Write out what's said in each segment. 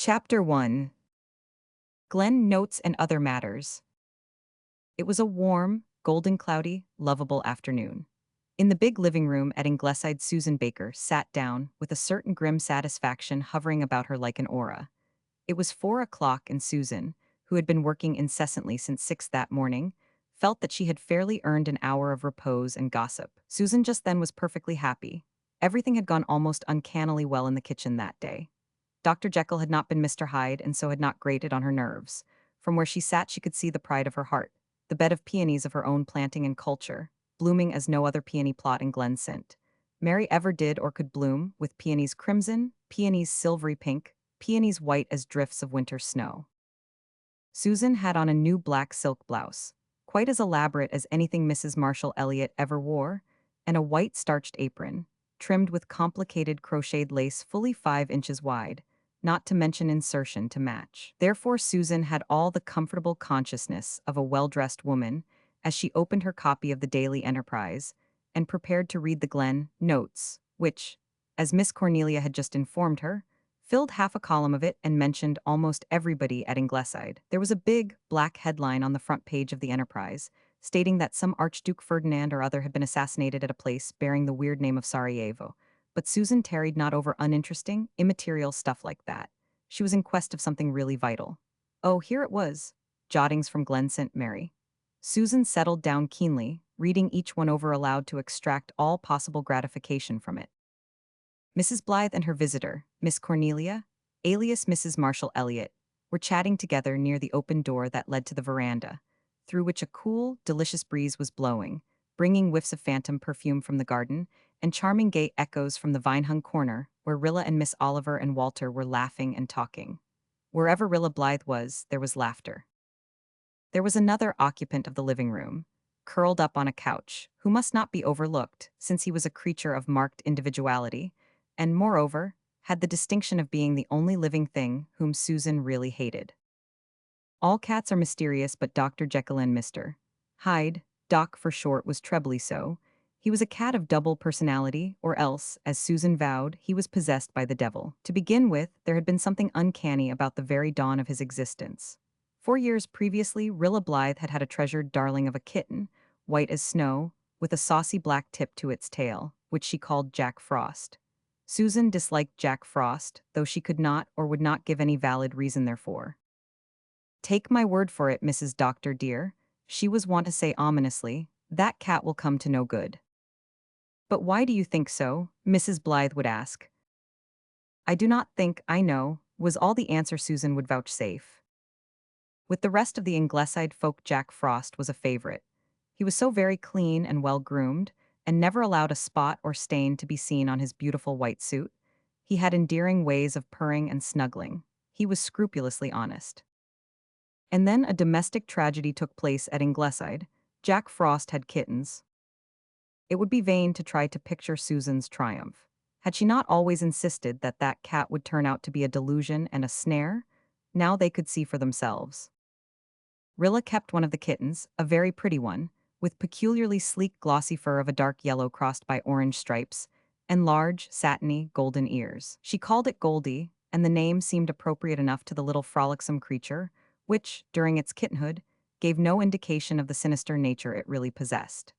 Chapter 1. Glenn Notes and Other Matters. It was a warm, golden cloudy, lovable afternoon. In the big living room at Ingleside, Susan Baker sat down with a certain grim satisfaction hovering about her like an aura. It was 4 o'clock, and Susan, who had been working incessantly since 6 that morning, felt that she had fairly earned an hour of repose and gossip. Susan just then was perfectly happy. Everything had gone almost uncannily well in the kitchen that day. Dr. Jekyll had not been Mr. Hyde and so had not grated on her nerves. From where she sat she could see the pride of her heart, the bed of peonies of her own planting and culture, blooming as no other peony plot in Glen St. Mary ever did or could bloom, with peonies crimson, peonies silvery pink, peonies white as drifts of winter snow. Susan had on a new black silk blouse, quite as elaborate as anything Mrs. Marshall Elliott ever wore, and a white starched apron, trimmed with complicated crocheted lace fully 5 inches wide, not to mention insertion to match. Therefore Susan had all the comfortable consciousness of a well-dressed woman as she opened her copy of the Daily Enterprise and prepared to read the Glen notes, which, as Miss Cornelia had just informed her, filled half a column of it and mentioned almost everybody at Ingleside. There was a big, black headline on the front page of the Enterprise, stating that some Archduke Ferdinand or other had been assassinated at a place bearing the weird name of Sarajevo. But Susan tarried not over uninteresting, immaterial stuff like that. She was in quest of something really vital. Oh, here it was. Jottings from Glen St. Mary. Susan settled down keenly, reading each one over aloud to extract all possible gratification from it. Mrs. Blythe and her visitor, Miss Cornelia, alias Mrs. Marshall Elliott, were chatting together near the open door that led to the veranda, through which a cool, delicious breeze was blowing, bringing whiffs of phantom perfume from the garden and charming gay echoes from the vine-hung corner where Rilla and Miss Oliver and Walter were laughing and talking. Wherever Rilla Blythe was, there was laughter. There was another occupant of the living room, curled up on a couch, who must not be overlooked, since he was a creature of marked individuality, and, moreover, had the distinction of being the only living thing whom Susan really hated. All cats are mysterious, but Dr. Jekyll and Mr. Hyde, Doc for short, was trebly so. He was a cat of double personality, or else, as Susan vowed, he was possessed by the devil. To begin with, there had been something uncanny about the very dawn of his existence. 4 years previously, Rilla Blythe had had a treasured darling of a kitten, white as snow, with a saucy black tip to its tail, which she called Jack Frost. Susan disliked Jack Frost, though she could not or would not give any valid reason therefor. "Take my word for it, Mrs. Doctor dear," she was wont to say ominously, "that cat will come to no good." "But why do you think so?" Mrs. Blythe would ask. "I do not think, I know," was all the answer Susan would vouchsafe. With the rest of the Ingleside folk, Jack Frost was a favorite. He was so very clean and well-groomed, and never allowed a spot or stain to be seen on his beautiful white suit. He had endearing ways of purring and snuggling. He was scrupulously honest. And then a domestic tragedy took place at Ingleside. Jack Frost had kittens. It would be vain to try to picture Susan's triumph. Had she not always insisted that that cat would turn out to be a delusion and a snare? Now they could see for themselves. Rilla kept one of the kittens, a very pretty one, with peculiarly sleek glossy fur of a dark yellow crossed by orange stripes, and large, satiny, golden ears. She called it Goldie, and the name seemed appropriate enough to the little frolicsome creature, which, during its kittenhood, gave no indication of the sinister nature it really possessed.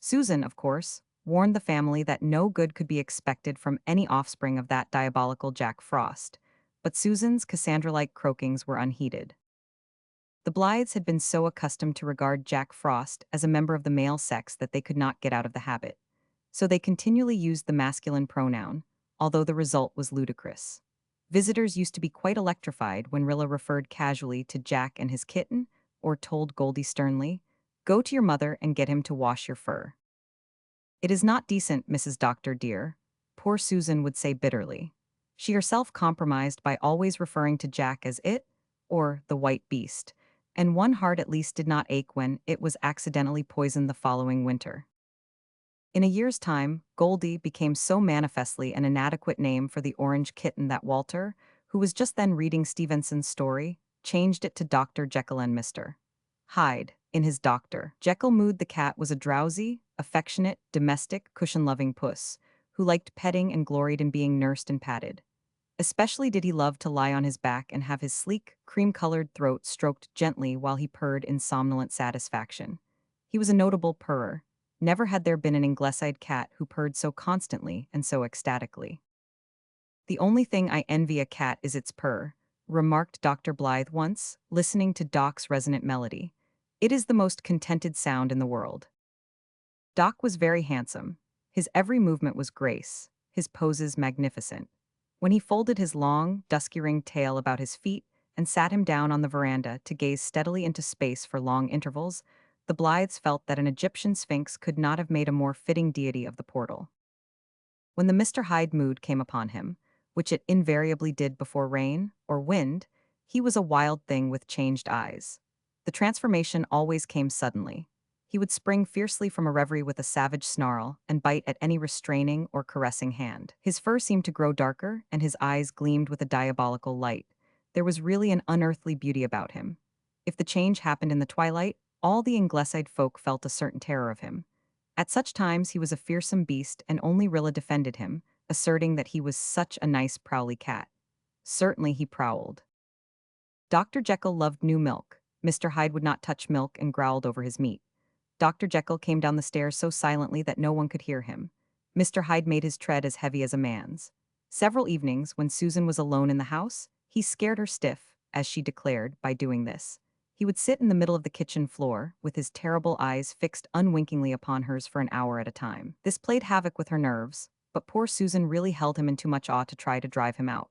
Susan, of course, warned the family that no good could be expected from any offspring of that diabolical Jack Frost, but Susan's Cassandra-like croakings were unheeded. The Blythes had been so accustomed to regard Jack Frost as a member of the male sex that they could not get out of the habit. So they continually used the masculine pronoun, although the result was ludicrous. Visitors used to be quite electrified when Rilla referred casually to Jack and his kitten, or told Goldie sternly, "Go to your mother and get him to wash your fur." "It is not decent, Mrs. Doctor dear," poor Susan would say bitterly. She herself compromised by always referring to Jack as it, or the white beast, and one heart at least did not ache when it was accidentally poisoned the following winter. In a year's time, Goldie became so manifestly an inadequate name for the orange kitten that Walter, who was just then reading Stevenson's story, changed it to Dr. Jekyll and Mr. Hyde. In his Dr. Jekyll mood, the cat was a drowsy, affectionate, domestic, cushion-loving puss, who liked petting and gloried in being nursed and patted. Especially did he love to lie on his back and have his sleek, cream-colored throat stroked gently while he purred in somnolent satisfaction. He was a notable purrer. Never had there been an Ingleside cat who purred so constantly and so ecstatically. "The only thing I envy a cat is its purr," remarked Dr. Blythe once, listening to Doc's resonant melody. "It is the most contented sound in the world." Doc was very handsome. His every movement was grace, his poses magnificent. When he folded his long, dusky-ringed tail about his feet and sat him down on the veranda to gaze steadily into space for long intervals, the Blythes felt that an Egyptian sphinx could not have made a more fitting deity of the portal. When the Mr. Hyde mood came upon him, which it invariably did before rain or wind, he was a wild thing with changed eyes. The transformation always came suddenly. He would spring fiercely from a reverie with a savage snarl and bite at any restraining or caressing hand. His fur seemed to grow darker, and his eyes gleamed with a diabolical light. There was really an unearthly beauty about him. If the change happened in the twilight, all the Ingleside folk felt a certain terror of him. At such times he was a fearsome beast, and only Rilla defended him, asserting that he was such a nice prowly cat. Certainly he prowled. Dr. Jekyll loved new milk. Mr. Hyde would not touch milk and growled over his meat. Dr. Jekyll came down the stairs so silently that no one could hear him. Mr. Hyde made his tread as heavy as a man's. Several evenings, when Susan was alone in the house, he scared her stiff, as she declared, by doing this. He would sit in the middle of the kitchen floor, with his terrible eyes fixed unwinkingly upon hers for an hour at a time. This played havoc with her nerves, but poor Susan really held him in too much awe to try to drive him out.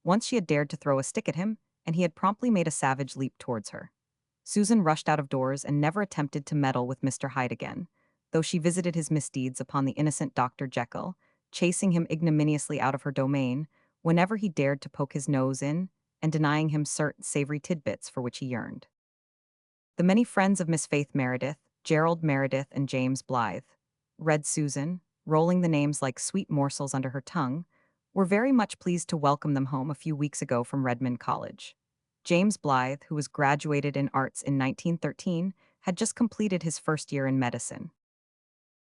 Once she had dared to throw a stick at him, and he had promptly made a savage leap towards her. Susan rushed out of doors and never attempted to meddle with Mr. Hyde again, though she visited his misdeeds upon the innocent Dr. Jekyll, chasing him ignominiously out of her domain whenever he dared to poke his nose in, and denying him certain savory tidbits for which he yearned. The many friends of Miss Faith Meredith, Gerald Meredith and James Blythe, read Susan, rolling the names like sweet morsels under her tongue, were very much pleased to welcome them home a few weeks ago from Redmond College. James Blythe, who was graduated in arts in 1913, had just completed his first year in medicine.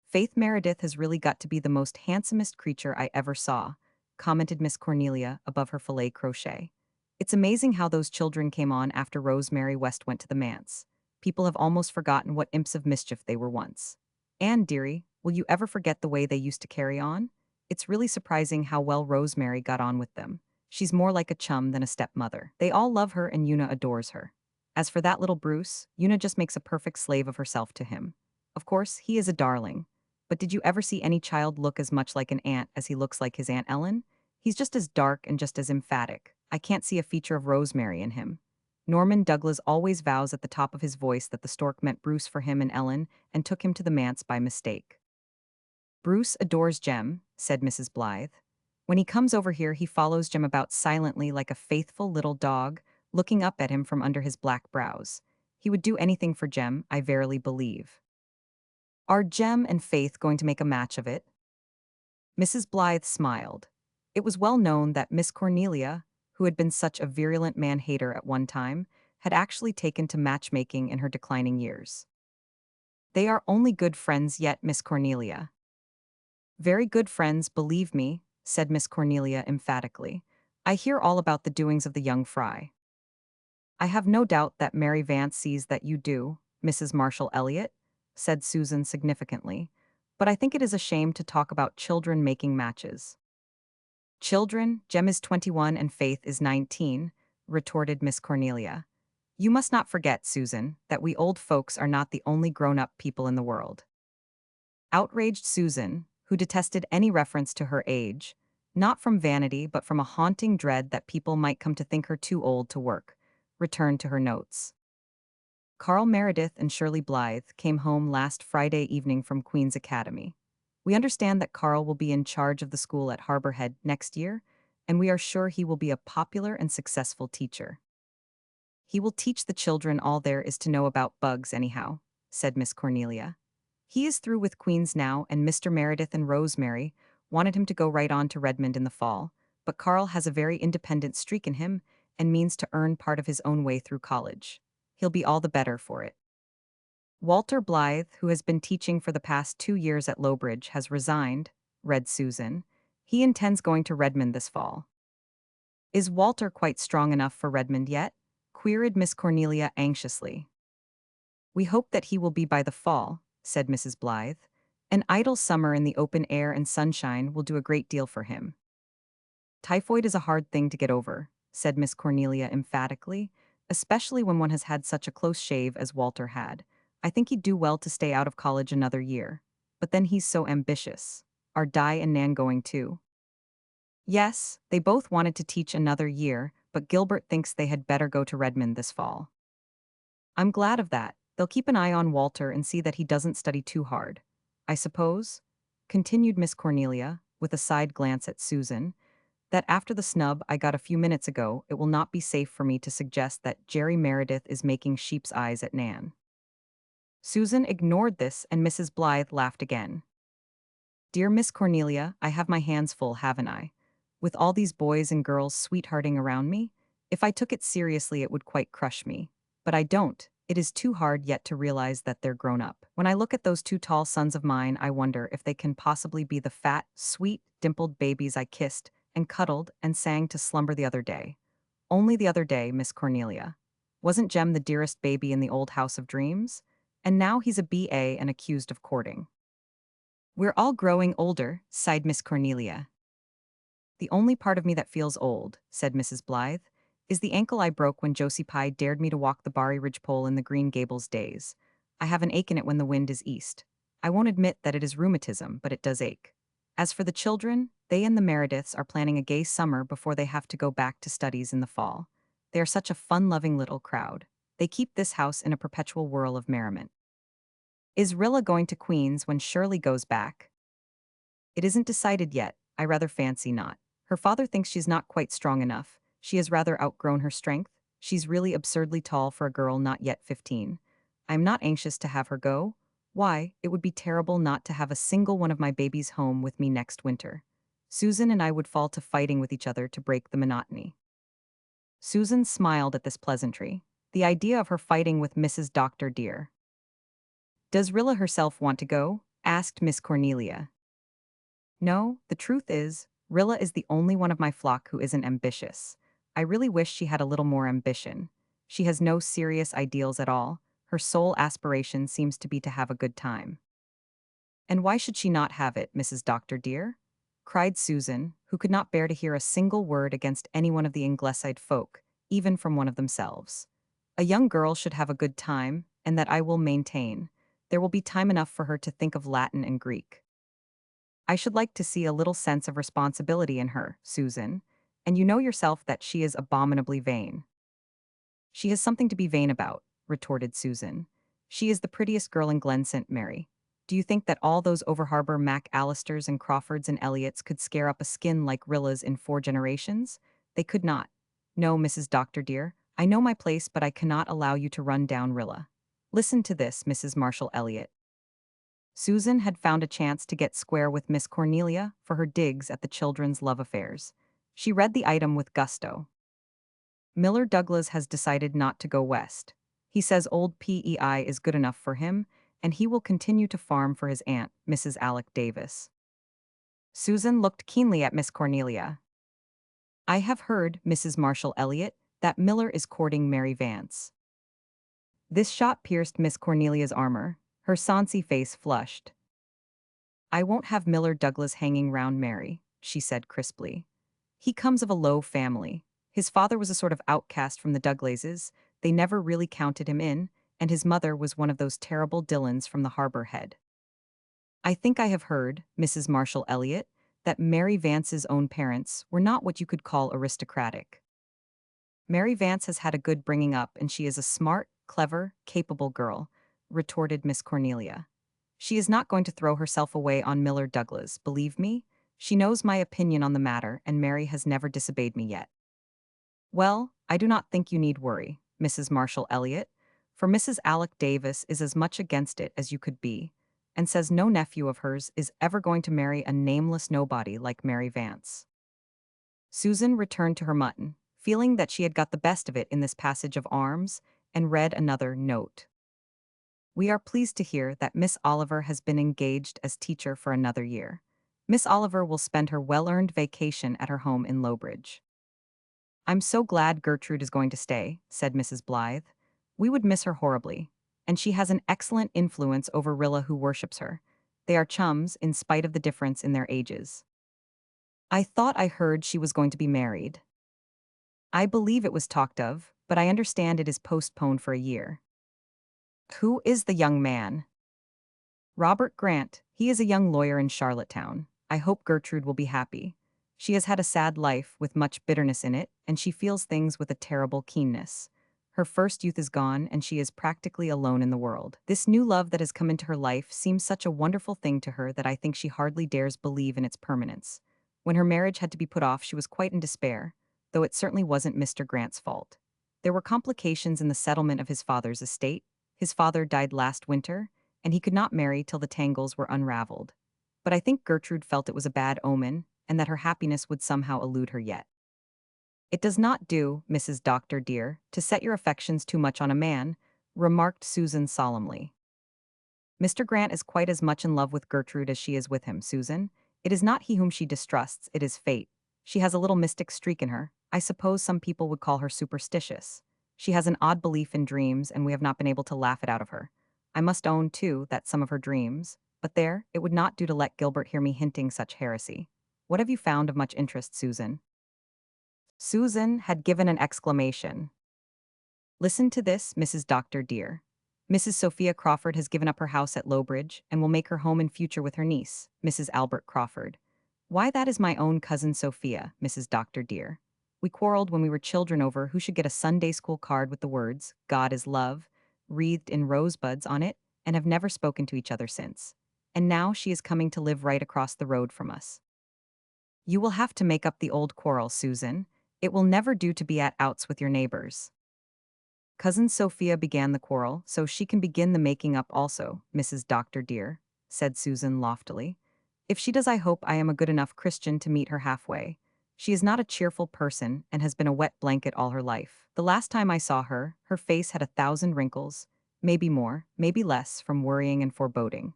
"Faith Meredith has really got to be the most handsomest creature I ever saw," commented Miss Cornelia above her filet crochet. "It's amazing how those children came on after Rosemary West went to the manse. People have almost forgotten what imps of mischief they were once. Anne, dearie, will you ever forget the way they used to carry on? It's really surprising how well Rosemary got on with them. She's more like a chum than a stepmother. They all love her and Una adores her. As for that little Bruce, Una just makes a perfect slave of herself to him. Of course, he is a darling. But did you ever see any child look as much like an aunt as he looks like his Aunt Ellen? He's just as dark and just as emphatic. I can't see a feature of Rosemary in him." Norman Douglas always vows at the top of his voice that the stork meant Bruce for him and Ellen and took him to the manse by mistake. "Bruce adores Jem," said Mrs. Blythe. "When he comes over here, he follows Jem about silently like a faithful little dog, looking up at him from under his black brows. He would do anything for Jem, I verily believe." "Are Jem and Faith going to make a match of it?" Mrs. Blythe smiled. It was well known that Miss Cornelia, who had been such a virulent man-hater at one time, had actually taken to matchmaking in her declining years. "They are only good friends yet, Miss Cornelia." "Very good friends, believe me," said Miss Cornelia emphatically. "I hear all about the doings of the young fry." "I have no doubt that Mary Vance sees that you do, Mrs. Marshall Elliott," said Susan significantly, "but I think it is a shame to talk about children making matches." "Children, Jem is 21 and Faith is 19, retorted Miss Cornelia. "You must not forget, Susan, that we old folks are not the only grown-up people in the world." Outraged Susan, who detested any reference to her age, not from vanity but from a haunting dread that people might come to think her too old to work, returned to her notes. "Carl Meredith and Shirley Blythe came home last Friday evening from Queen's Academy. We understand that Carl will be in charge of the school at Harbor Head next year, and we are sure he will be a popular and successful teacher." "He will teach the children all there is to know about bugs anyhow," said Miss Cornelia. "He is through with Queen's now, and Mr. Meredith and Rosemary wanted him to go right on to Redmond in the fall, but Carl has a very independent streak in him and means to earn part of his own way through college. He'll be all the better for it. Walter Blythe, who has been teaching for the past 2 years at Lowbridge, has resigned," read Susan. "He intends going to Redmond this fall." Is Walter quite strong enough for Redmond yet? Queried Miss Cornelia anxiously. We hope that he will be by the fall, said Mrs. Blythe. An idle summer in the open air and sunshine will do a great deal for him. Typhoid is a hard thing to get over, said Miss Cornelia emphatically, especially when one has had such a close shave as Walter had. I think he'd do well to stay out of college another year. But then he's so ambitious. Are Di and Nan going too? Yes, they both wanted to teach another year, but Gilbert thinks they had better go to Redmond this fall. I'm glad of that. They'll keep an eye on Walter and see that he doesn't study too hard. I suppose, continued Miss Cornelia, with a side glance at Susan, that after the snub I got a few minutes ago, it will not be safe for me to suggest that Jerry Meredith is making sheep's eyes at Nan. Susan ignored this and Mrs. Blythe laughed again. Dear Miss Cornelia, I have my hands full, haven't I? With all these boys and girls sweethearting around me, if I took it seriously it would quite crush me. But I don't. It is too hard yet to realize that they're grown up. When I look at those two tall sons of mine, I wonder if they can possibly be the fat, sweet, dimpled babies I kissed and cuddled and sang to slumber the other day. Only the other day, Miss Cornelia. Wasn't Jem the dearest baby in the old house of dreams? And now he's a B.A. and accused of courting. We're all growing older, sighed Miss Cornelia. The only part of me that feels old, said Mrs. Blythe, is the ankle I broke when Josie Pye dared me to walk the Barry Ridgepole in the Green Gables days. I have an ache in it when the wind is east. I won't admit that it is rheumatism, but it does ache. As for the children, they and the Merediths are planning a gay summer before they have to go back to studies in the fall. They are such a fun-loving little crowd. They keep this house in a perpetual whirl of merriment. Is Rilla going to Queen's when Shirley goes back? It isn't decided yet. I rather fancy not. Her father thinks she's not quite strong enough. She has rather outgrown her strength. She's really absurdly tall for a girl not yet 15. I'm not anxious to have her go. Why, it would be terrible not to have a single one of my babies home with me next winter. Susan and I would fall to fighting with each other to break the monotony. Susan smiled at this pleasantry. The idea of her fighting with Mrs. Dr. Dear. Does Rilla herself want to go? Asked Miss Cornelia. No, the truth is, Rilla is the only one of my flock who isn't ambitious. I really wish she had a little more ambition. She has no serious ideals at all. Her sole aspiration seems to be to have a good time. And why should she not have it, Mrs. Dr. Dear? Cried Susan, who could not bear to hear a single word against any one of the Ingleside folk, even from one of themselves. A young girl should have a good time, and that I will maintain. There will be time enough for her to think of Latin and Greek. I should like to see a little sense of responsibility in her, Susan, and you know yourself that she is abominably vain. She has something to be vain about, retorted Susan. She is the prettiest girl in Glen St. Mary. Do you think that all those over-harbor Allisters and Crawfords and Elliots could scare up a skin like Rilla's in 4 generations? They could not. No, Mrs. Dr. Dear, I know my place, but I cannot allow you to run down Rilla. Listen to this, Mrs. Marshall Elliott. Susan had found a chance to get square with Miss Cornelia for her digs at the children's love affairs. She read the item with gusto. Miller Douglas has decided not to go west. He says old PEI is good enough for him, and he will continue to farm for his aunt, Mrs. Alec Davis. Susan looked keenly at Miss Cornelia. I have heard, Mrs. Marshall Elliott, that Miller is courting Mary Vance. This shot pierced Miss Cornelia's armor. Her sonsy face flushed. I won't have Miller Douglas hanging round Mary, she said crisply. He comes of a low family. His father was a sort of outcast from the Douglases. They never really counted him in, and his mother was one of those terrible Dillons from the Harbor Head. I think I have heard, Mrs. Marshall Elliott, that Mary Vance's own parents were not what you could call aristocratic. Mary Vance has had a good bringing up, and she is a smart, clever, capable girl, retorted Miss Cornelia. She is not going to throw herself away on Miller Douglas, believe me. She knows my opinion on the matter, and Mary has never disobeyed me yet. Well, I do not think you need worry, Mrs. Marshall Elliott, for Mrs. Alec Davis is as much against it as you could be, and says no nephew of hers is ever going to marry a nameless nobody like Mary Vance. Susan returned to her mutton, feeling that she had got the best of it in this passage of arms, and read another note. We are pleased to hear that Miss Oliver has been engaged as teacher for another year. Miss Oliver will spend her well-earned vacation at her home in Lowbridge. I'm so glad Gertrude is going to stay, said Mrs. Blythe. We would miss her horribly. And she has an excellent influence over Rilla, who worships her. They are chums in spite of the difference in their ages. I thought I heard she was going to be married. I believe it was talked of, but I understand it is postponed for a year. Who is the young man? Robert Grant. He is a young lawyer in Charlottetown. I hope Gertrude will be happy. She has had a sad life with much bitterness in it, and she feels things with a terrible keenness. Her first youth is gone, and she is practically alone in the world. This new love that has come into her life seems such a wonderful thing to her that I think she hardly dares believe in its permanence. When her marriage had to be put off, she was quite in despair, though it certainly wasn't Mr. Grant's fault. There were complications in the settlement of his father's estate. His father died last winter, and he could not marry till the tangles were unraveled. But I think Gertrude felt it was a bad omen, and that her happiness would somehow elude her yet. It does not do, Mrs. Doctor dear, to set your affections too much on a man, remarked Susan solemnly. Mr. Grant is quite as much in love with Gertrude as she is with him, Susan. It is not he whom she distrusts, it is fate. She has a little mystic streak in her. I suppose some people would call her superstitious. She has an odd belief in dreams, and we have not been able to laugh it out of her. I must own, too, that some of her dreams. But there, it would not do to let Gilbert hear me hinting such heresy. What have you found of much interest, Susan? Susan had given an exclamation. Listen to this, Mrs. Doctor dear. Mrs. Sophia Crawford has given up her house at Lowbridge and will make her home in future with her niece, Mrs. Albert Crawford. Why, that is my own cousin Sophia, Mrs. Doctor dear. We quarreled when we were children over who should get a Sunday school card with the words, God is love, wreathed in rosebuds on it, and have never spoken to each other since. And now she is coming to live right across the road from us. You will have to make up the old quarrel, Susan. It will never do to be at outs with your neighbors. Cousin Sophia began the quarrel, so she can begin the making up also, Mrs. Doctor dear, said Susan loftily. If she does, I hope I am a good enough Christian to meet her halfway. She is not a cheerful person and has been a wet blanket all her life. The last time I saw her, her face had 1,000 wrinkles, maybe more, maybe less, from worrying and foreboding.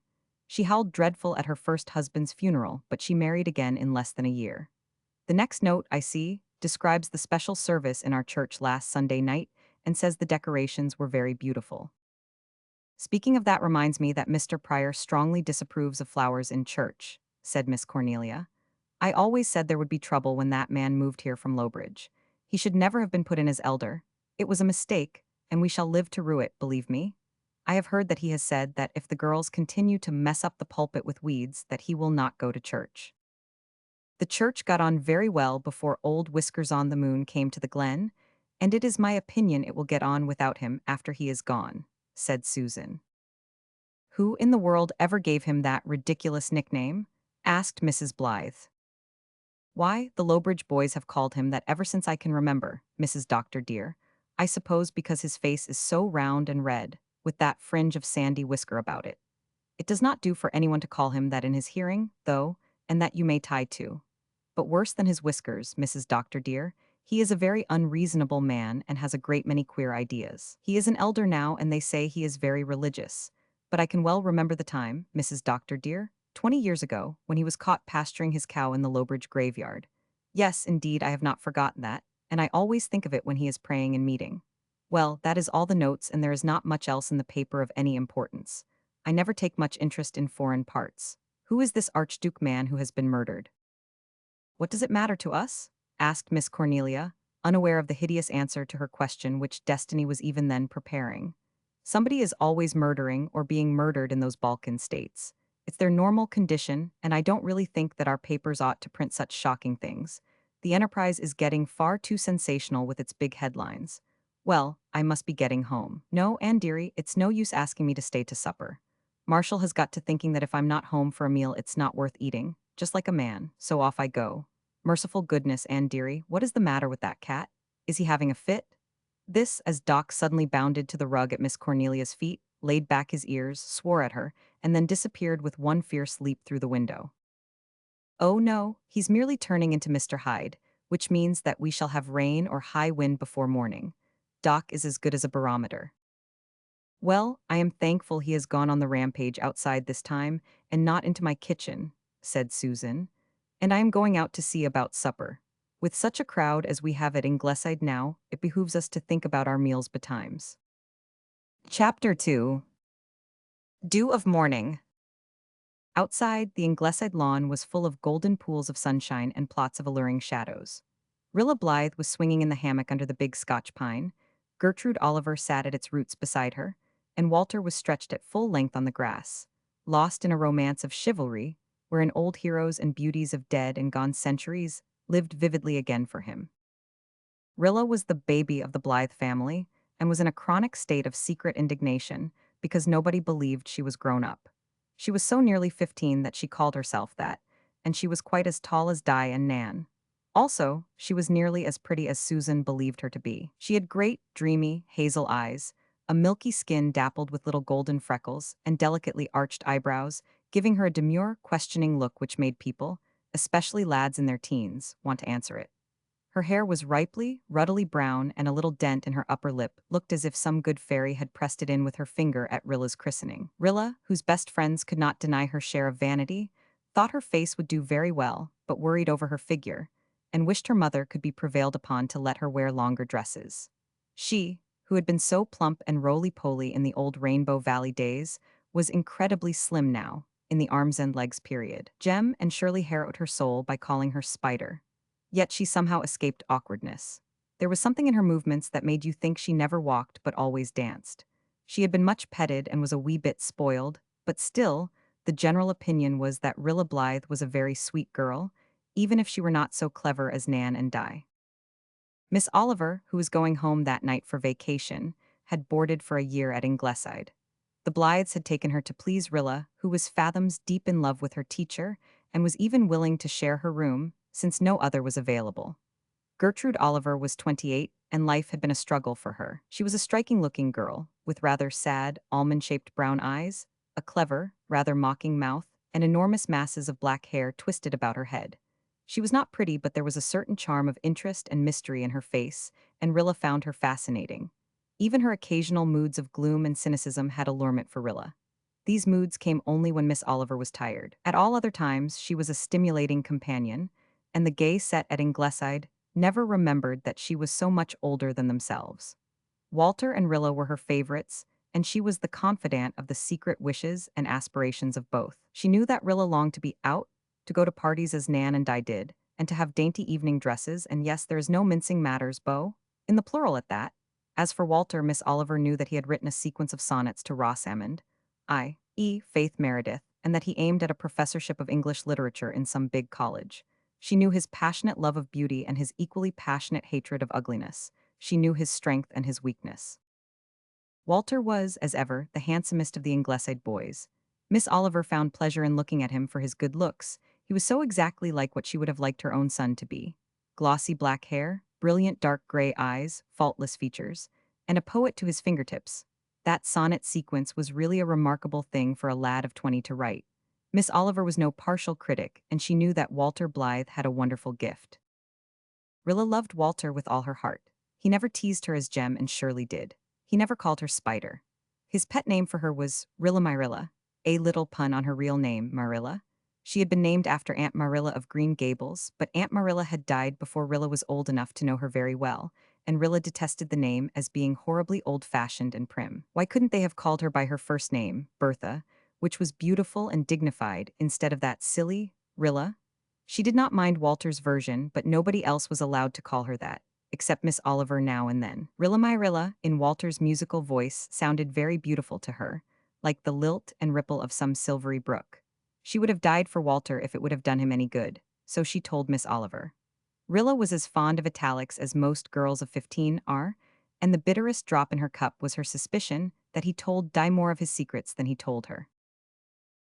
She howled dreadful at her first husband's funeral, but she married again in less than a year. The next note, I see, describes the special service in our church last Sunday night and says the decorations were very beautiful. Speaking of that reminds me that Mr. Pryor strongly disapproves of flowers in church, said Miss Cornelia. I always said there would be trouble when that man moved here from Lowbridge. He should never have been put in as elder. It was a mistake, and we shall live to rue it, believe me. I have heard that he has said that if the girls continue to mess up the pulpit with weeds, that he will not go to church. The church got on very well before old Whiskers-on-the-Moon came to the Glen, and it is my opinion it will get on without him after he is gone, said Susan. Who in the world ever gave him that ridiculous nickname? Asked Mrs. Blythe. Why, the Lowbridge boys have called him that ever since I can remember, Mrs. Doctor dear. I suppose because his face is so round and red, with that fringe of sandy whisker about it. It does not do for anyone to call him that in his hearing, though, and that you may tie to. But worse than his whiskers, Mrs. Doctor dear, he is a very unreasonable man and has a great many queer ideas. He is an elder now, and they say he is very religious. But I can well remember the time, Mrs. Doctor dear, 20 years ago, when he was caught pasturing his cow in the Lowbridge graveyard. Yes, indeed, I have not forgotten that, and I always think of it when he is praying in meeting. Well, that is all the notes, and there is not much else in the paper of any importance. I never take much interest in foreign parts. Who is this Archduke man who has been murdered? What does it matter to us? Asked Miss Cornelia, unaware of the hideous answer to her question which Destiny was even then preparing. Somebody is always murdering or being murdered in those Balkan states. It's their normal condition, and I don't really think that our papers ought to print such shocking things. The Enterprise is getting far too sensational with its big headlines. Well, I must be getting home. No, Anne dearie, it's no use asking me to stay to supper. Marshall has got to thinking that if I'm not home for a meal, it's not worth eating, just like a man, so off I go. Merciful goodness, Anne dearie, what is the matter with that cat? Is he having a fit? This, as Doc suddenly bounded to the rug at Miss Cornelia's feet, laid back his ears, swore at her, and then disappeared with one fierce leap through the window. Oh no, he's merely turning into Mr. Hyde, which means that we shall have rain or high wind before morning. Doc is as good as a barometer. Well, I am thankful he has gone on the rampage outside this time, and not into my kitchen, said Susan. And I am going out to see about supper. With such a crowd as we have at Ingleside now, it behooves us to think about our meals betimes. Chapter 2. Dew of Morning. Outside, the Ingleside lawn was full of golden pools of sunshine and plots of alluring shadows. Rilla Blythe was swinging in the hammock under the big Scotch pine, Gertrude Oliver sat at its roots beside her, and Walter was stretched at full length on the grass, lost in a romance of chivalry, wherein old heroes and beauties of dead and gone centuries lived vividly again for him. Rilla was the baby of the Blythe family and was in a chronic state of secret indignation because nobody believed she was grown up. She was so nearly 15 that she called herself that, and she was quite as tall as Di and Nan. Also, she was nearly as pretty as Susan believed her to be. She had great, dreamy, hazel eyes, a milky skin dappled with little golden freckles, and delicately arched eyebrows, giving her a demure, questioning look which made people, especially lads in their teens, want to answer it. Her hair was ruddily brown, and a little dent in her upper lip looked as if some good fairy had pressed it in with her finger at Rilla's christening. Rilla, whose best friends could not deny her share of vanity, thought her face would do very well, but worried over her figure, and wished her mother could be prevailed upon to let her wear longer dresses. She, who had been so plump and roly-poly in the old Rainbow Valley days, was incredibly slim now, in the arms and legs period. Jem and Shirley harrowed her soul by calling her Spider. Yet she somehow escaped awkwardness. There was something in her movements that made you think she never walked but always danced. She had been much petted and was a wee bit spoiled, but still, the general opinion was that Rilla Blythe was a very sweet girl, even if she were not so clever as Nan and Di. Miss Oliver, who was going home that night for vacation, had boarded for a year at Ingleside. The Blythes had taken her to please Rilla, who was fathoms deep in love with her teacher and was even willing to share her room, since no other was available. Gertrude Oliver was 28, and life had been a struggle for her. She was a striking-looking girl, with rather sad, almond-shaped brown eyes, a clever, rather mocking mouth, and enormous masses of black hair twisted about her head. She was not pretty, but there was a certain charm of interest and mystery in her face, and Rilla found her fascinating. Even her occasional moods of gloom and cynicism had allurement for Rilla. These moods came only when Miss Oliver was tired. At all other times, she was a stimulating companion, and the gay set at Ingleside never remembered that she was so much older than themselves. Walter and Rilla were her favorites, and she was the confidant of the secret wishes and aspirations of both. She knew that Rilla longed to be out, to go to parties as Nan and Di did, and to have dainty evening dresses, and yes, there is no mincing matters, beau, in the plural at that. As for Walter, Miss Oliver knew that he had written a sequence of sonnets to Rosamond, i.e. Faith Meredith, and that he aimed at a professorship of English literature in some big college. She knew his passionate love of beauty and his equally passionate hatred of ugliness. She knew his strength and his weakness. Walter was, as ever, the handsomest of the Ingleside boys. Miss Oliver found pleasure in looking at him for his good looks. He was so exactly like what she would have liked her own son to be. Glossy black hair, brilliant dark gray eyes, faultless features, and a poet to his fingertips. That sonnet sequence was really a remarkable thing for a lad of 20 to write. Miss Oliver was no partial critic, and she knew that Walter Blythe had a wonderful gift. Rilla loved Walter with all her heart. He never teased her as Jem and Shirley did. He never called her Spider. His pet name for her was Rilla Myrilla, a little pun on her real name, Marilla. She had been named after Aunt Marilla of Green Gables, but Aunt Marilla had died before Rilla was old enough to know her very well, and Rilla detested the name as being horribly old-fashioned and prim. Why couldn't they have called her by her first name, Bertha, which was beautiful and dignified, instead of that silly Rilla? She did not mind Walter's version, but nobody else was allowed to call her that, except Miss Oliver now and then. Rilla My Rilla, in Walter's musical voice, sounded very beautiful to her, like the lilt and ripple of some silvery brook. She would have died for Walter if it would have done him any good, so she told Miss Oliver. Rilla was as fond of italics as most girls of 15 are, and the bitterest drop in her cup was her suspicion that he told Di more of his secrets than he told her.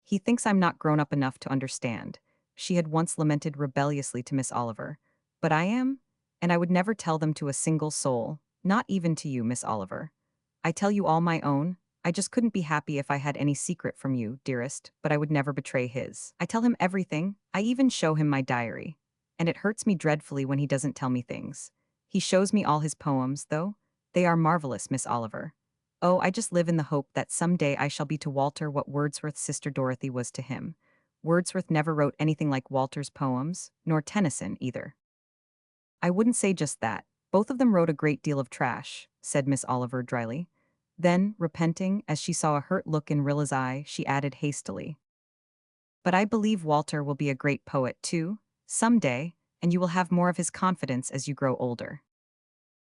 He thinks I'm not grown up enough to understand, she had once lamented rebelliously to Miss Oliver. But I am, and I would never tell them to a single soul, not even to you, Miss Oliver. I tell you all my own. I just couldn't be happy if I had any secret from you, dearest, but I would never betray his. I tell him everything, I even show him my diary. And it hurts me dreadfully when he doesn't tell me things. He shows me all his poems, though. They are marvelous, Miss Oliver. Oh, I just live in the hope that someday I shall be to Walter what Wordsworth's sister Dorothy was to him. Wordsworth never wrote anything like Walter's poems, nor Tennyson either. I wouldn't say just that. Both of them wrote a great deal of trash, said Miss Oliver dryly. Then, repenting, as she saw a hurt look in Rilla's eye, she added hastily, "But I believe Walter will be a great poet, too, some day, and you will have more of his confidence as you grow older."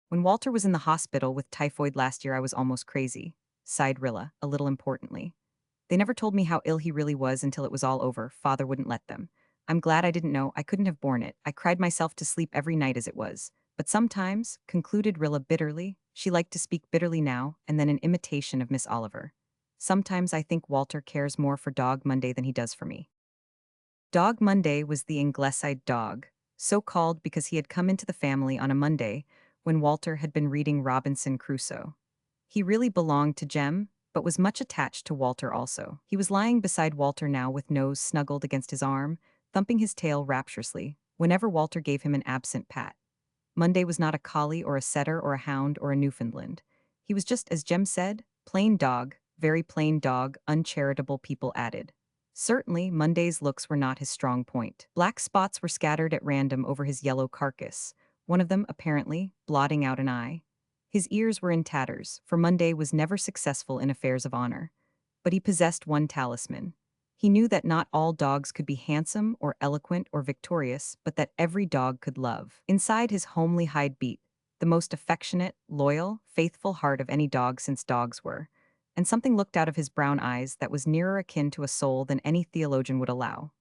When Walter was in the hospital with typhoid last year, I was almost crazy, sighed Rilla, a little importantly. They never told me how ill he really was until it was all over. Father wouldn't let them. I'm glad I didn't know. I couldn't have borne it. I cried myself to sleep every night as it was. But sometimes, concluded Rilla bitterly, she liked to speak bitterly now, and then in imitation of Miss Oliver. Sometimes I think Walter cares more for Dog Monday than he does for me. Dog Monday was the Ingleside dog, so called because he had come into the family on a Monday when Walter had been reading Robinson Crusoe. He really belonged to Jem, but was much attached to Walter also. He was lying beside Walter now with nose snuggled against his arm, thumping his tail rapturously, whenever Walter gave him an absent pat. Monday was not a collie or a setter or a hound or a Newfoundland. He was just, as Jem said, plain dog, very plain dog, uncharitable people added. Certainly, Monday's looks were not his strong point. Black spots were scattered at random over his yellow carcass, one of them, apparently, blotting out an eye. His ears were in tatters, for Monday was never successful in affairs of honor. But he possessed one talisman. He knew that not all dogs could be handsome or eloquent or victorious, but that every dog could love. Inside his homely hide beat the most affectionate, loyal, faithful heart of any dog since dogs were, and something looked out of his brown eyes that was nearer akin to a soul than any theologian would allow.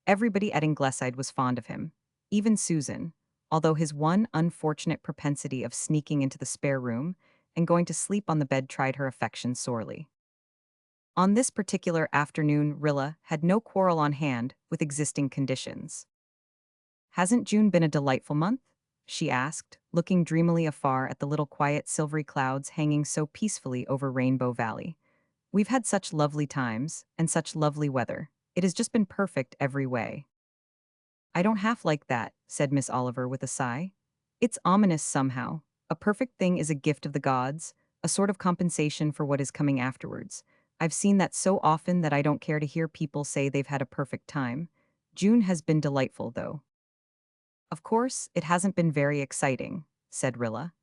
Everybody at Ingleside was fond of him, even Susan, although his one unfortunate propensity of sneaking into the spare room and going to sleep on the bed tried her affection sorely. On this particular afternoon, Rilla had no quarrel on hand with existing conditions. "Hasn't June been a delightful month?" she asked, looking dreamily afar at the little quiet silvery clouds hanging so peacefully over Rainbow Valley. "We've had such lovely times, and such lovely weather. It has just been perfect every way." "I don't half like that," said Miss Oliver with a sigh. "It's ominous somehow. A perfect thing is a gift of the gods, a sort of compensation for what is coming afterwards. I've seen that so often that I don't care to hear people say they've had a perfect time. June has been delightful, though." "Of course, it hasn't been very exciting," said Rilla.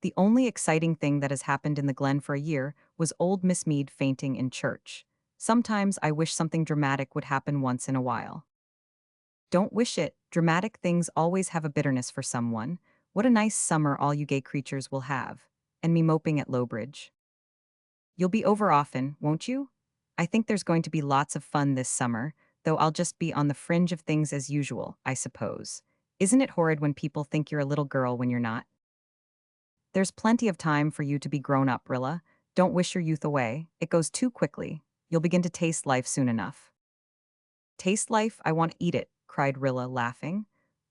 "The only exciting thing that has happened in the Glen for a year was old Miss Mead fainting in church. Sometimes I wish something dramatic would happen once in a while." "Don't wish it. Dramatic things always have a bitterness for someone. What a nice summer all you gay creatures will have. And me moping at Lowbridge." "You'll be over often, won't you?" "I think there's going to be lots of fun this summer, though I'll just be on the fringe of things as usual, I suppose. Isn't it horrid when people think you're a little girl when you're not?" "There's plenty of time for you to be grown up, Rilla. Don't wish your youth away. It goes too quickly. You'll begin to taste life soon enough." "Taste life? I want to eat it," cried Rilla, laughing.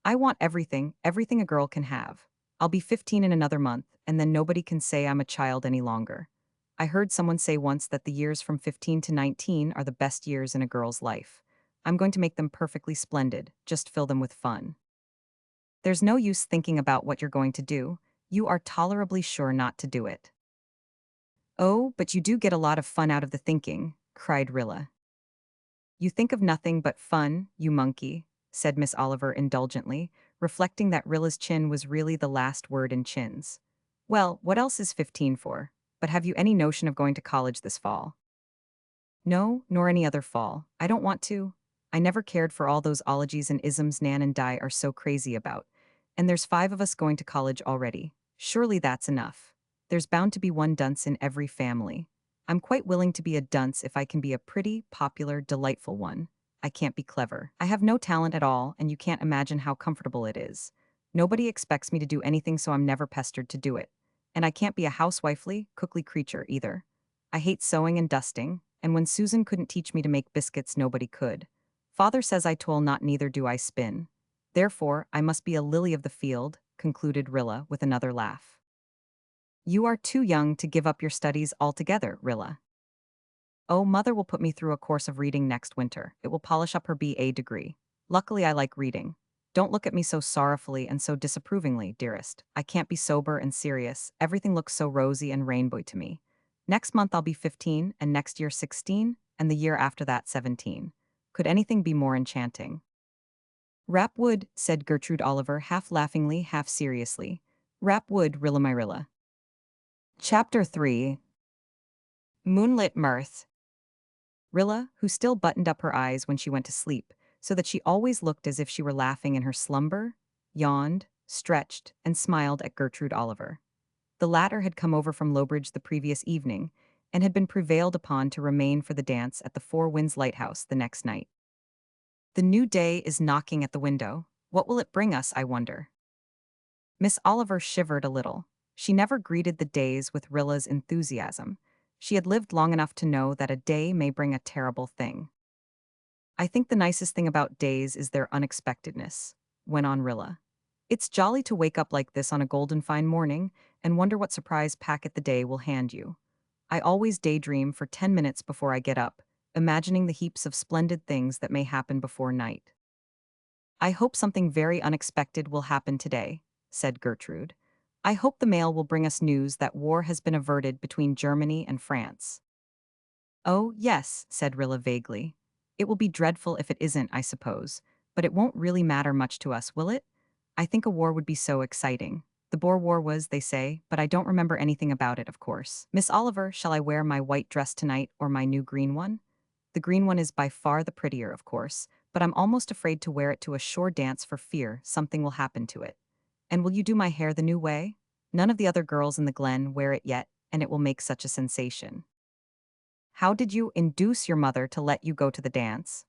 "I want everything, everything a girl can have. I'll be 15 in another month, and then nobody can say I'm a child any longer. I heard someone say once that the years from 15 to 19 are the best years in a girl's life. I'm going to make them perfectly splendid, just fill them with fun." "There's no use thinking about what you're going to do. You are tolerably sure not to do it." "Oh, but you do get a lot of fun out of the thinking," cried Rilla. "You think of nothing but fun, you monkey," said Miss Oliver indulgently, reflecting that Rilla's chin was really the last word in chins. "Well, what else is 15 for? But have you any notion of going to college this fall?" "No, nor any other fall. I don't want to. I never cared for all those ologies and isms Nan and Di are so crazy about. And there's 5 of us going to college already. Surely that's enough. There's bound to be one dunce in every family. I'm quite willing to be a dunce if I can be a pretty, popular, delightful one. I can't be clever. I have no talent at all, and you can't imagine how comfortable it is. Nobody expects me to do anything, so I'm never pestered to do it. And I can't be a housewifely, cookly creature, either. I hate sewing and dusting, and when Susan couldn't teach me to make biscuits, nobody could. Father says I toil not, neither do I spin. Therefore, I must be a lily of the field," concluded Rilla with another laugh. "You are too young to give up your studies altogether, Rilla." "Oh, Mother will put me through a course of reading next winter. It will polish up her BA degree. Luckily, I like reading. Don't look at me so sorrowfully and so disapprovingly, dearest. I can't be sober and serious. Everything looks so rosy and rainbowy to me. Next month I'll be 15, and next year 16, and the year after that 17. Could anything be more enchanting?" Rap wood, said Gertrude Oliver, half laughingly, half seriously. Rap wood, Rilla my Rilla. Chapter 3. Moonlit Mirth. Rilla, who still buttoned up her eyes when she went to sleep, so that she always looked as if she were laughing in her slumber, yawned, stretched, and smiled at Gertrude Oliver. The latter had come over from Lowbridge the previous evening, and had been prevailed upon to remain for the dance at the Four Winds Lighthouse the next night. The new day is knocking at the window. What will it bring us, I wonder? Miss Oliver shivered a little. She never greeted the days with Rilla's enthusiasm. She had lived long enough to know that a day may bring a terrible thing. I think the nicest thing about days is their unexpectedness, went on Rilla. It's jolly to wake up like this on a golden fine morning and wonder what surprise packet the day will hand you. I always daydream for 10 minutes before I get up, imagining the heaps of splendid things that may happen before night. I hope something very unexpected will happen today, said Gertrude. I hope the mail will bring us news that war has been averted between Germany and France. Oh, yes, said Rilla vaguely. It will be dreadful if it isn't, I suppose, but it won't really matter much to us, will it? I think a war would be so exciting. The Boer War was, they say, but I don't remember anything about it, of course. Miss Oliver, shall I wear my white dress tonight or my new green one? The green one is by far the prettier, of course, but I'm almost afraid to wear it to a shore dance for fear something will happen to it. And will you do my hair the new way? None of the other girls in the Glen wear it yet, and it will make such a sensation. How did you induce your mother to let you go to the dance?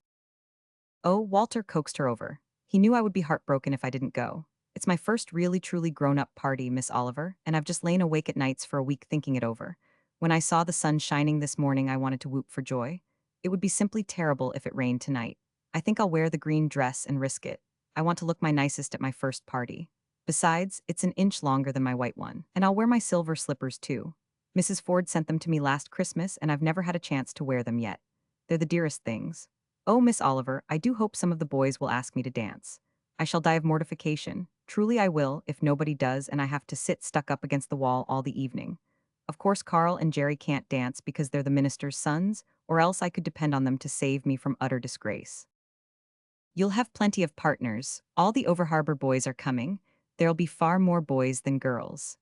Oh, Walter coaxed her over. He knew I would be heartbroken if I didn't go. It's my first really truly grown-up party, Miss Oliver, and I've just lain awake at nights for a week thinking it over. When I saw the sun shining this morning, I wanted to whoop for joy. It would be simply terrible if it rained tonight. I think I'll wear the green dress and risk it. I want to look my nicest at my first party. Besides, it's an inch longer than my white one, and I'll wear my silver slippers too. Mrs. Ford sent them to me last Christmas, and I've never had a chance to wear them yet. They're the dearest things. Oh, Miss Oliver, I do hope some of the boys will ask me to dance. I shall die of mortification. Truly I will, if nobody does and I have to sit stuck up against the wall all the evening. Of course Carl and Jerry can't dance because they're the minister's sons, or else I could depend on them to save me from utter disgrace. You'll have plenty of partners. All the Overharbor boys are coming. There'll be far more boys than girls.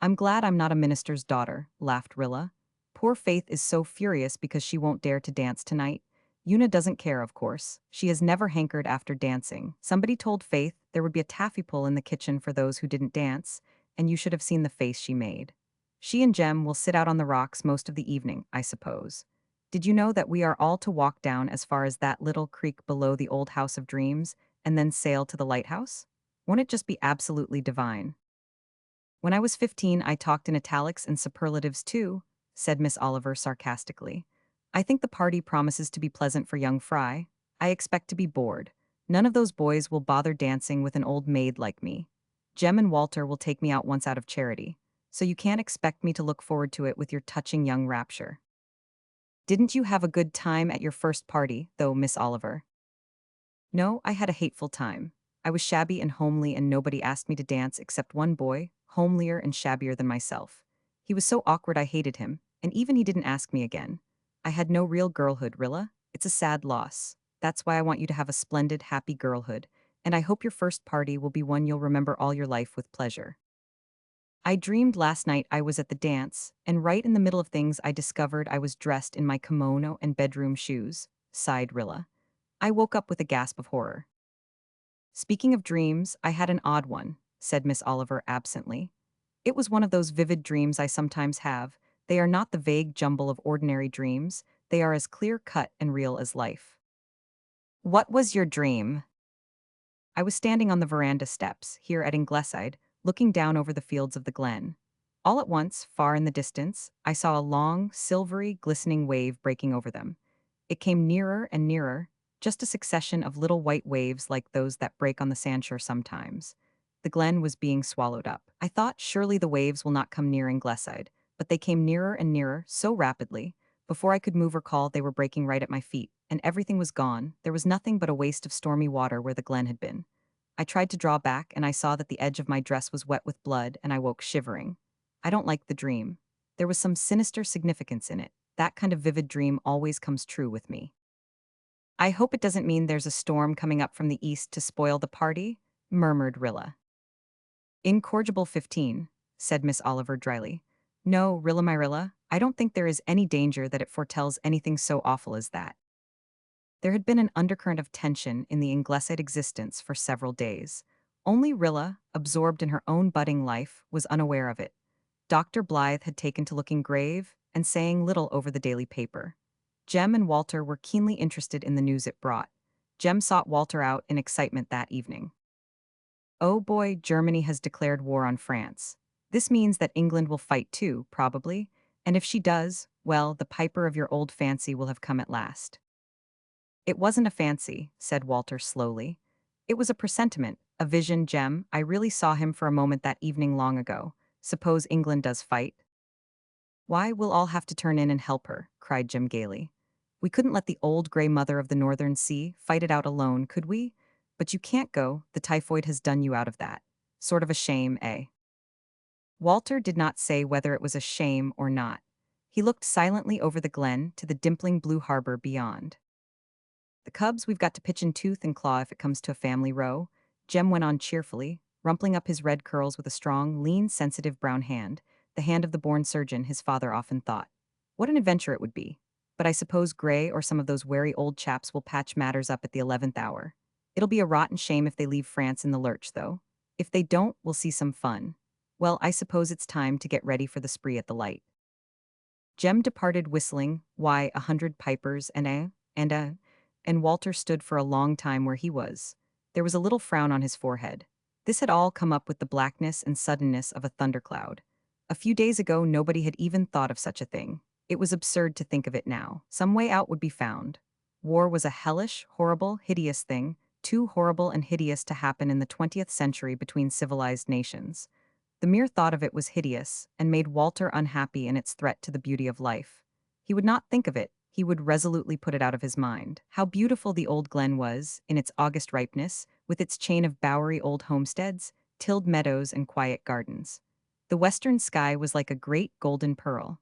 I'm glad I'm not a minister's daughter, laughed Rilla. Poor Faith is so furious because she won't dare to dance tonight. Una doesn't care, of course. She has never hankered after dancing. Somebody told Faith there would be a taffy pull in the kitchen for those who didn't dance, and you should have seen the face she made. She and Jem will sit out on the rocks most of the evening, I suppose. Did you know that we are all to walk down as far as that little creek below the old House of Dreams, and then sail to the lighthouse? Won't it just be absolutely divine? When I was 15, I talked in italics and superlatives too, said Miss Oliver sarcastically. I think the party promises to be pleasant for young Fry. I expect to be bored. None of those boys will bother dancing with an old maid like me. Jem and Walter will take me out once out of charity, so you can't expect me to look forward to it with your touching young rapture. Didn't you have a good time at your first party, though, Miss Oliver? No, I had a hateful time. I was shabby and homely and nobody asked me to dance except one boy, homelier and shabbier than myself. He was so awkward I hated him, and even he didn't ask me again. I had no real girlhood, Rilla. It's a sad loss. That's why I want you to have a splendid, happy girlhood, and I hope your first party will be one you'll remember all your life with pleasure. I dreamed last night I was at the dance, and right in the middle of things I discovered I was dressed in my kimono and bedroom shoes, sighed Rilla. I woke up with a gasp of horror. Speaking of dreams, I had an odd one, said Miss Oliver absently. It was one of those vivid dreams I sometimes have. They are not the vague jumble of ordinary dreams, they are as clear-cut and real as life. What was your dream? I was standing on the veranda steps, here at Ingleside, looking down over the fields of the glen. All at once, far in the distance, I saw a long, silvery, glistening wave breaking over them. It came nearer and nearer, just a succession of little white waves like those that break on the sandshore sometimes. The glen was being swallowed up. I thought surely the waves will not come near Ingleside, but they came nearer and nearer, so rapidly. Before I could move or call, they were breaking right at my feet, and everything was gone. There was nothing but a waste of stormy water where the glen had been. I tried to draw back, and I saw that the edge of my dress was wet with blood, and I woke shivering. I don't like the dream. There was some sinister significance in it. That kind of vivid dream always comes true with me. I hope it doesn't mean there's a storm coming up from the east to spoil the party, murmured Rilla. Incorrigible 15, said Miss Oliver dryly. No, Rilla my Rilla, I don't think there is any danger that it foretells anything so awful as that. There had been an undercurrent of tension in the Ingleside existence for several days. Only Rilla, absorbed in her own budding life, was unaware of it. Dr. Blythe had taken to looking grave and saying little over the daily paper. Jem and Walter were keenly interested in the news it brought. Jem sought Walter out in excitement that evening. Oh boy, Germany has declared war on France. This means that England will fight too, probably, and if she does, well, the piper of your old fancy will have come at last. It wasn't a fancy, said Walter slowly. It was a presentiment, a vision, Jem. I really saw him for a moment that evening long ago. Suppose England does fight? Why, we'll all have to turn in and help her, cried Jem gaily. We couldn't let the old gray mother of the Northern Sea fight it out alone, could we? But you can't go, the typhoid has done you out of that. Sort of a shame, eh? Walter did not say whether it was a shame or not. He looked silently over the glen to the dimpling blue harbor beyond. The cubs we've got to pitch in tooth and claw if it comes to a family row, Jem went on cheerfully, rumpling up his red curls with a strong, lean, sensitive brown hand, the hand of the born surgeon his father often thought. What an adventure it would be. But I suppose Gray or some of those wary old chaps will patch matters up at the 11th hour. It'll be a rotten shame if they leave France in the lurch, though. If they don't, we'll see some fun. Well, I suppose it's time to get ready for the spree at the light. Jem departed whistling, why, 100 pipers and Walter stood for a long time where he was. There was a little frown on his forehead. This had all come up with the blackness and suddenness of a thundercloud. A few days ago, nobody had even thought of such a thing. It was absurd to think of it now. Some way out would be found. War was a hellish, horrible, hideous thing, too horrible and hideous to happen in the 20th century between civilized nations. The mere thought of it was hideous, and made Walter unhappy in its threat to the beauty of life. He would not think of it, he would resolutely put it out of his mind. How beautiful the old glen was, in its August ripeness, with its chain of bowery old homesteads, tilled meadows and quiet gardens. The western sky was like a great golden pearl.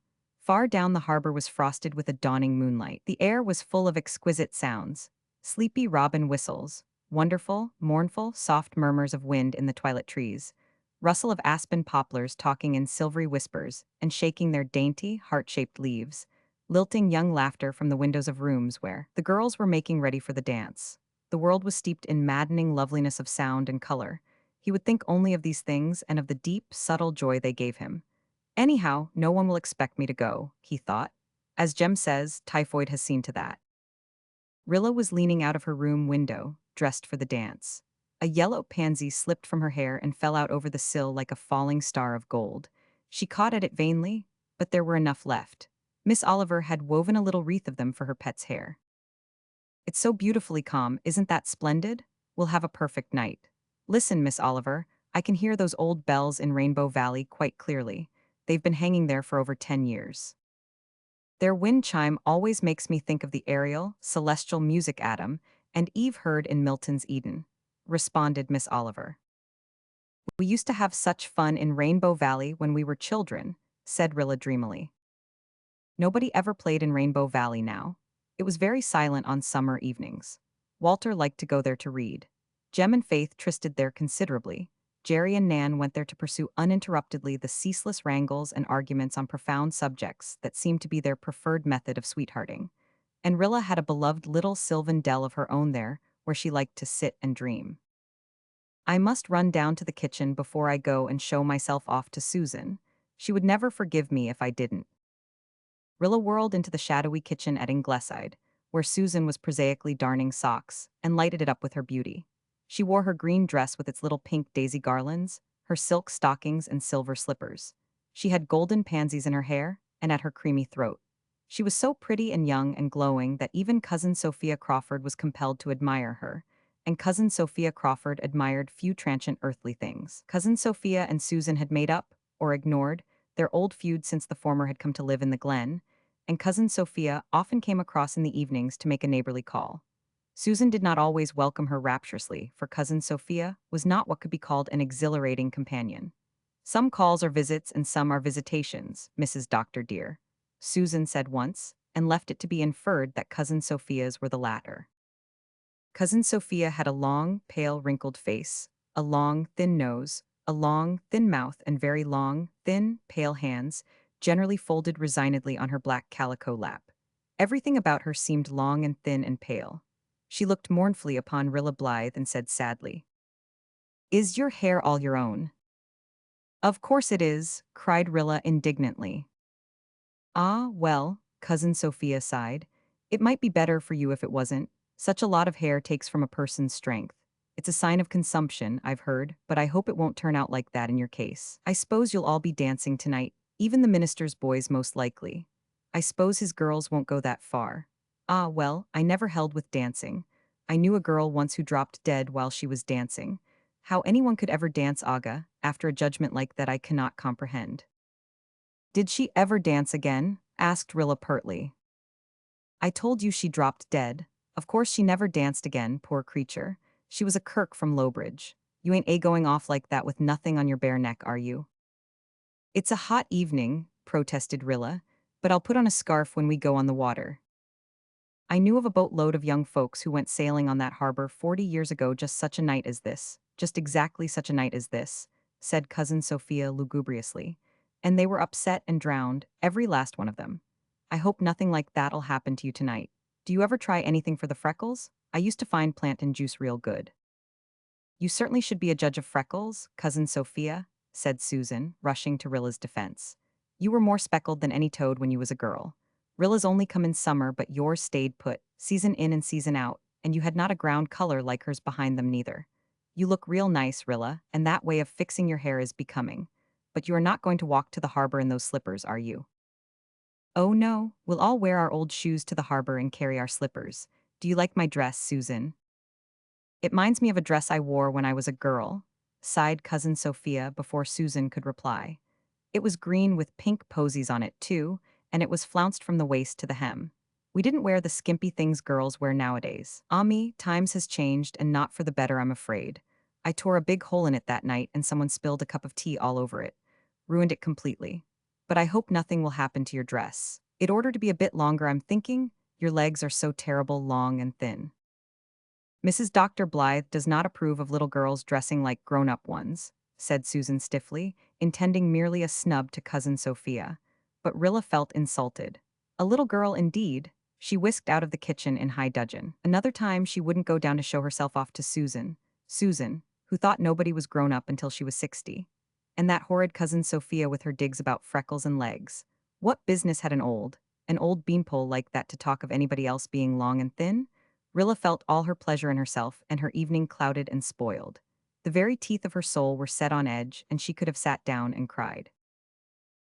Far down the harbor was frosted with a dawning moonlight. The air was full of exquisite sounds. Sleepy robin whistles, wonderful, mournful, soft murmurs of wind in the twilit trees, rustle of aspen poplars talking in silvery whispers and shaking their dainty, heart-shaped leaves, lilting young laughter from the windows of rooms where the girls were making ready for the dance. The world was steeped in maddening loveliness of sound and color. He would think only of these things and of the deep, subtle joy they gave him. Anyhow, no one will expect me to go, he thought. As Jem says, typhoid has seen to that. Rilla was leaning out of her room window, dressed for the dance. A yellow pansy slipped from her hair and fell out over the sill like a falling star of gold. She caught at it vainly, but there were enough left. Miss Oliver had woven a little wreath of them for her pet's hair. It's so beautifully calm, isn't that splendid? We'll have a perfect night. Listen, Miss Oliver, I can hear those old bells in Rainbow Valley quite clearly. They've been hanging there for over 10 years. Their wind chime always makes me think of the aerial, celestial music Adam and Eve heard in Milton's Eden, responded Miss Oliver. We used to have such fun in Rainbow Valley when we were children, said Rilla dreamily. Nobody ever played in Rainbow Valley now. It was very silent on summer evenings. Walter liked to go there to read. Jem and Faith trysted there considerably. Jerry and Nan went there to pursue uninterruptedly the ceaseless wrangles and arguments on profound subjects that seemed to be their preferred method of sweethearting. And Rilla had a beloved little sylvan dell of her own there, where she liked to sit and dream. I must run down to the kitchen before I go and show myself off to Susan. She would never forgive me if I didn't. Rilla whirled into the shadowy kitchen at Ingleside, where Susan was prosaically darning socks, and lighted it up with her beauty. She wore her green dress with its little pink daisy garlands, her silk stockings and silver slippers. She had golden pansies in her hair and at her creamy throat. She was so pretty and young and glowing that even Cousin Sophia Crawford was compelled to admire her, and Cousin Sophia Crawford admired few transient earthly things. Cousin Sophia and Susan had made up, or ignored, their old feud since the former had come to live in the glen, and Cousin Sophia often came across in the evenings to make a neighborly call. Susan did not always welcome her rapturously, for Cousin Sophia was not what could be called an exhilarating companion. Some calls are visits and some are visitations, Mrs. Doctor dear, Susan said once, and left it to be inferred that Cousin Sophia's were the latter. Cousin Sophia had a long, pale, wrinkled face, a long, thin nose, a long, thin mouth, and very long, thin, pale hands, generally folded resignedly on her black calico lap. Everything about her seemed long and thin and pale. She looked mournfully upon Rilla Blythe and said sadly, "Is your hair all your own?" "Of course it is," cried Rilla indignantly. "Ah, well," Cousin Sophia sighed, "it might be better for you if it wasn't. Such a lot of hair takes from a person's strength. It's a sign of consumption, I've heard, but I hope it won't turn out like that in your case. I suppose you'll all be dancing tonight, even the minister's boys most likely. I suppose his girls won't go that far. Ah, well, I never held with dancing. I knew a girl once who dropped dead while she was dancing. How anyone could ever dance aga, after a judgment like that I cannot comprehend." "Did she ever dance again?" asked Rilla pertly. "I told you she dropped dead. Of course she never danced again, poor creature. She was a Kirk from Lowbridge. You ain't going off like that with nothing on your bare neck, are you?" "It's a hot evening," protested Rilla, "but I'll put on a scarf when we go on the water. I knew of a boatload of young folks who went sailing on that harbor 40 years ago just such a night as this, just exactly such a night as this," said Cousin Sophia lugubriously. "And they were upset and drowned, every last one of them. I hope nothing like that'll happen to you tonight. Do you ever try anything for the freckles? I used to find plantain juice real good." "You certainly should be a judge of freckles, Cousin Sophia," said Susan, rushing to Rilla's defense. "You were more speckled than any toad when you was a girl. Rilla's only come in summer, but yours stayed put, season in and season out, and you had not a ground color like hers behind them neither. You look real nice, Rilla, and that way of fixing your hair is becoming. But you are not going to walk to the harbor in those slippers, are you?" "Oh no, we'll all wear our old shoes to the harbor and carry our slippers. Do you like my dress, Susan?" "It minds me of a dress I wore when I was a girl," sighed Cousin Sophia before Susan could reply. "It was green with pink posies on it, too, and it was flounced from the waist to the hem. We didn't wear the skimpy things girls wear nowadays. Ah me, times has changed, and not for the better, I'm afraid. I tore a big hole in it that night, and someone spilled a cup of tea all over it. Ruined it completely. But I hope nothing will happen to your dress. It ordered to be a bit longer, I'm thinking. Your legs are so terrible long and thin." "Mrs. Dr. Blythe does not approve of little girls dressing like grown-up ones," said Susan stiffly, intending merely a snub to Cousin Sophia. But Rilla felt insulted. A little girl, indeed. She whisked out of the kitchen in high dudgeon. Another time she wouldn't go down to show herself off to Susan, who thought nobody was grown up until she was 60. And that horrid Cousin Sophia with her digs about freckles and legs. What business had an old beanpole like that to talk of anybody else being long and thin? Rilla felt all her pleasure in herself and her evening clouded and spoiled. The very teeth of her soul were set on edge, and she could have sat down and cried.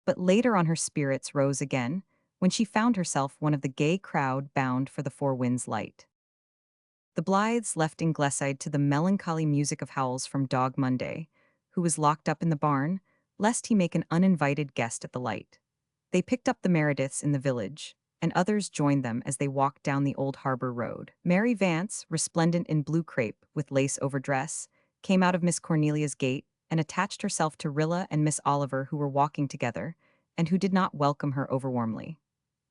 But later on her spirits rose again, when she found herself one of the gay crowd bound for the Four Winds Light. The Blythes left Ingleside to the melancholy music of howls from Dog Monday, who was locked up in the barn, lest he make an uninvited guest at the light. They picked up the Merediths in the village, and others joined them as they walked down the old harbor road. Mary Vance, resplendent in blue crepe with lace overdress, came out of Miss Cornelia's gate and attached herself to Rilla and Miss Oliver, who were walking together, and who did not welcome her overwarmly.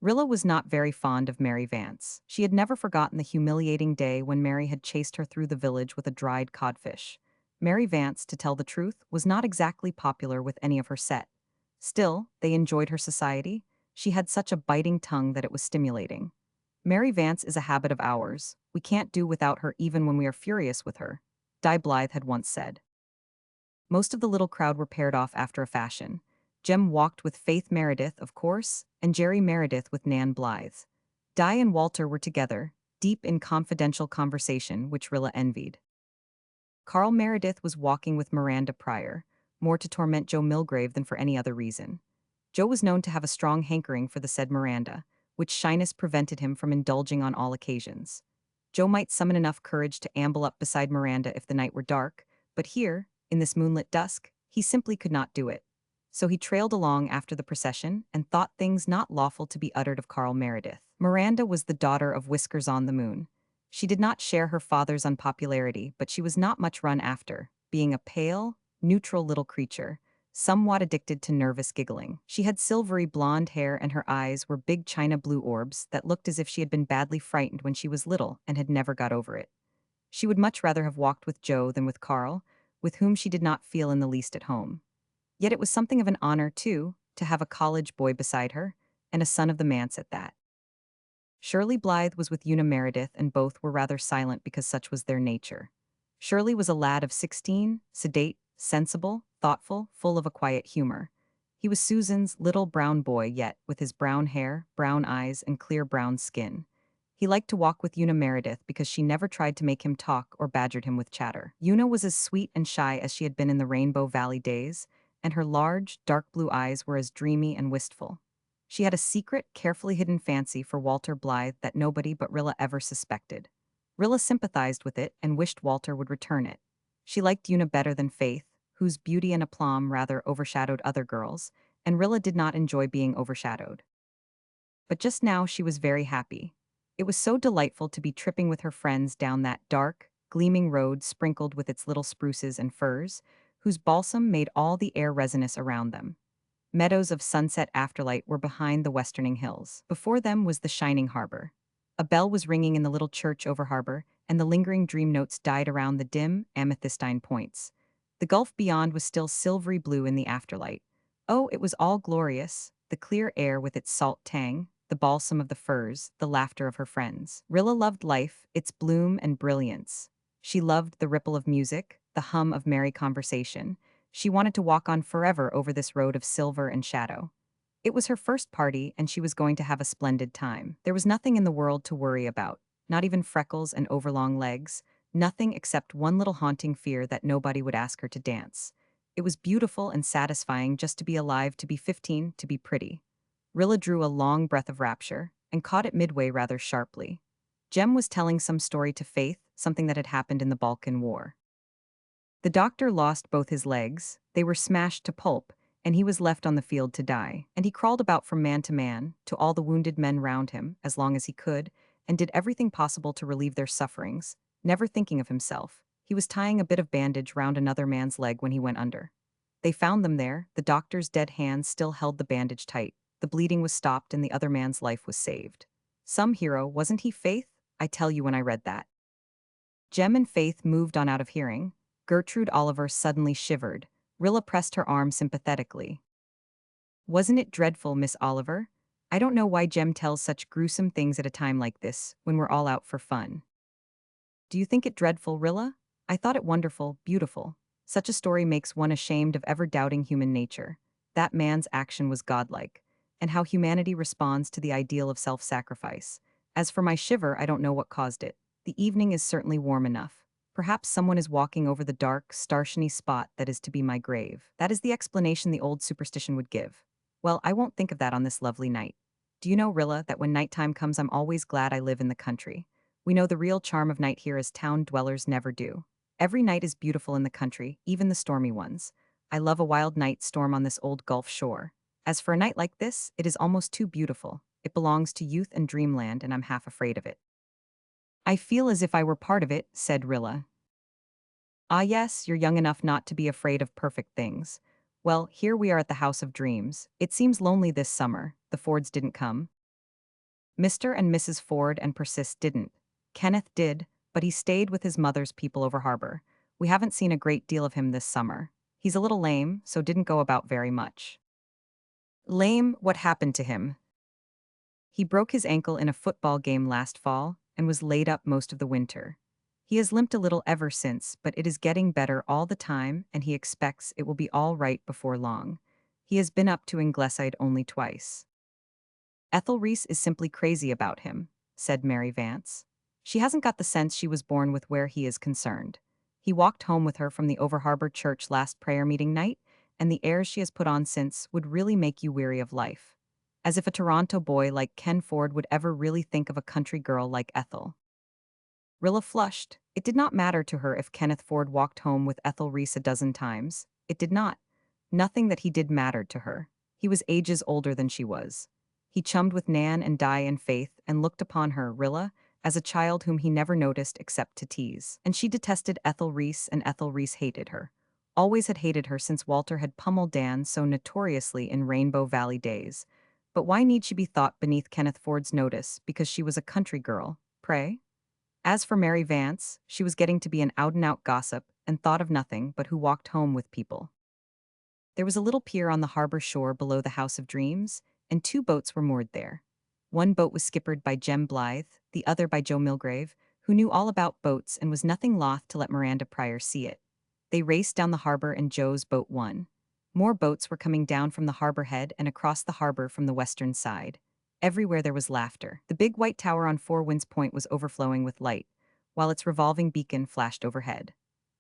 Rilla was not very fond of Mary Vance. She had never forgotten the humiliating day when Mary had chased her through the village with a dried codfish. Mary Vance, to tell the truth, was not exactly popular with any of her set. Still, they enjoyed her society. She had such a biting tongue that it was stimulating. "Mary Vance is a habit of ours. We can't do without her even when we are furious with her," Di Blythe had once said. Most of the little crowd were paired off after a fashion. Jem walked with Faith Meredith, of course, and Jerry Meredith with Nan Blythe. Di and Walter were together, deep in confidential conversation, which Rilla envied. Carl Meredith was walking with Miranda Pryor, more to torment Joe Milgrave than for any other reason. Joe was known to have a strong hankering for the said Miranda, which shyness prevented him from indulging on all occasions. Joe might summon enough courage to amble up beside Miranda if the night were dark, but here, in this moonlit dusk, he simply could not do it. So he trailed along after the procession and thought things not lawful to be uttered of Carl Meredith. Miranda was the daughter of Whiskers on the Moon. She did not share her father's unpopularity, but she was not much run after, being a pale, neutral little creature, somewhat addicted to nervous giggling. She had silvery blonde hair and her eyes were big china blue orbs that looked as if she had been badly frightened when she was little and had never got over it. She would much rather have walked with Joe than with Carl, with whom she did not feel in the least at home. Yet it was something of an honor, too, to have a college boy beside her, and a son of the manse at that. Shirley Blythe was with Una Meredith, and both were rather silent because such was their nature. Shirley was a lad of 16, sedate, sensible, thoughtful, full of a quiet humor. He was Susan's little brown boy, yet, with his brown hair, brown eyes, and clear brown skin. He liked to walk with Una Meredith because she never tried to make him talk or badgered him with chatter. Una was as sweet and shy as she had been in the Rainbow Valley days, and her large, dark blue eyes were as dreamy and wistful. She had a secret, carefully hidden fancy for Walter Blythe that nobody but Rilla ever suspected. Rilla sympathized with it and wished Walter would return it. She liked Una better than Faith, whose beauty and aplomb rather overshadowed other girls, and Rilla did not enjoy being overshadowed. But just now she was very happy. It was so delightful to be tripping with her friends down that dark, gleaming road sprinkled with its little spruces and firs, whose balsam made all the air resinous around them. Meadows of sunset afterlight were behind the westerning hills. Before them was the shining harbor. A bell was ringing in the little church over harbor, and the lingering dream notes died around the dim, amethystine points. The gulf beyond was still silvery blue in the afterlight. Oh, it was all glorious, the clear air with its salt tang, the balsam of the firs, the laughter of her friends. Rilla loved life, its bloom and brilliance. She loved the ripple of music, the hum of merry conversation. She wanted to walk on forever over this road of silver and shadow. It was her first party, and she was going to have a splendid time. There was nothing in the world to worry about, not even freckles and overlong legs, nothing except one little haunting fear that nobody would ask her to dance. It was beautiful and satisfying just to be alive, to be 15, to be pretty. Rilla drew a long breath of rapture, and caught it midway rather sharply. Jem was telling some story to Faith, something that had happened in the Balkan War. The doctor lost both his legs, they were smashed to pulp, and he was left on the field to die. And he crawled about from man to man, to all the wounded men round him, as long as he could, and did everything possible to relieve their sufferings, never thinking of himself. He was tying a bit of bandage round another man's leg when he went under. They found them there, the doctor's dead hands still held the bandage tight, the bleeding was stopped and the other man's life was saved. Some hero, wasn't he, Faith? I tell you when I read that. Jem and Faith moved on out of hearing. Gertrude Oliver suddenly shivered. Rilla pressed her arm sympathetically. Wasn't it dreadful, Miss Oliver? I don't know why Jem tells such gruesome things at a time like this, when we're all out for fun. Do you think it dreadful, Rilla? I thought it wonderful, beautiful. Such a story makes one ashamed of ever doubting human nature. That man's action was godlike, and how humanity responds to the ideal of self-sacrifice. As for my shiver, I don't know what caused it. The evening is certainly warm enough. Perhaps someone is walking over the dark, starshiny spot that is to be my grave. That is the explanation the old superstition would give. Well, I won't think of that on this lovely night. Do you know, Rilla, that when nighttime comes I'm always glad I live in the country. We know the real charm of night here as town dwellers never do. Every night is beautiful in the country, even the stormy ones. I love a wild night storm on this old Gulf shore. As for a night like this, it is almost too beautiful. It belongs to youth and dreamland, and I'm half afraid of it. I feel as if I were part of it, said Rilla. Ah yes, you're young enough not to be afraid of perfect things. Well, here we are at the House of Dreams. It seems lonely this summer. The Fords didn't come. Mr. and Mrs. Ford and Persis didn't. Kenneth did, but he stayed with his mother's people over harbor. We haven't seen a great deal of him this summer. He's a little lame, so didn't go about very much. Lame? What happened to him? He broke his ankle in a football game last fall and was laid up most of the winter. He has limped a little ever since, but it is getting better all the time, and he expects it will be all right before long. He has been up to Ingleside only twice. Ethel Reese is simply crazy about him, said Mary Vance. She hasn't got the sense she was born with where he is concerned. He walked home with her from the Over-Harbor Church last prayer meeting night, and the airs she has put on since would really make you weary of life. As if a Toronto boy like Ken Ford would ever really think of a country girl like Ethel. Rilla flushed. It did not matter to her if Kenneth Ford walked home with Ethel Reese a dozen times. It did not. Nothing that he did mattered to her. He was ages older than she was. He chummed with Nan and Di and Faith and looked upon her, Rilla, as a child whom he never noticed except to tease. And she detested Ethel Reese, and Ethel Reese hated her. Always had hated her since Walter had pummeled Dan so notoriously in Rainbow Valley days. But why need she be thought beneath Kenneth Ford's notice because she was a country girl, pray? As for Mary Vance, she was getting to be an out-and-out gossip and thought of nothing but who walked home with people. There was a little pier on the harbor shore below the House of Dreams, and two boats were moored there. One boat was skippered by Jem Blythe, the other by Joe Milgrave, who knew all about boats and was nothing loth to let Miranda Pryor see it. They raced down the harbor and Joe's boat won. More boats were coming down from the harbor head and across the harbor from the western side. Everywhere there was laughter. The big white tower on Four Winds Point was overflowing with light, while its revolving beacon flashed overhead.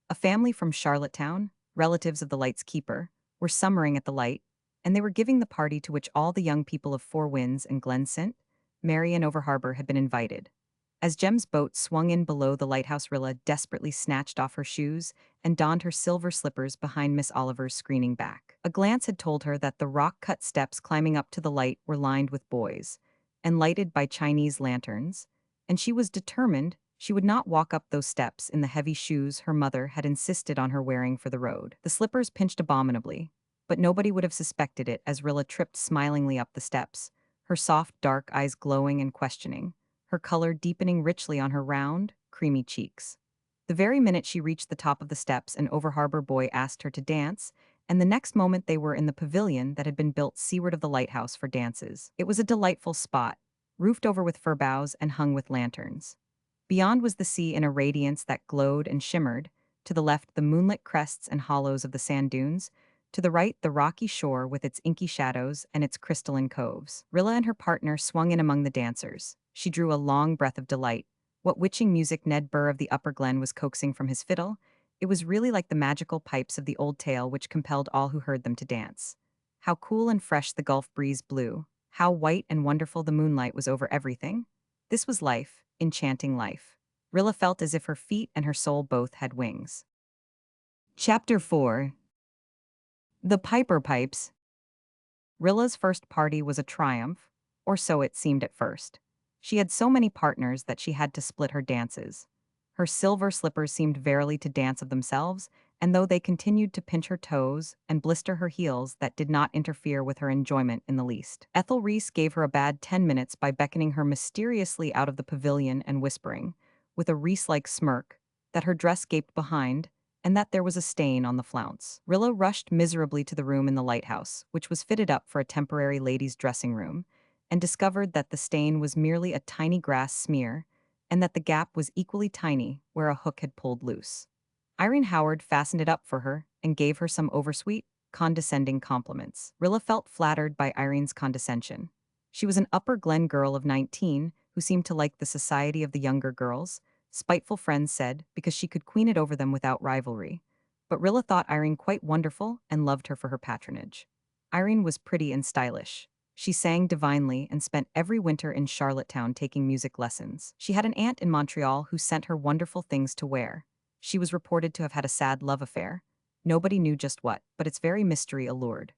A family from Charlottetown, relatives of the light's keeper, were summering at the light, and they were giving the party to which all the young people of Four Winds and Glen St. Mary and Over Harbor had been invited. As Jem's boat swung in below the lighthouse, Rilla desperately snatched off her shoes and donned her silver slippers behind Miss Oliver's screening back. A glance had told her that the rock-cut steps climbing up to the light were lined with boys, and lighted by Chinese lanterns, and she was determined she would not walk up those steps in the heavy shoes her mother had insisted on her wearing for the road. The slippers pinched abominably, but nobody would have suspected it as Rilla tripped smilingly up the steps, her soft dark eyes glowing and questioning, her color deepening richly on her round, creamy cheeks. The very minute she reached the top of the steps, an Over Harbor boy asked her to dance, and the next moment they were in the pavilion that had been built seaward of the lighthouse for dances. It was a delightful spot, roofed over with fir boughs and hung with lanterns. Beyond was the sea in a radiance that glowed and shimmered, to the left the moonlit crests and hollows of the sand dunes, to the right the rocky shore with its inky shadows and its crystalline coves. Rilla and her partner swung in among the dancers. She drew a long breath of delight. What witching music Ned Burr of the Upper Glen was coaxing from his fiddle, it was really like the magical pipes of the old tale which compelled all who heard them to dance. How cool and fresh the Gulf breeze blew, how white and wonderful the moonlight was over everything. This was life, enchanting life. Rilla felt as if her feet and her soul both had wings. Chapter 4. The Piper Pipes. Rilla's first party was a triumph, or so it seemed at first. She had so many partners that she had to split her dances. Her silver slippers seemed verily to dance of themselves, and though they continued to pinch her toes and blister her heels, that did not interfere with her enjoyment in the least. Ethel Reese gave her a bad 10 minutes by beckoning her mysteriously out of the pavilion and whispering, with a Reese-like smirk, that her dress gaped behind, and that there was a stain on the flounce. Rilla rushed miserably to the room in the lighthouse, which was fitted up for a temporary ladies' dressing room, and discovered that the stain was merely a tiny grass smear, and that the gap was equally tiny where a hook had pulled loose. Irene Howard fastened it up for her and gave her some oversweet, condescending compliments. Rilla felt flattered by Irene's condescension. She was an Upper Glen girl of 19 who seemed to like the society of the younger girls, spiteful friends said, because she could queen it over them without rivalry. But Rilla thought Irene quite wonderful and loved her for her patronage. Irene was pretty and stylish. She sang divinely and spent every winter in Charlottetown taking music lessons. She had an aunt in Montreal who sent her wonderful things to wear. She was reported to have had a sad love affair. Nobody knew just what, but its very mystery allured.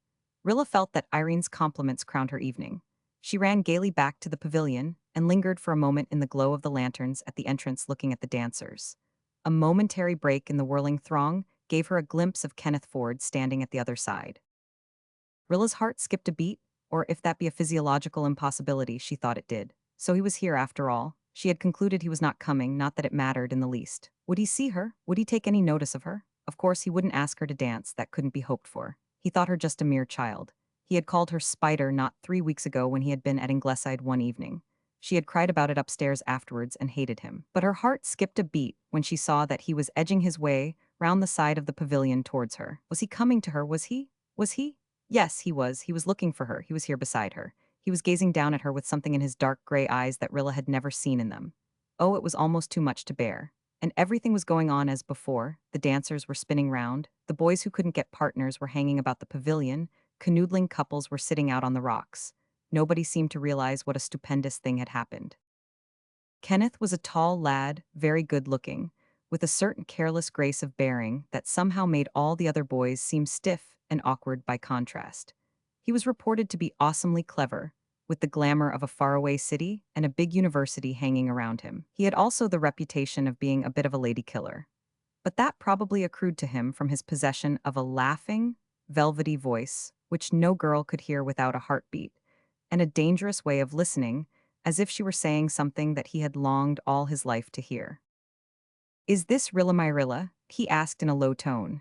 Rilla felt that Irene's compliments crowned her evening. She ran gaily back to the pavilion and lingered for a moment in the glow of the lanterns at the entrance looking at the dancers. A momentary break in the whirling throng gave her a glimpse of Kenneth Ford standing at the other side. Rilla's heart skipped a beat, or if that be a physiological impossibility, she thought it did. So he was here after all. She had concluded he was not coming, not that it mattered in the least. Would he see her? Would he take any notice of her? Of course he wouldn't ask her to dance, that couldn't be hoped for. He thought her just a mere child. He had called her Spider not 3 weeks ago when he had been at Ingleside one evening. She had cried about it upstairs afterwards and hated him. But her heart skipped a beat when she saw that he was edging his way round the side of the pavilion towards her. Was he coming to her? Was he? Was he? Yes, he was. He was looking for her. He was here beside her. He was gazing down at her with something in his dark gray eyes that Rilla had never seen in them. Oh, it was almost too much to bear. And everything was going on as before. The dancers were spinning round. The boys who couldn't get partners were hanging about the pavilion. Canoodling couples were sitting out on the rocks. Nobody seemed to realize what a stupendous thing had happened. Kenneth was a tall lad, very good-looking, with a certain careless grace of bearing that somehow made all the other boys seem stiff and awkward by contrast. He was reported to be awesomely clever, with the glamour of a faraway city and a big university hanging around him. He had also the reputation of being a bit of a lady killer. But that probably accrued to him from his possession of a laughing, velvety voice, which no girl could hear without a heartbeat, and a dangerous way of listening, as if she were saying something that he had longed all his life to hear. "Is this Rilla my Rilla?" he asked in a low tone.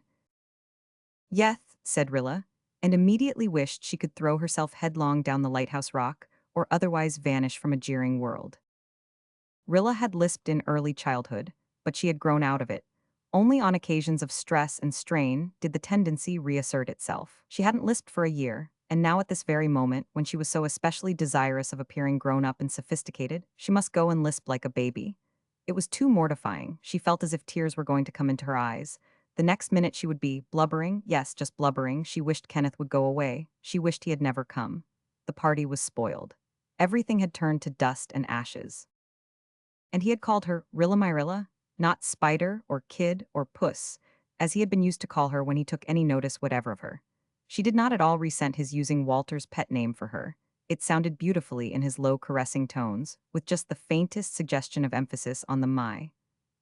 "Yeth," said Rilla, and immediately wished she could throw herself headlong down the lighthouse rock or otherwise vanish from a jeering world. Rilla had lisped in early childhood, but she had grown out of it. Only on occasions of stress and strain did the tendency reassert itself. She hadn't lisped for a year, and now at this very moment, when she was so especially desirous of appearing grown up and sophisticated, she must go and lisp like a baby. It was too mortifying. She felt as if tears were going to come into her eyes. The next minute she would be blubbering, yes, just blubbering. She wished Kenneth would go away. She wished he had never come. The party was spoiled. Everything had turned to dust and ashes. And he had called her Rilla my Rilla, not Spider or Kid or Puss, as he had been used to call her when he took any notice whatever of her. She did not at all resent his using Walter's pet name for her. It sounded beautifully in his low, caressing tones, with just the faintest suggestion of emphasis on the my.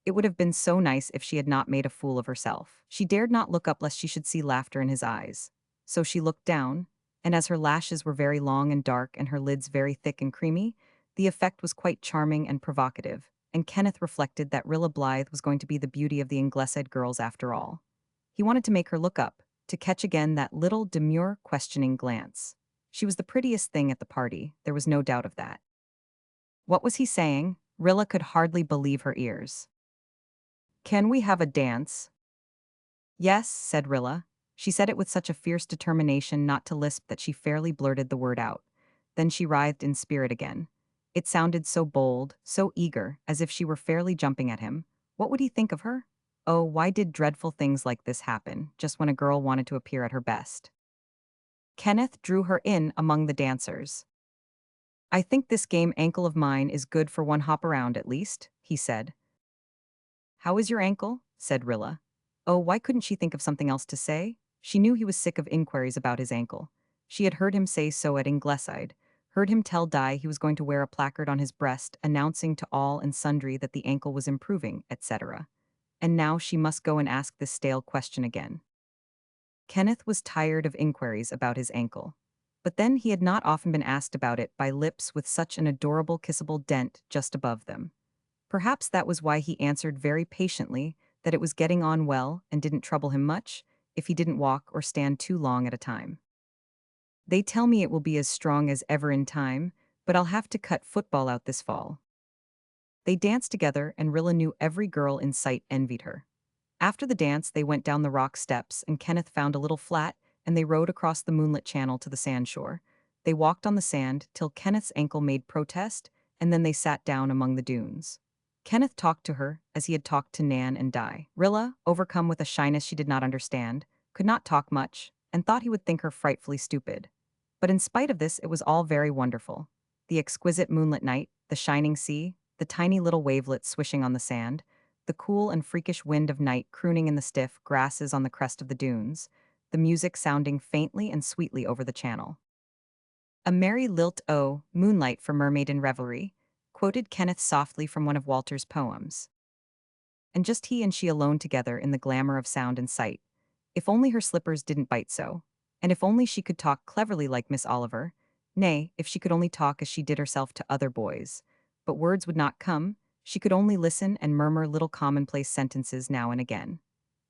It would have been so nice if she had not made a fool of herself. She dared not look up lest she should see laughter in his eyes. So she looked down, and as her lashes were very long and dark and her lids very thick and creamy, the effect was quite charming and provocative, and Kenneth reflected that Rilla Blythe was going to be the beauty of the Ingleside girls after all. He wanted to make her look up, to catch again that little demure, questioning glance. She was the prettiest thing at the party, there was no doubt of that. What was he saying? Rilla could hardly believe her ears. "Can we have a dance?" "Yes," said Rilla. She said it with such a fierce determination not to lisp that she fairly blurted the word out. Then she writhed in spirit again. It sounded so bold, so eager, as if she were fairly jumping at him. What would he think of her? Oh, why did dreadful things like this happen, just when a girl wanted to appear at her best? Kenneth drew her in among the dancers. "I think this game ankle of mine is good for one hop around at least," he said. "How is your ankle?" said Rilla. Oh, why couldn't she think of something else to say? She knew he was sick of inquiries about his ankle. She had heard him say so at Ingleside, heard him tell Di he was going to wear a placard on his breast announcing to all and sundry that the ankle was improving, etc. And now she must go and ask this stale question again. Kenneth was tired of inquiries about his ankle. But then he had not often been asked about it by lips with such an adorable kissable dent just above them. Perhaps that was why he answered very patiently that it was getting on well and didn't trouble him much if he didn't walk or stand too long at a time. "They tell me it will be as strong as ever in time, but I'll have to cut football out this fall." They danced together and Rilla knew every girl in sight envied her. After the dance, they went down the rock steps and Kenneth found a little flat and they rowed across the moonlit channel to the sandshore. They walked on the sand till Kenneth's ankle made protest and then they sat down among the dunes. Kenneth talked to her as he had talked to Nan and Di. Rilla, overcome with a shyness she did not understand, could not talk much and thought he would think her frightfully stupid. But in spite of this, it was all very wonderful. The exquisite moonlit night, the shining sea, the tiny little wavelets swishing on the sand, the cool and freakish wind of night crooning in the stiff grasses on the crest of the dunes, the music sounding faintly and sweetly over the channel. "A merry lilt o' moonlight for mermaid in revelry," quoted Kenneth softly from one of Walter's poems. And just he and she alone together in the glamour of sound and sight. If only her slippers didn't bite so. And if only she could talk cleverly like Miss Oliver. Nay, if she could only talk as she did herself to other boys. But words would not come. She could only listen and murmur little commonplace sentences now and again.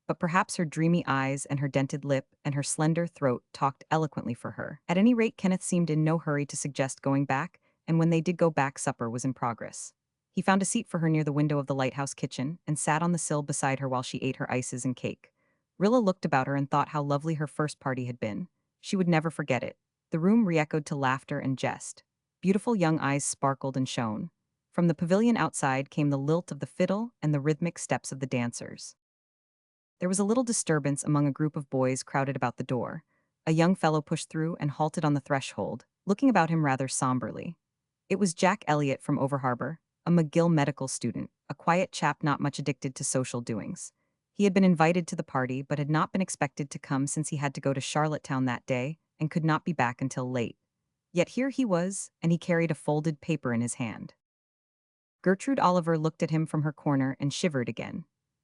But perhaps her dreamy eyes and her dented lip and her slender throat talked eloquently for her. At any rate, Kenneth seemed in no hurry to suggest going back, and when they did go back, supper was in progress. He found a seat for her near the window of the lighthouse kitchen and sat on the sill beside her while she ate her ices and cake. Rilla looked about her and thought how lovely her first party had been. She would never forget it. The room re-echoed to laughter and jest. Beautiful young eyes sparkled and shone. From the pavilion outside came the lilt of the fiddle and the rhythmic steps of the dancers. There was a little disturbance among a group of boys crowded about the door. A young fellow pushed through and halted on the threshold, looking about him rather somberly. It was Jack Elliott from Over Harbor, a McGill medical student, a quiet chap not much addicted to social doings. He had been invited to the party but had not been expected to come since he had to go to Charlottetown that day and could not be back until late. Yet here he was, and he carried a folded paper in his hand. Gertrude Oliver looked at him from her corner and shivered again.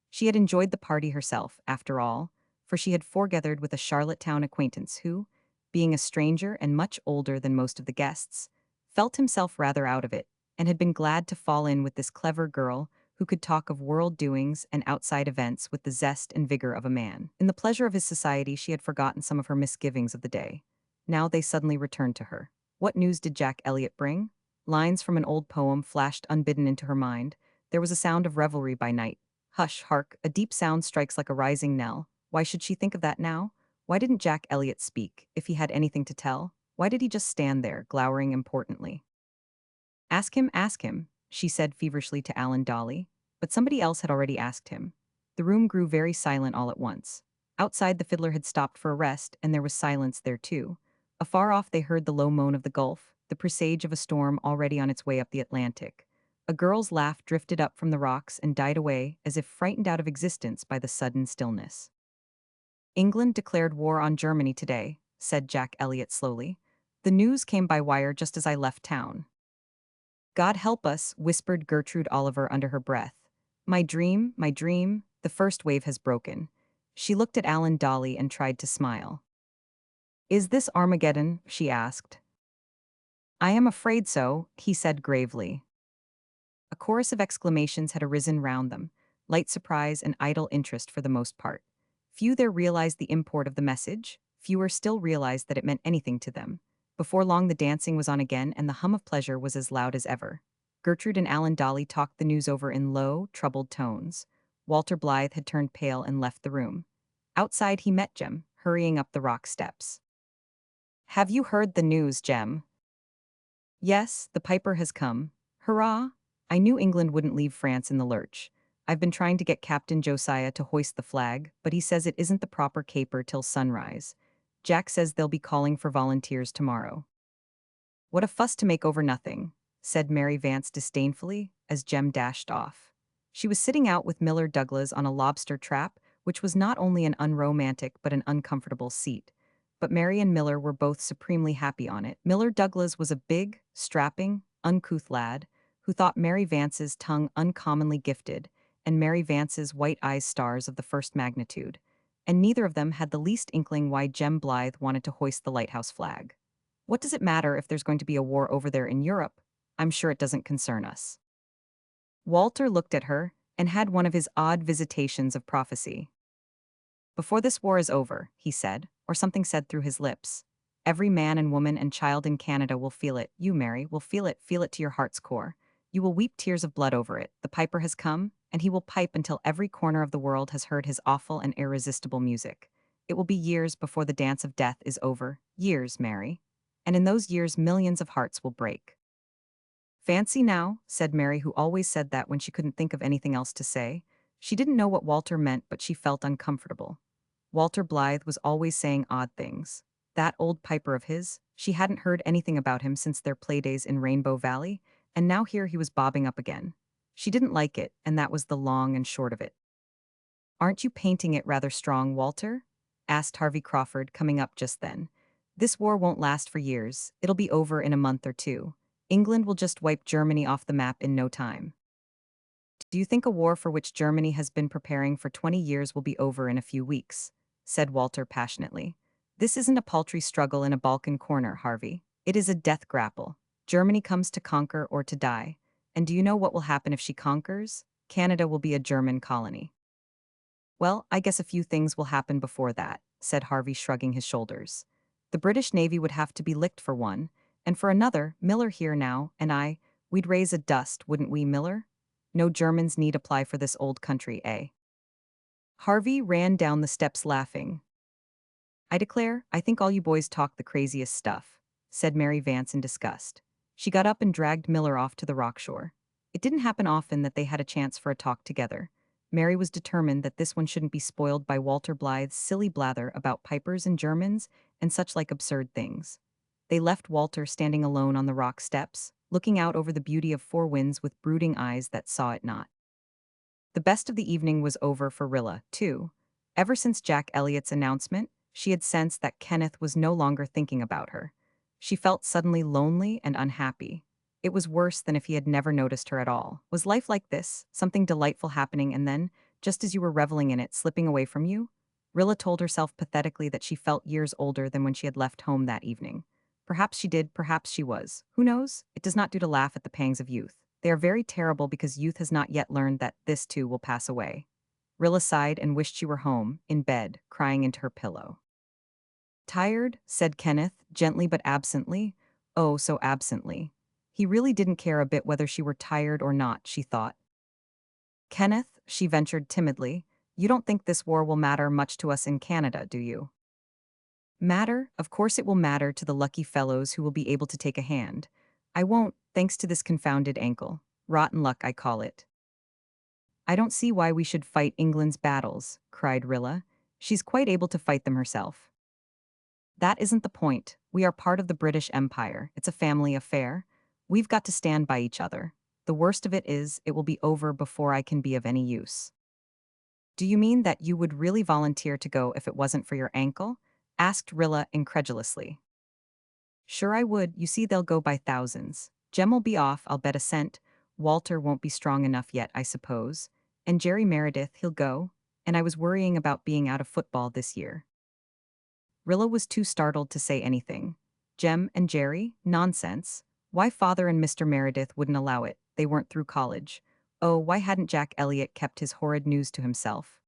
She had enjoyed the party herself, after all, for she had foregathered with a Charlottetown acquaintance who, being a stranger and much older than most of the guests, felt himself rather out of it, and had been glad to fall in with this clever girl who could talk of world doings and outside events with the zest and vigor of a man. In the pleasure of his society, she had forgotten some of her misgivings of the day. Now they suddenly returned to her. What news did Jack Elliot bring? Lines from an old poem flashed unbidden into her mind. There was a sound of revelry by night. Hush, hark, a deep sound strikes like a rising knell. Why should she think of that now? Why didn't Jack Elliot speak, if he had anything to tell? Why did he just stand there, glowering importantly? Ask him, she said feverishly to Alan Dolly. But somebody else had already asked him. The room grew very silent all at once. Outside, the fiddler had stopped for a rest, and there was silence there too. Afar off, they heard the low moan of the Gulf, the presage of a storm already on its way up the Atlantic. A girl's laugh drifted up from the rocks and died away, as if frightened out of existence by the sudden stillness. England declared war on Germany today, said Jack Elliot slowly. The news came by wire just as I left town. God help us, whispered Gertrude Oliver under her breath. My dream, the first wave has broken. She looked at Alan Dolly and tried to smile. Is this Armageddon? She asked. I am afraid so, he said gravely. A chorus of exclamations had arisen round them, light surprise and idle interest for the most part. Few there realized the import of the message, fewer still realized that it meant anything to them. Before long the dancing was on again and the hum of pleasure was as loud as ever. Gertrude and Alan Dolly talked the news over in low, troubled tones. Walter Blythe had turned pale and left the room. Outside he met Jem, hurrying up the rock steps. Have you heard the news, Jem? Yes, the piper has come. Hurrah! I knew England wouldn't leave France in the lurch. I've been trying to get Captain Josiah to hoist the flag, but he says it isn't the proper caper till sunrise. Jack says they'll be calling for volunteers tomorrow. What a fuss to make over nothing, said Mary Vance disdainfully, as Jem dashed off. She was sitting out with Miller Douglas on a lobster trap, which was not only an unromantic but an uncomfortable seat. But Mary and Miller were both supremely happy on it. Miller Douglas was a big, strapping, uncouth lad, who thought Mary Vance's tongue uncommonly gifted, and Mary Vance's white eyes stars of the first magnitude, and neither of them had the least inkling why Jem Blythe wanted to hoist the lighthouse flag. What does it matter if there's going to be a war over there in Europe? I'm sure it doesn't concern us. Walter looked at her and had one of his odd visitations of prophecy. Before this war is over, he said, or something said through his lips, every man and woman and child in Canada will feel it. You, Mary, will feel it to your heart's core. You will weep tears of blood over it. The piper has come, and he will pipe until every corner of the world has heard his awful and irresistible music. It will be years before the dance of death is over. Years, Mary. And in those years millions of hearts will break. Fancy now, said Mary, who always said that when she couldn't think of anything else to say. She didn't know what Walter meant, but she felt uncomfortable. Walter Blythe was always saying odd things. That old piper of his, she hadn't heard anything about him since their playdays in Rainbow Valley, and now here he was bobbing up again. She didn't like it, and that was the long and short of it. Aren't you painting it rather strong, Walter? Asked Harvey Crawford, coming up just then. This war won't last for years. It'll be over in a month or two. England will just wipe Germany off the map in no time. Do you think a war for which Germany has been preparing for 20 years will be over in a few weeks? Said Walter passionately. This isn't a paltry struggle in a Balkan corner, Harvey. It is a death grapple. Germany comes to conquer or to die. And do you know what will happen if she conquers? Canada will be a German colony. Well, I guess a few things will happen before that, said Harvey, shrugging his shoulders. The British Navy would have to be licked for one, and for another, Miller here now, and we'd raise a dust, wouldn't we, Miller? No Germans need apply for this old country, eh? Harvey ran down the steps laughing. I declare, I think all you boys talk the craziest stuff, said Mary Vance in disgust. She got up and dragged Miller off to the rock shore. It didn't happen often that they had a chance for a talk together. Mary was determined that this one shouldn't be spoiled by Walter Blythe's silly blather about pipers and Germans and such like absurd things. They left Walter standing alone on the rock steps, looking out over the beauty of Four Winds with brooding eyes that saw it not. The best of the evening was over for Rilla, too. Ever since Jack Elliott's announcement, she had sensed that Kenneth was no longer thinking about her. She felt suddenly lonely and unhappy. It was worse than if he had never noticed her at all. Was life like this, something delightful happening and then, just as you were reveling in it, slipping away from you? Rilla told herself pathetically that she felt years older than when she had left home that evening. Perhaps she did, perhaps she was. Who knows? It does not do to laugh at the pangs of youth. They are very terrible because youth has not yet learned that this too will pass away. Rilla sighed and wished she were home, in bed, crying into her pillow. Tired? Said Kenneth, gently but absently. Oh, so absently. He really didn't care a bit whether she were tired or not, she thought. Kenneth, she ventured timidly, you don't think this war will matter much to us in Canada, do you? Matter? Of course it will matter to the lucky fellows who will be able to take a hand. I won't, thanks to this confounded ankle. Rotten luck, I call it. I don't see why we should fight England's battles, cried Rilla. She's quite able to fight them herself. That isn't the point. We are part of the British Empire. It's a family affair. We've got to stand by each other. The worst of it is, it will be over before I can be of any use. Do you mean that you would really volunteer to go if it wasn't for your ankle? Asked Rilla incredulously. Sure I would, you see they'll go by thousands. Jem will be off, I'll bet a cent. Walter won't be strong enough yet, I suppose. And Jerry Meredith, he'll go. And I was worrying about being out of football this year. Rilla was too startled to say anything. Jem and Jerry? Nonsense. Why father and Mr. Meredith wouldn't allow it, they weren't through college. Oh, why hadn't Jack Elliott kept his horrid news to himself?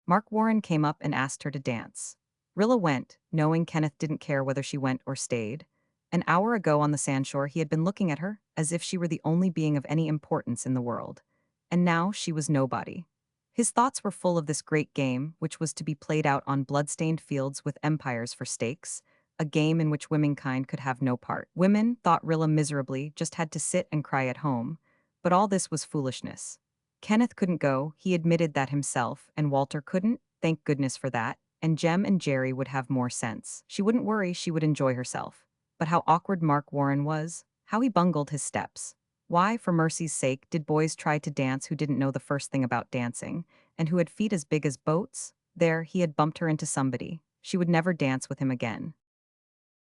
Mark Warren came up and asked her to dance. Rilla went, knowing Kenneth didn't care whether she went or stayed. An hour ago on the sandshore he had been looking at her as if she were the only being of any importance in the world. And now she was nobody. His thoughts were full of this great game, which was to be played out on blood-stained fields with empires for stakes, a game in which womankind could have no part. Women, thought Rilla miserably, just had to sit and cry at home. But all this was foolishness. Kenneth couldn't go, he admitted that himself, and Walter couldn't, thank goodness for that, and Jem and Jerry would have more sense. She wouldn't worry, she would enjoy herself. But how awkward Mark Warren was, how he bungled his steps. Why, for mercy's sake, did boys try to dance who didn't know the first thing about dancing, and who had feet as big as boats? There, he had bumped her into somebody. She would never dance with him again.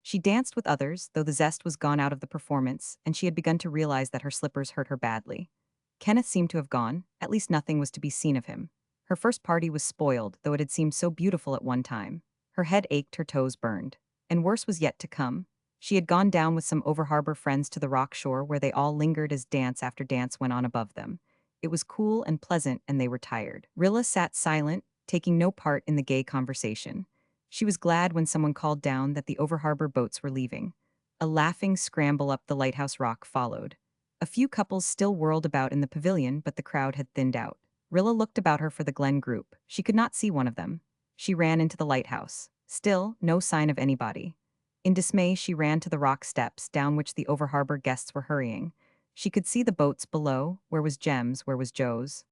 She danced with others, though the zest was gone out of the performance, and she had begun to realize that her slippers hurt her badly. Kenneth seemed to have gone, at least nothing was to be seen of him. Her first party was spoiled, though it had seemed so beautiful at one time. Her head ached, her toes burned. And worse was yet to come. She had gone down with some over-harbor friends to the rock shore where they all lingered as dance after dance went on above them. It was cool and pleasant, and they were tired. Rilla sat silent, taking no part in the gay conversation. She was glad when someone called down that the over-harbor boats were leaving. A laughing scramble up the lighthouse rock followed. A few couples still whirled about in the pavilion, but the crowd had thinned out. Rilla looked about her for the Glen group. She could not see one of them. She ran into the lighthouse. Still, no sign of anybody. In dismay, she ran to the rock steps, down which the over-harbor guests were hurrying. She could see the boats below. Where was Jem's? Where was Joe's?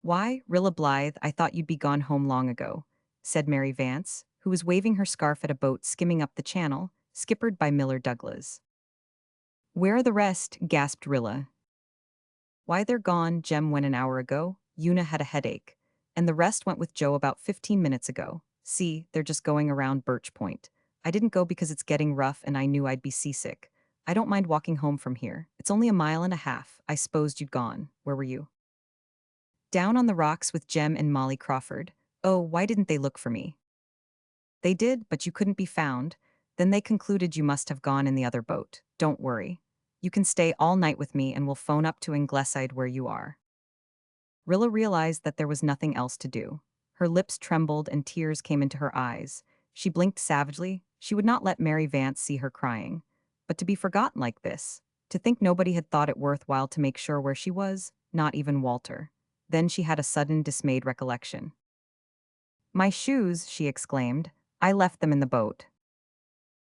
Why, Rilla Blythe, I thought you'd be gone home long ago, said Mary Vance, who was waving her scarf at a boat skimming up the channel, skippered by Miller Douglas. Where are the rest? Gasped Rilla. Why, they're gone. Jem went an hour ago. Una had a headache. And the rest went with Joe about 15 minutes ago. See, they're just going around Birch Point. I didn't go because it's getting rough and I knew I'd be seasick. I don't mind walking home from here. It's only a mile and a half. I supposed you'd gone. Where were you? Down on the rocks with Jem and Molly Crawford. Oh, why didn't they look for me? They did, but you couldn't be found. Then they concluded you must have gone in the other boat. Don't worry. You can stay all night with me and we'll phone up to Ingleside where you are. Rilla realized that there was nothing else to do. Her lips trembled and tears came into her eyes. She blinked savagely. She would not let Mary Vance see her crying. But to be forgotten like this, to think nobody had thought it worthwhile to make sure where she was, not even Walter. Then she had a sudden dismayed recollection. My shoes, she exclaimed. I left them in the boat.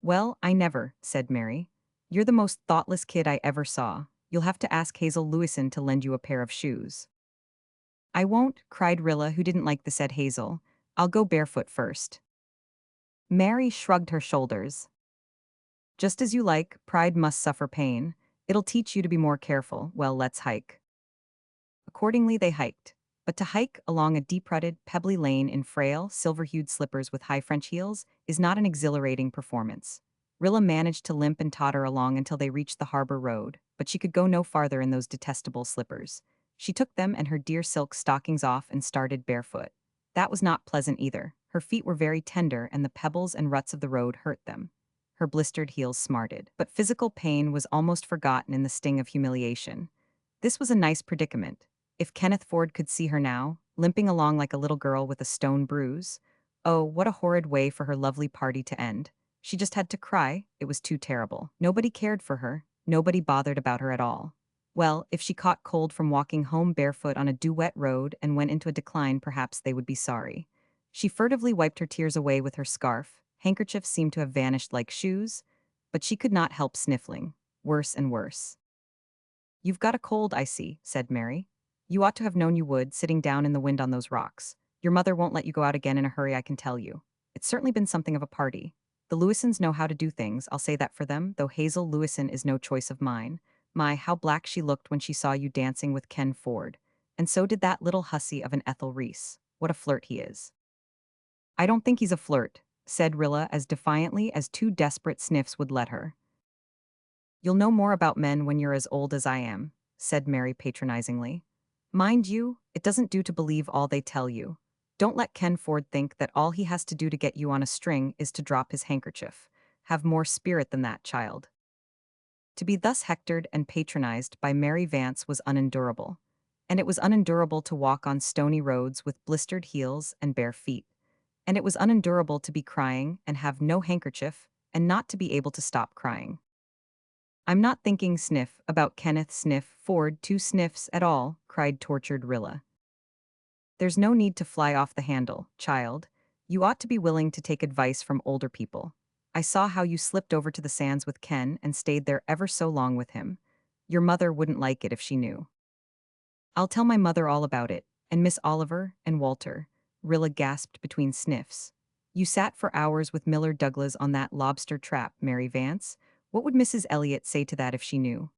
Well, I never, said Mary. You're the most thoughtless kid I ever saw. You'll have to ask Hazel Lewison to lend you a pair of shoes. I won't, cried Rilla, who didn't like the said Hazel. I'll go barefoot first. Mary shrugged her shoulders. Just as you like, pride must suffer pain. It'll teach you to be more careful. Well, let's hike. Accordingly, they hiked. But to hike along a deep-rutted, pebbly lane in frail, silver-hued slippers with high French heels is not an exhilarating performance. Rilla managed to limp and totter along until they reached the harbor road, but she could go no farther in those detestable slippers. She took them and her dear silk stockings off and started barefoot. That was not pleasant either. Her feet were very tender and the pebbles and ruts of the road hurt them. her blistered heels smarted, but physical pain was almost forgotten in the sting of humiliation. This was a nice predicament. If Kenneth Ford could see her now, limping along like a little girl with a stone bruise. Oh, what a horrid way for her lovely party to end. She just had to cry, it was too terrible. Nobody cared for her, nobody bothered about her at all. Well, if she caught cold from walking home barefoot on a dew-wet road and went into a decline, perhaps they would be sorry. She furtively wiped her tears away with her scarf. Handkerchiefs seemed to have vanished like shoes, but she could not help sniffling. Worse and worse. "You've got a cold, I see," said Mary. "You ought to have known you would, sitting down in the wind on those rocks. Your mother won't let you go out again in a hurry, I can tell you. It's certainly been something of a party. The Lewisons know how to do things, I'll say that for them, though Hazel Lewison is no choice of mine. My, how black she looked when she saw you dancing with Ken Ford. And so did that little hussy of an Ethel Reese. What a flirt he is." "I don't think he's a flirt," said Rilla as defiantly as two desperate sniffs would let her. "You'll know more about men when you're as old as I am," said Mary patronizingly. "Mind you, it doesn't do to believe all they tell you. Don't let Ken Ford think that all he has to do to get you on a string is to drop his handkerchief. Have more spirit than that, child." To be thus hectored and patronized by Mary Vance was unendurable. And it was unendurable to walk on stony roads with blistered heels and bare feet. And it was unendurable to be crying and have no handkerchief and not to be able to stop crying. "I'm not thinking sniff about Kenneth Sniff Ford two sniffs at all," cried tortured Rilla. "There's no need to fly off the handle, child. You ought to be willing to take advice from older people. I saw how you slipped over to the sands with Ken and stayed there ever so long with him. Your mother wouldn't like it if she knew." "I'll tell my mother all about it, and Miss Oliver and Walter," Rilla gasped between sniffs. "You sat for hours with Miller Douglas on that lobster trap, Mary Vance. What would Mrs. Elliot say to that if she knew?"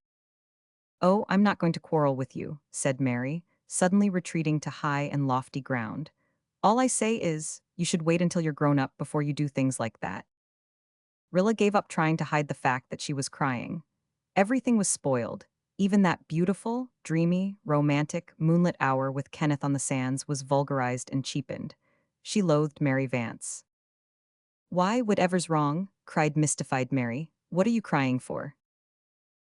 "Oh, I'm not going to quarrel with you," said Mary, suddenly retreating to high and lofty ground. "All I say is, you should wait until you're grown up before you do things like that." Rilla gave up trying to hide the fact that she was crying. Everything was spoiled. Even that beautiful, dreamy, romantic, moonlit hour with Kenneth on the sands was vulgarized and cheapened. She loathed Mary Vance. "Why, whatever's wrong?" cried mystified Mary. "What are you crying for?"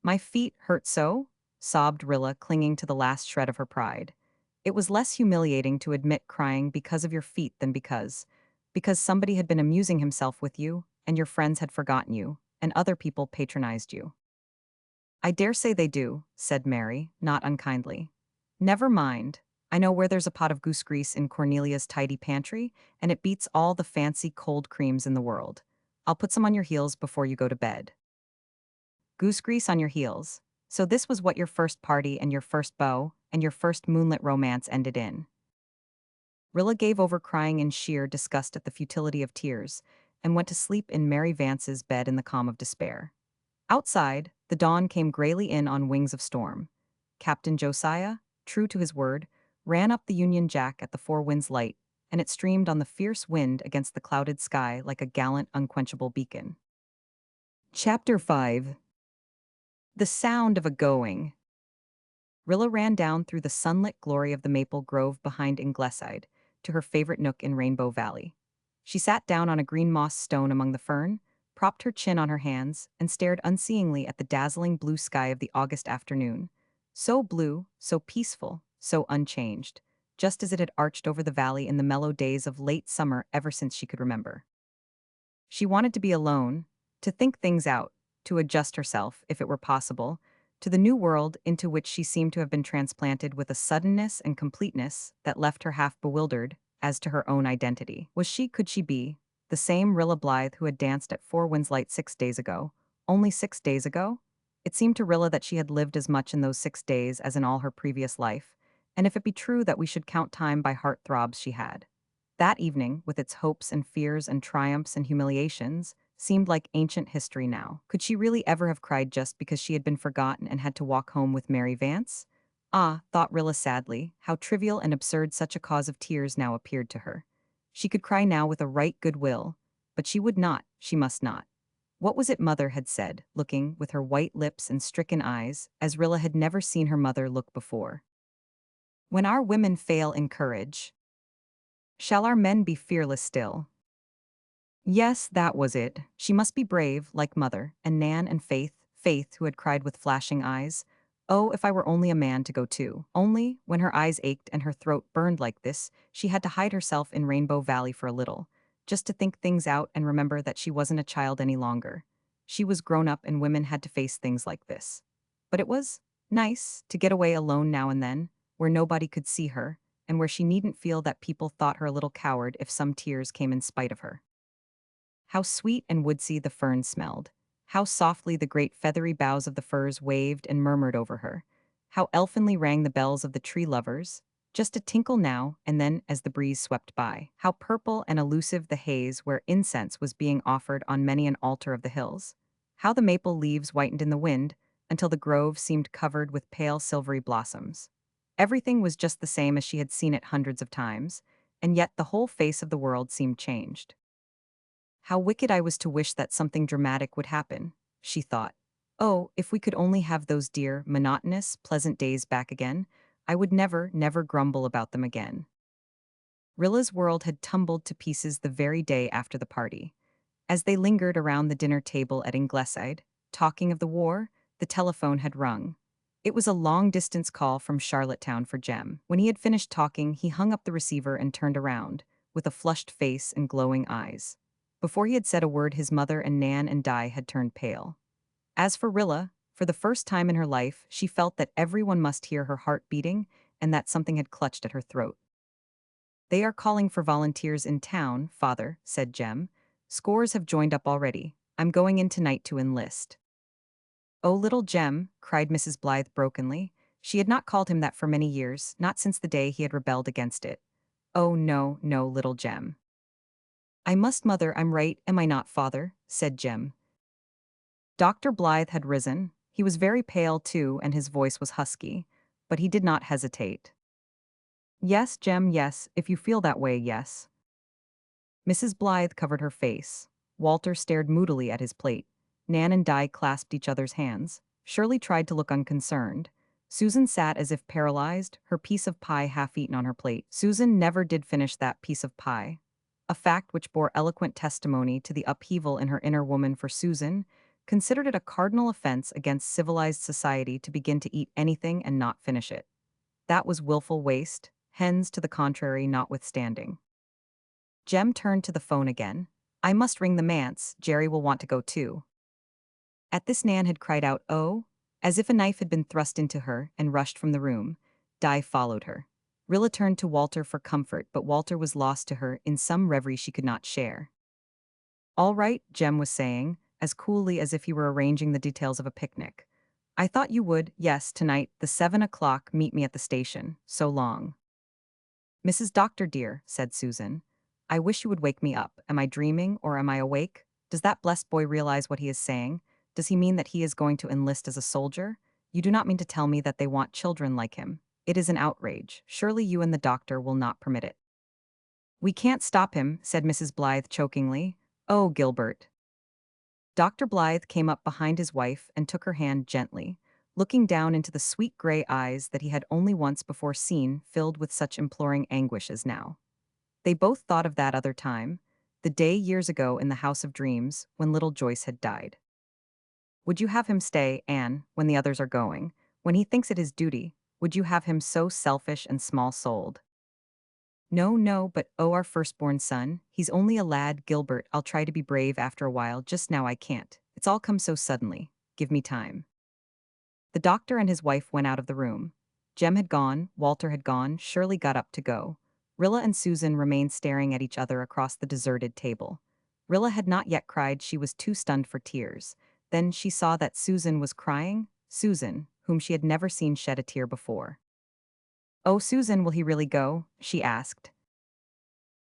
"My feet hurt so," sobbed Rilla, clinging to the last shred of her pride. It was less humiliating to admit crying because of your feet than because somebody had been amusing himself with you, and your friends had forgotten you, and other people patronized you. "I dare say they do," said Mary, not unkindly. "Never mind. I know where there's a pot of goose grease in Cornelia's tidy pantry, and it beats all the fancy cold creams in the world. I'll put some on your heels before you go to bed." Goose grease on your heels. So this was what your first party and your first beau and your first moonlit romance ended in. Rilla gave over crying in sheer disgust at the futility of tears and went to sleep in Mary Vance's bed in the calm of despair. Outside, the dawn came grayly in on wings of storm. Captain Josiah, true to his word, ran up the Union Jack at the Four Winds Light, and it streamed on the fierce wind against the clouded sky like a gallant, unquenchable beacon. Chapter 5. The sound of a going. Rilla ran down through the sunlit glory of the maple grove behind Ingleside to her favorite nook in Rainbow Valley. She sat down on a green moss stone among the fern, propped her chin on her hands, and stared unseeingly at the dazzling blue sky of the August afternoon. So blue, so peaceful, so unchanged, just as it had arched over the valley in the mellow days of late summer ever since she could remember. She wanted to be alone, to think things out, to adjust herself, if it were possible, to the new world into which she seemed to have been transplanted with a suddenness and completeness that left her half bewildered as to her own identity. Could she be, the same Rilla Blythe who had danced at Four Winds Light 6 days ago? Only 6 days ago? It seemed to Rilla that she had lived as much in those 6 days as in all her previous life, and if it be true that we should count time by heart-throbs she had. That evening, with its hopes and fears and triumphs and humiliations, seemed like ancient history now. Could she really ever have cried just because she had been forgotten and had to walk home with Mary Vance? Ah, thought Rilla sadly, how trivial and absurd such a cause of tears now appeared to her. She could cry now with a right good will, but she would not, she must not. What was it Mother had said, looking, with her white lips and stricken eyes, as Rilla had never seen her mother look before? "When our women fail in courage, shall our men be fearless still?" Yes, that was it. She must be brave, like Mother, and Nan and Faith, who had cried with flashing eyes. Oh, if I were only a man to go too. Only, when her eyes ached and her throat burned like this, she had to hide herself in Rainbow Valley for a little, just to think things out and remember that she wasn't a child any longer. She was grown up and women had to face things like this. But it was nice to get away alone now and then, where nobody could see her, and where she needn't feel that people thought her a little coward if some tears came in spite of her. How sweet and woodsy the ferns smelled. How softly the great feathery boughs of the firs waved and murmured over her. How elfinly rang the bells of the tree lovers, just a tinkle now and then as the breeze swept by. How purple and elusive the haze where incense was being offered on many an altar of the hills. How the maple leaves whitened in the wind until the grove seemed covered with pale silvery blossoms. Everything was just the same as she had seen it hundreds of times, and yet the whole face of the world seemed changed. How wicked I was to wish that something dramatic would happen, she thought. Oh, if we could only have those dear, monotonous, pleasant days back again, I would never grumble about them again. Rilla's world had tumbled to pieces the very day after the party. As they lingered around the dinner table at Ingleside, talking of the war, the telephone had rung. It was a long-distance call from Charlottetown for Jem. When he had finished talking, he hung up the receiver and turned around, with a flushed face and glowing eyes. Before he had said a word, his mother and Nan and Di had turned pale. As for Rilla, for the first time in her life, she felt that everyone must hear her heart beating and that something had clutched at her throat. They are calling for volunteers in town, father, said Jem. Scores have joined up already. I'm going in tonight to enlist. Oh, little Jem, cried Mrs. Blythe brokenly. She had not called him that for many years, not since the day he had rebelled against it. Oh, no, no, little Jem. I must, mother, I'm right, am I not, father? Said Jem. Dr. Blythe had risen. He was very pale, too, and his voice was husky. But he did not hesitate. Yes, Jem, yes, if you feel that way, yes. Mrs. Blythe covered her face. Walter stared moodily at his plate. Nan and Di clasped each other's hands. Shirley tried to look unconcerned. Susan sat as if paralyzed, her piece of pie half eaten on her plate. Susan never did finish that piece of pie. A fact which bore eloquent testimony to the upheaval in her inner woman, for Susan considered it a cardinal offense against civilized society to begin to eat anything and not finish it. That was willful waste, hens to the contrary notwithstanding. Jem turned to the phone again. I must ring the manse, Jerry will want to go too. At this Nan had cried out, oh, as if a knife had been thrust into her, and rushed from the room. Di followed her. Rilla turned to Walter for comfort, but Walter was lost to her in some reverie she could not share. All right, Jem was saying, as coolly as if he were arranging the details of a picnic. I thought you would, yes, tonight, the 7 o'clock, meet me at the station. So long. Mrs. Doctor dear, said Susan. I wish you would wake me up. Am I dreaming or am I awake? Does that blessed boy realize what he is saying? Does he mean that he is going to enlist as a soldier? You do not mean to tell me that they want children like him. It is an outrage. Surely you and the doctor will not permit it. We can't stop him, said Mrs. Blythe chokingly. Oh, Gilbert. Dr. Blythe came up behind his wife and took her hand gently, looking down into the sweet gray eyes that he had only once before seen filled with such imploring anguish as now. They both thought of that other time, the day years ago in the House of Dreams when little Joyce had died. Would you have him stay, Anne, when the others are going? When he thinks it his duty, would you have him so selfish and small-souled? No, no, but oh, our firstborn son, he's only a lad, Gilbert. I'll try to be brave after a while, just now I can't. It's all come so suddenly. Give me time. The doctor and his wife went out of the room. Jem had gone, Walter had gone, Shirley got up to go. Rilla and Susan remained staring at each other across the deserted table. Rilla had not yet cried, she was too stunned for tears. Then she saw that Susan was crying, Susan, whom she had never seen shed a tear before. Oh, Susan, will he really go? She asked.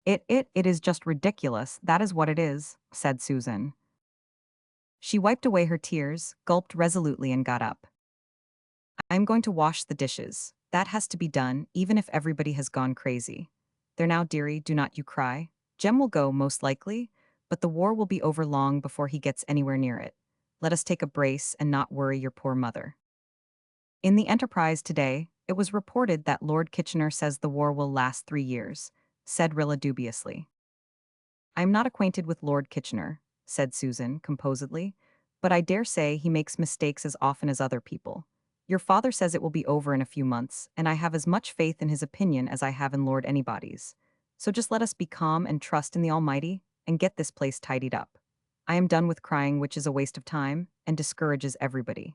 It is just ridiculous, that is what it is, said Susan. She wiped away her tears, gulped resolutely and got up. I'm going to wash the dishes. That has to be done, even if everybody has gone crazy. There now, dearie, do not you cry. Jem will go, most likely, but the war will be over long before he gets anywhere near it. Let us take a brace and not worry your poor mother. In the Enterprise today, it was reported that Lord Kitchener says the war will last 3 years, said Rilla dubiously. "I am not acquainted with Lord Kitchener," said Susan, composedly, "but I dare say he makes mistakes as often as other people. Your father says it will be over in a few months, and I have as much faith in his opinion as I have in Lord Anybody's. So just let us be calm and trust in the Almighty, and get this place tidied up. I am done with crying, which is a waste of time, and discourages everybody."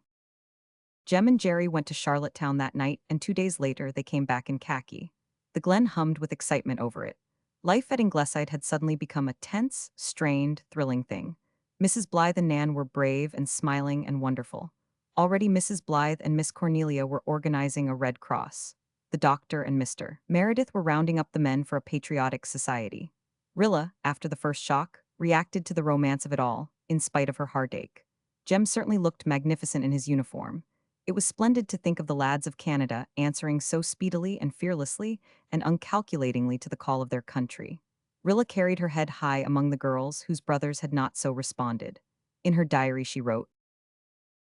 Jem and Jerry went to Charlottetown that night, and 2 days later they came back in khaki. The Glen hummed with excitement over it. Life at Ingleside had suddenly become a tense, strained, thrilling thing. Mrs. Blythe and Nan were brave and smiling and wonderful. Already Mrs. Blythe and Miss Cornelia were organizing a Red Cross. The doctor and Mr. Meredith were rounding up the men for a patriotic society. Rilla, after the first shock, reacted to the romance of it all, in spite of her heartache. Jem certainly looked magnificent in his uniform. It was splendid to think of the lads of Canada answering so speedily and fearlessly and uncalculatingly to the call of their country. Rilla carried her head high among the girls whose brothers had not so responded. In her diary she wrote,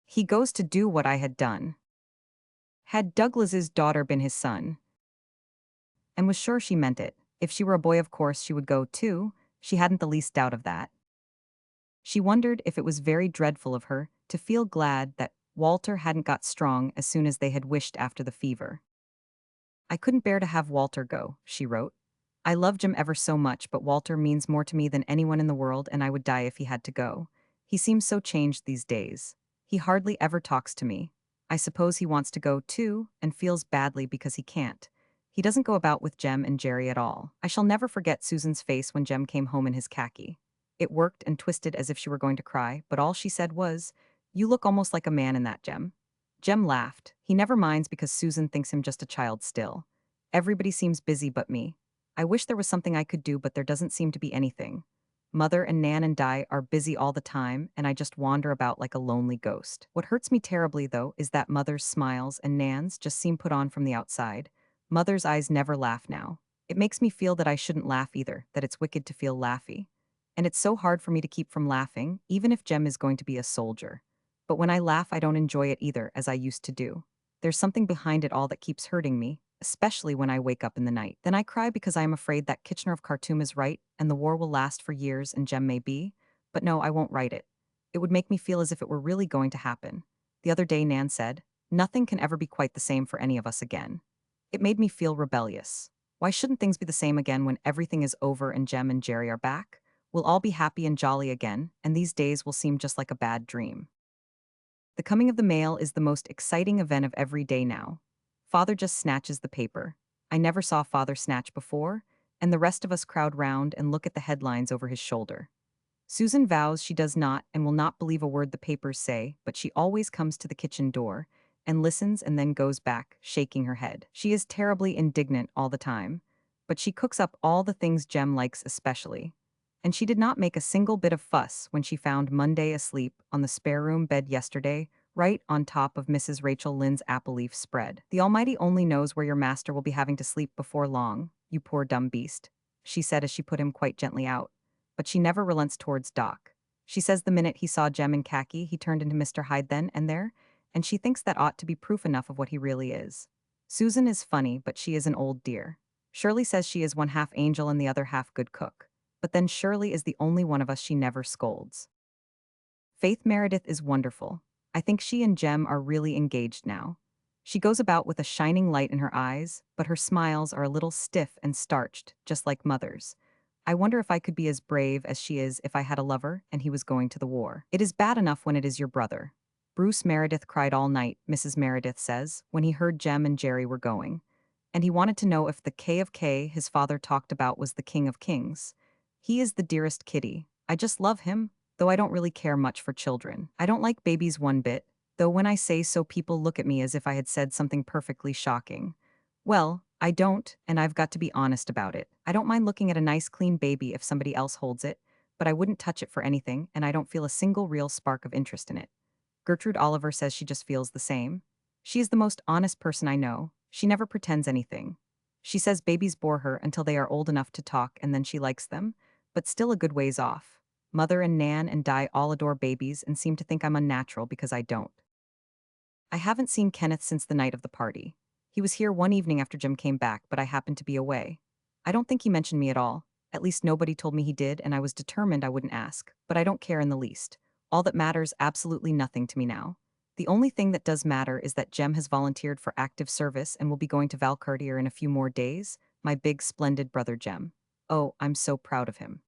"He goes to do what I had done. Had Douglas's daughter been his son," and was sure she meant it. If she were a boy, of course she would go too. She hadn't the least doubt of that. She wondered if it was very dreadful of her to feel glad that Walter hadn't got strong as soon as they had wished after the fever. "I couldn't bear to have Walter go," she wrote. "I love Jim ever so much, but Walter means more to me than anyone in the world, and I would die if he had to go. He seems so changed these days. He hardly ever talks to me. I suppose he wants to go too, and feels badly because he can't. He doesn't go about with Jem and Jerry at all." I shall never forget Susan's face when Jem came home in his khaki. It worked and twisted as if she were going to cry, but all she said was, "You look almost like a man in that, Jem." Jem laughed. He never minds because Susan thinks him just a child still. "Everybody seems busy but me. I wish there was something I could do, but there doesn't seem to be anything. Mother and Nan and Di are busy all the time, and I just wander about like a lonely ghost. What hurts me terribly, though, is that Mother's smiles and Nan's just seem put on from the outside. Mother's eyes never laugh now. It makes me feel that I shouldn't laugh either, that it's wicked to feel laughy. And it's so hard for me to keep from laughing, even if Jem is going to be a soldier. But when I laugh, I don't enjoy it either, as I used to do. There's something behind it all that keeps hurting me, especially when I wake up in the night. Then I cry because I am afraid that Kitchener of Khartoum is right, and the war will last for years and Jem may be. But no, I won't write it. It would make me feel as if it were really going to happen. The other day Nan said, 'Nothing can ever be quite the same for any of us again.' It made me feel rebellious. Why shouldn't things be the same again when everything is over and Jem and Jerry are back? We'll all be happy and jolly again, and these days will seem just like a bad dream." The coming of the mail is the most exciting event of every day now. Father just snatches the paper. I never saw Father snatch before, and the rest of us crowd round and look at the headlines over his shoulder. Susan vows she does not and will not believe a word the papers say, but she always comes to the kitchen door and listens and then goes back, shaking her head. She is terribly indignant all the time, but she cooks up all the things Jem likes especially. And she did not make a single bit of fuss when she found Monday asleep on the spare room bed yesterday, right on top of Mrs. Rachel Lynde's apple leaf spread. "The Almighty only knows where your master will be having to sleep before long, you poor dumb beast," she said as she put him quite gently out. But she never relents towards Doc. She says the minute he saw Jem in khaki, he turned into Mr. Hyde then and there, and she thinks that ought to be proof enough of what he really is. Susan is funny, but she is an old dear. Shirley says she is one half angel and the other half good cook. But then Shirley is the only one of us she never scolds. Faith Meredith is wonderful. I think she and Jem are really engaged now. She goes about with a shining light in her eyes, but her smiles are a little stiff and starched, just like Mother's. I wonder if I could be as brave as she is if I had a lover and he was going to the war. It is bad enough when it is your brother. Bruce Meredith cried all night, Mrs. Meredith says, when he heard Jem and Jerry were going. And he wanted to know if the K of K his father talked about was the King of Kings. He is the dearest kitty. I just love him, though I don't really care much for children. I don't like babies one bit, though when I say so people look at me as if I had said something perfectly shocking. Well, I don't, and I've got to be honest about it. I don't mind looking at a nice clean baby if somebody else holds it, but I wouldn't touch it for anything, and I don't feel a single real spark of interest in it. Gertrude Oliver says she just feels the same. She is the most honest person I know. She never pretends anything. She says babies bore her until they are old enough to talk and then she likes them, but still a good ways off. Mother and Nan and Di all adore babies and seem to think I'm unnatural because I don't. I haven't seen Kenneth since the night of the party. He was here one evening after Jim came back, but I happened to be away. I don't think he mentioned me at all. At least nobody told me he did, and I was determined I wouldn't ask. But I don't care in the least. All that matters absolutely nothing to me now. The only thing that does matter is that Jem has volunteered for active service and will be going to Valcartier in a few more days, my big splendid brother Jem. Oh, I'm so proud of him.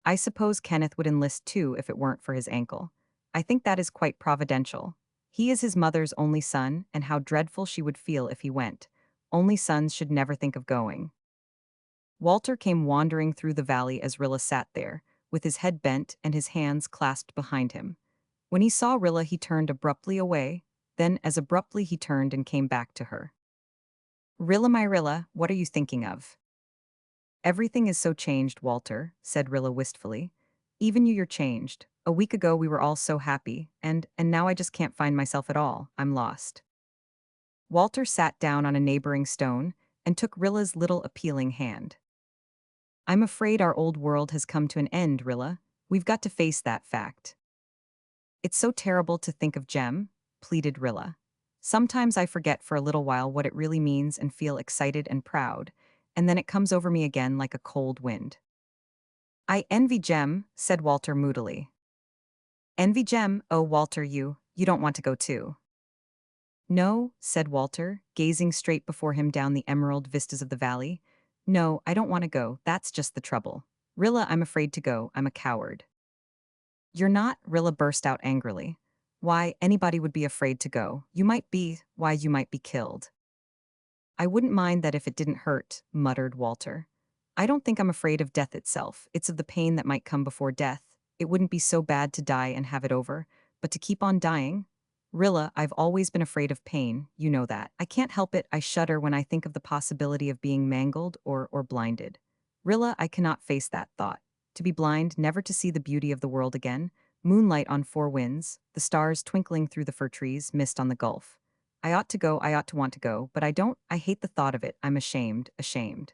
I suppose Kenneth would enlist too if it weren't for his ankle. I think that is quite providential. He is his mother's only son, and how dreadful she would feel if he went. Only sons should never think of going. Walter came wandering through the valley as Rilla sat there, with his head bent and his hands clasped behind him. When he saw Rilla, he turned abruptly away, then as abruptly he turned and came back to her. Rilla, my Rilla, what are you thinking of? Everything is so changed, Walter, said Rilla wistfully. Even you're changed. A week ago we were all so happy, and now I just can't find myself at all. I'm lost. Walter sat down on a neighboring stone and took Rilla's little appealing hand. I'm afraid our old world has come to an end, Rilla. We've got to face that fact. It's so terrible to think of Jem, pleaded Rilla. Sometimes I forget for a little while what it really means and feel excited and proud, and then it comes over me again like a cold wind. I envy Jem, said Walter moodily. Envy Jem? Oh, Walter, you don't want to go too. No, said Walter, gazing straight before him down the emerald vistas of the valley. No, I don't want to go, that's just the trouble. Rilla, I'm afraid to go, I'm a coward. You're not, Rilla burst out angrily. Why, anybody would be afraid to go. You might be, why, you might be killed. I wouldn't mind that if it didn't hurt, muttered Walter. I don't think I'm afraid of death itself, it's of the pain that might come before death. It wouldn't be so bad to die and have it over, but to keep on dying? Rilla, I've always been afraid of pain, you know that. I can't help it, I shudder when I think of the possibility of being mangled or blinded. Rilla, I cannot face that thought. To be blind, never to see the beauty of the world again, moonlight on four winds, the stars twinkling through the fir trees, mist on the gulf. I ought to go, I ought to want to go, but I don't, I hate the thought of it, I'm ashamed, ashamed.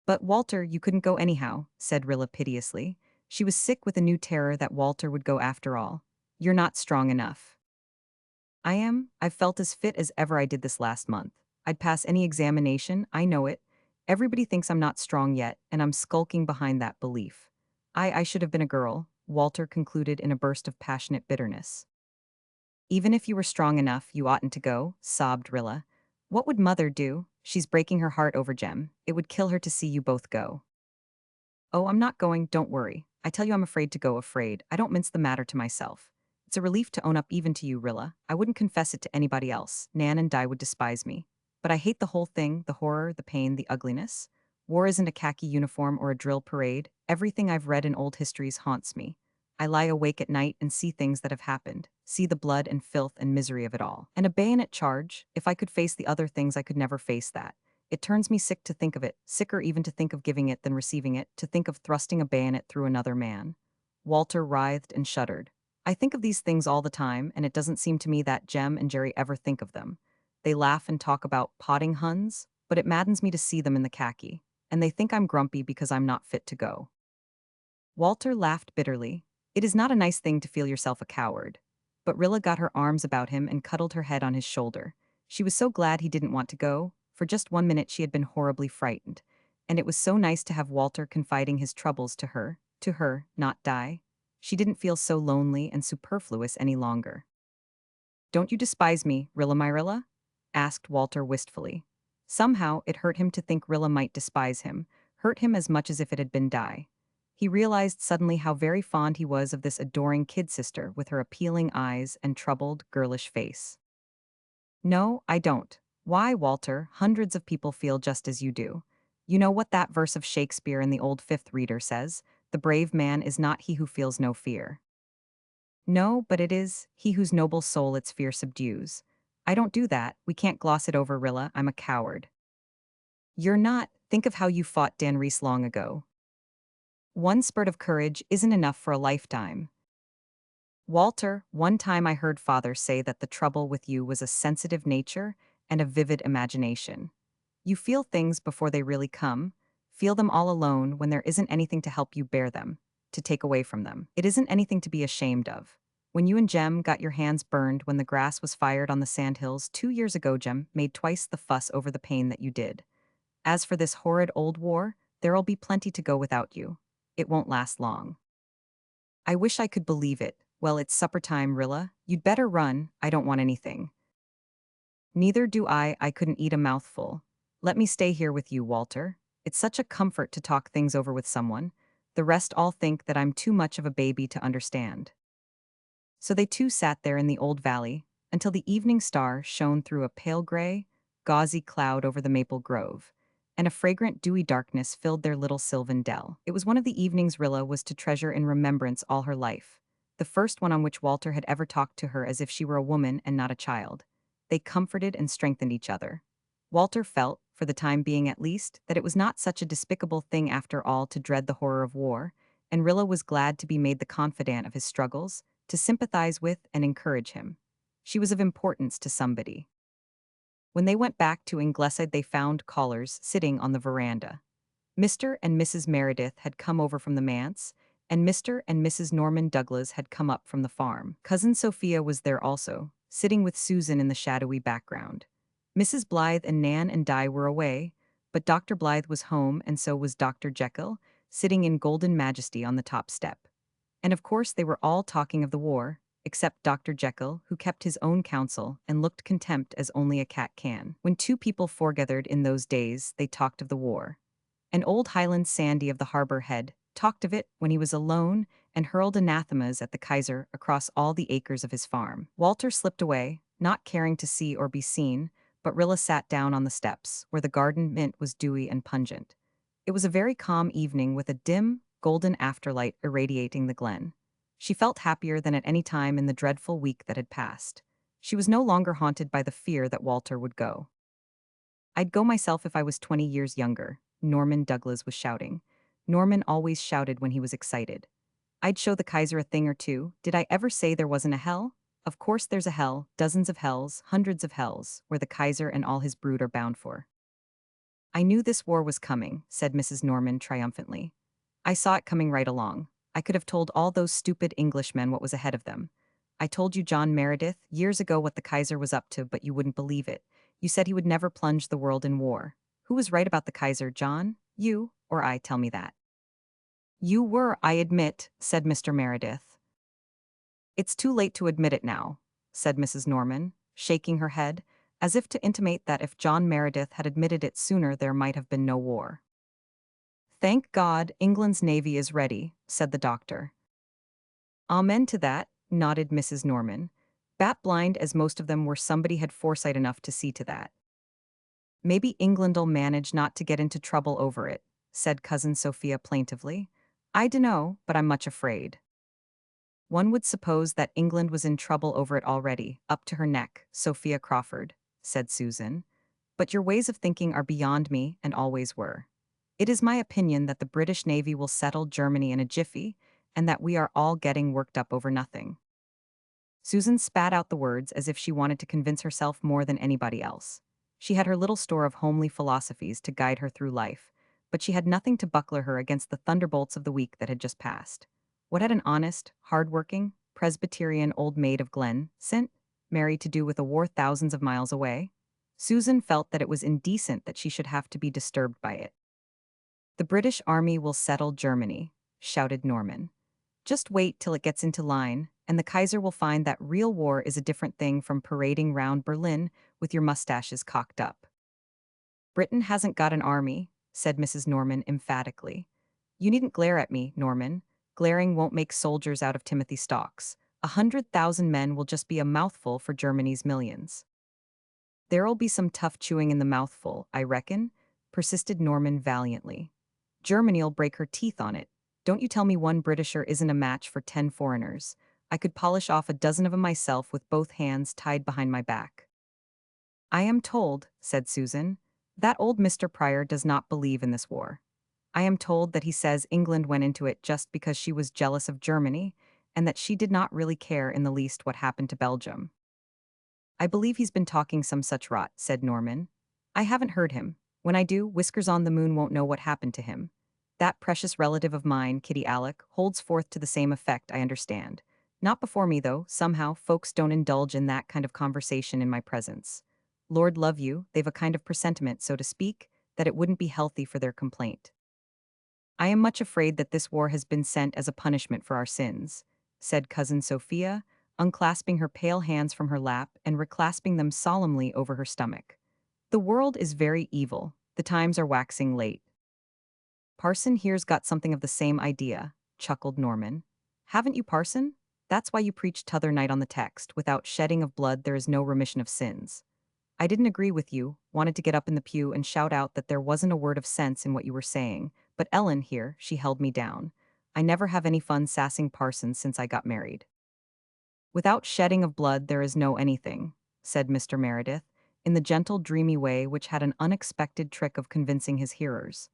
But Walter, you couldn't go anyhow, said Rilla piteously. She was sick with a new terror that Walter would go after all. You're not strong enough. I am. I've felt as fit as ever I did this last month. I'd pass any examination, I know it. Everybody thinks I'm not strong yet, and I'm skulking behind that belief. I should have been a girl, Walter concluded in a burst of passionate bitterness. Even if you were strong enough, you oughtn't to go, sobbed Rilla. What would Mother do? She's breaking her heart over Jem. It would kill her to see you both go. Oh, I'm not going, don't worry. I tell you I'm afraid to go, afraid. I don't mince the matter to myself. It's a relief to own up even to you, Rilla. I wouldn't confess it to anybody else. Nan and Di would despise me. But I hate the whole thing, the horror, the pain, the ugliness. War isn't a khaki uniform or a drill parade. Everything I've read in old histories haunts me. I lie awake at night and see things that have happened, see the blood and filth and misery of it all. And a bayonet charge, if I could face the other things I could never face that. It turns me sick to think of it, sicker even to think of giving it than receiving it, to think of thrusting a bayonet through another man. Walter writhed and shuddered. I think of these things all the time, and it doesn't seem to me that Jem and Jerry ever think of them. They laugh and talk about potting Huns, but it maddens me to see them in the khaki, and they think I'm grumpy because I'm not fit to go. Walter laughed bitterly. It is not a nice thing to feel yourself a coward. But Rilla got her arms about him and cuddled her head on his shoulder. She was so glad he didn't want to go. For just 1 minute she had been horribly frightened. And it was so nice to have Walter confiding his troubles to her, not Di. She didn't feel so lonely and superfluous any longer. Don't you despise me, Rilla my Rilla? Asked Walter wistfully. Somehow it hurt him to think Rilla might despise him, hurt him as much as if it had been Di. He realized suddenly how very fond he was of this adoring kid sister with her appealing eyes and troubled, girlish face. No, I don't. Why, Walter, hundreds of people feel just as you do. You know what that verse of Shakespeare in the old Fifth Reader says? The brave man is not he who feels no fear. No, but it is he whose noble soul its fear subdues. I don't do that. We can't gloss it over, Rilla. I'm a coward. You're not. Think of how you fought Dan Reese long ago. One spurt of courage isn't enough for a lifetime. Walter, one time I heard Father say that the trouble with you was a sensitive nature and a vivid imagination. You feel things before they really come, feel them all alone when there isn't anything to help you bear them, to take away from them. It isn't anything to be ashamed of. When you and Jem got your hands burned when the grass was fired on the sandhills 2 years ago, Jem made twice the fuss over the pain that you did. As for this horrid old war, There'll be plenty to go without you. It won't last long. I wish I could believe it. Well, it's supper time, Rilla. You'd better run. I don't want anything. Neither do I couldn't eat a mouthful. Let me stay here with you, Walter. It's such a comfort to talk things over with someone. The rest all think that I'm too much of a baby to understand. So they too sat there in the old valley until the evening star shone through a pale gray, gauzy cloud over the maple grove, and a fragrant dewy darkness filled their little sylvan dell. It was one of the evenings Rilla was to treasure in remembrance all her life, the first one on which Walter had ever talked to her as if she were a woman and not a child. They comforted and strengthened each other. Walter felt, for the time being at least, that it was not such a despicable thing after all to dread the horror of war, and Rilla was glad to be made the confidant of his struggles, to sympathize with and encourage him. She was of importance to somebody. When they went back to Ingleside, they found callers sitting on the veranda. Mr. and Mrs. Meredith had come over from the manse, and Mr. and Mrs. Norman Douglas had come up from the farm. Cousin Sophia was there also, sitting with Susan in the shadowy background. Mrs. Blythe and Nan and Di were away, but Dr. Blythe was home, and so was Dr. Jekyll, sitting in golden majesty on the top step. And of course they were all talking of the war, except Dr. Jekyll, who kept his own counsel and looked contempt as only a cat can. When two people foregathered in those days, they talked of the war. And old Highland Sandy of the Harbor Head talked of it when he was alone and hurled anathemas at the Kaiser across all the acres of his farm. Walter slipped away, not caring to see or be seen, but Rilla sat down on the steps, where the garden mint was dewy and pungent. It was a very calm evening with a dim, golden afterlight irradiating the glen. She felt happier than at any time in the dreadful week that had passed. She was no longer haunted by the fear that Walter would go. I'd go myself if I was 20 years younger, Norman Douglas was shouting. Norman always shouted when he was excited. I'd show the Kaiser a thing or two. Did I ever say there wasn't a hell? Of course there's a hell, dozens of hells, hundreds of hells, where the Kaiser and all his brood are bound for. I knew this war was coming, said Mrs. Norman triumphantly. I saw it coming right along. I could have told all those stupid Englishmen what was ahead of them. I told you, John Meredith, years ago what the Kaiser was up to, but you wouldn't believe it. You said he would never plunge the world in war. Who was right about the Kaiser, John? You or I? Tell me that. You were, I admit, said Mr. Meredith. It's too late to admit it now, said Mrs. Norman, shaking her head, as if to intimate that if John Meredith had admitted it sooner there might have been no war. Thank God, England's navy is ready, said the doctor. Amen to that, nodded Mrs. Norman. Bat blind as most of them were, somebody had foresight enough to see to that. Maybe England'll manage not to get into trouble over it, said Cousin Sophia plaintively. I dunno, but I'm much afraid. One would suppose that England was in trouble over it already, up to her neck, Sophia Crawford, said Susan. But your ways of thinking are beyond me, and always were. It is my opinion that the British Navy will settle Germany in a jiffy, and that we are all getting worked up over nothing. Susan spat out the words as if she wanted to convince herself more than anybody else. She had her little store of homely philosophies to guide her through life, but she had nothing to buckler her against the thunderbolts of the week that had just passed. What had an honest, hard-working, Presbyterian old maid of Glen, St. Mary, to do with a war thousands of miles away? Susan felt that it was indecent that she should have to be disturbed by it. The British Army will settle Germany, shouted Norman. Just wait till it gets into line, and the Kaiser will find that real war is a different thing from parading round Berlin with your mustaches cocked up. Britain hasn't got an army, said Mrs. Norman emphatically. You needn't glare at me, Norman. Glaring won't make soldiers out of Timothy Stalks. 100,000 men will just be a mouthful for Germany's millions. There'll be some tough chewing in the mouthful, I reckon, persisted Norman valiantly. Germany'll break her teeth on it. Don't you tell me one Britisher isn't a match for 10 foreigners. I could polish off a dozen of 'em myself with both hands tied behind my back. I am told, said Susan, that old Mr. Pryor does not believe in this war. I am told that he says England went into it just because she was jealous of Germany, and that she did not really care in the least what happened to Belgium. I believe he's been talking some such rot, said Norman. I haven't heard him. When I do, Whiskers on the Moon won't know what happened to him. That precious relative of mine, Kitty Alec, holds forth to the same effect, I understand. Not before me, though. Somehow, folks don't indulge in that kind of conversation in my presence. Lord love you, they've a kind of presentiment, so to speak, that it wouldn't be healthy for their complaint. I am much afraid that this war has been sent as a punishment for our sins, said Cousin Sophia, unclasping her pale hands from her lap and reclasping them solemnly over her stomach. The world is very evil. The times are waxing late. Parson here's got something of the same idea, chuckled Norman. Haven't you, Parson? That's why you preached t'other night on the text, without shedding of blood there is no remission of sins. I didn't agree with you, wanted to get up in the pew and shout out that there wasn't a word of sense in what you were saying, but Ellen here, she held me down. I never have any fun sassing parsons since I got married. Without shedding of blood there is no anything, said Mr. Meredith, in the gentle, dreamy way which had an unexpected trick of convincing his hearers.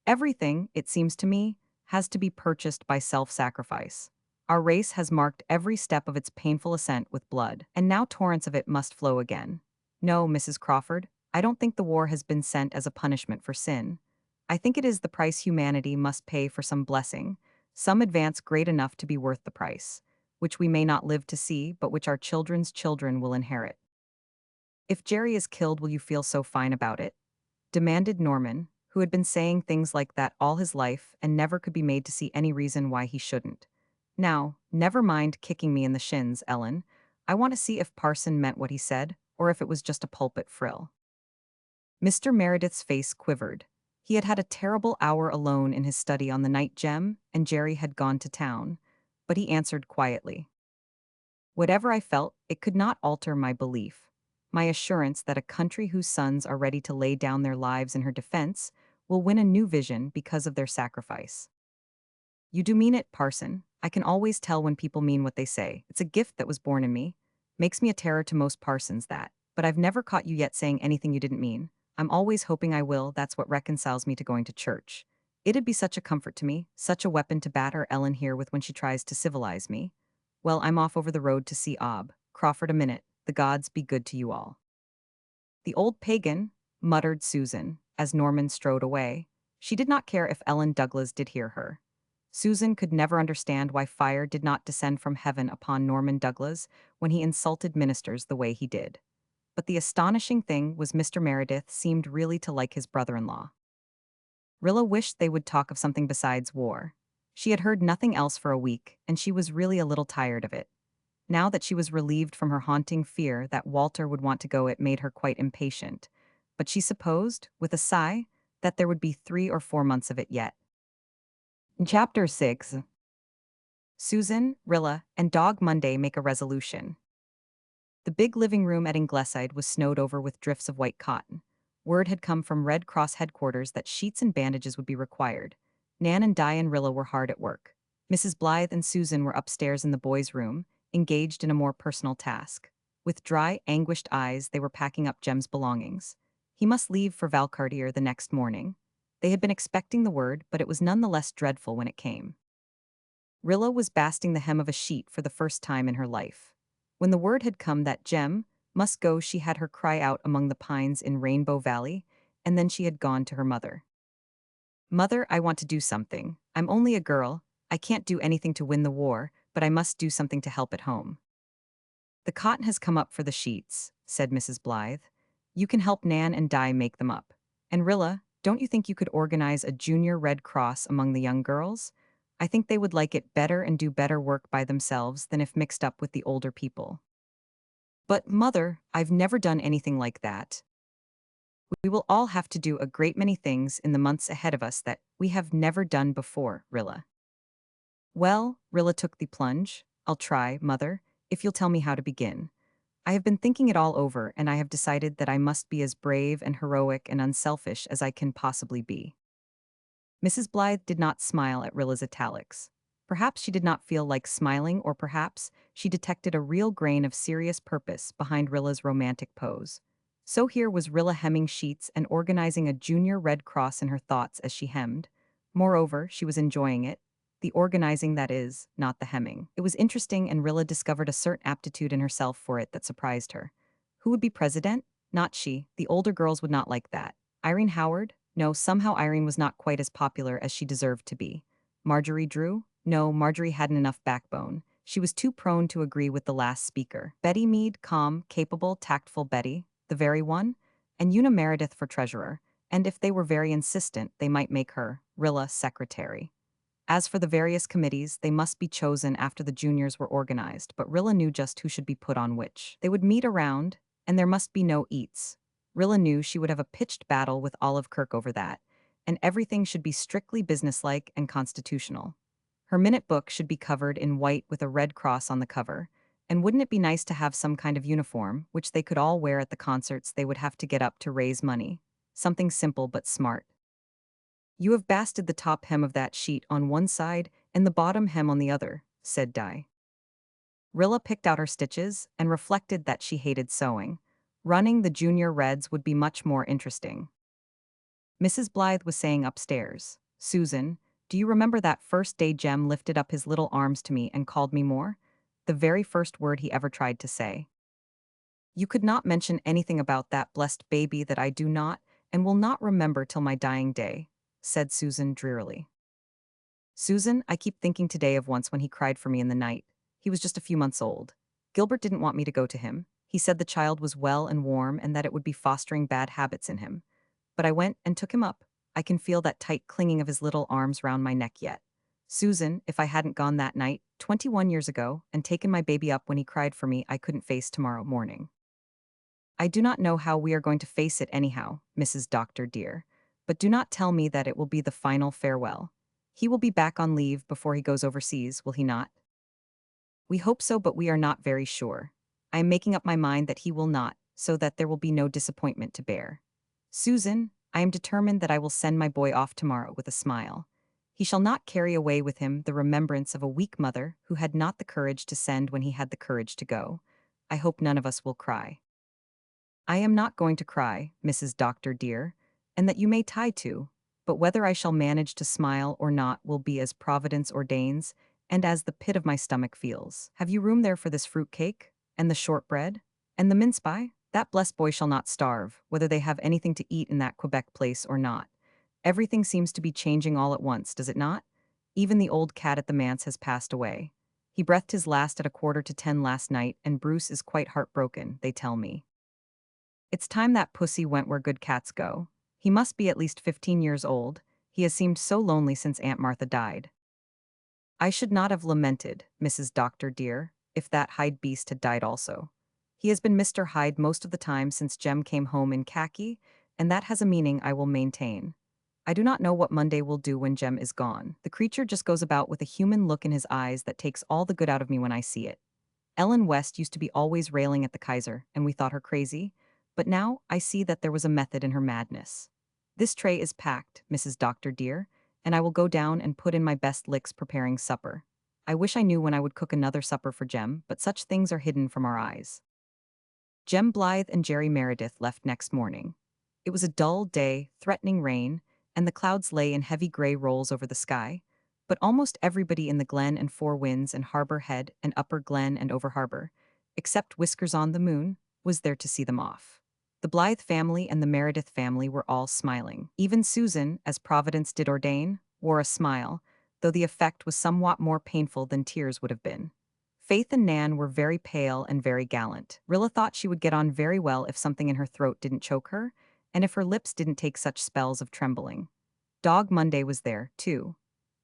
Everything, it seems to me, has to be purchased by self-sacrifice. Our race has marked every step of its painful ascent with blood, and now torrents of it must flow again. No, Mrs. Crawford, I don't think the war has been sent as a punishment for sin. I think it is the price humanity must pay for some blessing, some advance great enough to be worth the price, which we may not live to see, but which our children's children will inherit. If Jerry is killed, will you feel so fine about it? Demanded Norman, who had been saying things like that all his life and never could be made to see any reason why he shouldn't. Now, never mind kicking me in the shins, Ellen. I want to see if Parson meant what he said, or if it was just a pulpit frill. Mr. Meredith's face quivered. He had had a terrible hour alone in his study on the night Jem and Jerry had gone to town, but he answered quietly. Whatever I felt, it could not alter my belief. My assurance that a country whose sons are ready to lay down their lives in her defense will win a new vision because of their sacrifice. You do mean it, Parson. I can always tell when people mean what they say. It's a gift that was born in me. Makes me a terror to most parsons, that. But I've never caught you yet saying anything you didn't mean. I'm always hoping I will. That's what reconciles me to going to church. It'd be such a comfort to me, such a weapon to batter Ellen here with when she tries to civilize me. Well, I'm off over the road to see Ob. Crawford, a minute. The gods be good to you all. The old pagan, muttered Susan, as Norman strode away. She did not care if Ellen Douglas did hear her. Susan could never understand why fire did not descend from heaven upon Norman Douglas when he insulted ministers the way he did. But the astonishing thing was Mr. Meredith seemed really to like his brother-in-law. Rilla wished they would talk of something besides war. She had heard nothing else for a week, and she was really a little tired of it. Now that she was relieved from her haunting fear that Walter would want to go, it made her quite impatient. But she supposed, with a sigh, that there would be 3 or 4 months of it yet. In Chapter 6, Susan, Rilla, and Dog Monday make a resolution. The big living room at Ingleside was snowed over with drifts of white cotton. Word had come from Red Cross headquarters that sheets and bandages would be required. Nan and Di and Rilla were hard at work. Mrs. Blythe and Susan were upstairs in the boys' room, engaged in a more personal task. With dry, anguished eyes, they were packing up Jem's belongings. He must leave for Valcartier the next morning. They had been expecting the word, but it was none the less dreadful when it came. Rilla was basting the hem of a sheet for the first time in her life. When the word had come that Jem must go, she had her cry out among the pines in Rainbow Valley, and then she had gone to her mother. Mother, I want to do something. I'm only a girl. I can't do anything to win the war, but I must do something to help at home. The cotton has come up for the sheets, said Mrs. Blythe. You can help Nan and Di make them up. And Rilla, don't you think you could organize a junior Red Cross among the young girls? I think they would like it better and do better work by themselves than if mixed up with the older people. But, Mother, I've never done anything like that. We will all have to do a great many things in the months ahead of us that we have never done before, Rilla. Well, Rilla took the plunge. I'll try, Mother, if you'll tell me how to begin. I have been thinking it all over, and I have decided that I must be as brave and heroic and unselfish as I can possibly be. Mrs. Blythe did not smile at Rilla's italics. Perhaps she did not feel like smiling, or perhaps she detected a real grain of serious purpose behind Rilla's romantic pose. So here was Rilla hemming sheets and organizing a junior Red Cross in her thoughts as she hemmed. Moreover, she was enjoying it. The organizing, that is, not the hemming. It was interesting, and Rilla discovered a certain aptitude in herself for it that surprised her. Who would be president? Not she. The older girls would not like that. Irene Howard? No, somehow Irene was not quite as popular as she deserved to be. Marjorie Drew? No, Marjorie hadn't enough backbone. She was too prone to agree with the last speaker. Betty Mead, calm, capable, tactful Betty, the very one? And Una Meredith for treasurer. and if they were very insistent, they might make her, Rilla, secretary. As for the various committees, they must be chosen after the juniors were organized, but Rilla knew just who should be put on which. They would meet around, and there must be no eats. Rilla knew she would have a pitched battle with Olive Kirk over that, and everything should be strictly businesslike and constitutional. Her minute book should be covered in white with a red cross on the cover, and wouldn't it be nice to have some kind of uniform, which they could all wear at the concerts they would have to get up to raise money? Something simple but smart. You have basted the top hem of that sheet on one side and the bottom hem on the other, said Di. Rilla picked out her stitches and reflected that she hated sewing. Running the junior reds would be much more interesting. Mrs. Blythe was saying upstairs, Susan, do you remember that first day Jem lifted up his little arms to me and called me more? The very first word he ever tried to say. You could not mention anything about that blessed baby that I do not and will not remember till my dying day, said Susan drearily. Susan, I keep thinking today of once when he cried for me in the night. He was just a few months old. Gilbert didn't want me to go to him. He said the child was well and warm and that it would be fostering bad habits in him. But I went and took him up. I can feel that tight clinging of his little arms round my neck yet. Susan, if I hadn't gone that night, 21 years ago, and taken my baby up when he cried for me, I couldn't face tomorrow morning. I do not know how we are going to face it anyhow, Mrs. Doctor dear, but do not tell me that it will be the final farewell. He will be back on leave before he goes overseas, will he not? We hope so, but we are not very sure. I am making up my mind that he will not, so that there will be no disappointment to bear. Susan, I am determined that I will send my boy off tomorrow with a smile. He shall not carry away with him the remembrance of a weak mother who had not the courage to send when he had the courage to go. I hope none of us will cry. I am not going to cry, Mrs. Doctor dear, and that you may tie to, but whether I shall manage to smile or not will be as Providence ordains, and as the pit of my stomach feels. Have you room there for this fruit cake, and the shortbread, and the mince pie? That blessed boy shall not starve, whether they have anything to eat in that Quebec place or not. Everything seems to be changing all at once, does it not? Even the old cat at the manse has passed away. He breathed his last at 9:15 last night, and Bruce is quite heartbroken, they tell me. It's time that pussy went where good cats go. He must be at least 15 years old. He has seemed so lonely since Aunt Martha died. I should not have lamented, Mrs. Doctor dear, if that Hyde beast had died also. He has been Mr. Hyde most of the time since Jem came home in khaki, and that has a meaning I will maintain. I do not know what Monday will do when Jem is gone. The creature just goes about with a human look in his eyes that takes all the good out of me when I see it. Ellen West used to be always railing at the Kaiser, and we thought her crazy, but now I see that there was a method in her madness. This tray is packed, Mrs. Doctor dear, and I will go down and put in my best licks preparing supper. I wish I knew when I would cook another supper for Jem, but such things are hidden from our eyes. Jem Blythe and Jerry Meredith left next morning. It was a dull day, threatening rain, and the clouds lay in heavy gray rolls over the sky, but almost everybody in the Glen and Four Winds and Harbor Head and Upper Glen and Over Harbor, except Whiskers on the Moon, was there to see them off. The Blythe family and the Meredith family were all smiling. Even Susan, as Providence did ordain, wore a smile, though the effect was somewhat more painful than tears would have been. Faith and Nan were very pale and very gallant. Rilla thought she would get on very well if something in her throat didn't choke her, and if her lips didn't take such spells of trembling. Dog Monday was there, too.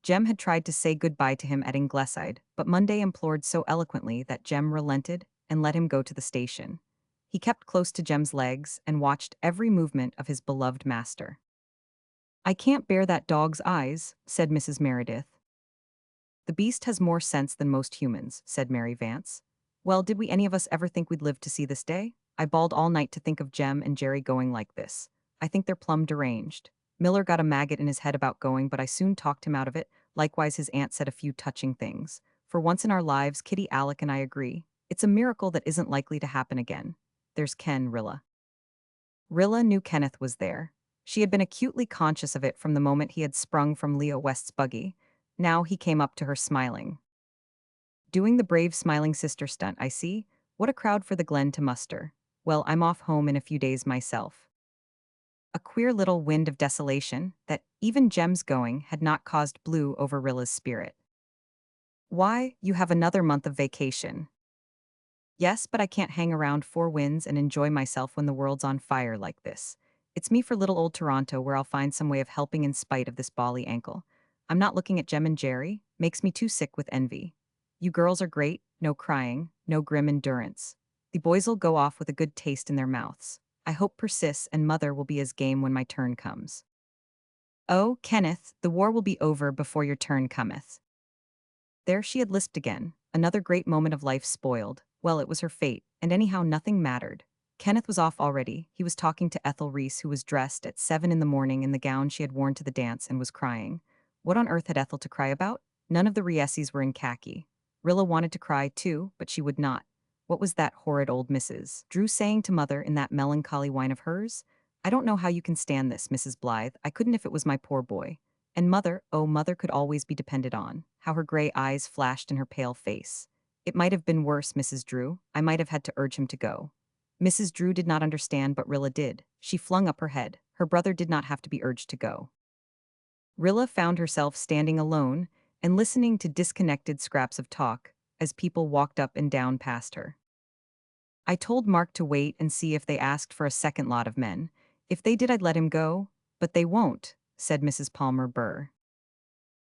Jem had tried to say goodbye to him at Ingleside, but Monday implored so eloquently that Jem relented and let him go to the station. He kept close to Jem's legs and watched every movement of his beloved master. I can't bear that dog's eyes, said Mrs. Meredith. The beast has more sense than most humans, said Mary Vance. Well, did we any of us ever think we'd live to see this day? I bawled all night to think of Jem and Jerry going like this. I think they're plumb deranged. Miller got a maggot in his head about going, but I soon talked him out of it. Likewise, his aunt said a few touching things. For once in our lives, Kitty Alec and I agree. It's a miracle that isn't likely to happen again. There's Ken, Rilla. Rilla knew Kenneth was there. She had been acutely conscious of it from the moment he had sprung from Leo West's buggy. Now he came up to her smiling. Doing the brave smiling sister stunt, I see. What a crowd for the Glen to muster. Well, I'm off home in a few days myself. A queer little wind of desolation, that, even Jem's going, had not caused blew over Rilla's spirit. Why, you have another month of vacation. Yes, but I can't hang around Four Winds and enjoy myself when the world's on fire like this. It's me for little old Toronto where I'll find some way of helping in spite of this bally ankle. I'm not looking at Jem and Jerry, makes me too sick with envy. You girls are great, no crying, no grim endurance. The boys'll go off with a good taste in their mouths. I hope persists and mother will be as game when my turn comes. Oh, Kenneth, the war will be over before your turn cometh. There she had lisped again, another great moment of life spoiled. Well, it was her fate, and anyhow nothing mattered. Kenneth was off already. He was talking to Ethel Reese, who was dressed at 7 in the morning in the gown she had worn to the dance and was crying. What on earth had Ethel to cry about? None of the Riesies were in khaki. Rilla wanted to cry too, but she would not. What was that horrid old Mrs. Drew saying to Mother in that melancholy whine of hers? I don't know how you can stand this, Mrs. Blythe. I couldn't if it was my poor boy. And Mother, oh, Mother could always be depended on. How her gray eyes flashed in her pale face. It might have been worse, Mrs. Drew. I might have had to urge him to go. Mrs. Drew did not understand, but Rilla did. She flung up her head. Her brother did not have to be urged to go. Rilla found herself standing alone and listening to disconnected scraps of talk as people walked up and down past her. I told Mark to wait and see if they asked for a second lot of men. If they did, I'd let him go, but they won't, said Mrs. Palmer Burr.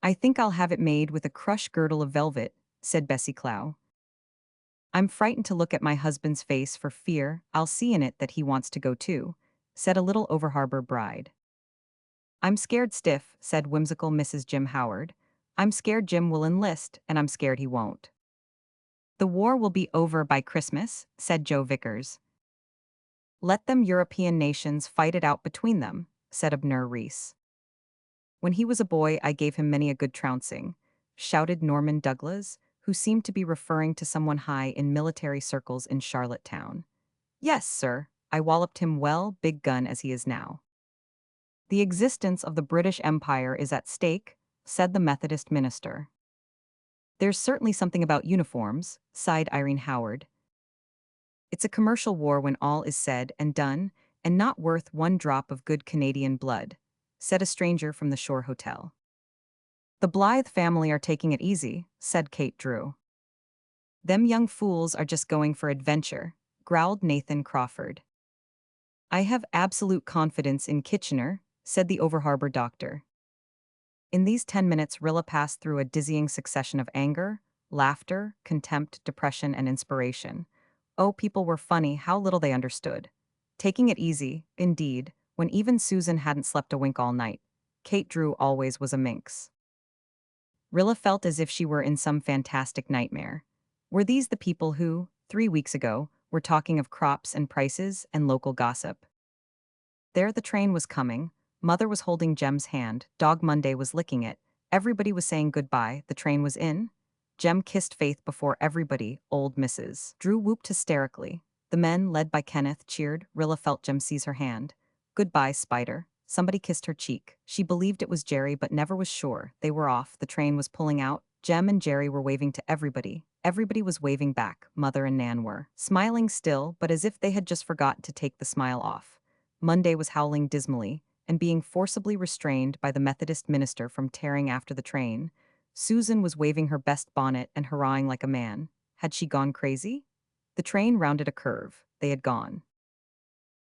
I think I'll have it made with a crush girdle of velvet, said Bessie Clow. I'm frightened to look at my husband's face for fear I'll see in it that he wants to go too, said a little over-harbor bride. I'm scared stiff, said whimsical Mrs. Jim Howard. I'm scared Jim will enlist, and I'm scared he won't. The war will be over by Christmas, said Joe Vickers. Let them European nations fight it out between them, said Abner Reese. When he was a boy, I gave him many a good trouncing, shouted Norman Douglas, who seemed to be referring to someone high in military circles in Charlottetown. Yes, sir, I walloped him well, big gun as he is now. The existence of the British Empire is at stake, said the Methodist minister. There's certainly something about uniforms, sighed Irene Howard. It's a commercial war when all is said and done, and not worth one drop of good Canadian blood, said a stranger from the Shore Hotel. The Blythe family are taking it easy, said Kate Drew. Them young fools are just going for adventure, growled Nathan Crawford. I have absolute confidence in Kitchener, said the Over-Harbor doctor. In these 10 minutes, Rilla passed through a dizzying succession of anger, laughter, contempt, depression, and inspiration. Oh, people were funny, how little they understood. Taking it easy, indeed, when even Susan hadn't slept a wink all night. Kate Drew always was a minx. Rilla felt as if she were in some fantastic nightmare. Were these the people who, 3 weeks ago, were talking of crops and prices and local gossip? There the train was coming. Mother was holding Jem's hand, Dog Monday was licking it, everybody was saying goodbye, the train was in. Jem kissed Faith before everybody, old Mrs. Drew whooped hysterically. The men, led by Kenneth, cheered. Rilla felt Jem seize her hand. Goodbye, Spider. Somebody kissed her cheek. She believed it was Jerry but never was sure. They were off, the train was pulling out. Jem and Jerry were waving to everybody. Everybody was waving back, Mother and Nan were. Smiling still, but as if they had just forgotten to take the smile off. Monday was howling dismally, and being forcibly restrained by the Methodist minister from tearing after the train. Susan was waving her best bonnet and hurrahing like a man. Had she gone crazy? The train rounded a curve. They had gone.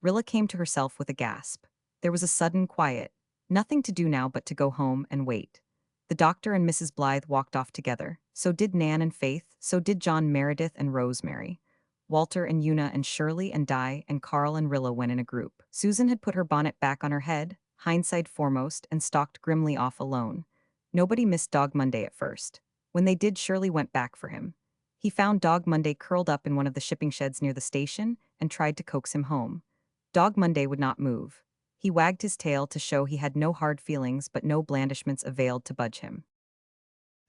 Rilla came to herself with a gasp. There was a sudden quiet. Nothing to do now but to go home and wait. The doctor and Mrs. Blythe walked off together. So did Nan and Faith. So did John Meredith and Rosemary. Walter and Una and Shirley and Di and Carl and Rilla went in a group. Susan had put her bonnet back on her head, hindsight foremost, and stalked grimly off alone. Nobody missed Dog Monday at first. When they did, Shirley went back for him. He found Dog Monday curled up in one of the shipping sheds near the station and tried to coax him home. Dog Monday would not move. He wagged his tail to show he had no hard feelings, but no blandishments availed to budge him.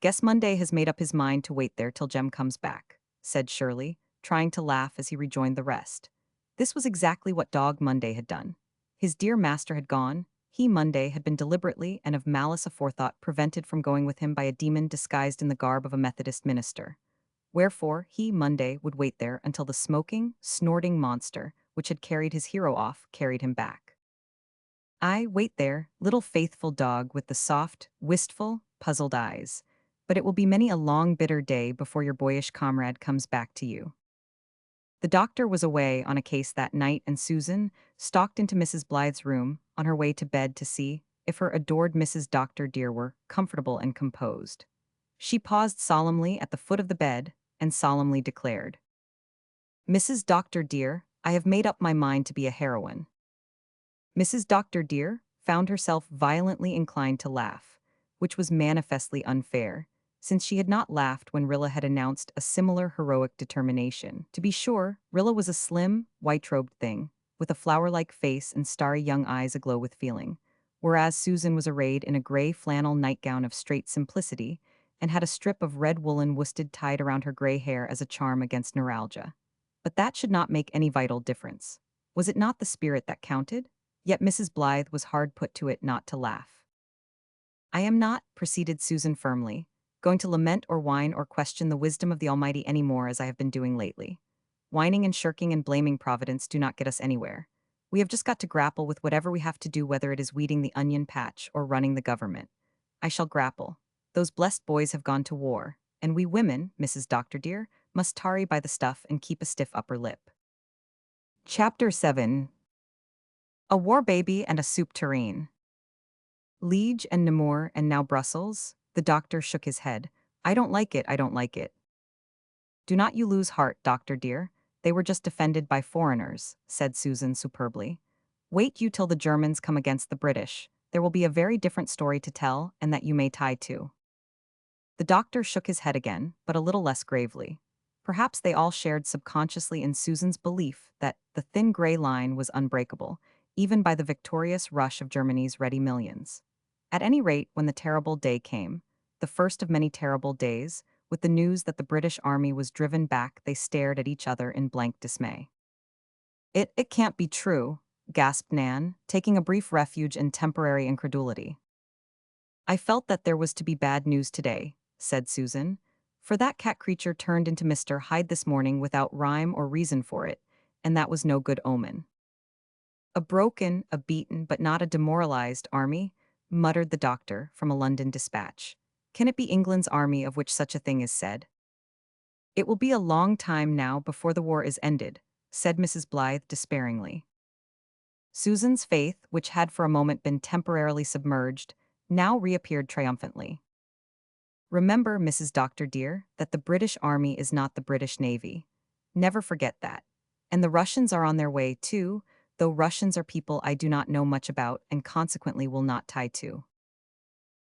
Guess Monday has made up his mind to wait there till Jem comes back, said Shirley, trying to laugh as he rejoined the rest. This was exactly what Dog Monday had done. His dear master had gone. He, Monday, had been deliberately and of malice aforethought prevented from going with him by a demon disguised in the garb of a Methodist minister. Wherefore, he, Monday, would wait there until the smoking, snorting monster, which had carried his hero off, carried him back. I wait there, little faithful dog with the soft, wistful, puzzled eyes. But it will be many a long, bitter day before your boyish comrade comes back to you. The doctor was away on a case that night, and Susan stalked into Mrs. Blythe's room on her way to bed to see if her adored Mrs. Dr. Dear were comfortable and composed. She paused solemnly at the foot of the bed and solemnly declared, "Mrs. Dr. Dear, I have made up my mind to be a heroine." Mrs. Dr. Dear found herself violently inclined to laugh, which was manifestly unfair, since she had not laughed when Rilla had announced a similar heroic determination. To be sure, Rilla was a slim, white-robed thing, with a flower-like face and starry young eyes aglow with feeling, whereas Susan was arrayed in a gray flannel nightgown of straight simplicity and had a strip of red woolen worsted tied around her gray hair as a charm against neuralgia. But that should not make any vital difference. Was it not the spirit that counted? Yet Mrs. Blythe was hard put to it not to laugh. "I am not," proceeded Susan firmly, "going to lament or whine or question the wisdom of the Almighty any more as I have been doing lately. Whining and shirking and blaming Providence do not get us anywhere. We have just got to grapple with whatever we have to do, whether it is weeding the onion patch or running the government. I shall grapple. Those blessed boys have gone to war, and we women, Mrs. Dr. Dear, must tarry by the stuff and keep a stiff upper lip." Chapter 7. A War Baby and a Soup Tureen. Liege and Namur and now Brussels? The doctor shook his head. "I don't like it, I don't like it." "Do not you lose heart, Doctor Dear. They were just defended by foreigners," said Susan superbly. "Wait you till the Germans come against the British. There will be a very different story to tell, and that you may tie to." The doctor shook his head again, but a little less gravely. Perhaps they all shared subconsciously in Susan's belief that the thin gray line was unbreakable, even by the victorious rush of Germany's ready millions. At any rate, when the terrible day came, the first of many terrible days, with the news that the British army was driven back, they stared at each other in blank dismay. It can't be true," gasped Nan, taking a brief refuge in temporary incredulity. "I felt that there was to be bad news today," said Susan, "for that cat creature turned into Mr. Hyde this morning without rhyme or reason for it, and that was no good omen." "A broken, a beaten, but not a demoralized army," muttered the doctor from a London dispatch. "Can it be England's army of which such a thing is said?" "It will be a long time now before the war is ended," said Mrs. Blythe despairingly. Susan's faith, which had for a moment been temporarily submerged, now reappeared triumphantly. "Remember, Mrs. Dr. Dear, that the British Army is not the British Navy. Never forget that. And the Russians are on their way, too, though Russians are people I do not know much about and consequently will not tie to."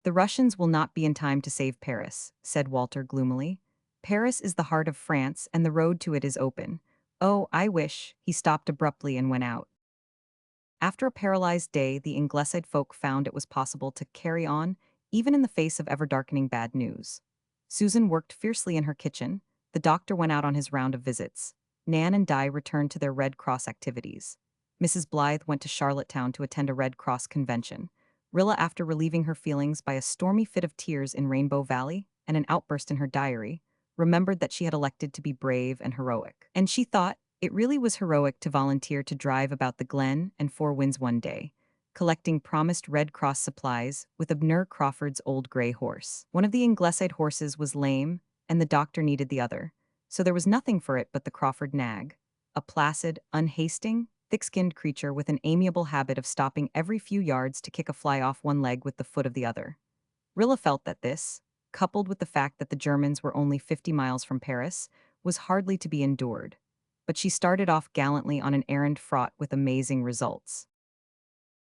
"The Russians will not be in time to save Paris," said Walter gloomily. "Paris is the heart of France and the road to it is open. Oh, I wish—" He stopped abruptly and went out. After a paralyzed day, the Ingleside folk found it was possible to carry on, even in the face of ever-darkening bad news. Susan worked fiercely in her kitchen, the doctor went out on his round of visits, Nan and Di returned to their Red Cross activities. Mrs. Blythe went to Charlottetown to attend a Red Cross convention. Rilla, after relieving her feelings by a stormy fit of tears in Rainbow Valley and an outburst in her diary, remembered that she had elected to be brave and heroic. And she thought, it really was heroic to volunteer to drive about the Glen and Four Winds one day, collecting promised Red Cross supplies with Abner Crawford's old gray horse. One of the Ingleside horses was lame, and the doctor needed the other, so there was nothing for it but the Crawford nag, a placid, unhasting, thick-skinned creature with an amiable habit of stopping every few yards to kick a fly off one leg with the foot of the other. Rilla felt that this, coupled with the fact that the Germans were only 50 miles from Paris, was hardly to be endured. But she started off gallantly on an errand fraught with amazing results.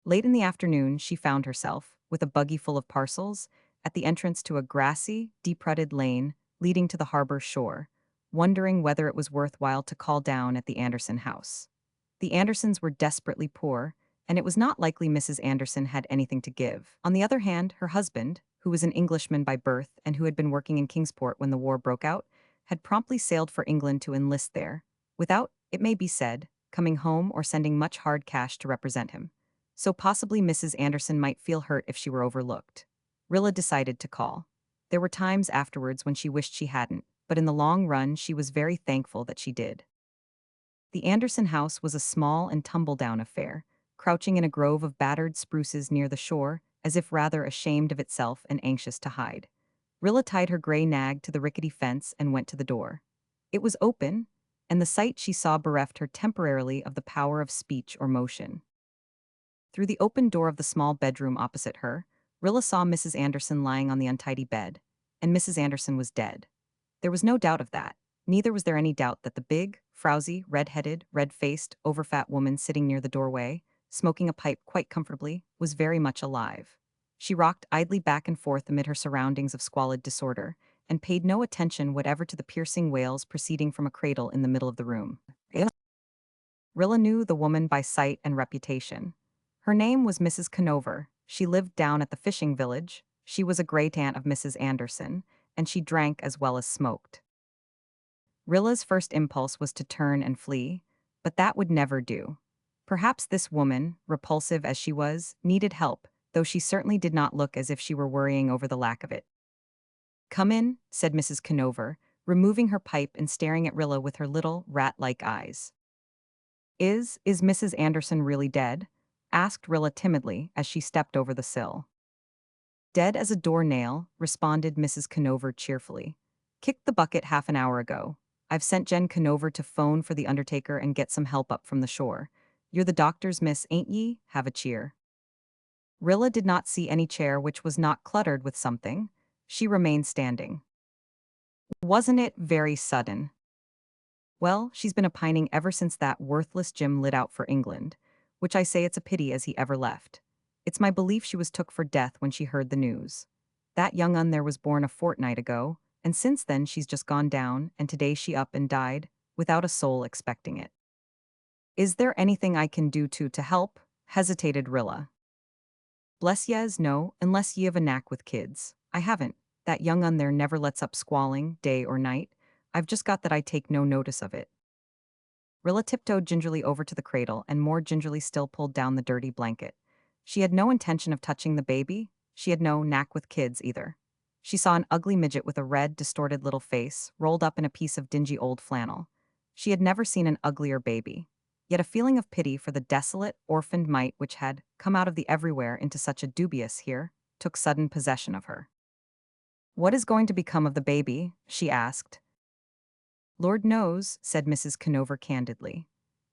Late in the afternoon, she found herself, with a buggy full of parcels, at the entrance to a grassy, deep-rutted lane leading to the harbor shore, wondering whether it was worthwhile to call down at the Anderson house. The Andersons were desperately poor, and it was not likely Mrs. Anderson had anything to give. On the other hand, her husband, who was an Englishman by birth and who had been working in Kingsport when the war broke out, had promptly sailed for England to enlist there, without, it may be said, coming home or sending much hard cash to represent him. So possibly Mrs. Anderson might feel hurt if she were overlooked. Rilla decided to call. There were times afterwards when she wished she hadn't, but in the long run she was very thankful that she did. The Anderson house was a small and tumble-down affair, crouching in a grove of battered spruces near the shore, as if rather ashamed of itself and anxious to hide. Rilla tied her gray nag to the rickety fence and went to the door. It was open, and the sight she saw bereft her temporarily of the power of speech or motion. Through the open door of the small bedroom opposite her, Rilla saw Mrs. Anderson lying on the untidy bed, and Mrs. Anderson was dead. There was no doubt of that. Neither was there any doubt that the big, frowsy, red-headed, red-faced, overfat woman sitting near the doorway, smoking a pipe quite comfortably, was very much alive. She rocked idly back and forth amid her surroundings of squalid disorder, and paid no attention whatever to the piercing wails proceeding from a cradle in the middle of the room. Rilla knew the woman by sight and reputation. Her name was Mrs. Conover. She lived down at the fishing village. She was a great-aunt of Mrs. Anderson, and she drank as well as smoked. Rilla's first impulse was to turn and flee, but that would never do. Perhaps this woman, repulsive as she was, needed help, though she certainly did not look as if she were worrying over the lack of it. "Come in," said Mrs. Conover, removing her pipe and staring at Rilla with her little, rat-like eyes. Is Mrs. Anderson really dead?" asked Rilla timidly as she stepped over the sill. "Dead as a doornail," responded Mrs. Conover cheerfully. "Kicked the bucket half an hour ago. I've sent Jen Conover to phone for the undertaker and get some help up from the shore. You're the doctor's miss, ain't ye? Have a cheer." Rilla did not see any chair which was not cluttered with something. She remained standing. "Wasn't it very sudden?" "Well, she's been opining ever since that worthless Jim lit out for England, which I say it's a pity as he ever left. It's my belief she was took for death when she heard the news. That young un there was born a fortnight ago, and since then she's just gone down, and today she up and died, without a soul expecting it." "Is there anything I can do to help?" hesitated Rilla. "Bless yez, no, unless ye have a knack with kids. I haven't. That young un there never lets up squalling, day or night. I've just got that I take no notice of it." Rilla tiptoed gingerly over to the cradle and more gingerly still pulled down the dirty blanket. She had no intention of touching the baby. She had no knack with kids either. She saw an ugly midget with a red, distorted little face, rolled up in a piece of dingy old flannel. She had never seen an uglier baby. Yet a feeling of pity for the desolate, orphaned mite which had come out of the everywhere into such a dubious here took sudden possession of her. "What is going to become of the baby?" she asked. "Lord knows," said Mrs. Conover candidly.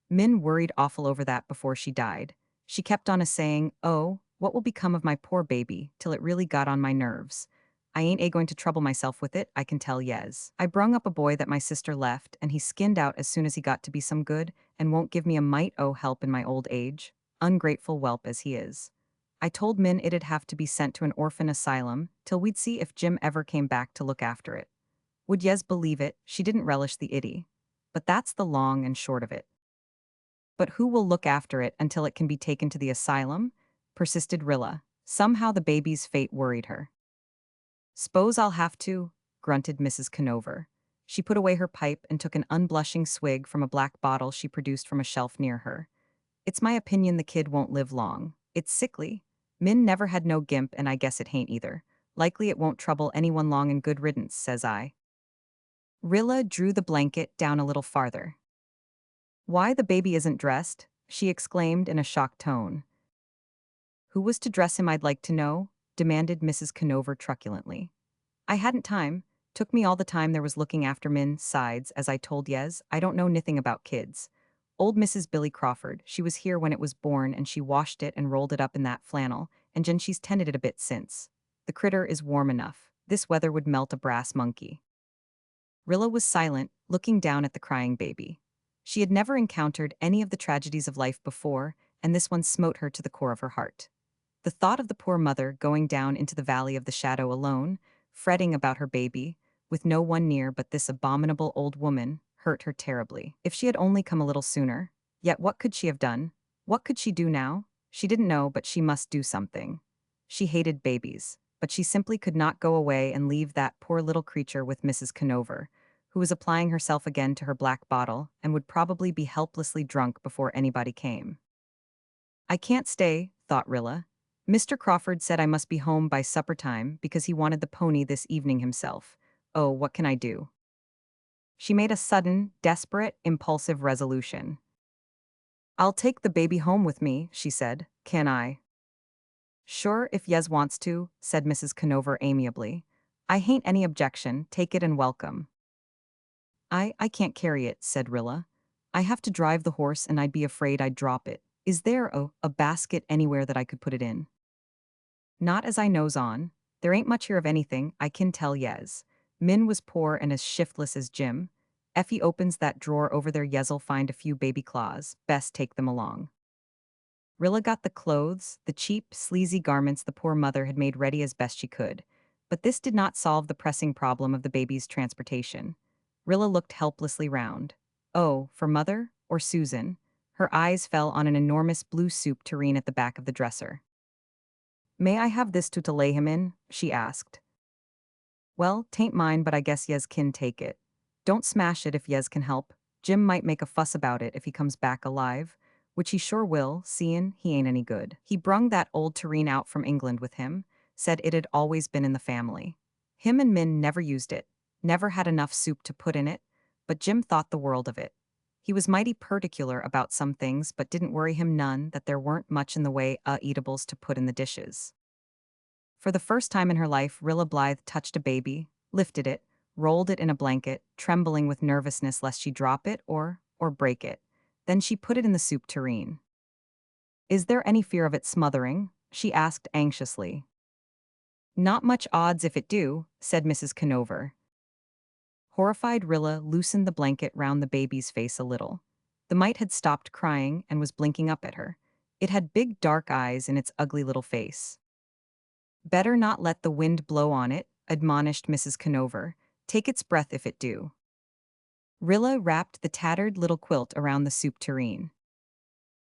"Min worried awful over that before she died. She kept on a-saying, 'Oh, what will become of my poor baby,' till it really got on my nerves. I ain't going to trouble myself with it, I can tell yez. I brung up a boy that my sister left, and he skinned out as soon as he got to be some good, and won't give me a mite o' help in my old age, ungrateful whelp as he is. I told Min it'd have to be sent to an orphan asylum, till we'd see if Jim ever came back to look after it. Would yez believe it, she didn't relish the iddy. But that's the long and short of it." "But who will look after it until it can be taken to the asylum?" persisted Rilla. Somehow the baby's fate worried her. "S'pose I'll have to," grunted Mrs. Conover. She put away her pipe and took an unblushing swig from a black bottle she produced from a shelf near her. "It's my opinion the kid won't live long. It's sickly. Min never had no gimp, and I guess it hain't either. Likely it won't trouble anyone long, and good riddance, says I." Rilla drew the blanket down a little farther. "Why the baby isn't dressed?" she exclaimed in a shocked tone. "Who was to dress him, I'd like to know?" demanded Mrs. Conover truculently. "I hadn't time. Took me all the time there was looking after Min, sides, as I told yez, I don't know nithing about kids. Old Mrs. Billy Crawford, she was here when it was born, and she washed it and rolled it up in that flannel, and Jen she's tended it a bit since. The critter is warm enough. This weather would melt a brass monkey." Rilla was silent, looking down at the crying baby. She had never encountered any of the tragedies of life before, and this one smote her to the core of her heart. The thought of the poor mother going down into the valley of the shadow alone, fretting about her baby, with no one near but this abominable old woman, hurt her terribly. If she had only come a little sooner. Yet what could she have done? What could she do now? She didn't know, but she must do something. She hated babies, but she simply could not go away and leave that poor little creature with Mrs. Conover, who was applying herself again to her black bottle and would probably be helplessly drunk before anybody came. "I can't stay," thought Rilla. "Mr. Crawford said I must be home by supper time because he wanted the pony this evening himself. Oh, what can I do?" She made a sudden, desperate, impulsive resolution. "I'll take the baby home with me," she said. "Can I?" "Sure, if Yez wants to," said Mrs. Conover amiably. "I hain't any objection, take it and welcome." I can't carry it, said Rilla. I have to drive the horse and I'd be afraid I'd drop it. Is there a basket anywhere that I could put it in? Not as I knows on. There ain't much here of anything, I can tell yes. Min was poor and as shiftless as Jim. Effie opens that drawer over there, yes'll find a few baby claws. Best take them along. Rilla got the clothes, the cheap, sleazy garments the poor mother had made ready as best she could. But this did not solve the pressing problem of the baby's transportation. Rilla looked helplessly round. Oh, for mother or Susan? Her eyes fell on an enormous blue soup tureen at the back of the dresser. May I have this to lay him in? She asked. Well, tain't mine, but I guess yez kin take it. Don't smash it if yez can help. Jim might make a fuss about it if he comes back alive, which he sure will, seein' he ain't any good. He brung that old tureen out from England with him, said it had always been in the family. Him and Min never used it, never had enough soup to put in it, but Jim thought the world of it. He was mighty particular about some things, but didn't worry him none that there weren't much in the way eatables to put in the dishes. For the first time in her life, Rilla Blythe touched a baby, lifted it, rolled it in a blanket, trembling with nervousness lest she drop it or break it. Then she put it in the soup tureen. Is there any fear of it smothering? She asked anxiously. Not much odds if it do, said Mrs. Conover. Horrified Rilla loosened the blanket round the baby's face a little. The mite had stopped crying and was blinking up at her. It had big dark eyes in its ugly little face. Better not let the wind blow on it, admonished Mrs. Conover. Take its breath if it do. Rilla wrapped the tattered little quilt around the soup tureen.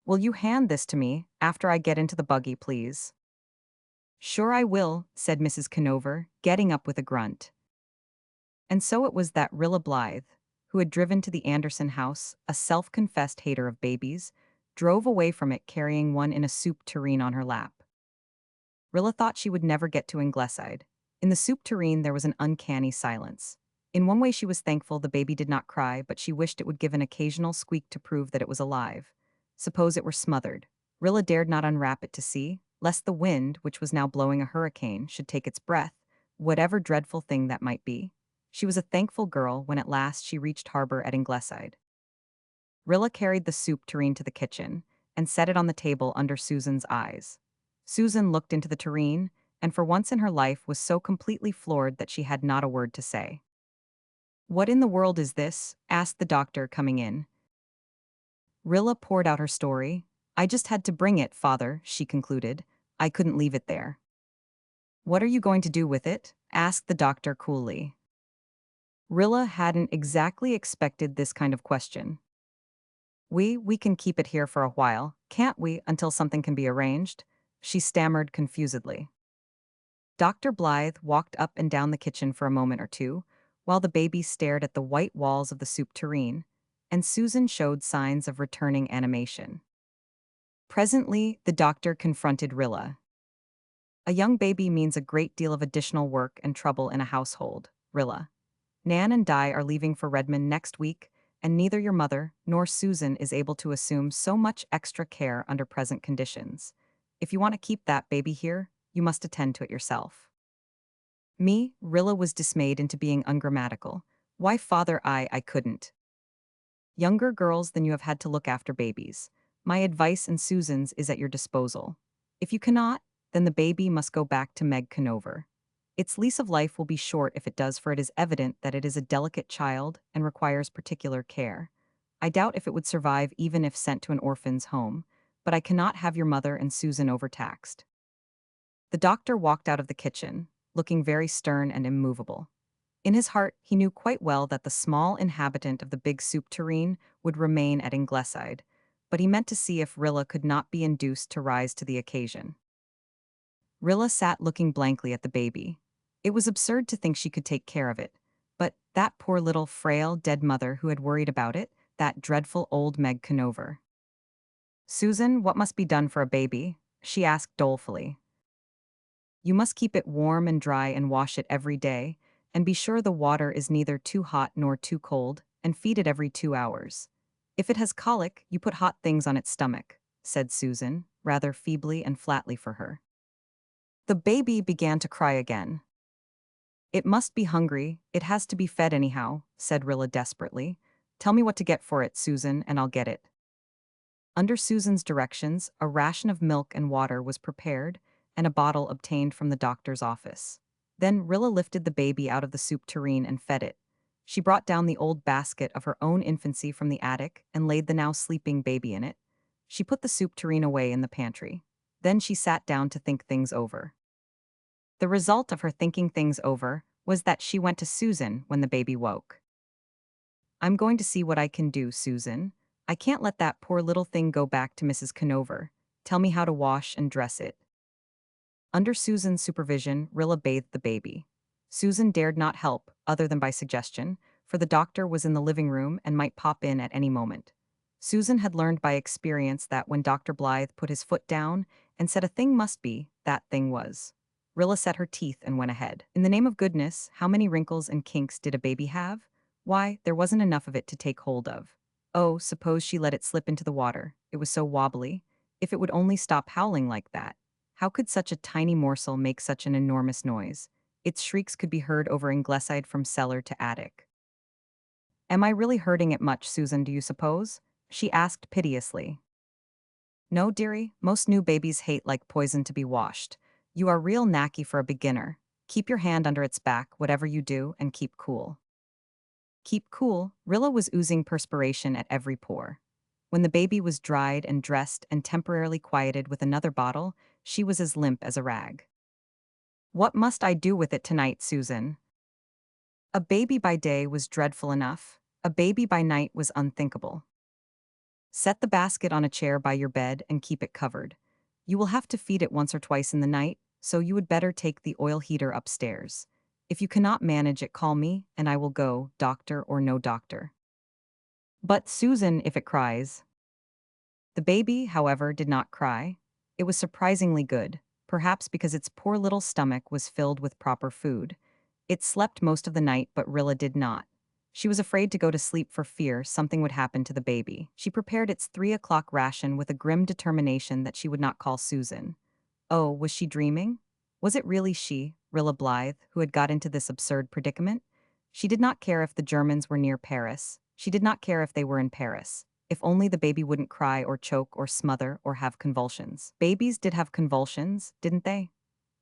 Will you hand this to me after I get into the buggy, please? Sure I will, said Mrs. Conover, getting up with a grunt. And so it was that Rilla Blythe, who had driven to the Anderson house, a self-confessed hater of babies, drove away from it carrying one in a soup tureen on her lap. Rilla thought she would never get to Ingleside. In the soup tureen there was an uncanny silence. In one way she was thankful the baby did not cry, but she wished it would give an occasional squeak to prove that it was alive. Suppose it were smothered. Rilla dared not unwrap it to see, lest the wind, which was now blowing a hurricane, should take its breath, whatever dreadful thing that might be. She was a thankful girl when at last she reached harbor at Ingleside. Rilla carried the soup tureen to the kitchen and set it on the table under Susan's eyes. Susan looked into the tureen, and for once in her life was so completely floored that she had not a word to say. What in the world is this? Asked the doctor, coming in. Rilla poured out her story. I just had to bring it, Father, she concluded. I couldn't leave it there. What are you going to do with it? Asked the doctor coolly. Rilla hadn't exactly expected this kind of question. We can keep it here for a while, can't we, until something can be arranged? She stammered confusedly. Dr. Blythe walked up and down the kitchen for a moment or two, while the baby stared at the white walls of the soup tureen, and Susan showed signs of returning animation. Presently, the doctor confronted Rilla. A young baby means a great deal of additional work and trouble in a household, Rilla. Nan and Di are leaving for Redmond next week, and neither your mother nor Susan is able to assume so much extra care under present conditions. If you want to keep that baby here, you must attend to it yourself. Me, Rilla was dismayed into being ungrammatical. Why, Father, I couldn't. Younger girls than you have had to look after babies. My advice and Susan's is at your disposal. If you cannot, then the baby must go back to Meg Conover. Its lease of life will be short if it does, for it is evident that it is a delicate child and requires particular care. I doubt if it would survive even if sent to an orphan's home, but I cannot have your mother and Susan overtaxed. The doctor walked out of the kitchen, looking very stern and immovable. In his heart, he knew quite well that the small inhabitant of the big soup tureen would remain at Ingleside, but he meant to see if Rilla could not be induced to rise to the occasion. Rilla sat looking blankly at the baby. It was absurd to think she could take care of it, but that poor little frail, dead mother who had worried about it, that dreadful old Meg Conover. Susan, what must be done for a baby? She asked dolefully. You must keep it warm and dry and wash it every day, and be sure the water is neither too hot nor too cold, and feed it every 2 hours. If it has colic, you put hot things on its stomach, said Susan, rather feebly and flatly for her. The baby began to cry again. It must be hungry, it has to be fed anyhow, said Rilla desperately. Tell me what to get for it, Susan, and I'll get it. Under Susan's directions, a ration of milk and water was prepared, and a bottle obtained from the doctor's office. Then Rilla lifted the baby out of the soup tureen and fed it. She brought down the old basket of her own infancy from the attic and laid the now sleeping baby in it. She put the soup tureen away in the pantry. Then she sat down to think things over. The result of her thinking things over was that she went to Susan when the baby woke. I'm going to see what I can do, Susan. I can't let that poor little thing go back to Mrs. Conover. Tell me how to wash and dress it. Under Susan's supervision, Rilla bathed the baby. Susan dared not help, other than by suggestion, for the doctor was in the living room and might pop in at any moment. Susan had learned by experience that when Dr. Blythe put his foot down and said a thing must be, that thing was. Rilla set her teeth and went ahead. In the name of goodness, how many wrinkles and kinks did a baby have? Why, there wasn't enough of it to take hold of. Oh, suppose she let it slip into the water. It was so wobbly. If it would only stop howling like that. How could such a tiny morsel make such an enormous noise? Its shrieks could be heard over Ingleside from cellar to attic. Am I really hurting it much, Susan, do you suppose? She asked piteously. No, dearie, most new babies hate like poison to be washed. You are real knacky for a beginner. Keep your hand under its back, whatever you do, and keep cool. Keep cool, Rilla was oozing perspiration at every pore. When the baby was dried and dressed and temporarily quieted with another bottle, she was as limp as a rag. What must I do with it tonight, Susan? A baby by day was dreadful enough. A baby by night was unthinkable. Set the basket on a chair by your bed and keep it covered. You will have to feed it once or twice in the night, so you would better take the oil heater upstairs. If you cannot manage it, call me, and I will go, doctor or no doctor. But Susan, if it cries. The baby, however, did not cry. It was surprisingly good, perhaps because its poor little stomach was filled with proper food. It slept most of the night, but Rilla did not. She was afraid to go to sleep for fear something would happen to the baby. She prepared its 3 o'clock ration with a grim determination that she would not call Susan. Oh, was she dreaming? Was it really she, Rilla Blythe, who had got into this absurd predicament? She did not care if the Germans were near Paris. She did not care if they were in Paris. If only the baby wouldn't cry or choke or smother or have convulsions. Babies did have convulsions, didn't they?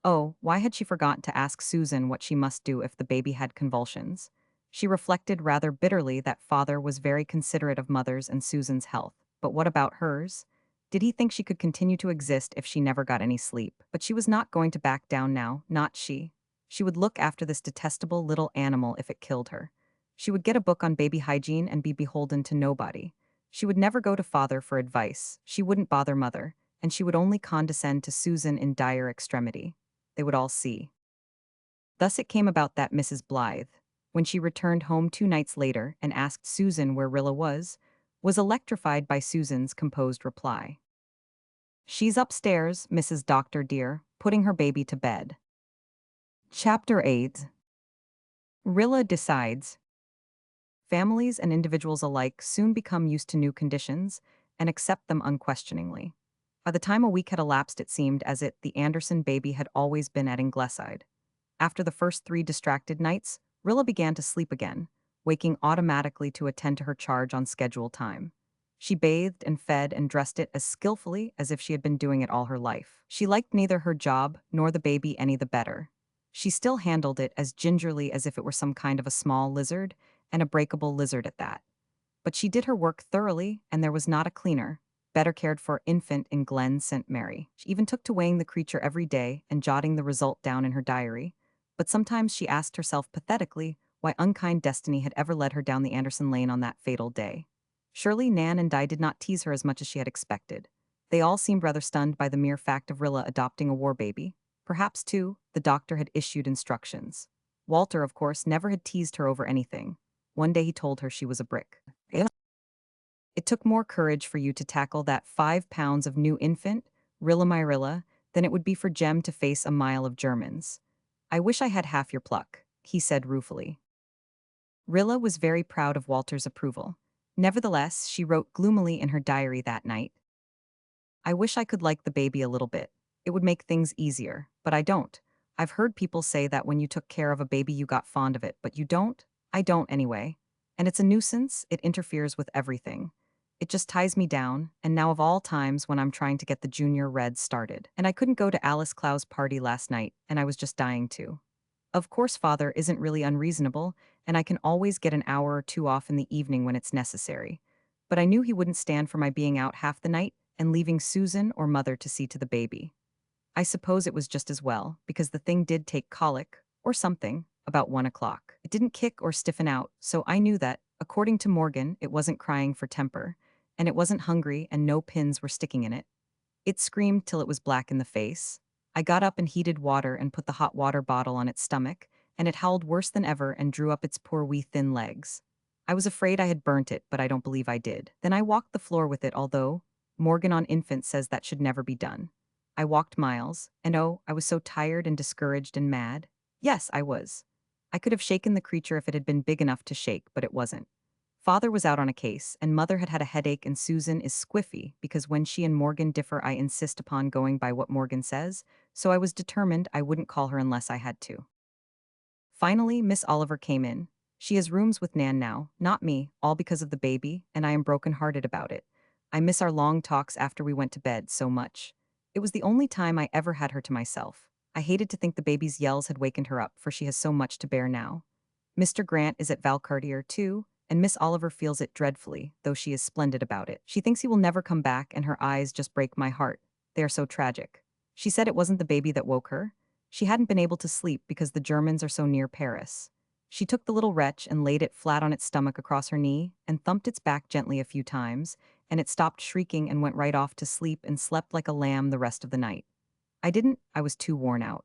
Oh, why had she forgotten to ask Susan what she must do if the baby had convulsions? She reflected rather bitterly that father was very considerate of mother's and Susan's health, but what about hers? Did he think she could continue to exist if she never got any sleep? But she was not going to back down now, not she. She would look after this detestable little animal if it killed her. She would get a book on baby hygiene and be beholden to nobody. She would never go to father for advice, she wouldn't bother mother, and she would only condescend to Susan in dire extremity. They would all see. Thus it came about that Mrs. Blythe, when she returned home 2 nights later and asked Susan where Rilla was electrified by Susan's composed reply. She's upstairs, Mrs. Doctor dear, putting her baby to bed. Chapter 8. Rilla decides. Families and individuals alike soon become used to new conditions and accept them unquestioningly. By the time a week had elapsed, it seemed as if the Anderson baby had always been at Ingleside. After the first 3 distracted nights, Rilla began to sleep again, waking automatically to attend to her charge on schedule time. She bathed and fed and dressed it as skillfully as if she had been doing it all her life. She liked neither her job nor the baby any the better. She still handled it as gingerly as if it were some kind of a small lizard, and a breakable lizard at that. But she did her work thoroughly, and there was not a cleaner, better cared for infant in Glen St. Mary. She even took to weighing the creature every day and jotting the result down in her diary. But sometimes she asked herself pathetically why unkind destiny had ever led her down the Anderson lane on that fatal day. Surely Nan and Di did not tease her as much as she had expected. They all seemed rather stunned by the mere fact of Rilla adopting a war baby. Perhaps, too, the doctor had issued instructions. Walter, of course, never had teased her over anything. One day he told her she was a brick. It took more courage for you to tackle that 5 pounds of new infant, Rilla my Rilla, than it would be for Jem to face a mile of Germans. I wish I had half your pluck, he said ruefully. Rilla was very proud of Walter's approval. Nevertheless, she wrote gloomily in her diary that night. I wish I could like the baby a little bit. It would make things easier, but I don't. I've heard people say that when you took care of a baby you got fond of it, but you don't? I don't anyway. And it's a nuisance, it interferes with everything. It just ties me down, and now of all times when I'm trying to get the junior reds started. And I couldn't go to Alice Clow's party last night, and I was just dying to. Of course, father isn't really unreasonable, and I can always get an hour or two off in the evening when it's necessary. But I knew he wouldn't stand for my being out half the night and leaving Susan or mother to see to the baby. I suppose it was just as well, because the thing did take colic, or something, about 1 o'clock. It didn't kick or stiffen out, so I knew that, according to Morgan, it wasn't crying for temper, and it wasn't hungry and no pins were sticking in it. It screamed till it was black in the face. I got up and heated water and put the hot water bottle on its stomach, and it howled worse than ever and drew up its poor wee thin legs. I was afraid I had burnt it, but I don't believe I did. Then I walked the floor with it, although Morgan on infant says that should never be done. I walked miles, and oh, I was so tired and discouraged and mad. Yes, I was. I could have shaken the creature if it had been big enough to shake, but it wasn't. Father was out on a case, and mother had had a headache, and Susan is squiffy because when she and Morgan differ, I insist upon going by what Morgan says, so I was determined I wouldn't call her unless I had to. Finally, Miss Oliver came in. She has rooms with Nan now, not me, all because of the baby, and I am broken-hearted about it. I miss our long talks after we went to bed so much. It was the only time I ever had her to myself. I hated to think the baby's yells had wakened her up, for she has so much to bear now. Mr. Grant is at Valcartier, too, and Miss Oliver feels it dreadfully, though she is splendid about it. She thinks he will never come back, and her eyes just break my heart. They are so tragic. She said it wasn't the baby that woke her. She hadn't been able to sleep because the Germans are so near Paris. She took the little wretch and laid it flat on its stomach across her knee and thumped its back gently a few times, and it stopped shrieking and went right off to sleep and slept like a lamb the rest of the night. I was too worn out.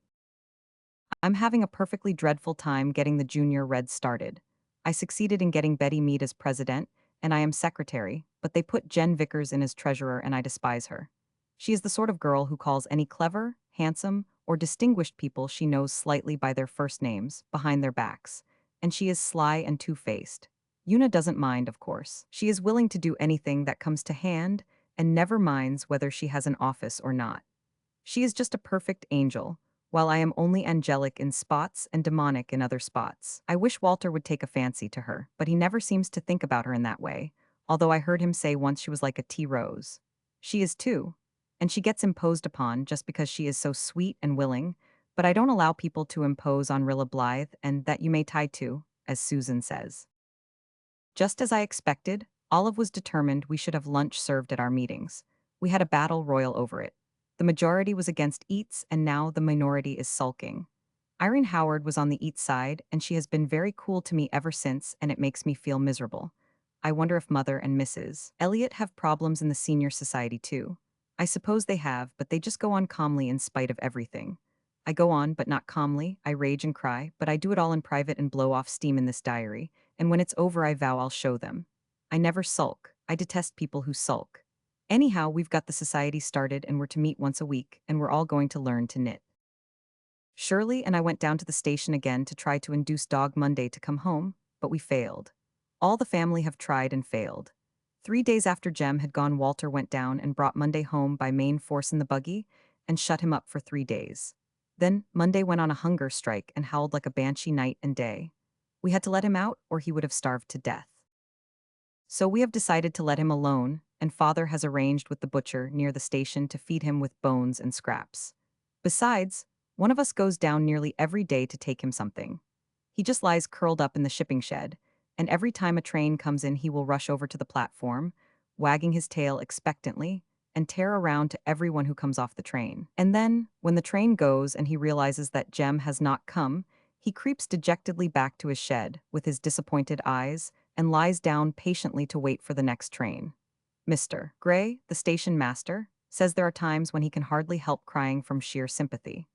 I'm having a perfectly dreadful time getting the junior Reds started. I succeeded in getting Betty Mead as president, and I am secretary, but they put Jen Vickers in as treasurer and I despise her. She is the sort of girl who calls any clever, handsome, or distinguished people she knows slightly by their first names, behind their backs, and she is sly and two-faced. Una doesn't mind, of course. She is willing to do anything that comes to hand, and never minds whether she has an office or not. She is just a perfect angel, while I am only angelic in spots and demonic in other spots. I wish Walter would take a fancy to her, but he never seems to think about her in that way, although I heard him say once she was like a tea rose. She is too, and she gets imposed upon just because she is so sweet and willing, but I don't allow people to impose on Rilla Blythe, and that you may tie to, as Susan says. Just as I expected, Olive was determined we should have lunch served at our meetings. We had a battle royal over it. The majority was against eats, and now the minority is sulking. Irene Howard was on the eat side, and she has been very cool to me ever since, and it makes me feel miserable. I wonder if Mother and Mrs. Elliot have problems in the senior society too. I suppose they have, but they just go on calmly in spite of everything. I go on, but not calmly. I rage and cry, but I do it all in private and blow off steam in this diary, and when it's over I vow I'll show them. I never sulk. I detest people who sulk. Anyhow, we've got the society started and we're to meet once a week, and we're all going to learn to knit. Shirley and I went down to the station again to try to induce Dog Monday to come home, but we failed. All the family have tried and failed. 3 days after Jem had gone, Walter went down and brought Monday home by main force in the buggy and shut him up for 3 days. Then Monday went on a hunger strike and howled like a banshee night and day. We had to let him out or he would have starved to death. So we have decided to let him alone, and Father has arranged with the butcher near the station to feed him with bones and scraps. Besides, one of us goes down nearly every day to take him something. He just lies curled up in the shipping shed, and every time a train comes in he will rush over to the platform, wagging his tail expectantly, and tear around to everyone who comes off the train. And then, when the train goes and he realizes that Jem has not come, he creeps dejectedly back to his shed with his disappointed eyes and lies down patiently to wait for the next train. Mr. Gray, the station master, says there are times when he can hardly help crying from sheer sympathy.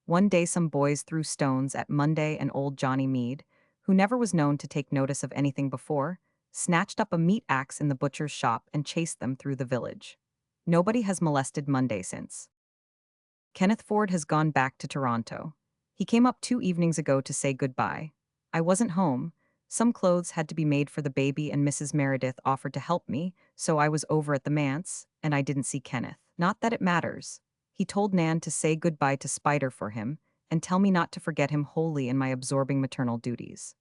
One day some boys threw stones at Monday, and old Johnny Mead, who never was known to take notice of anything before, snatched up a meat axe in the butcher's shop and chased them through the village. Nobody has molested Monday since. Kenneth Ford has gone back to Toronto. He came up 2 evenings ago to say goodbye. I wasn't home. Some clothes had to be made for the baby and Mrs. Meredith offered to help me, so I was over at the manse, and I didn't see Kenneth. Not that it matters. He told Nan to say goodbye to Spider for him, and tell me not to forget him wholly in my absorbing maternal duties.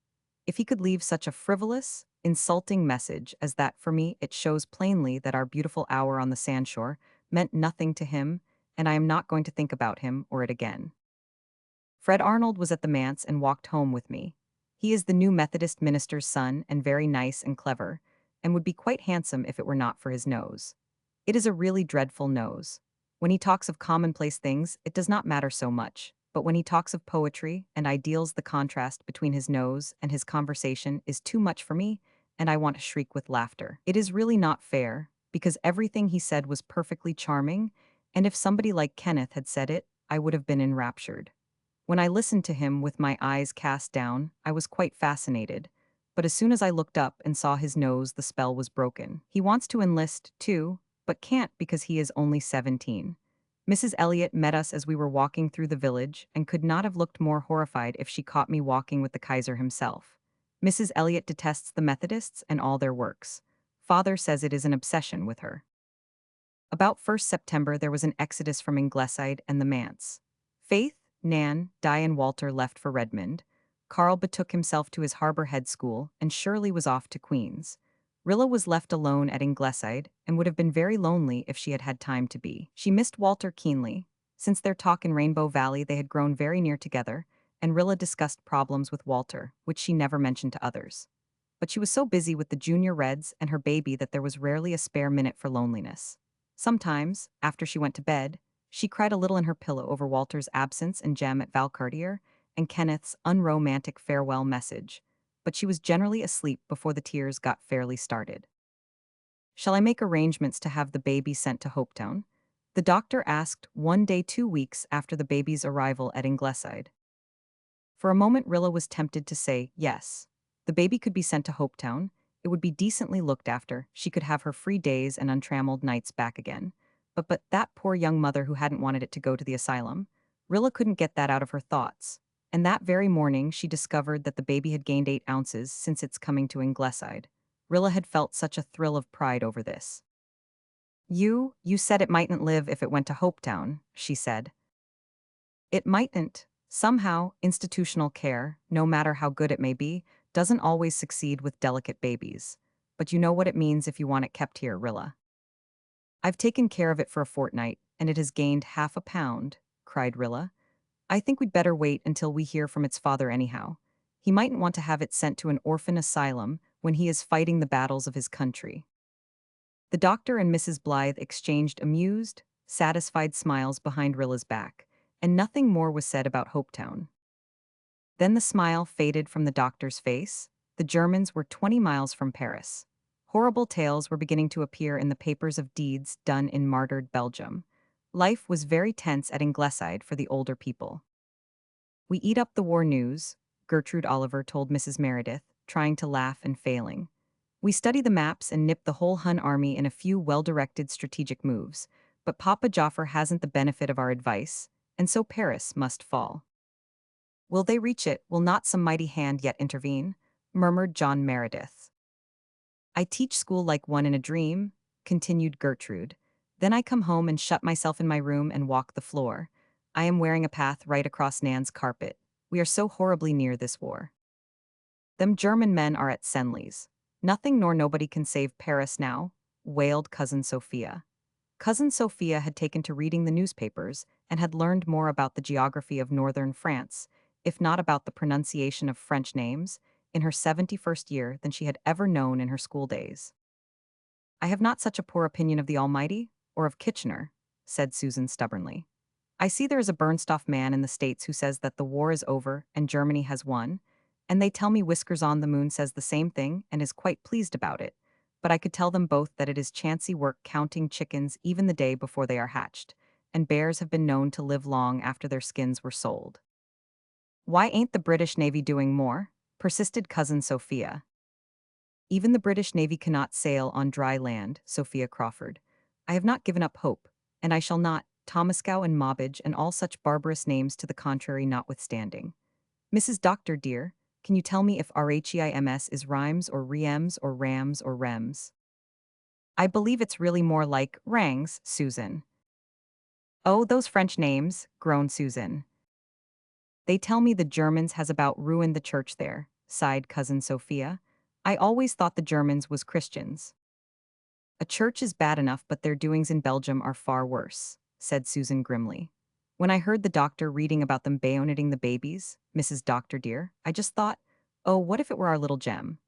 If he could leave such a frivolous, insulting message as that for me, it shows plainly that our beautiful hour on the sandshore meant nothing to him, and I am not going to think about him or it again. Fred Arnold was at the manse and walked home with me. He is the new Methodist minister's son and very nice and clever, and would be quite handsome if it were not for his nose. It is a really dreadful nose. When he talks of commonplace things, it does not matter so much, but when he talks of poetry and ideals, the contrast between his nose and his conversation is too much for me, and I want to shriek with laughter. It is really not fair, because everything he said was perfectly charming, and if somebody like Kenneth had said it, I would have been enraptured. When I listened to him with my eyes cast down, I was quite fascinated. But as soon as I looked up and saw his nose, the spell was broken. He wants to enlist, too, but can't because he is only 17. Mrs. Elliot met us as we were walking through the village and could not have looked more horrified if she caught me walking with the Kaiser himself. Mrs. Elliot detests the Methodists and all their works. Father says it is an obsession with her. About 1st September there was an exodus from Ingleside and the manse. Faith, Nan, Di and Walter left for Redmond. Carl betook himself to his Harbor Head School, and Shirley was off to Queens. Rilla was left alone at Ingleside, and would have been very lonely if she had had time to be. She missed Walter keenly. Since their talk in Rainbow Valley they had grown very near together, and Rilla discussed problems with Walter, which she never mentioned to others. But she was so busy with the junior Reds and her baby that there was rarely a spare minute for loneliness. Sometimes, after she went to bed, she cried a little in her pillow over Walter's absence and Jem at Valcartier, and Kenneth's unromantic farewell message, but she was generally asleep before the tears got fairly started. Shall I make arrangements to have the baby sent to Hopetown? The doctor asked one day 2 weeks after the baby's arrival at Ingleside. For a moment Rilla was tempted to say yes. The baby could be sent to Hopetown, it would be decently looked after, she could have her free days and untrammeled nights back again. But that poor young mother who hadn't wanted it to go to the asylum, Rilla couldn't get that out of her thoughts. And that very morning she discovered that the baby had gained 8 ounces since its coming to Ingleside. Rilla had felt such a thrill of pride over this. You said it mightn't live if it went to Hopetown, she said. It mightn't. Somehow, institutional care, no matter how good it may be, doesn't always succeed with delicate babies. But you know what it means if you want it kept here, Rilla. I've taken care of it for a fortnight, and it has gained 1/2 pound, cried Rilla. I think we'd better wait until we hear from its father anyhow. He mightn't want to have it sent to an orphan asylum when he is fighting the battles of his country. The doctor and Mrs. Blythe exchanged amused, satisfied smiles behind Rilla's back, and nothing more was said about Hopetown. Then the smile faded from the doctor's face. The Germans were 20 miles from Paris. Horrible tales were beginning to appear in the papers of deeds done in martyred Belgium. Life was very tense at Ingleside for the older people. We eat up the war news, Gertrude Oliver told Mrs. Meredith, trying to laugh and failing. We study the maps and nip the whole Hun army in a few well-directed strategic moves, but Papa Joffer hasn't the benefit of our advice, and so Paris must fall. Will they reach it? Will not some mighty hand yet intervene? Murmured John Meredith. I teach school like one in a dream, continued Gertrude. Then I come home and shut myself in my room and walk the floor. I am wearing a path right across Nan's carpet. We are so horribly near this war. Them German men are at Senlis. Nothing nor nobody can save Paris now, wailed Cousin Sophia. Cousin Sophia had taken to reading the newspapers and had learned more about the geography of northern France, if not about the pronunciation of French names, in her 71st year than she had ever known in her school days. I have not such a poor opinion of the Almighty, or of Kitchener, said Susan stubbornly. I see there is a Bernstoff man in the States who says that the war is over and Germany has won, and they tell me Whiskers on the Moon says the same thing and is quite pleased about it, but I could tell them both that it is chancy work counting chickens even the day before they are hatched, and bears have been known to live long after their skins were sold. Why ain't the British Navy doing more? Persisted Cousin Sophia. Even the British Navy cannot sail on dry land, Sophia Crawford. I have not given up hope, and I shall not, Thomascow and Mobbage and all such barbarous names to the contrary notwithstanding. Mrs. Doctor dear, can you tell me if RHEIMS is rhymes or riems or rams or rems? I believe it's really more like rangs, Susan. Oh, those French names, groaned Susan. They tell me the Germans has about ruined the church there, sighed cousin Sophia. I always thought the Germans was Christians. A church is bad enough, but their doings in Belgium are far worse, said Susan grimly. When I heard the doctor reading about them bayoneting the babies, Mrs. Doctor dear, I just thought, oh, what if it were our little gem?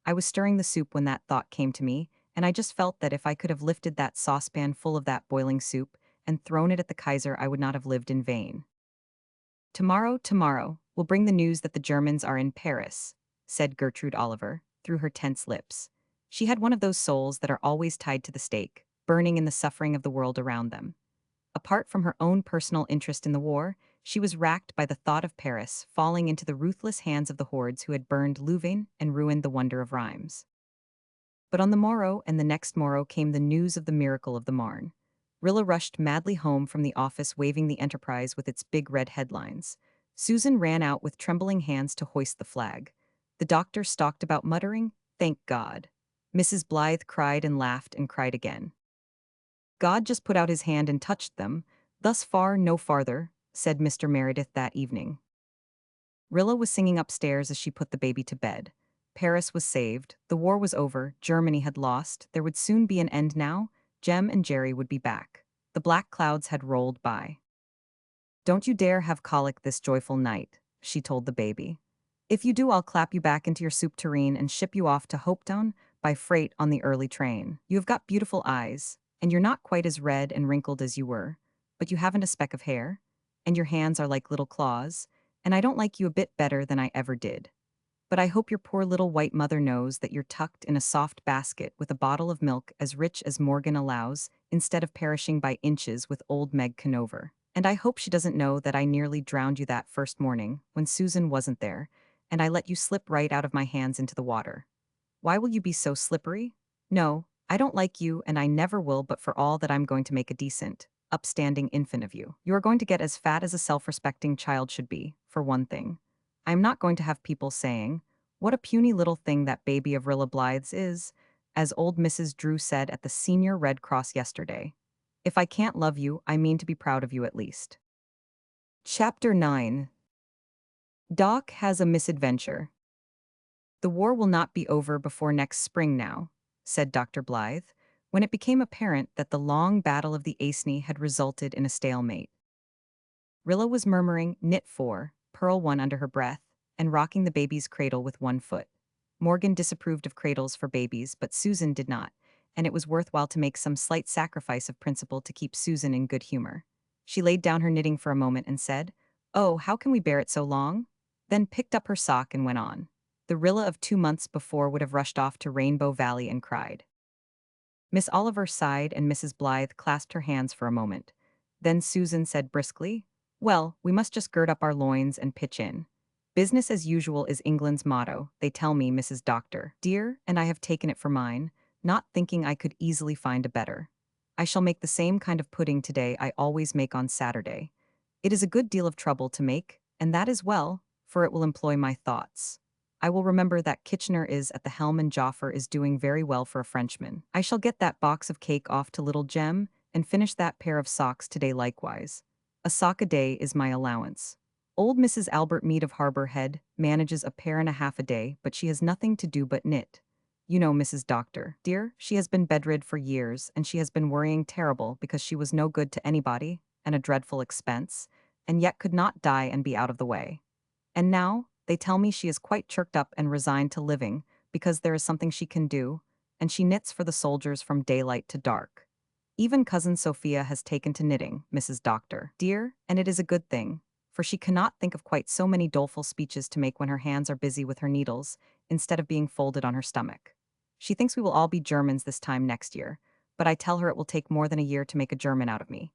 I was stirring the soup when that thought came to me, and I just felt that if I could have lifted that saucepan full of that boiling soup and thrown it at the Kaiser, I would not have lived in vain. Tomorrow, will bring the news that the Germans are in Paris, said Gertrude Oliver, through her tense lips. She had one of those souls that are always tied to the stake, burning in the suffering of the world around them. Apart from her own personal interest in the war, she was racked by the thought of Paris falling into the ruthless hands of the hordes who had burned Louvain and ruined the wonder of Rheims. But on the morrow and the next morrow came the news of the miracle of the Marne. Rilla rushed madly home from the office waving the Enterprise with its big red headlines. Susan ran out with trembling hands to hoist the flag. The doctor stalked about muttering, "Thank God." Mrs. Blythe cried and laughed and cried again. God just put out his hand and touched them. Thus far, no farther, said Mr. Meredith that evening. Rilla was singing upstairs as she put the baby to bed. Paris was saved, the war was over, Germany had lost, there would soon be an end now, Jem and Jerry would be back. The black clouds had rolled by. Don't you dare have colic this joyful night, she told the baby. If you do, I'll clap you back into your soup tureen and ship you off to Hopetown by freight on the early train. You have got beautiful eyes, and you're not quite as red and wrinkled as you were, but you haven't a speck of hair, and your hands are like little claws, and I don't like you a bit better than I ever did. But I hope your poor little white mother knows that you're tucked in a soft basket with a bottle of milk as rich as Morgan allows, instead of perishing by inches with old Meg Conover. And I hope she doesn't know that I nearly drowned you that first morning, when Susan wasn't there, and I let you slip right out of my hands into the water. Why will you be so slippery? No, I don't like you, and I never will, but for all that I'm going to make a decent, upstanding infant of you. You are going to get as fat as a self-respecting child should be, for one thing. I am not going to have people saying, what a puny little thing that baby of Rilla Blythe's is, as old Mrs. Drew said at the Senior Red Cross yesterday. If I can't love you, I mean to be proud of you at least. Chapter 9. Doc has a misadventure. The war will not be over before next spring now, said Dr. Blythe, when it became apparent that the long battle of the Aisne had resulted in a stalemate. Rilla was murmuring knit 4, purl 1 under her breath, and rocking the baby's cradle with one foot. Morgan disapproved of cradles for babies, but Susan did not, and it was worthwhile to make some slight sacrifice of principle to keep Susan in good humor. She laid down her knitting for a moment and said, "Oh, how can we bear it so long?" Then picked up her sock and went on. The Rilla of 2 months before would have rushed off to Rainbow Valley and cried. Miss Oliver sighed and Mrs. Blythe clasped her hands for a moment. Then Susan said briskly, "Well, we must just gird up our loins and pitch in. Business as usual is England's motto, they tell me, Mrs. Doctor, dear, and I have taken it for mine, not thinking I could easily find a better. I shall make the same kind of pudding today I always make on Saturday. It is a good deal of trouble to make, and that is well, for it will employ my thoughts. I will remember that Kitchener is at the helm and Joffer is doing very well for a Frenchman. I shall get that box of cake off to little Jem, and finish that pair of socks today likewise. A sock a day is my allowance. Old Mrs. Albert Mead of Harbour Head manages a pair and a half a day, but she has nothing to do but knit. You know Mrs. Doctor, dear, she has been bedrid for years, and she has been worrying terrible because she was no good to anybody, and a dreadful expense, and yet could not die and be out of the way. And now, they tell me she is quite chirked up and resigned to living, because there is something she can do, and she knits for the soldiers from daylight to dark. Even cousin Sophia has taken to knitting, Mrs. Doctor, dear, and it is a good thing, for she cannot think of quite so many doleful speeches to make when her hands are busy with her needles, instead of being folded on her stomach. She thinks we will all be Germans this time next year, but I tell her it will take more than a year to make a German out of me.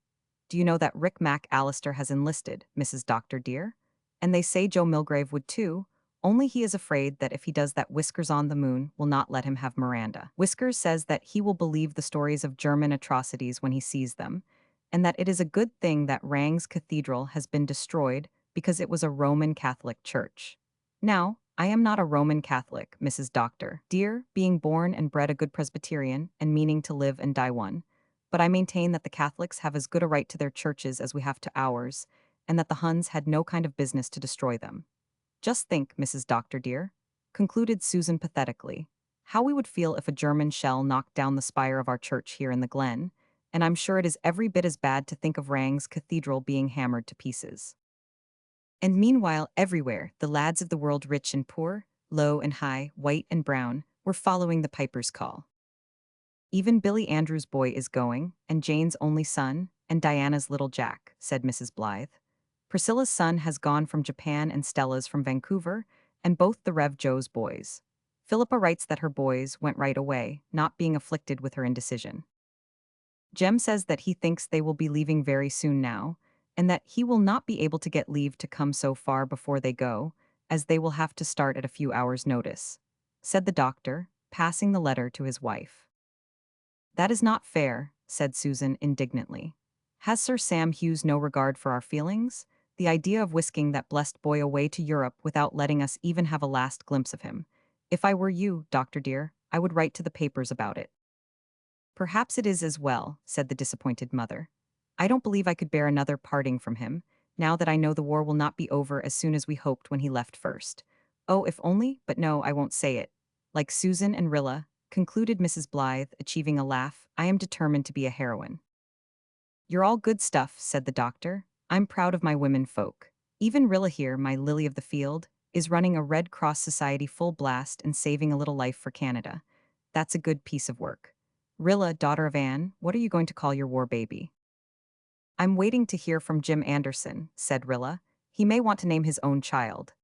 Do you know that Rick McAllister has enlisted, Mrs. Doctor, dear? And they say Joe Milgrave would too, only he is afraid that if he does that Whiskers on the Moon will not let him have Miranda. Whiskers says that he will believe the stories of German atrocities when he sees them, and that it is a good thing that Rangs Cathedral has been destroyed because it was a Roman Catholic church. Now, I am not a Roman Catholic, Mrs. Doctor, dear, being born and bred a good Presbyterian and meaning to live and die one, but I maintain that the Catholics have as good a right to their churches as we have to ours, and that the Huns had no kind of business to destroy them. Just think, Mrs. Doctor dear, concluded Susan pathetically, how we would feel if a German shell knocked down the spire of our church here in the glen, and I'm sure it is every bit as bad to think of Rang's cathedral being hammered to pieces. And meanwhile, everywhere, the lads of the world, rich and poor, low and high, white and brown, were following the piper's call. Even Billy Andrews' boy is going, and Jane's only son, and Diana's little Jack, said Mrs. Blythe. Priscilla's son has gone from Japan and Stella's from Vancouver, and both the Rev Joe's boys. Philippa writes that her boys went right away, not being afflicted with her indecision. Jem says that he thinks they will be leaving very soon now, and that he will not be able to get leave to come so far before they go, as they will have to start at a few hours' notice, said the doctor, passing the letter to his wife. That is not fair, said Susan indignantly. Has Sir Sam Hughes no regard for our feelings? The idea of whisking that blessed boy away to Europe without letting us even have a last glimpse of him. If I were you, doctor dear, I would write to the papers about it. Perhaps it is as well, said the disappointed mother. I don't believe I could bear another parting from him, now that I know the war will not be over as soon as we hoped when he left first. Oh, if only, but no, I won't say it. Like Susan and Rilla, concluded Mrs. Blythe, achieving a laugh, I am determined to be a heroine. You're all good stuff, said the doctor. I'm proud of my women folk. Even Rilla here, my lily of the field, is running a Red Cross Society full blast and saving a little life for Canada. That's a good piece of work. Rilla, daughter of Anne, what are you going to call your war baby? I'm waiting to hear from Jim Anderson, said Rilla. He may want to name his own child.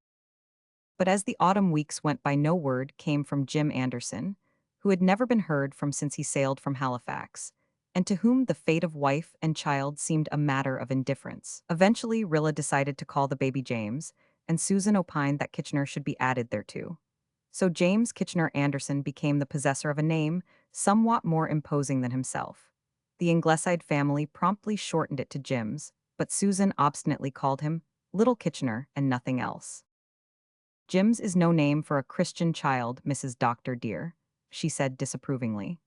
But as the autumn weeks went by, no word came from Jim Anderson, who had never been heard from since he sailed from Halifax, and to whom the fate of wife and child seemed a matter of indifference. Eventually, Rilla decided to call the baby James, and Susan opined that Kitchener should be added thereto. So James Kitchener Anderson became the possessor of a name somewhat more imposing than himself. The Ingleside family promptly shortened it to Jims, but Susan obstinately called him Little Kitchener and nothing else. Jims is no name for a Christian child, Mrs. Doctor dear, she said disapprovingly.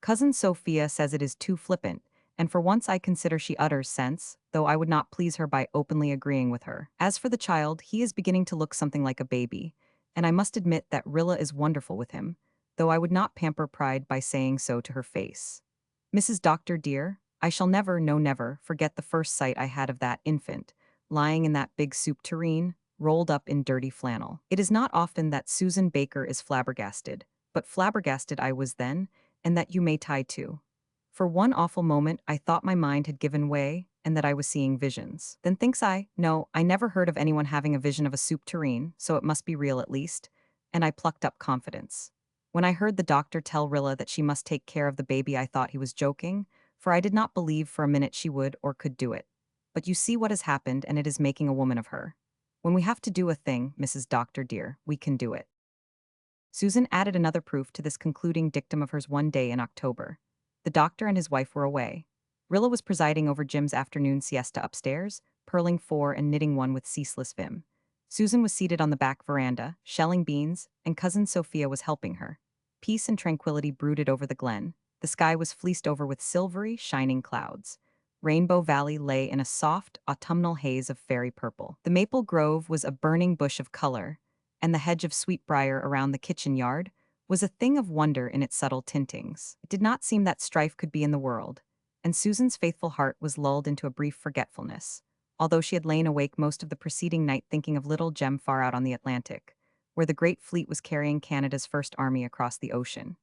Cousin Sophia says it is too flippant, and for once I consider she utters sense, though I would not please her by openly agreeing with her. As for the child, he is beginning to look something like a baby, and I must admit that Rilla is wonderful with him, though I would not pamper pride by saying so to her face. Mrs. Doctor dear, I shall never, no never, forget the first sight I had of that infant, lying in that big soup tureen, rolled up in dirty flannel. It is not often that Susan Baker is flabbergasted, but flabbergasted I was then, and that you may tie too. For one awful moment I thought my mind had given way, and that I was seeing visions. Then thinks I, no, I never heard of anyone having a vision of a soup tureen, so it must be real at least, and I plucked up confidence. When I heard the doctor tell Rilla that she must take care of the baby, I thought he was joking, for I did not believe for a minute she would or could do it. But you see what has happened, and it is making a woman of her. When we have to do a thing, Mrs. Doctor dear, we can do it. Susan added another proof to this concluding dictum of hers one day in October. The doctor and his wife were away. Rilla was presiding over Jim's afternoon siesta upstairs, purling 4 and knitting 1 with ceaseless vim. Susan was seated on the back veranda, shelling beans, and Cousin Sophia was helping her. Peace and tranquility brooded over the glen. The sky was fleeced over with silvery, shining clouds. Rainbow Valley lay in a soft, autumnal haze of fairy purple. The maple grove was a burning bush of color, and the hedge of sweetbriar around the kitchen yard was a thing of wonder in its subtle tintings. It did not seem that strife could be in the world, and Susan's faithful heart was lulled into a brief forgetfulness, although she had lain awake most of the preceding night thinking of little Jem far out on the Atlantic, where the great fleet was carrying Canada's first army across the ocean.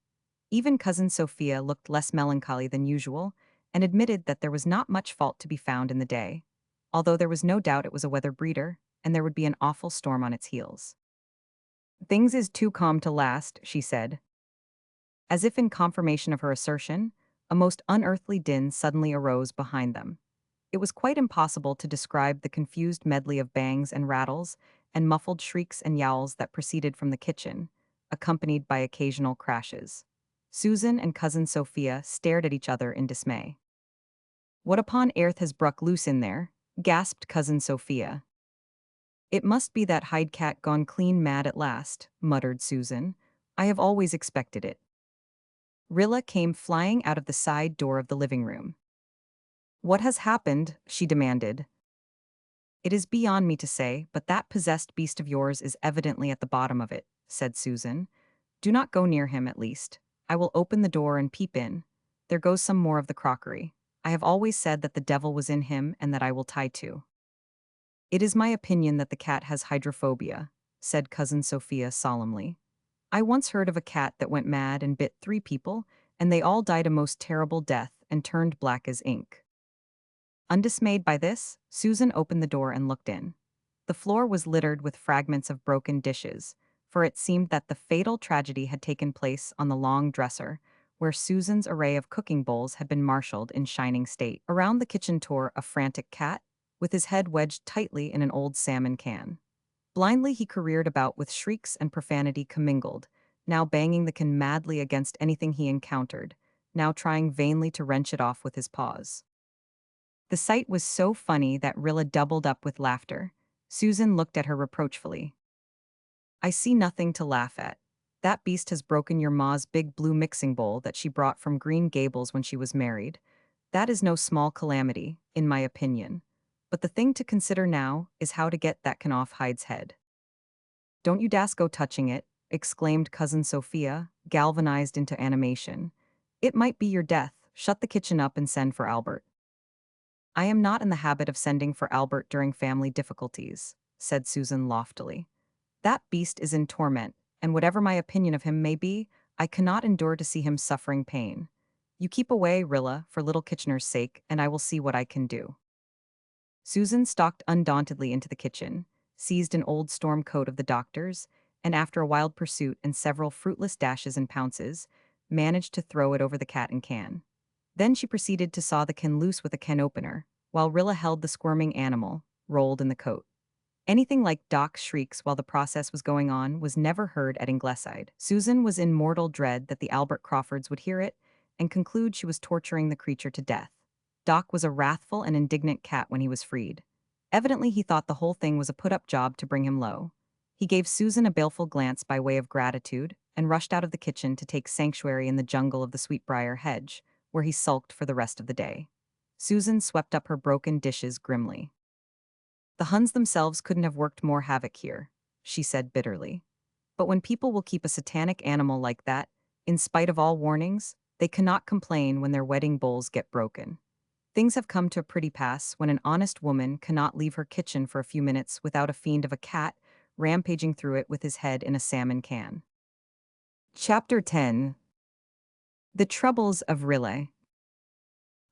Even Cousin Sophia looked less melancholy than usual, and admitted that there was not much fault to be found in the day, although there was no doubt it was a weather breeder, and there would be an awful storm on its heels. Things is too calm to last, she said. As if in confirmation of her assertion, a most unearthly din suddenly arose behind them. It was quite impossible to describe the confused medley of bangs and rattles and muffled shrieks and yowls that proceeded from the kitchen, accompanied by occasional crashes. Susan and Cousin Sophia stared at each other in dismay. What upon earth has bruck loose in there? Gasped Cousin Sophia. It must be that hide-cat gone clean mad at last, muttered Susan. I have always expected it. Rilla came flying out of the side door of the living room. What has happened? She demanded. It is beyond me to say, but that possessed beast of yours is evidently at the bottom of it, said Susan. Do not go near him, at least. I will open the door and peep in. There goes some more of the crockery. I have always said that the devil was in him and that I will tie to. It is my opinion that the cat has hydrophobia, said Cousin Sophia solemnly. I once heard of a cat that went mad and bit 3 people, and they all died a most terrible death and turned black as ink. Undismayed by this, Susan opened the door and looked in. The floor was littered with fragments of broken dishes, for it seemed that the fatal tragedy had taken place on the long dresser, where Susan's array of cooking bowls had been marshaled in shining state. Around the kitchen tore a frantic cat, with his head wedged tightly in an old salmon can. Blindly he careered about with shrieks and profanity commingled, now banging the can madly against anything he encountered, now trying vainly to wrench it off with his paws. The sight was so funny that Rilla doubled up with laughter. Susan looked at her reproachfully. I see nothing to laugh at. That beast has broken your ma's big blue mixing bowl that she brought from Green Gables when she was married. That is no small calamity, in my opinion. But the thing to consider now is how to get that can off Hyde's head. Don't you dast go touching it, exclaimed Cousin Sophia, galvanized into animation. It might be your death. Shut the kitchen up and send for Albert. I am not in the habit of sending for Albert during family difficulties, said Susan loftily. That beast is in torment, and whatever my opinion of him may be, I cannot endure to see him suffering pain. You keep away, Rilla, for little Kitchener's sake, and I will see what I can do. Susan stalked undauntedly into the kitchen, seized an old storm coat of the doctor's, and after a wild pursuit and several fruitless dashes and pounces, managed to throw it over the cat and can. Then she proceeded to saw the can loose with a can opener, while Rilla held the squirming animal, rolled in the coat. Anything like Doc's shrieks while the process was going on was never heard at Ingleside. Susan was in mortal dread that the Albert Crawfords would hear it and conclude she was torturing the creature to death. Doc was a wrathful and indignant cat when he was freed. Evidently he thought the whole thing was a put-up job to bring him low. He gave Susan a baleful glance by way of gratitude and rushed out of the kitchen to take sanctuary in the jungle of the sweetbriar hedge, where he sulked for the rest of the day. Susan swept up her broken dishes grimly. The Huns themselves couldn't have worked more havoc here, she said bitterly. But when people will keep a satanic animal like that, in spite of all warnings, they cannot complain when their wedding bowls get broken. Things have come to a pretty pass when an honest woman cannot leave her kitchen for a few minutes without a fiend of a cat rampaging through it with his head in a salmon can. Chapter 10. The Troubles of Rilla.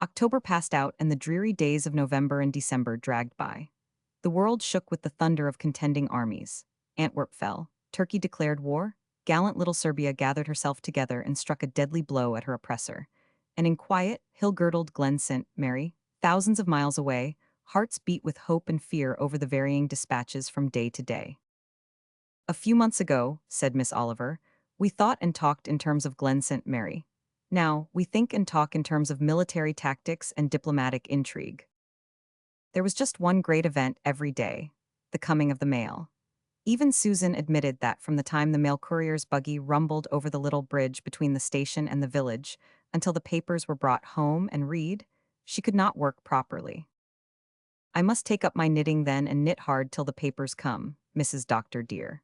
October passed out and the dreary days of November and December dragged by. The world shook with the thunder of contending armies. Antwerp fell. Turkey declared war. Gallant little Serbia gathered herself together and struck a deadly blow at her oppressor. And in quiet, hill-girdled Glen St. Mary, thousands of miles away, hearts beat with hope and fear over the varying dispatches from day to day. A few months ago, said Miss Oliver, we thought and talked in terms of Glen St. Mary. Now, we think and talk in terms of military tactics and diplomatic intrigue. There was just one great event every day, the coming of the mail. Even Susan admitted that from the time the mail courier's buggy rumbled over the little bridge between the station and the village until the papers were brought home and read, she could not work properly. I must take up my knitting then and knit hard till the papers come, Mrs. Doctor dear.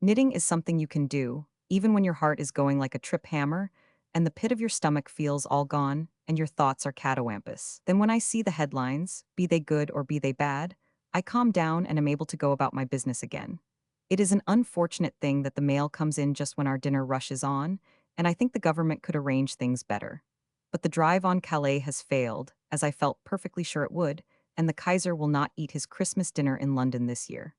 Knitting is something you can do, even when your heart is going like a trip hammer, and the pit of your stomach feels all gone, and your thoughts are catawampus. Then when I see the headlines, be they good or be they bad, I calm down and am able to go about my business again. It is an unfortunate thing that the mail comes in just when our dinner rush is on, and I think the government could arrange things better. But the drive on Calais has failed, as I felt perfectly sure it would, and the Kaiser will not eat his Christmas dinner in London this year.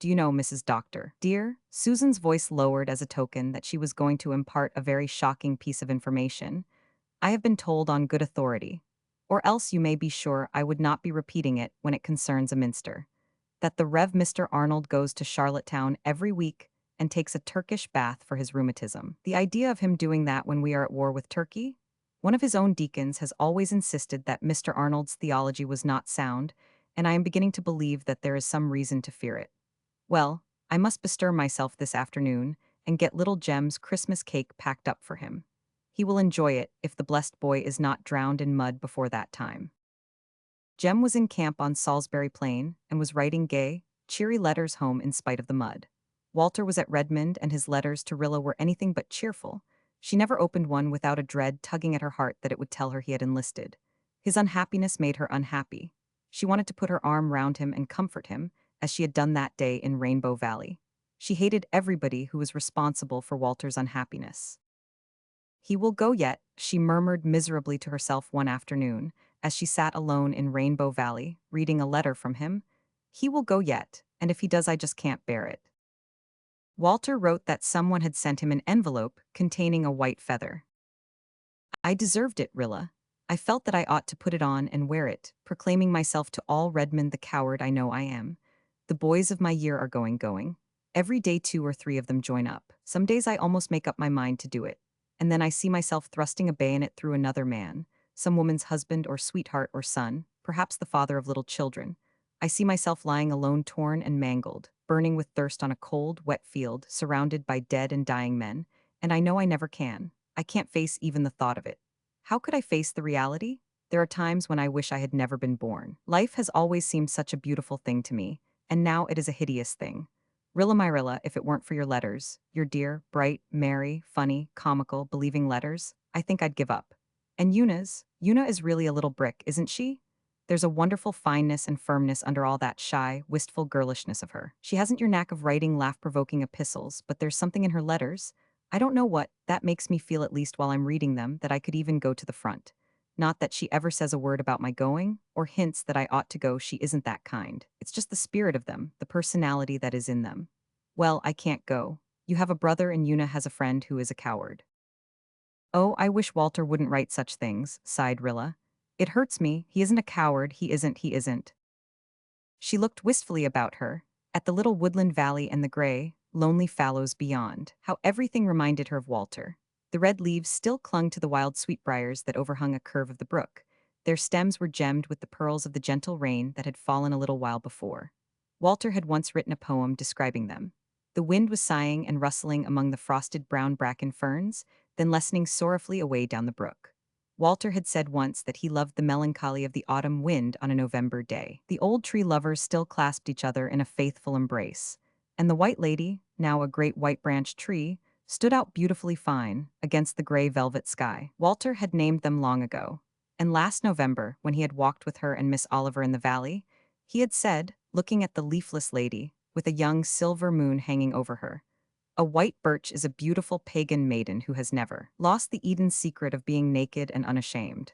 Do you know, Mrs. Doctor, dear? Susan's voice lowered as a token that she was going to impart a very shocking piece of information. I have been told on good authority, or else you may be sure I would not be repeating it when it concerns a minster, that the Rev. Mr. Arnold goes to Charlottetown every week and takes a Turkish bath for his rheumatism. The idea of him doing that when we are at war with Turkey? One of his own deacons has always insisted that Mr. Arnold's theology was not sound, and I am beginning to believe that there is some reason to fear it. Well, I must bestir myself this afternoon and get little Jem's Christmas cake packed up for him. He will enjoy it if the blessed boy is not drowned in mud before that time. Jem was in camp on Salisbury Plain and was writing gay, cheery letters home in spite of the mud. Walter was at Redmond and his letters to Rilla were anything but cheerful. She never opened one without a dread tugging at her heart that it would tell her he had enlisted. His unhappiness made her unhappy. She wanted to put her arm round him and comfort him, as she had done that day in Rainbow Valley. She hated everybody who was responsible for Walter's unhappiness. He will go yet, she murmured miserably to herself one afternoon, as she sat alone in Rainbow Valley, reading a letter from him. He will go yet, and if he does, I just can't bear it. Walter wrote that someone had sent him an envelope containing a white feather. I deserved it, Rilla. I felt that I ought to put it on and wear it, proclaiming myself to all Redmond the coward I know I am. The boys of my year are going. Every day 2 or 3 of them join up. Some days I almost make up my mind to do it. And then I see myself thrusting a bayonet through another man, some woman's husband or sweetheart or son, perhaps the father of little children. I see myself lying alone, torn and mangled, burning with thirst on a cold, wet field, surrounded by dead and dying men, and I know I never can. I can't face even the thought of it. How could I face the reality? There are times when I wish I had never been born. Life has always seemed such a beautiful thing to me, and now it is a hideous thing. Rilla my Rilla, if it weren't for your letters, your dear, bright, merry, funny, comical, believing letters, I think I'd give up. And Una is really a little brick, isn't she? There's a wonderful fineness and firmness under all that shy, wistful girlishness of her. She hasn't your knack of writing laugh-provoking epistles, but there's something in her letters. I don't know what, that makes me feel at least while I'm reading them that I could even go to the front. Not that she ever says a word about my going, or hints that I ought to go, she isn't that kind. It's just the spirit of them, the personality that is in them. Well, I can't go. You have a brother and Una has a friend who is a coward. Oh, I wish Walter wouldn't write such things, sighed Rilla. It hurts me, he isn't a coward, he isn't. She looked wistfully about her, at the little woodland valley and the gray, lonely fallows beyond, how everything reminded her of Walter. The red leaves still clung to the wild sweetbriars that overhung a curve of the brook. Their stems were gemmed with the pearls of the gentle rain that had fallen a little while before. Walter had once written a poem describing them. The wind was sighing and rustling among the frosted brown bracken ferns, then lessening sorrowfully away down the brook. Walter had said once that he loved the melancholy of the autumn wind on a November day. The old tree lovers still clasped each other in a faithful embrace, and the white lady, now a great white-branched tree, stood out beautifully fine against the gray velvet sky. Walter had named them long ago, and last November, when he had walked with her and Miss Oliver in the valley, he had said, looking at the leafless lady, with a young silver moon hanging over her, a white birch is a beautiful pagan maiden who has never lost the Eden secret of being naked and unashamed.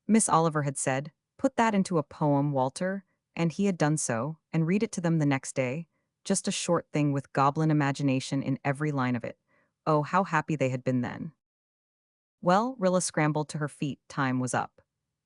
Miss Oliver had said, "Put that into a poem, Walter," and he had done so, and read it to them the next day, just a short thing with goblin imagination in every line of it. Oh, how happy they had been then. Well, Rilla scrambled to her feet, time was up.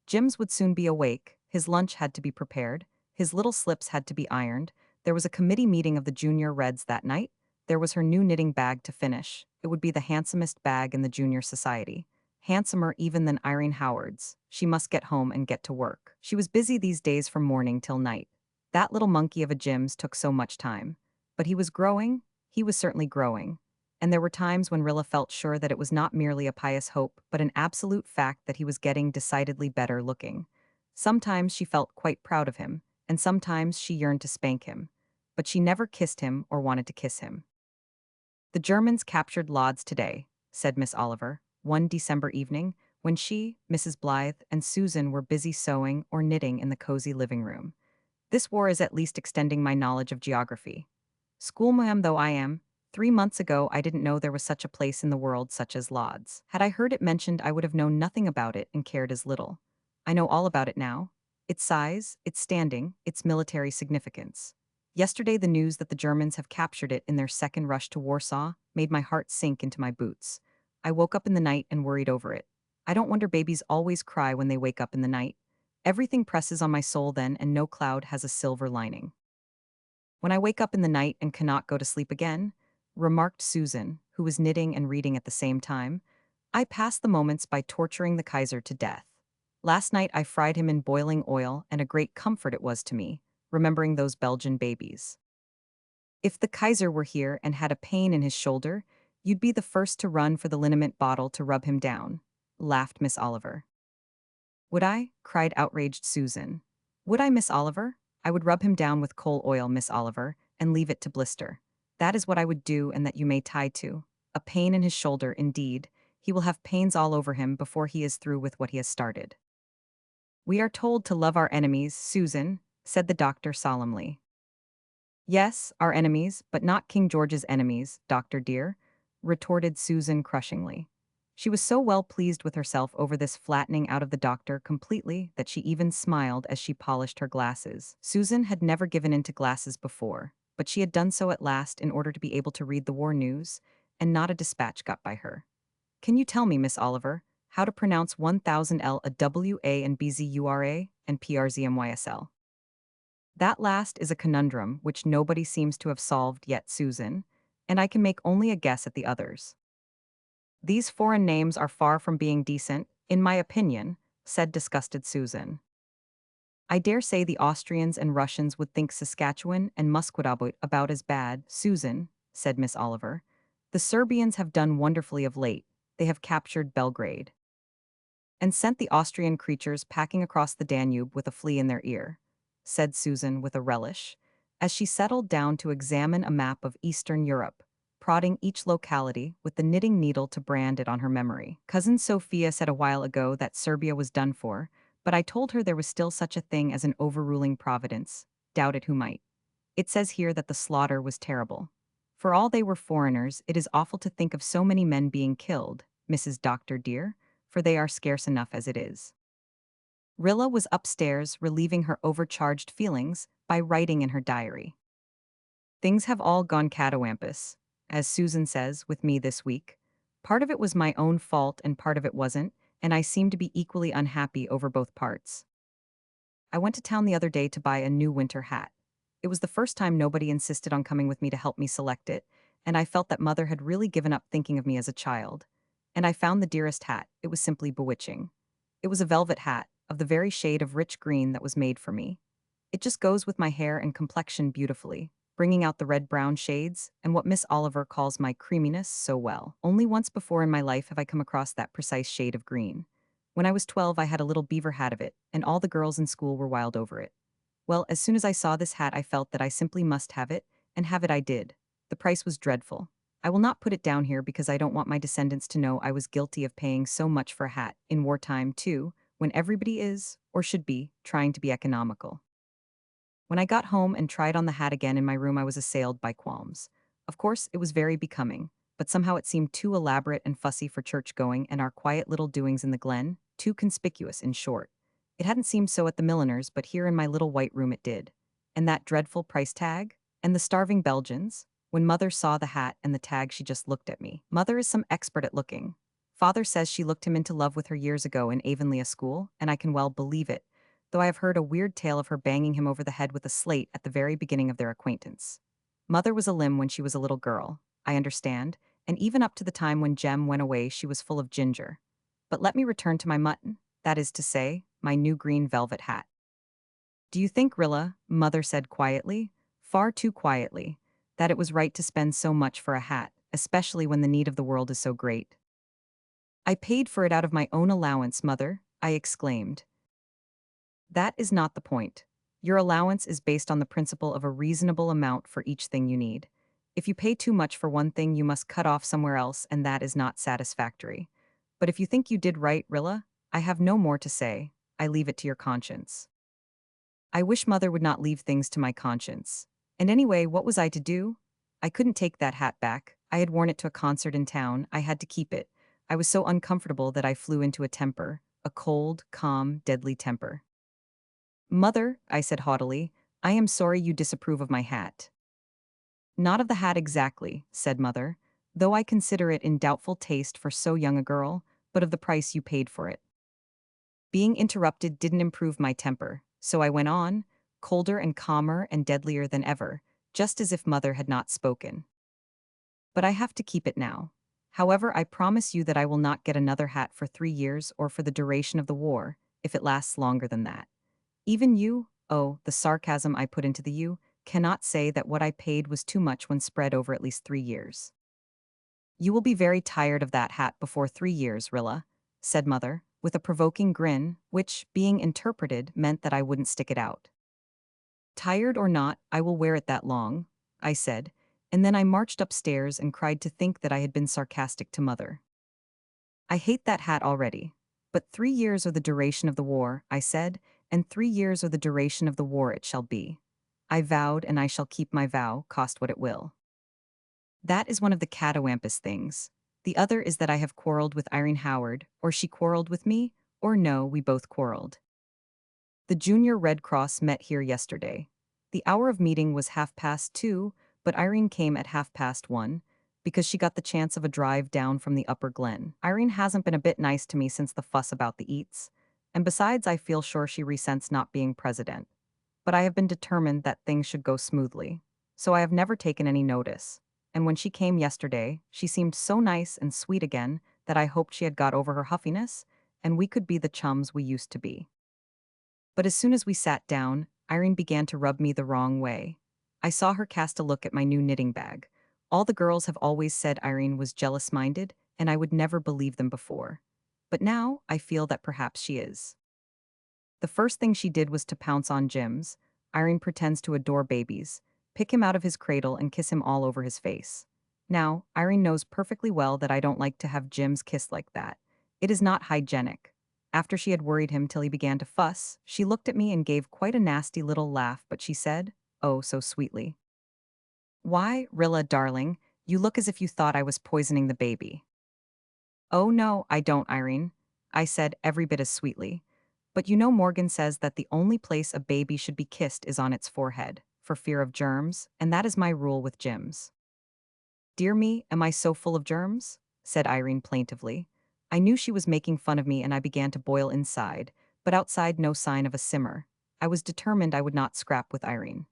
Jims would soon be awake, his lunch had to be prepared, his little slips had to be ironed, there was a committee meeting of the junior Reds that night, there was her new knitting bag to finish. It would be the handsomest bag in the junior society. Handsomer even than Irene Howard's. She must get home and get to work. She was busy these days from morning till night. That little monkey of a Jims took so much time. But he was growing. He was certainly growing. And there were times when Rilla felt sure that it was not merely a pious hope, but an absolute fact that he was getting decidedly better looking. Sometimes she felt quite proud of him, and sometimes she yearned to spank him. But she never kissed him or wanted to kiss him. The Germans captured Lodz today, said Miss Oliver, one December evening, when she, Mrs. Blythe, and Susan were busy sewing or knitting in the cozy living room. This war is at least extending my knowledge of geography. Schoolma'am though I am, 3 months ago I didn't know there was such a place in the world such as Lodz. Had I heard it mentioned, I would have known nothing about it and cared as little. I know all about it now. Its size, its standing, its military significance. Yesterday the news that the Germans have captured it in their second rush to Warsaw made my heart sink into my boots. I woke up in the night and worried over it. I don't wonder babies always cry when they wake up in the night. Everything presses on my soul then, and no cloud has a silver lining. When I wake up in the night and cannot go to sleep again, remarked Susan, who was knitting and reading at the same time, I pass the moments by torturing the Kaiser to death. Last night I fried him in boiling oil, and a great comfort it was to me, remembering those Belgian babies. If the Kaiser were here and had a pain in his shoulder, you'd be the first to run for the liniment bottle to rub him down, laughed Miss Oliver. Would I? Cried outraged Susan. Would I, Miss Oliver? I would rub him down with coal oil, Miss Oliver, and leave it to blister. That is what I would do, and that you may tie to. A pain in his shoulder, indeed. He will have pains all over him before he is through with what he has started. We are told to love our enemies, Susan, said the doctor solemnly. Yes, our enemies, but not King George's enemies, doctor dear, retorted Susan crushingly. She was so well pleased with herself over this flattening out of the doctor completely that she even smiled as she polished her glasses. Susan had never given in to glasses before, but she had done so at last in order to be able to read the war news, and not a dispatch got by her. Can you tell me, Miss Oliver, how to pronounce 1000L a W A and BZURA and PRZMYSL? That last is a conundrum which nobody seems to have solved yet, Susan, and I can make only a guess at the others. These foreign names are far from being decent, in my opinion, said disgusted Susan. I dare say the Austrians and Russians would think Saskatchewan and Musquodoboit about as bad, Susan, said Miss Oliver. The Serbians have done wonderfully of late. They have captured Belgrade and sent the Austrian creatures packing across the Danube with a flea in their ear, said Susan with a relish, as she settled down to examine a map of Eastern Europe, prodding each locality with the knitting needle to brand it on her memory. Cousin Sophia said a while ago that Serbia was done for, but I told her there was still such a thing as an overruling providence, doubt it who might. It says here that the slaughter was terrible. For all they were foreigners, it is awful to think of so many men being killed, Mrs. Doctor dear, for they are scarce enough as it is. Rilla was upstairs relieving her overcharged feelings by writing in her diary. Things have all gone catawampus, as Susan says, with me this week. Part of it was my own fault and part of it wasn't, and I seem to be equally unhappy over both parts. I went to town the other day to buy a new winter hat. It was the first time nobody insisted on coming with me to help me select it, and I felt that Mother had really given up thinking of me as a child. And I found the dearest hat. It was simply bewitching. It was a velvet hat, of the very shade of rich green that was made for me. It just goes with my hair and complexion beautifully, bringing out the red-brown shades and what Miss Oliver calls my creaminess so well. Only once before in my life have I come across that precise shade of green. When I was 12, I had a little beaver hat of it, and all the girls in school were wild over it. Well, as soon as I saw this hat, I felt that I simply must have it, and have it I did. The price was dreadful. I will not put it down here because I don't want my descendants to know I was guilty of paying so much for a hat, in wartime too, when everybody is, or should be, trying to be economical. When I got home and tried on the hat again in my room, I was assailed by qualms. Of course, it was very becoming, but somehow it seemed too elaborate and fussy for church-going and our quiet little doings in the glen, too conspicuous, in short. It hadn't seemed so at the milliner's, but here in my little white room it did. And that dreadful price tag? And the starving Belgians? When Mother saw the hat and the tag, she just looked at me. Mother is some expert at looking. Father says she looked him into love with her years ago in Avonlea school, and I can well believe it, though I have heard a weird tale of her banging him over the head with a slate at the very beginning of their acquaintance. Mother was a limb when she was a little girl, I understand, and even up to the time when Jem went away she was full of ginger. But let me return to my mutton, that is to say, my new green velvet hat. Do you think, Rilla, Mother said quietly, far too quietly, that it was right to spend so much for a hat, especially when the need of the world is so great? I paid for it out of my own allowance, Mother, I exclaimed. That is not the point. Your allowance is based on the principle of a reasonable amount for each thing you need. If you pay too much for one thing, you must cut off somewhere else, and that is not satisfactory. But if you think you did right, Rilla, I have no more to say. I leave it to your conscience. I wish Mother would not leave things to my conscience. And anyway, what was I to do? I couldn't take that hat back. I had worn it to a concert in town. I had to keep it. I was so uncomfortable that I flew into a temper, a cold, calm, deadly temper. Mother, I said haughtily, I am sorry you disapprove of my hat. Not of the hat exactly, said Mother, though I consider it in doubtful taste for so young a girl, but of the price you paid for it. Being interrupted didn't improve my temper, so I went on, colder and calmer and deadlier than ever, just as if Mother had not spoken. But I have to keep it now. However, I promise you that I will not get another hat for 3 years or for the duration of the war, if it lasts longer than that. Even you, oh, the sarcasm I put into the you, cannot say that what I paid was too much when spread over at least 3 years. You will be very tired of that hat before 3 years, Rilla, said Mother, with a provoking grin, which, being interpreted, meant that I wouldn't stick it out. Tired or not, I will wear it that long, I said, and then I marched upstairs and cried to think that I had been sarcastic to Mother. I hate that hat already. But 3 years are the duration of the war, I said, and 3 years are the duration of the war it shall be. I vowed and I shall keep my vow, cost what it will. That is one of the catawampus things. The other is that I have quarreled with Irene Howard, or she quarreled with me, or no, we both quarreled. The Junior Red Cross met here yesterday. The hour of meeting was 2:30, but Irene came at 1:30, because she got the chance of a drive down from the upper Glen. Irene hasn't been a bit nice to me since the fuss about the eats, and besides I feel sure she resents not being president. But I have been determined that things should go smoothly, so I have never taken any notice. And when she came yesterday, she seemed so nice and sweet again that I hoped she had got over her huffiness, and we could be the chums we used to be. But as soon as we sat down, Irene began to rub me the wrong way. I saw her cast a look at my new knitting bag. All the girls have always said Irene was jealous-minded, and I would never believe them before. But now, I feel that perhaps she is. The first thing she did was to pounce on Jim's. Irene pretends to adore babies, pick him out of his cradle and kiss him all over his face. Now, Irene knows perfectly well that I don't like to have Jim's kissed like that. It is not hygienic. After she had worried him till he began to fuss, she looked at me and gave quite a nasty little laugh, but she said, oh, so sweetly, "Why, Rilla, darling, you look as if you thought I was poisoning the baby." "Oh no, I don't, Irene," I said every bit as sweetly. "But you know Morgan says that the only place a baby should be kissed is on its forehead, for fear of germs, and that is my rule with Jim's." "Dear me, am I so full of germs?" said Irene plaintively. I knew she was making fun of me and I began to boil inside, but outside no sign of a simmer. I was determined I would not scrap with Irene.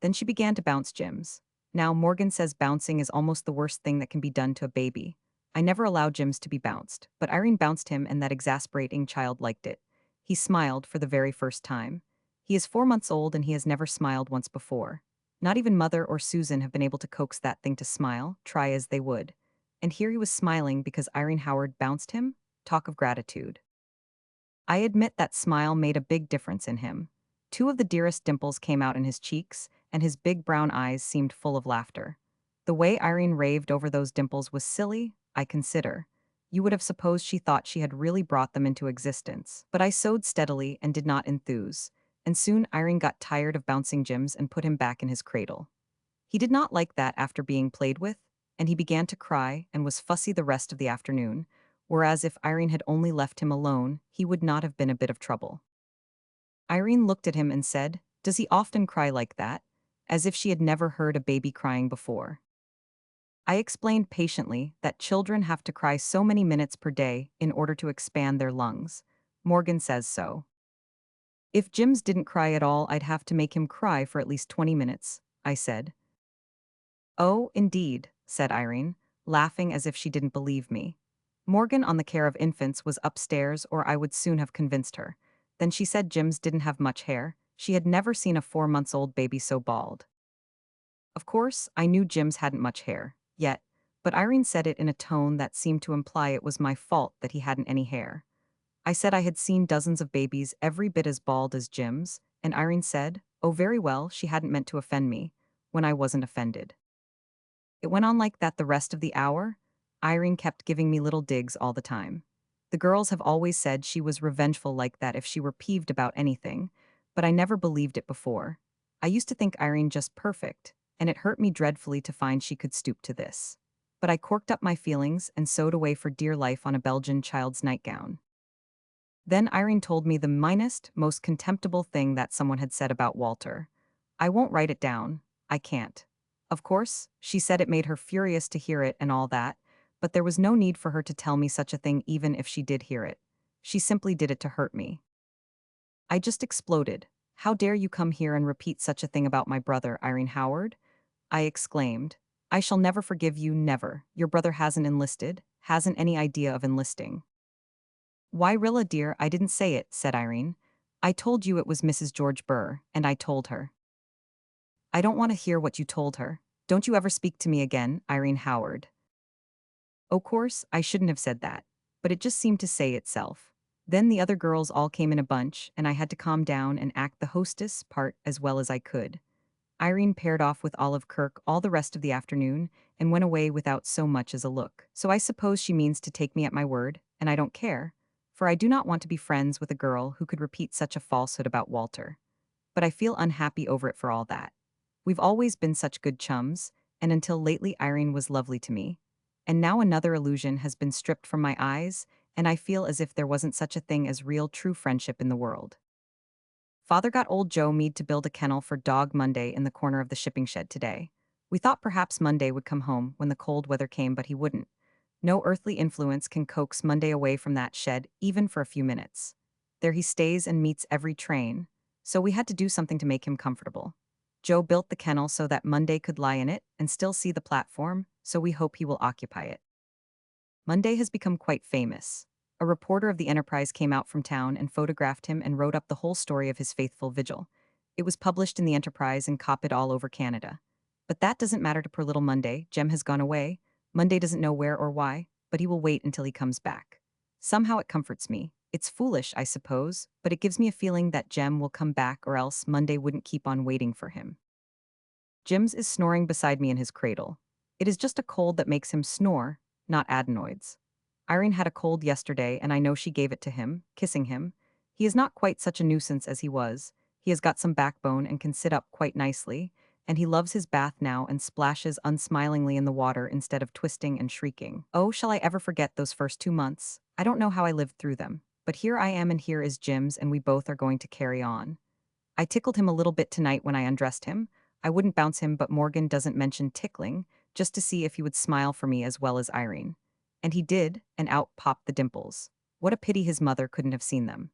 Then she began to bounce Jims. Now, Morgan says bouncing is almost the worst thing that can be done to a baby. I never allow Jims to be bounced, but Irene bounced him and that exasperating child liked it. He smiled for the very first time. He is 4 months old and he has never smiled once before. Not even Mother or Susan have been able to coax that thing to smile, try as they would. And here he was smiling because Irene Howard bounced him? Talk of gratitude. I admit that smile made a big difference in him. Two of the dearest dimples came out in his cheeks, and his big brown eyes seemed full of laughter. The way Irene raved over those dimples was silly, I consider. You would have supposed she thought she had really brought them into existence. But I sewed steadily and did not enthuse, and soon Irene got tired of bouncing Jims and put him back in his cradle. He did not like that after being played with, and he began to cry and was fussy the rest of the afternoon, whereas if Irene had only left him alone, he would not have been a bit of trouble. Irene looked at him and said, "Does he often cry like that?" As if she had never heard a baby crying before. I explained patiently that children have to cry so many minutes per day in order to expand their lungs. Morgan says so. If Jims didn't cry at all, I'd have to make him cry for at least 20 minutes, I said. Oh, indeed, said Irene, laughing as if she didn't believe me. Morgan on the care of infants was upstairs or I would soon have convinced her. Then she said Jims didn't have much hair. She had never seen a 4 months old baby so bald. Of course, I knew Jims hadn't much hair, yet, but Irene said it in a tone that seemed to imply it was my fault that he hadn't any hair. I said I had seen dozens of babies every bit as bald as Jims, and Irene said, oh very well, she hadn't meant to offend me, when I wasn't offended. It went on like that the rest of the hour. Irene kept giving me little digs all the time. The girls have always said she was revengeful like that if she were peeved about anything, but I never believed it before. I used to think Irene just perfect, and it hurt me dreadfully to find she could stoop to this. But I corked up my feelings and sewed away for dear life on a Belgian child's nightgown. Then Irene told me the meanest, most contemptible thing that someone had said about Walter. I won't write it down. I can't. Of course, she said it made her furious to hear it and all that, but there was no need for her to tell me such a thing even if she did hear it. She simply did it to hurt me. I just exploded. How dare you come here and repeat such a thing about my brother, Irene Howard? I exclaimed. I shall never forgive you, never. Your brother hasn't enlisted, hasn't any idea of enlisting. Why, Rilla dear, I didn't say it, said Irene. I told you it was Mrs. George Burr, and I told her. I don't want to hear what you told her. Don't you ever speak to me again, Irene Howard. Of course, I shouldn't have said that. but it just seemed to say itself. Then the other girls all came in a bunch, and I had to calm down and act the hostess part as well as I could. Irene paired off with Olive Kirk all the rest of the afternoon and went away without so much as a look. So I suppose she means to take me at my word, and I don't care, for I do not want to be friends with a girl who could repeat such a falsehood about Walter. But I feel unhappy over it for all that. We've always been such good chums, and until lately Irene was lovely to me. And now another illusion has been stripped from my eyes, and I feel as if there wasn't such a thing as real true friendship in the world. Father got old Joe Mead to build a kennel for Dog Monday in the corner of the shipping shed today. We thought perhaps Monday would come home when the cold weather came, but he wouldn't. No earthly influence can coax Monday away from that shed, even for a few minutes. There he stays and meets every train, so we had to do something to make him comfortable. Joe built the kennel so that Monday could lie in it and still see the platform, so we hope he will occupy it. Monday has become quite famous. A reporter of the Enterprise came out from town and photographed him and wrote up the whole story of his faithful vigil. It was published in the Enterprise and copied all over Canada. But that doesn't matter to poor little Monday. Jem has gone away. Monday doesn't know where or why, but he will wait until he comes back. Somehow it comforts me. It's foolish, I suppose, but it gives me a feeling that Jem will come back, or else Monday wouldn't keep on waiting for him. Jims is snoring beside me in his cradle. It is just a cold that makes him snore, not adenoids. Irene had a cold yesterday, and I know she gave it to him, kissing him. He is not quite such a nuisance as he was. He has got some backbone and can sit up quite nicely, and he loves his bath now and splashes unsmilingly in the water instead of twisting and shrieking. Oh, shall I ever forget those first 2 months? I don't know how I lived through them. But here I am and here is Jim's, and we both are going to carry on. I tickled him a little bit tonight when I undressed him. I wouldn't bounce him, but Morgan doesn't mention tickling, just to see if he would smile for me as well as Irene. And he did, and out popped the dimples. What a pity his mother couldn't have seen them.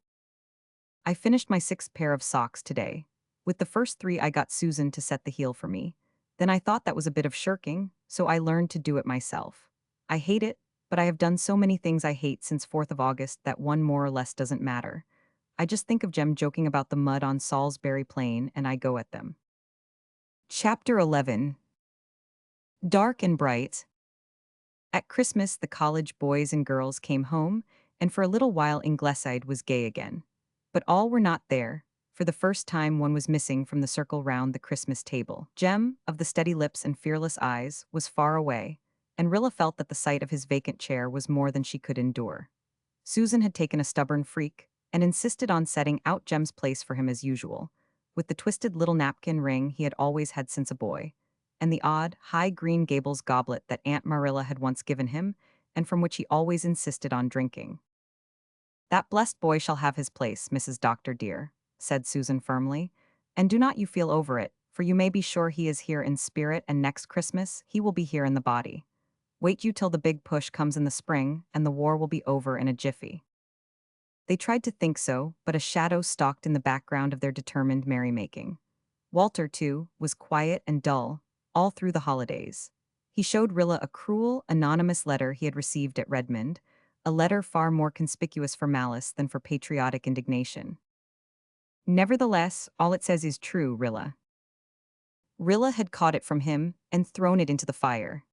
I finished my 6th pair of socks today. With the first 3 I got Susan to set the heel for me. Then I thought that was a bit of shirking, so I learned to do it myself. I hate it, but I have done so many things I hate since 4th of August that one more or less doesn't matter. I just think of Jem joking about the mud on Salisbury Plain and I go at them. Chapter 11. Dark and bright. At Christmas, the college boys and girls came home, and for a little while Ingleside was gay again. But all were not there. For the first time, one was missing from the circle round the Christmas table. Jem, of the steady lips and fearless eyes, was far away, and Rilla felt that the sight of his vacant chair was more than she could endure. Susan had taken a stubborn freak and insisted on setting out Jem's place for him as usual, with the twisted little napkin ring he had always had since a boy, and the odd, high Green Gables goblet that Aunt Marilla had once given him, and from which he always insisted on drinking. That blessed boy shall have his place, Mrs. Doctor dear, said Susan firmly, and do not you feel over it, for you may be sure he is here in spirit, and next Christmas he will be here in the body. Wait you till the big push comes in the spring, and the war will be over in a jiffy. They tried to think so, but a shadow stalked in the background of their determined merrymaking. Walter, too, was quiet and dull, all through the holidays. He showed Rilla a cruel, anonymous letter he had received at Redmond, a letter far more conspicuous for malice than for patriotic indignation. Nevertheless, all it says is true, Rilla. Rilla had caught it from him and thrown it into the fire.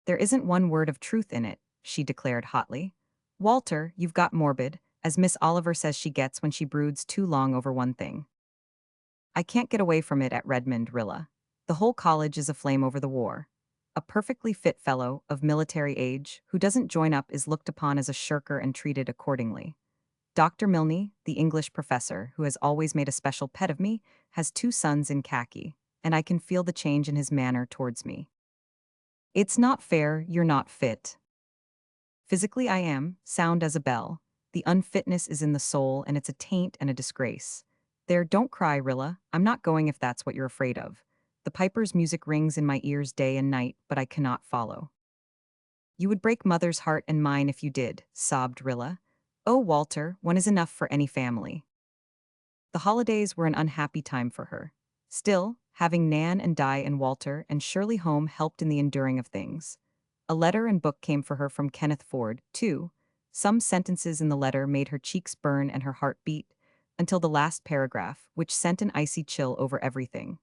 There isn't one word of truth in it, she declared hotly. Walter, you've got morbid, as Miss Oliver says she gets when she broods too long over one thing. I can't get away from it at Redmond, Rilla. The whole college is aflame over the war. A perfectly fit fellow, of military age, who doesn't join up is looked upon as a shirker and treated accordingly. Dr. Milne, the English professor, who has always made a special pet of me, has 2 sons in khaki, and I can feel the change in his manner towards me. It's not fair, you're not fit. Physically I am, sound as a bell. The unfitness is in the soul, and it's a taint and a disgrace. There, don't cry, Rilla. I'm not going if that's what you're afraid of. The piper's music rings in my ears day and night, but I cannot follow. You would break Mother's heart and mine if you did, sobbed Rilla. Oh, Walter, one is enough for any family. The holidays were an unhappy time for her. Still, having Nan and Di and Walter and Shirley home helped in the enduring of things. A letter and book came for her from Kenneth Ford, too. Some sentences in the letter made her cheeks burn and her heart beat, until the last paragraph, which sent an icy chill over everything.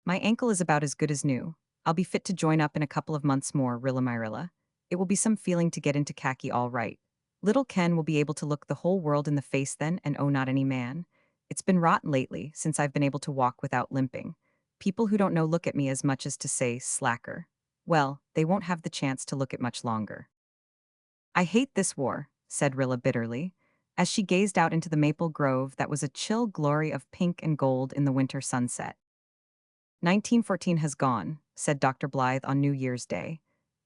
My ankle is about as good as new. I'll be fit to join up in a couple of months more, Rilla my Rilla. It will be some feeling to get into khaki all right. Little Ken will be able to look the whole world in the face then and oh not any man. It's been rotten lately since I've been able to walk without limping. People who don't know look at me as much as to say slacker. Well, they won't have the chance to look it much longer. I hate this war, said Rilla bitterly, as she gazed out into the maple grove that was a chill glory of pink and gold in the winter sunset. 1914 has gone, said Dr. Blythe on New Year's Day.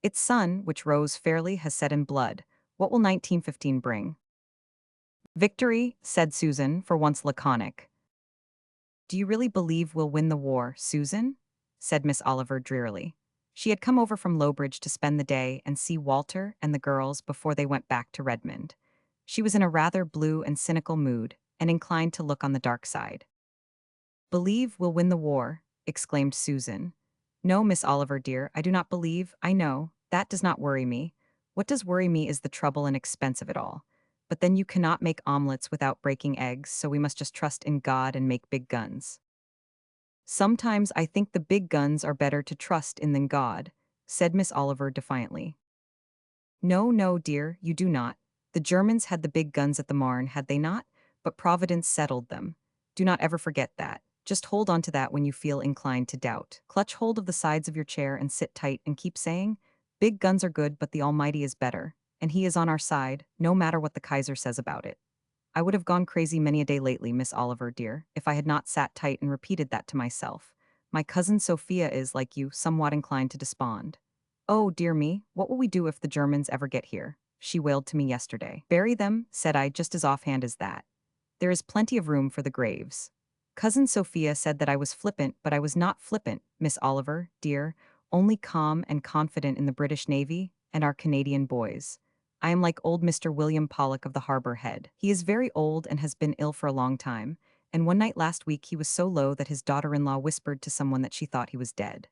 Its sun, which rose fairly, has set in blood. What will 1915 bring? Victory, said Susan, for once laconic. Do you really believe we'll win the war, Susan? Said Miss Oliver drearily. She had come over from Lowbridge to spend the day and see Walter and the girls before they went back to Redmond. She was in a rather blue and cynical mood, and inclined to look on the dark side. Believe we'll win the war, exclaimed Susan. No, Miss Oliver dear, I do not believe, I know. That does not worry me. What does worry me is the trouble and expense of it all. But then you cannot make omelets without breaking eggs, so we must just trust in God and make big guns. Sometimes I think the big guns are better to trust in than God, said Miss Oliver defiantly. No, no, dear, you do not. The Germans had the big guns at the Marne, had they not? But Providence settled them. Do not ever forget that. Just hold on to that when you feel inclined to doubt. Clutch hold of the sides of your chair and sit tight and keep saying, big guns are good, but the Almighty is better, and He is on our side, no matter what the Kaiser says about it. I would have gone crazy many a day lately, Miss Oliver, dear, if I had not sat tight and repeated that to myself. My cousin Sophia is, like you, somewhat inclined to despond. Oh, dear me, what will we do if the Germans ever get here? She wailed to me yesterday. Bury them, said I, just as offhand as that. There is plenty of room for the graves. Cousin Sophia said that I was flippant, but I was not flippant, Miss Oliver, dear, only calm and confident in the British Navy and our Canadian boys. I am like old Mr. William Pollock of the Harbour Head. He is very old and has been ill for a long time, and one night last week he was so low that his daughter-in-law whispered to someone that she thought he was dead.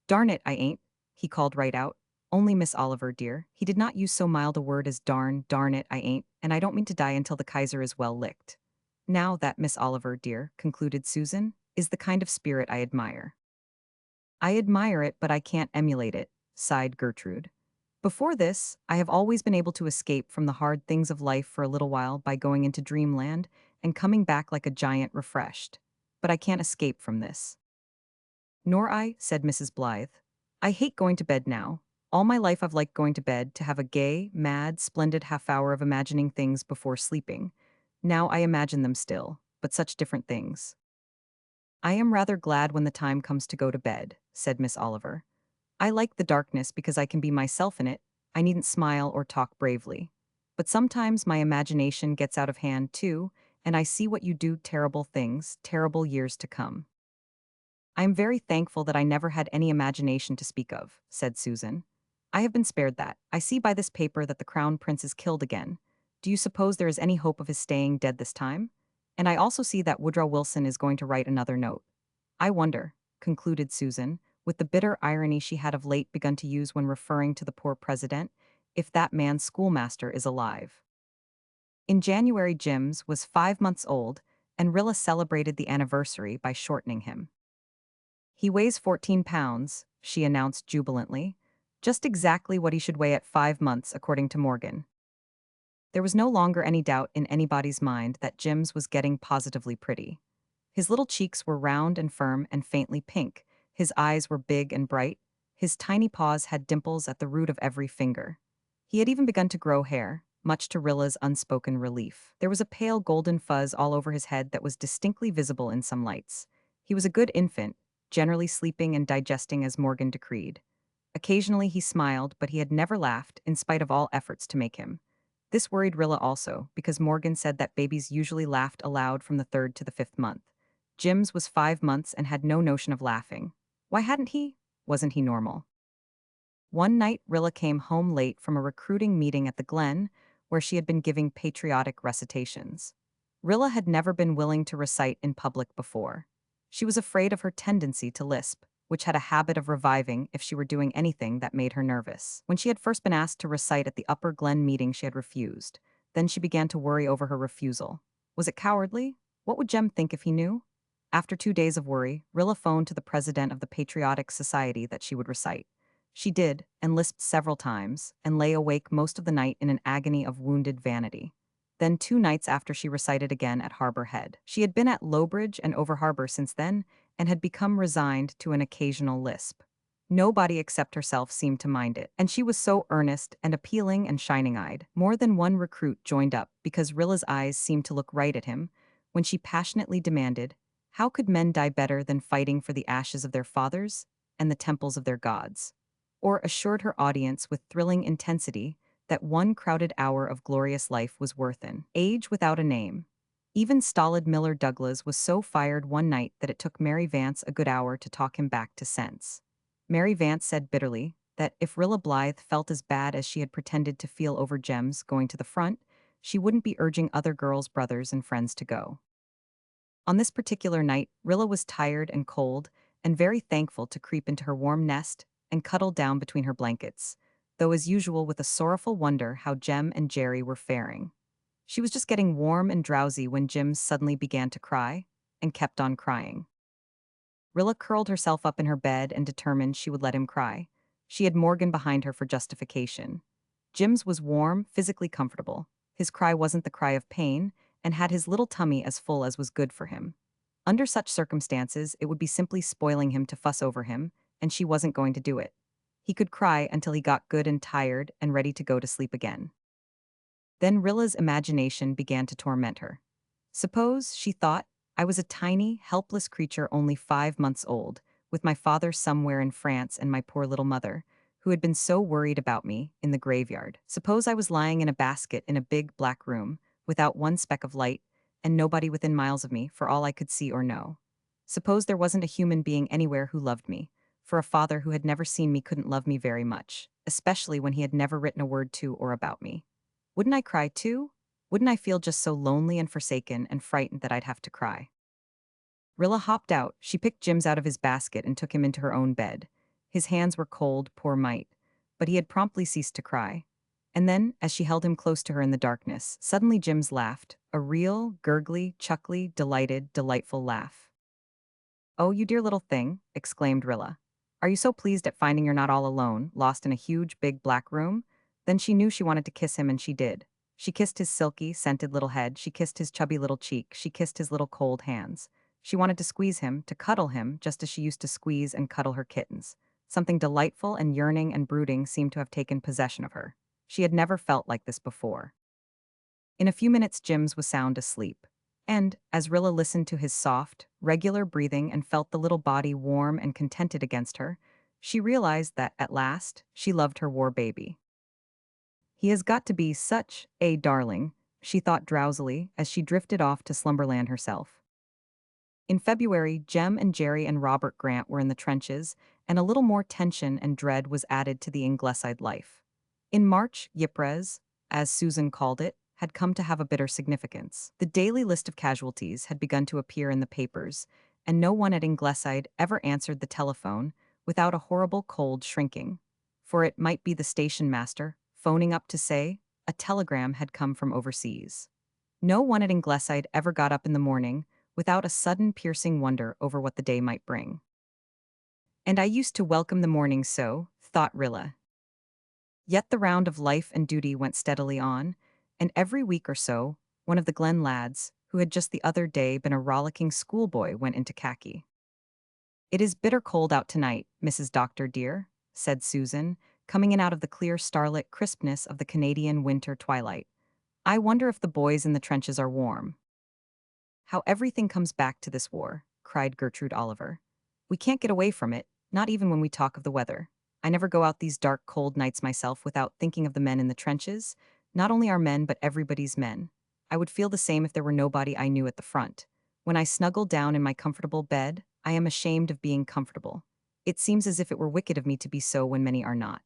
Darn it, I ain't, he called right out. Only Miss Oliver, dear. He did not use so mild a word as darn it, I ain't, and I don't mean to die until the Kaiser is well licked. Now that, Miss Oliver, dear, concluded Susan, is the kind of spirit I admire. I admire it, but I can't emulate it, sighed Gertrude. Before this, I have always been able to escape from the hard things of life for a little while by going into dreamland and coming back like a giant refreshed. But I can't escape from this. Nor I, said Mrs. Blythe. I hate going to bed now. All my life I've liked going to bed to have a gay, mad, splendid half hour of imagining things before sleeping. Now I imagine them still, but such different things. I am rather glad when the time comes to go to bed, said Miss Oliver. I like the darkness because I can be myself in it. I needn't smile or talk bravely. But sometimes my imagination gets out of hand too, and I see what you do, terrible things, terrible years to come. I am very thankful that I never had any imagination to speak of, said Susan. I have been spared that. I see by this paper that the Crown Prince is killed again. Do you suppose there is any hope of his staying dead this time? And I also see that Woodrow Wilson is going to write another note. I wonder, concluded Susan, with the bitter irony she had of late begun to use when referring to the poor president, if that man's schoolmaster is alive. In January, Jims was 5 months old, and Rilla celebrated the anniversary by shortening him. He weighs 14 pounds, she announced jubilantly, just exactly what he should weigh at 5 months, according to Morgan. There was no longer any doubt in anybody's mind that Jims was getting positively pretty. His little cheeks were round and firm and faintly pink, his eyes were big and bright, his tiny paws had dimples at the root of every finger. He had even begun to grow hair, much to Rilla's unspoken relief. There was a pale golden fuzz all over his head that was distinctly visible in some lights. He was a good infant, generally sleeping and digesting as Morgan decreed. Occasionally he smiled, but he had never laughed, in spite of all efforts to make him. This worried Rilla also, because Morgan said that babies usually laughed aloud from the 3rd to the 5th month. Jims was 5 months and had no notion of laughing. Why hadn't he? Wasn't he normal? One night Rilla came home late from a recruiting meeting at the Glen, where she had been giving patriotic recitations. Rilla had never been willing to recite in public before. She was afraid of her tendency to lisp, which had a habit of reviving if she were doing anything that made her nervous. When she had first been asked to recite at the Upper Glen meeting, she had refused. Then she began to worry over her refusal. Was it cowardly? What would Jem think if he knew? After 2 days of worry, Rilla phoned to the president of the Patriotic Society that she would recite. She did, and lisped several times, and lay awake most of the night in an agony of wounded vanity. Then 2 nights after she recited again at Harbor Head. She had been at Lowbridge and Over Harbor since then, and had become resigned to an occasional lisp. Nobody except herself seemed to mind it, and she was so earnest and appealing and shining-eyed. More than one recruit joined up because Rilla's eyes seemed to look right at him when she passionately demanded, how could men die better than fighting for the ashes of their fathers and the temples of their gods? Or assured her audience with thrilling intensity that one crowded hour of glorious life was worth an age without a name. Even stolid Miller Douglas was so fired one night that it took Mary Vance a good hour to talk him back to sense. Mary Vance said bitterly that if Rilla Blythe felt as bad as she had pretended to feel over Jem's going to the front, she wouldn't be urging other girls' brothers and friends to go. On this particular night, Rilla was tired and cold, and very thankful to creep into her warm nest and cuddle down between her blankets, though as usual with a sorrowful wonder how Jem and Jerry were faring. She was just getting warm and drowsy when Jim suddenly began to cry, and kept on crying. Rilla curled herself up in her bed and determined she would let him cry. She had Morgan behind her for justification. Jim's was warm, physically comfortable. His cry wasn't the cry of pain, and had his little tummy as full as was good for him. Under such circumstances, it would be simply spoiling him to fuss over him, and she wasn't going to do it. He could cry until he got good and tired and ready to go to sleep again. Then Rilla's imagination began to torment her. Suppose, she thought, I was a tiny, helpless creature only 5 months old, with my father somewhere in France and my poor little mother, who had been so worried about me, in the graveyard. Suppose I was lying in a basket in a big black room, without one speck of light, and nobody within miles of me, for all I could see or know. Suppose there wasn't a human being anywhere who loved me, for a father who had never seen me couldn't love me very much, especially when he had never written a word to or about me. Wouldn't I cry too? Wouldn't I feel just so lonely and forsaken and frightened that I'd have to cry? Rilla hopped out. She picked Jims out of his basket and took him into her own bed. His hands were cold, poor mite, but he had promptly ceased to cry. And then, as she held him close to her in the darkness, suddenly Jims laughed, a real, gurgly, chuckly, delighted, delightful laugh. "Oh, you dear little thing," exclaimed Rilla. "Are you so pleased at finding you're not all alone, lost in a huge, big black room?" Then she knew she wanted to kiss him, and she did. She kissed his silky, scented little head, she kissed his chubby little cheek, she kissed his little cold hands. She wanted to squeeze him, to cuddle him, just as she used to squeeze and cuddle her kittens. Something delightful and yearning and brooding seemed to have taken possession of her. She had never felt like this before. In a few minutes Jims was sound asleep. And, as Rilla listened to his soft, regular breathing and felt the little body warm and contented against her, she realized that, at last, she loved her war baby. He has got to be such a darling, she thought drowsily as she drifted off to slumberland herself. In February, Jem and Jerry and Robert Grant were in the trenches, and a little more tension and dread was added to the Ingleside life. In March, Ypres, as Susan called it, had come to have a bitter significance. The daily list of casualties had begun to appear in the papers, and no one at Ingleside ever answered the telephone without a horrible cold shrinking. For it might be the station master, phoning up to say a telegram had come from overseas. No one at Ingleside ever got up in the morning without a sudden piercing wonder over what the day might bring. And I used to welcome the morning so, thought Rilla. Yet the round of life and duty went steadily on, and every week or so, one of the Glen lads, who had just the other day been a rollicking schoolboy, went into khaki. "It is bitter cold out tonight, Mrs. Doctor dear," said Susan, coming in out of the clear starlit crispness of the Canadian winter twilight. "I wonder if the boys in the trenches are warm." "How everything comes back to this war," cried Gertrude Oliver. "We can't get away from it, not even when we talk of the weather. I never go out these dark, cold nights myself without thinking of the men in the trenches, not only our men but everybody's men. I would feel the same if there were nobody I knew at the front. When I snuggle down in my comfortable bed, I am ashamed of being comfortable. It seems as if it were wicked of me to be so when many are not."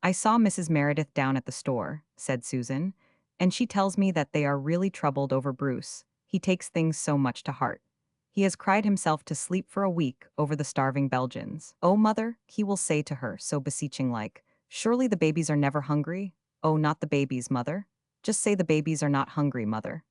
"I saw Mrs. Meredith down at the store," said Susan, "and she tells me that they are really troubled over Bruce. He takes things so much to heart. He has cried himself to sleep for a week over the starving Belgians. 'Oh, mother,' he will say to her, so beseeching-like, 'surely the babies are never hungry?' 'Oh, not the babies, mother. Just say the babies are not hungry, mother.'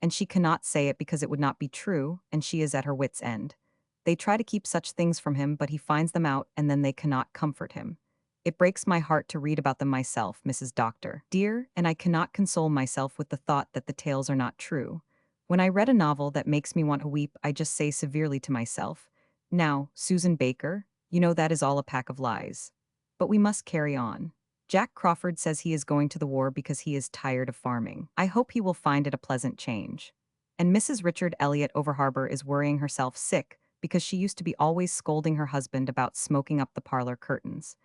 And she cannot say it because it would not be true, and she is at her wit's end. They try to keep such things from him, but he finds them out, and then they cannot comfort him. It breaks my heart to read about them myself, Mrs. Doctor. Dear, and I cannot console myself with the thought that the tales are not true. When I read a novel that makes me want to weep, I just say severely to myself, now, Susan Baker, you know that is all a pack of lies. But we must carry on. Jack Crawford says he is going to the war because he is tired of farming. I hope he will find it a pleasant change. And Mrs. Richard Elliot Overharbour is worrying herself sick because she used to be always scolding her husband about smoking up the parlor curtains.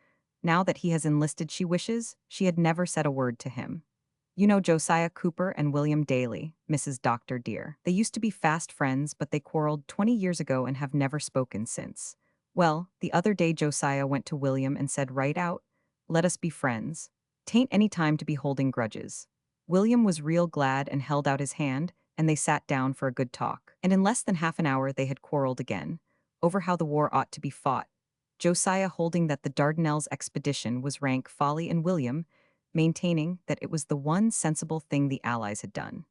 Now that he has enlisted, she wishes she had never said a word to him. You know Josiah Cooper and William Daly, Mrs. Doctor dear. They used to be fast friends, but they quarreled 20 years ago and have never spoken since. Well, the other day Josiah went to William and said right out, let us be friends. Tain't any time to be holding grudges. William was real glad and held out his hand, and they sat down for a good talk. And in less than half an hour they had quarreled again, over how the war ought to be fought. Josiah holding that the Dardanelles expedition was rank folly, and William maintaining that it was the one sensible thing the Allies had done.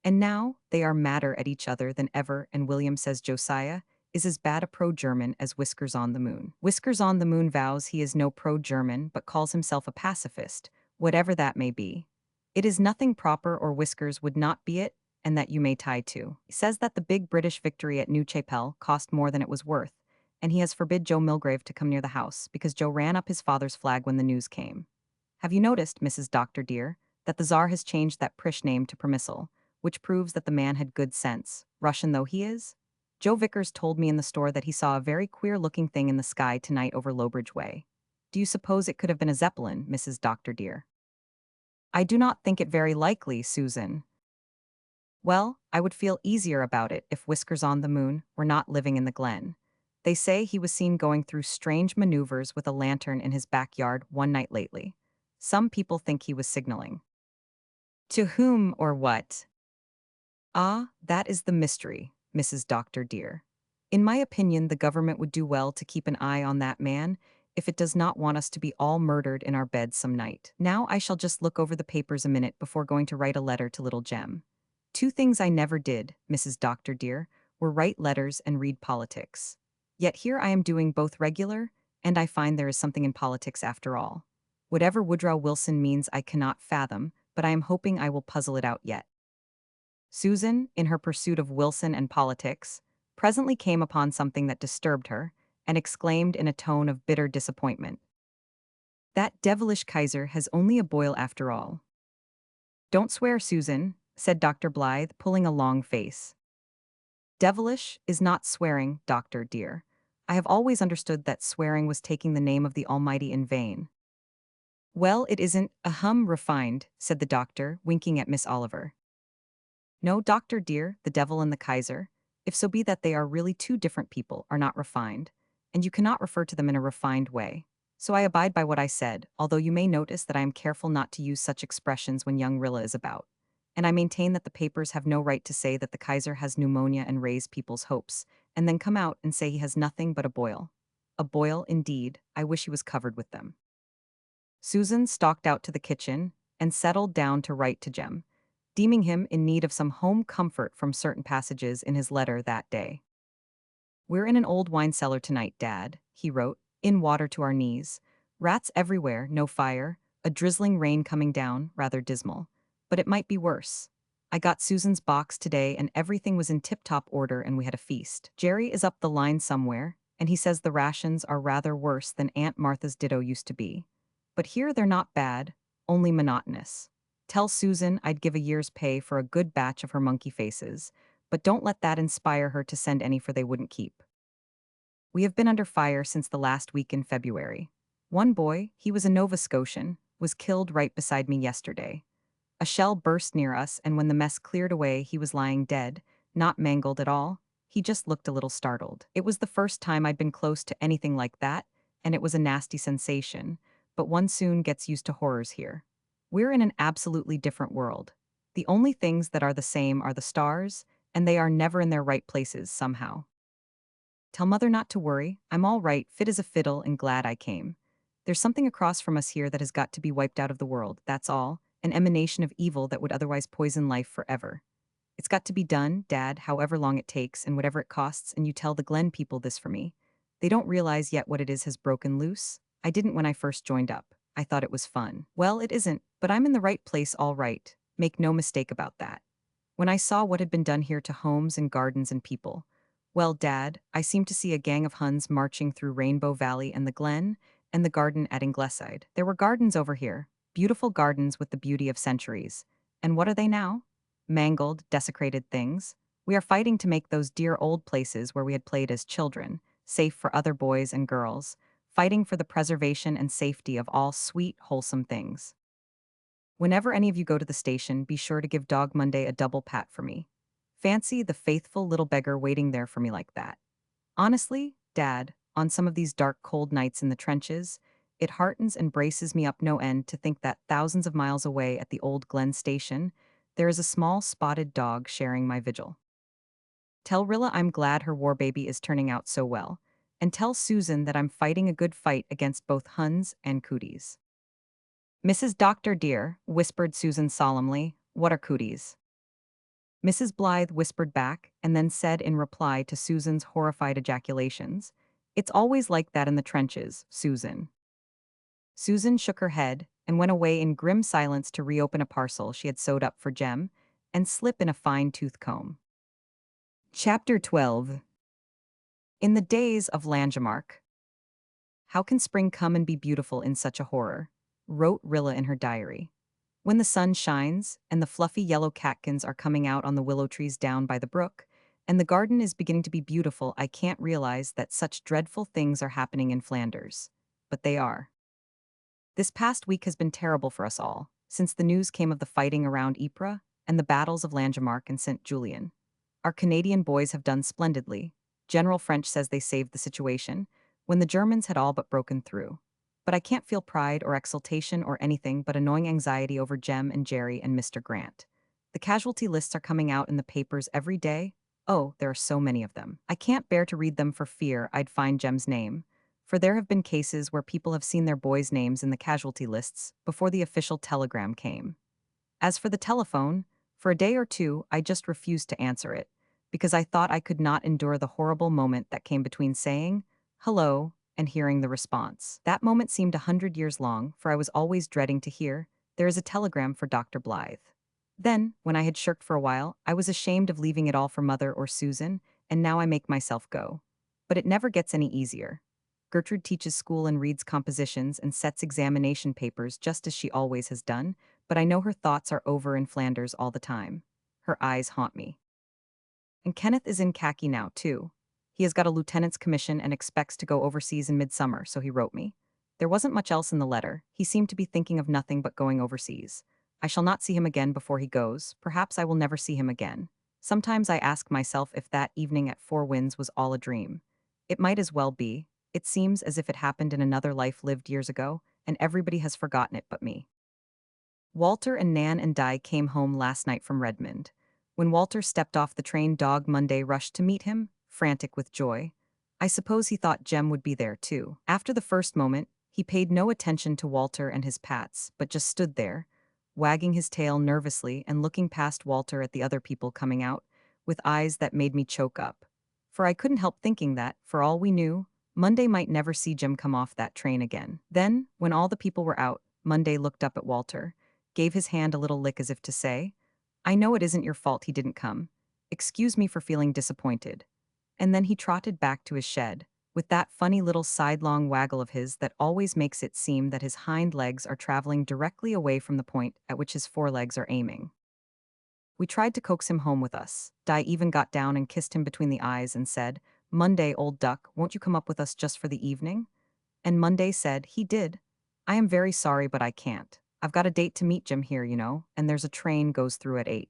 And now they are madder at each other than ever, and William says Josiah is as bad a pro-German as Whiskers on the Moon. Whiskers on the Moon vows he is no pro-German but calls himself a pacifist, whatever that may be. It is nothing proper, or Whiskers would not be it, and that you may tie to. He says that the big British victory at New Chapelle cost more than it was worth, and he has forbid Joe Milgrave to come near the house because Joe ran up his father's flag when the news came. Have you noticed, Mrs. Doctor dear, that the Tsar has changed that Prish name to Permissal, which proves that the man had good sense, Russian though he is? Joe Vickers told me in the store that he saw a very queer-looking thing in the sky tonight over Lowbridge Way. Do you suppose it could have been a Zeppelin, Mrs. Doctor dear? I do not think it very likely, Susan. Well, I would feel easier about it if Whiskers on the Moon were not living in the glen. They say he was seen going through strange maneuvers with a lantern in his backyard one night lately. Some people think he was signaling. To whom or what? Ah, that is the mystery, Mrs. Doctor dear. In my opinion, the government would do well to keep an eye on that man if it does not want us to be all murdered in our beds some night. Now I shall just look over the papers a minute before going to write a letter to little Jem. Two things I never did, Mrs. Doctor dear, were write letters and read politics. Yet here I am doing both regular, and I find there is something in politics after all. Whatever Woodrow Wilson means I cannot fathom, but I am hoping I will puzzle it out yet. Susan, in her pursuit of Wilson and politics, presently came upon something that disturbed her, and exclaimed in a tone of bitter disappointment, that devilish Kaiser has only a boil after all. Don't swear, Susan, said Dr. Blythe, pulling a long face. Devilish is not swearing, Doctor dear. I have always understood that swearing was taking the name of the Almighty in vain. Well, it isn't, refined, said the doctor, winking at Miss Oliver. No, Doctor dear, the devil and the Kaiser, if so be that they are really two different people, are not refined, and you cannot refer to them in a refined way. So I abide by what I said, although you may notice that I am careful not to use such expressions when young Rilla is about. And I maintain that the papers have no right to say that the Kaiser has pneumonia and raise people's hopes, and then come out and say he has nothing but a boil. A boil, indeed, I wish he was covered with them. Susan stalked out to the kitchen and settled down to write to Jem, deeming him in need of some home comfort from certain passages in his letter that day. We're in an old wine cellar tonight, Dad, he wrote, in water to our knees. Rats everywhere, no fire, a drizzling rain coming down, rather dismal. But it might be worse. I got Susan's box today and everything was in tip-top order and we had a feast. Jerry is up the line somewhere, and he says the rations are rather worse than Aunt Martha's ditto used to be. But here they're not bad, only monotonous. Tell Susan I'd give a year's pay for a good batch of her monkey faces, but don't let that inspire her to send any, for they wouldn't keep. We have been under fire since the last week in February. One boy, he was a Nova Scotian, was killed right beside me yesterday. A shell burst near us, and when the mess cleared away, he was lying dead, not mangled at all. He just looked a little startled. It was the first time I'd been close to anything like that, and it was a nasty sensation, but one soon gets used to horrors here. We're in an absolutely different world. The only things that are the same are the stars, and they are never in their right places somehow. Tell Mother not to worry. I'm all right, fit as a fiddle, and glad I came. There's something across from us here that has got to be wiped out of the world, that's all, an emanation of evil that would otherwise poison life forever. It's got to be done, Dad, however long it takes and whatever it costs, and you tell the Glen people this for me. They don't realize yet what it is has broken loose. I didn't when I first joined up. I thought it was fun. Well, it isn't, but I'm in the right place all right. Make no mistake about that. When I saw what had been done here to homes and gardens and people, well, Dad, I seemed to see a gang of Huns marching through Rainbow Valley and the Glen and the garden at Ingleside. There were gardens over here, beautiful gardens with the beauty of centuries. And what are they now? Mangled, desecrated things. We are fighting to make those dear old places where we had played as children, safe for other boys and girls, fighting for the preservation and safety of all sweet, wholesome things. Whenever any of you go to the station, be sure to give Dog Monday a double pat for me. Fancy the faithful little beggar waiting there for me like that. Honestly, Dad, on some of these dark, cold nights in the trenches, it heartens and braces me up no end to think that thousands of miles away at the old Glen station, there is a small spotted dog sharing my vigil. Tell Rilla I'm glad her war baby is turning out so well, and tell Susan that I'm fighting a good fight against both Huns and cooties. Mrs. Doctor dear, whispered Susan solemnly, what are cooties? Mrs. Blythe whispered back, and then said in reply to Susan's horrified ejaculations, it's always like that in the trenches, Susan. Susan shook her head and went away in grim silence to reopen a parcel she had sewed up for Jem and slip in a fine tooth comb. Chapter 12. In the days of Langemarck. How can spring come and be beautiful in such a horror? Wrote Rilla in her diary. When the sun shines, and the fluffy yellow catkins are coming out on the willow trees down by the brook, and the garden is beginning to be beautiful, I can't realize that such dreadful things are happening in Flanders. But they are. This past week has been terrible for us all, since the news came of the fighting around Ypres and the battles of Langemarck and St. Julien. Our Canadian boys have done splendidly. General French says they saved the situation, when the Germans had all but broken through. But I can't feel pride or exultation or anything but annoying anxiety over Jem and Jerry and Mr. Grant. The casualty lists are coming out in the papers every day. Oh, there are so many of them. I can't bear to read them for fear I'd find Jem's name, for there have been cases where people have seen their boys' names in the casualty lists before the official telegram came. As for the telephone, for a day or two I just refused to answer it, because I thought I could not endure the horrible moment that came between saying, hello, and hearing the response. That moment seemed 100 years long, for I was always dreading to hear, there is a telegram for Dr. Blythe. Then, when I had shirked for a while, I was ashamed of leaving it all for Mother or Susan, and now I make myself go. But it never gets any easier. Gertrude teaches school and reads compositions and sets examination papers just as she always has done, but I know her thoughts are over in Flanders all the time. Her eyes haunt me. And Kenneth is in khaki now, too. He has got a lieutenant's commission and expects to go overseas in midsummer, so he wrote me. There wasn't much else in the letter. He seemed to be thinking of nothing but going overseas. I shall not see him again before he goes. Perhaps I will never see him again. Sometimes I ask myself if that evening at Four Winds was all a dream. It might as well be. It seems as if it happened in another life lived years ago, and everybody has forgotten it but me. Walter and Nan and Di came home last night from Redmond. When Walter stepped off the train, Dog Monday rushed to meet him, frantic with joy. I suppose he thought Jem would be there too. After the first moment, he paid no attention to Walter and his pats, but just stood there, wagging his tail nervously and looking past Walter at the other people coming out, with eyes that made me choke up. For I couldn't help thinking that, for all we knew, Monday might never see Jem come off that train again. Then, when all the people were out, Monday looked up at Walter, gave his hand a little lick as if to say, I know it isn't your fault he didn't come. Excuse me for feeling disappointed. And then he trotted back to his shed, with that funny little sidelong waggle of his that always makes it seem that his hind legs are traveling directly away from the point at which his forelegs are aiming. We tried to coax him home with us. Di even got down and kissed him between the eyes and said, Monday, old duck, won't you come up with us just for the evening? And Monday said he did. I am very sorry, but I can't. I've got a date to meet Jim here, and there's a train goes through at 8.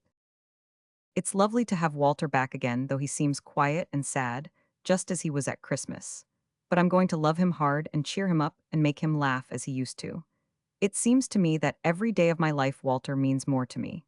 It's lovely to have Walter back again, though he seems quiet and sad, just as he was at Christmas. But I'm going to love him hard and cheer him up and make him laugh as he used to. It seems to me that every day of my life Walter means more to me.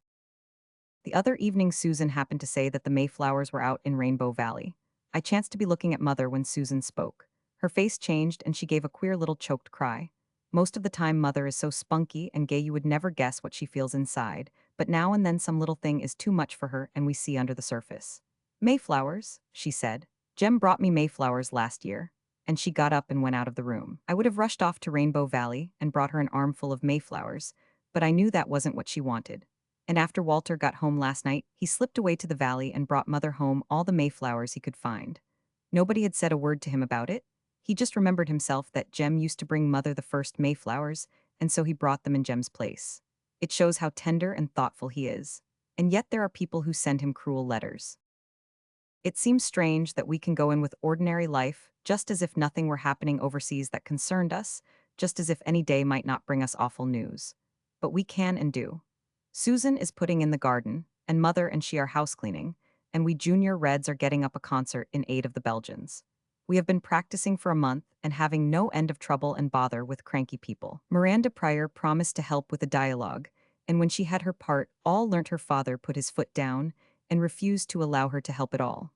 The other evening Susan happened to say that the Mayflowers were out in Rainbow Valley. I chanced to be looking at Mother when Susan spoke. Her face changed and she gave a queer little choked cry. Most of the time Mother is so spunky and gay you would never guess what she feels inside, but now and then some little thing is too much for her and we see under the surface. Mayflowers, she said. Jem brought me Mayflowers last year. and she got up and went out of the room. I would have rushed off to Rainbow Valley and brought her an armful of mayflowers, but I knew that wasn't what she wanted. And after Walter got home last night, he slipped away to the valley and brought Mother home all the mayflowers he could find. Nobody had said a word to him about it. He just remembered himself that Jem used to bring Mother the first mayflowers, and so he brought them in Jem's place. It shows how tender and thoughtful he is. And yet there are people who send him cruel letters. It seems strange that we can go in with ordinary life, just as if nothing were happening overseas that concerned us, just as if any day might not bring us awful news. But we can and do. Susan is putting in the garden, and Mother and she are house cleaning, and we junior Reds are getting up a concert in aid of the Belgians. We have been practicing for a month and having no end of trouble and bother with cranky people. Miranda Pryor promised to help with the dialogue, and when she had her part, all learnt her father put his foot down and refused to allow her to help at all.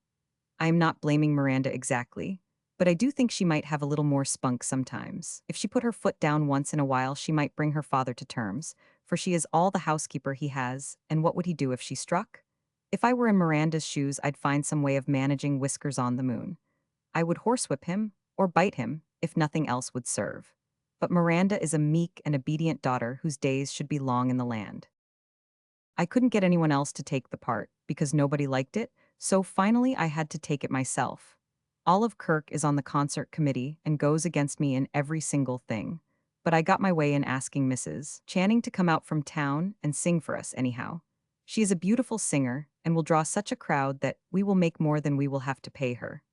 I am not blaming Miranda exactly, but I do think she might have a little more spunk sometimes. If she put her foot down once in a while, she might bring her father to terms, for she is all the housekeeper he has, and what would he do if she struck? If I were in Miranda's shoes, I'd find some way of managing Whiskers on the Moon. I would horsewhip him, or bite him, if nothing else would serve. But Miranda is a meek and obedient daughter whose days should be long in the land. I couldn't get anyone else to take the part, because nobody liked it, so finally I had to take it myself. Olive Kirk is on the concert committee and goes against me in every single thing. But I got my way in asking Mrs. Channing to come out from town and sing for us anyhow. She is a beautiful singer and will draw such a crowd that we will make more than we will have to pay her.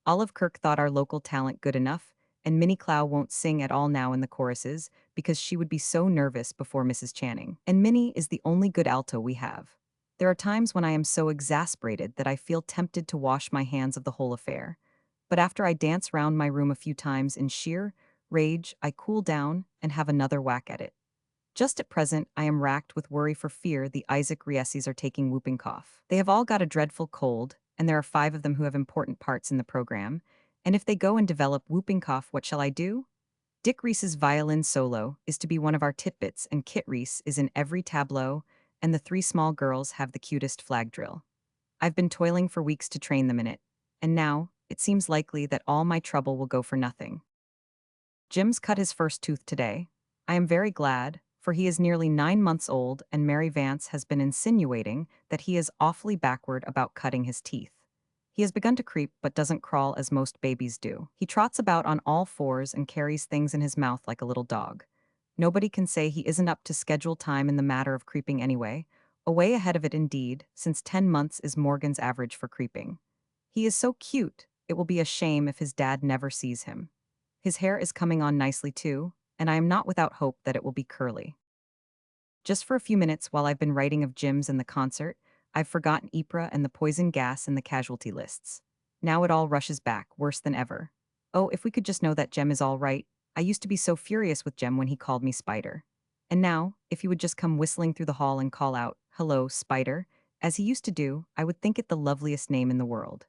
Olive Kirk thought our local talent good enough, and Minnie Clow won't sing at all now in the choruses because she would be so nervous before Mrs. Channing. And Minnie is the only good alto we have. There are times when I am so exasperated that I feel tempted to wash my hands of the whole affair. But after I dance round my room a few times in sheer rage, I cool down and have another whack at it. Just at present, I am racked with worry for fear the Isaac Rieses are taking whooping cough. They have all got a dreadful cold, and there are 5 of them who have important parts in the program. And if they go and develop whooping cough, what shall I do? Dick Reese's violin solo is to be one of our titbits, and Kit Reese is in every tableau, and the 3 small girls have the cutest flag drill. I've been toiling for weeks to train them in it, and now it seems likely that all my trouble will go for nothing. Jim's cut his first tooth today. I am very glad, for he is nearly 9 months old, and Mary Vance has been insinuating that he is awfully backward about cutting his teeth. He has begun to creep but doesn't crawl as most babies do. He trots about on all 4s and carries things in his mouth like a little dog. Nobody can say he isn't up to schedule time in the matter of creeping anyway, way ahead of it indeed, since 10 months is Morgan's average for creeping. He is so cute, it will be a shame if his dad never sees him. His hair is coming on nicely too, and I am not without hope that it will be curly. Just for a few minutes while I've been writing of Jim's and the concert, I've forgotten Ypres and the poison gas and the casualty lists. Now it all rushes back, worse than ever. Oh, if we could just know that Jem is all right. I used to be so furious with Jem when he called me Spider. And now, if he would just come whistling through the hall and call out, "Hello, Spider," as he used to do, I would think it the loveliest name in the world.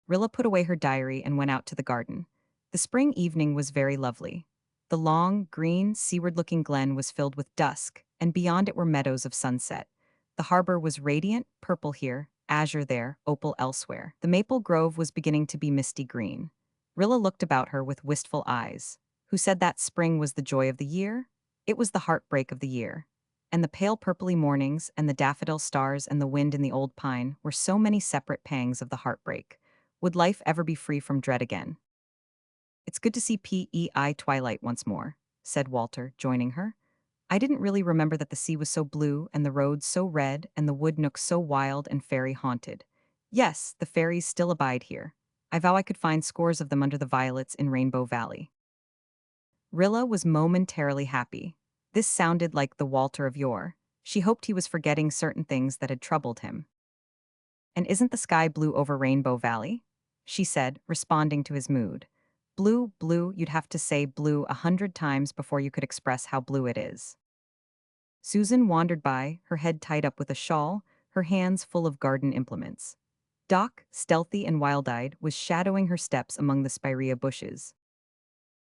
Rilla put away her diary and went out to the garden. The spring evening was very lovely. The long, green, seaward-looking glen was filled with dusk, and beyond it were meadows of sunset. The harbor was radiant, purple here, azure there, opal elsewhere. The maple grove was beginning to be misty green. Rilla looked about her with wistful eyes. Who said that spring was the joy of the year? It was the heartbreak of the year. And the pale purply mornings and the daffodil stars and the wind in the old pine were so many separate pangs of the heartbreak. Would life ever be free from dread again? "It's good to see PEI twilight once more," said Walter, joining her. "I didn't really remember that the sea was so blue and the roads so red and the wood nooks so wild and fairy haunted. Yes, the fairies still abide here. I vow I could find scores of them under the violets in Rainbow Valley." Rilla was momentarily happy. This sounded like the Walter of yore. She hoped he was forgetting certain things that had troubled him. "And isn't the sky blue over Rainbow Valley?" she said, responding to his mood. "Blue, blue, you'd have to say blue 100 times before you could express how blue it is." Susan wandered by, her head tied up with a shawl, her hands full of garden implements. Doc, stealthy and wild-eyed, was shadowing her steps among the spirea bushes.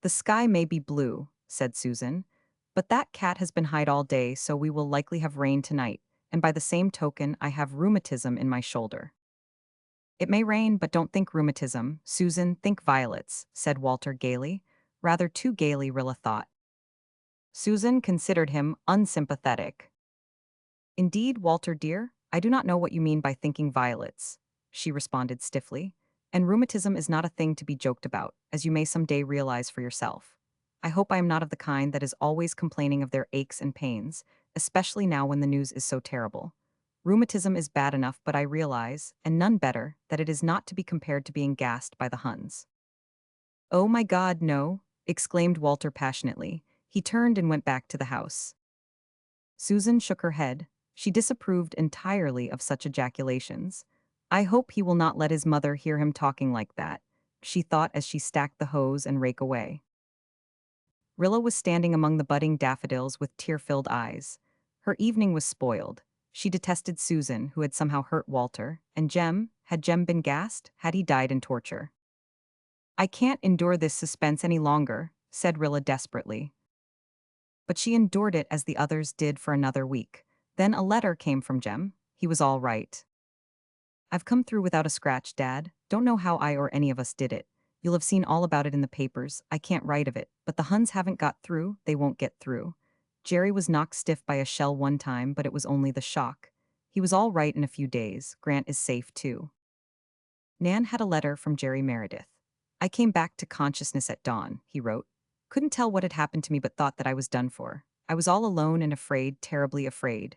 "The sky may be blue," said Susan, "but that cat has been hide all day, so we will likely have rain tonight, and by the same token I have rheumatism in my shoulder." It may rain, but don't think rheumatism. Susan, think violets, said Walter gaily. Rather too gaily, Rilla thought. Susan considered him unsympathetic. Indeed, Walter dear, I do not know what you mean by thinking violets, she responded stiffly. And rheumatism is not a thing to be joked about, as you may some day realize for yourself. I hope I am not of the kind that is always complaining of their aches and pains, especially now when the news is so terrible. Rheumatism is bad enough, but I realize, and none better, that it is not to be compared to being gassed by the Huns. Oh my God, no, exclaimed Walter passionately. He turned and went back to the house. Susan shook her head. She disapproved entirely of such ejaculations. I hope he will not let his mother hear him talking like that, she thought as she stacked the hose and rake away. Rilla was standing among the budding daffodils with tear-filled eyes. Her evening was spoiled. She detested Susan, who had somehow hurt Walter, and had Jem been gassed? Had he died in torture? I can't endure this suspense any longer, said Rilla desperately. But she endured it as the others did for another week. Then a letter came from Jem. He was all right. I've come through without a scratch, Dad. Don't know how I or any of us did it. You'll have seen all about it in the papers. I can't write of it, but the Huns haven't got through, they won't get through. Jerry was knocked stiff by a shell one time, but it was only the shock. He was all right in a few days. Grant is safe too. Nan had a letter from Jerry Meredith. I came back to consciousness at dawn, he wrote. Couldn't tell what had happened to me but thought that I was done for. I was all alone and afraid, terribly afraid.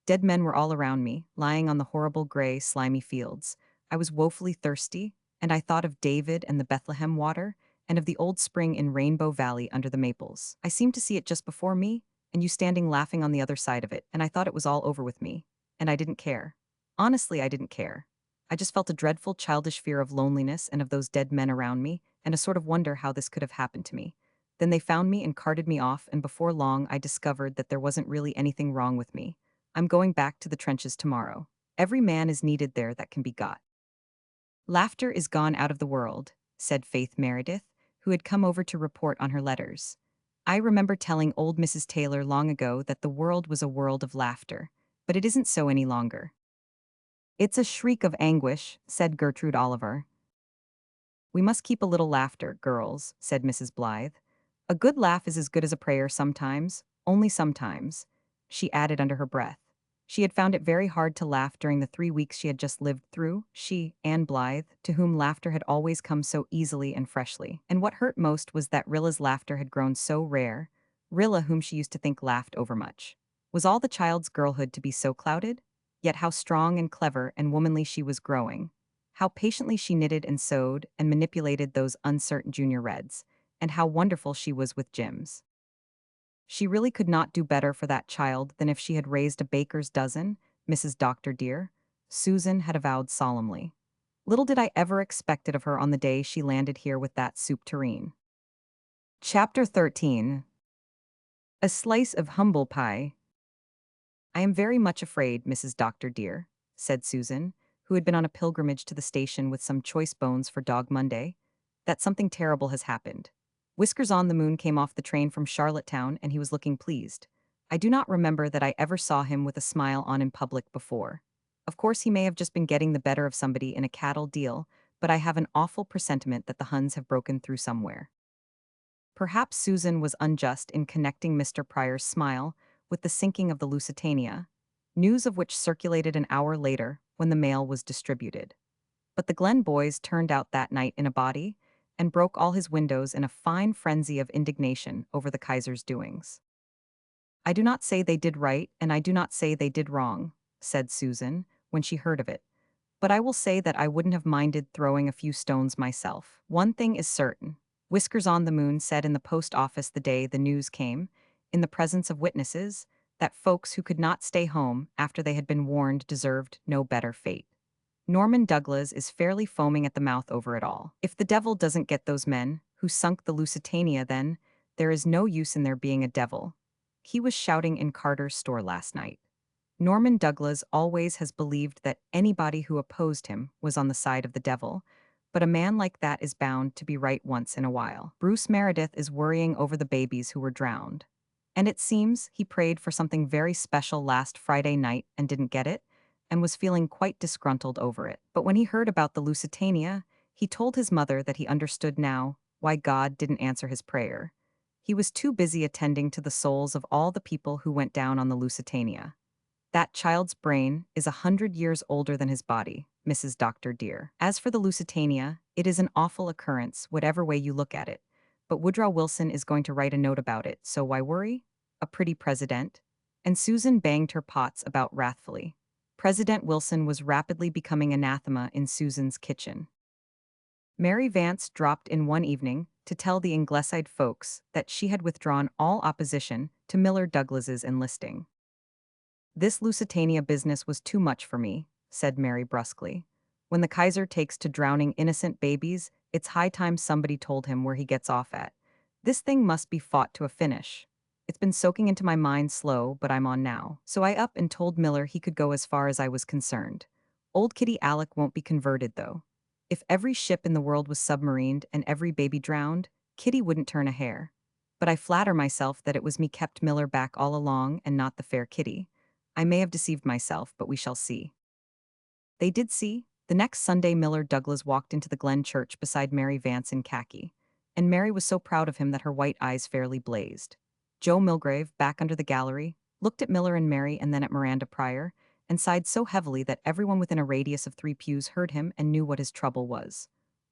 Dead men were all around me, lying on the horrible gray, slimy fields. I was woefully thirsty, and I thought of David and the Bethlehem water, and of the old spring in Rainbow Valley under the maples. I seemed to see it just before me, and you standing laughing on the other side of it, and I thought it was all over with me. And I didn't care. Honestly, I didn't care. I just felt a dreadful childish fear of loneliness and of those dead men around me, and a sort of wonder how this could have happened to me. Then they found me and carted me off, and before long I discovered that there wasn't really anything wrong with me. I'm going back to the trenches tomorrow. Every man is needed there that can be got. Laughter is gone out of the world, said Faith Meredith, who had come over to report on her letters. I remember telling old Mrs. Taylor long ago that the world was a world of laughter, but it isn't so any longer. It's a shriek of anguish, said Gertrude Oliver. We must keep a little laughter, girls, said Mrs. Blythe. A good laugh is as good as a prayer sometimes, only sometimes, she added under her breath. She had found it very hard to laugh during the 3 weeks she had just lived through, she, Anne Blythe, to whom laughter had always come so easily and freshly. And what hurt most was that Rilla's laughter had grown so rare, Rilla whom she used to think laughed overmuch. Was all the child's girlhood to be so clouded? Yet how strong and clever and womanly she was growing. How patiently she knitted and sewed and manipulated those uncertain junior reds, and how wonderful she was with Jims. She really could not do better for that child than if she had raised a baker's dozen, Mrs. Doctor dear, Susan had avowed solemnly. Little did I ever expect it of her on the day she landed here with that soup tureen. Chapter 13. A Slice of Humble Pie. I am very much afraid, Mrs. Doctor dear, said Susan, who had been on a pilgrimage to the station with some choice bones for Dog Monday, that something terrible has happened. Whiskers-on-the-Moon came off the train from Charlottetown and he was looking pleased. I do not remember that I ever saw him with a smile on in public before. Of course he may have just been getting the better of somebody in a cattle deal, but I have an awful presentiment that the Huns have broken through somewhere. Perhaps Susan was unjust in connecting Mr. Pryor's smile with the sinking of the Lusitania, news of which circulated an hour later when the mail was distributed. But the Glen boys turned out that night in a body and broke all his windows in a fine frenzy of indignation over the Kaiser's doings. I do not say they did right, and I do not say they did wrong, said Susan, when she heard of it. But I will say that I wouldn't have minded throwing a few stones myself. One thing is certain. Whiskers-on-the-Moon said in the post office the day the news came, in the presence of witnesses, that folks who could not stay home after they had been warned deserved no better fate. Norman Douglas is fairly foaming at the mouth over it all. If the devil doesn't get those men who sunk the Lusitania, then there is no use in there being a devil. He was shouting in Carter's store last night. Norman Douglas always has believed that anybody who opposed him was on the side of the devil, but a man like that is bound to be right once in a while. Bruce Meredith is worrying over the babies who were drowned. And it seems he prayed for something very special last Friday night and didn't get it, and was feeling quite disgruntled over it. But when he heard about the Lusitania, he told his mother that he understood now why God didn't answer his prayer. He was too busy attending to the souls of all the people who went down on the Lusitania. That child's brain is 100 years older than his body, Mrs. Dr. Dear. As for the Lusitania, it is an awful occurrence, whatever way you look at it. But Woodrow Wilson is going to write a note about it, so why worry? A pretty president? And Susan banged her pots about wrathfully. President Wilson was rapidly becoming anathema in Susan's kitchen. Mary Vance dropped in one evening to tell the Ingleside folks that she had withdrawn all opposition to Miller Douglas's enlisting. This Lusitania business was too much for me, said Mary brusquely. When the Kaiser takes to drowning innocent babies, it's high time somebody told him where he gets off at. This thing must be fought to a finish. It's been soaking into my mind slow, but I'm on now. So I up and told Miller he could go as far as I was concerned. Old Kitty Alec won't be converted, though. If every ship in the world was submarined and every baby drowned, Kitty wouldn't turn a hair. But I flatter myself that it was me kept Miller back all along and not the fair Kitty. I may have deceived myself, but we shall see. They did see. The next Sunday Miller Douglas walked into the Glen Church beside Mary Vance in khaki, and Mary was so proud of him that her white eyes fairly blazed. Joe Milgrave, back under the gallery, looked at Miller and Mary and then at Miranda Pryor, and sighed so heavily that everyone within a radius of 3 pews heard him and knew what his trouble was.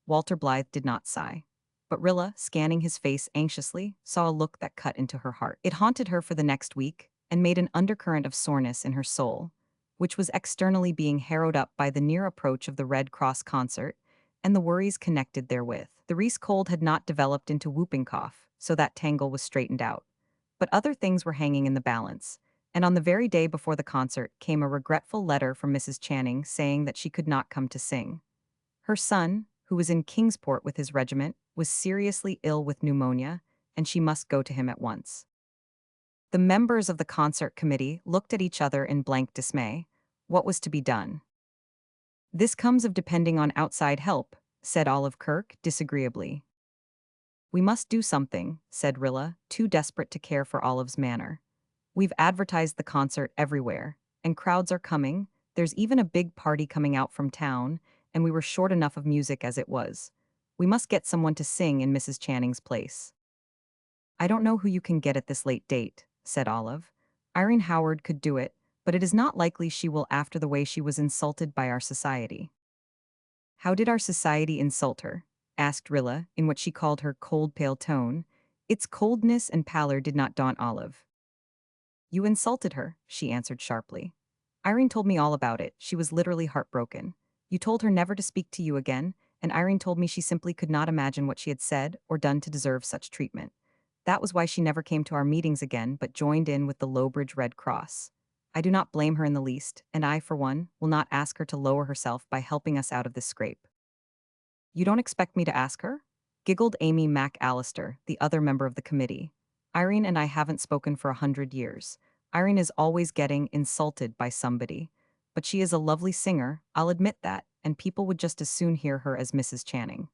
Walter Blythe did not sigh. But Rilla, scanning his face anxiously, saw a look that cut into her heart. It haunted her for the next week, and made an undercurrent of soreness in her soul, which was externally being harrowed up by the near approach of the Red Cross concert and the worries connected therewith. The Reese cold had not developed into whooping cough, so that tangle was straightened out. But other things were hanging in the balance, and on the very day before the concert came a regretful letter from Mrs. Channing saying that she could not come to sing. Her son, who was in Kingsport with his regiment, was seriously ill with pneumonia, and she must go to him at once. The members of the concert committee looked at each other in blank dismay. What was to be done? This comes of depending on outside help, said Olive Kirk disagreeably. We must do something, said Rilla, too desperate to care for Olive's manner. We've advertised the concert everywhere, and crowds are coming. There's even a big party coming out from town, and we were short enough of music as it was. We must get someone to sing in Mrs. Channing's place. I don't know who you can get at this late date, said Olive. Irene Howard could do it, but it is not likely she will after the way she was insulted by our society. How did our society insult her? Asked Rilla, in what she called her cold pale tone. Its coldness and pallor did not daunt Olive. You insulted her, she answered sharply. Irene told me all about it. She was literally heartbroken. You told her never to speak to you again, and Irene told me she simply could not imagine what she had said or done to deserve such treatment. That was why she never came to our meetings again but joined in with the Lowbridge Red Cross. I do not blame her in the least, and I, for one, will not ask her to lower herself by helping us out of this scrape. You don't expect me to ask her? Giggled Amy McAllister, the other member of the committee. Irene and I haven't spoken for 100 years. Irene is always getting insulted by somebody. But she is a lovely singer, I'll admit that, and people would just as soon hear her as Mrs. Channing.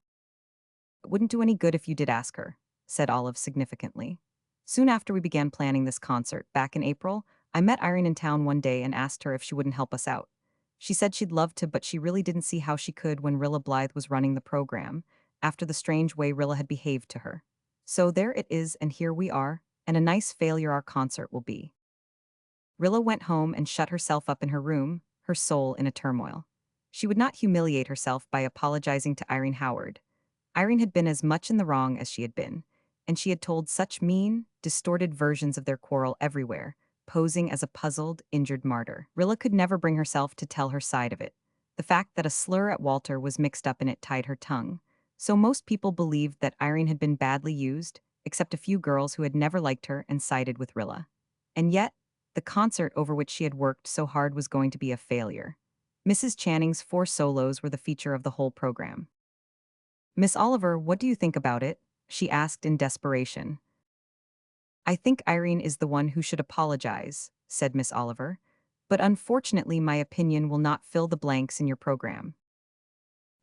It wouldn't do any good if you did ask her, said Olive significantly. Soon after we began planning this concert, back in April, I met Irene in town one day and asked her if she wouldn't help us out. She said she'd love to, but she really didn't see how she could when Rilla Blythe was running the program, after the strange way Rilla had behaved to her. So there it is, and here we are, and a nice failure our concert will be. Rilla went home and shut herself up in her room, her soul in a turmoil. She would not humiliate herself by apologizing to Irene Howard. Irene had been as much in the wrong as she had been, and she had told such mean, distorted versions of their quarrel everywhere, posing as a puzzled, injured martyr. Rilla could never bring herself to tell her side of it. The fact that a slur at Walter was mixed up in it tied her tongue. So most people believed that Irene had been badly used, except a few girls who had never liked her and sided with Rilla. And yet, the concert over which she had worked so hard was going to be a failure. Mrs. Channing's 4 solos were the feature of the whole program. Miss Oliver, what do you think about it? She asked in desperation. I think Irene is the one who should apologize, said Miss Oliver, but unfortunately my opinion will not fill the blanks in your program.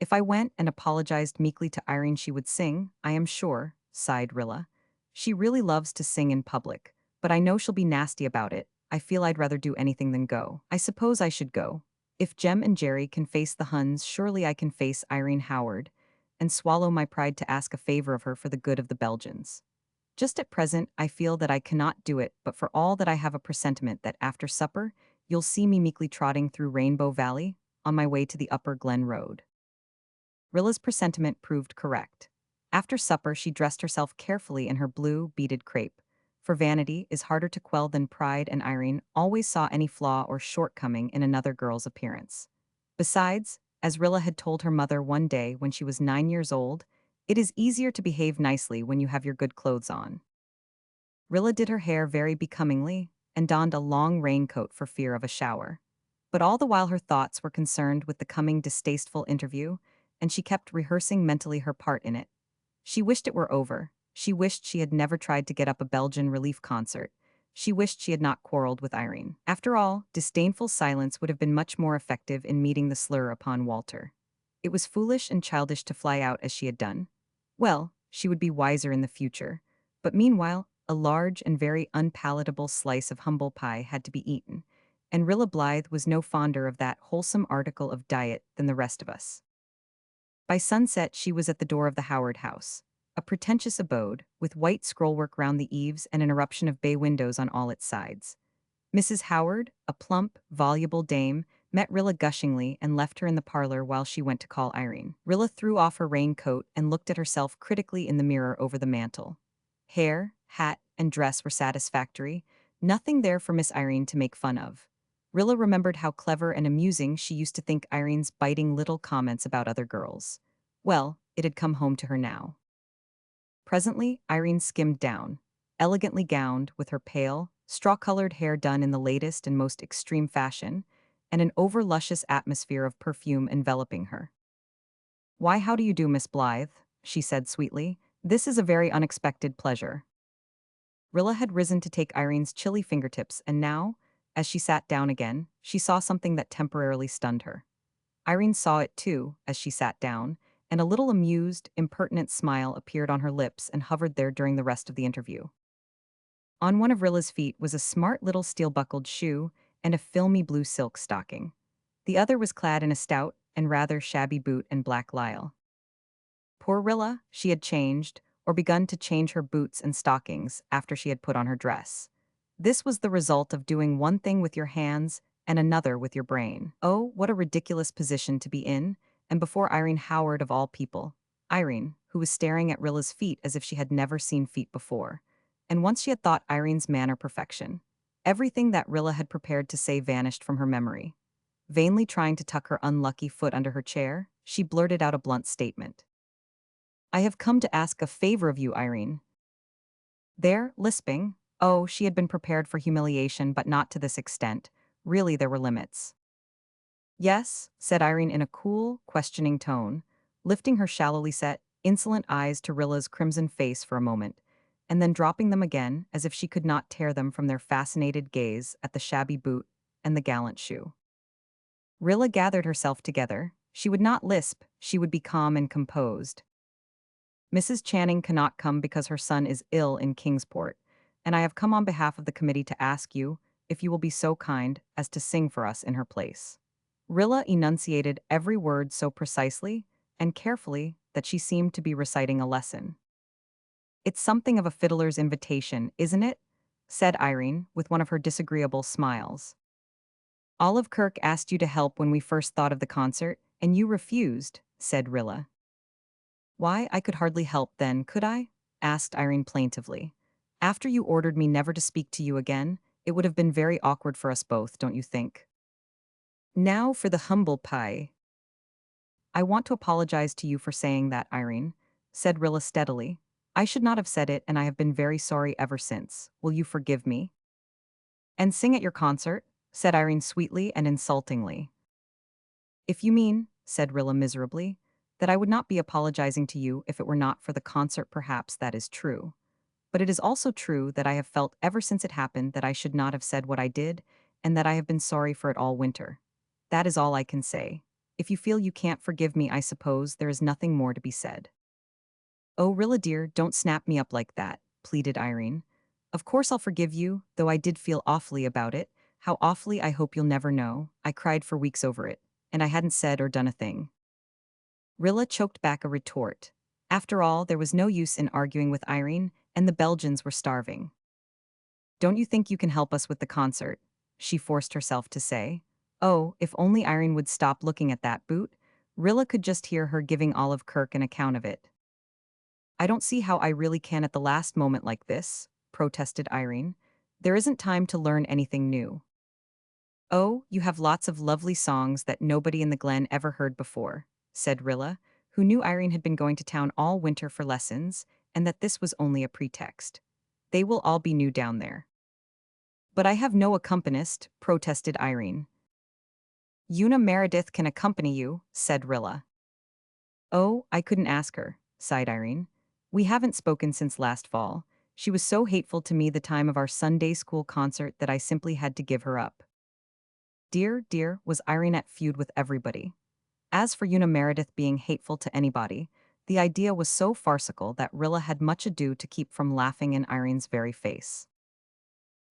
If I went and apologized meekly to Irene she would sing, I am sure, sighed Rilla. She really loves to sing in public, but I know she'll be nasty about it. I feel I'd rather do anything than go. I suppose I should go. If Jem and Jerry can face the Huns, surely I can face Irene Howard and swallow my pride to ask a favor of her for the good of the Belgians. Just at present, I feel that I cannot do it, but for all that I have a presentiment that after supper, you'll see me meekly trotting through Rainbow Valley on my way to the Upper Glen Road. Rilla's presentiment proved correct. After supper, she dressed herself carefully in her blue, beaded crepe. For vanity is harder to quell than pride, and Irene always saw any flaw or shortcoming in another girl's appearance. Besides, as Rilla had told her mother one day when she was 9 years old, it is easier to behave nicely when you have your good clothes on. Rilla did her hair very becomingly and donned a long raincoat for fear of a shower. But all the while her thoughts were concerned with the coming distasteful interview, and she kept rehearsing mentally her part in it. She wished it were over. She wished she had never tried to get up a Belgian relief concert. She wished she had not quarreled with Irene. After all, disdainful silence would have been much more effective in meeting the slur upon Walter. It was foolish and childish to fly out as she had done. Well, she would be wiser in the future. But meanwhile, a large and very unpalatable slice of humble pie had to be eaten, and Rilla Blythe was no fonder of that wholesome article of diet than the rest of us. By sunset, she was at the door of the Howard house, a pretentious abode, with white scrollwork round the eaves and an eruption of bay windows on all its sides. Mrs. Howard, a plump, voluble dame, met Rilla gushingly and left her in the parlor while she went to call Irene. Rilla threw off her raincoat and looked at herself critically in the mirror over the mantel. Hair, hat, and dress were satisfactory, nothing there for Miss Irene to make fun of. Rilla remembered how clever and amusing she used to think Irene's biting little comments about other girls. Well, it had come home to her now. Presently, Irene skimmed down, elegantly gowned, with her pale, straw-colored hair done in the latest and most extreme fashion, and an over-luscious atmosphere of perfume enveloping her. "Why, how do you do, Miss Blythe?" she said sweetly. "This is a very unexpected pleasure." Rilla had risen to take Irene's chilly fingertips, and now, as she sat down again, she saw something that temporarily stunned her. Irene saw it too, as she sat down, and a little amused, impertinent smile appeared on her lips and hovered there during the rest of the interview. On one of Rilla's feet was a smart little steel-buckled shoe and a filmy blue silk stocking. The other was clad in a stout and rather shabby boot and black lisle. Poor Rilla, she had changed, or begun to change her boots and stockings after she had put on her dress. This was the result of doing one thing with your hands and another with your brain. Oh, what a ridiculous position to be in, and before Irene Howard of all people. Irene, who was staring at Rilla's feet as if she had never seen feet before. And once she had thought Irene's manner perfection. Everything that Rilla had prepared to say vanished from her memory. Vainly trying to tuck her unlucky foot under her chair, she blurted out a blunt statement. "I have come to ask a favor of you, Irene." There, lisping, oh, she had been prepared for humiliation, but not to this extent. Really, there were limits. "Yes," said Irene in a cool, questioning tone, lifting her shallowly set, insolent eyes to Rilla's crimson face for a moment, and then dropping them again as if she could not tear them from their fascinated gaze at the shabby boot and the gallant shoe. Rilla gathered herself together. She would not lisp, she would be calm and composed. "Mrs. Channing cannot come because her son is ill in Kingsport, and I have come on behalf of the committee to ask you if you will be so kind as to sing for us in her place." Rilla enunciated every word so precisely and carefully that she seemed to be reciting a lesson. "It's something of a fiddler's invitation, isn't it?" said Irene, with one of her disagreeable smiles. "Olive Kirk asked you to help when we first thought of the concert, and you refused," said Rilla. "Why, I could hardly help then, could I?" asked Irene plaintively. "After you ordered me never to speak to you again, it would have been very awkward for us both, don't you think? Now for the humble pie." "I want to apologize to you for saying that, Irene," said Rilla steadily. "I should not have said it, and I have been very sorry ever since. Will you forgive me?" "And sing at your concert?" said Irene sweetly and insultingly. "If you mean," said Rilla miserably, "that I would not be apologizing to you if it were not for the concert, perhaps that is true. But it is also true that I have felt ever since it happened that I should not have said what I did, and that I have been sorry for it all winter. That is all I can say. If you feel you can't forgive me, I suppose there is nothing more to be said." "Oh, Rilla dear, don't snap me up like that," pleaded Irene. "Of course I'll forgive you, though I did feel awfully about it. How awfully I hope you'll never know. I cried for weeks over it, and I hadn't said or done a thing. Rilla choked back a retort. After all, there was no use in arguing with Irene, and the Belgians were starving. Don't you think you can help us with the concert? She forced herself to say. Oh, if only Irene would stop looking at that boot. Rilla could just hear her giving Olive Kirk an account of it. I don't see how I really can at the last moment like this, protested Irene. There isn't time to learn anything new. Oh, you have lots of lovely songs that nobody in the Glen ever heard before, said Rilla, who knew Irene had been going to town all winter for lessons, and that this was only a pretext. They will all be new down there. But I have no accompanist, protested Irene. Una Meredith can accompany you, said Rilla. Oh, I couldn't ask her, sighed Irene. We haven't spoken since last fall. She was so hateful to me the time of our Sunday school concert that I simply had to give her up. Dear, was Irene at feud with everybody. As for Una Meredith being hateful to anybody, the idea was so farcical that Rilla had much ado to keep from laughing in Irene's very face.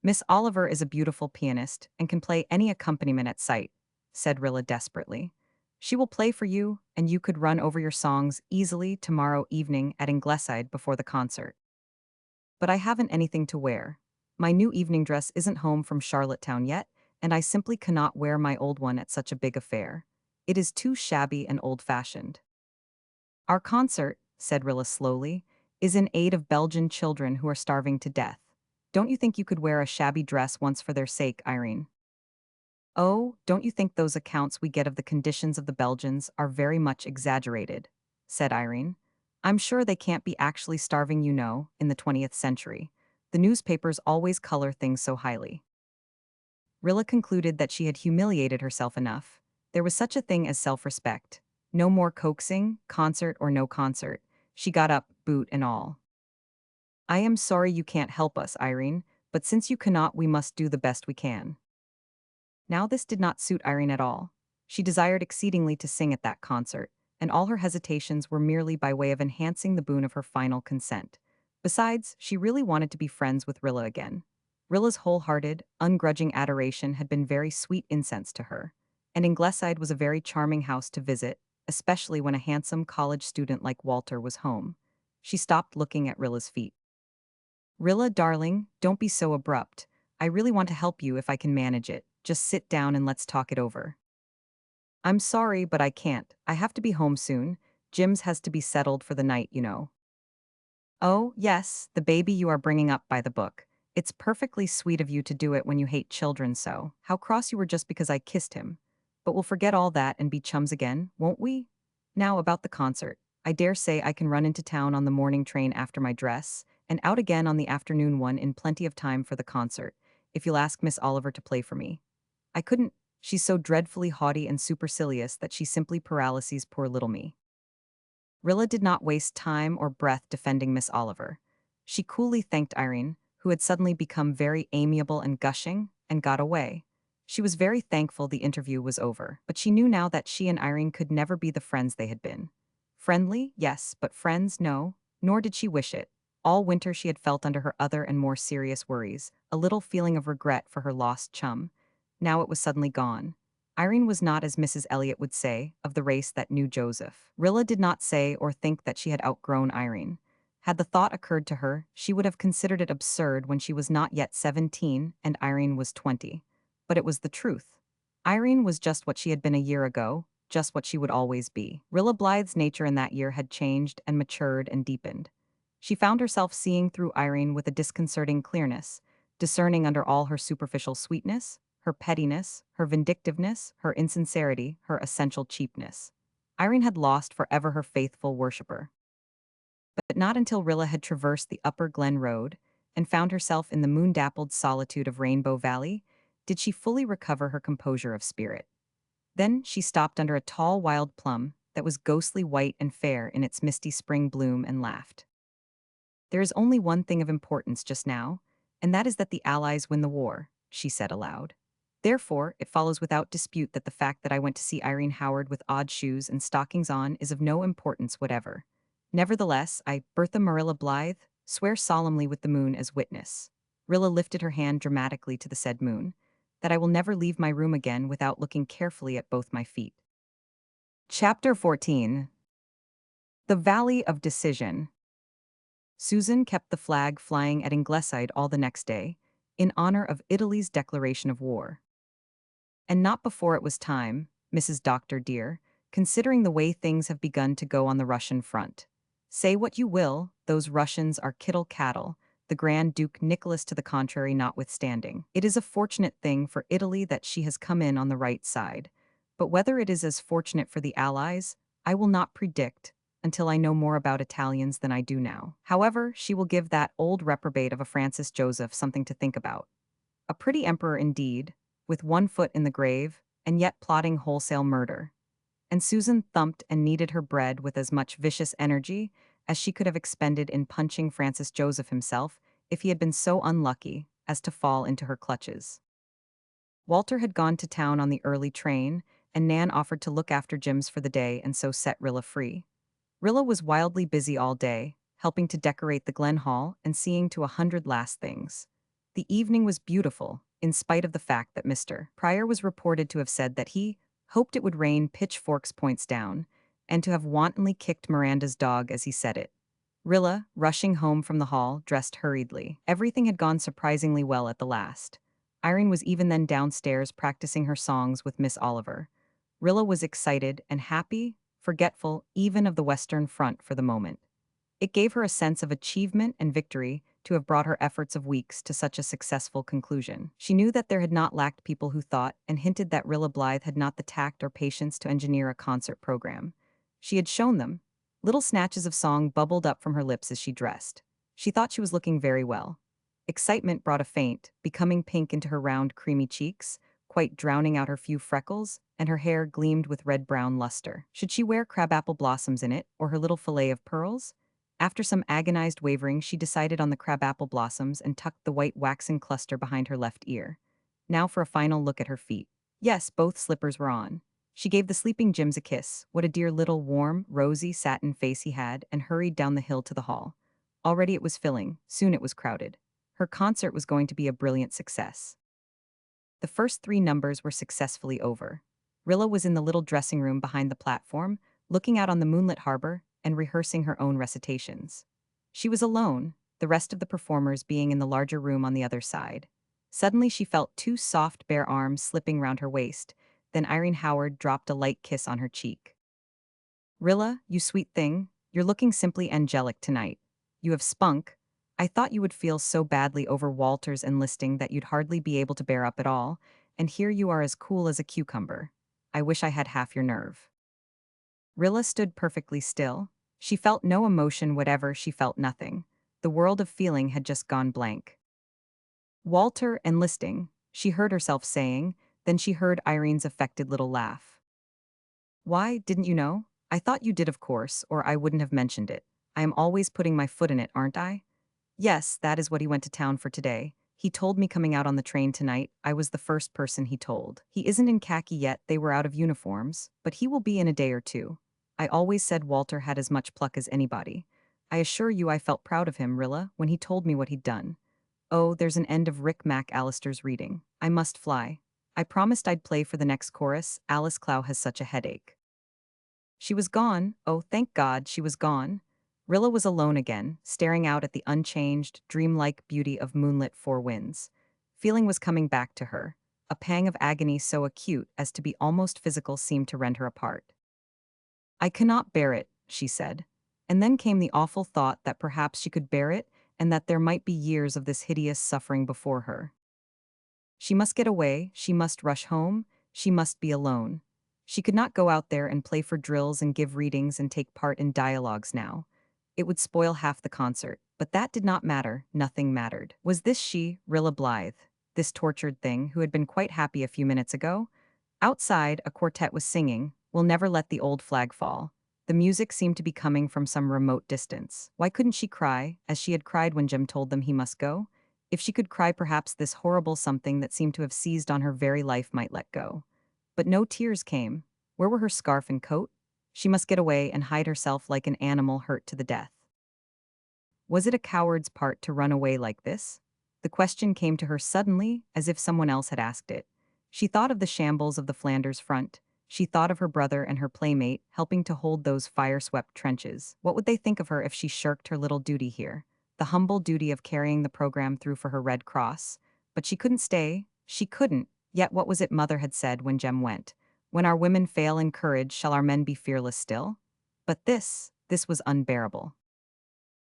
Miss Oliver is a beautiful pianist and can play any accompaniment at sight, said Rilla desperately. She will play for you, and you could run over your songs easily tomorrow evening at Ingleside before the concert. But I haven't anything to wear. My new evening dress isn't home from Charlottetown yet, and I simply cannot wear my old one at such a big affair. It is too shabby and old-fashioned. Our concert, said Rilla slowly, is in aid of Belgian children who are starving to death. Don't you think you could wear a shabby dress once for their sake, Irene? Oh, don't you think those accounts we get of the conditions of the Belgians are very much exaggerated? Said Irene. I'm sure they can't be actually starving, in the 20th century. The newspapers always color things so highly. Rilla concluded that she had humiliated herself enough. There was such a thing as self-respect. No more coaxing, concert or no concert. She got up, boot and all. I am sorry you can't help us, Irene, but since you cannot, we must do the best we can. Now this did not suit Irene at all. She desired exceedingly to sing at that concert, and all her hesitations were merely by way of enhancing the boon of her final consent. Besides, she really wanted to be friends with Rilla again. Rilla's wholehearted, ungrudging adoration had been very sweet incense to her, and Ingleside was a very charming house to visit, especially when a handsome college student like Walter was home. She stopped looking at Rilla's feet. Rilla, darling, don't be so abrupt. I really want to help you if I can manage it. Just sit down and let's talk it over. I'm sorry, but I can't. I have to be home soon. Jim's has to be settled for the night. Oh, yes, the baby you are bringing up by the book. It's perfectly sweet of you to do it when you hate children so. How cross you were just because I kissed him. But we'll forget all that and be chums again, won't we? Now about the concert. I dare say I can run into town on the morning train after my dress, and out again on the afternoon one in plenty of time for the concert, if you'll ask Miss Oliver to play for me. I couldn't. She's so dreadfully haughty and supercilious that she simply paralyses poor little me. Rilla did not waste time or breath defending Miss Oliver. She coolly thanked Irene, who had suddenly become very amiable and gushing, and got away. She was very thankful the interview was over, but she knew now that she and Irene could never be the friends they had been. Friendly, yes, but friends, no, nor did she wish it. All winter she had felt under her other and more serious worries, a little feeling of regret for her lost chum. Now it was suddenly gone. Irene was not, as Mrs. Elliot would say, of the race that knew Joseph. Rilla did not say or think that she had outgrown Irene. Had the thought occurred to her, she would have considered it absurd when she was not yet 17 and Irene was 20. But it was the truth. Irene was just what she had been a year ago, just what she would always be. Rilla Blythe's nature in that year had changed and matured and deepened. She found herself seeing through Irene with a disconcerting clearness, discerning under all her superficial sweetness, her pettiness, her vindictiveness, her insincerity, her essential cheapness. Irene had lost forever her faithful worshipper. But not until Rilla had traversed the upper Glen Road and found herself in the moon-dappled solitude of Rainbow Valley did she fully recover her composure of spirit. Then she stopped under a tall wild plum that was ghostly white and fair in its misty spring bloom and laughed. There is only one thing of importance just now, and that is that the Allies win the war, she said aloud. Therefore, it follows without dispute that the fact that I went to see Irene Howard with odd shoes and stockings on is of no importance whatever. Nevertheless, I, Bertha Marilla Blythe, swear solemnly with the moon as witness. Rilla lifted her hand dramatically to the said moon, that I will never leave my room again without looking carefully at both my feet. Chapter 14. The Valley of Decision. Susan kept the flag flying at Ingleside all the next day, in honor of Italy's declaration of war. And not before it was time, Mrs. Doctor dear, considering the way things have begun to go on the Russian front. Say what you will, those Russians are kittle cattle, the Grand Duke Nicholas to the contrary notwithstanding. It is a fortunate thing for Italy that she has come in on the right side. But whether it is as fortunate for the Allies, I will not predict, until I know more about Italians than I do now. However, she will give that old reprobate of a Francis Joseph something to think about. A pretty emperor indeed, with one foot in the grave, and yet plotting wholesale murder. And Susan thumped and kneaded her bread with as much vicious energy as she could have expended in punching Francis Joseph himself if he had been so unlucky as to fall into her clutches. Walter had gone to town on the early train, and Nan offered to look after Jims for the day and so set Rilla free. Rilla was wildly busy all day, helping to decorate the Glen Hall and seeing to 100 last things. The evening was beautiful, in spite of the fact that Mr. Pryor was reported to have said that he hoped it would rain pitchforks points down, and to have wantonly kicked Miranda's dog as he said it. Rilla, rushing home from the hall, dressed hurriedly. Everything had gone surprisingly well at the last. Irene was even then downstairs practicing her songs with Miss Oliver. Rilla was excited and happy, forgetful even of the Western Front for the moment. It gave her a sense of achievement and victory to have brought her efforts of weeks to such a successful conclusion. She knew that there had not lacked people who thought and hinted that Rilla Blythe had not the tact or patience to engineer a concert program. She had shown them. Little snatches of song bubbled up from her lips as she dressed. She thought she was looking very well. Excitement brought a faint, becoming pink into her round, creamy cheeks, quite drowning out her few freckles, and her hair gleamed with red-brown luster. Should she wear crabapple blossoms in it, or her little fillet of pearls? After some agonized wavering, she decided on the crabapple blossoms and tucked the white waxen cluster behind her left ear. Now for a final look at her feet. Yes, both slippers were on. She gave the sleeping Jims a kiss, what a dear little warm, rosy satin face he had, and hurried down the hill to the hall. Already it was filling, soon it was crowded. Her concert was going to be a brilliant success. The first 3 numbers were successfully over. Rilla was in the little dressing room behind the platform, looking out on the moonlit harbor and rehearsing her own recitations. She was alone, the rest of the performers being in the larger room on the other side. Suddenly she felt 2 soft, bare arms slipping round her waist, then Irene Howard dropped a light kiss on her cheek. Rilla, you sweet thing, you're looking simply angelic tonight. You have spunk. I thought you would feel so badly over Walter's enlisting that you'd hardly be able to bear up at all, and here you are as cool as a cucumber. I wish I had half your nerve. Rilla stood perfectly still. She felt no emotion whatever, she felt nothing. The world of feeling had just gone blank. Walter enlisting, she heard herself saying, then she heard Irene's affected little laugh. Why, didn't you know? I thought you did, of course, or I wouldn't have mentioned it. I am always putting my foot in it, aren't I? Yes, that is what he went to town for today. He told me coming out on the train tonight. I was the first person he told. He isn't in khaki yet, they were out of uniforms, but he will be in a day or two. I always said Walter had as much pluck as anybody. I assure you I felt proud of him, Rilla, when he told me what he'd done. Oh, there's an end of Rick McAllister's reading. I must fly. I promised I'd play for the next chorus. Alice Clow has such a headache. She was gone. Oh, thank God she was gone. Rilla was alone again, staring out at the unchanged, dreamlike beauty of moonlit Four Winds. Feeling was coming back to her. A pang of agony so acute as to be almost physical seemed to rend her apart. I cannot bear it, she said. And then came the awful thought that perhaps she could bear it, and that there might be years of this hideous suffering before her. She must get away, she must rush home, she must be alone. She could not go out there and play for drills and give readings and take part in dialogues now. It would spoil half the concert, but that did not matter, nothing mattered. Was this she, Rilla Blythe, this tortured thing who had been quite happy a few minutes ago? Outside, a quartet was singing, "We'll Never Let the Old Flag Fall." The music seemed to be coming from some remote distance. Why couldn't she cry, as she had cried when Jim told them he must go? If she could cry, perhaps this horrible something that seemed to have seized on her very life might let go. But no tears came. Where were her scarf and coat? She must get away and hide herself like an animal hurt to the death. Was it a coward's part to run away like this? The question came to her suddenly, as if someone else had asked it. She thought of the shambles of the Flanders front. She thought of her brother and her playmate helping to hold those fire-swept trenches. What would they think of her if she shirked her little duty here? The humble duty of carrying the program through for her Red Cross. But she couldn't stay. She couldn't. Yet what was it Mother had said when Jem went? When our women fail in courage, shall our men be fearless still? But this was unbearable.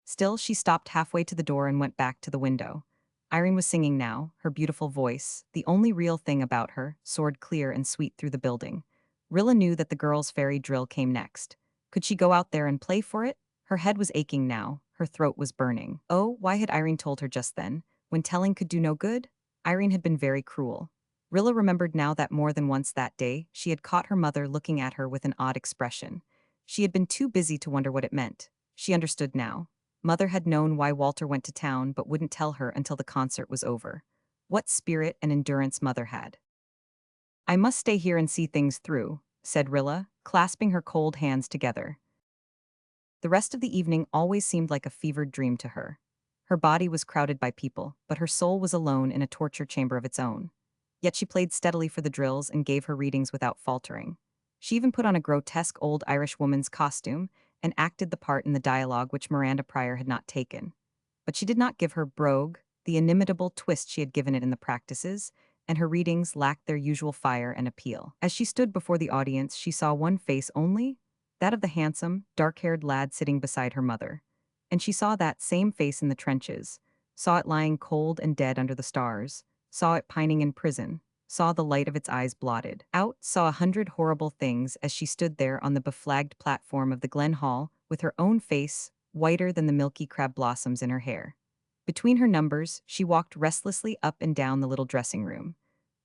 Still, she stopped halfway to the door and went back to the window. Irene was singing now, her beautiful voice, the only real thing about her, soared clear and sweet through the building. Rilla knew that the girls' fairy drill came next. Could she go out there and play for it? Her head was aching now, her throat was burning. Oh, why had Irene told her just then? When telling could do no good? Irene had been very cruel. Rilla remembered now that more than once that day, she had caught her mother looking at her with an odd expression. She had been too busy to wonder what it meant. She understood now. Mother had known why Walter went to town but wouldn't tell her until the concert was over. What spirit and endurance Mother had. I must stay here and see things through, said Rilla, clasping her cold hands together. The rest of the evening always seemed like a fevered dream to her. Her body was crowded by people, but her soul was alone in a torture chamber of its own. Yet she played steadily for the drills and gave her readings without faltering. She even put on a grotesque old Irish woman's costume and acted the part in the dialogue which Miranda Pryor had not taken. But she did not give her brogue the inimitable twist she had given it in the practices, and her readings lacked their usual fire and appeal. As she stood before the audience, she saw one face only, that of the handsome, dark-haired lad sitting beside her mother. And she saw that same face in the trenches, saw it lying cold and dead under the stars, saw it pining in prison, saw the light of its eyes blotted out, saw 100 horrible things as she stood there on the beflagged platform of the Glen Hall with her own face whiter than the milky crab blossoms in her hair. Between her numbers, she walked restlessly up and down the little dressing room.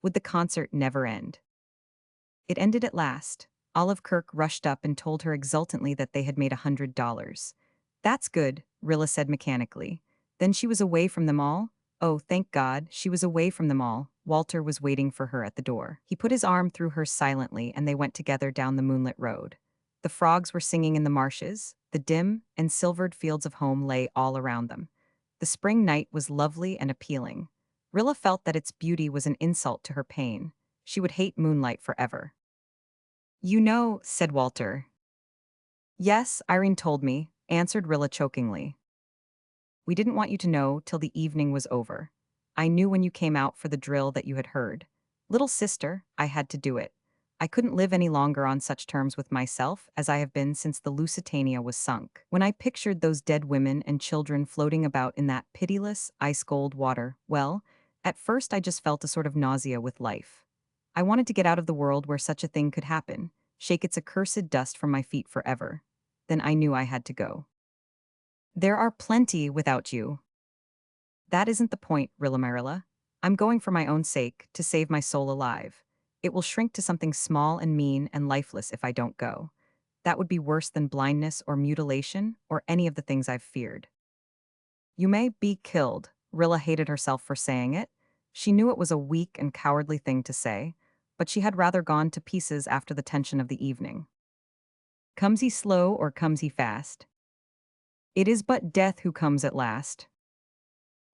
Would the concert never end? It ended at last. Olive Kirk rushed up and told her exultantly that they had made $100. That's good, Rilla said mechanically. Then she was away from them all? Oh, thank God, she was away from them all. Walter was waiting for her at the door. He put his arm through hers silently and they went together down the moonlit road. The frogs were singing in the marshes, the dim and silvered fields of home lay all around them. The spring night was lovely and appealing. Rilla felt that its beauty was an insult to her pain. She would hate moonlight forever. You know, said Walter. Yes, Irene told me, answered Rilla chokingly. We didn't want you to know till the evening was over. I knew when you came out for the drill that you had heard. Little sister, I had to do it. I couldn't live any longer on such terms with myself as I have been since the Lusitania was sunk. When I pictured those dead women and children floating about in that pitiless, ice-cold water, well, at first I just felt a sort of nausea with life. I wanted to get out of the world where such a thing could happen, shake its accursed dust from my feet forever. Then I knew I had to go. There are plenty without you. That isn't the point, Marilla. I'm going for my own sake, to save my soul alive. It will shrink to something small and mean and lifeless if I don't go. That would be worse than blindness or mutilation or any of the things I've feared. You may be killed, Rilla hated herself for saying it. She knew it was a weak and cowardly thing to say, but she had rather gone to pieces after the tension of the evening. Comes he slow or comes he fast? It is but death who comes at last.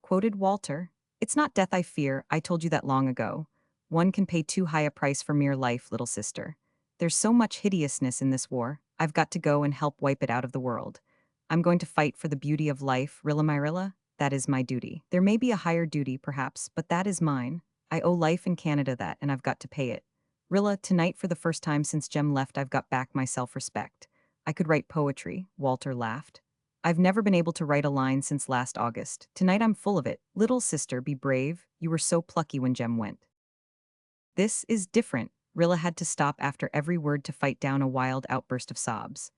Quoted Walter. It's not death I fear, I told you that long ago. One can pay too high a price for mere life, little sister. There's so much hideousness in this war, I've got to go and help wipe it out of the world. I'm going to fight for the beauty of life, Rilla. That is my duty. There may be a higher duty, perhaps, but that is mine. I owe life in Canada that, and I've got to pay it. Rilla, tonight for the first time since Jem left I've got back my self-respect. I could write poetry, Walter laughed. I've never been able to write a line since last August. Tonight I'm full of it. Little sister, be brave. You were so plucky when Jem went. This is different. Rilla had to stop after every word to fight down a wild outburst of sobs.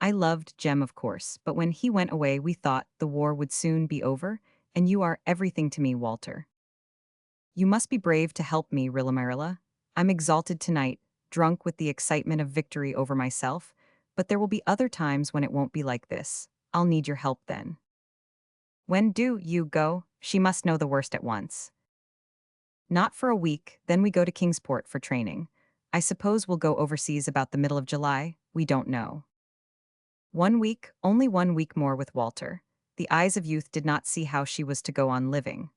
I loved Jem, of course, but when he went away we thought the war would soon be over, and you are everything to me, Walter. You must be brave to help me, Marilla. I'm exalted tonight, drunk with the excitement of victory over myself, but there will be other times when it won't be like this. I'll need your help then. When do you go? She must know the worst at once. Not for a week, then we go to Kingsport for training. I suppose we'll go overseas about the middle of July, we don't know. 1 week, only 1 week more with Walter. The eyes of youth did not see how she was to go on living.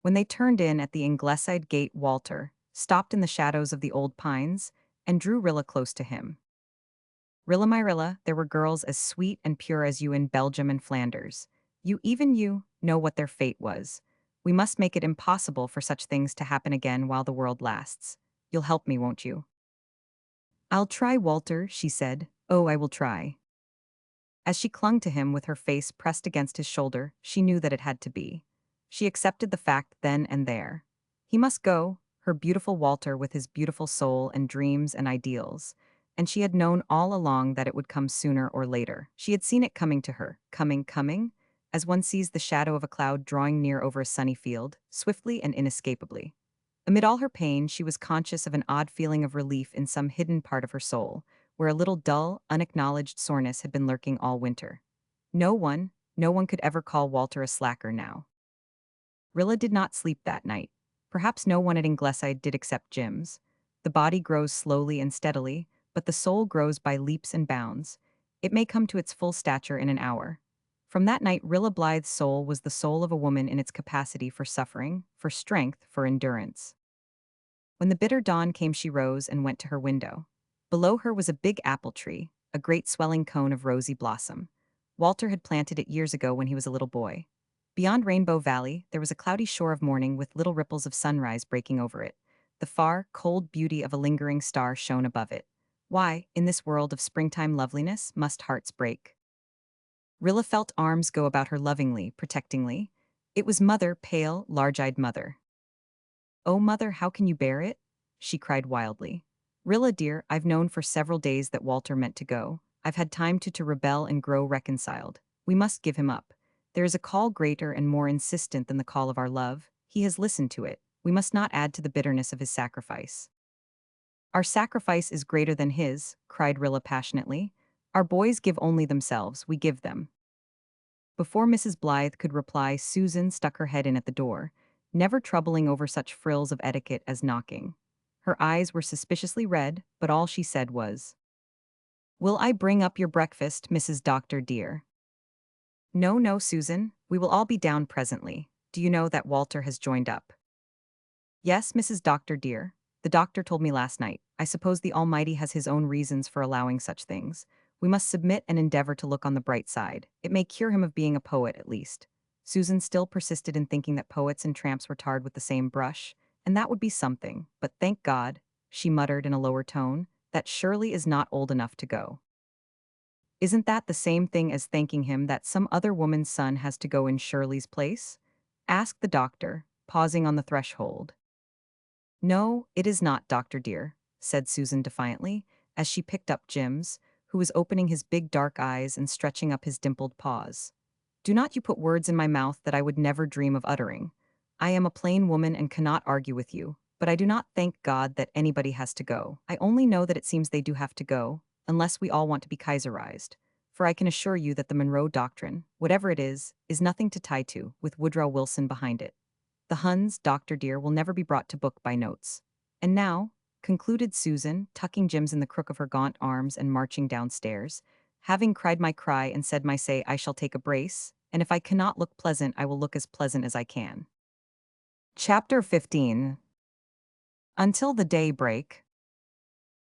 When they turned in at the Ingleside gate, Walter, stopped in the shadows of the old pines, and drew Rilla close to him. Rilla, my Rilla, there were girls as sweet and pure as you in Belgium and Flanders. Even you, know what their fate was. We must make it impossible for such things to happen again while the world lasts. You'll help me, won't you? I'll try, Walter, she said. Oh, I will try. As she clung to him with her face pressed against his shoulder, she knew that it had to be. She accepted the fact then and there. He must go, her beautiful Walter with his beautiful soul and dreams and ideals. And she had known all along that it would come sooner or later. She had seen it coming to her, coming, as one sees the shadow of a cloud drawing near over a sunny field, swiftly and inescapably. Amid all her pain, she was conscious of an odd feeling of relief in some hidden part of her soul, where a little dull, unacknowledged soreness had been lurking all winter. No one, no one could ever call Walter a slacker now. Rilla did not sleep that night. Perhaps no one at Ingleside did except Jim's. The body grows slowly and steadily, but the soul grows by leaps and bounds. It may come to its full stature in an hour. From that night, Rilla Blythe's soul was the soul of a woman in its capacity for suffering, for strength, for endurance. When the bitter dawn came, she rose and went to her window. Below her was a big apple tree, a great swelling cone of rosy blossom. Walter had planted it years ago when he was a little boy. Beyond Rainbow Valley, there was a cloudy shore of morning with little ripples of sunrise breaking over it. The far, cold beauty of a lingering star shone above it. Why, in this world of springtime loveliness, must hearts break? Rilla felt arms go about her lovingly, protectingly. It was Mother, pale, large-eyed Mother. "Oh, Mother, how can you bear it?" she cried wildly. "Rilla, dear, I've known for several days that Walter meant to go. I've had time to rebel and grow reconciled. We must give him up. There is a call greater and more insistent than the call of our love. He has listened to it. We must not add to the bitterness of his sacrifice." "Our sacrifice is greater than his," cried Rilla passionately. "Our boys give only themselves, we give them." Before Mrs. Blythe could reply, Susan stuck her head in at the door, never troubling over such frills of etiquette as knocking. Her eyes were suspiciously red, but all she said was, "Will I bring up your breakfast, Mrs. Doctor dear?" "No, no, Susan, we will all be down presently. Do you know that Walter has joined up?" "Yes, Mrs. Doctor dear. The doctor told me last night. I suppose the Almighty has his own reasons for allowing such things. We must submit and endeavor to look on the bright side. It may cure him of being a poet, at least." Susan still persisted in thinking that poets and tramps were tarred with the same brush, and that would be something, but thank God, she muttered in a lower tone, that Shirley is not old enough to go. "Isn't that the same thing as thanking him that some other woman's son has to go in Shirley's place?" asked the doctor, pausing on the threshold. "No, it is not, Doctor dear," said Susan defiantly, as she picked up Jim's, who was opening his big dark eyes and stretching up his dimpled paws. "Do not you put words in my mouth that I would never dream of uttering. I am a plain woman and cannot argue with you, but I do not thank God that anybody has to go. I only know that it seems they do have to go, unless we all want to be Kaiserized. For I can assure you that the Monroe Doctrine, whatever it is nothing to tie to, with Woodrow Wilson behind it. The Huns, Doctor dear, will never be brought to book by notes. And now," concluded Susan, tucking Jim's in the crook of her gaunt arms and marching downstairs, "having cried my cry and said my say, I shall take a brace, and if I cannot look pleasant, I will look as pleasant as I can." Chapter 15. Until the day break.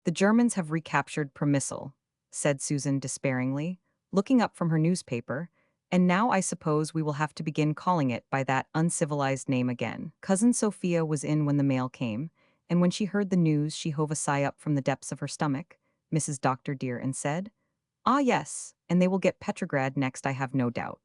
"The Germans have recaptured Przemysl," said Susan despairingly, looking up from her newspaper, "and now I suppose we will have to begin calling it by that uncivilized name again." Cousin Sophia was in when the mail came, and when she heard the news she hove a sigh up from the depths of her stomach, Mrs. Doctor dear, and said, "Ah yes, and they will get Petrograd next, I have no doubt."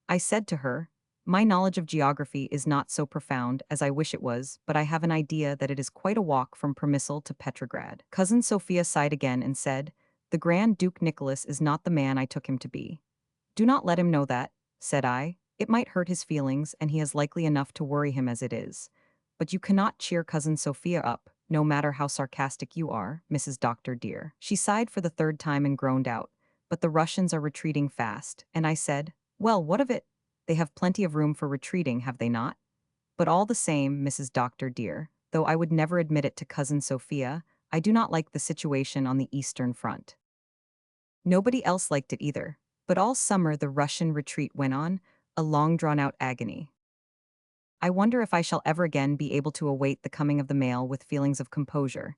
I said to her, "My knowledge of geography is not so profound as I wish it was, but I have an idea that it is quite a walk from Przemysl to Petrograd." Cousin Sophia sighed again and said, "The Grand Duke Nicholas is not the man I took him to be." "Do not let him know that," said I. "It might hurt his feelings, and he has likely enough to worry him as it is. But you cannot cheer Cousin Sophia up, no matter how sarcastic you are, Mrs. Doctor dear." She sighed for the third time and groaned out, "But the Russians are retreating fast," and I said, "Well, what of it? They have plenty of room for retreating, have they not?" But all the same, Mrs. Doctor dear, though I would never admit it to Cousin Sophia, I do not like the situation on the Eastern Front. Nobody else liked it either. But all summer the Russian retreat went on, a long drawn-out agony. I wonder if I shall ever again be able to await the coming of the mail with feelings of composure.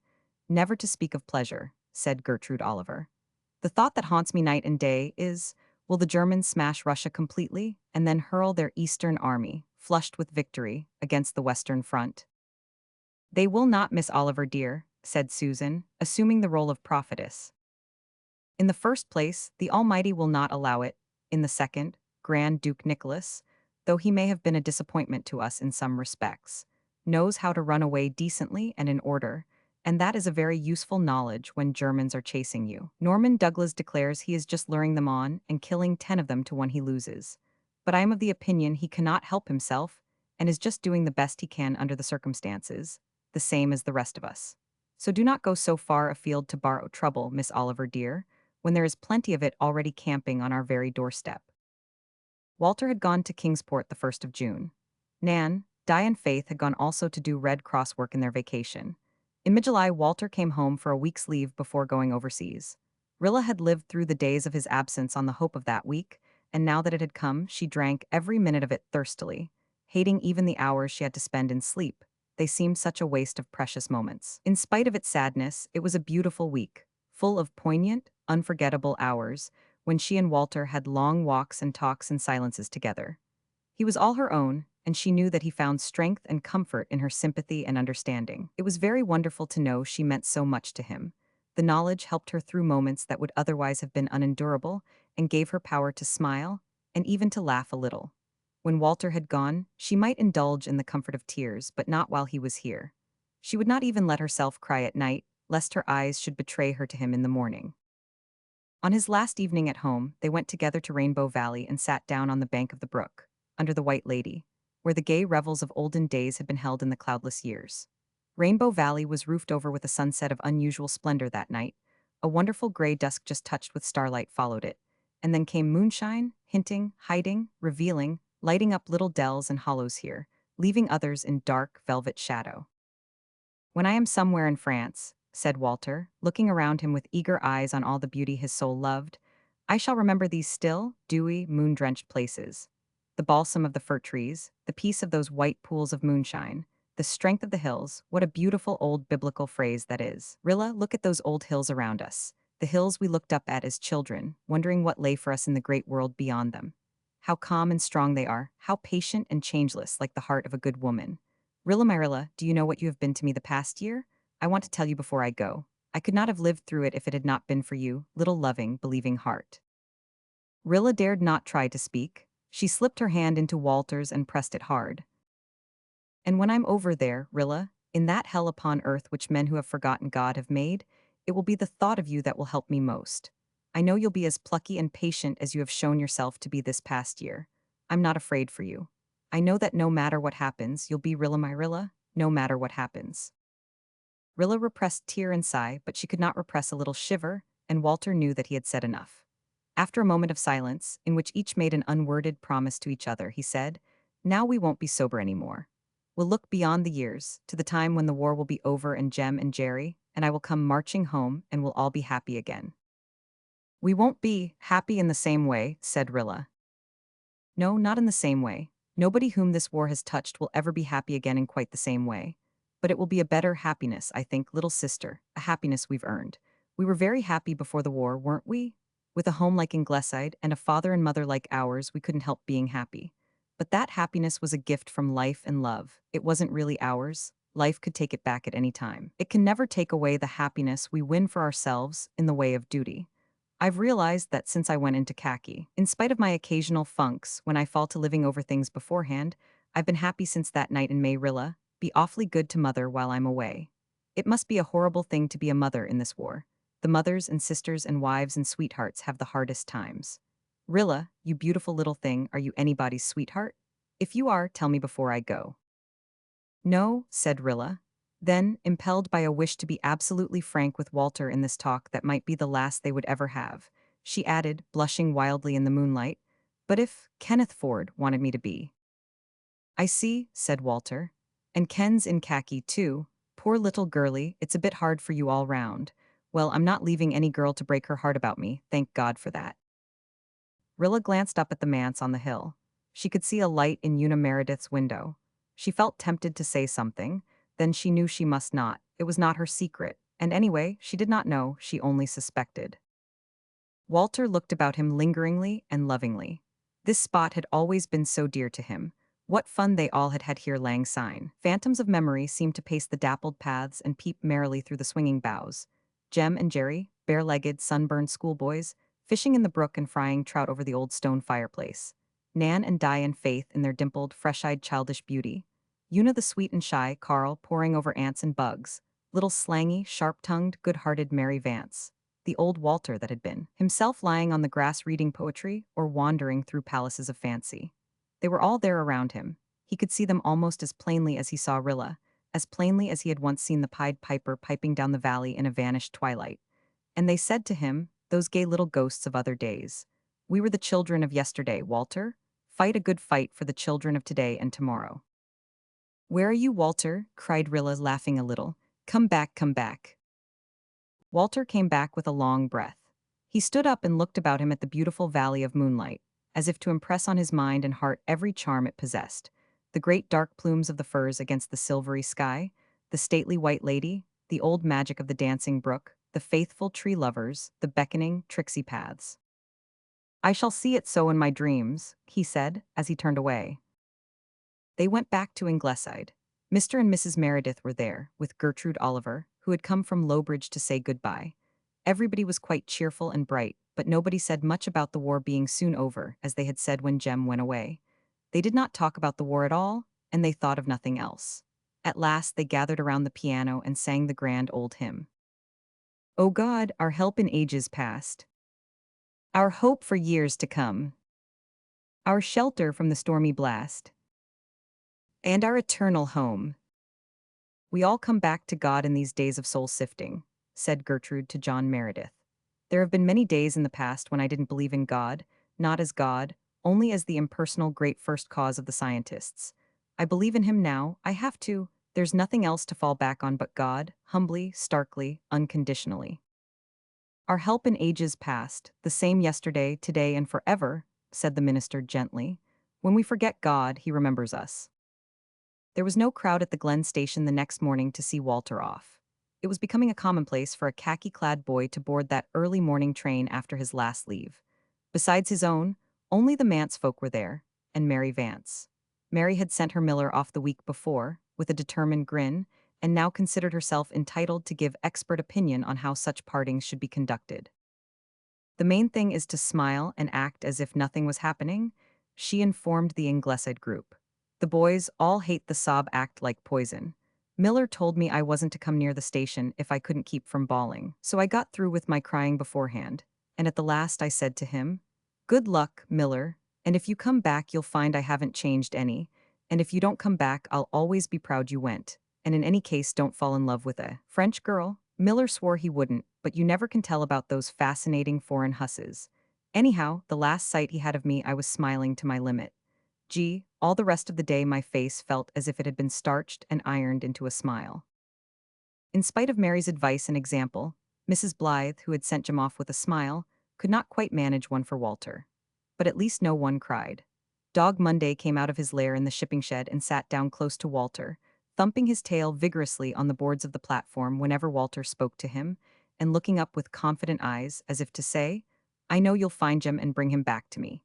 Never to speak of pleasure, said Gertrude Oliver. The thought that haunts me night and day is, will the Germans smash Russia completely and then hurl their Eastern army, flushed with victory, against the Western front? They will not, Miss Oliver dear, said Susan, assuming the role of prophetess. In the first place, the Almighty will not allow it. In the second, Grand Duke Nicholas, though he may have been a disappointment to us in some respects, knows how to run away decently and in order, and that is a very useful knowledge when Germans are chasing you. Norman Douglas declares he is just luring them on and killing 10 of them to one he loses. But I am of the opinion he cannot help himself and is just doing the best he can under the circumstances, the same as the rest of us. So do not go so far afield to borrow trouble, Miss Oliver dear, when there is plenty of it already camping on our very doorstep. Walter had gone to Kingsport the 1st of June. Nan, Di and Faith had gone also to do Red Cross work in their vacation. In mid-July, Walter came home for a week's leave before going overseas. Rilla had lived through the days of his absence on the hope of that week, and now that it had come, she drank every minute of it thirstily, hating even the hours she had to spend in sleep. They seemed such a waste of precious moments. In spite of its sadness, it was a beautiful week, full of poignant, unforgettable hours, when she and Walter had long walks and talks and silences together. He was all her own, and she knew that he found strength and comfort in her sympathy and understanding. It was very wonderful to know she meant so much to him. The knowledge helped her through moments that would otherwise have been unendurable and gave her power to smile and even to laugh a little. When Walter had gone, she might indulge in the comfort of tears, but not while he was here. She would not even let herself cry at night, lest her eyes should betray her to him in the morning. On his last evening at home, they went together to Rainbow Valley and sat down on the bank of the brook, under the White Lady, where the gay revels of olden days had been held in the cloudless years. Rainbow Valley was roofed over with a sunset of unusual splendor that night. A wonderful gray dusk just touched with starlight followed it, and then came moonshine, hinting, hiding, revealing, lighting up little dells and hollows here, leaving others in dark, velvet shadow. When I am somewhere in France, said Walter, looking around him with eager eyes on all the beauty his soul loved, I shall remember these still, dewy, moon-drenched places. The balsam of the fir trees, the peace of those white pools of moonshine, the strength of the hills, what a beautiful old biblical phrase that is. Rilla, look at those old hills around us, the hills we looked up at as children, wondering what lay for us in the great world beyond them. How calm and strong they are, how patient and changeless like the heart of a good woman. Rilla, my Rilla, do you know what you have been to me the past year? I want to tell you before I go. I could not have lived through it if it had not been for you, little loving, believing heart. Rilla dared not try to speak. She slipped her hand into Walter's and pressed it hard. And when I'm over there, Rilla, in that hell upon earth which men who have forgotten God have made, it will be the thought of you that will help me most. I know you'll be as plucky and patient as you have shown yourself to be this past year. I'm not afraid for you. I know that no matter what happens, you'll be Rilla, my Rilla, no matter what happens. Rilla repressed tear and sigh, but she could not repress a little shiver, and Walter knew that he had said enough. After a moment of silence, in which each made an unworded promise to each other, he said, now we won't be sober anymore. We'll look beyond the years, to the time when the war will be over and Jem and Jerry, and I will come marching home and we'll all be happy again. We won't be happy in the same way, said Rilla. No, not in the same way. Nobody whom this war has touched will ever be happy again in quite the same way. But it will be a better happiness, I think, little sister, a happiness we've earned. We were very happy before the war, weren't we? With a home like Ingleside and a father and mother like ours, we couldn't help being happy. But that happiness was a gift from life and love. It wasn't really ours. Life could take it back at any time. It can never take away the happiness we win for ourselves in the way of duty. I've realized that since I went into khaki. In spite of my occasional funks when I fall to living over things beforehand, I've been happy since that night in May. Rilla, be awfully good to Mother while I'm away. It must be a horrible thing to be a mother in this war. The mothers and sisters and wives and sweethearts have the hardest times. Rilla, you beautiful little thing, are you anybody's sweetheart? If you are, tell me before I go. No, said Rilla. Then, impelled by a wish to be absolutely frank with Walter in this talk that might be the last they would ever have, she added, blushing wildly in the moonlight, but if Kenneth Ford wanted me to be. I see, said Walter. And Ken's in khaki too. Poor little girlie, it's a bit hard for you all round. Well, I'm not leaving any girl to break her heart about me, thank God for that. Rilla glanced up at the manse on the hill. She could see a light in Una Meredith's window. She felt tempted to say something, then she knew she must not. It was not her secret, and anyway, she did not know, she only suspected. Walter looked about him lingeringly and lovingly. This spot had always been so dear to him. What fun they all had had here lang syne. Phantoms of memory seemed to pace the dappled paths and peep merrily through the swinging boughs. Jem and Jerry, bare-legged, sunburned schoolboys, fishing in the brook and frying trout over the old stone fireplace. Nan and Di and Faith in their dimpled, fresh-eyed childish beauty. Una the sweet and shy, Carl poring over ants and bugs. Little slangy, sharp-tongued, good-hearted Mary Vance. The old Walter that had been, himself lying on the grass reading poetry or wandering through palaces of fancy. They were all there around him. He could see them almost as plainly as he saw Rilla, as plainly as he had once seen the Pied Piper piping down the valley in a vanished twilight. And they said to him, those gay little ghosts of other days, "We were the children of yesterday, Walter. Fight a good fight for the children of today and tomorrow." "Where are you, Walter?" cried Rilla, laughing a little. "Come back, come back." Walter came back with a long breath. He stood up and looked about him at the beautiful valley of moonlight, as if to impress on his mind and heart every charm it possessed. The great dark plumes of the firs against the silvery sky, the stately white lady, the old magic of the dancing brook, the faithful tree lovers, the beckoning, tricksy paths. "I shall see it so in my dreams," he said, as he turned away. They went back to Ingleside. Mr. and Mrs. Meredith were there, with Gertrude Oliver, who had come from Lowbridge to say goodbye. Everybody was quite cheerful and bright, but nobody said much about the war being soon over, as they had said when Jem went away. They did not talk about the war at all, and they thought of nothing else. At last they gathered around the piano and sang the grand old hymn. "O God, our help in ages past, our hope for years to come, our shelter from the stormy blast, and our eternal home. We all come back to God in these days of soul sifting," said Gertrude to John Meredith. "There have been many days in the past when I didn't believe in God, not as God, only as the impersonal great first cause of the scientists. I believe in him now, I have to. There's nothing else to fall back on but God, humbly, starkly, unconditionally. Our help in ages past, the same yesterday, today, and forever," said the minister gently. "When we forget God, he remembers us." There was no crowd at the Glen station the next morning to see Walter off. It was becoming a commonplace for a khaki-clad boy to board that early morning train after his last leave. Besides his own, only the Manse folk were there, and Mary Vance. Mary had sent her Miller off the week before, with a determined grin, and now considered herself entitled to give expert opinion on how such partings should be conducted. "The main thing is to smile and act as if nothing was happening," she informed the Ingleside group. "The boys all hate the sob act like poison. Miller told me I wasn't to come near the station if I couldn't keep from bawling, so I got through with my crying beforehand, and at the last I said to him, 'Good luck, Miller, and if you come back you'll find I haven't changed any, and if you don't come back I'll always be proud you went, and in any case don't fall in love with a French girl.' Miller swore he wouldn't, but you never can tell about those fascinating foreign husses. Anyhow, the last sight he had of me I was smiling to my limit. Gee, all the rest of the day my face felt as if it had been starched and ironed into a smile." In spite of Mary's advice and example, Mrs. Blythe, who had sent Jim off with a smile, could not quite manage one for Walter. But at least no one cried. Dog Monday came out of his lair in the shipping shed and sat down close to Walter, thumping his tail vigorously on the boards of the platform whenever Walter spoke to him, and looking up with confident eyes as if to say, "I know you'll find Jim and bring him back to me."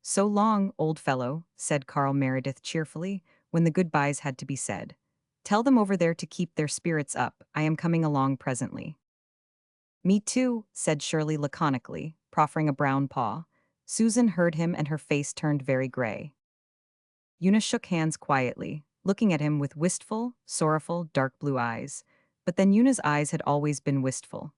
"So long, old fellow," said Carl Meredith cheerfully, when the goodbyes had to be said. "Tell them over there to keep their spirits up. I am coming along presently." "Me too," said Shirley laconically, proffering a brown paw. Susan heard him and her face turned very gray. Una shook hands quietly, looking at him with wistful, sorrowful, dark blue eyes. But then Una's eyes had always been wistful.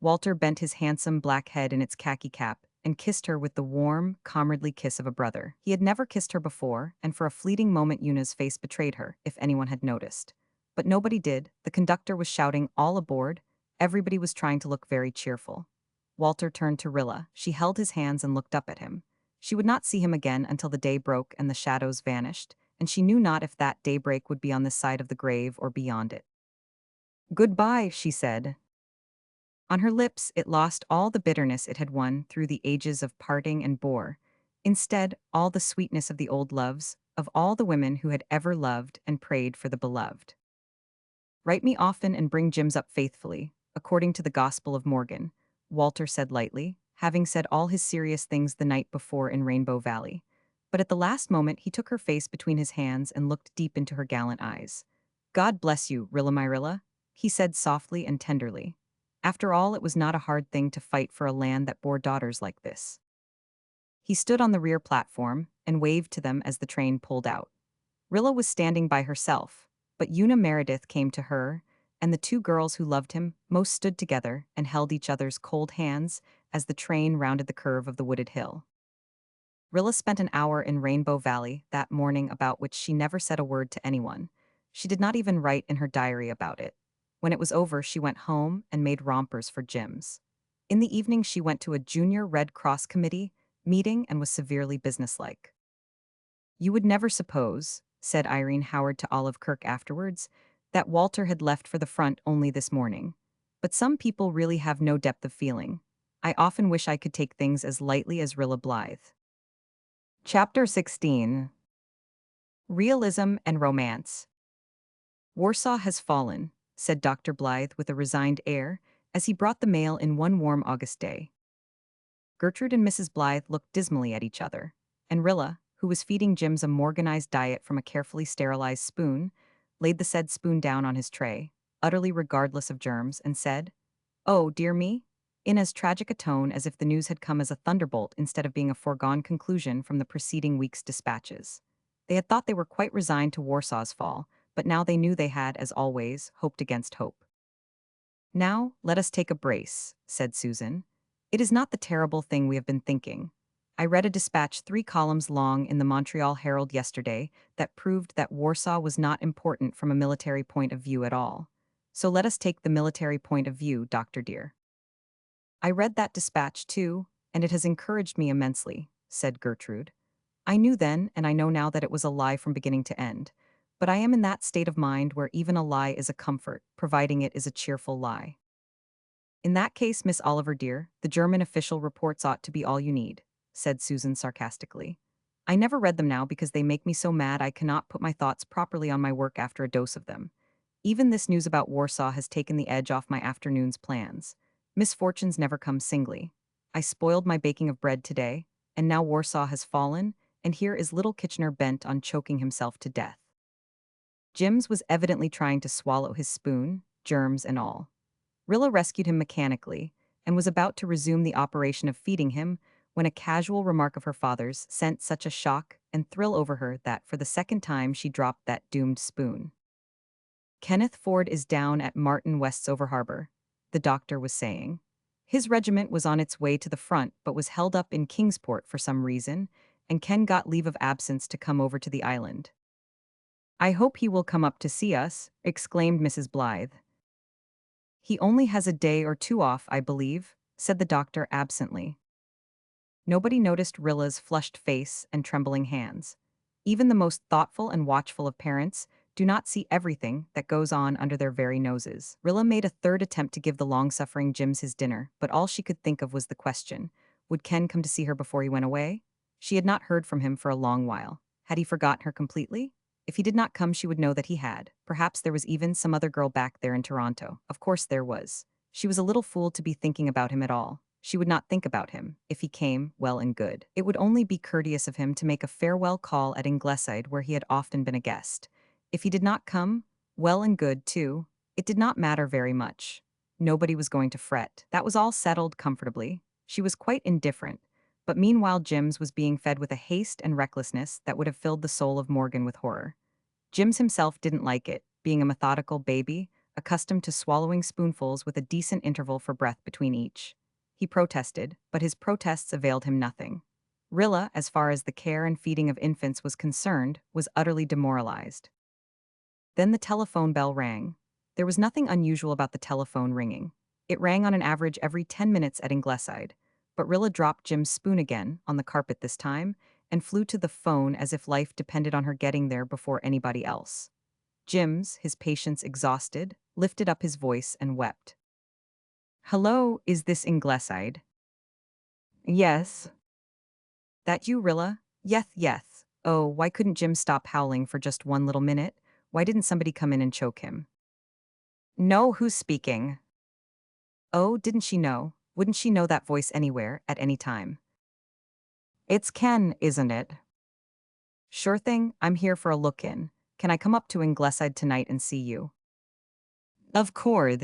Walter bent his handsome black head in its khaki cap and kissed her with the warm, comradely kiss of a brother. He had never kissed her before, and for a fleeting moment Una's face betrayed her, if anyone had noticed. But nobody did. The conductor was shouting, "All aboard!" Everybody was trying to look very cheerful. Walter turned to Rilla. She held his hands and looked up at him. She would not see him again until the day broke and the shadows vanished, and she knew not if that daybreak would be on this side of the grave or beyond it. "Goodbye," she said. On her lips it lost all the bitterness it had won through the ages of parting and bore. Instead, all the sweetness of the old loves, of all the women who had ever loved and prayed for the beloved. Write me often and bring Jims up faithfully, according to the Gospel of Morgan, Walter said lightly, having said all his serious things the night before in Rainbow Valley. But at the last moment he took her face between his hands and looked deep into her gallant eyes. God bless you, Rilla my Rilla, he said softly and tenderly. After all, it was not a hard thing to fight for a land that bore daughters like this. He stood on the rear platform and waved to them as the train pulled out. Rilla was standing by herself, but Una Meredith came to her, and the two girls who loved him most stood together and held each other's cold hands as the train rounded the curve of the wooded hill. Rilla spent an hour in Rainbow Valley that morning about which she never said a word to anyone. She did not even write in her diary about it. When it was over, she went home and made rompers for Jims. In the evening, she went to a junior Red Cross committee meeting and was severely businesslike. You would never suppose, said Irene Howard to Olive Kirk afterwards, that Walter had left for the front only this morning. But some people really have no depth of feeling. I often wish I could take things as lightly as Rilla Blythe. Chapter 16. Realism and Romance. Warsaw has fallen, said Dr. Blythe with a resigned air, as he brought the mail in one warm August day. Gertrude and Mrs. Blythe looked dismally at each other, and Rilla, who was feeding Jims a Morganized diet from a carefully sterilized spoon, laid the said spoon down on his tray, utterly regardless of germs, and said, "Oh, dear me," in as tragic a tone as if the news had come as a thunderbolt instead of being a foregone conclusion from the preceding week's dispatches. They had thought they were quite resigned to Warsaw's fall, but now they knew they had, as always, hoped against hope. "Now, let us take a brace," said Susan. "It is not the terrible thing we have been thinking. I read a dispatch 3 columns long in the Montreal Herald yesterday that proved that Warsaw was not important from a military point of view at all. So let us take the military point of view, Doctor dear." "I read that dispatch too, and it has encouraged me immensely," said Gertrude. "I knew then and I know now that it was a lie from beginning to end. But I am in that state of mind where even a lie is a comfort, providing it is a cheerful lie." "In that case, Miss Oliver dear, the German official reports ought to be all you need," said Susan sarcastically. "I never read them now because they make me so mad I cannot put my thoughts properly on my work after a dose of them. Even this news about Warsaw has taken the edge off my afternoon's plans. Misfortunes never come singly. I spoiled my baking of bread today, and now Warsaw has fallen, and here is little Kitchener bent on choking himself to death." Jims was evidently trying to swallow his spoon, germs and all. Rilla rescued him mechanically, and was about to resume the operation of feeding him, when a casual remark of her father's sent such a shock and thrill over her that for the second time she dropped that doomed spoon. "Kenneth Ford is down at Martin Westover Harbor," the doctor was saying. "His regiment was on its way to the front but was held up in Kingsport for some reason, and Ken got leave of absence to come over to the island." "I hope he will come up to see us," exclaimed Mrs. Blythe. "He only has a day or two off, I believe," said the doctor absently. Nobody noticed Rilla's flushed face and trembling hands. Even the most thoughtful and watchful of parents do not see everything that goes on under their very noses. Rilla made a third attempt to give the long-suffering Jims his dinner, but all she could think of was the question, would Ken come to see her before he went away? She had not heard from him for a long while. Had he forgotten her completely? If he did not come, she would know that he had. Perhaps there was even some other girl back there in Toronto. Of course there was. She was a little fool to be thinking about him at all. She would not think about him. If he came, well and good. It would only be courteous of him to make a farewell call at Ingleside, where he had often been a guest. If he did not come, well and good too. It did not matter very much. Nobody was going to fret. That was all settled comfortably. She was quite indifferent. But meanwhile Jims was being fed with a haste and recklessness that would have filled the soul of Morgan with horror. Jims himself didn't like it, being a methodical baby, accustomed to swallowing spoonfuls with a decent interval for breath between each. He protested, but his protests availed him nothing. Rilla, as far as the care and feeding of infants was concerned, was utterly demoralized. Then the telephone bell rang. There was nothing unusual about the telephone ringing. It rang on an average every 10 minutes at Ingleside. But Rilla dropped Jim's spoon again, on the carpet this time, and flew to the phone as if life depended on her getting there before anybody else. Jims, his patience exhausted, lifted up his voice and wept. "Hello, is this Ingleside?" "Yes." That you, Rilla? Yeth, yeth. Oh, why couldn't Jim stop howling for just one little minute? Why didn't somebody come in and choke him? No, who's speaking? Oh, didn't she know? Wouldn't she know that voice anywhere, at any time? It's Ken, isn't it? Sure thing, I'm here for a look-in. Can I come up to Ingleside tonight and see you? Of course.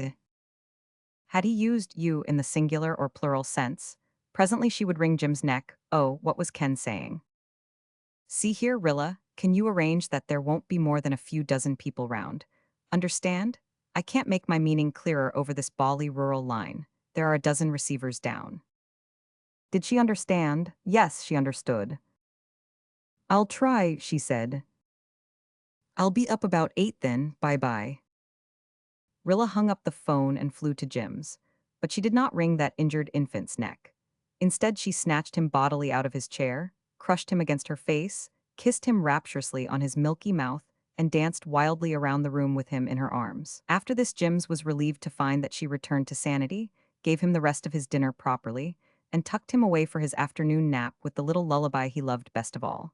Had he used you in the singular or plural sense, presently she would wring Jim's neck. Oh, what was Ken saying? See here, Rilla, can you arrange that there won't be more than a few dozen people round? Understand? I can't make my meaning clearer over this bally rural line. There are a dozen receivers down. Did she understand? Yes, she understood. I'll try, she said. I'll be up about 8 then, bye-bye. Rilla hung up the phone and flew to Jim's, but she did not wring that injured infant's neck. Instead, she snatched him bodily out of his chair, crushed him against her face, kissed him rapturously on his milky mouth, and danced wildly around the room with him in her arms. After this, Jims was relieved to find that she returned to sanity, gave him the rest of his dinner properly, and tucked him away for his afternoon nap with the little lullaby he loved best of all.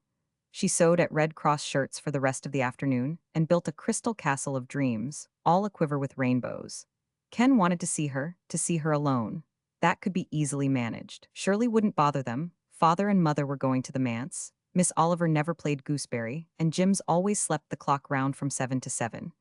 She sewed at Red Cross shirts for the rest of the afternoon and built a crystal castle of dreams, all aquiver with rainbows. Ken wanted to see her alone. That could be easily managed. Shirley wouldn't bother them. Father and mother were going to the manse. Miss Oliver never played gooseberry, and Jims always slept the clock round from 7 to 7.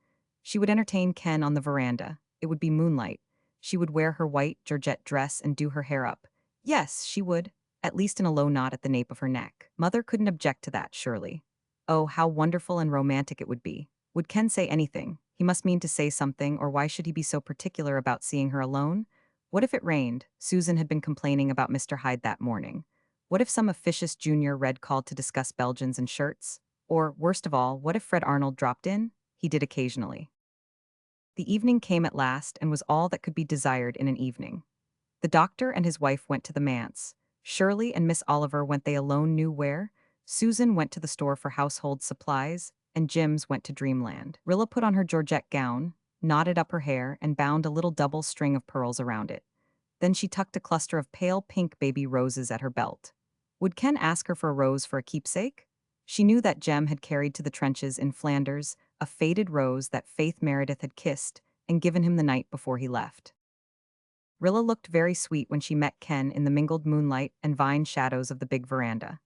She would entertain Ken on the veranda. It would be moonlight. She would wear her white georgette dress and do her hair up. Yes, she would, at least in a low knot at the nape of her neck. Mother couldn't object to that, surely. Oh, how wonderful and romantic it would be. Would Ken say anything? He must mean to say something, or why should he be so particular about seeing her alone? What if it rained? Susan had been complaining about Mr. Hyde that morning. What if some officious junior read called to discuss Belgians and shirts? Or, worst of all, what if Fred Arnold dropped in? He did occasionally. The evening came at last and was all that could be desired in an evening. The doctor and his wife went to the manse. Shirley and Miss Oliver went they alone knew where. Susan went to the store for household supplies, and Jims went to dreamland. Rilla put on her georgette gown, knotted up her hair, and bound a little double string of pearls around it. Then she tucked a cluster of pale pink baby roses at her belt. Would Ken ask her for a rose for a keepsake? She knew that Jem had carried to the trenches in Flanders a faded rose that Faith Meredith had kissed and given him the night before he left. Rilla looked very sweet when she met Ken in the mingled moonlight and vine shadows of the big veranda.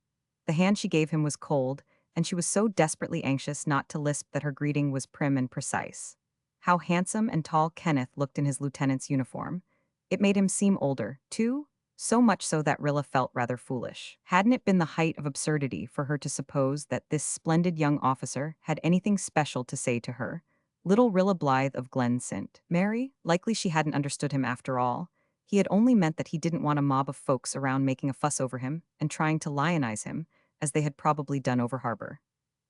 The hand she gave him was cold, and she was so desperately anxious not to lisp that her greeting was prim and precise. How handsome and tall Kenneth looked in his lieutenant's uniform. It made him seem older, too, so much so that Rilla felt rather foolish. Hadn't it been the height of absurdity for her to suppose that this splendid young officer had anything special to say to her? Little Rilla Blythe of Glen St. Mary? Likely she hadn't understood him after all. He had only meant that he didn't want a mob of folks around making a fuss over him and trying to lionize him, as they had probably done over harbor.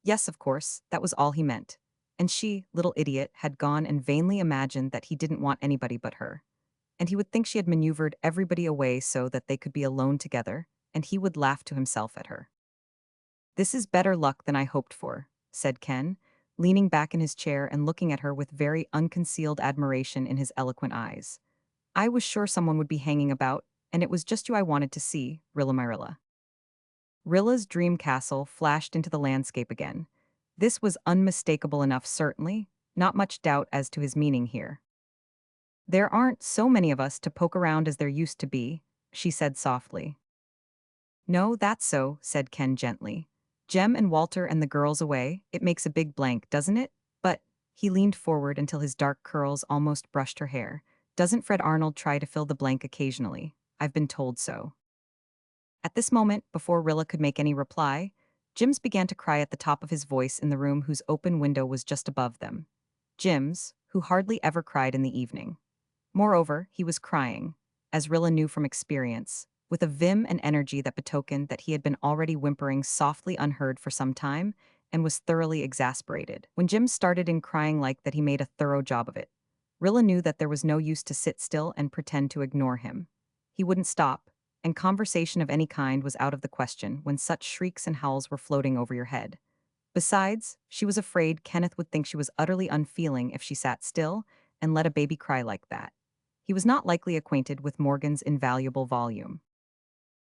Yes, of course, that was all he meant. And she, little idiot, had gone and vainly imagined that he didn't want anybody but her. And he would think she had maneuvered everybody away so that they could be alone together, and he would laugh to himself at her. This is better luck than I hoped for, said Ken, leaning back in his chair and looking at her with very unconcealed admiration in his eloquent eyes. I was sure someone would be hanging about, and it was just you I wanted to see, Rilla Marilla. Rilla's dream castle flashed into the landscape again. This was unmistakable enough, certainly, not much doubt as to his meaning here. There aren't so many of us to poke around as there used to be, she said softly. No, that's so, said Ken gently. Jem and Walter and the girls away, it makes a big blank, doesn't it? But, he leaned forward until his dark curls almost brushed her hair. Doesn't Fred Arnold try to fill the blank occasionally? I've been told so. At this moment, before Rilla could make any reply, Jims began to cry at the top of his voice in the room whose open window was just above them. Jims, who hardly ever cried in the evening. Moreover, he was crying, as Rilla knew from experience, with a vim and energy that betokened that he had been already whimpering softly unheard for some time and was thoroughly exasperated. When Jim started in crying like that, he made a thorough job of it. Rilla knew that there was no use to sit still and pretend to ignore him. He wouldn't stop, and conversation of any kind was out of the question when such shrieks and howls were floating over your head. Besides, she was afraid Kenneth would think she was utterly unfeeling if she sat still and let a baby cry like that. He was not likely acquainted with Morgan's invaluable volume.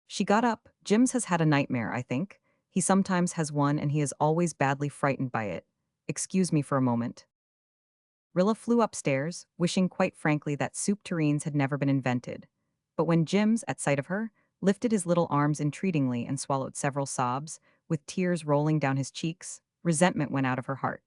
She got up. Jims has had a nightmare, I think. He sometimes has one and he is always badly frightened by it. Excuse me for a moment. Rilla flew upstairs, wishing quite frankly that soup tureens had never been invented. But when Jims, at sight of her, lifted his little arms entreatingly and swallowed several sobs, with tears rolling down his cheeks, resentment went out of her heart.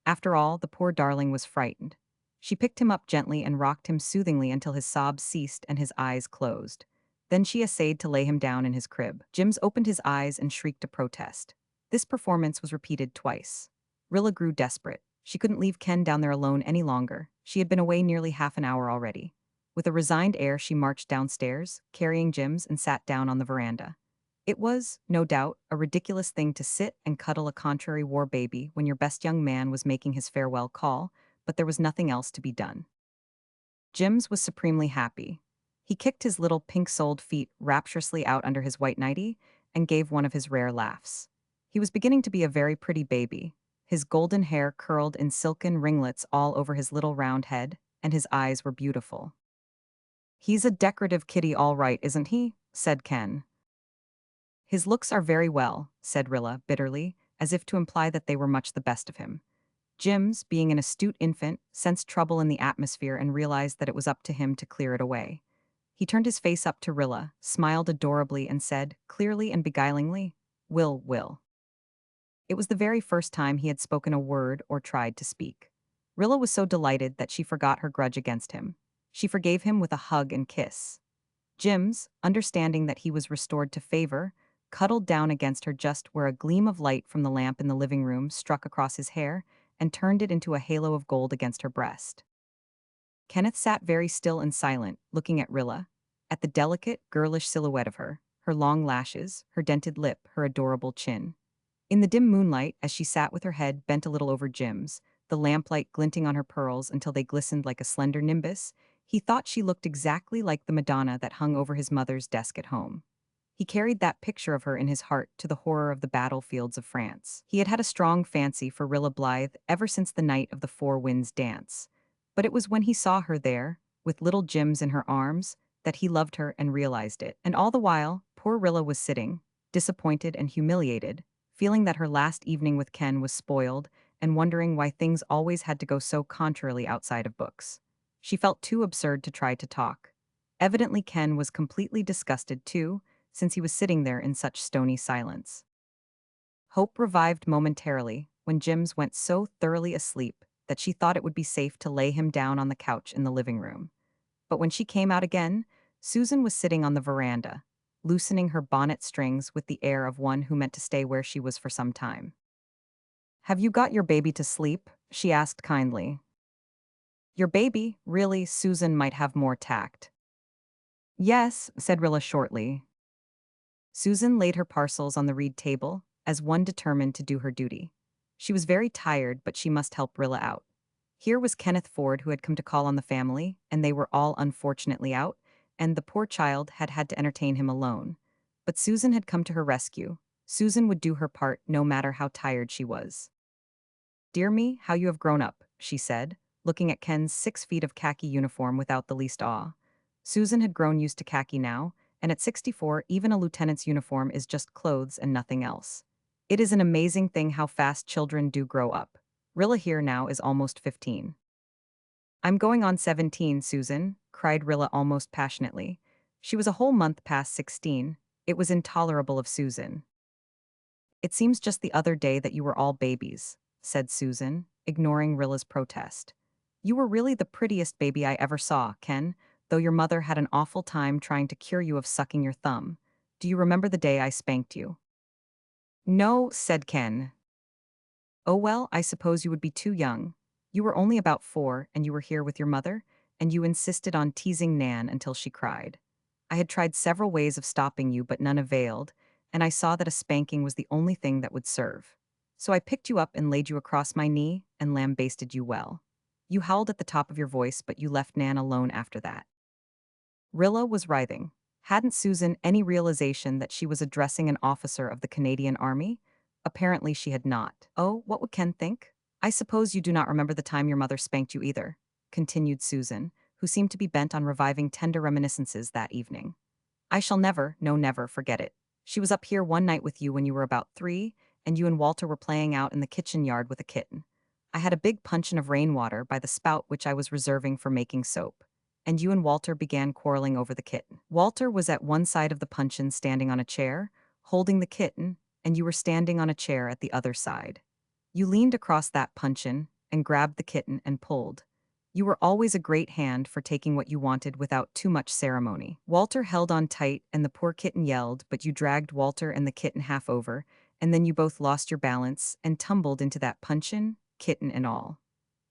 After all, the poor darling was frightened. She picked him up gently and rocked him soothingly until his sobs ceased and his eyes closed. Then she essayed to lay him down in his crib. Jims opened his eyes and shrieked a protest. This performance was repeated twice. Rilla grew desperate. She couldn't leave Ken down there alone any longer. She had been away nearly half an hour already. With a resigned air, she marched downstairs, carrying Jims, and sat down on the veranda. It was, no doubt, a ridiculous thing to sit and cuddle a contrary war baby when your best young man was making his farewell call, but there was nothing else to be done. Jims was supremely happy. He kicked his little pink-soled feet rapturously out under his white nightie and gave one of his rare laughs. He was beginning to be a very pretty baby. His golden hair curled in silken ringlets all over his little round head, and his eyes were beautiful. "He's a decorative kitty all right, isn't he?" said Ken. "His looks are very well," said Rilla, bitterly, as if to imply that they were much the best of him. Jims, being an astute infant, sensed trouble in the atmosphere and realized that it was up to him to clear it away. He turned his face up to Rilla, smiled adorably, and said, clearly and beguilingly, Will. It was the very first time he had spoken a word or tried to speak. Rilla was so delighted that she forgot her grudge against him. She forgave him with a hug and kiss. Jims, understanding that he was restored to favor, cuddled down against her just where a gleam of light from the lamp in the living room struck across his hair and turned it into a halo of gold against her breast. Kenneth sat very still and silent, looking at Rilla, at the delicate, girlish silhouette of her long lashes, her dented lip, her adorable chin. In the dim moonlight, as she sat with her head bent a little over Jim's, the lamplight glinting on her pearls until they glistened like a slender nimbus, he thought she looked exactly like the Madonna that hung over his mother's desk at home. He carried that picture of her in his heart to the horror of the battlefields of France. He had had a strong fancy for Rilla Blythe ever since the night of the Four Winds dance. But it was when he saw her there, with little Jims in her arms, that he loved her and realized it. And all the while, poor Rilla was sitting, disappointed and humiliated, feeling that her last evening with Ken was spoiled and wondering why things always had to go so contrarily outside of books. She felt too absurd to try to talk. Evidently Ken was completely disgusted too, since he was sitting there in such stony silence. Hope revived momentarily when Jims went so thoroughly asleep that she thought it would be safe to lay him down on the couch in the living room. But when she came out again, Susan was sitting on the veranda, loosening her bonnet strings with the air of one who meant to stay where she was for some time. "Have you got your baby to sleep?" she asked kindly. "Your baby? Really, Susan might have more tact." "Yes," said Rilla shortly. Susan laid her parcels on the reed table, as one determined to do her duty. She was very tired, but she must help Rilla out. Here was Kenneth Ford, who had come to call on the family, and they were all unfortunately out, and the poor child had had to entertain him alone. But Susan had come to her rescue. Susan would do her part no matter how tired she was. "Dear me, how you have grown up," she said, looking at Ken's 6 feet of khaki uniform without the least awe. Susan had grown used to khaki now, and at 64, even a lieutenant's uniform is just clothes and nothing else. It is an amazing thing how fast children do grow up. Rilla here now is almost 15. "I'm going on 17, Susan," cried Rilla almost passionately. She was a whole month past 16. It was intolerable of Susan. "It seems just the other day that you were all babies," said Susan, ignoring Rilla's protest. "You were really the prettiest baby I ever saw, Ken, though your mother had an awful time trying to cure you of sucking your thumb. Do you remember the day I spanked you?" "No," said Ken. "Oh well, I suppose you would be too young. You were only about 4, and you were here with your mother, and you insisted on teasing Nan until she cried. I had tried several ways of stopping you, but none availed, and I saw that a spanking was the only thing that would serve. So I picked you up and laid you across my knee and lambasted you well. You howled at the top of your voice, but you left Nan alone after that." Rilla was writhing. Hadn't Susan any realization that she was addressing an officer of the Canadian Army? Apparently she had not. "Oh, what would Ken think? I suppose you do not remember the time your mother spanked you either," continued Susan, who seemed to be bent on reviving tender reminiscences that evening. I shall never, no never, forget it. She was up here one night with you when you were about 3, and you and Walter were playing out in the kitchen yard with a kitten. I had a big puncheon of rainwater by the spout which I was reserving for making soap. And you and Walter began quarreling over the kitten. Walter was at one side of the puncheon standing on a chair, holding the kitten, and you were standing on a chair at the other side. You leaned across that puncheon and grabbed the kitten and pulled. You were always a great hand for taking what you wanted without too much ceremony. Walter held on tight and the poor kitten yelled, but you dragged Walter and the kitten half over, and then you both lost your balance and tumbled into that puncheon, kitten and all.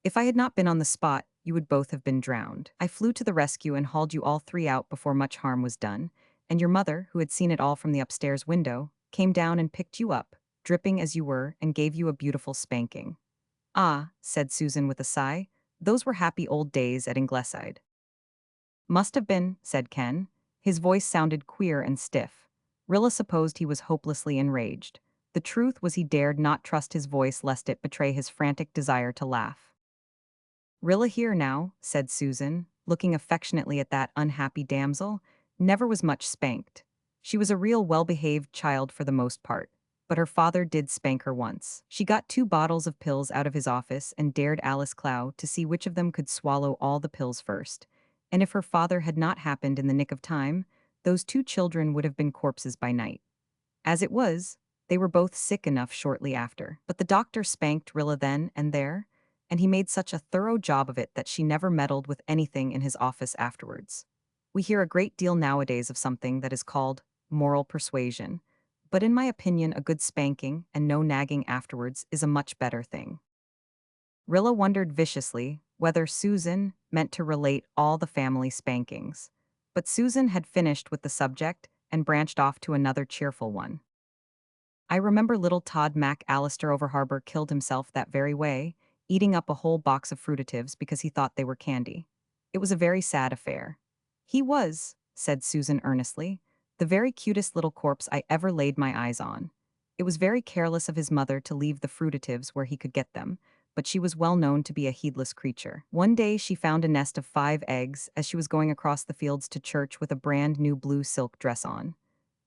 If I had not been on the spot, you would both have been drowned. I flew to the rescue and hauled you all 3 out before much harm was done, and your mother, who had seen it all from the upstairs window, came down and picked you up, dripping as you were, and gave you a beautiful spanking. Ah, said Susan with a sigh, those were happy old days at Ingleside. Must have been, said Ken. His voice sounded queer and stiff. Rilla supposed he was hopelessly enraged. The truth was he dared not trust his voice lest it betray his frantic desire to laugh. Rilla here now, said Susan, looking affectionately at that unhappy damsel, never was much spanked. She was a real well-behaved child for the most part, but her father did spank her once. She got 2 bottles of pills out of his office and dared Alice Clow to see which of them could swallow all the pills first. And if her father had not happened in the nick of time, those 2 children would have been corpses by night. As it was, they were both sick enough shortly after. But the doctor spanked Rilla then and there, and he made such a thorough job of it that she never meddled with anything in his office afterwards. We hear a great deal nowadays of something that is called moral persuasion, but in my opinion a good spanking and no nagging afterwards is a much better thing. Rilla wondered viciously whether Susan meant to relate all the family spankings, but Susan had finished with the subject and branched off to another cheerful one. I remember little Todd McAllister over harbor killed himself that very way, eating up a whole box of fruitatives because he thought they were candy. It was a very sad affair. He was, said Susan earnestly, the very cutest little corpse I ever laid my eyes on. It was very careless of his mother to leave the fruitatives where he could get them, but she was well known to be a heedless creature. One day she found a nest of 5 eggs as she was going across the fields to church with a brand new blue silk dress on.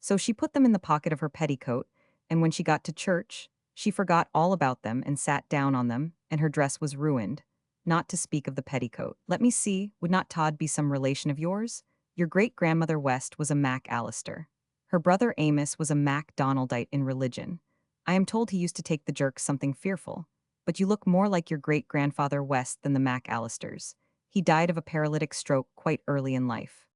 So she put them in the pocket of her petticoat, and when she got to church, she forgot all about them and sat down on them, and her dress was ruined, not to speak of the petticoat. Let me see, would not Todd be some relation of yours? Your great-grandmother West was a McAllister. Her brother Amos was a MacDonaldite in religion. I am told he used to take the jerks something fearful. But you look more like your great-grandfather West than the McAllisters. He died of a paralytic stroke quite early in life.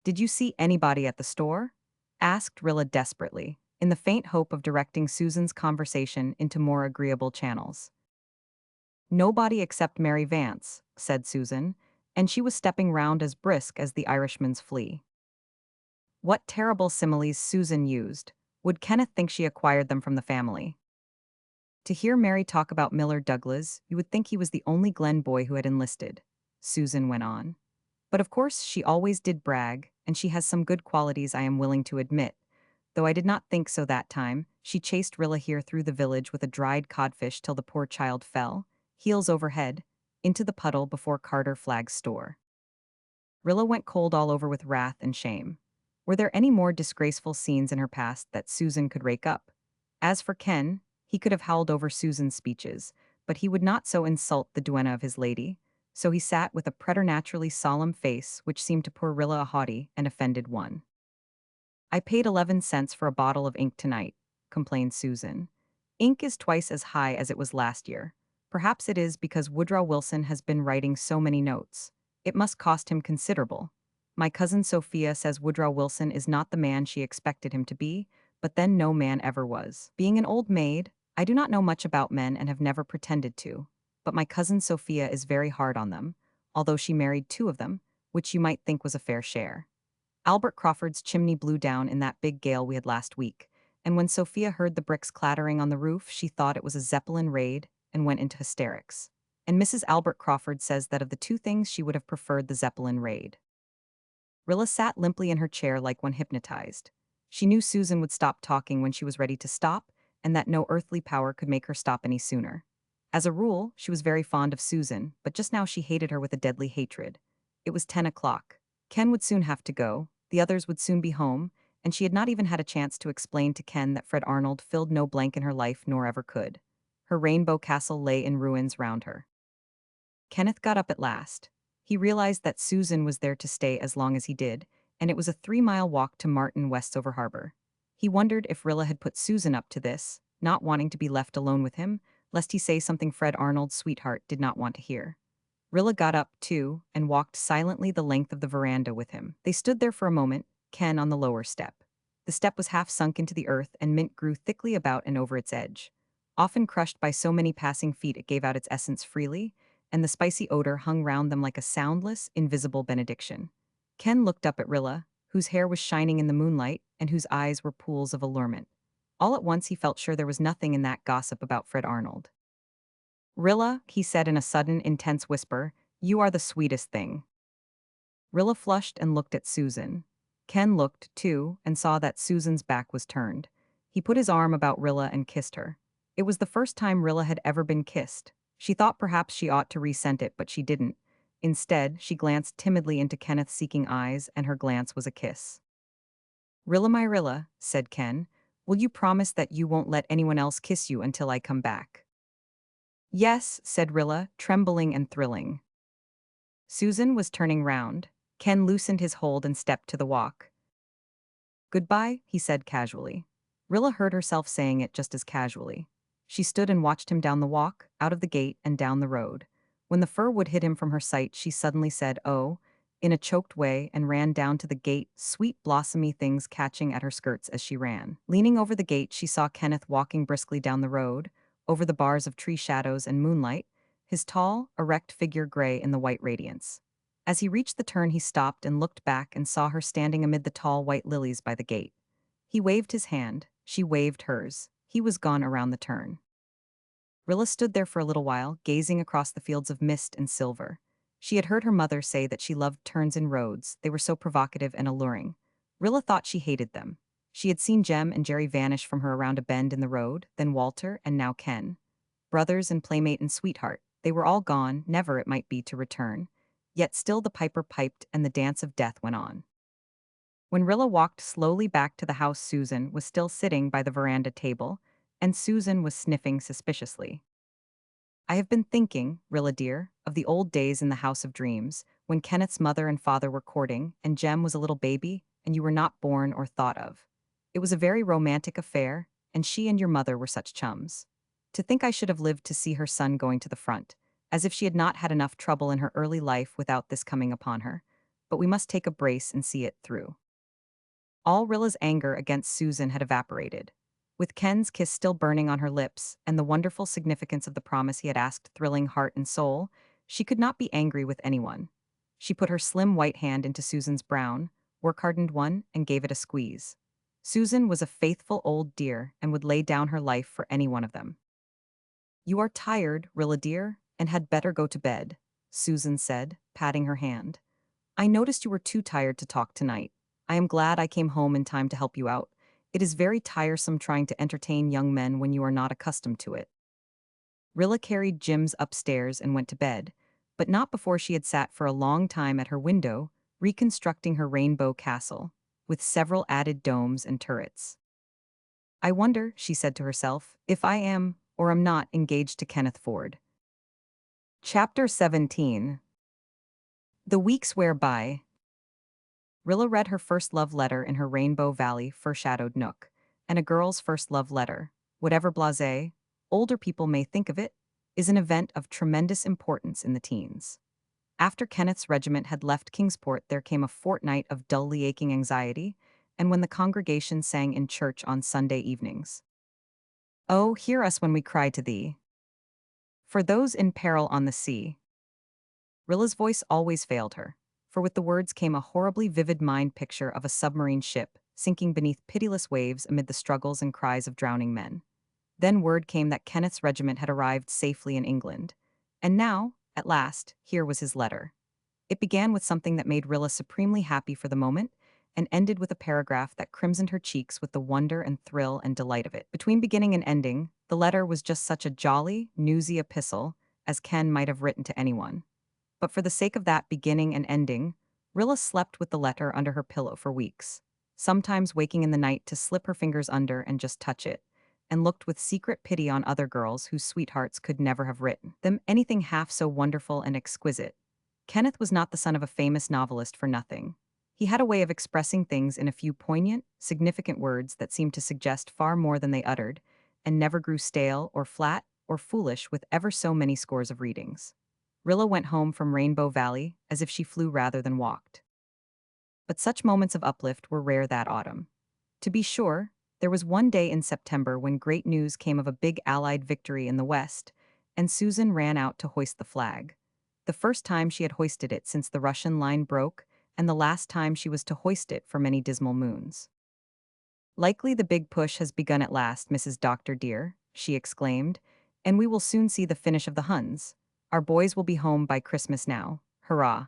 Did you see anybody at the store? Asked Rilla desperately, in the faint hope of directing Susan's conversation into more agreeable channels. Nobody except Mary Vance, said Susan, and she was stepping round as brisk as the Irishman's flea. What terrible similes Susan used. Would Kenneth think she acquired them from the family? To hear Mary talk about Miller Douglas, you would think he was the only Glen boy who had enlisted, Susan went on. But of course she always did brag, and she has some good qualities I am willing to admit. Though I did not think so that time, she chased Rilla here through the village with a dried codfish till the poor child fell, heels over head, into the puddle before Carter Flagg's store. Rilla went cold all over with wrath and shame. Were there any more disgraceful scenes in her past that Susan could rake up? As for Ken, he could have howled over Susan's speeches, but he would not so insult the duenna of his lady, so he sat with a preternaturally solemn face which seemed to poor Rilla a haughty and offended one. I paid 11 cents for a bottle of ink tonight, complained Susan. Ink is twice as high as it was last year. Perhaps it is because Woodrow Wilson has been writing so many notes. It must cost him considerable. My cousin Sophia says Woodrow Wilson is not the man she expected him to be, but then no man ever was. Being an old maid, I do not know much about men and have never pretended to, but my cousin Sophia is very hard on them, although she married 2 of them, which you might think was a fair share. Albert Crawford's chimney blew down in that big gale we had last week, and when Sophia heard the bricks clattering on the roof, she thought it was a Zeppelin raid and went into hysterics. And Mrs. Albert Crawford says that of the 2 things she would have preferred the Zeppelin raid. Rilla sat limply in her chair like one hypnotized. She knew Susan would stop talking when she was ready to stop, and that no earthly power could make her stop any sooner. As a rule, she was very fond of Susan, but just now she hated her with a deadly hatred. It was 10 o'clock. Ken would soon have to go, The others would soon be home, and she had not even had a chance to explain to Ken that Fred Arnold filled no blank in her life nor ever could. Her rainbow castle lay in ruins round her. Kenneth got up at last. He realized that Susan was there to stay as long as he did, and it was a 3-mile walk to Martin Westover Harbor. He wondered if Rilla had put Susan up to this, not wanting to be left alone with him, lest he say something Fred Arnold's sweetheart did not want to hear. Rilla got up, too, and walked silently the length of the veranda with him. They stood there for a moment, Ken on the lower step. The step was half sunk into the earth, and mint grew thickly about and over its edge. Often crushed by so many passing feet, it gave out its essence freely, and the spicy odor hung round them like a soundless, invisible benediction. Ken looked up at Rilla, whose hair was shining in the moonlight and whose eyes were pools of allurement. All at once he felt sure there was nothing in that gossip about Fred Arnold. "Rilla," he said in a sudden, intense whisper, "you are the sweetest thing." Rilla flushed and looked at Susan. Ken looked, too, and saw that Susan's back was turned. He put his arm about Rilla and kissed her. It was the first time Rilla had ever been kissed. She thought perhaps she ought to resent it, but she didn't. Instead, she glanced timidly into Kenneth's seeking eyes, and her glance was a kiss. "Rilla, my Rilla," said Ken, "will you promise that you won't let anyone else kiss you until I come back?" "Yes," said Rilla, trembling and thrilling. Susan was turning round. Ken loosened his hold and stepped to the walk. "Goodbye," he said casually. Rilla heard herself saying it just as casually. She stood and watched him down the walk, out of the gate, and down the road. When the fir wood hid him from her sight, she suddenly said, "Oh," in a choked way, and ran down to the gate, sweet blossomy things catching at her skirts as she ran. Leaning over the gate, she saw Kenneth walking briskly down the road, over the bars of tree shadows and moonlight, his tall, erect figure gray in the white radiance. As he reached the turn, he stopped and looked back and saw her standing amid the tall white lilies by the gate. He waved his hand, she waved hers. He was gone around the turn. Rilla stood there for a little while, gazing across the fields of mist and silver. She had heard her mother say that she loved turns in roads, they were so provocative and alluring. Rilla thought she hated them. She had seen Jem and Jerry vanish from her around a bend in the road, then Walter, and now Ken. Brothers and playmate and sweetheart, they were all gone, never, it might be, to return. Yet still the piper piped and the dance of death went on. When Rilla walked slowly back to the house, Susan was still sitting by the veranda table, and Susan was sniffing suspiciously. "I have been thinking, Rilla dear, of the old days in the House of Dreams, when Kenneth's mother and father were courting, and Jem was a little baby, and you were not born or thought of. It was a very romantic affair, and she and your mother were such chums. To think I should have lived to see her son going to the front, as if she had not had enough trouble in her early life without this coming upon her. But we must take a brace and see it through." All Rilla's anger against Susan had evaporated. With Ken's kiss still burning on her lips, and the wonderful significance of the promise he had asked thrilling heart and soul, she could not be angry with anyone. She put her slim white hand into Susan's brown, work-hardened one and gave it a squeeze. Susan was a faithful old dear and would lay down her life for any one of them. "You are tired, Rilla dear, and had better go to bed," Susan said, patting her hand. "I noticed you were too tired to talk tonight. I am glad I came home in time to help you out. It is very tiresome trying to entertain young men when you are not accustomed to it." Rilla carried Jims upstairs and went to bed, but not before she had sat for a long time at her window, reconstructing her rainbow castle, with several added domes and turrets. "I wonder," she said to herself, "if I am, or am not, engaged to Kenneth Ford." Chapter 17. The weeks wear by. Rilla read her first love letter in her Rainbow Valley foreshadowed nook, and a girl's first love letter, whatever blasé older people may think of it, is an event of tremendous importance in the teens. After Kenneth's regiment had left Kingsport, there came a fortnight of dully aching anxiety, and when the congregation sang in church on Sunday evenings. "Oh, hear us when we cry to thee. For those in peril on the sea." Rilla's voice always failed her, for with the words came a horribly vivid mind picture of a submarine ship sinking beneath pitiless waves amid the struggles and cries of drowning men. Then word came that Kenneth's regiment had arrived safely in England. And now, at last, here was his letter. It began with something that made Rilla supremely happy for the moment, and ended with a paragraph that crimsoned her cheeks with the wonder and thrill and delight of it. Between beginning and ending, the letter was just such a jolly, newsy epistle as Ken might have written to anyone. But for the sake of that beginning and ending, Rilla slept with the letter under her pillow for weeks, sometimes waking in the night to slip her fingers under and just touch it, and looked with secret pity on other girls whose sweethearts could never have written them anything half so wonderful and exquisite. Kenneth was not the son of a famous novelist for nothing. He had a way of expressing things in a few poignant, significant words that seemed to suggest far more than they uttered, and never grew stale or flat or foolish with ever so many scores of readings. Rilla went home from Rainbow Valley as if she flew rather than walked. But such moments of uplift were rare that autumn. To be sure, there was one day in September when great news came of a big Allied victory in the West, and Susan ran out to hoist the flag. The first time she had hoisted it since the Russian line broke, and the last time she was to hoist it for many dismal moons. "Likely the big push has begun at last, Mrs. Doctor dear," she exclaimed, "and we will soon see the finish of the Huns. Our boys will be home by Christmas now. Hurrah!"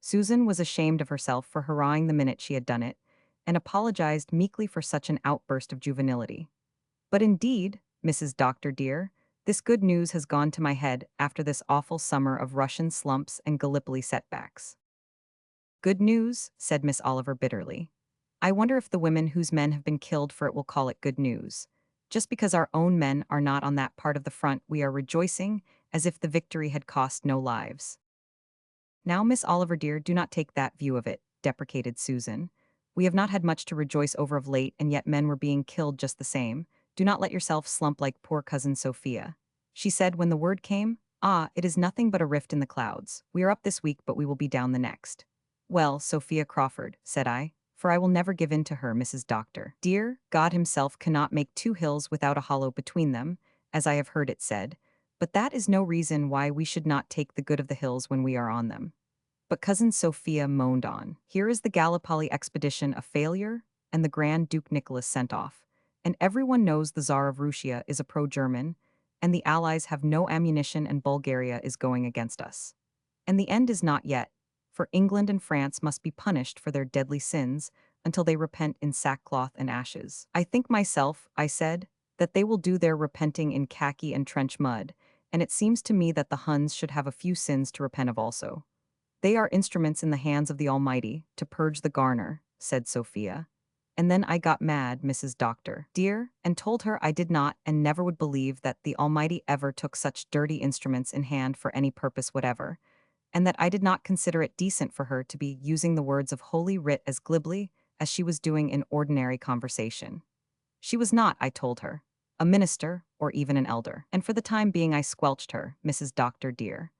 Susan was ashamed of herself for hurrahing the minute she had done it, and apologized meekly for such an outburst of juvenility. "But indeed, Mrs. Doctor dear, this good news has gone to my head after this awful summer of Russian slumps and Gallipoli setbacks." "Good news," said Miss Oliver bitterly. "I wonder if the women whose men have been killed for it will call it good news. Just because our own men are not on that part of the front, we are rejoicing as if the victory had cost no lives." "Now, Miss Oliver dear, do not take that view of it," deprecated Susan. "We have not had much to rejoice over of late, and yet men were being killed just the same. Do not let yourself slump like poor cousin Sophia. She said when the word came, 'Ah, it is nothing but a rift in the clouds. We are up this week, but we will be down the next.' 'Well, Sophia Crawford,' said I, for I will never give in to her, Mrs. Doctor. Dear, God himself cannot make two hills without a hollow between them, as I have heard it said, but that is no reason why we should not take the good of the hills when we are on them." But cousin Sophia moaned on. "Here is the Gallipoli expedition a failure, and the Grand Duke Nicholas sent off. And everyone knows the Tsar of Russia is a pro-German, and the Allies have no ammunition and Bulgaria is going against us. And the end is not yet, for England and France must be punished for their deadly sins until they repent in sackcloth and ashes. I think myself," I said, "that they will do their repenting in khaki and trench mud, and it seems to me that the Huns should have a few sins to repent of also. They are instruments in the hands of the Almighty to purge the garner," said Sophia. And then I got mad, Mrs. Doctor dear, and told her I did not and never would believe that the Almighty ever took such dirty instruments in hand for any purpose whatever, and that I did not consider it decent for her to be using the words of Holy Writ as glibly as she was doing in ordinary conversation. She was not, I told her, a minister or even an elder, and for the time being I squelched her, Mrs. Doctor dear.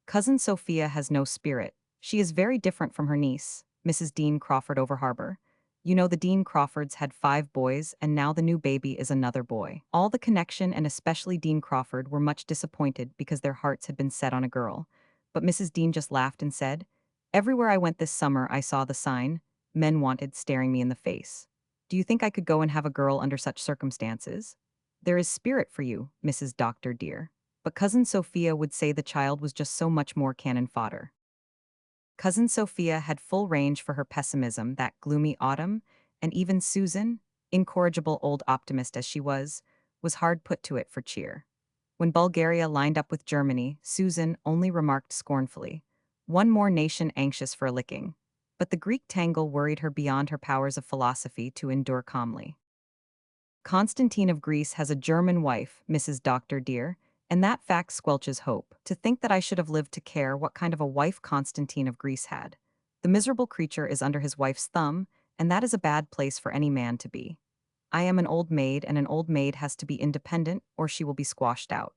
Cousin Sophia has no spirit. She is very different from her niece, Mrs. Dean Crawford Overharbour. You know the Dean Crawfords had 5 boys, and now the new baby is another boy. All the connection and especially Dean Crawford were much disappointed because their hearts had been set on a girl. But Mrs. Dean just laughed and said, "Everywhere I went this summer I saw the sign, 'Men Wanted,' staring me in the face. Do you think I could go and have a girl under such circumstances? There is spirit for you, Mrs. Doctor dear." But cousin Sophia would say the child was just so much more cannon fodder. Cousin Sophia had full range for her pessimism that gloomy autumn, and even Susan, incorrigible old optimist as she was hard put to it for cheer. When Bulgaria lined up with Germany, Susan only remarked scornfully, "One more nation anxious for a licking." But the Greek tangle worried her beyond her powers of philosophy to endure calmly. "Constantine of Greece has a German wife, Mrs. Doctor dear, and that fact squelches hope. To think that I should have lived to care what kind of a wife Constantine of Greece had. The miserable creature is under his wife's thumb, and that is a bad place for any man to be. I am an old maid, and an old maid has to be independent, or she will be squashed out.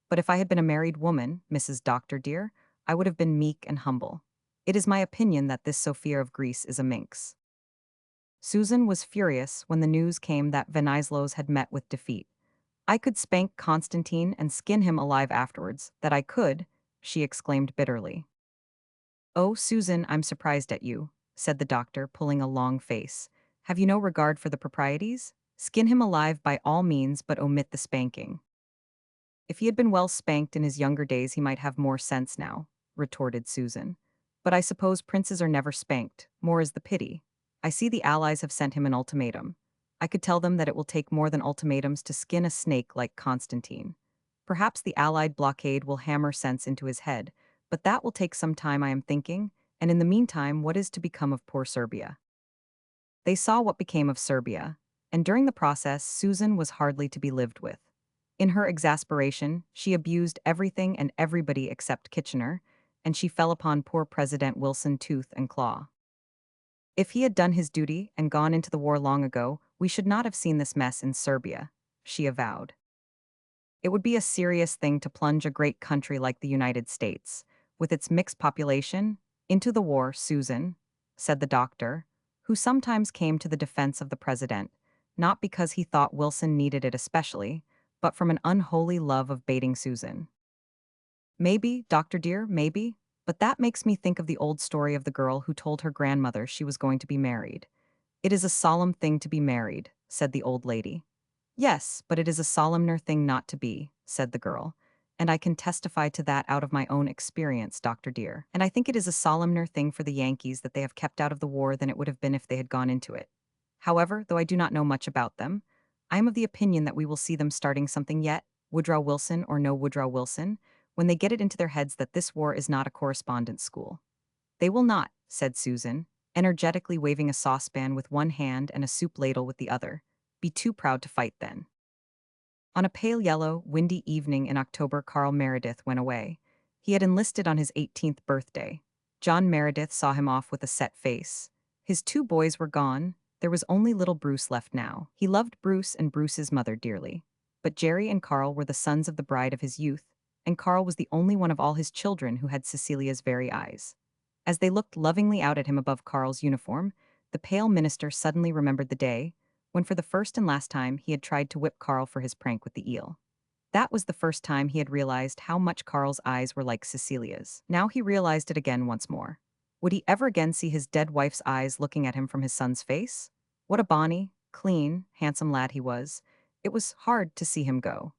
But if I had been a married woman, Mrs. Doctor dear, I would have been meek and humble. It is my opinion that this Sophia of Greece is a minx." Susan was furious when the news came that Venizelos had met with defeat. "I could spank Constantine and skin him alive afterwards, that I could," she exclaimed bitterly. "Oh, Susan, I'm surprised at you," said the doctor, pulling a long face. "Have you no regard for the proprieties? Skin him alive by all means, but omit the spanking." "If he had been well spanked in his younger days he might have more sense now," retorted Susan. "But I suppose princes are never spanked, more is the pity. I see the Allies have sent him an ultimatum. I could tell them that it will take more than ultimatums to skin a snake like Constantine. Perhaps the Allied blockade will hammer sense into his head, but that will take some time I am thinking, And in the meantime, what is to become of poor Serbia? They saw what became of Serbia, and during the process, Susan was hardly to be lived with. In her exasperation, she abused everything and everybody except Kitchener, and she fell upon poor President Wilson tooth and claw. If he had done his duty and gone into the war long ago, we should not have seen this mess in Serbia, she avowed. It would be a serious thing to plunge a great country like the United States, with its mixed population, into the war, Susan, said the doctor, who sometimes came to the defense of the president, not because he thought Wilson needed it especially, but from an unholy love of baiting Susan. Maybe, doctor dear, maybe, but that makes me think of the old story of the girl who told her grandmother she was going to be married. It is a solemn thing to be married, said the old lady. Yes, but it is a solemner thing not to be, said the girl. And I can testify to that out of my own experience, Doctor dear. And I think it is a solemner thing for the Yankees that they have kept out of the war than it would have been if they had gone into it. However, though I do not know much about them, I am of the opinion that we will see them starting something yet, Woodrow Wilson or no Woodrow Wilson, when they get it into their heads that this war is not a correspondence school. They will not, said Susan, energetically waving a saucepan with one hand and a soup ladle with the other. Be too proud to fight then. On a pale yellow, windy evening in October, Carl Meredith went away. He had enlisted on his 18th birthday. John Meredith saw him off with a set face. His two boys were gone. There was only little Bruce left now. He loved Bruce and Bruce's mother dearly. But Jerry and Carl were the sons of the bride of his youth, and Carl was the only one of all his children who had Cecilia's very eyes. As they looked lovingly out at him above Carl's uniform, the pale minister suddenly remembered the day when for the first and last time he had tried to whip Carl for his prank with the eel. That was the first time he had realized how much Carl's eyes were like Cecilia's. Now he realized it again once more. Would he ever again see his dead wife's eyes looking at him from his son's face? What a bonny, clean, handsome lad he was. It was hard to see him go.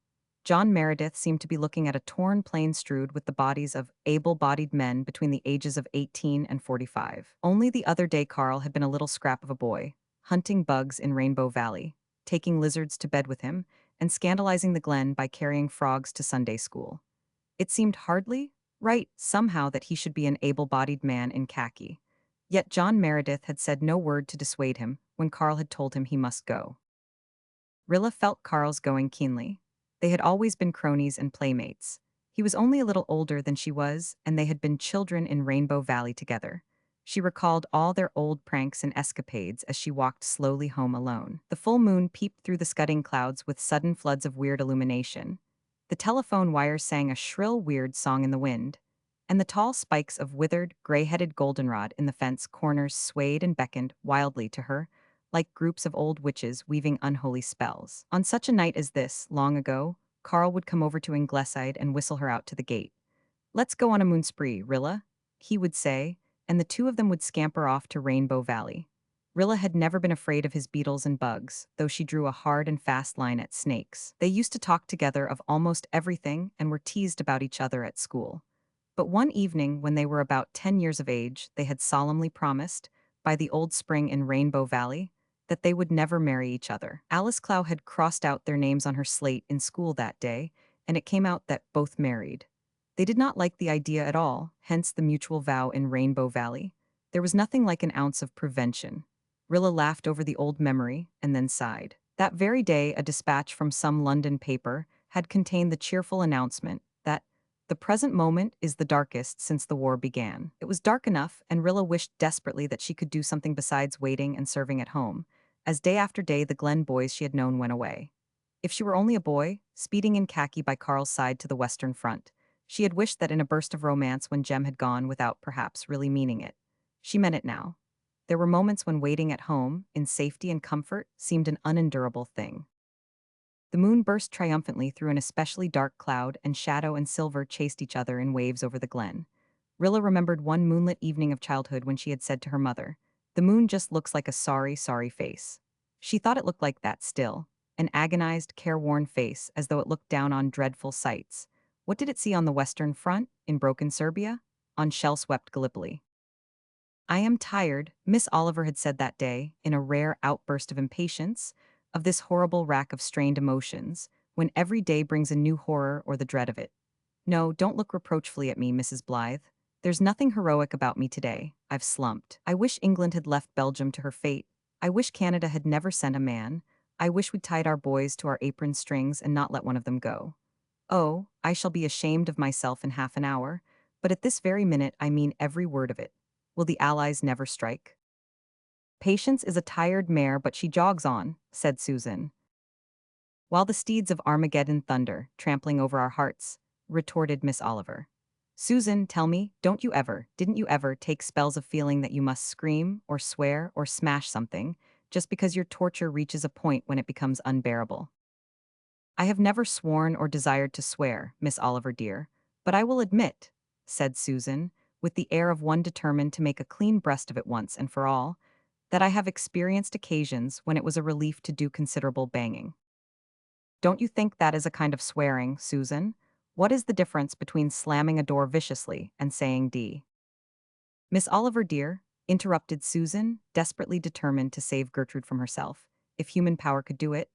John Meredith seemed to be looking at a torn plain strewed with the bodies of able-bodied men between the ages of 18 and 45. Only the other day Carl had been a little scrap of a boy, hunting bugs in Rainbow Valley, taking lizards to bed with him, and scandalizing the Glen by carrying frogs to Sunday school. It seemed hardly right somehow that he should be an able-bodied man in khaki. Yet John Meredith had said no word to dissuade him when Carl had told him he must go. Rilla felt Carl's going keenly. They had always been cronies and playmates. He was only a little older than she was, and they had been children in Rainbow Valley together. She recalled all their old pranks and escapades as she walked slowly home alone. The full moon peeped through the scudding clouds with sudden floods of weird illumination. The telephone wires sang a shrill, weird song in the wind, and the tall spikes of withered, gray-headed goldenrod in the fence corners swayed and beckoned wildly to her, like groups of old witches weaving unholy spells. On such a night as this, long ago, Carl would come over to Ingleside and whistle her out to the gate. "Let's go on a moon spree, Rilla," he would say, and the two of them would scamper off to Rainbow Valley. Rilla had never been afraid of his beetles and bugs, though she drew a hard and fast line at snakes. They used to talk together of almost everything and were teased about each other at school. But one evening, when they were about 10 years of age, they had solemnly promised, by the old spring in Rainbow Valley, that they would never marry each other. Alice Clow had crossed out their names on her slate in school that day, and it came out that both married. They did not like the idea at all, hence the mutual vow in Rainbow Valley. There was nothing like an ounce of prevention. Rilla laughed over the old memory and then sighed. That very day, a dispatch from some London paper had contained the cheerful announcement that the present moment is the darkest since the war began. It was dark enough, and Rilla wished desperately that she could do something besides waiting and serving at home, as day after day the Glen boys she had known went away. If she were only a boy, speeding in khaki by Carl's side to the Western Front, she had wished that in a burst of romance when Jem had gone without perhaps really meaning it. She meant it now. There were moments when waiting at home, in safety and comfort, seemed an unendurable thing. The moon burst triumphantly through an especially dark cloud, and shadow and silver chased each other in waves over the Glen. Rilla remembered one moonlit evening of childhood when she had said to her mother, "The moon just looks like a sorry, sorry face." She thought it looked like that still, an agonized, careworn face, as though it looked down on dreadful sights. What did it see on the Western Front, in broken Serbia? On shell-swept Gallipoli? "I am tired," Miss Oliver had said that day, in a rare outburst of impatience, "of this horrible rack of strained emotions, when every day brings a new horror or the dread of it. No, don't look reproachfully at me, Mrs. Blythe. There's nothing heroic about me today. I've slumped. I wish England had left Belgium to her fate. I wish Canada had never sent a man. I wish we'd tied our boys to our apron strings and not let one of them go. Oh, I shall be ashamed of myself in half an hour, but at this very minute I mean every word of it. Will the Allies never strike? Patience is a tired mare, but she jogs on, said Susan. While the steeds of Armageddon thunder, trampling over our hearts, retorted Miss Oliver. Susan, tell me, didn't you ever take spells of feeling that you must scream, or swear, or smash something, just because your torture reaches a point when it becomes unbearable? I have never sworn or desired to swear, Miss Oliver dear, but I will admit, said Susan, with the air of one determined to make a clean breast of it once and for all, that I have experienced occasions when it was a relief to do considerable banging. Don't you think that is a kind of swearing, Susan? What is the difference between slamming a door viciously and saying D? Miss Oliver dear, interrupted Susan, desperately determined to save Gertrude from herself, if human power could do it.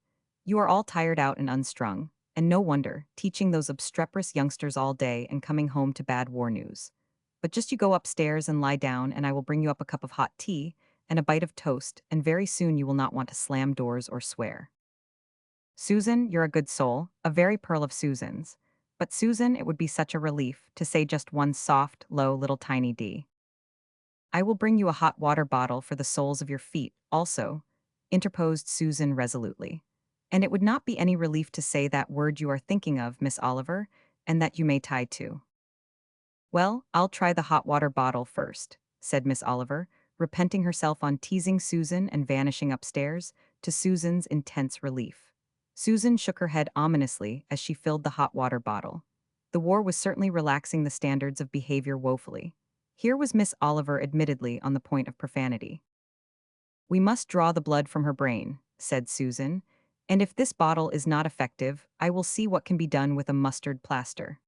You are all tired out and unstrung, and no wonder, teaching those obstreperous youngsters all day and coming home to bad war news. But just you go upstairs and lie down, and I will bring you up a cup of hot tea and a bite of toast, and very soon you will not want to slam doors or swear. Susan, you're a good soul, a very pearl of Susans. But Susan, it would be such a relief to say just one soft, low, little tiny D. I will bring you a hot water bottle for the soles of your feet, also, interposed Susan resolutely. And it would not be any relief to say that word you are thinking of, Miss Oliver, and that you may tie to. Well, I'll try the hot water bottle first, said Miss Oliver, repenting herself on teasing Susan and vanishing upstairs, to Susan's intense relief. Susan shook her head ominously as she filled the hot water bottle. The war was certainly relaxing the standards of behavior woefully. Here was Miss Oliver admittedly on the point of profanity. We must draw the blood from her brain, said Susan, and if this bottle is not effective, I will see what can be done with a mustard plaster.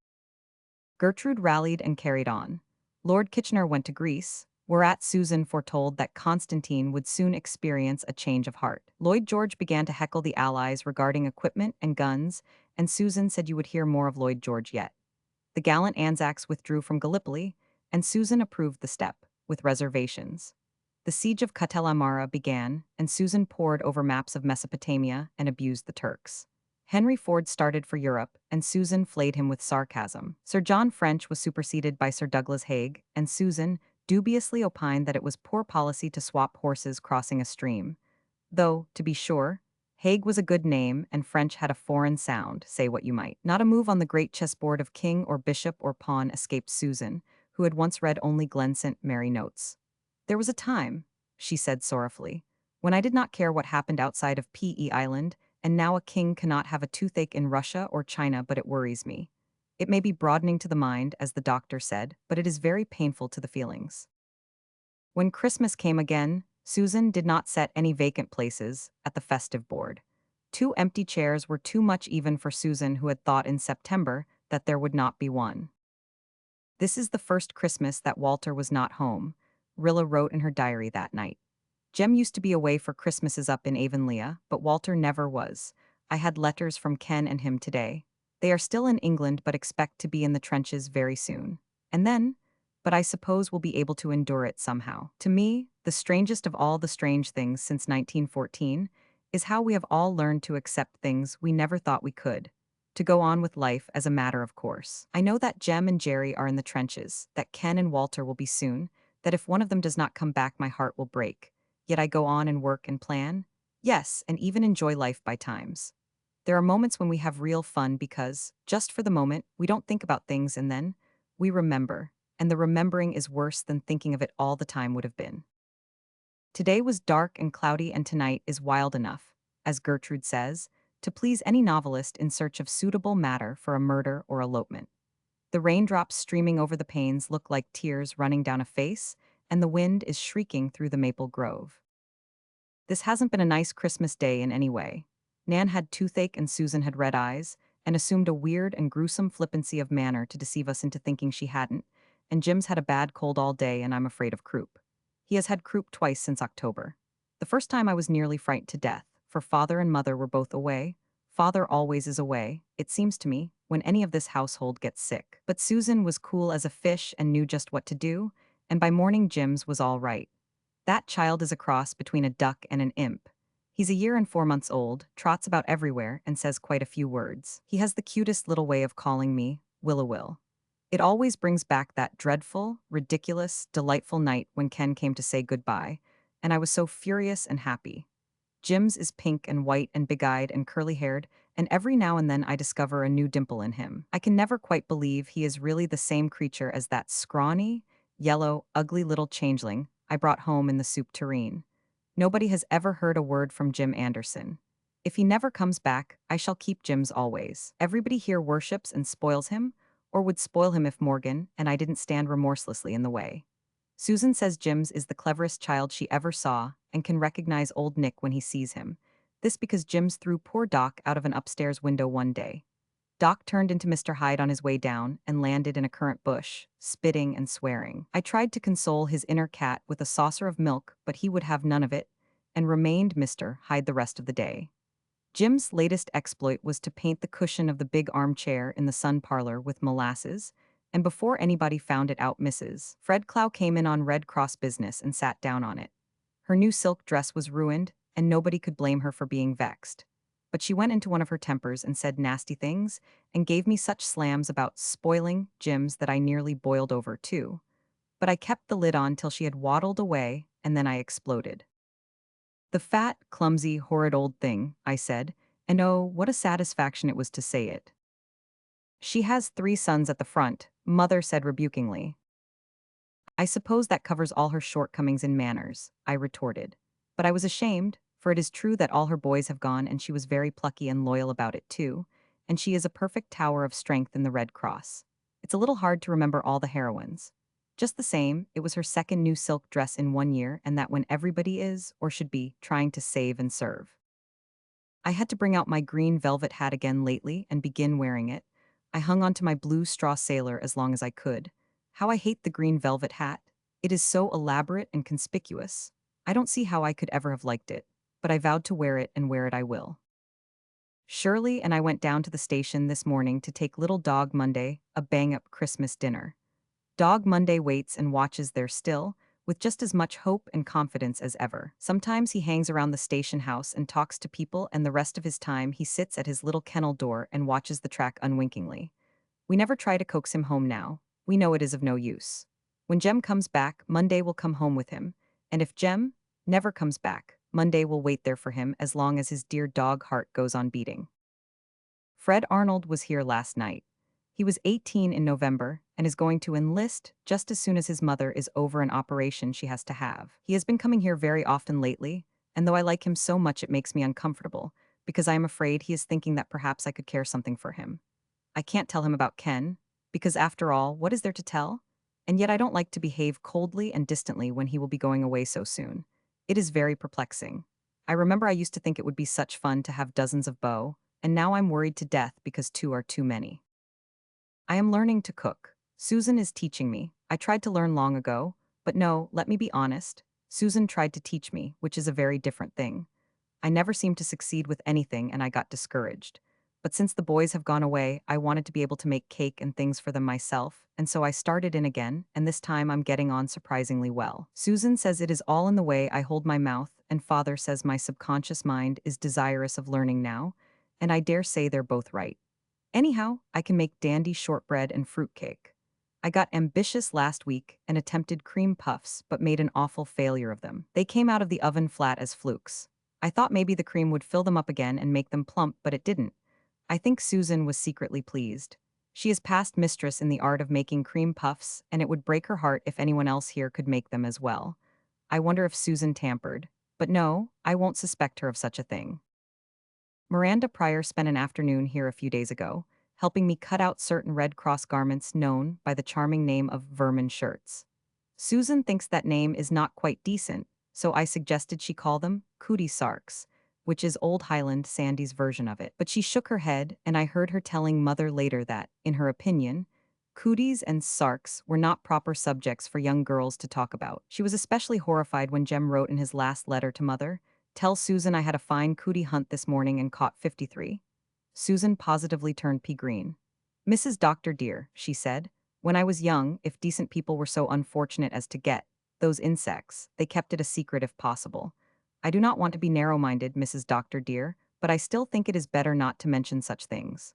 Gertrude rallied and carried on. Lord Kitchener went to Greece, whereat Susan foretold that Constantine would soon experience a change of heart. Lloyd George began to heckle the Allies regarding equipment and guns, and Susan said you would hear more of Lloyd George yet. The gallant Anzacs withdrew from Gallipoli, and Susan approved the step, with reservations. The siege of Kut-el-Amara began, and Susan pored over maps of Mesopotamia and abused the Turks. Henry Ford started for Europe, and Susan flayed him with sarcasm. Sir John French was superseded by Sir Douglas Haig, and Susan dubiously opined that it was poor policy to swap horses crossing a stream. Though, to be sure, Haig was a good name and French had a foreign sound, say what you might. Not a move on the great chessboard of king or bishop or pawn escaped Susan, who had once read only Glen St. Mary notes. There was a time, she said sorrowfully, when I did not care what happened outside of P.E. Island, and now a king cannot have a toothache in Russia or China, but it worries me. It may be broadening to the mind, as the doctor said, but it is very painful to the feelings. When Christmas came again, Susan did not set any vacant places at the festive board. 2 empty chairs were too much even for Susan, who had thought in September that there would not be one. This is the first Christmas that Walter was not home, Rilla wrote in her diary that night. Jem used to be away for Christmases up in Avonlea, but Walter never was. I had letters from Ken and him today. They are still in England but expect to be in the trenches very soon. And then, but I suppose we'll be able to endure it somehow. To me, the strangest of all the strange things since 1914 is how we have all learned to accept things we never thought we could, to go on with life as a matter of course. I know that Jem and Jerry are in the trenches, that Ken and Walter will be soon, that if one of them does not come back my heart will break. Yet I go on and work and plan. Yes, and even enjoy life by times. There are moments when we have real fun because, just for the moment, we don't think about things and then we remember, and the remembering is worse than thinking of it all the time would have been. Today was dark and cloudy and tonight is wild enough, as Gertrude says, to please any novelist in search of suitable matter for a murder or elopement. The raindrops streaming over the panes look like tears running down a face, and the wind is shrieking through the maple grove. This hasn't been a nice Christmas day in any way. Nan had toothache and Susan had red eyes, and assumed a weird and gruesome flippancy of manner to deceive us into thinking she hadn't, and Jim's had a bad cold all day and I'm afraid of croup. He has had croup twice since October. The first time I was nearly frightened to death, for father and mother were both away. Father always is away, it seems to me, when any of this household gets sick. But Susan was cool as a fish and knew just what to do, and by morning Jim's was all right. That child is a cross between a duck and an imp. He's a year and 4 months old, trots about everywhere, and says quite a few words. He has the cutest little way of calling me Will. It always brings back that dreadful, ridiculous, delightful night when Ken came to say goodbye, and I was so furious and happy. Jim's is pink and white and big-eyed and curly-haired, and every now and then I discover a new dimple in him. I can never quite believe he is really the same creature as that scrawny, yellow, ugly little changeling I brought home in the soup tureen. Nobody has ever heard a word from Jim Anderson. If he never comes back, I shall keep Jim's always. Everybody here worships and spoils him, or would spoil him if Morgan and I didn't stand remorselessly in the way. Susan says Jim's is the cleverest child she ever saw and can recognize old Nick when he sees him. This because Jim's threw poor Doc out of an upstairs window one day. Doc turned into Mr. Hyde on his way down and landed in a currant bush, spitting and swearing. I tried to console his inner cat with a saucer of milk, but he would have none of it, and remained Mr. Hyde the rest of the day. Jim's latest exploit was to paint the cushion of the big armchair in the sun parlor with molasses, and before anybody found it out, Mrs. Fred Clow came in on Red Cross business and sat down on it. Her new silk dress was ruined, and nobody could blame her for being vexed. But she went into one of her tempers and said nasty things, and gave me such slams about spoiling Jim's that I nearly boiled over too. But I kept the lid on till she had waddled away, and then I exploded. "The fat, clumsy, horrid old thing," I said, and oh, what a satisfaction it was to say it. "She has 3 sons at the front," Mother said rebukingly. "I suppose that covers all her shortcomings in manners," I retorted. But I was ashamed, for it is true that all her boys have gone and she was very plucky and loyal about it too, and she is a perfect tower of strength in the Red Cross. It's a little hard to remember all the heroines. Just the same, it was her second new silk dress in 1 year, and that when everybody is, or should be, trying to save and serve. I had to bring out my green velvet hat again lately and begin wearing it. I hung on to my blue straw sailor as long as I could. How I hate the green velvet hat. It is so elaborate and conspicuous. I don't see how I could ever have liked it, but I vowed to wear it and wear it I will. Shirley and I went down to the station this morning to take little Dog Monday a bang-up Christmas dinner. Dog Monday waits and watches there still, with just as much hope and confidence as ever. Sometimes he hangs around the station house and talks to people, and the rest of his time he sits at his little kennel door and watches the track unwinkingly. We never try to coax him home now. We know it is of no use. When Jem comes back, Monday will come home with him, and if Jem never comes back, Monday will wait there for him as long as his dear dog heart goes on beating. Fred Arnold was here last night. He was 18 in November and is going to enlist just as soon as his mother is over an operation she has to have. He has been coming here very often lately, and though I like him so much it makes me uncomfortable, because I am afraid he is thinking that perhaps I could care something for him. I can't tell him about Ken, because after all, what is there to tell? And yet I don't like to behave coldly and distantly when he will be going away so soon. It is very perplexing. I remember I used to think it would be such fun to have dozens of beaux, and now I'm worried to death because 2 are too many. I am learning to cook. Susan is teaching me. I tried to learn long ago, but no, let me be honest. Susan tried to teach me, which is a very different thing. I never seemed to succeed with anything and I got discouraged. But since the boys have gone away, I wanted to be able to make cake and things for them myself, and so I started in again, and this time I'm getting on surprisingly well. Susan says it is all in the way I hold my mouth, and Father says my subconscious mind is desirous of learning now, and I dare say they're both right. Anyhow, I can make dandy shortbread and fruitcake. I got ambitious last week and attempted cream puffs, but made an awful failure of them. They came out of the oven flat as flukes. I thought maybe the cream would fill them up again and make them plump, but it didn't. I think Susan was secretly pleased. She is past mistress in the art of making cream puffs, and it would break her heart if anyone else here could make them as well. I wonder if Susan tampered. But no, I won't suspect her of such a thing. Miranda Pryor spent an afternoon here a few days ago, helping me cut out certain Red Cross garments known by the charming name of vermin shirts. Susan thinks that name is not quite decent, so I suggested she call them cootie sarks, which is Old Highland Sandy's version of it. But she shook her head, and I heard her telling Mother later that, in her opinion, cooties and sarks were not proper subjects for young girls to talk about. She was especially horrified when Jem wrote in his last letter to Mother, "Tell Susan I had a fine cootie hunt this morning and caught 53. Susan positively turned pea green. Mrs. Doctor dear, she said, when I was young, if decent people were so unfortunate as to get those insects, they kept it a secret if possible. I do not want to be narrow-minded, Mrs. Doctor dear, but I still think it is better not to mention such things.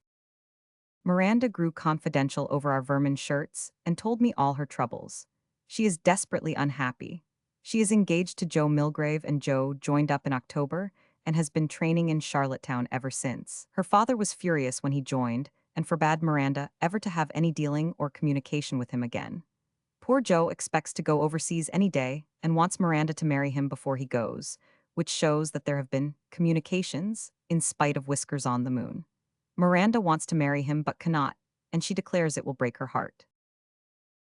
Miranda grew confidential over our vermin shirts and told me all her troubles. She is desperately unhappy. She is engaged to Joe Milgrave, and Joe joined up in October and has been training in Charlottetown ever since. Her father was furious when he joined and forbade Miranda ever to have any dealing or communication with him again. Poor Joe expects to go overseas any day and wants Miranda to marry him before he goes, which shows that there have been communications in spite of whiskers on the moon. Miranda wants to marry him but cannot, and she declares it will break her heart.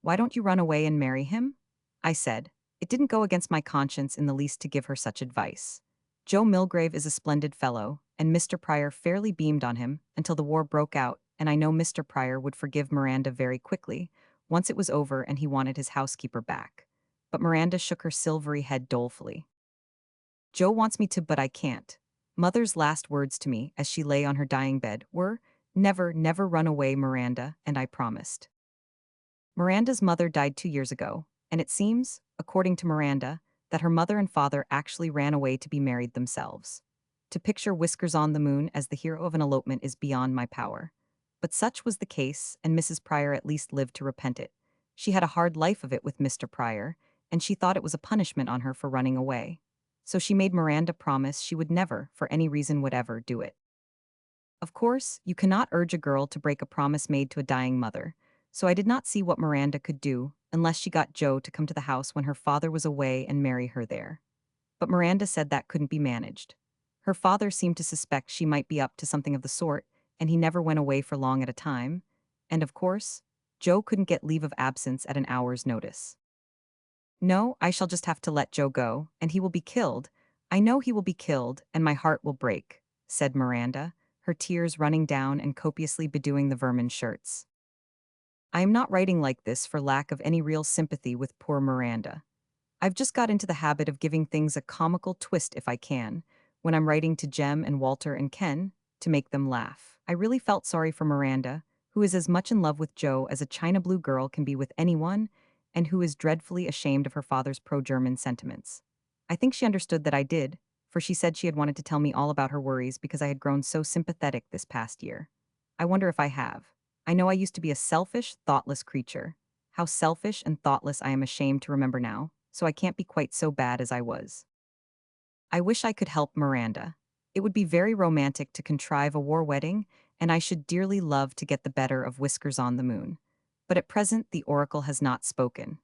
Why don't you run away and marry him? I said. It didn't go against my conscience in the least to give her such advice. Joe Milgrave is a splendid fellow, and Mr. Pryor fairly beamed on him until the war broke out, and I know Mr. Pryor would forgive Miranda very quickly, once it was over and he wanted his housekeeper back. But Miranda shook her silvery head dolefully. Joe wants me to, but I can't. Mother's last words to me as she lay on her dying bed were, "Never, never run away, Miranda," and I promised. Miranda's mother died 2 years ago, and it seems, according to Miranda, that her mother and father actually ran away to be married themselves. To picture Whiskers on the Moon as the hero of an elopement is beyond my power. But such was the case, and Mrs. Pryor at least lived to repent it. She had a hard life of it with Mr. Pryor, and she thought it was a punishment on her for running away. So she made Miranda promise she would never, for any reason whatever, do it. Of course, you cannot urge a girl to break a promise made to a dying mother, so I did not see what Miranda could do unless she got Joe to come to the house when her father was away and marry her there. But Miranda said that couldn't be managed. Her father seemed to suspect she might be up to something of the sort, and he never went away for long at a time. And of course, Joe couldn't get leave of absence at an hour's notice. No, I shall just have to let Joe go, and he will be killed. I know he will be killed, and my heart will break, said Miranda, her tears running down and copiously bedewing the vermin shirts. I am not writing like this for lack of any real sympathy with poor Miranda. I've just got into the habit of giving things a comical twist if I can, when I'm writing to Jem and Walter and Ken, to make them laugh. I really felt sorry for Miranda, who is as much in love with Joe as a China blue girl can be with anyone, and who is dreadfully ashamed of her father's pro-German sentiments. I think she understood that I did, for she said she had wanted to tell me all about her worries because I had grown so sympathetic this past year. I wonder if I have. I know I used to be a selfish, thoughtless creature. How selfish and thoughtless I am ashamed to remember now, so I can't be quite so bad as I was. I wish I could help Miranda. It would be very romantic to contrive a war wedding, and I should dearly love to get the better of Whiskers on the Moon. But at present the oracle has not spoken.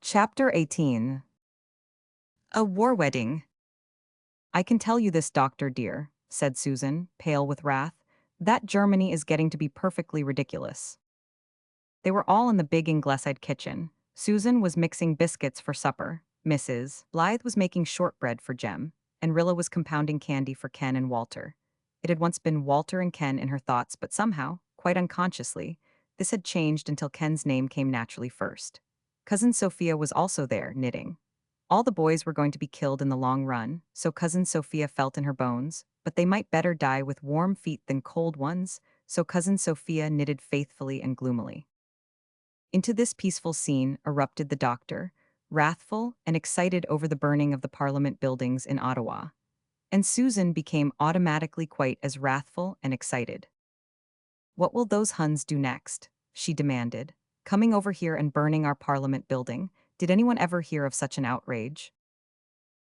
Chapter 18. A War Wedding. I can tell you this, Doctor dear, said Susan, pale with wrath, that Germany is getting to be perfectly ridiculous. They were all in the big Ingleside kitchen. Susan was mixing biscuits for supper, Mrs. Blythe was making shortbread for Jem, and Rilla was compounding candy for Ken and Walter. It had once been Walter and Ken in her thoughts, but somehow, quite unconsciously, this had changed until Ken's name came naturally first. Cousin Sophia was also there, knitting. All the boys were going to be killed in the long run, so Cousin Sophia felt in her bones, but they might better die with warm feet than cold ones, so Cousin Sophia knitted faithfully and gloomily. Into this peaceful scene erupted the doctor, wrathful and excited over the burning of the Parliament buildings in Ottawa. And Susan became automatically quite as wrathful and excited. What will those Huns do next? She demanded. Coming over here and burning our Parliament building, did anyone ever hear of such an outrage?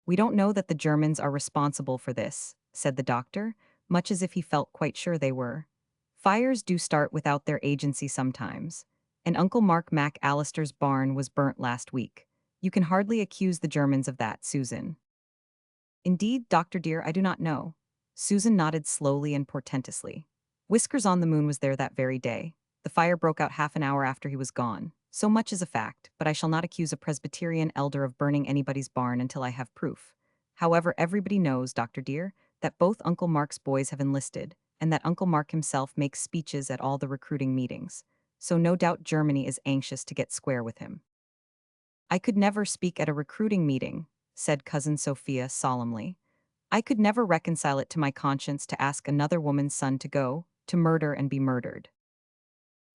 We don't know that the Germans are responsible for this, said the doctor, much as if he felt quite sure they were. Fires do start without their agency sometimes. And Uncle Mark McAllister's barn was burnt last week. You can hardly accuse the Germans of that, Susan. Indeed, Doctor dear, I do not know. Susan nodded slowly and portentously. Whiskers on the Moon was there that very day. The fire broke out half an hour after he was gone. So much is a fact, but I shall not accuse a Presbyterian elder of burning anybody's barn until I have proof. However, everybody knows, Doctor dear, that both Uncle Mark's boys have enlisted, and that Uncle Mark himself makes speeches at all the recruiting meetings. So no doubt Germany is anxious to get square with him. I could never speak at a recruiting meeting, said Cousin Sophia solemnly. I could never reconcile it to my conscience to ask another woman's son to go, to murder and be murdered.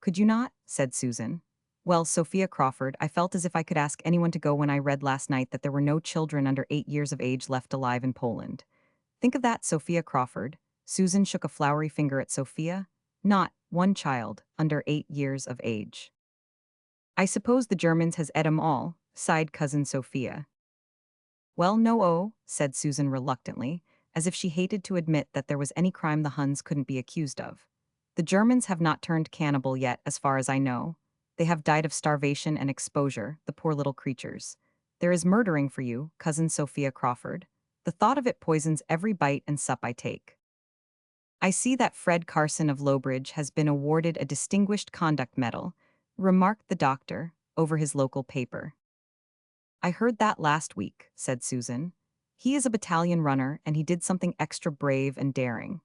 Could you not? Said Susan. Well, Sophia Crawford, I felt as if I could ask anyone to go when I read last night that there were no children under 8 years of age left alive in Poland. Think of that, Sophia Crawford. Susan shook a floury finger at Sophia. Not one child under 8 years of age. I suppose the Germans has ed 'em all, sighed cousin Sophia. Well, no, oh, said Susan reluctantly, as if she hated to admit that there was any crime the Huns couldn't be accused of. The Germans have not turned cannibal yet, as far as I know. They have died of starvation and exposure, the poor little creatures. There is murdering for you, cousin Sophia Crawford. The thought of it poisons every bite and sup I take. I see that Fred Carson of Lowbridge has been awarded a Distinguished Conduct Medal, remarked the doctor, over his local paper. I heard that last week, said Susan. He is a battalion runner and he did something extra brave and daring.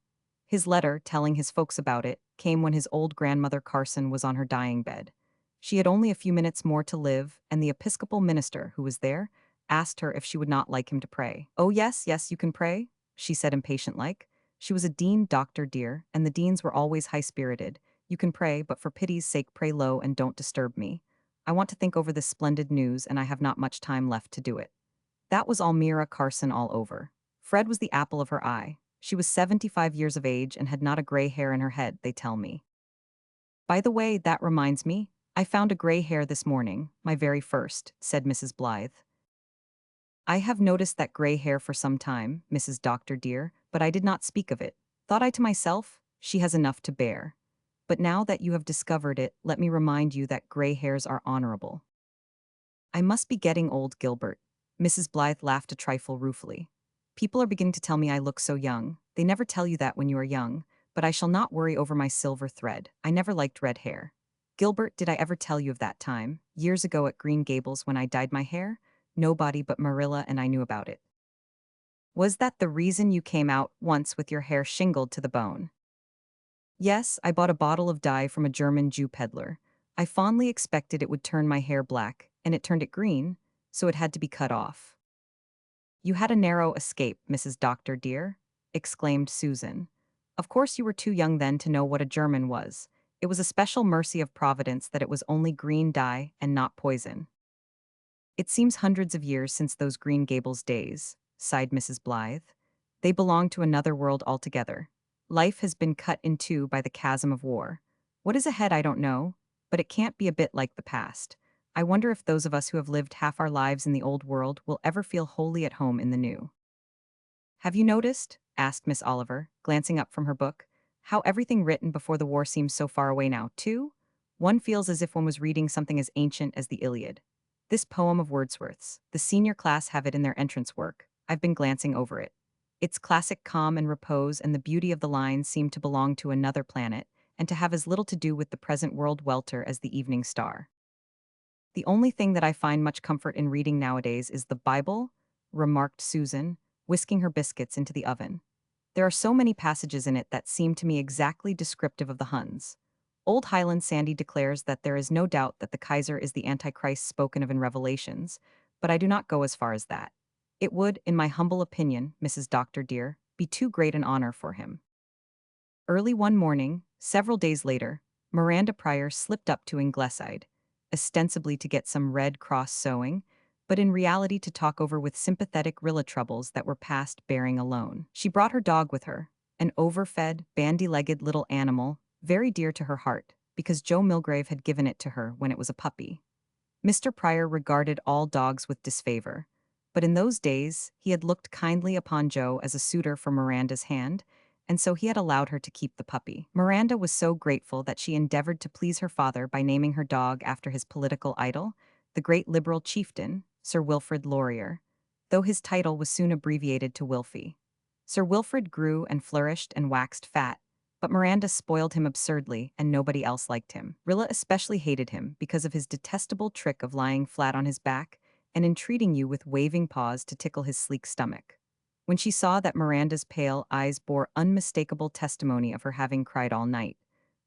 His letter, telling his folks about it, came when his old grandmother Carson was on her dying bed. She had only a few minutes more to live, and the Episcopal minister, who was there, asked her if she would not like him to pray. Oh, yes, yes, you can pray, she said impatient-like. She was a dean, doctor dear, and the deans were always high-spirited. You can pray, but for pity's sake pray low and don't disturb me. I want to think over this splendid news, and I have not much time left to do it. That was Almira Carson all over. Fred was the apple of her eye. She was 75 years of age and had not a gray hair in her head, they tell me. By the way, that reminds me, I found a gray hair this morning, my very first, said Mrs. Blythe. I have noticed that gray hair for some time, Mrs. Doctor dear, but I did not speak of it. Thought I to myself, she has enough to bear. But now that you have discovered it, let me remind you that gray hairs are honorable. I must be getting old, Gilbert. Mrs. Blythe laughed a trifle ruefully. People are beginning to tell me I look so young. They never tell you that when you are young, but I shall not worry over my silver thread. I never liked red hair. Gilbert, did I ever tell you of that time, years ago at Green Gables when I dyed my hair? Nobody but Marilla and I knew about it. Was that the reason you came out once with your hair shingled to the bone? Yes, I bought a bottle of dye from a German Jew peddler. I fondly expected it would turn my hair black, and it turned it green, so it had to be cut off. You had a narrow escape, Mrs. Doctor dear, exclaimed Susan. Of course you were too young then to know what a German was. It was a special mercy of Providence that it was only green dye and not poison. It seems hundreds of years since those Green Gables days, sighed Mrs. Blythe. They belong to another world altogether. Life has been cut in two by the chasm of war. What is ahead I don't know, but it can't be a bit like the past. I wonder if those of us who have lived half our lives in the old world will ever feel wholly at home in the new. Have you noticed, asked Miss Oliver, glancing up from her book, how everything written before the war seems so far away now, too? One feels as if one was reading something as ancient as the Iliad. This poem of Wordsworth's, the senior class have it in their entrance work. I've been glancing over it. Its classic calm and repose and the beauty of the lines seem to belong to another planet, and to have as little to do with the present world welter as the evening star. The only thing that I find much comfort in reading nowadays is the Bible, remarked Susan, whisking her biscuits into the oven. There are so many passages in it that seem to me exactly descriptive of the Huns. Old Highland Sandy declares that there is no doubt that the Kaiser is the Antichrist spoken of in Revelations, but I do not go as far as that. It would, in my humble opinion, Mrs. Doctor dear, be too great an honor for him. Early one morning, several days later, Miranda Pryor slipped up to Ingleside, ostensibly to get some Red Cross sewing, but in reality to talk over with sympathetic Rilla troubles that were past bearing alone. She brought her dog with her, an overfed, bandy-legged little animal, very dear to her heart, because Joe Milgrave had given it to her when it was a puppy. Mr. Pryor regarded all dogs with disfavor, but in those days he had looked kindly upon Joe as a suitor for Miranda's hand, and so he had allowed her to keep the puppy. Miranda was so grateful that she endeavored to please her father by naming her dog after his political idol, the great liberal chieftain, Sir Wilfrid Laurier, though his title was soon abbreviated to Wilfy. Sir Wilfrid grew and flourished and waxed fat, but Miranda spoiled him absurdly, and nobody else liked him. Rilla especially hated him because of his detestable trick of lying flat on his back and entreating you with waving paws to tickle his sleek stomach. When she saw that Miranda's pale eyes bore unmistakable testimony of her having cried all night,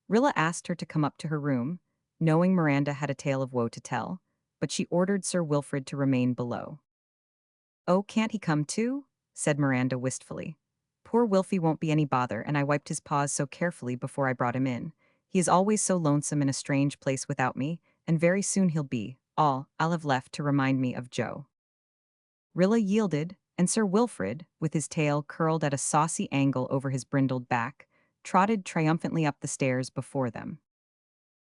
Rilla asked her to come up to her room, knowing Miranda had a tale of woe to tell, but she ordered Sir Wilfrid to remain below. "Oh, can't he come too?" said Miranda wistfully. "Poor Wilfy won't be any bother, and I wiped his paws so carefully before I brought him in. He is always so lonesome in a strange place without me, and very soon he'll be all I'll have left to remind me of Joe." Rilla yielded, and Sir Wilfrid, with his tail curled at a saucy angle over his brindled back, trotted triumphantly up the stairs before them.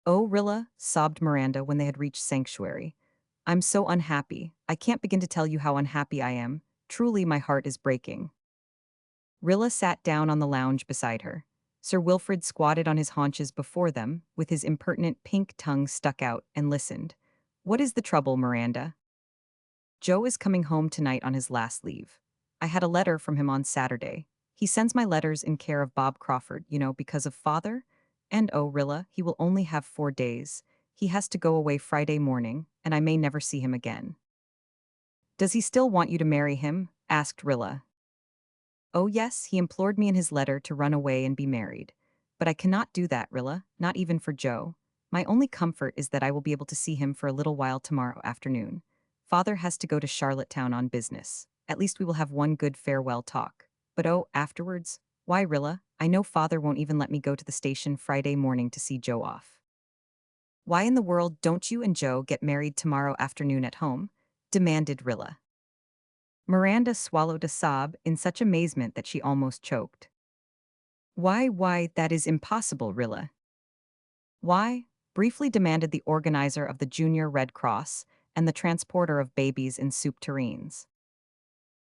"Oh, Rilla," sobbed Miranda when they had reached sanctuary. "I'm so unhappy. I can't begin to tell you how unhappy I am. Truly, my heart is breaking." Rilla sat down on the lounge beside her. Sir Wilfrid squatted on his haunches before them, with his impertinent pink tongue stuck out, and listened. "What is the trouble, Miranda?" "Joe is coming home tonight on his last leave. I had a letter from him on Saturday. He sends my letters in care of Bob Crawford, because of father. And oh, Rilla, he will only have 4 days. He has to go away Friday morning, and I may never see him again." "Does he still want you to marry him?" asked Rilla. "Oh, yes, he implored me in his letter to run away and be married. But I cannot do that, Rilla, not even for Joe. My only comfort is that I will be able to see him for a little while tomorrow afternoon. Father has to go to Charlottetown on business. At least we will have one good farewell talk. But oh, afterwards? Why, Rilla, I know father won't even let me go to the station Friday morning to see Joe off." "Why in the world don't you and Joe get married tomorrow afternoon at home?" demanded Rilla. Miranda swallowed a sob in such amazement that she almost choked. Why, that is impossible, Rilla." "Why?" briefly demanded the organizer of the Junior Red Cross and the transporter of babies in soup tureens.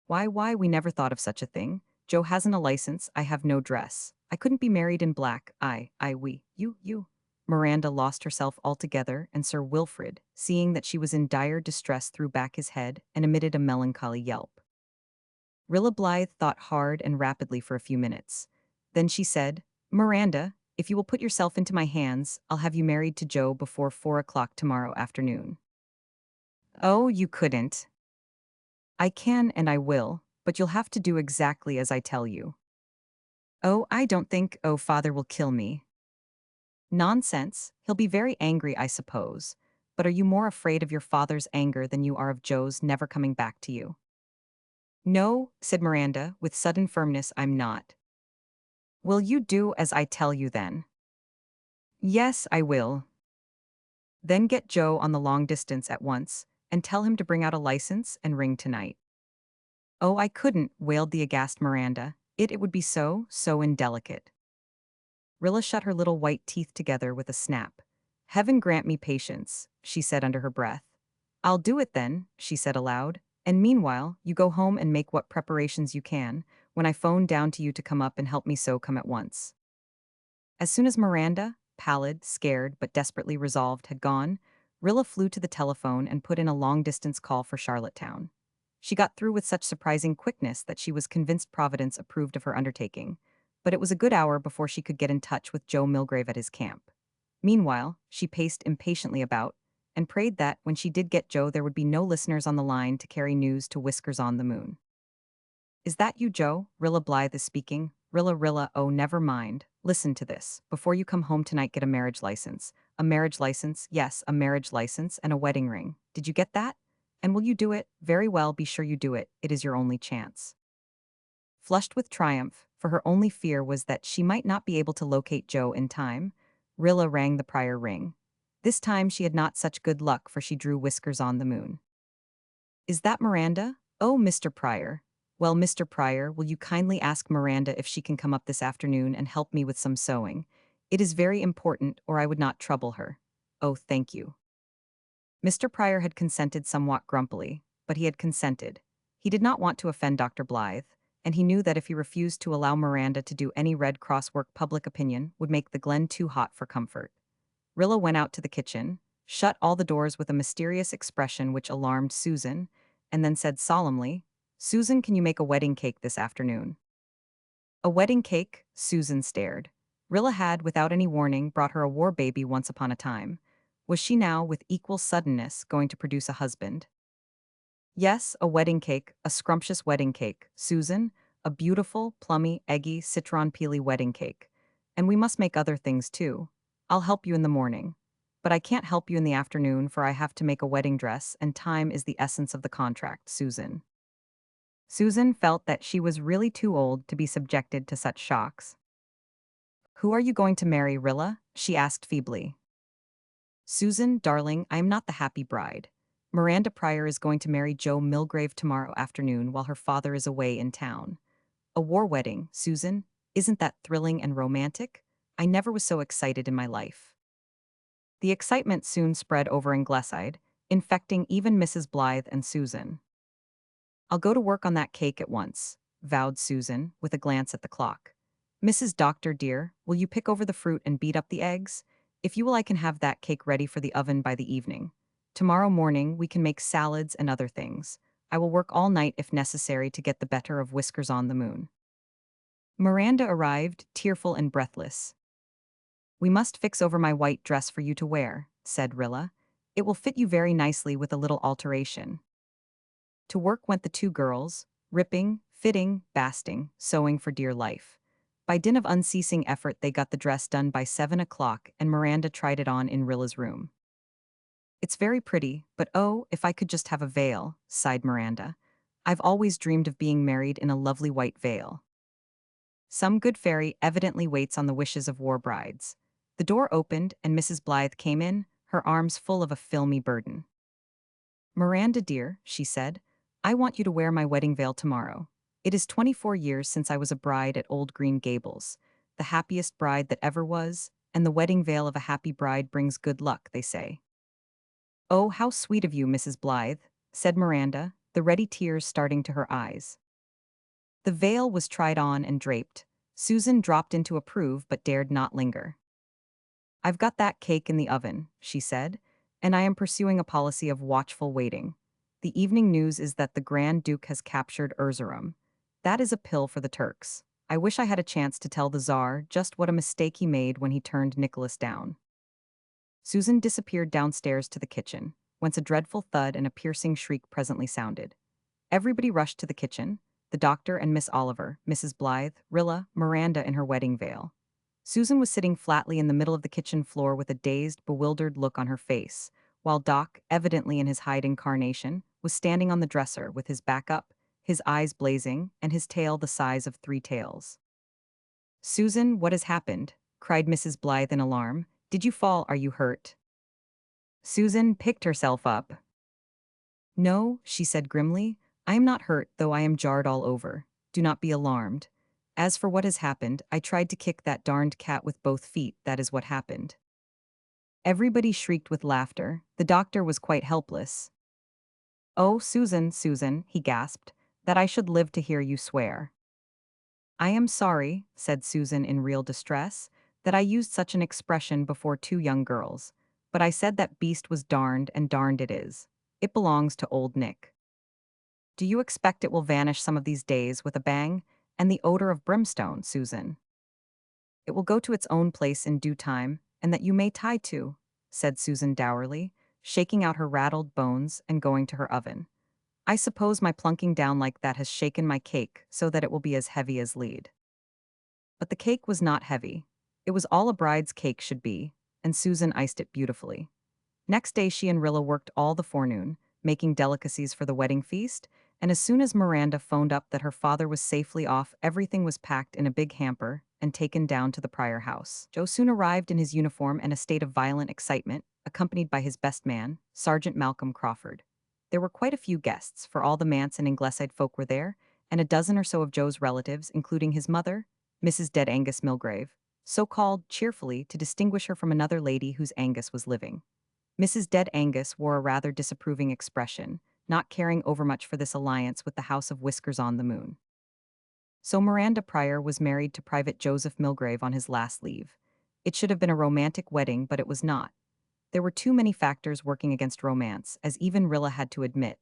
Why, we never thought of such a thing. Joe hasn't a license, I have no dress. I couldn't be married in black, we, you." Miranda lost herself altogether, and Sir Wilfrid, seeing that she was in dire distress, threw back his head and emitted a melancholy yelp. Rilla Blythe thought hard and rapidly for a few minutes. Then she said, "Miranda, if you will put yourself into my hands, I'll have you married to Joe before 4 o'clock tomorrow afternoon." "Oh, you couldn't." "I can and I will, but you'll have to do exactly as I tell you." "Oh, I don't think, oh, father will kill me." "Nonsense, he'll be very angry, I suppose. But are you more afraid of your father's anger than you are of Joe's never coming back to you?" "No," said Miranda, with sudden firmness, "I'm not." "Will you do as I tell you then?" "Yes, I will." "Then get Joe on the long distance at once, and tell him to bring out a license and ring tonight." "Oh, I couldn't," wailed the aghast Miranda. It would be so indelicate." Rilla shut her little white teeth together with a snap. "Heaven grant me patience," she said under her breath. "I'll do it then," she said aloud. "And meanwhile, you go home and make what preparations you can. When I phone down to you to come up and help me, so come at once." As soon as Miranda, pallid, scared, but desperately resolved, had gone, Rilla flew to the telephone and put in a long-distance call for Charlottetown. She got through with such surprising quickness that she was convinced Providence approved of her undertaking, but it was a good hour before she could get in touch with Joe Milgrave at his camp. Meanwhile, she paced impatiently about, and prayed that, when she did get Joe, there would be no listeners on the line to carry news to Whiskers on the Moon. "Is that you, Joe? Rilla Blythe is speaking. Rilla, oh, never mind. Listen to this. Before you come home tonight, get a marriage license. A marriage license, yes, a marriage license, and a wedding ring. Did you get that? And will you do it? Very well, be sure you do it. It is your only chance." Flushed with triumph, for her only fear was that she might not be able to locate Joe in time, Rilla rang the prior ring. This time she had not such good luck, for she drew Whiskers on the Moon. "Is that Miranda? Oh, Mr. Pryor. Well, Mr. Pryor, will you kindly ask Miranda if she can come up this afternoon and help me with some sewing? It is very important, or I would not trouble her. Oh, thank you." Mr. Pryor had consented somewhat grumpily, but he had consented. He did not want to offend Dr. Blythe, and he knew that if he refused to allow Miranda to do any Red Cross work, public opinion would make the Glen too hot for comfort. Rilla went out to the kitchen, shut all the doors with a mysterious expression which alarmed Susan, and then said solemnly, "Susan, can you make a wedding cake this afternoon?" A wedding cake? Susan stared. Rilla had, without any warning, brought her a war baby once upon a time. Was she now, with equal suddenness, going to produce a husband? "Yes, a wedding cake, a scrumptious wedding cake, Susan, a beautiful, plummy, eggy, citron-peely wedding cake. And we must make other things too. I'll help you in the morning. But I can't help you in the afternoon, for I have to make a wedding dress, and time is the essence of the contract, Susan." Susan felt that she was really too old to be subjected to such shocks. "Who are you going to marry, Rilla?" she asked feebly. Susan, darling, I am not the happy bride. Miranda Pryor is going to marry Joe Milgrave tomorrow afternoon while her father is away in town. A war wedding, Susan? Isn't that thrilling and romantic? I never was so excited in my life. The excitement soon spread over Ingleside, infecting even Mrs. Blythe and Susan. I'll go to work on that cake at once, vowed Susan, with a glance at the clock. Mrs. Doctor, dear, will you pick over the fruit and beat up the eggs? If you will, I can have that cake ready for the oven by the evening. Tomorrow morning, we can make salads and other things. I will work all night if necessary to get the better of Whiskers on the Moon. Miranda arrived, tearful and breathless. We must fix over my white dress for you to wear, said Rilla. It will fit you very nicely with a little alteration. To work went the two girls, ripping, fitting, basting, sewing for dear life. By dint of unceasing effort they got the dress done by 7 o'clock and Miranda tried it on in Rilla's room. It's very pretty, but oh, if I could just have a veil, sighed Miranda. I've always dreamed of being married in a lovely white veil. Some good fairy evidently waits on the wishes of war brides. The door opened and Mrs. Blythe came in, her arms full of a filmy burden. Miranda dear, she said, I want you to wear my wedding veil tomorrow. It is 24 years since I was a bride at Old Green Gables, the happiest bride that ever was, and the wedding veil of a happy bride brings good luck, they say. Oh, how sweet of you, Mrs. Blythe, said Miranda, the ready tears starting to her eyes. The veil was tried on and draped. Susan dropped in to approve but dared not linger. I've got that cake in the oven, she said, and I am pursuing a policy of watchful waiting. The evening news is that the Grand Duke has captured Erzurum. That is a pill for the Turks. I wish I had a chance to tell the Tsar just what a mistake he made when he turned Nicholas down. Susan disappeared downstairs to the kitchen, whence a dreadful thud and a piercing shriek presently sounded. Everybody rushed to the kitchen, the doctor and Miss Oliver, Mrs. Blythe, Rilla, Miranda in her wedding veil. Susan was sitting flatly in the middle of the kitchen floor with a dazed, bewildered look on her face, while Doc, evidently in his Hyde incarnation, was standing on the dresser with his back up, his eyes blazing, and his tail the size of 3 tails. Susan, what has happened? Cried Mrs. Blythe in alarm. Did you fall? Are you hurt? Susan picked herself up. No, she said grimly. I am not hurt, though I am jarred all over. Do not be alarmed. As for what has happened, I tried to kick that darned cat with both feet, that is what happened. Everybody shrieked with laughter. The doctor was quite helpless. Oh, Susan, Susan, he gasped, that I should live to hear you swear. I am sorry, said Susan in real distress, that I used such an expression before 2 young girls, but I said that beast was darned and darned it is. It belongs to old Nick. Do you expect it will vanish some of these days with a bang, and the odor of brimstone, Susan? It will go to its own place in due time, and that you may tie to, said Susan dourly, shaking out her rattled bones and going to her oven. I suppose my plunking down like that has shaken my cake so that it will be as heavy as lead. But the cake was not heavy. It was all a bride's cake should be, and Susan iced it beautifully. Next day she and Rilla worked all the forenoon, making delicacies for the wedding feast, and as soon as Miranda phoned up that her father was safely off, everything was packed in a big hamper and taken down to the Pryor house. Joe soon arrived in his uniform and a state of violent excitement, accompanied by his best man, Sergeant Malcolm Crawford. There were quite a few guests, for all the manse and Ingleside folk were there, and a dozen or so of Joe's relatives, including his mother, Mrs. Dead Angus Milgrave, so called cheerfully to distinguish her from another lady whose Angus was living. Mrs. Dead Angus wore a rather disapproving expression, not caring overmuch for this alliance with the house of Whiskers on the Moon. So Miranda Pryor was married to Private Joseph Milgrave on his last leave. It should have been a romantic wedding, but it was not. There were too many factors working against romance, as even Rilla had to admit.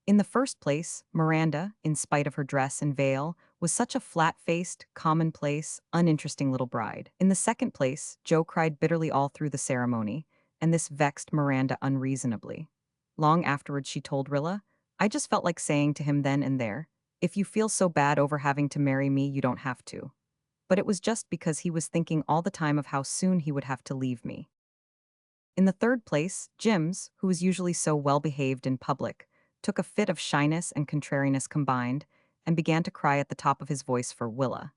In the first place, Miranda, in spite of her dress and veil, was such a flat-faced, commonplace, uninteresting little bride. In the second place, Joe cried bitterly all through the ceremony, and this vexed Miranda unreasonably. Long afterwards she told Rilla, I just felt like saying to him then and there, if you feel so bad over having to marry me, you don't have to. But it was just because he was thinking all the time of how soon he would have to leave me. In the third place, Jims, who was usually so well-behaved in public, took a fit of shyness and contrariness combined, and began to cry at the top of his voice for Willa.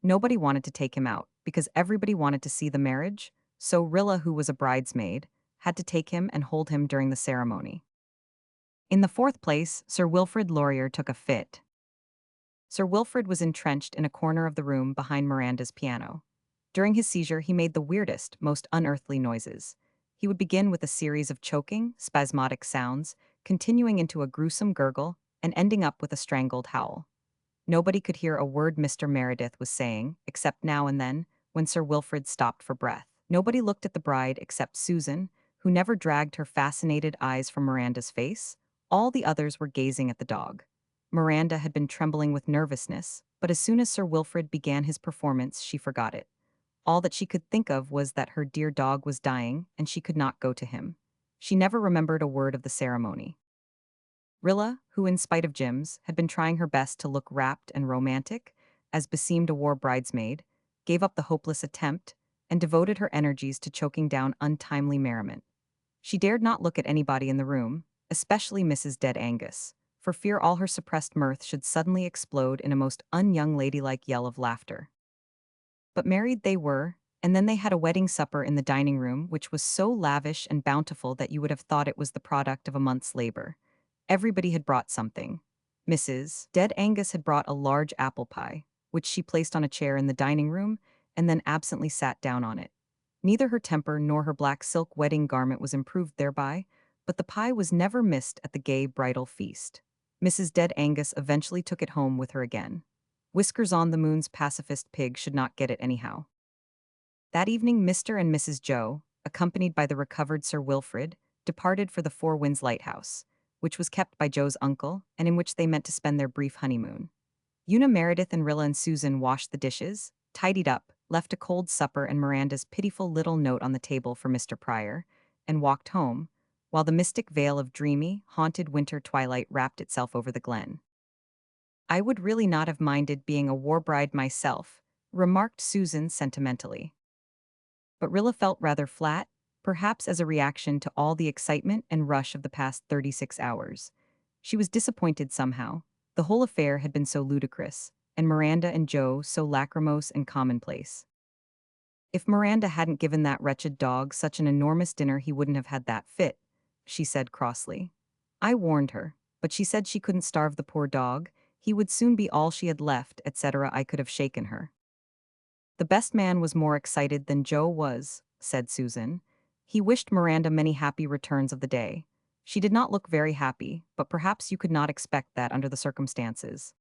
Nobody wanted to take him out, because everybody wanted to see the marriage, so Rilla, who was a bridesmaid, had to take him and hold him during the ceremony. In the fourth place, Sir Wilfrid Laurier took a fit. Sir Wilfrid was entrenched in a corner of the room behind Miranda's piano. During his seizure, he made the weirdest, most unearthly noises. He would begin with a series of choking, spasmodic sounds, continuing into a gruesome gurgle, and ending up with a strangled howl. Nobody could hear a word Mr. Meredith was saying, except now and then, when Sir Wilfrid stopped for breath. Nobody looked at the bride except Susan, who never dragged her fascinated eyes from Miranda's face. All the others were gazing at the dog. Miranda had been trembling with nervousness, but as soon as Sir Wilfrid began his performance, she forgot it. All that she could think of was that her dear dog was dying, and she could not go to him. She never remembered a word of the ceremony. Rilla, who in spite of Jim's, had been trying her best to look rapt and romantic, as beseemed a war bridesmaid, gave up the hopeless attempt and devoted her energies to choking down untimely merriment. She dared not look at anybody in the room, especially Mrs. Dead Angus, for fear all her suppressed mirth should suddenly explode in a most un-young ladylike yell of laughter. But married they were, and then they had a wedding supper in the dining room, which was so lavish and bountiful that you would have thought it was the product of a month's labor. Everybody had brought something. Mrs. Dead Angus had brought a large apple pie, which she placed on a chair in the dining room and then absently sat down on it. Neither her temper nor her black silk wedding garment was improved thereby, but the pie was never missed at the gay bridal feast. Mrs. Dead Angus eventually took it home with her again. Whiskers on the Moon's pacifist pig should not get it anyhow. That evening, Mr. and Mrs. Joe, accompanied by the recovered Sir Wilfrid, departed for the Four Winds Lighthouse, which was kept by Joe's uncle, and in which they meant to spend their brief honeymoon. Una Meredith and Rilla and Susan washed the dishes, tidied up, left a cold supper and Miranda's pitiful little note on the table for Mr. Pryor, and walked home, while the mystic veil of dreamy, haunted winter twilight wrapped itself over the glen. "I would really not have minded being a war bride myself," remarked Susan sentimentally. But Rilla felt rather flat, perhaps as a reaction to all the excitement and rush of the past 36 hours. She was disappointed somehow. The whole affair had been so ludicrous, and Miranda and Joe so lachrymose and commonplace. If Miranda hadn't given that wretched dog such an enormous dinner, he wouldn't have had that fit, she said crossly. I warned her, but she said she couldn't starve the poor dog. He would soon be all she had left, etc. I could have shaken her. The best man was more excited than Joe was, said Susan. He wished Miranda many happy returns of the day. She did not look very happy, but perhaps you could not expect that under the circumstances.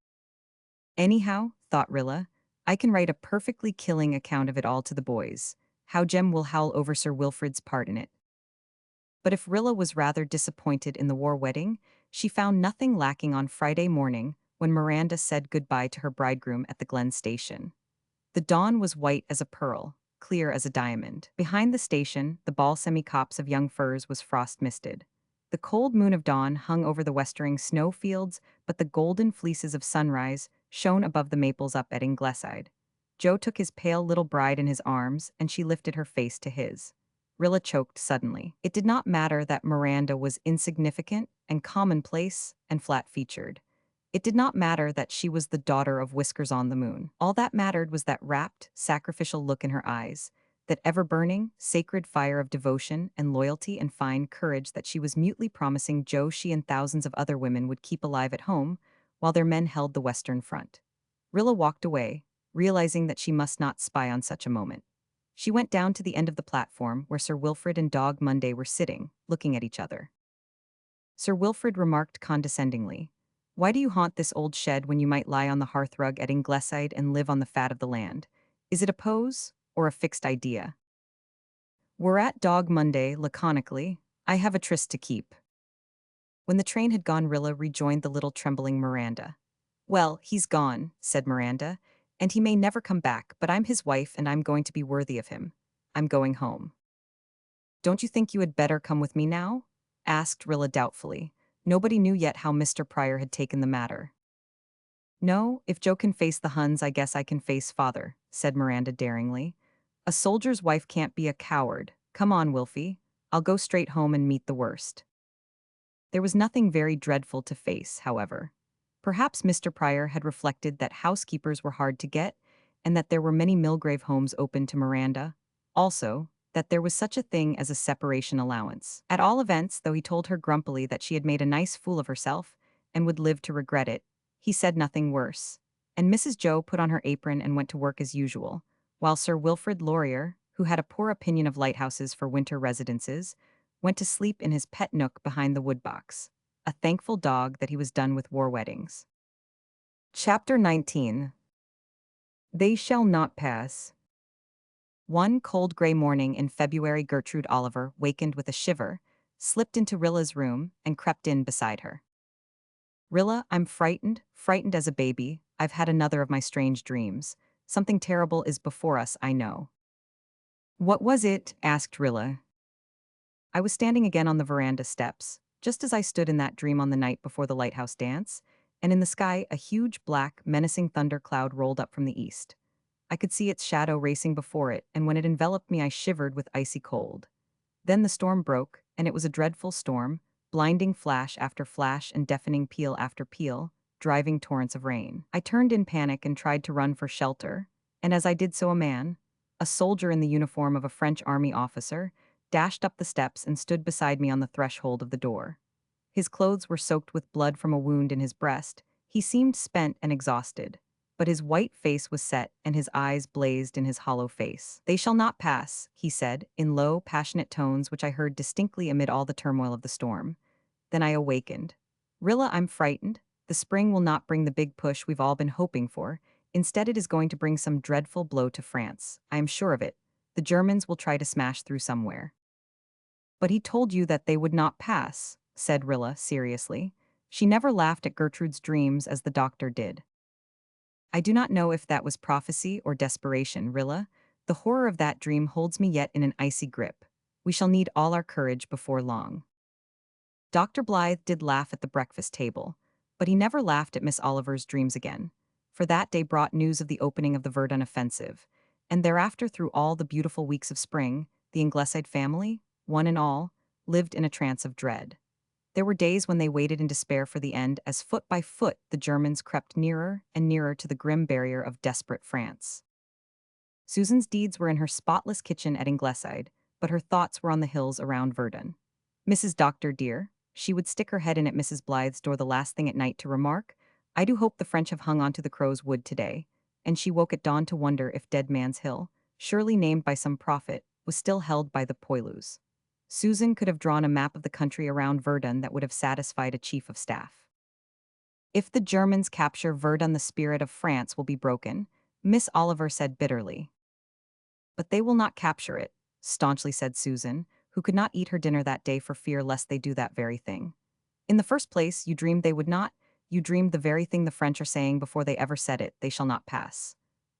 Anyhow, thought Rilla, I can write a perfectly killing account of it all to the boys. How Jem will howl over Sir Wilfrid's part in it. But if Rilla was rather disappointed in the war wedding, she found nothing lacking on Friday morning when Miranda said goodbye to her bridegroom at the Glen station. The dawn was white as a pearl, clear as a diamond. Behind the station, the balsamy copse of young firs was frost-misted. The cold moon of dawn hung over the westering snow fields, but the golden fleeces of sunrise shone above the maples up at Ingleside. Joe took his pale little bride in his arms, and she lifted her face to his. Rilla choked suddenly. It did not matter that Miranda was insignificant and commonplace and flat-featured. It did not matter that she was the daughter of Whiskers on the Moon. All that mattered was that rapt, sacrificial look in her eyes, that ever-burning, sacred fire of devotion and loyalty and fine courage that she was mutely promising Joe she and thousands of other women would keep alive at home, while their men held the Western Front. Rilla walked away, realizing that she must not spy on such a moment. She went down to the end of the platform where Sir Wilfrid and Dog Monday were sitting, looking at each other. Sir Wilfrid remarked condescendingly, "Why do you haunt this old shed when you might lie on the hearthrug at Ingleside and live on the fat of the land? Is it a pose or a fixed idea?" "We're at Dog Monday," laconically. "I have a tryst to keep." When the train had gone, Rilla rejoined the little trembling Miranda. "Well, he's gone," said Miranda, "and he may never come back, but I'm his wife and I'm going to be worthy of him. I'm going home." "Don't you think you had better come with me now?" asked Rilla doubtfully. Nobody knew yet how Mr. Pryor had taken the matter. "No, if Joe can face the Huns, I guess I can face father," said Miranda daringly. "A soldier's wife can't be a coward. Come on, Wilfie. I'll go straight home and meet the worst." There was nothing very dreadful to face, however. Perhaps Mr. Pryor had reflected that housekeepers were hard to get, and that there were many Milgrave homes open to Miranda. Also, that there was such a thing as a separation allowance. At all events, though he told her grumpily that she had made a nice fool of herself and would live to regret it, he said nothing worse. And Mrs. Joe put on her apron and went to work as usual, while Sir Wilfrid Laurier, who had a poor opinion of lighthouses for winter residences, went to sleep in his pet nook behind the woodbox, a thankful dog that he was done with war weddings. Chapter 19. They Shall Not Pass. One cold gray morning in February, Gertrude Oliver wakened with a shiver, slipped into Rilla's room, and crept in beside her. Rilla, I'm frightened, frightened as a baby. I've had another of my strange dreams. Something terrible is before us, I know. What was it? Asked Rilla. I was standing again on the veranda steps, just as I stood in that dream on the night before the lighthouse dance, and in the sky a huge black, menacing thundercloud rolled up from the east. I could see its shadow racing before it, and when it enveloped me I shivered with icy cold. Then the storm broke, and it was a dreadful storm, blinding flash after flash and deafening peal after peal, driving torrents of rain. I turned in panic and tried to run for shelter, and as I did so a soldier in the uniform of a French army officer, dashed up the steps and stood beside me on the threshold of the door. His clothes were soaked with blood from a wound in his breast. He seemed spent and exhausted, but his white face was set and his eyes blazed in his hollow face. They shall not pass, he said, in low, passionate tones which I heard distinctly amid all the turmoil of the storm. Then I awakened. Rilla, I'm frightened. The spring will not bring the big push we've all been hoping for. Instead, it is going to bring some dreadful blow to France. I am sure of it. The Germans will try to smash through somewhere. But he told you that they would not pass, said Rilla seriously. She never laughed at Gertrude's dreams as the doctor did. I do not know if that was prophecy or desperation, Rilla. The horror of that dream holds me yet in an icy grip. We shall need all our courage before long. Dr. Blythe did laugh at the breakfast table, but he never laughed at Miss Oliver's dreams again, for that day brought news of the opening of the Verdun offensive, and thereafter through all the beautiful weeks of spring, the Ingleside family, one and all, lived in a trance of dread. There were days when they waited in despair for the end as foot by foot the Germans crept nearer and nearer to the grim barrier of desperate France. Susan's deeds were in her spotless kitchen at Ingleside, but her thoughts were on the hills around Verdun. Mrs. Doctor dear, she would stick her head in at Mrs. Blythe's door the last thing at night to remark, I do hope the French have hung onto the crow's wood today, and she woke at dawn to wonder if Dead Man's Hill, surely named by some prophet, was still held by the Poilus. Susan could have drawn a map of the country around Verdun that would have satisfied a chief of staff. If the Germans capture Verdun, the spirit of France will be broken, Miss Oliver said bitterly. But they will not capture it, staunchly said Susan, who could not eat her dinner that day for fear lest they do that very thing. In the first place, you dreamed they would not, you dreamed the very thing the French are saying before they ever said it, they shall not pass.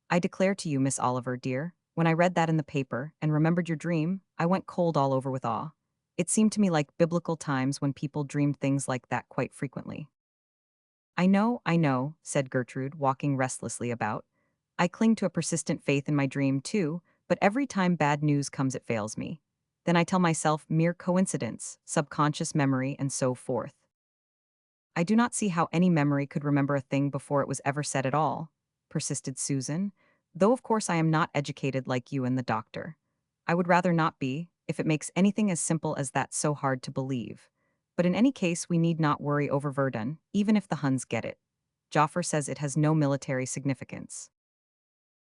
I declare to you, Miss Oliver, dear, when I read that in the paper and remembered your dream, I went cold all over with awe. It seemed to me like biblical times when people dreamed things like that quite frequently. I know, said Gertrude, walking restlessly about. I cling to a persistent faith in my dream, too, but every time bad news comes it fails me. Then I tell myself mere coincidence, subconscious memory, and so forth. I do not see how any memory could remember a thing before it was ever said at all, persisted Susan, though of course I am not educated like you and the doctor. I would rather not be, if it makes anything as simple as that so hard to believe. But in any case we need not worry over Verdun, even if the Huns get it. Joffre says it has no military significance.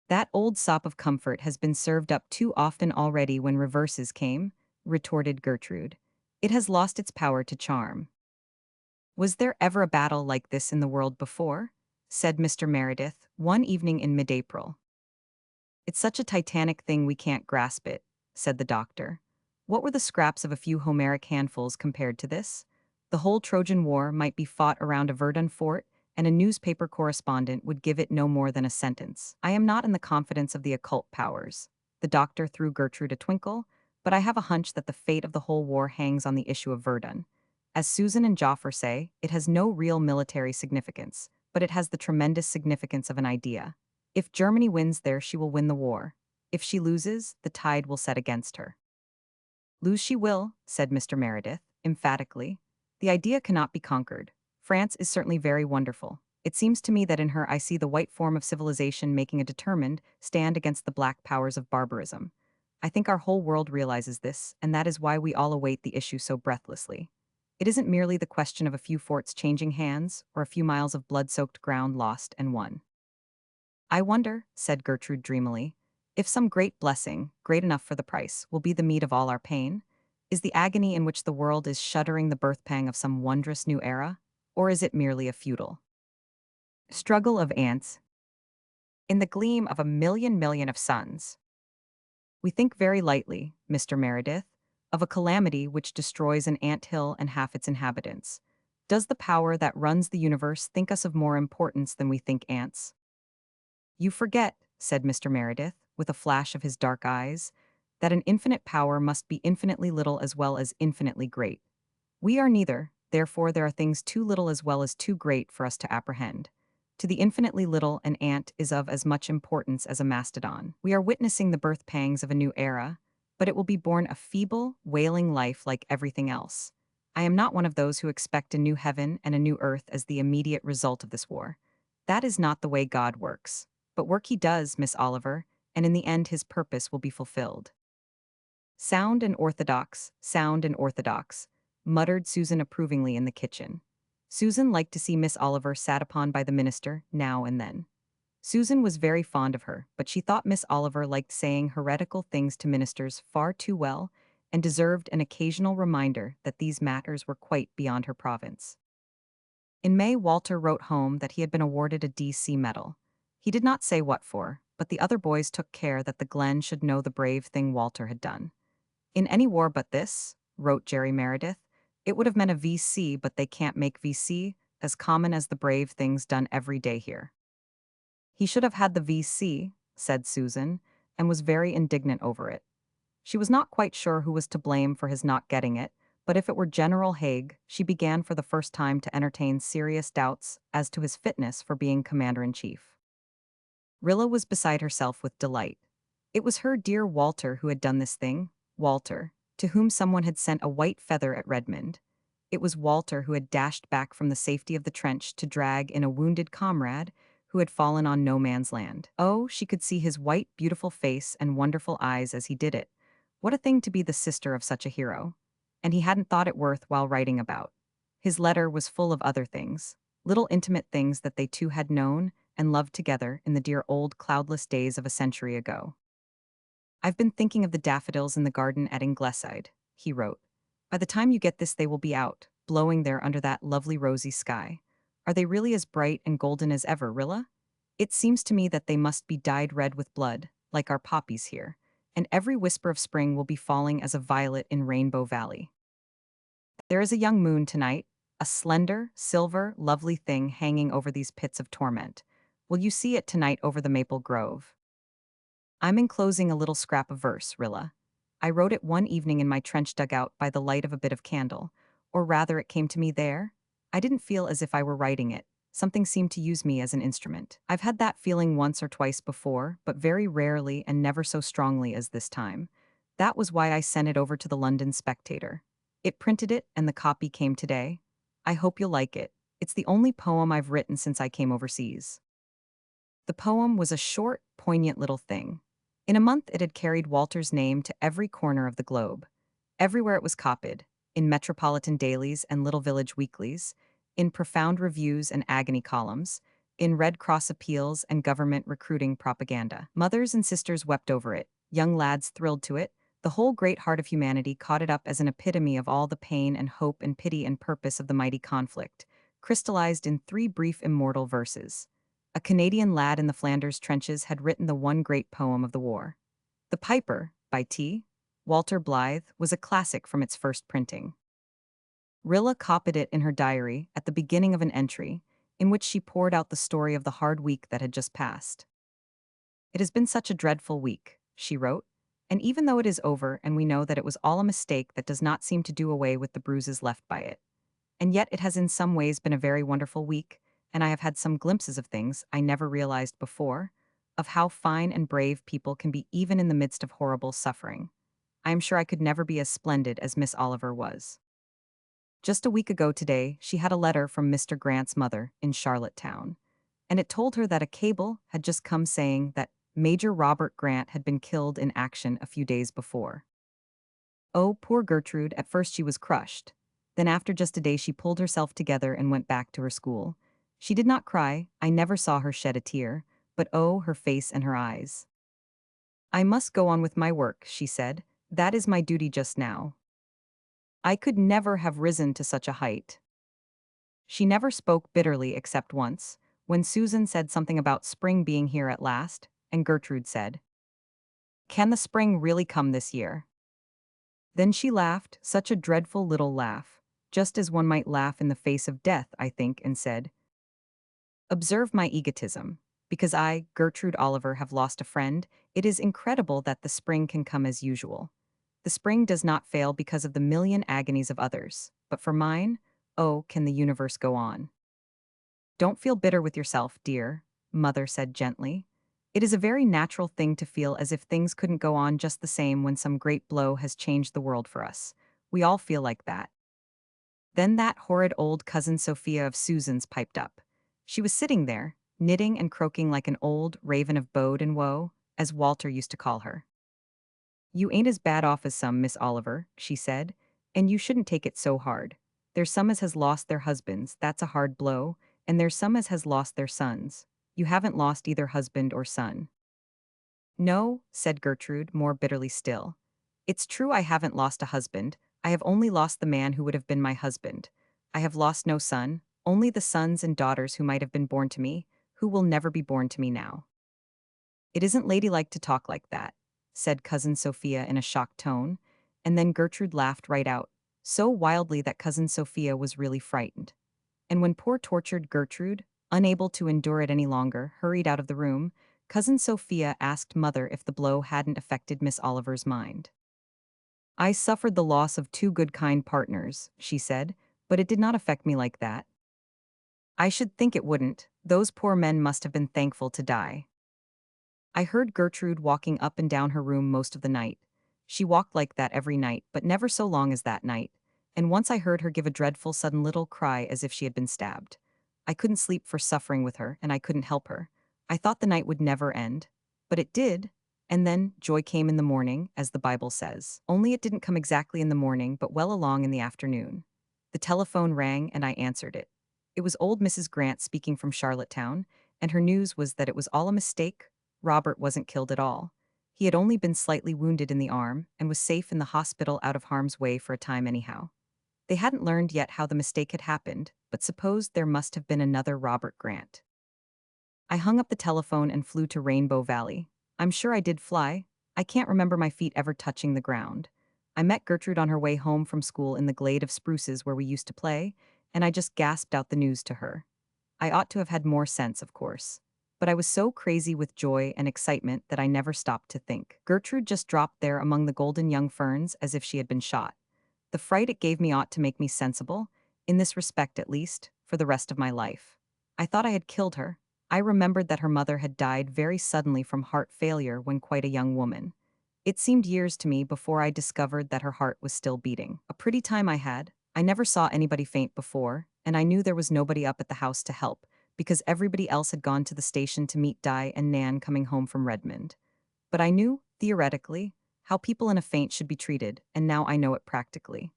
That old sop of comfort has been served up too often already when reverses came, retorted Gertrude. It has lost its power to charm. Was there ever a battle like this in the world before? Said Mr. Meredith, one evening in mid-April. It's such a titanic thing we can't grasp it, said the doctor. What were the scraps of a few Homeric handfuls compared to this? The whole Trojan War might be fought around a Verdun fort, and a newspaper correspondent would give it no more than a sentence. I am not in the confidence of the occult powers. The doctor threw Gertrude a twinkle, but I have a hunch that the fate of the whole war hangs on the issue of Verdun. As Susan and Joffre say, it has no real military significance, but it has the tremendous significance of an idea. If Germany wins there, she will win the war. If she loses, the tide will set against her. Lose she will, said Mr. Meredith, emphatically. The idea cannot be conquered. France is certainly very wonderful. It seems to me that in her I see the white form of civilization making a determined stand against the black powers of barbarism. I think our whole world realizes this, and that is why we all await the issue so breathlessly. It isn't merely the question of a few forts changing hands or a few miles of blood-soaked ground lost and won. I wonder, said Gertrude dreamily, if some great blessing, great enough for the price, will be the meed of all our pain? Is the agony in which the world is shuddering the birth pang of some wondrous new era? Or is it merely a futile struggle of ants in the gleam of a million of suns? We think very lightly, Mr. Meredith, of a calamity which destroys an ant-hill and half its inhabitants. Does the power that runs the universe think us of more importance than we think ants? You forget, said Mr. Meredith, with a flash of his dark eyes, that an infinite power must be infinitely little as well as infinitely great. We are neither, therefore there are things too little as well as too great for us to apprehend. To the infinitely little, an ant is of as much importance as a mastodon. We are witnessing the birth pangs of a new era, but it will be born a feeble, wailing life like everything else. I am not one of those who expect a new heaven and a new earth as the immediate result of this war. That is not the way God works. But work he does, Miss Oliver, and in the end his purpose will be fulfilled. Sound and orthodox, muttered Susan approvingly in the kitchen. Susan liked to see Miss Oliver sat upon by the minister now and then. Susan was very fond of her, but she thought Miss Oliver liked saying heretical things to ministers far too well and deserved an occasional reminder that these matters were quite beyond her province. In May, Walter wrote home that he had been awarded a D.C. medal. He did not say what for, but the other boys took care that the Glen should know the brave thing Walter had done. In any war but this, wrote Jerry Meredith, it would have meant a VC, but they can't make VC as common as the brave things done every day here. He should have had the VC, said Susan, and was very indignant over it. She was not quite sure who was to blame for his not getting it, but if it were General Haig, she began for the first time to entertain serious doubts as to his fitness for being commander-in-chief. Rilla was beside herself with delight. It was her dear Walter who had done this thing, Walter, to whom someone had sent a white feather at Redmond. It was Walter who had dashed back from the safety of the trench to drag in a wounded comrade who had fallen on no man's land. Oh, she could see his white, beautiful face and wonderful eyes as he did it. What a thing to be the sister of such a hero. And he hadn't thought it worth while writing about. His letter was full of other things, little intimate things that they two had known and loved together in the dear old cloudless days of a century ago. I've been thinking of the daffodils in the garden at Ingleside, he wrote. By the time you get this they will be out, blowing there under that lovely rosy sky. Are they really as bright and golden as ever, Rilla? It seems to me that they must be dyed red with blood, like our poppies here, and every whisper of spring will be falling as a violet in Rainbow Valley. There is a young moon tonight, a slender, silver, lovely thing hanging over these pits of torment. Will you see it tonight over the maple grove? I'm enclosing a little scrap of verse, Rilla. I wrote it one evening in my trench dugout by the light of a bit of candle, or rather it came to me there. I didn't feel as if I were writing it. Something seemed to use me as an instrument. I've had that feeling once or twice before, but very rarely and never so strongly as this time. That was why I sent it over to the London Spectator. It printed it and the copy came today. I hope you'll like it. It's the only poem I've written since I came overseas. The poem was a short, poignant little thing. In a month it had carried Walter's name to every corner of the globe. Everywhere it was copied, in metropolitan dailies and little village weeklies, in profound reviews and agony columns, in Red Cross appeals and government recruiting propaganda. Mothers and sisters wept over it, young lads thrilled to it, the whole great heart of humanity caught it up as an epitome of all the pain and hope and pity and purpose of the mighty conflict, crystallized in 3 brief immortal verses. A Canadian lad in the Flanders trenches had written the one great poem of the war. The Piper, by T. Walter Blythe, was a classic from its first printing. Rilla copied it in her diary at the beginning of an entry, in which she poured out the story of the hard week that had just passed. It has been such a dreadful week, she wrote, and even though it is over and we know that it was all a mistake, that does not seem to do away with the bruises left by it. And yet it has in some ways been a very wonderful week, and I have had some glimpses of things I never realized before, of how fine and brave people can be even in the midst of horrible suffering. I am sure I could never be as splendid as Miss Oliver was. Just a week ago today, she had a letter from Mr. Grant's mother in Charlottetown, and it told her that a cable had just come saying that Major Robert Grant had been killed in action a few days before. Oh, poor Gertrude, at first she was crushed. Then after just a day she pulled herself together and went back to her school. She did not cry, I never saw her shed a tear, but oh, her face and her eyes. I must go on with my work, she said. That is my duty just now. I could never have risen to such a height. She never spoke bitterly except once, when Susan said something about spring being here at last, and Gertrude said, "Can the spring really come this year?" Then she laughed, such a dreadful little laugh, just as one might laugh in the face of death, I think, and said, "Observe my egotism. Because I, Gertrude Oliver, have lost a friend, it is incredible that the spring can come as usual. The spring does not fail because of the million agonies of others, but for mine, oh, can the universe go on?" "Don't feel bitter with yourself, dear," Mother said gently. "It is a very natural thing to feel as if things couldn't go on just the same when some great blow has changed the world for us. We all feel like that." Then that horrid old cousin Sophia of Susan's piped up. She was sitting there, knitting and croaking like an old raven of bode and woe, as Walter used to call her. "You ain't as bad off as some, Miss Oliver," she said, "and you shouldn't take it so hard. There's some as has lost their husbands, that's a hard blow, and there's some as has lost their sons. You haven't lost either husband or son." "No," said Gertrude, more bitterly still. "It's true I haven't lost a husband, I have only lost the man who would have been my husband. I have lost no son, only the sons and daughters who might have been born to me, who will never be born to me now." "It isn't ladylike to talk like that," said Cousin Sophia in a shocked tone, and then Gertrude laughed right out, so wildly that Cousin Sophia was really frightened. And when poor tortured Gertrude, unable to endure it any longer, hurried out of the room, Cousin Sophia asked Mother if the blow hadn't affected Miss Oliver's mind. "I suffered the loss of two good kind partners," she said, "but it did not affect me like that." "I should think it wouldn't. Those poor men must have been thankful to die." I heard Gertrude walking up and down her room most of the night. She walked like that every night, but never so long as that night. And once I heard her give a dreadful sudden little cry as if she had been stabbed. I couldn't sleep for suffering with her, and I couldn't help her. I thought the night would never end. But it did. And then joy came in the morning, as the Bible says. Only it didn't come exactly in the morning, but well along in the afternoon. The telephone rang, and I answered it. It was old Mrs. Grant speaking from Charlottetown, and her news was that it was all a mistake. Robert wasn't killed at all. He had only been slightly wounded in the arm and was safe in the hospital out of harm's way for a time anyhow. They hadn't learned yet how the mistake had happened, but supposed there must have been another Robert Grant. I hung up the telephone and flew to Rainbow Valley. I'm sure I did fly. I can't remember my feet ever touching the ground. I met Gertrude on her way home from school in the glade of spruces where we used to play, and I just gasped out the news to her. I ought to have had more sense, of course. But I was so crazy with joy and excitement that I never stopped to think. Gertrude just dropped there among the golden young ferns as if she had been shot. The fright it gave me ought to make me sensible, in this respect at least, for the rest of my life. I thought I had killed her. I remembered that her mother had died very suddenly from heart failure when quite a young woman. It seemed years to me before I discovered that her heart was still beating. A pretty time I had. I never saw anybody faint before, and I knew there was nobody up at the house to help, because everybody else had gone to the station to meet Di and Nan coming home from Redmond. But I knew, theoretically, how people in a faint should be treated, and now I know it practically.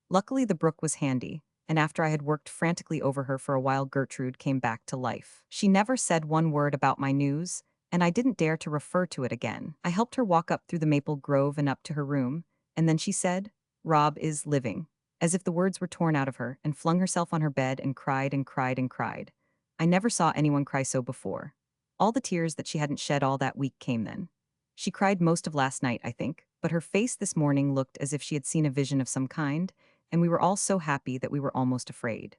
Luckily the brook was handy, and after I had worked frantically over her for a while Gertrude came back to life. She never said one word about my news, and I didn't dare to refer to it again. I helped her walk up through the maple grove and up to her room, and then she said, "Rob is living," as if the words were torn out of her, and flung herself on her bed and cried and cried and cried. I never saw anyone cry so before. All the tears that she hadn't shed all that week came then. She cried most of last night, I think, but her face this morning looked as if she had seen a vision of some kind, and we were all so happy that we were almost afraid.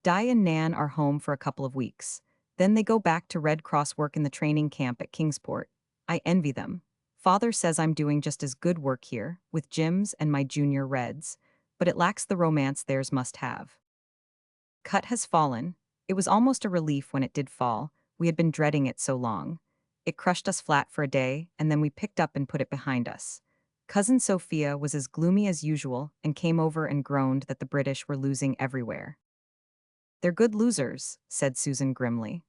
Di and Nan are home for a couple of weeks. Then they go back to Red Cross work in the training camp at Kingsport. I envy them. Father says I'm doing just as good work here, with Jim's and my junior Reds, but it lacks the romance theirs must have. Cut has fallen. It was almost a relief when it did fall. We had been dreading it so long. It crushed us flat for a day, and then we picked up and put it behind us. Cousin Sophia was as gloomy as usual and came over and groaned that the British were losing everywhere. "They're good losers," said Susan grimly.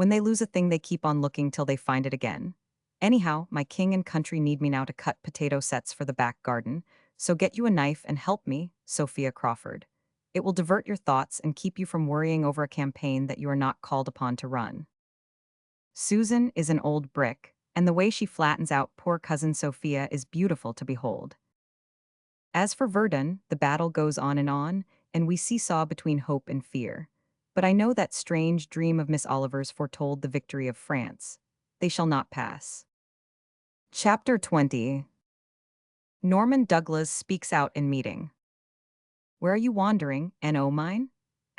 When they lose a thing, they keep on looking till they find it again. Anyhow, my king and country need me now to cut potato sets for the back garden, so get you a knife and help me, Sophia Crawford. It will divert your thoughts and keep you from worrying over a campaign that you are not called upon to run. Susan is an old brick, and the way she flattens out poor cousin Sophia is beautiful to behold. As for Verdun, the battle goes on, and we seesaw between hope and fear. But I know that strange dream of Miss Oliver's foretold the victory of France. They shall not pass. Chapter 20. Norman Douglas speaks out in meeting. Where are you wandering, N.O. mine?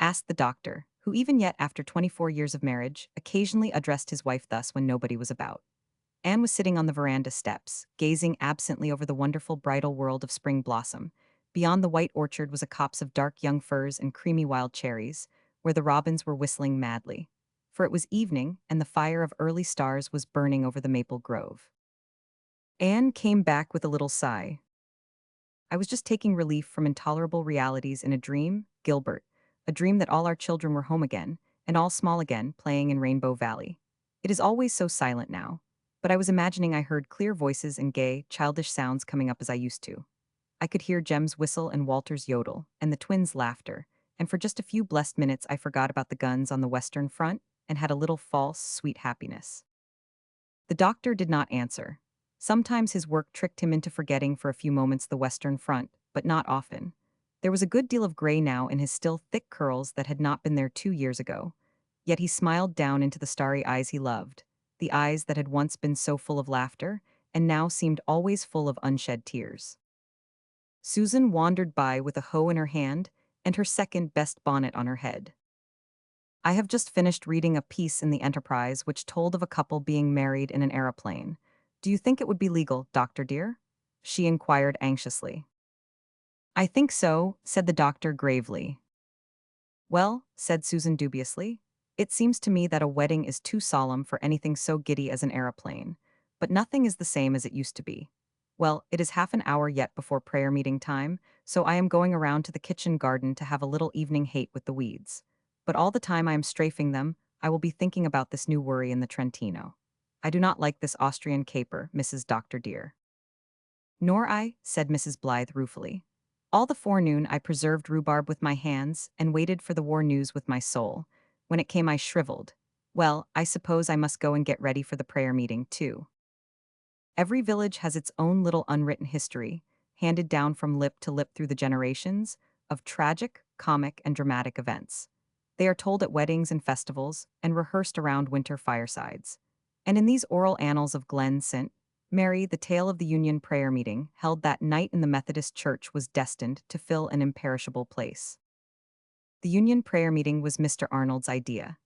Asked the doctor, who even yet after 24 years of marriage, occasionally addressed his wife thus when nobody was about. Anne was sitting on the veranda steps, gazing absently over the wonderful bridal world of spring blossom. Beyond the white orchard was a copse of dark young firs and creamy wild cherries, where the robins were whistling madly. For it was evening, and the fire of early stars was burning over the maple grove. Anne came back with a little sigh. I was just taking relief from intolerable realities in a dream, Gilbert, a dream that all our children were home again, and all small again, playing in Rainbow Valley. It is always so silent now, but I was imagining I heard clear voices and gay, childish sounds coming up as I used to. I could hear Jem's whistle and Walter's yodel, and the twins' laughter, and for just a few blessed minutes I forgot about the guns on the Western Front and had a little false, sweet happiness. The doctor did not answer. Sometimes his work tricked him into forgetting for a few moments the Western Front, but not often. There was a good deal of gray now in his still thick curls that had not been there 2 years ago. Yet he smiled down into the starry eyes he loved, the eyes that had once been so full of laughter, and now seemed always full of unshed tears. Susan wandered by with a hoe in her hand and her second-best bonnet on her head. I have just finished reading a piece in the Enterprise which told of a couple being married in an aeroplane. Do you think it would be legal, Doctor dear? She inquired anxiously. I think so, said the doctor gravely. Well, said Susan dubiously, it seems to me that a wedding is too solemn for anything so giddy as an aeroplane, but nothing is the same as it used to be. Well, it is half an hour yet before prayer meeting time, so I am going around to the kitchen garden to have a little evening hate with the weeds. But all the time I am strafing them, I will be thinking about this new worry in the Trentino. I do not like this Austrian caper, Mrs. Doctor dear. Nor I, said Mrs. Blythe ruefully. All the forenoon I preserved rhubarb with my hands and waited for the war news with my soul. When it came I shriveled. Well, I suppose I must go and get ready for the prayer meeting, too. Every village has its own little unwritten history, handed down from lip to lip through the generations, of tragic, comic, and dramatic events. They are told at weddings and festivals, and rehearsed around winter firesides. And in these oral annals of Glen St. Mary, the tale of the Union prayer meeting held that night in the Methodist Church was destined to fill an imperishable place. The Union prayer meeting was Mr. Arnold's idea.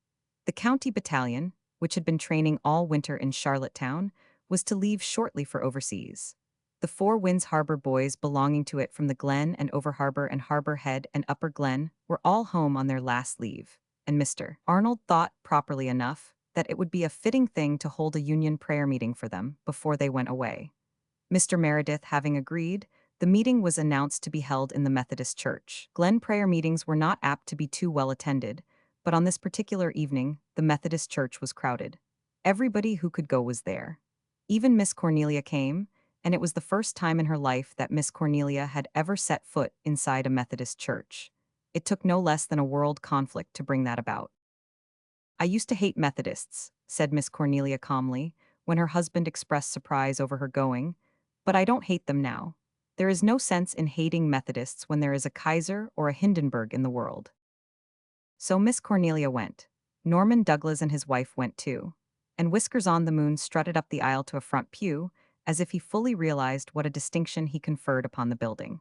The county battalion, which had been training all winter in Charlottetown, was to leave shortly for overseas. The Four Winds Harbor boys belonging to it from the Glen and Over Harbor and Harbor Head and Upper Glen were all home on their last leave, and Mr. Arnold thought, properly enough, that it would be a fitting thing to hold a Union prayer meeting for them before they went away. Mr. Meredith having agreed, the meeting was announced to be held in the Methodist Church. Glen prayer meetings were not apt to be too well attended, but on this particular evening, the Methodist Church was crowded. Everybody who could go was there. Even Miss Cornelia came, and it was the first time in her life that Miss Cornelia had ever set foot inside a Methodist church. It took no less than a world conflict to bring that about. I used to hate Methodists, said Miss Cornelia calmly, when her husband expressed surprise over her going, but I don't hate them now. There is no sense in hating Methodists when there is a Kaiser or a Hindenburg in the world. So Miss Cornelia went. Norman Douglas and his wife went too. And Whiskers-on-the-Moon strutted up the aisle to a front pew, as if he fully realized what a distinction he conferred upon the building.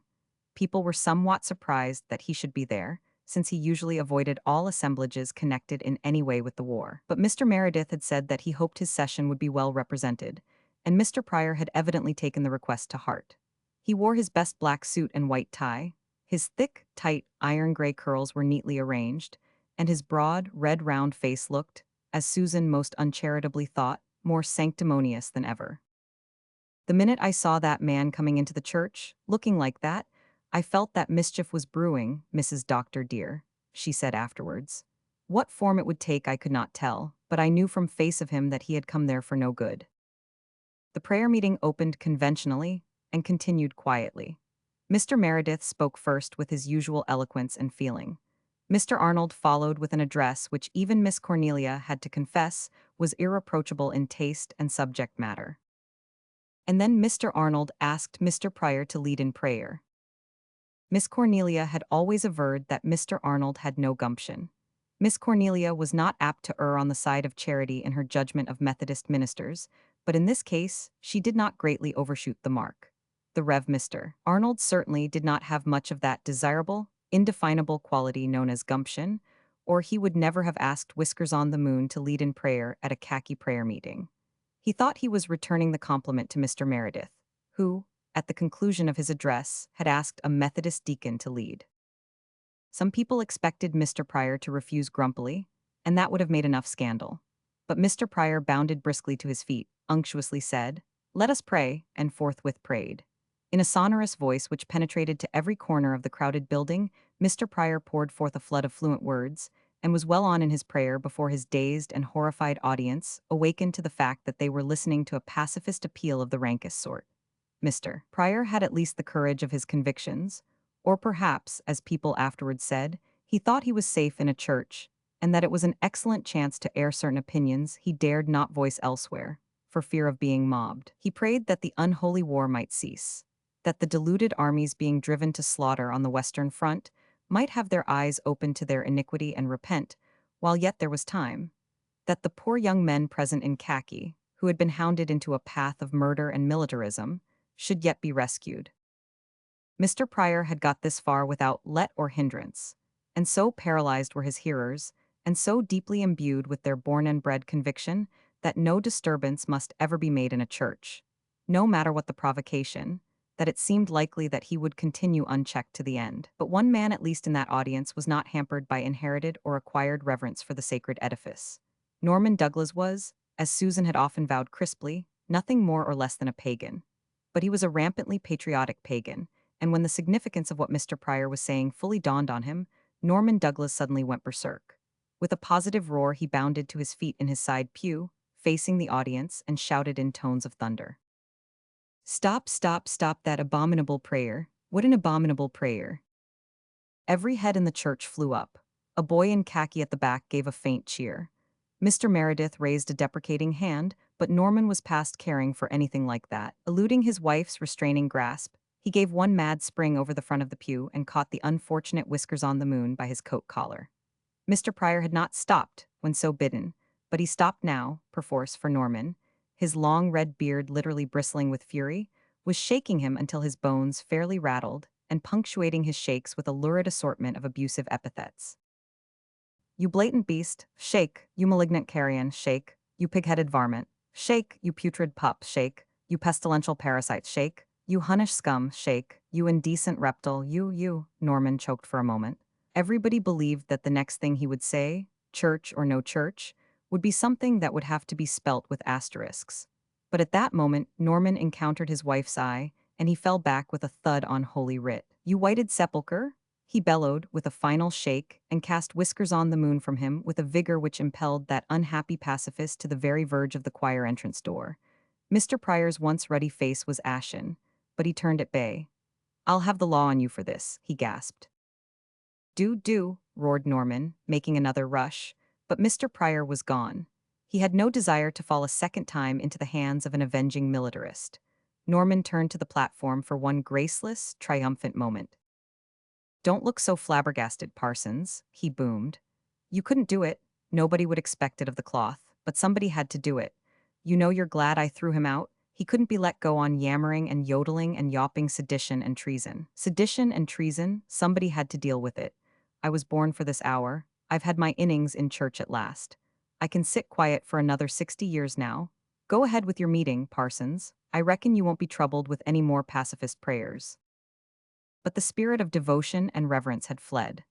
People were somewhat surprised that he should be there, since he usually avoided all assemblages connected in any way with the war. But Mr. Meredith had said that he hoped his session would be well represented, and Mr. Pryor had evidently taken the request to heart. He wore his best black suit and white tie. His thick, tight, iron-gray curls were neatly arranged, and his broad, red round face looked, as Susan most uncharitably thought, more sanctimonious than ever. The minute I saw that man coming into the church, looking like that, I felt that mischief was brewing, Mrs. Doctor dear, she said afterwards. What form it would take I could not tell, but I knew from face of him that he had come there for no good. The prayer meeting opened conventionally and continued quietly. Mr. Meredith spoke first with his usual eloquence and feeling. Mr. Arnold followed with an address which even Miss Cornelia had to confess was irreproachable in taste and subject matter. And then Mr. Arnold asked Mr. Pryor to lead in prayer. Miss Cornelia had always averred that Mr. Arnold had no gumption. Miss Cornelia was not apt to err on the side of charity in her judgment of Methodist ministers, but in this case, she did not greatly overshoot the mark. The Rev. Mr. Arnold certainly did not have much of that desirable, indefinable quality known as gumption, or he would never have asked Whiskers on the Moon to lead in prayer at a khaki prayer meeting. He thought he was returning the compliment to Mr. Meredith, who, at the conclusion of his address, had asked a Methodist deacon to lead. Some people expected Mr. Pryor to refuse grumpily, and that would have made enough scandal. But Mr. Pryor bounded briskly to his feet, unctuously said, "Let us pray," and forthwith prayed. In a sonorous voice which penetrated to every corner of the crowded building, Mr. Pryor poured forth a flood of fluent words, and was well on in his prayer before his dazed and horrified audience awakened to the fact that they were listening to a pacifist appeal of the rankest sort. Mr. Pryor had at least the courage of his convictions, or perhaps, as people afterwards said, he thought he was safe in a church, and that it was an excellent chance to air certain opinions he dared not voice elsewhere, for fear of being mobbed. He prayed that the unholy war might cease, that the deluded armies being driven to slaughter on the Western Front might have their eyes opened to their iniquity and repent, while yet there was time, that the poor young men present in khaki, who had been hounded into a path of murder and militarism, should yet be rescued. Mr. Pryor had got this far without let or hindrance, and so paralyzed were his hearers, and so deeply imbued with their born and bred conviction that no disturbance must ever be made in a church, no matter what the provocation, that it seemed likely that he would continue unchecked to the end. But one man at least in that audience was not hampered by inherited or acquired reverence for the sacred edifice. Norman Douglas was, as Susan had often vowed crisply, nothing more or less than a pagan. But he was a rampantly patriotic pagan, and when the significance of what Mr. Pryor was saying fully dawned on him, Norman Douglas suddenly went berserk. With a positive roar, he bounded to his feet in his side pew, facing the audience, and shouted in tones of thunder, "Stop, stop, stop that abominable prayer. What an abominable prayer." Every head in the church flew up. A boy in khaki at the back gave a faint cheer. Mr. Meredith raised a deprecating hand, but Norman was past caring for anything like that. Eluding his wife's restraining grasp, he gave one mad spring over the front of the pew and caught the unfortunate Whiskers on the Moon by his coat collar. Mr. Pryor had not stopped when so bidden, but he stopped now, perforce, for Norman, his long red beard literally bristling with fury, was shaking him until his bones fairly rattled and punctuating his shakes with a lurid assortment of abusive epithets. "You blatant beast, shake, you malignant carrion, shake, you pig-headed varmint, shake, you putrid pup, shake, you pestilential parasite, shake, you Hunnish scum, shake, you indecent reptile, you," Norman choked for a moment. Everybody believed that the next thing he would say, church or no church, would be something that would have to be spelt with asterisks. But at that moment, Norman encountered his wife's eye, and he fell back with a thud on Holy Writ. "You whited sepulchre?" he bellowed with a final shake and cast Whiskers on the Moon from him with a vigor which impelled that unhappy pacifist to the very verge of the choir entrance door. Mr. Pryor's once ruddy face was ashen, but he turned at bay. "I'll have the law on you for this," he gasped. Do," roared Norman, making another rush, but Mr. Pryor was gone. He had no desire to fall a second time into the hands of an avenging militarist. Norman turned to the platform for one graceless, triumphant moment. "Don't look so flabbergasted, Parsons," he boomed. "You couldn't do it. Nobody would expect it of the cloth, but somebody had to do it. You know you're glad I threw him out? He couldn't be let go on yammering and yodeling and yawping sedition and treason. Sedition and treason, somebody had to deal with it. I was born for this hour. I've had my innings in church at last. I can sit quiet for another 60 years now. Go ahead with your meeting, Parsons. I reckon you won't be troubled with any more pacifist prayers." But the spirit of devotion and reverence had fled.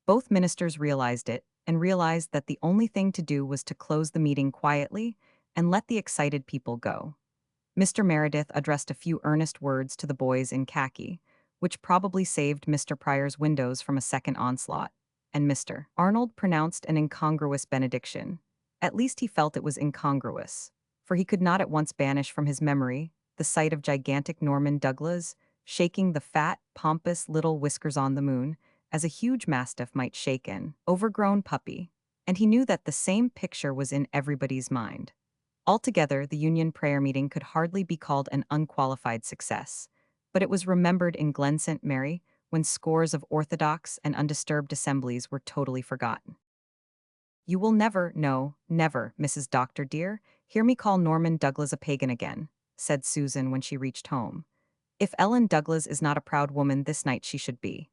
Both ministers realized it, and realized that the only thing to do was to close the meeting quietly and let the excited people go. Mr. Meredith addressed a few earnest words to the boys in khaki, which probably saved Mr. Pryor's windows from a second onslaught, and Mr. Arnold pronounced an incongruous benediction. At least he felt it was incongruous, for he could not at once banish from his memory the sight of gigantic Norman Douglas shaking the fat, pompous little whiskers on the moon, as a huge mastiff might shake an overgrown puppy, and he knew that the same picture was in everybody's mind. Altogether, the Union prayer meeting could hardly be called an unqualified success, but it was remembered in Glen St. Mary when scores of orthodox and undisturbed assemblies were totally forgotten. You will never, no, never, Mrs. Doctor dear, hear me call Norman Douglas a pagan again, said Susan when she reached home. If Ellen Douglas is not a proud woman this night she should be.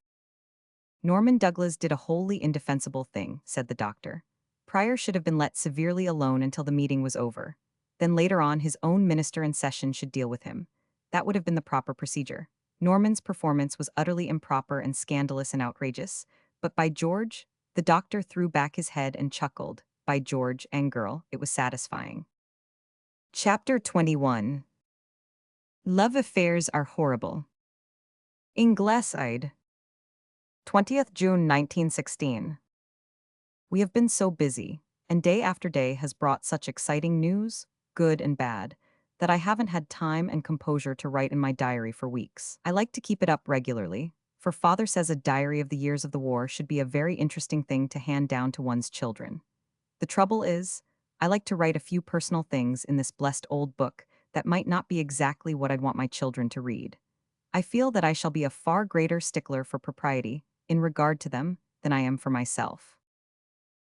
Norman Douglas did a wholly indefensible thing, said the doctor. Pryor should have been let severely alone until the meeting was over. Then later on his own minister in session should deal with him. That would have been the proper procedure. Norman's performance was utterly improper and scandalous and outrageous, but by George, the doctor threw back his head and chuckled. By George and girl, it was satisfying. Chapter 21. Love affairs are horrible. Ingleside. 20th June 1916. We have been so busy, and day after day has brought such exciting news, good and bad, that I haven't had time and composure to write in my diary for weeks. I like to keep it up regularly, for father says a diary of the years of the war should be a very interesting thing to hand down to one's children. The trouble is, I like to write a few personal things in this blessed old book that might not be exactly what I'd want my children to read. I feel that I shall be a far greater stickler for propriety, in regard to them, than I am for myself.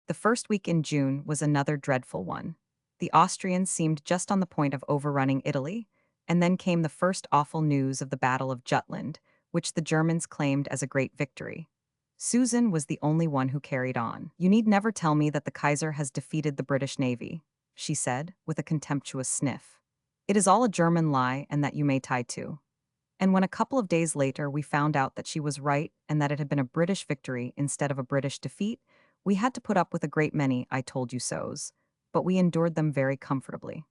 The first week in June was another dreadful one. The Austrians seemed just on the point of overrunning Italy, and then came the first awful news of the Battle of Jutland, which the Germans claimed as a great victory. Susan was the only one who carried on. You need never tell me that the Kaiser has defeated the British Navy, she said, with a contemptuous sniff. It is all a German lie, and that you may tie to. And when a couple of days later we found out that she was right and that it had been a British victory instead of a British defeat, we had to put up with a great many I told you so's, but we endured them very comfortably.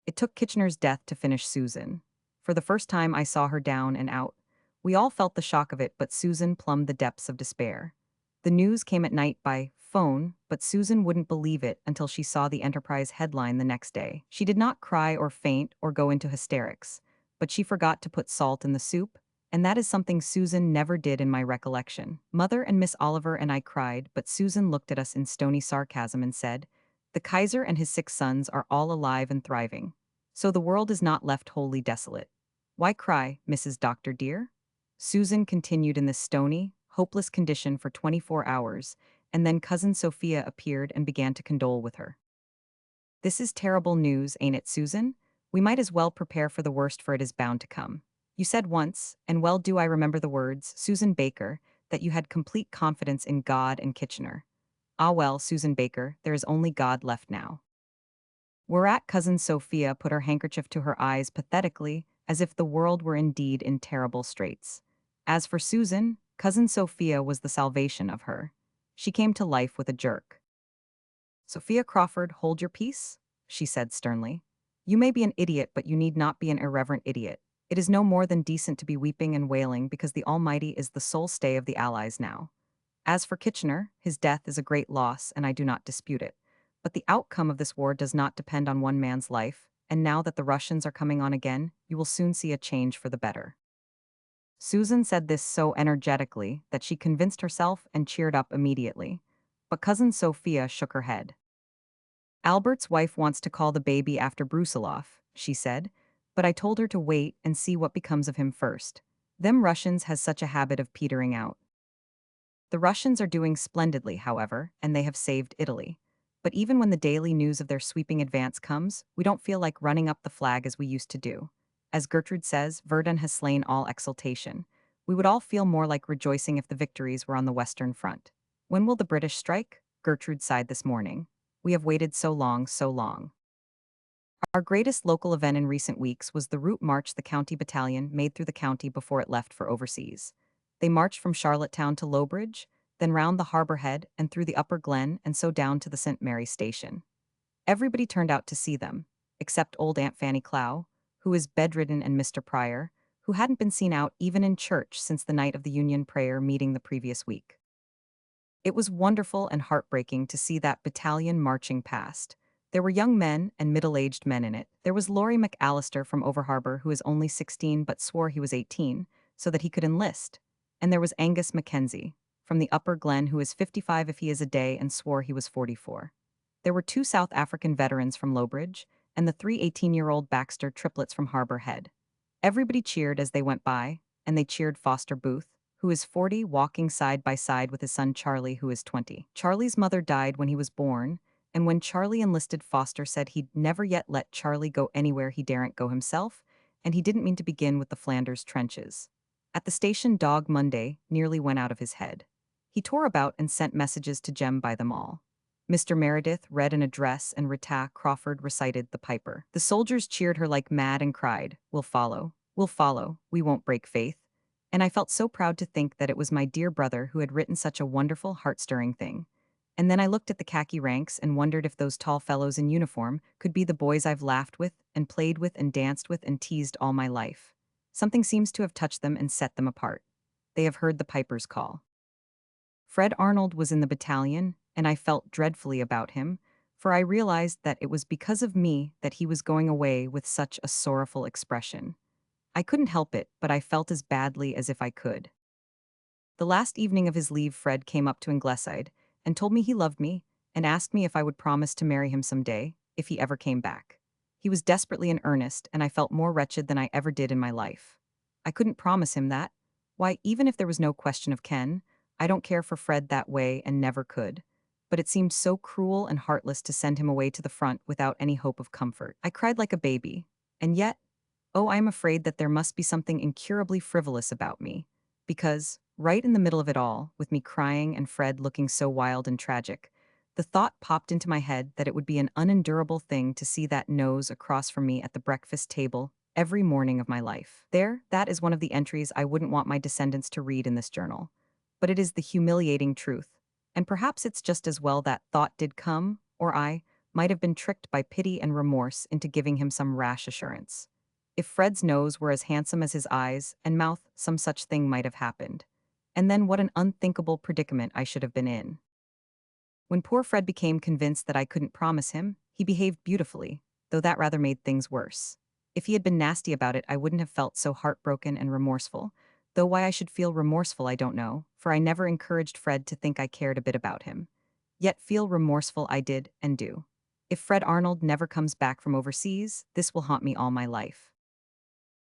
It took Kitchener's death to finish Susan. For the first time I saw her down and out. We all felt the shock of it, but Susan plumbed the depths of despair. The news came at night by phone, but Susan wouldn't believe it until she saw the Enterprise headline the next day. She did not cry or faint or go into hysterics, but she forgot to put salt in the soup, and that is something Susan never did in my recollection. Mother and Miss Oliver and I cried, but Susan looked at us in stony sarcasm and said, "The Kaiser and his 6 sons are all alive and thriving, so the world is not left wholly desolate. Why cry, Mrs. Doctor dear?" Susan continued in this stony, hopeless condition for 24 hours, and then Cousin Sophia appeared and began to condole with her. "This is terrible news, ain't it, Susan? We might as well prepare for the worst, for it is bound to come. You said once, and well do I remember the words, Susan Baker, that you had complete confidence in God and Kitchener. Ah well, Susan Baker, there is only God left now." Whereat Cousin Sophia put her handkerchief to her eyes pathetically, as if the world were indeed in terrible straits. As for Susan, Cousin Sophia was the salvation of her. She came to life with a jerk. "Sophia Crawford, hold your peace," she said sternly. "You may be an idiot, but you need not be an irreverent idiot. It is no more than decent to be weeping and wailing because the Almighty is the sole stay of the Allies now. As for Kitchener, his death is a great loss, and I do not dispute it. But the outcome of this war does not depend on one man's life, and now that the Russians are coming on again, you will soon see a change for the better." Susan said this so energetically that she convinced herself and cheered up immediately. But Cousin Sophia shook her head. "Albert's wife wants to call the baby after Brusiloff," she said, "but I told her to wait and see what becomes of him first. Them Russians has such a habit of petering out." The Russians are doing splendidly, however, and they have saved Italy. But even when the daily news of their sweeping advance comes, we don't feel like running up the flag as we used to do. As Gertrude says, Verdun has slain all exultation. We would all feel more like rejoicing if the victories were on the Western Front. When will the British strike? Gertrude sighed this morning. We have waited so long, so long. Our greatest local event in recent weeks was the route march the county battalion made through the county before it left for overseas. They marched from Charlottetown to Lowbridge, then round the Harbor Head and through the Upper Glen and so down to the St. Mary station. Everybody turned out to see them, except old Aunt Fanny Clow, who is bedridden, and Mr. Pryor, who hadn't been seen out even in church since the night of the Union prayer meeting the previous week. It was wonderful and heartbreaking to see that battalion marching past. There were young men and middle-aged men in it. There was Laurie McAllister from Over Harbor, who is only 16 but swore he was 18, so that he could enlist. And there was Angus Mackenzie, from the Upper Glen, who is 55 if he is a day and swore he was 44. There were two South African veterans from Lowbridge, and the three 18-year-old Baxter triplets from Harbor Head. Everybody cheered as they went by, and they cheered Foster Booth, who is 40, walking side by side with his son Charlie, who is 20. Charlie's mother died when he was born, and when Charlie enlisted, Foster said he'd never yet let Charlie go anywhere he daren't go himself, and he didn't mean to begin with the Flanders trenches. At the station, Dog Monday nearly went out of his head. He tore about and sent messages to Jem by them all. Mr. Meredith read an address and Rita Crawford recited the Piper. The soldiers cheered her like mad and cried, we'll follow, we won't break faith. And I felt so proud to think that it was my dear brother who had written such a wonderful, heart-stirring thing. And then I looked at the khaki ranks and wondered if those tall fellows in uniform could be the boys I've laughed with and played with and danced with and teased all my life. Something seems to have touched them and set them apart. They have heard the Piper's call. Fred Arnold was in the battalion, and I felt dreadfully about him, for I realized that it was because of me that he was going away with such a sorrowful expression. I couldn't help it, but I felt as badly as if I could. The last evening of his leave, Fred came up to Ingleside and told me he loved me and asked me if I would promise to marry him someday, if he ever came back. He was desperately in earnest, and I felt more wretched than I ever did in my life. I couldn't promise him that. Why, even if there was no question of Ken, I don't care for Fred that way and never could. But it seemed so cruel and heartless to send him away to the front without any hope of comfort. I cried like a baby. And yet, oh, I am afraid that there must be something incurably frivolous about me. Because, right in the middle of it all, with me crying and Fred looking so wild and tragic, the thought popped into my head that it would be an unendurable thing to see that nose across from me at the breakfast table every morning of my life. That is one of the entries I wouldn't want my descendants to read in this journal. But it is the humiliating truth. And perhaps it's just as well that thought did come, or I might have been tricked by pity and remorse into giving him some rash assurance. If Fred's nose were as handsome as his eyes and mouth, some such thing might have happened. And then what an unthinkable predicament I should have been in. When poor Fred became convinced that I couldn't promise him, he behaved beautifully, though that rather made things worse. If he had been nasty about it, I wouldn't have felt so heartbroken and remorseful, though why I should feel remorseful I don't know, for I never encouraged Fred to think I cared a bit about him. Yet feel remorseful I did and do. If Fred Arnold never comes back from overseas, this will haunt me all my life.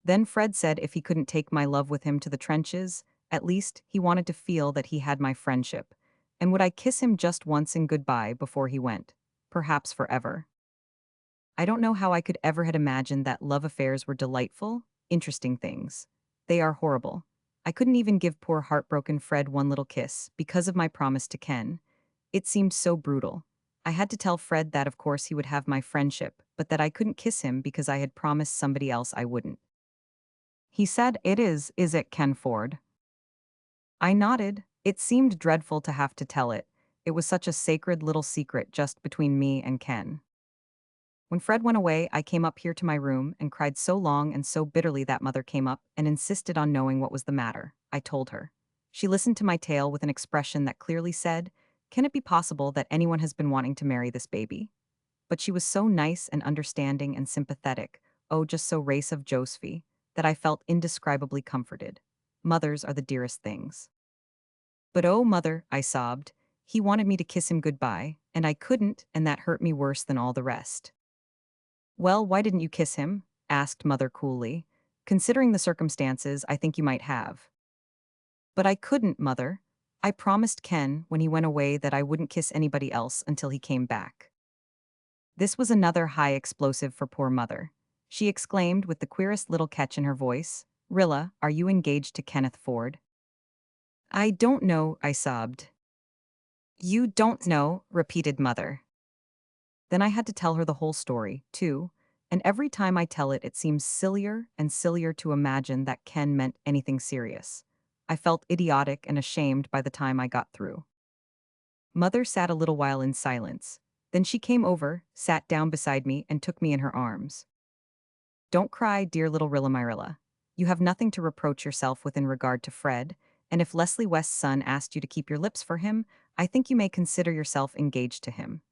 Then Fred said if he couldn't take my love with him to the trenches, at least he wanted to feel that he had my friendship. And would I kiss him just once in goodbye before he went? Perhaps forever. I don't know how I could ever had imagined that love affairs were delightful, interesting things. They are horrible. I couldn't even give poor heartbroken Fred one little kiss because of my promise to Ken. It seemed so brutal. I had to tell Fred that of course he would have my friendship, but that I couldn't kiss him because I had promised somebody else I wouldn't. He said, is it, Ken Ford? I nodded. It seemed dreadful to have to tell it. It was such a sacred little secret just between me and Ken. When Fred went away, I came up here to my room and cried so long and so bitterly that Mother came up and insisted on knowing what was the matter. I told her. She listened to my tale with an expression that clearly said, "Can it be possible that anyone has been wanting to marry this baby?" But she was so nice and understanding and sympathetic, oh, just so race of Josephine, that I felt indescribably comforted. Mothers are the dearest things. But oh, Mother, I sobbed, he wanted me to kiss him goodbye, and I couldn't, and that hurt me worse than all the rest. Well, why didn't you kiss him? Asked Mother coolly. Considering the circumstances, I think you might have. But I couldn't, Mother. I promised Ken when he went away that I wouldn't kiss anybody else until he came back. This was another high explosive for poor Mother. She exclaimed with the queerest little catch in her voice, "Rilla, are you engaged to Kenneth Ford?" "I don't know," I sobbed. "You don't know," repeated Mother. Then I had to tell her the whole story, too, and every time I tell it, it seems sillier and sillier to imagine that Ken meant anything serious. I felt idiotic and ashamed by the time I got through. Mother sat a little while in silence. Then she came over, sat down beside me, and took me in her arms. "Don't cry, dear little Rilla Marilla. You have nothing to reproach yourself with in regard to Fred, And if Leslie West's son asked you to keep your lips for him, I think you may consider yourself engaged to him.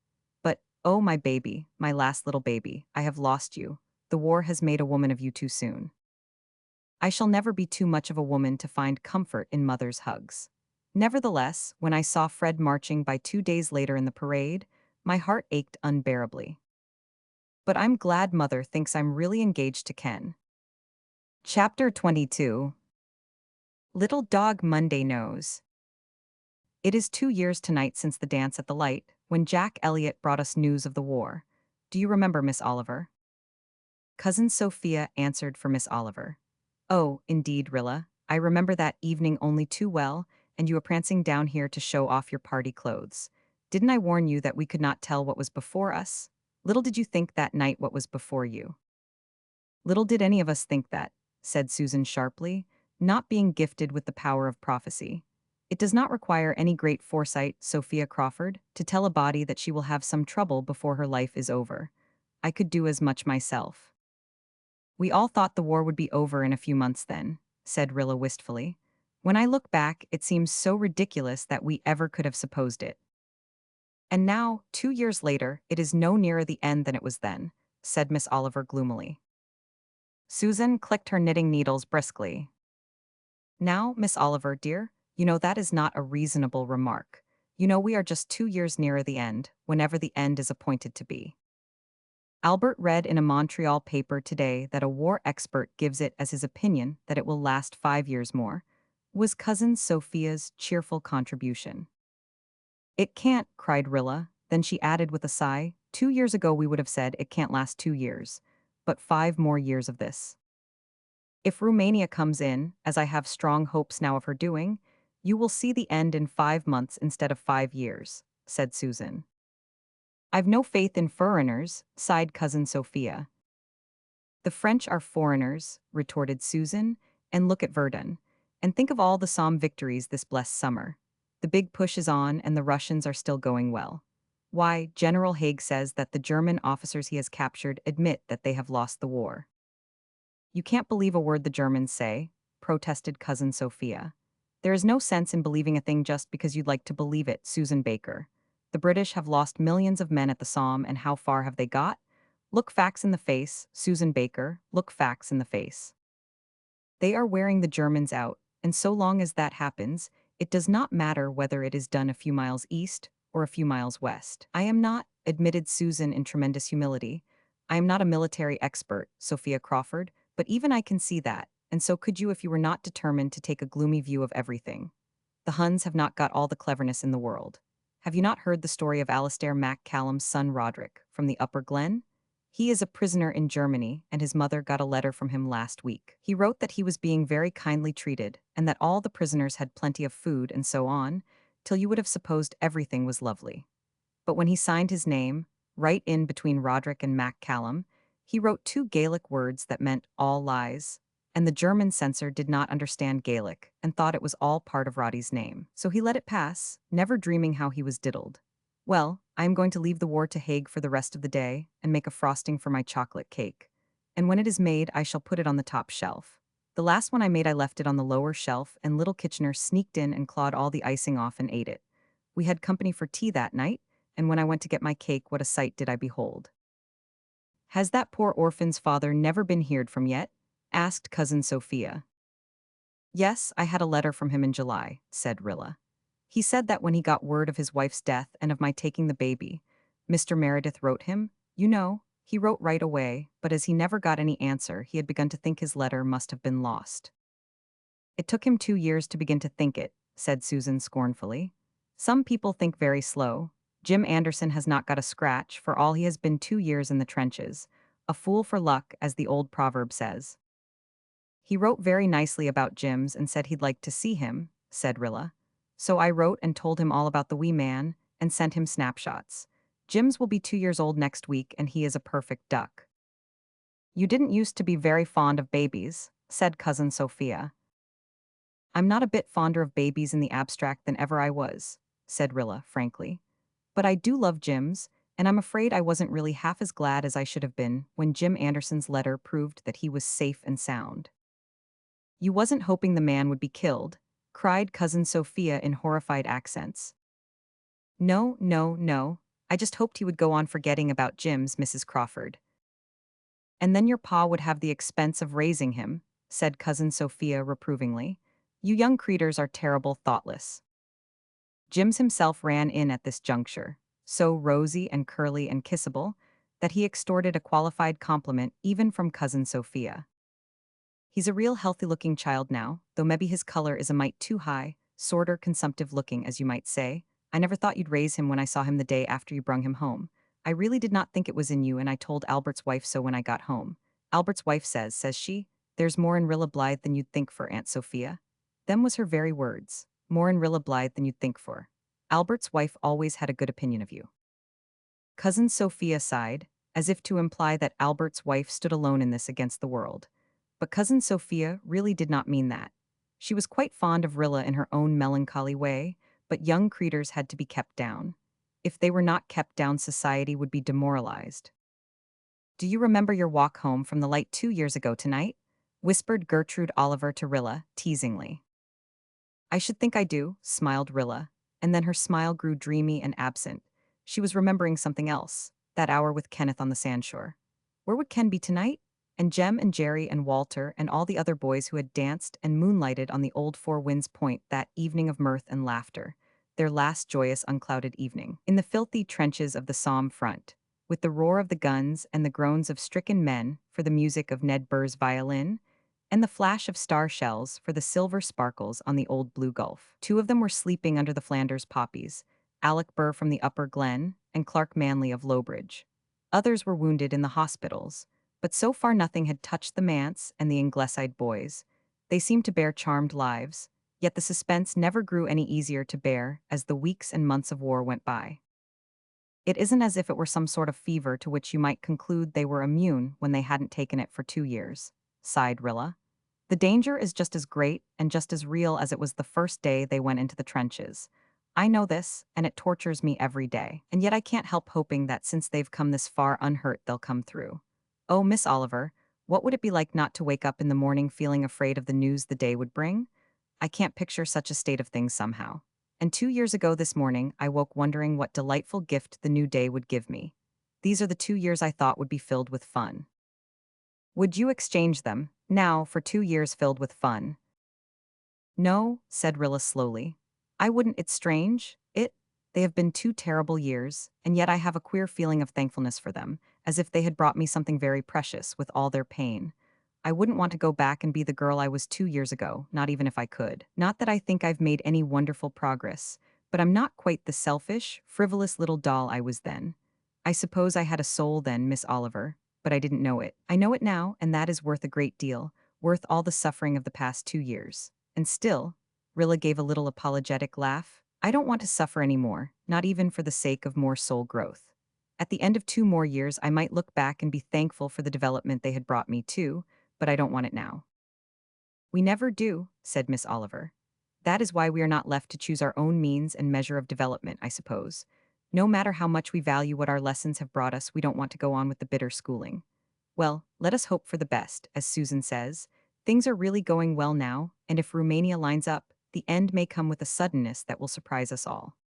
But, oh my baby, my last little baby, I have lost you. The war has made a woman of you too soon. I shall never be too much of a woman to find comfort in mother's hugs. Nevertheless, when I saw Fred marching by 2 days later in the parade, my heart ached unbearably. But I'm glad mother thinks I'm really engaged to Ken. Chapter 22. Little Dog Monday Knows. It is 2 years tonight since the dance at the light, when Jack Elliott brought us news of the war. Do you remember, Miss Oliver? Cousin Sophia answered for Miss Oliver. Oh, indeed, Rilla. I remember that evening only too well, and you were prancing down here to show off your party clothes. Didn't I warn you that we could not tell what was before us? Little did you think that night what was before you. Little did any of us think that, said Susan sharply, not being gifted with the power of prophecy. It does not require any great foresight, Sophia Crawford, to tell a body that she will have some trouble before her life is over. I could do as much myself. We all thought the war would be over in a few months then, said Rilla wistfully. When I look back, it seems so ridiculous that we ever could have supposed it. And now, 2 years later, it is no nearer the end than it was then, said Miss Oliver gloomily. Susan clicked her knitting needles briskly. Now, Miss Oliver, dear, you know that is not a reasonable remark. You know we are just 2 years nearer the end, whenever the end is appointed to be. Albert read in a Montreal paper today that a war expert gives it as his opinion that it will last 5 years more, was Cousin Sophia's cheerful contribution. It can't, cried Rilla, then she added with a sigh, 2 years ago we would have said it can't last 2 years, but 5 more years of this. If Romania comes in, as I have strong hopes now of her doing, you will see the end in 5 months instead of 5 years, said Susan. I've no faith in foreigners, sighed Cousin Sophia. The French are foreigners, retorted Susan, and look at Verdun. And think of all the Somme victories this blessed summer. The big push is on and the Russians are still going well. Why, General Haig says that the German officers he has captured admit that they have lost the war. You can't believe a word the Germans say, protested Cousin Sophia. There is no sense in believing a thing just because you'd like to believe it, Susan Baker. The British have lost millions of men at the Somme, and how far have they got? Look facts in the face, Susan Baker, look facts in the face. They are wearing the Germans out, and so long as that happens, it does not matter whether it is done a few miles east or a few miles west. I am not, admitted Susan in tremendous humility. I am not a military expert, Sophia Crawford, but even I can see that, and so could you if you were not determined to take a gloomy view of everything. The Huns have not got all the cleverness in the world. Have you not heard the story of Alastair MacCallum's son Roderick from the Upper Glen? He is a prisoner in Germany, and his mother got a letter from him last week. He wrote that he was being very kindly treated, and that all the prisoners had plenty of food and so on, till you would have supposed everything was lovely. But when he signed his name, right in between Roderick and MacCallum, he wrote two Gaelic words that meant all lies, and the German censor did not understand Gaelic and thought it was all part of Roddy's name. So he let it pass, never dreaming how he was diddled. Well, I am going to leave the war to Haig for the rest of the day and make a frosting for my chocolate cake. And when it is made, I shall put it on the top shelf. The last one I made, I left it on the lower shelf, and little Kitchener sneaked in and clawed all the icing off and ate it. We had company for tea that night, and when I went to get my cake, what a sight did I behold. Has that poor orphan's father never been heard from yet? Asked Cousin Sophia. Yes, I had a letter from him in July, said Rilla. He said that when he got word of his wife's death and of my taking the baby, Mr. Meredith wrote him, you know, he wrote right away, but as he never got any answer, he had begun to think his letter must have been lost. It took him 2 years to begin to think it, said Susan scornfully. Some people think very slow. Jim Anderson has not got a scratch for all he has been 2 years in the trenches. A fool for luck, as the old proverb says. He wrote very nicely about Jim's and said he'd like to see him, said Rilla. So I wrote and told him all about the wee man and sent him snapshots. Jim's will be 2 years old next week and he is a perfect duck. You didn't used to be very fond of babies, said Cousin Sophia. I'm not a bit fonder of babies in the abstract than ever I was, said Rilla frankly. But I do love Jim's, and I'm afraid I wasn't really half as glad as I should have been when Jim Anderson's letter proved that he was safe and sound. You wasn't hoping the man would be killed, cried Cousin Sophia in horrified accents. No, no, no. I just hoped he would go on forgetting about Jim's, Mrs. Crawford. And then your pa would have the expense of raising him, said Cousin Sophia reprovingly. You young creeters are terrible thoughtless. Jims himself ran in at this juncture, so rosy and curly and kissable, that he extorted a qualified compliment even from Cousin Sophia. He's a real healthy-looking child now, though maybe his color is a mite too high, sorter consumptive-looking as you might say. I never thought you'd raise him when I saw him the day after you brung him home. I really did not think it was in you, and I told Albert's wife so when I got home. Albert's wife says she, there's more in Rilla Blythe than you'd think for, Aunt Sophia. Them was her very words. More in Rilla Blythe than you'd think for. Albert's wife always had a good opinion of you. Cousin Sophia sighed, as if to imply that Albert's wife stood alone in this against the world. But Cousin Sophia really did not mean that. She was quite fond of Rilla in her own melancholy way, but young creeters had to be kept down. If they were not kept down, society would be demoralized. Do you remember your walk home from the light 2 years ago tonight? Whispered Gertrude Oliver to Rilla, teasingly. I should think I do, smiled Rilla, and then her smile grew dreamy and absent. She was remembering something else, that hour with Kenneth on the sandshore. Where would Ken be tonight? And Jem and Jerry and Walter and all the other boys who had danced and moonlighted on the old Four Winds Point that evening of mirth and laughter, their last joyous unclouded evening, in the filthy trenches of the Somme front, with the roar of the guns and the groans of stricken men for the music of Ned Burr's violin, and the flash of star shells for the silver sparkles on the old blue gulf. Two of them were sleeping under the Flanders poppies, Alec Burr from the Upper Glen and Clark Manley of Lowbridge. Others were wounded in the hospitals, but so far nothing had touched the manse and the Ingleside boys. They seemed to bear charmed lives, yet the suspense never grew any easier to bear as the weeks and months of war went by. It isn't as if it were some sort of fever to which you might conclude they were immune when they hadn't taken it for 2 years, sighed Rilla. The danger is just as great and just as real as it was the first day they went into the trenches. I know this, and it tortures me every day, and yet I can't help hoping that since they've come this far unhurt they'll come through. Oh, Miss Oliver, what would it be like not to wake up in the morning feeling afraid of the news the day would bring? I can't picture such a state of things somehow. And 2 years ago this morning, I woke wondering what delightful gift the new day would give me. These are the 2 years I thought would be filled with fun. Would you exchange them, now, for 2 years filled with fun? No, said Rilla slowly. I wouldn't. It's strange. They have been 2 terrible years, and yet I have a queer feeling of thankfulness for them, as if they had brought me something very precious with all their pain. I wouldn't want to go back and be the girl I was 2 years ago, not even if I could. Not that I think I've made any wonderful progress, but I'm not quite the selfish, frivolous little doll I was then. I suppose I had a soul then, Miss Oliver, but I didn't know it. I know it now, and that is worth a great deal, worth all the suffering of the past 2 years. And still, Rilla gave a little apologetic laugh, I don't want to suffer any more, not even for the sake of more soul growth. At the end of 2 more years, I might look back and be thankful for the development they had brought me too, but I don't want it now. We never do, said Miss Oliver. That is why we are not left to choose our own means and measure of development, I suppose. No matter how much we value what our lessons have brought us, we don't want to go on with the bitter schooling. Well, let us hope for the best, as Susan says. Things are really going well now, and if Romania lines up, the end may come with a suddenness that will surprise us all.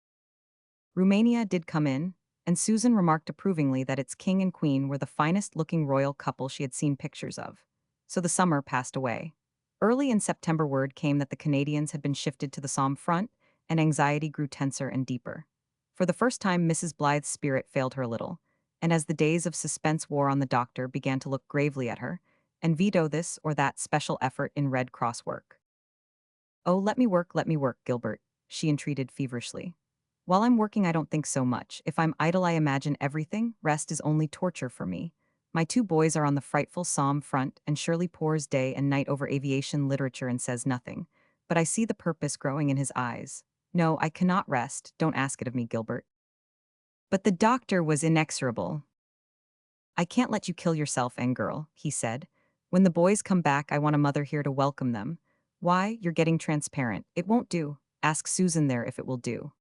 Romania did come in, and Susan remarked approvingly that its king and queen were the finest-looking royal couple she had seen pictures of. So the summer passed away. Early in September word came that the Canadians had been shifted to the Somme front, and anxiety grew tenser and deeper. For the first time Mrs. Blythe's spirit failed her a little, and as the days of suspense wore on the doctor began to look gravely at her, and veto this or that special effort in Red Cross work. Oh, let me work, Gilbert, she entreated feverishly. While I'm working, I don't think so much. If I'm idle, I imagine everything. Rest is only torture for me. My 2 boys are on the frightful Somme front, and Shirley pores day and night over aviation literature and says nothing. But I see the purpose growing in his eyes. No, I cannot rest. Don't ask it of me, Gilbert. But the doctor was inexorable. I can't let you kill yourself, girl, he said. When the boys come back, I want a mother here to welcome them. Why, you're getting transparent. It won't do. Ask Susan there if it will do.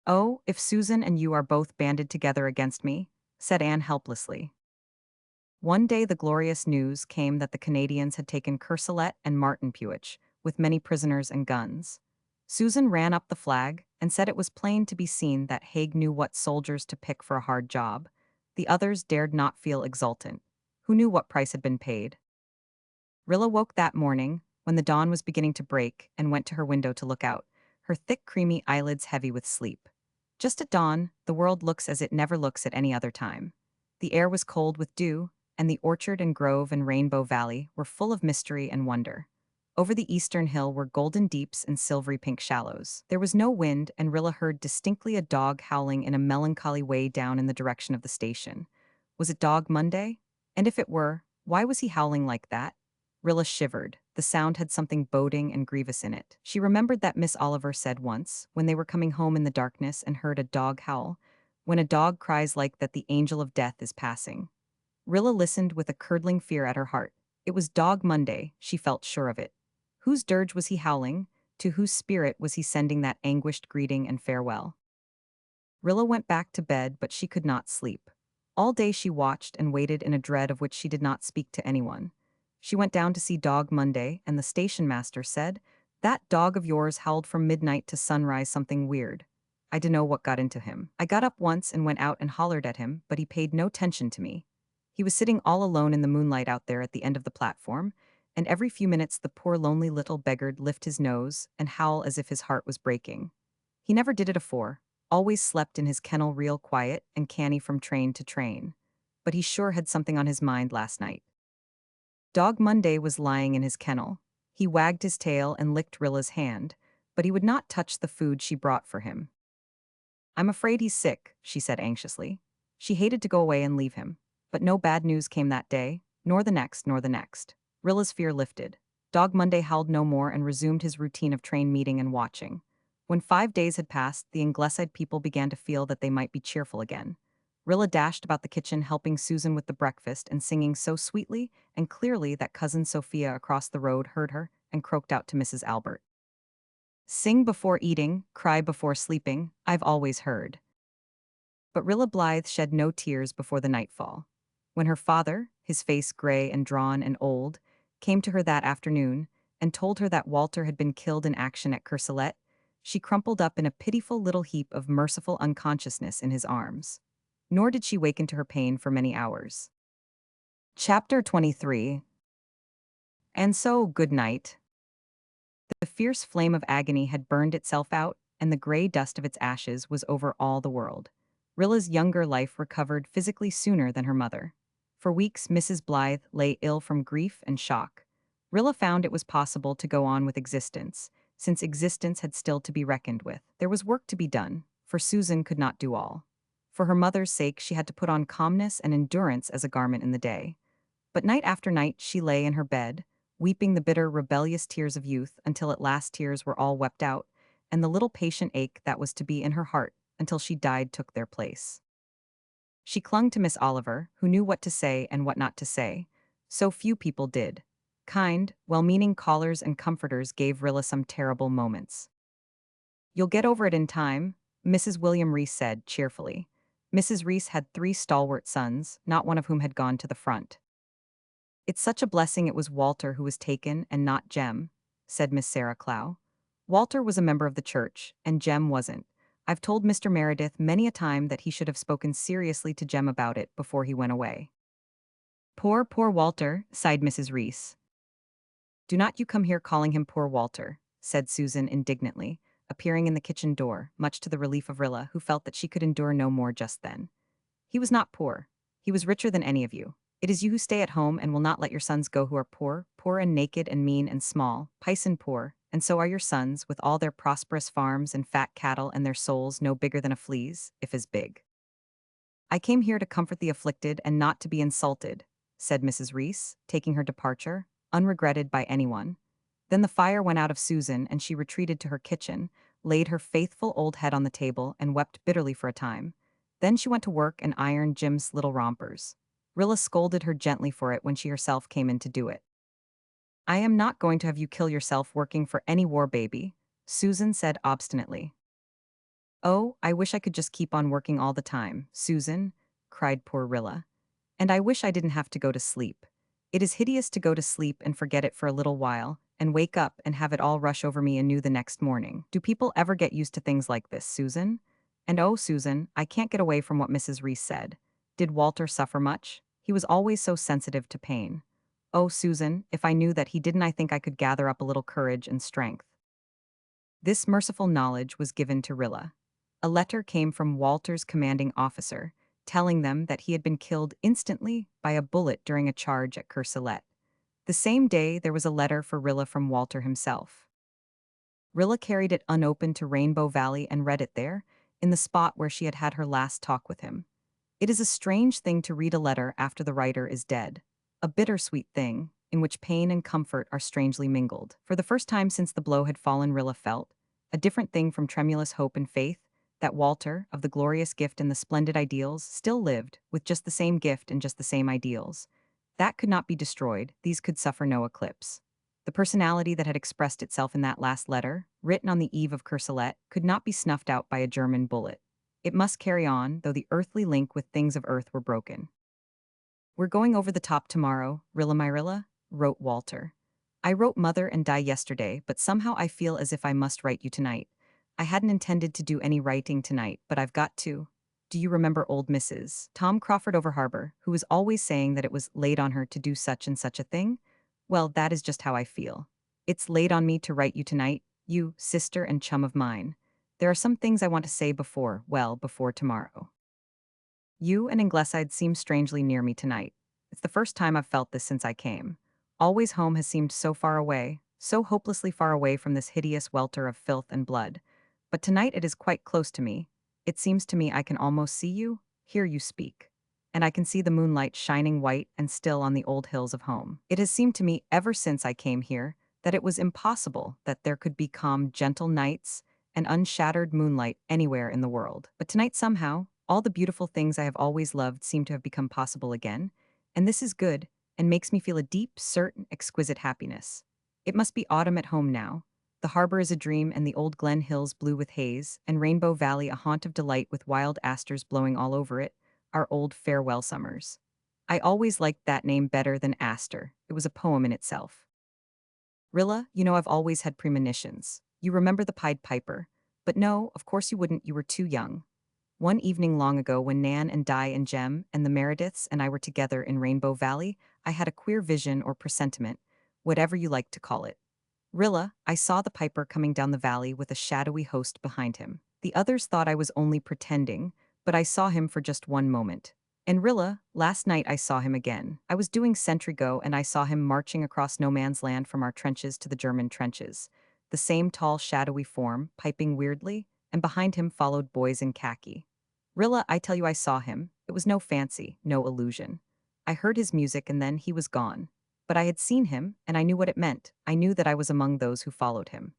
Oh, if Susan and you are both banded together against me, said Anne helplessly. One day the glorious news came that the Canadians had taken Courcelette and Martinpuich, with many prisoners and guns. Susan ran up the flag and said it was plain to be seen that Haig knew what soldiers to pick for a hard job. The others dared not feel exultant. Who knew what price had been paid? Rilla woke that morning, when the dawn was beginning to break, and went to her window to look out, her thick, creamy eyelids heavy with sleep. Just at dawn, the world looks as it never looks at any other time. The air was cold with dew, and the orchard and grove and Rainbow Valley were full of mystery and wonder. Over the eastern hill were golden deeps and silvery pink shallows. There was no wind, and Rilla heard distinctly a dog howling in a melancholy way down in the direction of the station. Was it Dog Monday? And if it were, why was he howling like that? Rilla shivered. The sound had something boding and grievous in it. She remembered that Miss Oliver said once, when they were coming home in the darkness and heard a dog howl, "When a dog cries like that, the angel of death is passing." Rilla listened with a curdling fear at her heart. It was Dog Monday, she felt sure of it. Whose dirge was he howling? To whose spirit was he sending that anguished greeting and farewell? Rilla went back to bed, but she could not sleep. All day she watched and waited in a dread of which she did not speak to anyone. She went down to see Dog Monday, and the station master said, "That dog of yours howled from midnight to sunrise something weird. I dunno what got into him. I got up once and went out and hollered at him, but he paid no attention to me. He was sitting all alone in the moonlight out there at the end of the platform, and every few minutes the poor lonely little beggar'd lift his nose and howl as if his heart was breaking. He never did it afore, always slept in his kennel real quiet and canny from train to train. But he sure had something on his mind last night." Dog Monday was lying in his kennel. He wagged his tail and licked Rilla's hand, but he would not touch the food she brought for him. "I'm afraid he's sick," she said anxiously. She hated to go away and leave him, but no bad news came that day, nor the next, nor the next. Rilla's fear lifted. Dog Monday howled no more and resumed his routine of train meeting and watching. When 5 days had passed, the Ingleside people began to feel that they might be cheerful again. Rilla dashed about the kitchen helping Susan with the breakfast and singing so sweetly and clearly that Cousin Sophia across the road heard her and croaked out to Mrs. Albert. "Sing before eating, cry before sleeping, I've always heard." But Rilla Blythe shed no tears before the nightfall. When her father, his face gray and drawn and old, came to her that afternoon and told her that Walter had been killed in action at Courcelette, she crumpled up in a pitiful little heap of merciful unconsciousness in his arms. Nor did she waken to her pain for many hours. Chapter 23. And so, good night. The fierce flame of agony had burned itself out, and the gray dust of its ashes was over all the world. Rilla's younger life recovered physically sooner than her mother. For weeks, Mrs. Blythe lay ill from grief and shock. Rilla found it was possible to go on with existence, since existence had still to be reckoned with. There was work to be done, for Susan could not do all. For her mother's sake, she had to put on calmness and endurance as a garment in the day. But night after night, she lay in her bed, weeping the bitter, rebellious tears of youth until at last tears were all wept out, and the little patient ache that was to be in her heart until she died took their place. She clung to Miss Oliver, who knew what to say and what not to say. So few people did. Kind, well-meaning callers and comforters gave Rilla some terrible moments. "You'll get over it in time," Mrs. William Reese said cheerfully. Mrs. Reese had 3 stalwart sons, not one of whom had gone to the front. "It's such a blessing it was Walter who was taken and not Jem," said Miss Sarah Clow. "Walter was a member of the church, and Jem wasn't. I've told Mr. Meredith many a time that he should have spoken seriously to Jem about it before he went away." "Poor, poor Walter," sighed Mrs. Reese. "Do not you come here calling him poor Walter," said Susan indignantly, appearing in the kitchen door, much to the relief of Rilla, who felt that she could endure no more just then. "He was not poor. He was richer than any of you. It is you who stay at home and will not let your sons go who are poor, poor and naked and mean and small, pison poor, and so are your sons, with all their prosperous farms and fat cattle and their souls no bigger than a flea's, if as big." "I came here to comfort the afflicted and not to be insulted," said Mrs. Reese, taking her departure, unregretted by anyone. Then the fire went out of Susan and she retreated to her kitchen, laid her faithful old head on the table and wept bitterly for a time. Then she went to work and ironed Jim's little rompers. Rilla scolded her gently for it when she herself came in to do it. "I am not going to have you kill yourself working for any war baby," Susan said obstinately. "Oh, I wish I could just keep on working all the time, Susan," cried poor Rilla. "And I wish I didn't have to go to sleep. It is hideous to go to sleep and forget it for a little while, and wake up and have it all rush over me anew the next morning. Do people ever get used to things like this, Susan? And oh, Susan, I can't get away from what Mrs. Reese said. Did Walter suffer much? He was always so sensitive to pain. Oh, Susan, if I knew that he didn't, I think I could gather up a little courage and strength. This merciful knowledge was given to Rilla. A letter came from Walter's commanding officer, telling them that he had been killed instantly by a bullet during a charge at Cursilet. The same day, there was a letter for Rilla from Walter himself. Rilla carried it unopened to Rainbow Valley and read it there, in the spot where she had had her last talk with him. It is a strange thing to read a letter after the writer is dead. A bittersweet thing, in which pain and comfort are strangely mingled. For the first time since the blow had fallen, Rilla felt, a different thing from tremulous hope and faith, that Walter, of the glorious gift and the splendid ideals, still lived, with just the same gift and just the same ideals. That could not be destroyed, these could suffer no eclipse. The personality that had expressed itself in that last letter, written on the eve of Cursilet, could not be snuffed out by a German bullet. It must carry on, though the earthly link with things of earth were broken. "We're going over the top tomorrow, Rilla my Rilla," wrote Walter. "I wrote Mother and Di yesterday, but somehow I feel as if I must write you tonight. I hadn't intended to do any writing tonight, but I've got to. Do you remember old Mrs. Tom Crawford over harbor, who was always saying that it was laid on her to do such and such a thing? Well, that is just how I feel. It's laid on me to write you tonight, you, sister and chum of mine. There are some things I want to say before tomorrow. You and Ingleside seem strangely near me tonight. It's the first time I've felt this since I came. Always home has seemed so far away, so hopelessly far away from this hideous welter of filth and blood. But tonight it is quite close to me. It seems to me I can almost see you, hear you speak. And I can see the moonlight shining white and still on the old hills of home. It has seemed to me ever since I came here that it was impossible that there could be calm, gentle nights and unshattered moonlight anywhere in the world. But tonight somehow, all the beautiful things I have always loved seem to have become possible again, and this is good and makes me feel a deep, certain, exquisite happiness. It must be autumn at home now. The harbor is a dream and the old Glen Hills blue with haze, and Rainbow Valley a haunt of delight with wild asters blowing all over it, our old farewell summers. I always liked that name better than Aster. It was a poem in itself. Rilla, you know I've always had premonitions. You remember the Pied Piper. But no, of course you wouldn't, you were too young. One evening long ago when Nan and Di and Jem and the Merediths and I were together in Rainbow Valley, I had a queer vision or presentiment, whatever you like to call it. Rilla, I saw the Piper coming down the valley with a shadowy host behind him. The others thought I was only pretending, but I saw him for just one moment. And Rilla, last night I saw him again. I was doing sentry go and I saw him marching across no man's land from our trenches to the German trenches. The same tall, shadowy form, piping weirdly, and behind him followed boys in khaki. Rilla, I tell you I saw him. It was no fancy, no illusion. I heard his music and then he was gone. But I had seen him, and I knew what it meant. I knew that I was among those who followed him.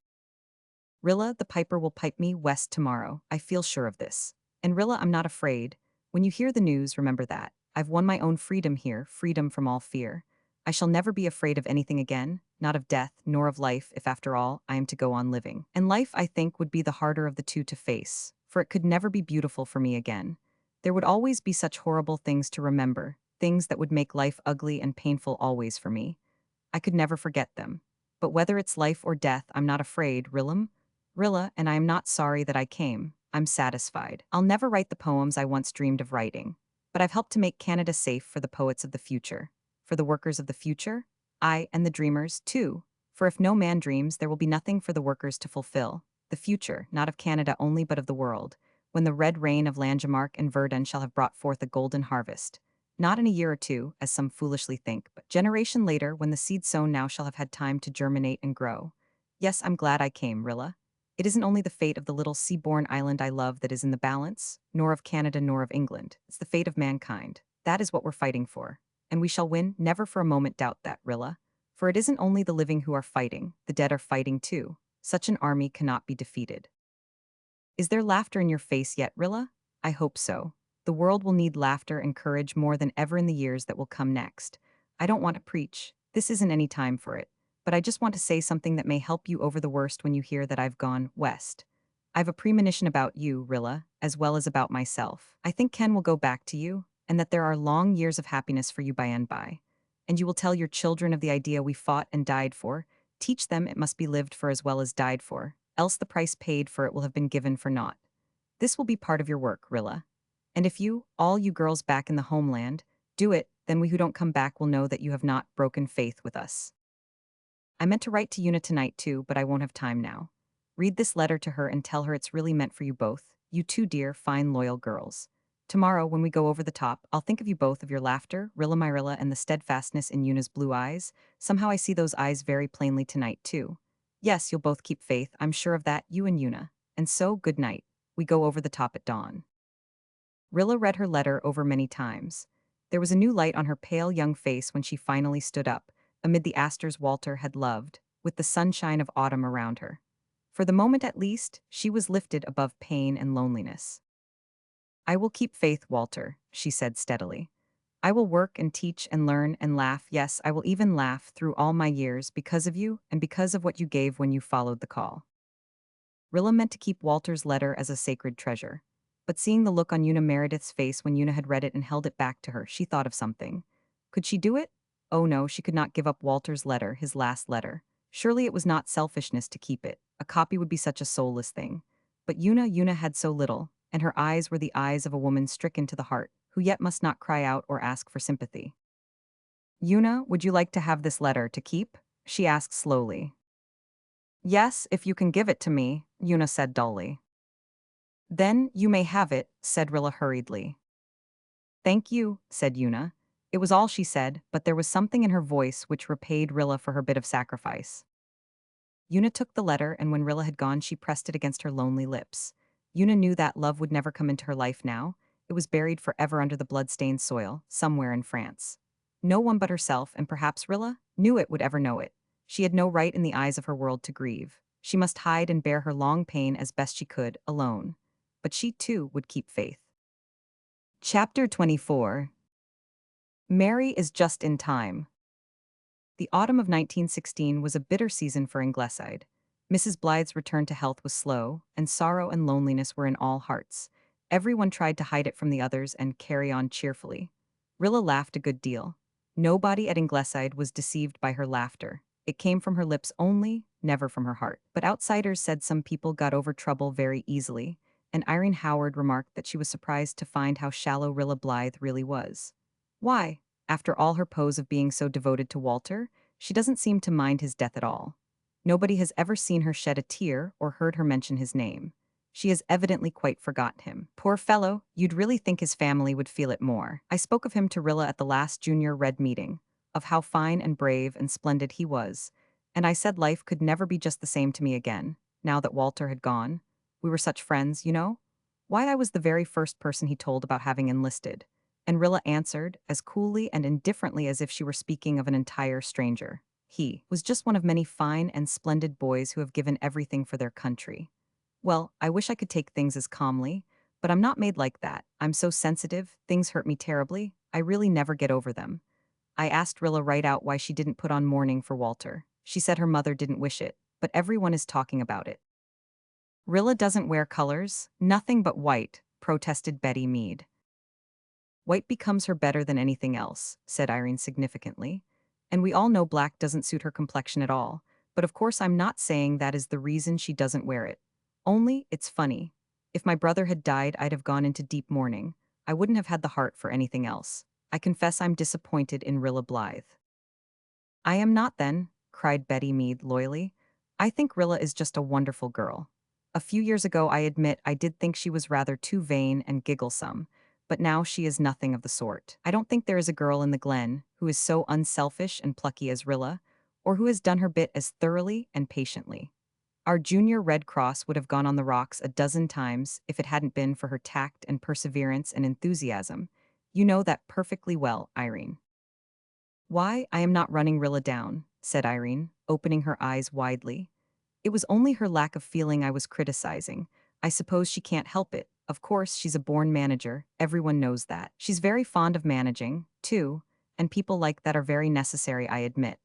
Rilla, the Piper will pipe me west tomorrow. I feel sure of this. And Rilla, I'm not afraid. When you hear the news, remember that. I've won my own freedom here, freedom from all fear. I shall never be afraid of anything again, not of death, nor of life, if after all, I am to go on living. And life, I think, would be the harder of the two to face, for it could never be beautiful for me again. There would always be such horrible things to remember, things that would make life ugly and painful always for me. I could never forget them. But whether it's life or death, I'm not afraid, Rilla, and I am not sorry that I came. I'm satisfied. I'll never write the poems I once dreamed of writing, but I've helped to make Canada safe for the poets of the future. For the workers of the future? I and the dreamers, too. For if no man dreams, there will be nothing for the workers to fulfill. The future, not of Canada only but of the world, when the red rain of Langemarck and Verdun shall have brought forth a golden harvest. Not in a year or two, as some foolishly think, but generation later, when the seed sown now shall have had time to germinate and grow. Yes, I'm glad I came, Rilla. It isn't only the fate of the little sea-born island I love that is in the balance, nor of Canada nor of England. It's the fate of mankind. That is what we're fighting for. And we shall win, never for a moment doubt that, Rilla. For it isn't only the living who are fighting, the dead are fighting too. Such an army cannot be defeated. Is there laughter in your face yet, Rilla? I hope so. The world will need laughter and courage more than ever in the years that will come next. I don't want to preach. This isn't any time for it. But I just want to say something that may help you over the worst when you hear that I've gone west. I've a premonition about you, Rilla, as well as about myself. I think Ken will go back to you, and that there are long years of happiness for you by and by. And you will tell your children of the idea we fought and died for, Teach them it must be lived for as well as died for, else the price paid for it will have been given for naught. This will be part of your work, Rilla. And if you, all you girls back in the homeland, do it, then we who don't come back will know that you have not broken faith with us. I meant to write to Una tonight too, but I won't have time now. Read this letter to her and tell her it's really meant for you both, you two dear, fine, loyal girls. Tomorrow, when we go over the top, I'll think of you both, of your laughter, Rilla Myrilla, and the steadfastness in Una's blue eyes. Somehow I see those eyes very plainly tonight too. Yes, you'll both keep faith, I'm sure of that, you and Una. And so, good night. We go over the top at dawn. Rilla read her letter over many times. There was a new light on her pale young face when she finally stood up, amid the asters Walter had loved, with the sunshine of autumn around her. For the moment at least, she was lifted above pain and loneliness. I will keep faith, Walter, she said steadily. I will work and teach and learn and laugh, yes, I will even laugh through all my years because of you and because of what you gave when you followed the call. Rilla meant to keep Walter's letter as a sacred treasure. But seeing the look on Una Meredith's face when Una had read it and held it back to her, she thought of something. Could she do it? Oh no, she could not give up Walter's letter, his last letter. Surely it was not selfishness to keep it. A copy would be such a soulless thing. But Una had so little, and her eyes were the eyes of a woman stricken to the heart, who yet must not cry out or ask for sympathy. Una, would you like to have this letter to keep? She asked slowly. Yes, if you can give it to me, Una said dully. Then you may have it, said Rilla hurriedly. Thank you, said Una. It was all she said, but there was something in her voice which repaid Rilla for her bit of sacrifice. Una took the letter, and when Rilla had gone, she pressed it against her lonely lips. Una knew that love would never come into her life now. It was buried forever under the blood-stained soil, somewhere in France. No one but herself, and perhaps Rilla, knew it would ever know it. She had no right in the eyes of her world to grieve. She must hide and bear her long pain as best she could, alone. But she, too, would keep faith. Chapter 24. Mary is just in time. The autumn of 1916 was a bitter season for Ingleside. Mrs. Blythe's return to health was slow, and sorrow and loneliness were in all hearts. Everyone tried to hide it from the others and carry on cheerfully. Rilla laughed a good deal. Nobody at Ingleside was deceived by her laughter. It came from her lips only, never from her heart. But outsiders said some people got over trouble very easily, and Irene Howard remarked that she was surprised to find how shallow Rilla Blythe really was. Why? After all her pose of being so devoted to Walter, she doesn't seem to mind his death at all. Nobody has ever seen her shed a tear or heard her mention his name. She has evidently quite forgotten him. Poor fellow, you'd really think his family would feel it more. I spoke of him to Rilla at the last Junior Red meeting, of how fine and brave and splendid he was, and I said life could never be just the same to me again, now that Walter had gone. We were such friends, you know? Why, I was the very first person he told about having enlisted. And Rilla answered, as coolly and indifferently as if she were speaking of an entire stranger. He was just one of many fine and splendid boys who have given everything for their country. Well, I wish I could take things as calmly, but I'm not made like that. I'm so sensitive, things hurt me terribly, I really never get over them. I asked Rilla right out why she didn't put on mourning for Walter. She said her mother didn't wish it, but everyone is talking about it. Rilla doesn't wear colors, nothing but white, protested Betty Mead. White becomes her better than anything else, said Irene significantly. And we all know black doesn't suit her complexion at all, but of course I'm not saying that is the reason she doesn't wear it. Only, it's funny. If my brother had died, I'd have gone into deep mourning. I wouldn't have had the heart for anything else. I confess I'm disappointed in Rilla Blythe. I am not then, cried Betty Mead loyally. I think Rilla is just a wonderful girl. A few years ago, I admit, I did think she was rather too vain and gigglesome, but now she is nothing of the sort. I don't think there is a girl in the Glen who is so unselfish and plucky as Rilla, or who has done her bit as thoroughly and patiently. Our Junior Red Cross would have gone on the rocks a dozen times if it hadn't been for her tact and perseverance and enthusiasm. You know that perfectly well, Irene. Why, I am not running Rilla down, said Irene, opening her eyes widely. It was only her lack of feeling I was criticizing. I suppose she can't help it. Of course, she's a born manager, everyone knows that. She's very fond of managing, too, and people like that are very necessary, I admit.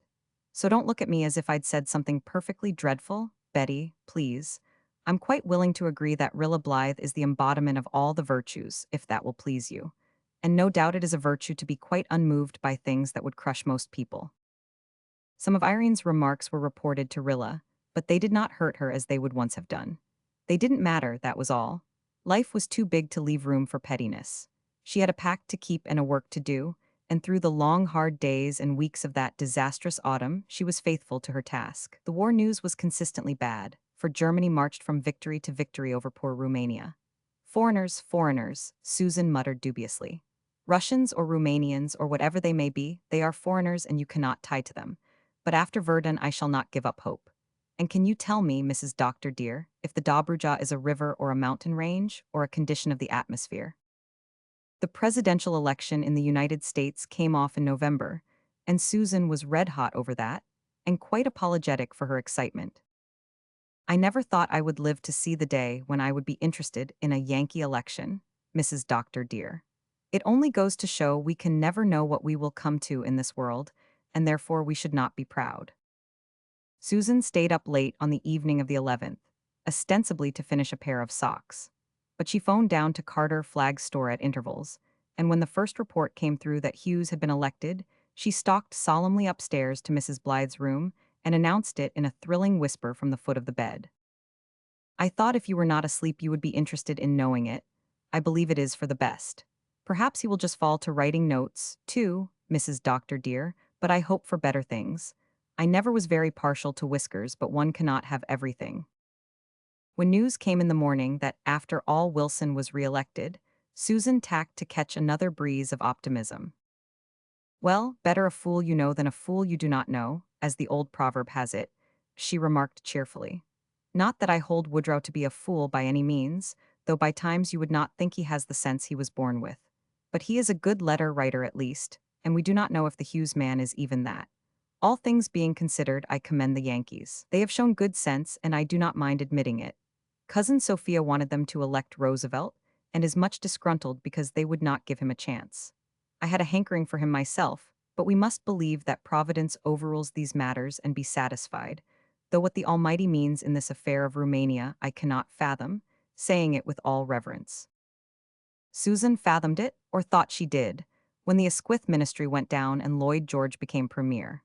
So don't look at me as if I'd said something perfectly dreadful, Betty, please. I'm quite willing to agree that Rilla Blythe is the embodiment of all the virtues, if that will please you. And no doubt it is a virtue to be quite unmoved by things that would crush most people. Some of Irene's remarks were reported to Rilla, but they did not hurt her as they would once have done. They didn't matter, that was all. Life was too big to leave room for pettiness. She had a pact to keep and a work to do, and through the long, hard days and weeks of that disastrous autumn, she was faithful to her task. The war news was consistently bad, for Germany marched from victory to victory over poor Romania. Foreigners, foreigners, Susan muttered dubiously. Russians or Romanians or whatever they may be, they are foreigners and you cannot tie to them. But after Verdun I shall not give up hope. And can you tell me, Mrs. Doctor dear, if the Dobruja is a river or a mountain range, or a condition of the atmosphere? The presidential election in the United States came off in November, and Susan was red hot over that, and quite apologetic for her excitement. I never thought I would live to see the day when I would be interested in a Yankee election, Mrs. Doctor dear. It only goes to show we can never know what we will come to in this world, and therefore we should not be proud. Susan stayed up late on the evening of the 11th, ostensibly to finish a pair of socks. But she phoned down to Carter Flagg's store at intervals, and when the first report came through that Hughes had been elected, she stalked solemnly upstairs to Mrs. Blythe's room and announced it in a thrilling whisper from the foot of the bed. I thought if you were not asleep you would be interested in knowing it. I believe it is for the best. Perhaps he will just fall to writing notes, too, Mrs. Doctor dear, but I hope for better things. I never was very partial to whiskers, but one cannot have everything. When news came in the morning that, after all, Wilson was re-elected, Susan tacked to catch another breeze of optimism. Well, better a fool you know than a fool you do not know, as the old proverb has it, she remarked cheerfully. Not that I hold Woodrow to be a fool by any means, though by times you would not think he has the sense he was born with. But he is a good letter writer at least, and we do not know if the Hughes man is even that. All things being considered, I commend the Yankees. They have shown good sense, and I do not mind admitting it. Cousin Sophia wanted them to elect Roosevelt, and is much disgruntled because they would not give him a chance. I had a hankering for him myself, but we must believe that Providence overrules these matters and be satisfied, though what the Almighty means in this affair of Romania I cannot fathom, saying it with all reverence. Susan fathomed it, or thought she did, when the Asquith ministry went down and Lloyd George became premier.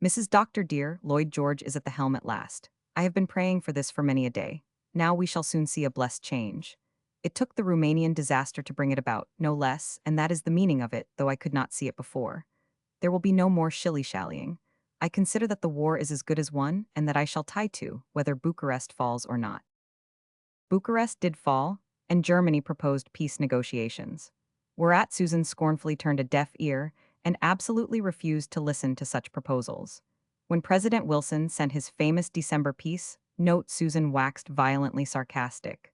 Mrs. Doctor dear, Lloyd George is at the helm at last. I have been praying for this for many a day. Now we shall soon see a blessed change. It took the Romanian disaster to bring it about, no less, and that is the meaning of it, though I could not see it before. There will be no more shilly-shallying. I consider that the war is as good as won, and that I shall tie to, whether Bucharest falls or not. Bucharest did fall, and Germany proposed peace negotiations. Whereat Susan scornfully turned a deaf ear and absolutely refused to listen to such proposals. When President Wilson sent his famous December peace note, Susan waxed violently sarcastic.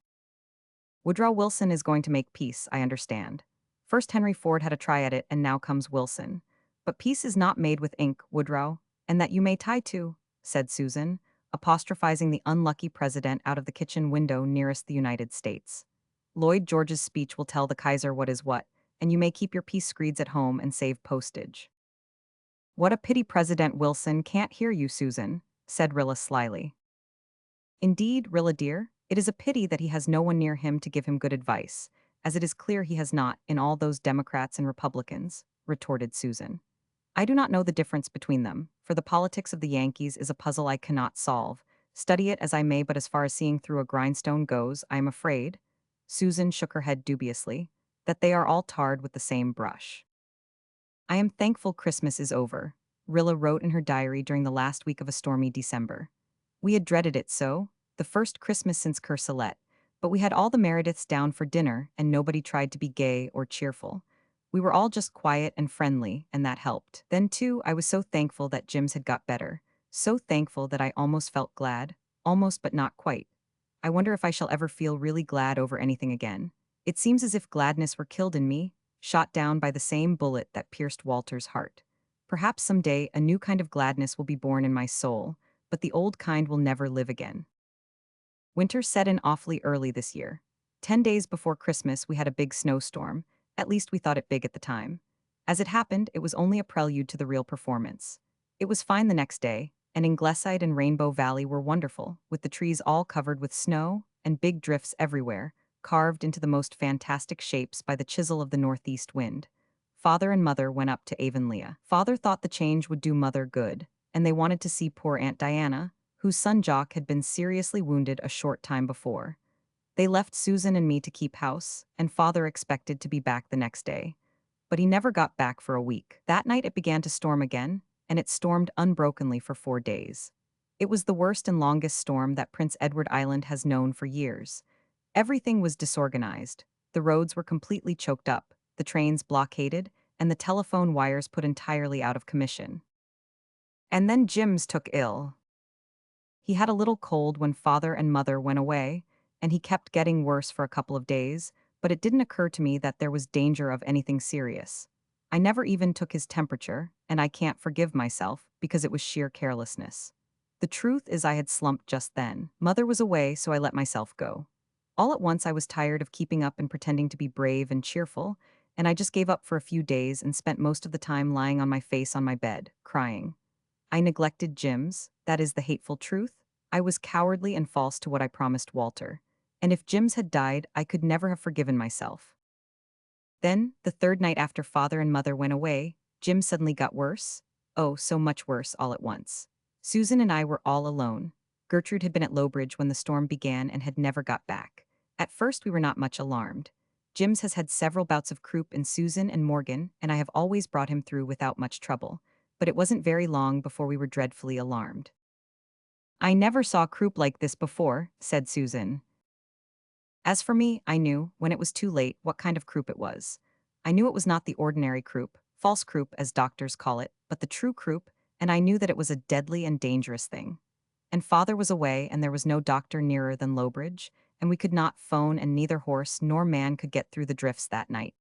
Woodrow Wilson is going to make peace, I understand. First Henry Ford had a try at it, and now comes Wilson. But peace is not made with ink, Woodrow, and that you may tie to, said Susan, apostrophizing the unlucky president out of the kitchen window nearest the United States. Lloyd George's speech will tell the Kaiser what is what, and you may keep your peace screeds at home and save postage. What a pity President Wilson can't hear you, Susan, said Rilla slyly. Indeed, Rilla dear, it is a pity that he has no one near him to give him good advice, as it is clear he has not in all those Democrats and Republicans, retorted Susan. I do not know the difference between them, for the politics of the Yankees is a puzzle I cannot solve, study it as I may, but as far as seeing through a grindstone goes, I am afraid, Susan shook her head dubiously, that they are all tarred with the same brush. I am thankful Christmas is over, Rilla wrote in her diary during the last week of a stormy December. We had dreaded it so, the first Christmas since Curcelet, but we had all the Merediths down for dinner and nobody tried to be gay or cheerful. We were all just quiet and friendly, and that helped. Then, too, I was so thankful that Jims had got better, so thankful that I almost felt glad, almost but not quite. I wonder if I shall ever feel really glad over anything again. It seems as if gladness were killed in me, shot down by the same bullet that pierced Walter's heart. Perhaps some day a new kind of gladness will be born in my soul, but the old kind will never live again. Winter set in awfully early this year. 10 days before Christmas we had a big snowstorm, at least we thought it big at the time. As it happened, it was only a prelude to the real performance. It was fine the next day, and Ingleside and Rainbow Valley were wonderful, with the trees all covered with snow and big drifts everywhere, carved into the most fantastic shapes by the chisel of the northeast wind. Father and Mother went up to Avonlea. Father thought the change would do Mother good, and they wanted to see poor Aunt Diana, whose son Jock had been seriously wounded a short time before. They left Susan and me to keep house, and Father expected to be back the next day. But he never got back for a week. That night it began to storm again, and it stormed unbrokenly for 4 days. It was the worst and longest storm that Prince Edward Island has known for years. Everything was disorganized. The roads were completely choked up, the trains blockaded, and the telephone wires put entirely out of commission. And then Jims took ill. He had a little cold when Father and Mother went away, and he kept getting worse for a couple of days, but it didn't occur to me that there was danger of anything serious. I never even took his temperature, and I can't forgive myself because it was sheer carelessness. The truth is I had slumped just then. Mother was away, so I let myself go. All at once I was tired of keeping up and pretending to be brave and cheerful, and I just gave up for a few days and spent most of the time lying on my face on my bed, crying. I neglected Jims, that is the hateful truth. I was cowardly and false to what I promised Walter. And if Jims had died, I could never have forgiven myself. Then, the third night after Father and Mother went away, Jim suddenly got worse. Oh, so much worse all at once. Susan and I were all alone. Gertrude had been at Lowbridge when the storm began and had never got back. At first we were not much alarmed. Jims has had several bouts of croup in Susan and Morgan, and I have always brought him through without much trouble. But it wasn't very long before we were dreadfully alarmed. I never saw croup like this before, said Susan. As for me, I knew, when it was too late, what kind of croup it was. I knew it was not the ordinary croup, false croup as doctors call it, but the true croup, and I knew that it was a deadly and dangerous thing. And Father was away, and there was no doctor nearer than Lowbridge, and we could not phone, and neither horse nor man could get through the drifts that night.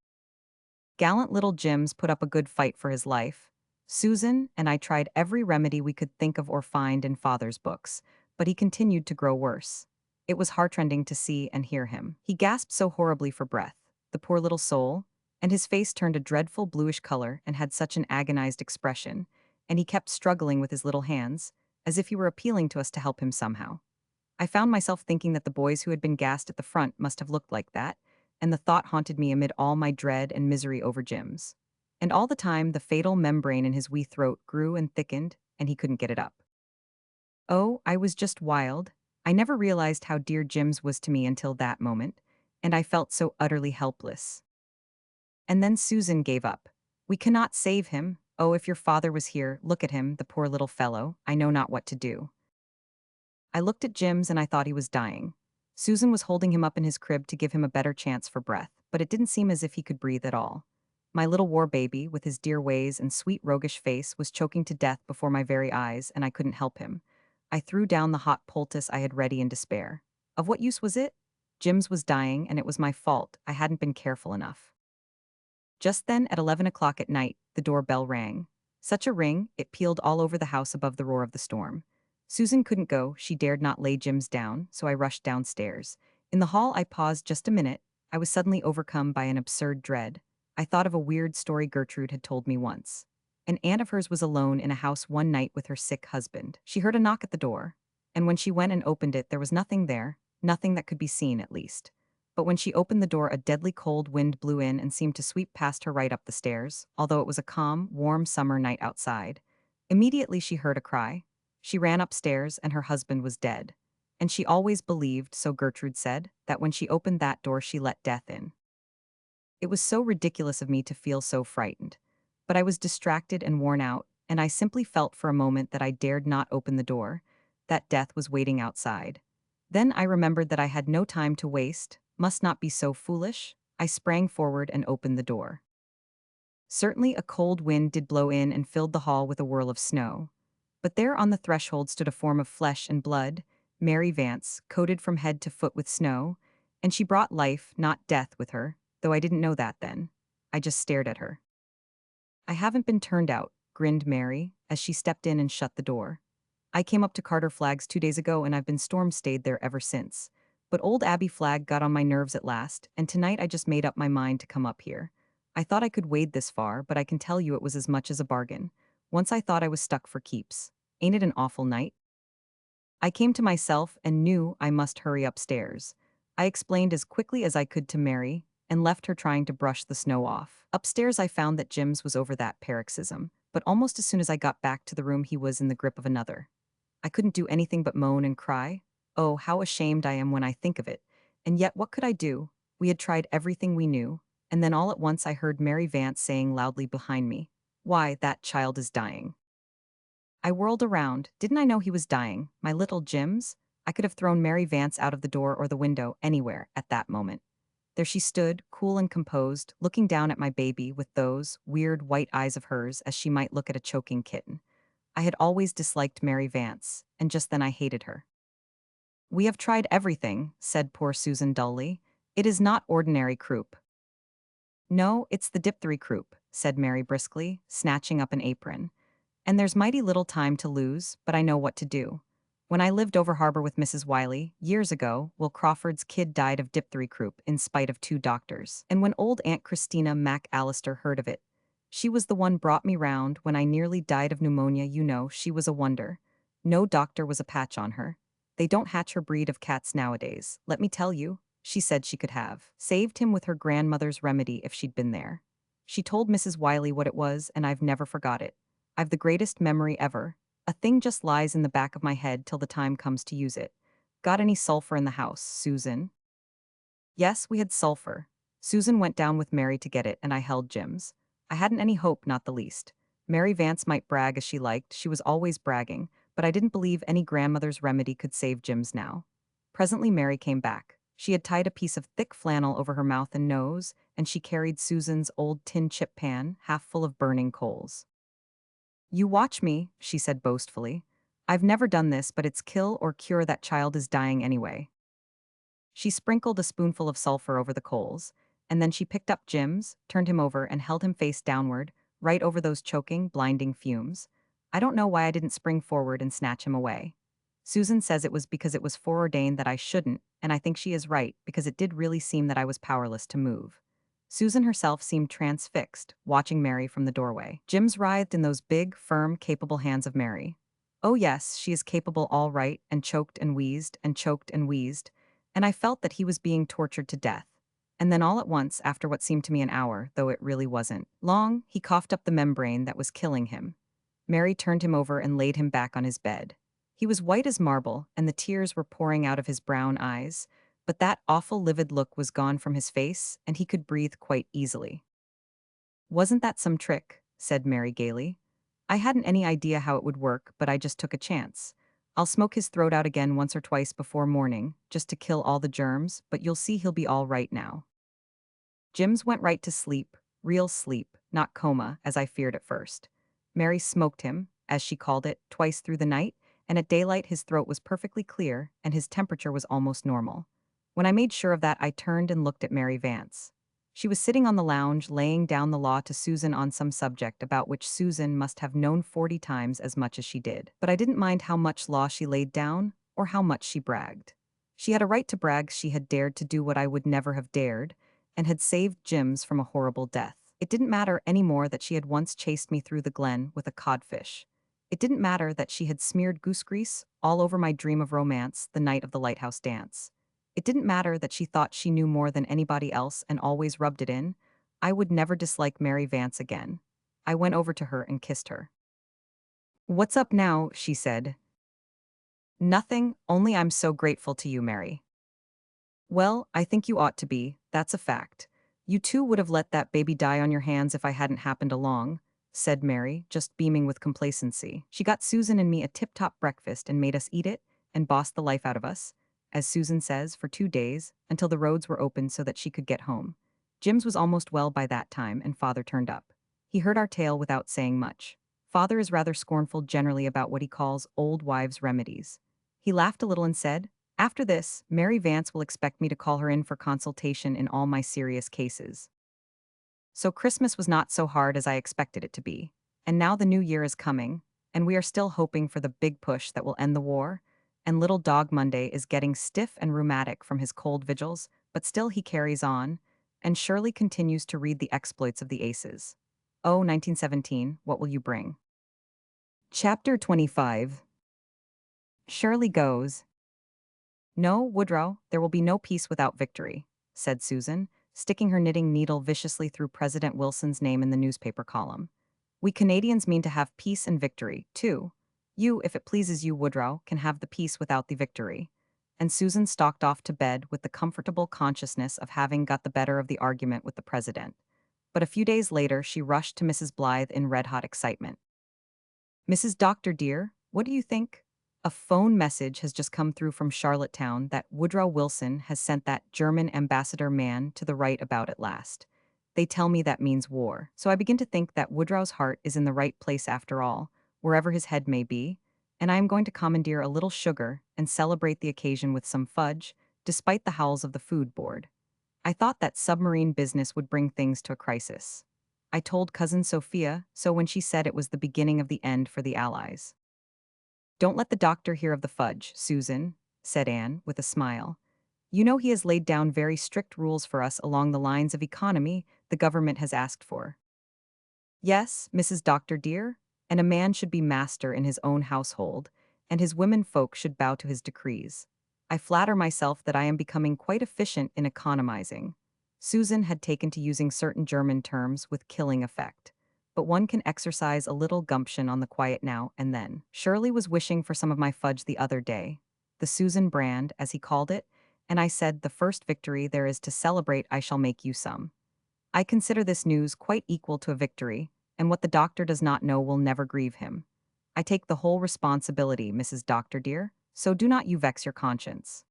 Gallant little Jims put up a good fight for his life. Susan and I tried every remedy we could think of or find in Father's books, but he continued to grow worse. It was heartrending to see and hear him. He gasped so horribly for breath, the poor little soul, and his face turned a dreadful bluish color and had such an agonized expression, and he kept struggling with his little hands, as if he were appealing to us to help him somehow. I found myself thinking that the boys who had been gassed at the front must have looked like that, and the thought haunted me amid all my dread and misery over Jim's. And all the time, the fatal membrane in his wee throat grew and thickened, and he couldn't get it up. Oh, I was just wild. I never realized how dear Jim's was to me until that moment, and I felt so utterly helpless. And then Susan gave up. We cannot save him. Oh, if your father was here, look at him, the poor little fellow. I know not what to do. I looked at Jim's and I thought he was dying. Susan was holding him up in his crib to give him a better chance for breath, but it didn't seem as if he could breathe at all. My little war baby, with his dear ways and sweet roguish face, was choking to death before my very eyes, and I couldn't help him. I threw down the hot poultice I had ready in despair. Of what use was it? Jim's was dying, and it was my fault. I hadn't been careful enough. Just then, at 11 o'clock at night, the doorbell rang. Such a ring, it pealed all over the house above the roar of the storm. Susan couldn't go, she dared not lay Jim's down, so I rushed downstairs. In the hall I paused just a minute. I was suddenly overcome by an absurd dread. I thought of a weird story Gertrude had told me once. An aunt of hers was alone in a house one night with her sick husband. She heard a knock at the door, and when she went and opened it there was nothing there, nothing that could be seen at least. But when she opened the door a deadly cold wind blew in and seemed to sweep past her right up the stairs, although it was a calm, warm summer night outside. Immediately she heard a cry. She ran upstairs and her husband was dead. And she always believed, so Gertrude said, that when she opened that door she let death in. It was so ridiculous of me to feel so frightened. But I was distracted and worn out, and I simply felt for a moment that I dared not open the door, that death was waiting outside. Then I remembered that I had no time to waste, must not be so foolish. I sprang forward and opened the door. Certainly a cold wind did blow in and filled the hall with a whirl of snow. But there on the threshold stood a form of flesh and blood, Mary Vance, coated from head to foot with snow, and she brought life, not death, with her, though I didn't know that then. I just stared at her. I haven't been turned out, grinned Mary, as she stepped in and shut the door. I came up to Carter Flagg's 2 days ago and I've been storm-stayed there ever since. But old Abby Flagg got on my nerves at last, and tonight I just made up my mind to come up here. I thought I could wade this far, but I can tell you it was as much as a bargain. Once I thought I was stuck for keeps. Ain't it an awful night? I came to myself and knew I must hurry upstairs. I explained as quickly as I could to Mary, and left her trying to brush the snow off. Upstairs, I found that Jim's was over that paroxysm, but almost as soon as I got back to the room, he was in the grip of another. I couldn't do anything but moan and cry. Oh, how ashamed I am when I think of it. And yet, what could I do? We had tried everything we knew, and then all at once I heard Mary Vance saying loudly behind me, "Why, that child is dying." I whirled around. Didn't I know he was dying? My little Jims? I could have thrown Mary Vance out of the door or the window, anywhere, at that moment. There she stood, cool and composed, looking down at my baby with those weird white eyes of hers as she might look at a choking kitten. I had always disliked Mary Vance, and just then I hated her. "We have tried everything," said poor Susan dully. "It is not ordinary croup." "No, it's the diphthery croup," said Mary briskly, snatching up an apron. "And there's mighty little time to lose, but I know what to do. When I lived over harbor with Mrs. Wiley, years ago, Will Crawford's kid died of diphthery croup in spite of 2 doctors. And when old Aunt Christina MacAllister heard of it, she was the one brought me round when I nearly died of pneumonia. You know, she was a wonder. No doctor was a patch on her. They don't hatch her breed of cats nowadays, let me tell you. She said she could have saved him with her grandmother's remedy if she'd been there. She told Mrs. Wiley what it was, and I've never forgot it. I've the greatest memory ever. A thing just lies in the back of my head till the time comes to use it. Got any sulfur in the house, Susan?" Yes, we had sulfur. Susan went down with Mary to get it, and I held Jim's. I hadn't any hope, not the least. Mary Vance might brag as she liked, she was always bragging, but I didn't believe any grandmother's remedy could save Jim's now. Presently Mary came back. She had tied a piece of thick flannel over her mouth and nose, and she carried Susan's old tin chip pan, half full of burning coals. "You watch me," she said boastfully. "I've never done this, but it's kill or cure, that child is dying anyway." She sprinkled a spoonful of sulfur over the coals, and then she picked up Jim's, turned him over, and held him face downward, right over those choking, blinding fumes. I don't know why I didn't spring forward and snatch him away. Susan says it was because it was foreordained that I shouldn't, and I think she is right, because it did really seem that I was powerless to move. Susan herself seemed transfixed, watching Mary from the doorway. Jim's writhed in those big, firm, capable hands of Mary. Oh yes, she is capable all right, and choked and wheezed, and choked and wheezed, and I felt that he was being tortured to death. And then all at once, after what seemed to me an hour, though it really wasn't long, he coughed up the membrane that was killing him. Mary turned him over and laid him back on his bed. He was white as marble, and the tears were pouring out of his brown eyes, but that awful livid look was gone from his face, and he could breathe quite easily. "Wasn't that some trick?" said Mary gaily. "I hadn't any idea how it would work, but I just took a chance. I'll smoke his throat out again once or twice before morning, just to kill all the germs, but you'll see he'll be all right now." Jims went right to sleep, real sleep, not coma, as I feared at first. Mary smoked him, as she called it, twice through the night, and at daylight his throat was perfectly clear, and his temperature was almost normal. When I made sure of that, I turned and looked at Mary Vance. She was sitting on the lounge, laying down the law to Susan on some subject about which Susan must have known 40 times as much as she did. But I didn't mind how much law she laid down, or how much she bragged. She had a right to brag. She had dared to do what I would never have dared, and had saved Jims from a horrible death. It didn't matter any more that she had once chased me through the glen with a codfish. It didn't matter that she had smeared goose grease all over my dream of romance the night of the lighthouse dance. It didn't matter that she thought she knew more than anybody else and always rubbed it in. I would never dislike Mary Vance again. I went over to her and kissed her. "What's up now?" she said. "Nothing, only I'm so grateful to you, Mary." "Well, I think you ought to be, that's a fact. You too would have let that baby die on your hands if I hadn't happened along," said Mary, just beaming with complacency. She got Susan and me a tip-top breakfast and made us eat it, and bossed the life out of us, as Susan says, for 2 days, until the roads were open so that she could get home. Jims was almost well by that time, and Father turned up. He heard our tale without saying much. Father is rather scornful generally about what he calls old wives' remedies. He laughed a little and said, "After this, Mary Vance will expect me to call her in for consultation in all my serious cases." So Christmas was not so hard as I expected it to be. And now the new year is coming, and we are still hoping for the big push that will end the war. And little Dog Monday is getting stiff and rheumatic from his cold vigils, but still he carries on, and Shirley continues to read the exploits of the aces. Oh, 1917, what will you bring? Chapter 25. Shirley goes. "No, Woodrow, there will be no peace without victory," said Susan. sticking her knitting needle viciously through President Wilson's name in the newspaper column. We Canadians mean to have peace and victory, too. You, if it pleases you, Woodrow, can have the peace without the victory. And Susan stalked off to bed with the comfortable consciousness of having got the better of the argument with the president. But a few days later, she rushed to Mrs. Blythe in red-hot excitement. "Mrs. Doctor, dear, what do you think? A phone message has just come through from Charlottetown that Woodrow Wilson has sent that German ambassador man to the right about at last. They tell me that means war. So I begin to think that Woodrow's heart is in the right place after all, wherever his head may be, and I am going to commandeer a little sugar and celebrate the occasion with some fudge, despite the howls of the food board. I thought that submarine business would bring things to a crisis. I told Cousin Sophia so when she said it was the beginning of the end for the Allies. Don't let the doctor hear of the fudge, Susan, said Anne, with a smile. You know he has laid down very strict rules for us along the lines of economy the government has asked for. Yes, Mrs. Doctor dear, and a man should be master in his own household, and his women folk should bow to his decrees. I flatter myself that I am becoming quite efficient in economizing. Susan had taken to using certain German terms with killing effect. But one can exercise a little gumption on the quiet now and then. Shirley was wishing for some of my fudge the other day, the Susan brand, as he called it, and I said the first victory there is to celebrate I shall make you some. I consider this news quite equal to a victory, and what the doctor does not know will never grieve him. I take the whole responsibility, Mrs. Doctor dear, so do not you vex your conscience.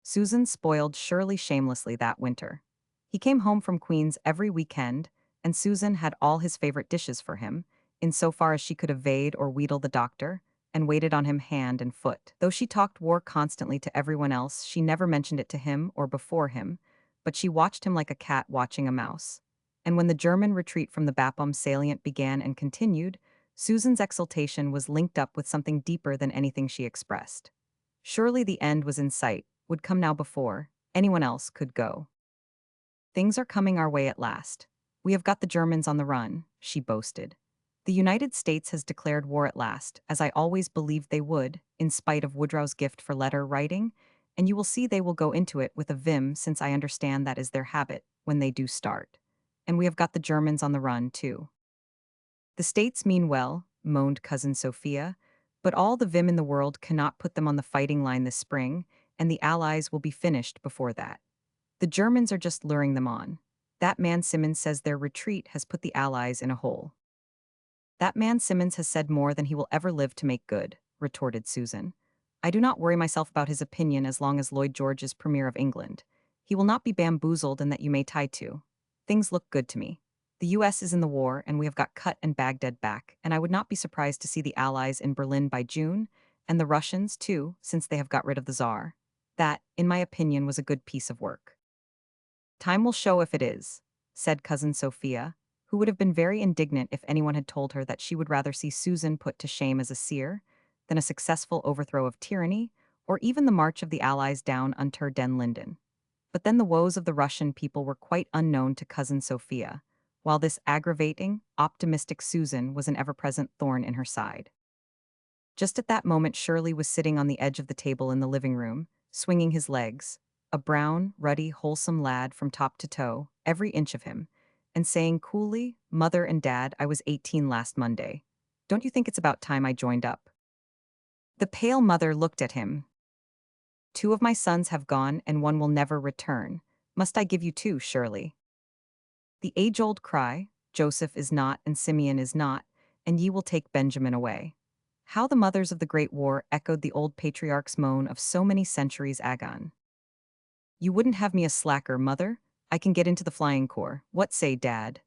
Susan spoiled Shirley shamelessly that winter. He came home from Queen's every weekend, and Susan had all his favorite dishes for him, in so far as she could evade or wheedle the doctor, and waited on him hand and foot. Though she talked war constantly to everyone else, she never mentioned it to him or before him, but she watched him like a cat watching a mouse. And when the German retreat from the Bapaume salient began and continued, Susan's exultation was linked up with something deeper than anything she expressed. Surely the end was in sight, would come now before anyone else could go. Things are coming our way at last. We have got the Germans on the run, she boasted. The United States has declared war at last, as I always believed they would, in spite of Woodrow's gift for letter writing, and you will see they will go into it with a vim since I understand that is their habit when they do start. And we have got the Germans on the run, too. The States mean well, moaned Cousin Sophia, but all the vim in the world cannot put them on the fighting line this spring, and the Allies will be finished before that. The Germans are just luring them on. That man Simmons says their retreat has put the Allies in a hole. That man Simmons has said more than he will ever live to make good, retorted Susan. I do not worry myself about his opinion as long as Lloyd George is Premier of England. He will not be bamboozled and that you may tie to. Things look good to me. The U.S. is in the war, and we have got Kut and Baghdad back, and I would not be surprised to see the Allies in Berlin by June, and the Russians, too, since they have got rid of the Tsar. That, in my opinion, was a good piece of work. Time will show if it is, said Cousin Sophia, who would have been very indignant if anyone had told her that she would rather see Susan put to shame as a seer than a successful overthrow of tyranny, or even the march of the Allies down Unter den Linden. But then the woes of the Russian people were quite unknown to Cousin Sophia, while this aggravating, optimistic Susan was an ever-present thorn in her side. Just at that moment Shirley was sitting on the edge of the table in the living room, swinging his legs, a brown, ruddy, wholesome lad from top to toe, every inch of him, and saying coolly, "Mother and Dad, I was 18 last Monday. Don't you think it's about time I joined up?" The pale mother looked at him. "Two of my sons have gone and one will never return. Must I give you two, Shirley?" The age-old cry, "Joseph is not and Simeon is not, and ye will take Benjamin away." How the mothers of the Great War echoed the old patriarch's moan of so many centuries agone. "You wouldn't have me a slacker, Mother? I can get into the flying corps. What say, Dad?"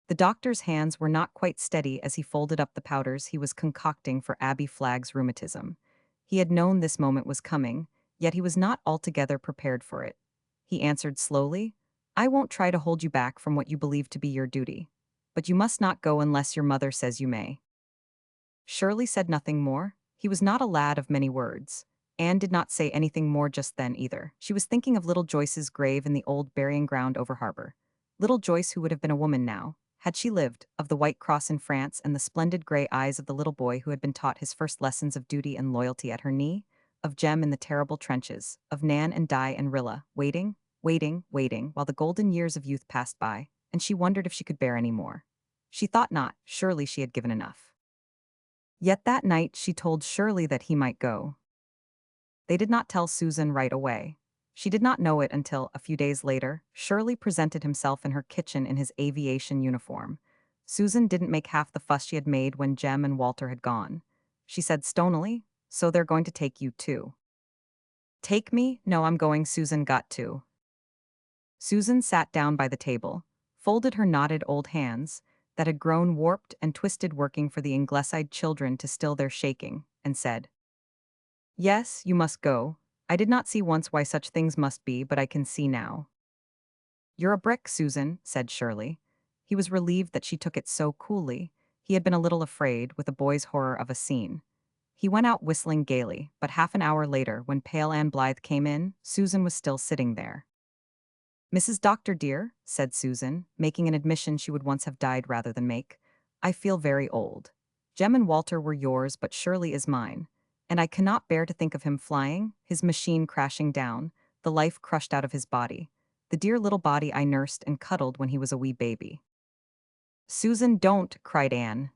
The doctor's hands were not quite steady as he folded up the powders he was concocting for Abby Flagg's rheumatism. He had known this moment was coming, yet he was not altogether prepared for it. He answered slowly, "I won't try to hold you back from what you believe to be your duty. But you must not go unless your mother says you may." Shirley said nothing more. He was not a lad of many words. Anne did not say anything more just then either. She was thinking of little Joyce's grave in the old burying ground over harbor. Little Joyce, who would have been a woman now, had she lived, of the White Cross in France and the splendid gray eyes of the little boy who had been taught his first lessons of duty and loyalty at her knee, of Jem in the terrible trenches, of Nan and Di and Rilla, waiting, waiting, while the golden years of youth passed by, and she wondered if she could bear any more. She thought not, surely she had given enough. Yet that night she told Shirley that he might go. They did not tell Susan right away. She did not know it until, a few days later, Shirley presented himself in her kitchen in his aviation uniform. Susan didn't make half the fuss she had made when Jem and Walter had gone. She said stonily, "So they're going to take you too." "Take me? No, I'm going," Susan got to. Susan sat down by the table, folded her knotted old hands, that had grown warped and twisted working for the Ingleside children to still their shaking, and said, "Yes, you must go. I did not see once why such things must be, but I can see now." "You're a brick, Susan," said Shirley. He was relieved that she took it so coolly. He had been a little afraid, with a boy's horror of a scene. He went out whistling gaily, but half an hour later, when pale Anne Blythe came in, Susan was still sitting there. "Mrs. Doctor, dear," said Susan, making an admission she would once have died rather than make, "I feel very old. Jem and Walter were yours, but Shirley is mine. And I cannot bear to think of him flying, his machine crashing down, the life crushed out of his body. The dear little body I nursed and cuddled when he was a wee baby." "Susan, don't," cried Anne.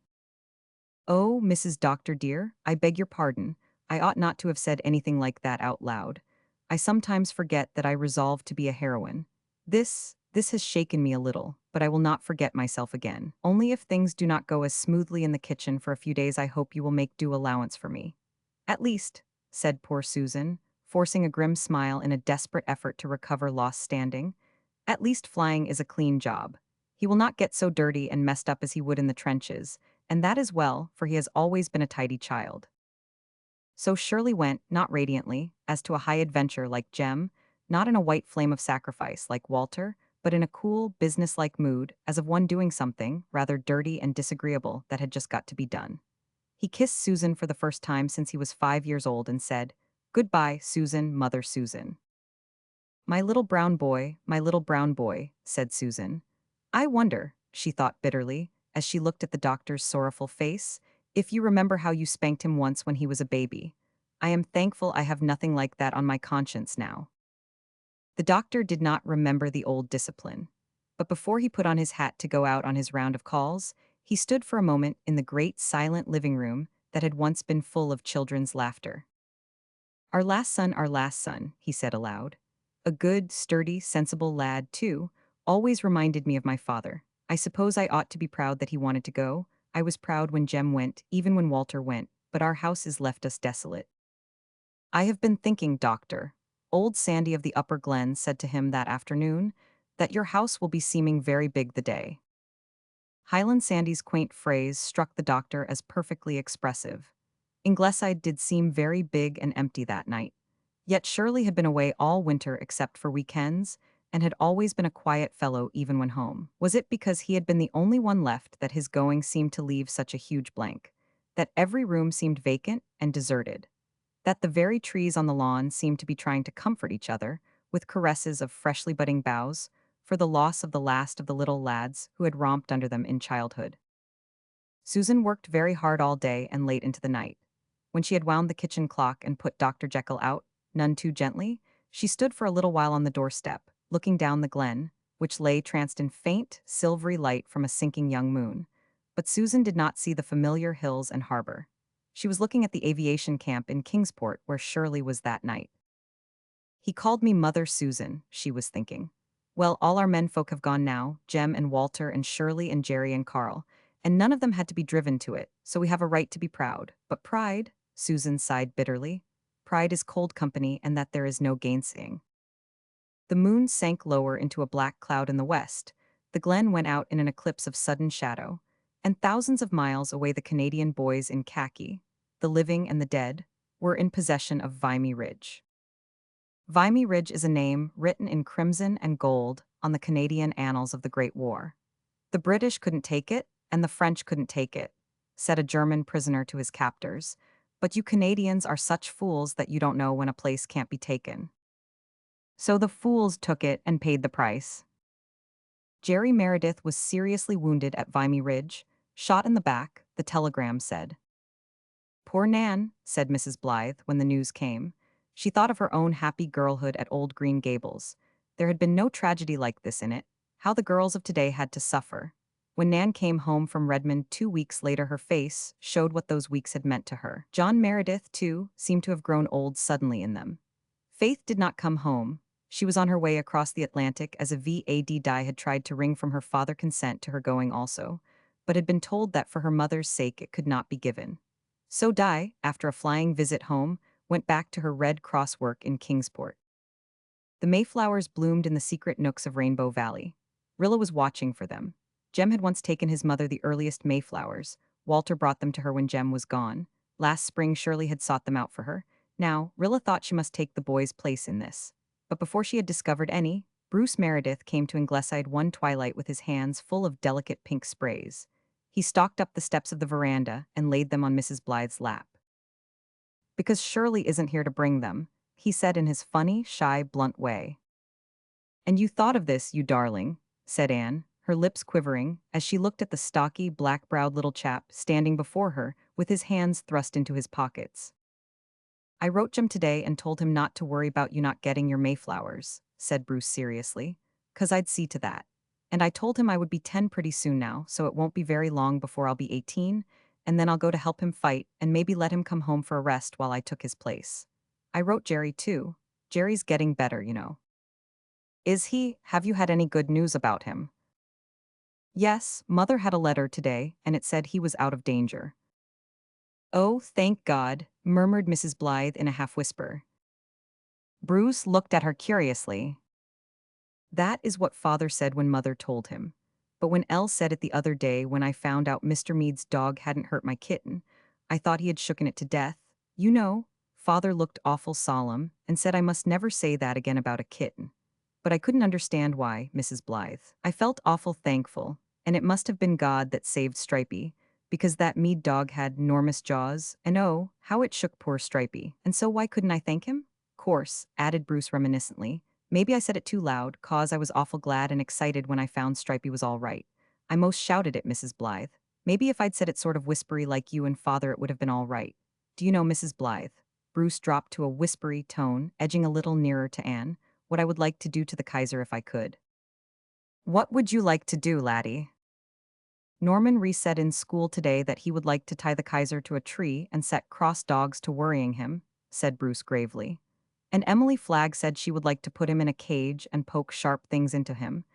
"Oh, Mrs. Doctor, dear, I beg your pardon. I ought not to have said anything like that out loud. I sometimes forget that I resolved to be a heroine. This has shaken me a little, but I will not forget myself again. Only if things do not go as smoothly in the kitchen for a few days, I hope you will make due allowance for me." "At least," said poor Susan, forcing a grim smile in a desperate effort to recover lost standing, "at least flying is a clean job. He will not get so dirty and messed up as he would in the trenches, and that is well, for he has always been a tidy child." So Shirley went, not radiantly, as to a high adventure like Jem, not in a white flame of sacrifice like Walter, but in a cool, business-like mood, as of one doing something, rather dirty and disagreeable, that had just got to be done. He kissed Susan for the first time since he was 5 years old and said, "Goodbye, Susan, Mother Susan." My little brown boy," said Susan. "I wonder," she thought bitterly, as she looked at the doctor's sorrowful face, "if you remember how you spanked him once when he was a baby. I am thankful I have nothing like that on my conscience now." The doctor did not remember the old discipline. But before he put on his hat to go out on his round of calls, he stood for a moment in the great silent living room that had once been full of children's laughter. Our last son," he said aloud. "A good, sturdy, sensible lad, too, always reminded me of my father. I suppose I ought to be proud that he wanted to go. I was proud when Jem went, even when Walter went, but our house has left us desolate." "I have been thinking, doctor," old Sandy of the Upper Glen said to him that afternoon, "that your house will be seeming very big the day." Highland Sandy's quaint phrase struck the doctor as perfectly expressive. Ingleside did seem very big and empty that night. Yet Shirley had been away all winter except for weekends, and had always been a quiet fellow even when home. Was it because he had been the only one left that his going seemed to leave such a huge blank? That every room seemed vacant and deserted? That the very trees on the lawn seemed to be trying to comfort each other, with caresses of freshly budding boughs, for the loss of the last of the little lads who had romped under them in childhood? Susan worked very hard all day and late into the night. When she had wound the kitchen clock and put Dr. Jekyll out, none too gently, she stood for a little while on the doorstep, looking down the glen, which lay tranced in faint, silvery light from a sinking young moon. But Susan did not see the familiar hills and harbor. She was looking at the aviation camp in Kingsport where Shirley was that night. "He called me Mother Susan," she was thinking. "Well, all our menfolk have gone now, Jem and Walter and Shirley and Jerry and Carl, and none of them had to be driven to it, so we have a right to be proud. But pride," Susan sighed bitterly, "pride is cold company, and that there is no gainsaying." The moon sank lower into a black cloud in the west, the glen went out in an eclipse of sudden shadow, and thousands of miles away the Canadian boys in khaki, the living and the dead, were in possession of Vimy Ridge. Vimy Ridge is a name written in crimson and gold on the Canadian annals of the Great War. "The British couldn't take it, and the French couldn't take it," said a German prisoner to his captors, "but you Canadians are such fools that you don't know when a place can't be taken." So the fools took it and paid the price. Jerry Meredith was seriously wounded at Vimy Ridge, shot in the back, the telegram said. "Poor Nan," said Mrs. Blythe when the news came. She thought of her own happy girlhood at Old Green Gables. There had been no tragedy like this in it. How the girls of today had to suffer. When Nan came home from Redmond 2 weeks later, her face showed what those weeks had meant to her. John Meredith, too, seemed to have grown old suddenly in them. Faith did not come home. She was on her way across the Atlantic as a VAD die had tried to wring from her father consent to her going also, but had been told that for her mother's sake it could not be given. So Di, after a flying visit home, went back to her Red Cross work in Kingsport. The Mayflowers bloomed in the secret nooks of Rainbow Valley. Rilla was watching for them. Jem had once taken his mother the earliest Mayflowers. Walter brought them to her when Jem was gone. Last spring Shirley had sought them out for her. Now, Rilla thought she must take the boy's place in this. But before she had discovered any, Bruce Meredith came to Ingleside one twilight with his hands full of delicate pink sprays. He stalked up the steps of the veranda and laid them on Mrs. Blythe's lap. "Because Shirley isn't here to bring them," he said in his funny, shy, blunt way. "And you thought of this, you darling," said Anne, her lips quivering, as she looked at the stocky, black-browed little chap standing before her with his hands thrust into his pockets. "I wrote Jim today and told him not to worry about you not getting your Mayflowers," said Bruce seriously, "'cause I'd see to that. And I told him I would be 10 pretty soon now, so it won't be very long before I'll be 18, and then I'll go to help him fight and maybe let him come home for a rest while I took his place. I wrote Jerry too. Jerry's getting better, you know." "Is he? Have you had any good news about him?" "Yes, Mother had a letter today, and it said he was out of danger." "Oh, thank God," murmured Mrs. Blythe in a half-whisper. Bruce looked at her curiously. "That is what Father said when Mother told him. But when Elle said it the other day when I found out Mr. Mead's dog hadn't hurt my kitten, I thought he had shooken it to death. You know, Father looked awful solemn and said I must never say that again about a kitten. But I couldn't understand why, Mrs. Blythe. I felt awful thankful, and it must have been God that saved Stripey, because that Mead dog had 'normous jaws, and oh, how it shook poor Stripey. And so why couldn't I thank him? Course," added Bruce reminiscently, "maybe I said it too loud, 'cause I was awful glad and excited when I found Stripey was all right. I most shouted it, Mrs. Blythe. Maybe if I'd said it sort of whispery like you and Father it would have been all right. Do you know, Mrs. Blythe," Bruce dropped to a whispery tone, edging a little nearer to Anne, "what I would like to do to the Kaiser if I could?" "What would you like to do, laddie?" "Norman Reese said in school today that he would like to tie the Kaiser to a tree and set cross dogs to worrying him," said Bruce gravely. "And Emily Flagg said she would like to put him in a cage and poke sharp things into him.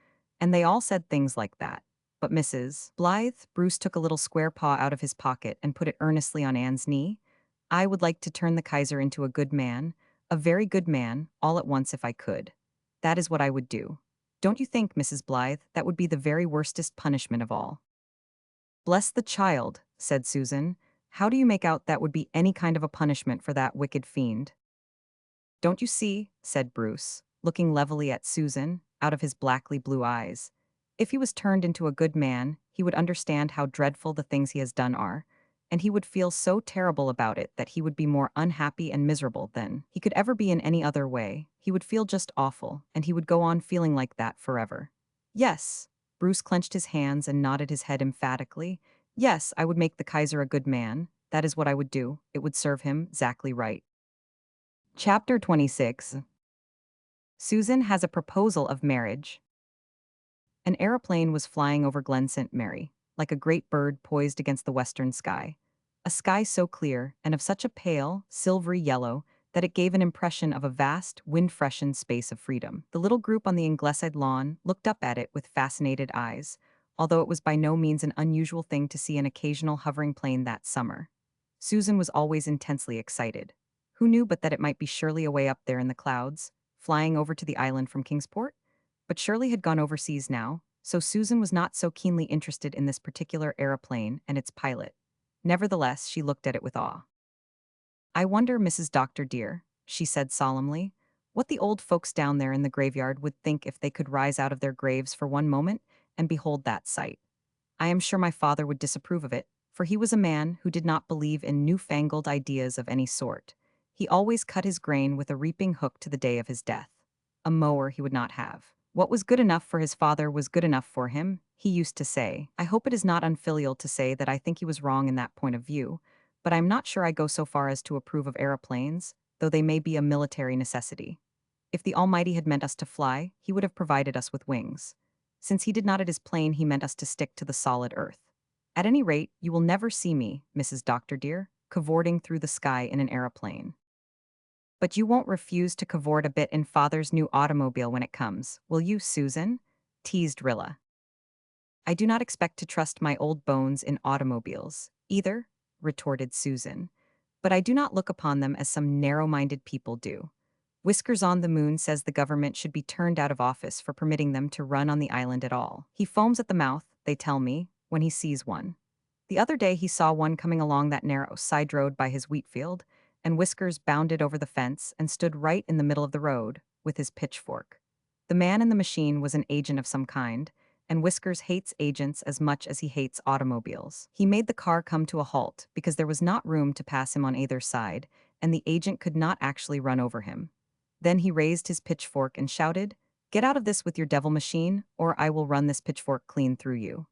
And they all said things like that. But Mrs. Blythe," Bruce took a little square paw out of his pocket and put it earnestly on Anne's knee, "I would like to turn the Kaiser into a good man, a very good man, all at once if I could. That is what I would do. Don't you think, Mrs. Blythe, that would be the very worstest punishment of all?" "Bless the child," said Susan. "How do you make out that would be any kind of a punishment for that wicked fiend?" "Don't you see," said Bruce, looking levelly at Susan, out of his blackly blue eyes. "If he was turned into a good man, he would understand how dreadful the things he has done are, and he would feel so terrible about it that he would be more unhappy and miserable than he could ever be in any other way. He would feel just awful, and he would go on feeling like that forever." "Yes." Bruce clenched his hands and nodded his head emphatically. "Yes, I would make the Kaiser a good man. That is what I would do. It would serve him exactly right." Chapter 26. Susan has a proposal of marriage. An aeroplane was flying over Glen St. Mary, like a great bird poised against the western sky. A sky so clear and of such a pale, silvery yellow that it gave an impression of a vast, wind-freshened space of freedom. The little group on the Ingleside lawn looked up at it with fascinated eyes, although it was by no means an unusual thing to see an occasional hovering plane that summer. Susan was always intensely excited. Who knew but that it might be Shirley away up there in the clouds, flying over to the island from Kingsport? But Shirley had gone overseas now, so Susan was not so keenly interested in this particular aeroplane and its pilot. Nevertheless, she looked at it with awe. "I wonder, Mrs. Doctor dear," she said solemnly, "what the old folks down there in the graveyard would think if they could rise out of their graves for one moment and behold that sight. I am sure my father would disapprove of it, for he was a man who did not believe in newfangled ideas of any sort. He always cut his grain with a reaping hook to the day of his death. A mower he would not have. What was good enough for his father was good enough for him, he used to say. I hope it is not unfilial to say that I think he was wrong in that point of view, but I am not sure I go so far as to approve of aeroplanes, though they may be a military necessity. If the Almighty had meant us to fly, he would have provided us with wings. Since he did not at his plane, he meant us to stick to the solid earth. At any rate, you will never see me, Mrs. Doctor dear, cavorting through the sky in an aeroplane. But you won't refuse to cavort a bit in father's new automobile when it comes, will you, Susan? Teased Rilla. I do not expect to trust my old bones in automobiles, either, retorted Susan. But I do not look upon them as some narrow-minded people do. Whiskers on the Moon says the government should be turned out of office for permitting them to run on the island at all. He foams at the mouth, they tell me, when he sees one. The other day he saw one coming along that narrow side road by his wheat field, and Whiskers bounded over the fence and stood right in the middle of the road, with his pitchfork. The man in the machine was an agent of some kind, and Whiskers hates agents as much as he hates automobiles. He made the car come to a halt because there was not room to pass him on either side, and the agent could not actually run over him. Then he raised his pitchfork and shouted, "Get out of this with your devil machine, or I will run this pitchfork clean through you."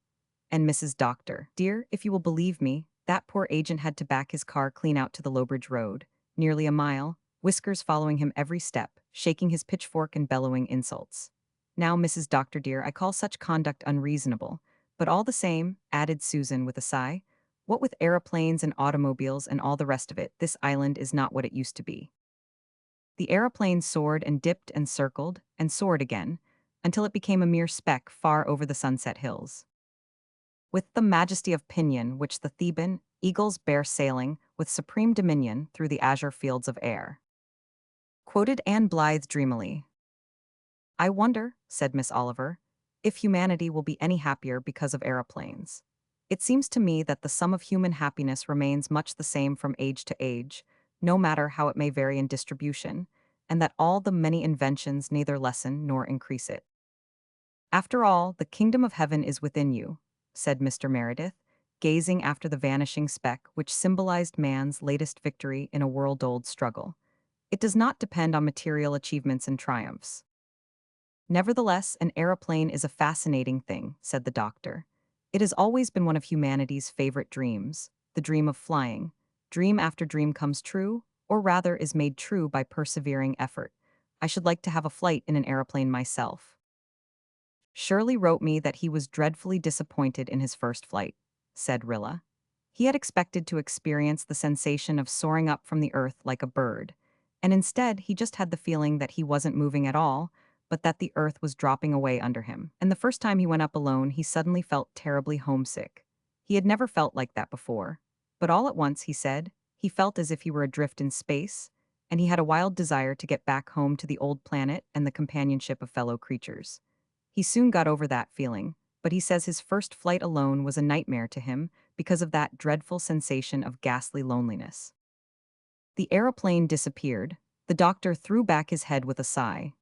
And Mrs. Doctor, dear, if you will believe me, that poor agent had to back his car clean out to the Lowbridge Road, nearly a mile, Whiskers following him every step, shaking his pitchfork and bellowing insults. Now, Mrs. Doctor dear, I call such conduct unreasonable, but all the same, added Susan with a sigh, what with aeroplanes and automobiles and all the rest of it, this island is not what it used to be. The aeroplane soared and dipped and soared again, until it became a mere speck far over the sunset hills. With the majesty of pinion which the Theban eagles bear sailing with supreme dominion through the azure fields of air. Quoted Anne Blythe dreamily. I wonder, said Miss Oliver, if humanity will be any happier because of aeroplanes. It seems to me that the sum of human happiness remains much the same from age to age, no matter how it may vary in distribution, and that all the many inventions neither lessen nor increase it. After all, the kingdom of heaven is within you, said Mr. Meredith, gazing after the vanishing speck which symbolized man's latest victory in a world-old struggle. It does not depend on material achievements and triumphs. Nevertheless, an aeroplane is a fascinating thing, said the doctor. It has always been one of humanity's favorite dreams, the dream of flying. Dream after dream comes true, or rather is made true by persevering effort. I should like to have a flight in an aeroplane myself. Shirley wrote me that he was dreadfully disappointed in his first flight, said Rilla. He had expected to experience the sensation of soaring up from the earth like a bird, and instead he just had the feeling that he wasn't moving at all, but that the earth was dropping away under him. And the first time he went up alone, he suddenly felt terribly homesick. He had never felt like that before. But all at once, he said, he felt as if he were adrift in space, and he had a wild desire to get back home to the old planet and the companionship of fellow creatures. He soon got over that feeling, but he says his first flight alone was a nightmare to him because of that dreadful sensation of ghastly loneliness. The aeroplane disappeared. The doctor threw back his head with a sigh.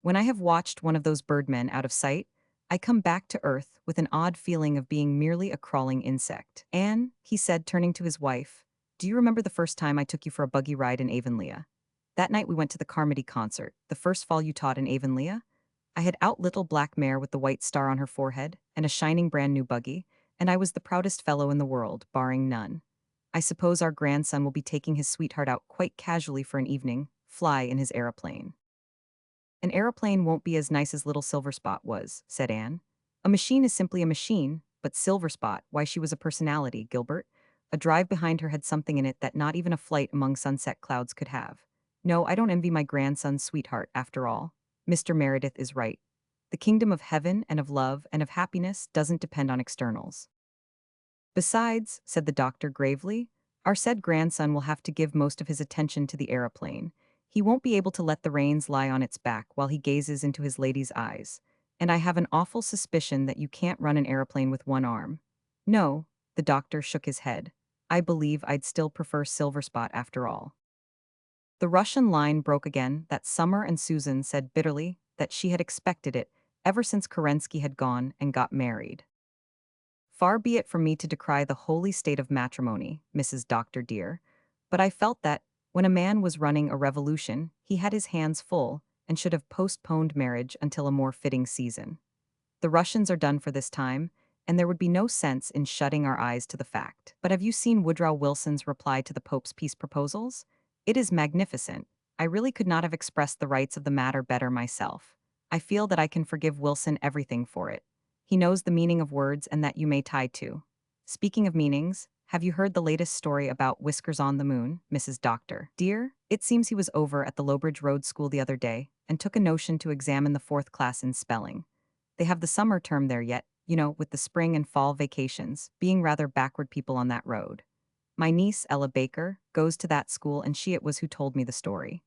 When I have watched one of those birdmen out of sight, I come back to earth with an odd feeling of being merely a crawling insect. Anne, he said, turning to his wife, do you remember the first time I took you for a buggy ride in Avonlea? That night we went to the Carmody concert, the first fall you taught in Avonlea. I had out little black mare with the white star on her forehead and a shining brand new buggy, and I was the proudest fellow in the world, barring none. I suppose our grandson will be taking his sweetheart out quite casually for an evening, fly in his aeroplane. An aeroplane won't be as nice as little Silverspot was, said Anne. A machine is simply a machine, but Silverspot, why she was a personality, Gilbert. A drive behind her had something in it that not even a flight among sunset clouds could have. No, I don't envy my grandson's sweetheart, after all. Mr. Meredith is right. The kingdom of heaven and of love and of happiness doesn't depend on externals. Besides, said the doctor gravely, our said grandson will have to give most of his attention to the aeroplane. He won't be able to let the reins lie on its back while he gazes into his lady's eyes. And I have an awful suspicion that you can't run an aeroplane with one arm. No, the doctor shook his head. I believe I'd still prefer Silverspot after all. The Russian line broke again that summer, and Susan said bitterly that she had expected it ever since Kerensky had gone and got married. Far be it from me to decry the holy state of matrimony, Mrs. Doctor dear, but I felt that, when a man was running a revolution, he had his hands full and should have postponed marriage until a more fitting season. The Russians are done for this time, and there would be no sense in shutting our eyes to the fact. But have you seen Woodrow Wilson's reply to the Pope's peace proposals? It is magnificent. I really could not have expressed the rights of the matter better myself. I feel that I can forgive Wilson everything for it. He knows the meaning of words and that you may tie to. Speaking of meanings, have you heard the latest story about Whiskers on the Moon, Mrs. Doctor? Dear, it seems he was over at the Lowbridge Road School the other day and took a notion to examine the fourth class in spelling. They have the summer term there yet, with the spring and fall vacations, being rather backward people on that road. My niece, Ella Baker, goes to that school and it was who told me the story.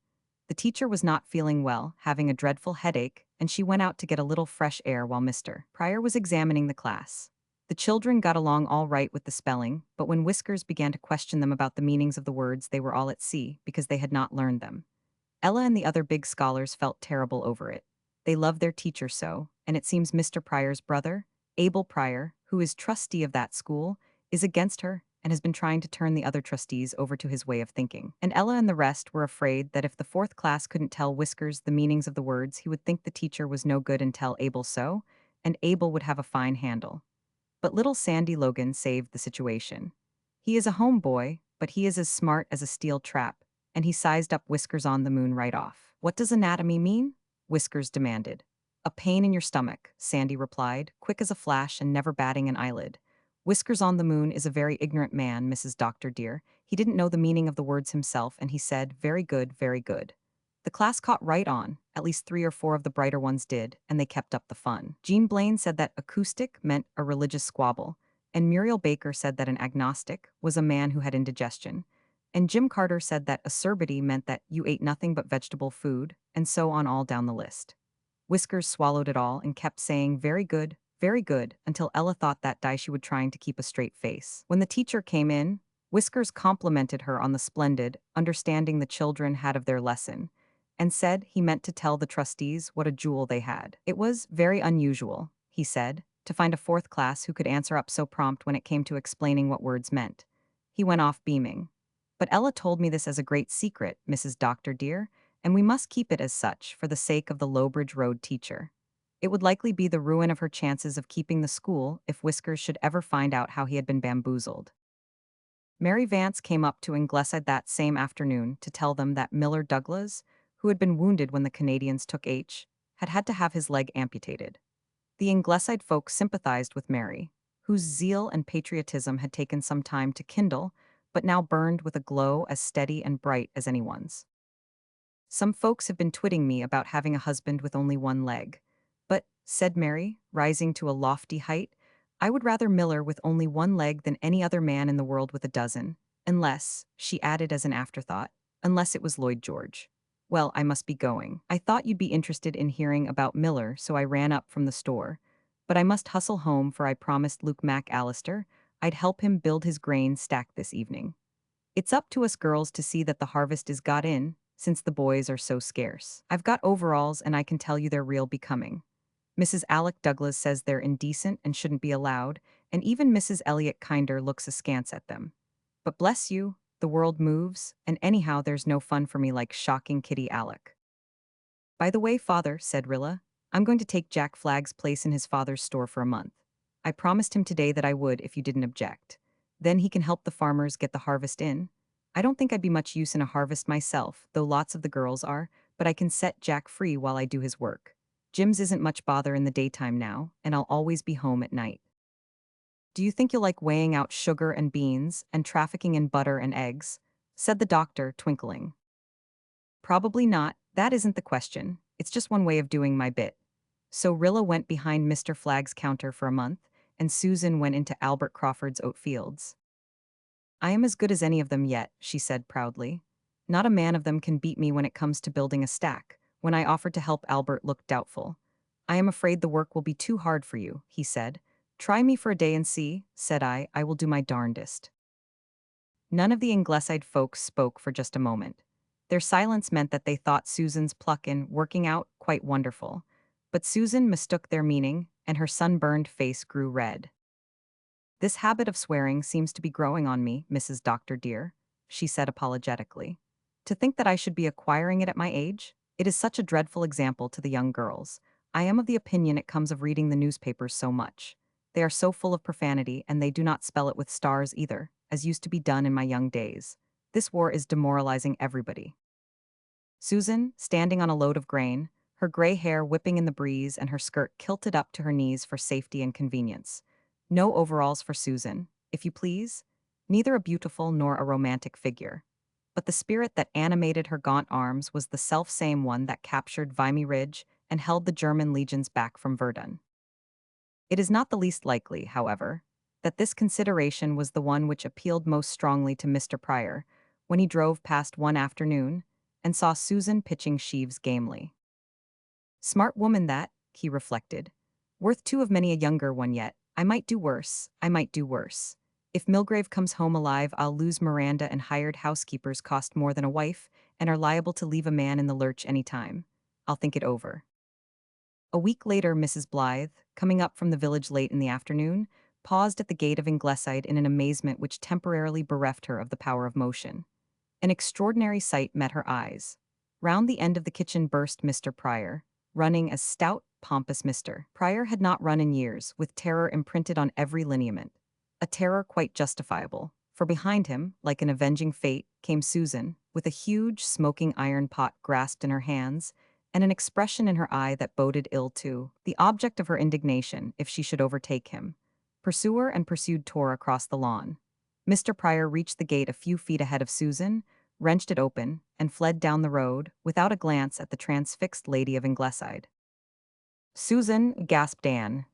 The teacher was not feeling well, having a dreadful headache, and she went out to get a little fresh air while Mr. Pryor was examining the class. The children got along all right with the spelling, but when Whiskers began to question them about the meanings of the words, they were all at sea because they had not learned them. Ella and the other big scholars felt terrible over it. They loved their teacher so, and it seems Mr. Pryor's brother, Abel Pryor, who is trustee of that school, is against her and has been trying to turn the other trustees over to his way of thinking. And Ella and the rest were afraid that if the fourth class couldn't tell Whiskers the meanings of the words, he would think the teacher was no good and tell Abel so, and Abel would have a fine handle. But little Sandy Logan saved the situation. He is a homeboy, but he is as smart as a steel trap, and he sized up Whiskers on the Moon right off. What does anatomy mean? Whiskers demanded. A pain in your stomach, Sandy replied, quick as a flash and never batting an eyelid. Whiskers on the Moon is a very ignorant man, Mrs. Doctor dear. He didn't know the meaning of the words himself, and he said, very good, very good. The class caught right on, at least 3 or 4 of the brighter ones did, and they kept up the fun. Jean Blaine said that acoustic meant a religious squabble, and Muriel Baker said that an agnostic was a man who had indigestion, and Jim Carter said that acerbity meant that you ate nothing but vegetable food, and so on all down the list. Whiskers swallowed it all and kept saying very good, until Ella thought that day she would trying to keep a straight face. When the teacher came in, Whiskers complimented her on the splendid understanding the children had of their lesson, and said he meant to tell the trustees what a jewel they had. It was very unusual, he said, to find a fourth class who could answer up so prompt when it came to explaining what words meant. He went off beaming. But Ella told me this as a great secret, Mrs. Doctor dear, and we must keep it as such for the sake of the Lowbridge Road teacher. It would likely be the ruin of her chances of keeping the school if Whiskers should ever find out how he had been bamboozled. Mary Vance came up to Ingleside that same afternoon to tell them that Miller Douglas, who had been wounded when the Canadians took H, had had to have his leg amputated. The Ingleside folk sympathized with Mary, whose zeal and patriotism had taken some time to kindle, but now burned with a glow as steady and bright as anyone's. Some folks have been twitting me about having a husband with only one leg. But, said Mary, rising to a lofty height, I would rather Miller with only one leg than any other man in the world with a dozen. Unless, she added as an afterthought, unless it was Lloyd George. Well, I must be going. I thought you'd be interested in hearing about Miller, so I ran up from the store. But I must hustle home, for I promised Luke McAllister I'd help him build his grain stack this evening. It's up to us girls to see that the harvest is got in, since the boys are so scarce. I've got overalls and I can tell you they're real becoming. Mrs. Alec Douglas says they're indecent and shouldn't be allowed, and even Mrs. Elliot Kinder looks askance at them. But bless you, the world moves, and anyhow there's no fun for me like shocking Kitty Alec. By the way, father, said Rilla, I'm going to take Jack Flagg's place in his father's store for a month. I promised him today that I would if you didn't object. Then he can help the farmers get the harvest in. I don't think I'd be much use in a harvest myself, though lots of the girls are, but I can set Jack free while I do his work. Jim's isn't much bother in the daytime now, and I'll always be home at night. Do you think you'll like weighing out sugar and beans and trafficking in butter and eggs? Said the doctor, twinkling. Probably not, that isn't the question. It's just one way of doing my bit. So Rilla went behind Mr. Flagg's counter for a month, and Susan went into Albert Crawford's oat fields. I am as good as any of them yet, she said proudly. Not a man of them can beat me when it comes to building a stack. When I offered to help, Albert looked doubtful. I am afraid the work will be too hard for you, he said. Try me for a day and see, said I will do my darndest. None of the Ingleside folks spoke for just a moment. Their silence meant that they thought Susan's pluck in working out quite wonderful. But Susan mistook their meaning, and her sunburned face grew red. This habit of swearing seems to be growing on me, Mrs. Doctor dear, she said apologetically. To think that I should be acquiring it at my age? It is such a dreadful example to the young girls. I am of the opinion it comes of reading the newspapers so much. They are so full of profanity, and they do not spell it with stars either, as used to be done in my young days. This war is demoralizing everybody. Susan, standing on a load of grain, her gray hair whipping in the breeze and her skirt kilted up to her knees for safety and convenience. No overalls for Susan, if you please. Neither a beautiful nor a romantic figure. But the spirit that animated her gaunt arms was the self-same one that captured Vimy Ridge and held the German legions back from Verdun. It is not the least likely, however, that this consideration was the one which appealed most strongly to Mr. Pryor when he drove past one afternoon and saw Susan pitching sheaves gamely. Smart woman that, he reflected. Worth two of many a younger one yet. I might do worse, I might do worse. If Milgrave comes home alive, I'll lose Miranda, and hired housekeepers cost more than a wife and are liable to leave a man in the lurch any time. I'll think it over. A week later, Mrs. Blythe, coming up from the village late in the afternoon, paused at the gate of Ingleside in an amazement which temporarily bereft her of the power of motion. An extraordinary sight met her eyes. Round the end of the kitchen burst Mr. Pryor, running as stout, pompous Mr. Pryor had not run in years, with terror imprinted on every lineament. A terror quite justifiable, for behind him, like an avenging fate, came Susan, with a huge, smoking iron pot grasped in her hands, and an expression in her eye that boded ill too, the object of her indignation if she should overtake him. Pursuer and pursued tore across the lawn. Mr. Pryor reached the gate a few feet ahead of Susan, wrenched it open, and fled down the road, without a glance at the transfixed lady of Ingleside. Susan, gasped Anne.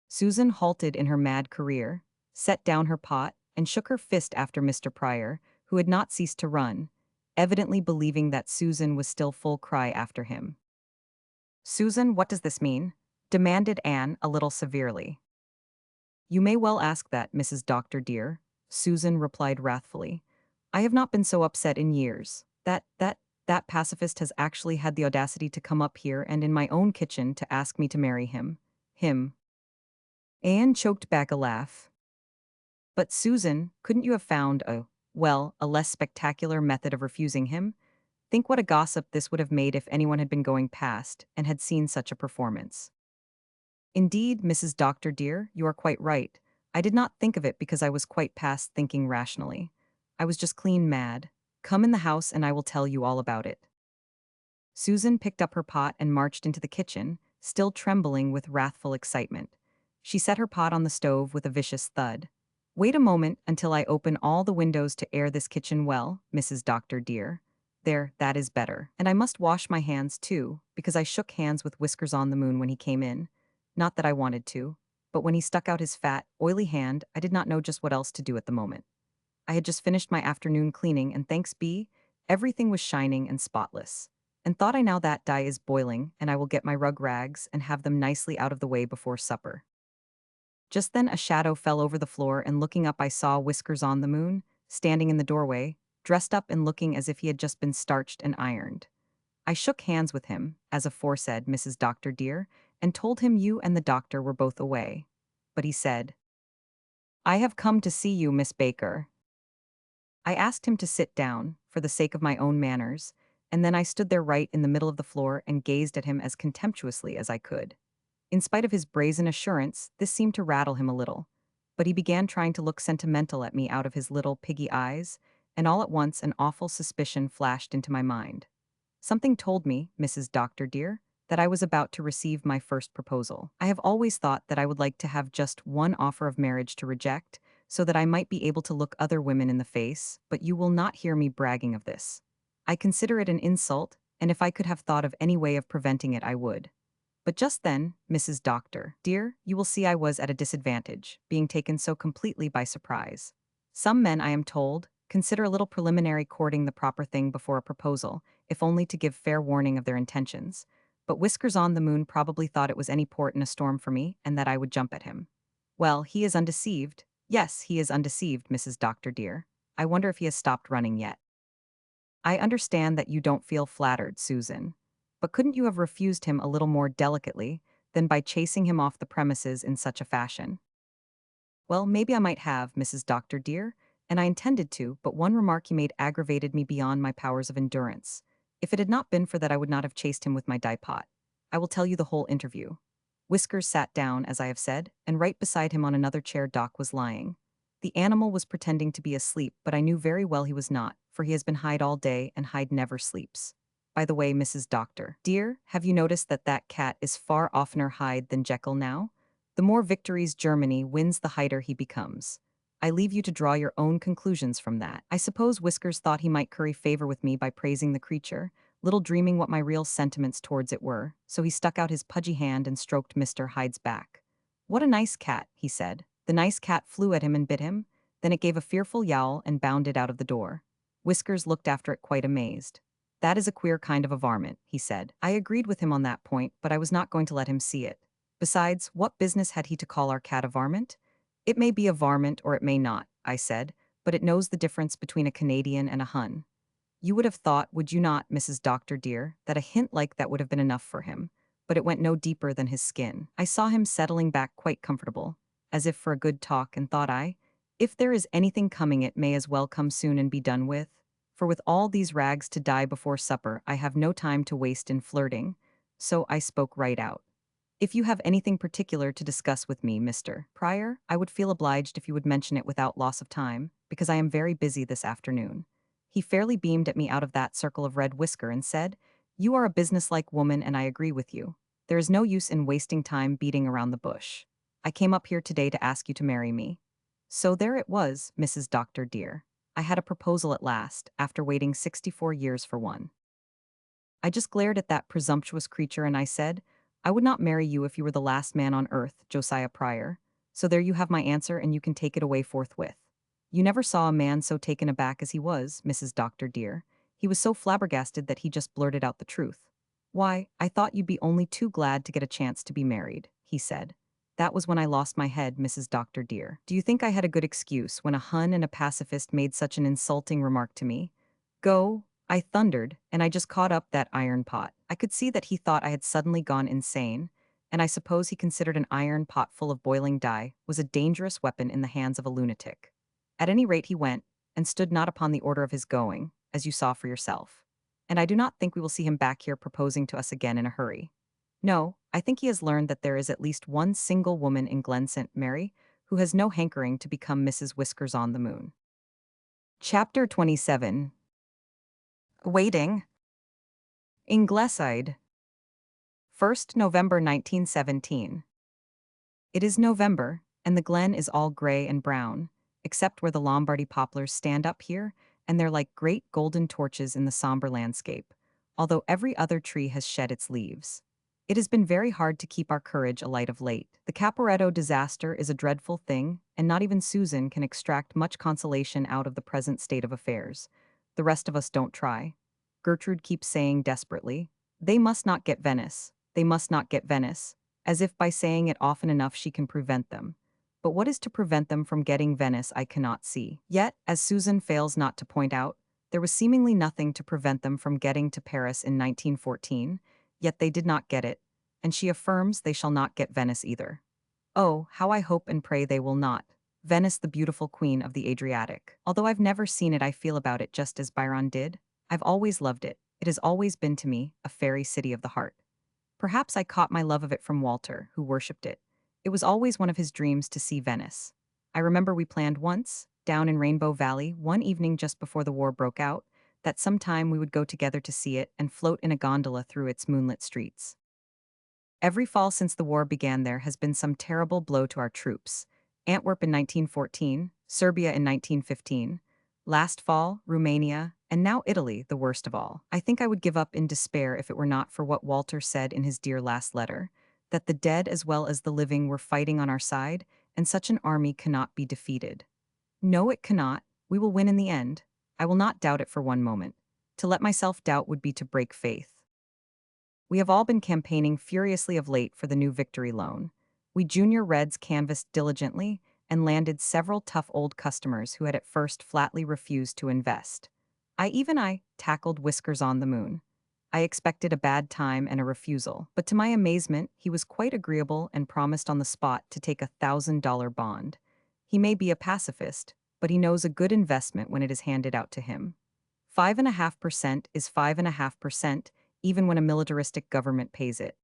Susan halted in her mad career, set down her pot, and shook her fist after Mr. Pryor, who had not ceased to run, evidently believing that Susan was still full cry after him. Susan, what does this mean? Demanded Anne a little severely. You may well ask that, Mrs. Doctor dear, Susan replied wrathfully. I have not been so upset in years. That pacifist has actually had the audacity to come up here and in my own kitchen to ask me to marry him. Him. Anne choked back a laugh. But Susan, couldn't you have found a less spectacular method of refusing him? Think what a gossip this would have made if anyone had been going past and had seen such a performance. Indeed, Mrs. Doctor dear, you are quite right. I did not think of it because I was quite past thinking rationally. I was just clean mad. Come in the house and I will tell you all about it. Susan picked up her pot and marched into the kitchen, still trembling with wrathful excitement. She set her pot on the stove with a vicious thud. Wait a moment until I open all the windows to air this kitchen well, Mrs. Doctor dear. There, that is better. And I must wash my hands too, because I shook hands with Whiskers on the Moon when he came in. Not that I wanted to, but when he stuck out his fat, oily hand, I did not know just what else to do at the moment. I had just finished my afternoon cleaning, and thanks be, everything was shining and spotless. And thought I now that dye is boiling, and I will get my rug rags and have them nicely out of the way before supper. Just then a shadow fell over the floor, and looking up I saw Whiskers on the Moon, standing in the doorway, dressed up and looking as if he had just been starched and ironed. I shook hands with him, as aforesaid, Mrs. Doctor dear, and told him you and the doctor were both away. But he said, I have come to see you, Miss Baker. I asked him to sit down, for the sake of my own manners, and then I stood there right in the middle of the floor and gazed at him as contemptuously as I could. In spite of his brazen assurance, this seemed to rattle him a little, but he began trying to look sentimental at me out of his little piggy eyes, and all at once an awful suspicion flashed into my mind. Something told me, Mrs. Doctor dear, that I was about to receive my first proposal. I have always thought that I would like to have just one offer of marriage to reject, so that I might be able to look other women in the face, but you will not hear me bragging of this. I consider it an insult, and if I could have thought of any way of preventing it, I would. But just then, Mrs. Doctor dear, you will see I was at a disadvantage, being taken so completely by surprise. Some men, I am told, consider a little preliminary courting the proper thing before a proposal, if only to give fair warning of their intentions. But Whiskers on the Moon probably thought it was any port in a storm for me, and that I would jump at him. Well, he is undeceived. Yes, he is undeceived, Mrs. Doctor dear. I wonder if he has stopped running yet. I understand that you don't feel flattered, Susan. But couldn't you have refused him a little more delicately than by chasing him off the premises in such a fashion? Well, maybe I might have, Mrs. Doctor dear, and I intended to, but one remark he made aggravated me beyond my powers of endurance. If it had not been for that, I would not have chased him with my dye pot. I will tell you the whole interview. Whiskers sat down, as I have said, and right beside him on another chair Doc was lying. The animal was pretending to be asleep, but I knew very well he was not, for he has been Hyde all day, and Hyde never sleeps. By the way, Mrs. Doctor, dear, have you noticed that that cat is far oftener Hyde than Jekyll now? The more victories Germany wins, the Hyder he becomes. I leave you to draw your own conclusions from that. I suppose Whiskers thought he might curry favor with me by praising the creature, little dreaming what my real sentiments towards it were, so he stuck out his pudgy hand and stroked Mr. Hyde's back. What a nice cat, he said. The nice cat flew at him and bit him, then it gave a fearful yowl and bounded out of the door. Whiskers looked after it quite amazed. That is a queer kind of a varmint, he said. I agreed with him on that point, but I was not going to let him see it. Besides, what business had he to call our cat a varmint? It may be a varmint or it may not, I said, but it knows the difference between a Canadian and a Hun. You would have thought, would you not, Mrs. Doctor dear, that a hint like that would have been enough for him, but it went no deeper than his skin. I saw him settling back quite comfortable, as if for a good talk, and thought I, if there is anything coming it may as well come soon and be done with, for with all these rags to dye before supper I have no time to waste in flirting, so I spoke right out. If you have anything particular to discuss with me, Mr. Pryor, I would feel obliged if you would mention it without loss of time, because I am very busy this afternoon. He fairly beamed at me out of that circle of red whisker and said, You are a businesslike woman and I agree with you. There is no use in wasting time beating around the bush. I came up here today to ask you to marry me. So there it was, Mrs. Doctor dear. I had a proposal at last, after waiting 64 years for one. I just glared at that presumptuous creature and I said, I would not marry you if you were the last man on earth, Josiah Pryor. So there you have my answer and you can take it away forthwith. You never saw a man so taken aback as he was, Mrs. Doctor dear. He was so flabbergasted that he just blurted out the truth. Why, I thought you'd be only too glad to get a chance to be married, he said. That was when I lost my head, Mrs. Doctor dear. Do you think I had a good excuse when a Hun and a pacifist made such an insulting remark to me? Go, I thundered, and I just caught up that iron pot. I could see that he thought I had suddenly gone insane, and I suppose he considered an iron pot full of boiling dye was a dangerous weapon in the hands of a lunatic. At any rate he went, and stood not upon the order of his going, as you saw for yourself. And I do not think we will see him back here proposing to us again in a hurry. No, I think he has learned that there is at least one single woman in Glen St. Mary who has no hankering to become Mrs. Whiskers on the Moon. Chapter 27. Waiting. Ingleside. 1st November 1917. It is November, and the glen is all gray and brown, except where the Lombardy poplars stand up here, and they're like great golden torches in the somber landscape, although every other tree has shed its leaves. It has been very hard to keep our courage alight of late. The Caporetto disaster is a dreadful thing, and not even Susan can extract much consolation out of the present state of affairs. The rest of us don't try. Gertrude keeps saying desperately, They must not get Venice. They must not get Venice, as if by saying it often enough she can prevent them. But what is to prevent them from getting Venice I cannot see. Yet, as Susan fails not to point out, there was seemingly nothing to prevent them from getting to Paris in 1914, yet they did not get it, and she affirms they shall not get Venice either. Oh, how I hope and pray they will not. Venice, the beautiful queen of the Adriatic. Although I've never seen it, I feel about it just as Byron did. I've always loved it. It has always been to me a fairy city of the heart. Perhaps I caught my love of it from Walter, who worshipped it. It was always one of his dreams to see Venice. I remember we planned once, down in Rainbow Valley, one evening just before the war broke out, that sometime we would go together to see it and float in a gondola through its moonlit streets. Every fall since the war began there has been some terrible blow to our troops. Antwerp in 1914, Serbia in 1915, last fall, Romania, and now Italy, the worst of all. I think I would give up in despair if it were not for what Walter said in his dear last letter, that the dead as well as the living were fighting on our side, and such an army cannot be defeated. No, it cannot. We will win in the end. I will not doubt it for one moment. To let myself doubt would be to break faith. We have all been campaigning furiously of late for the new victory loan. We junior Reds canvassed diligently and landed several tough old customers who had at first flatly refused to invest. I tackled Whiskers on the Moon. I expected a bad time and a refusal, but to my amazement, he was quite agreeable and promised on the spot to take $1,000 bond. He may be a pacifist, but he knows a good investment when it is handed out to him. 5.5% is 5.5%, even when a militaristic government pays it.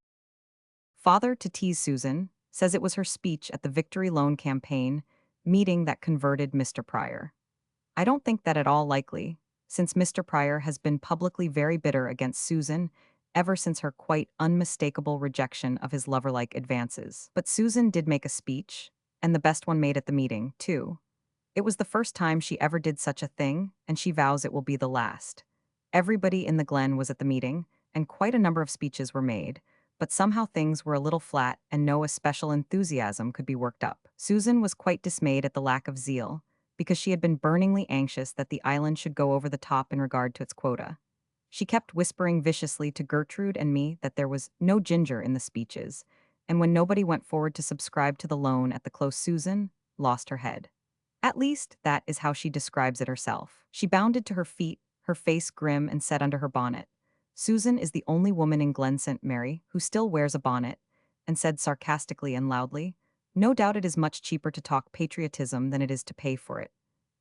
Father, to tease Susan, says it was her speech at the Victory Loan Campaign meeting that converted Mr. Pryor. I don't think that at all likely. since Mr. Pryor has been publicly very bitter against Susan ever since her quite unmistakable rejection of his lover-like advances. But Susan did make a speech, and the best one made at the meeting, too. It was the first time she ever did such a thing, and she vows it will be the last. Everybody in the Glen was at the meeting, and quite a number of speeches were made, but somehow things were a little flat and no especial enthusiasm could be worked up. Susan was quite dismayed at the lack of zeal, because she had been burningly anxious that the island should go over the top in regard to its quota. She kept whispering viciously to Gertrude and me that there was no ginger in the speeches, and when nobody went forward to subscribe to the loan at the close, Susan lost her head. At least, that is how she describes it herself. She bounded to her feet, her face grim, and said under her bonnet, "Susan is the only woman in Glen St. Mary who still wears a bonnet," and said sarcastically and loudly, "No doubt it is much cheaper to talk patriotism than it is to pay for it.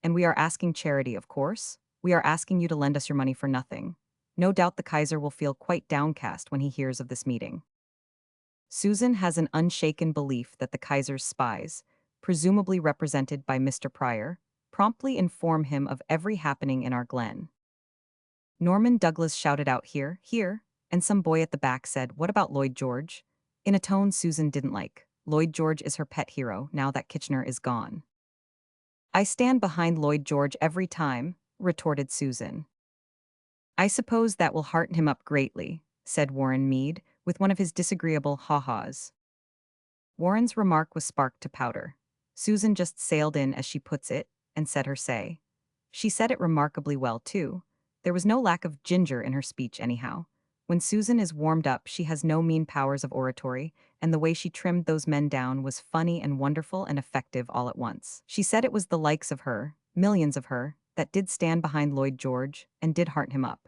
And we are asking charity, of course. We are asking you to lend us your money for nothing. No doubt the Kaiser will feel quite downcast when he hears of this meeting." Susan has an unshaken belief that the Kaiser's spies, presumably represented by Mr. Pryor, promptly inform him of every happening in our Glen. Norman Douglas shouted out, "Here, here," and some boy at the back said, "What about Lloyd George?" in a tone Susan didn't like. Lloyd George is her pet hero now that Kitchener is gone. "I stand behind Lloyd George every time," retorted Susan. "I suppose that will hearten him up greatly," said Warren Mead, with one of his disagreeable ha-has. Warren's remark was sparked to powder. Susan just sailed in, as she puts it, and said her say. She said it remarkably well, too. There was no lack of ginger in her speech, anyhow. When Susan is warmed up, she has no mean powers of oratory, and the way she trimmed those men down was funny and wonderful and effective all at once. She said it was the likes of her, millions of her, that did stand behind Lloyd George and did hearten him up.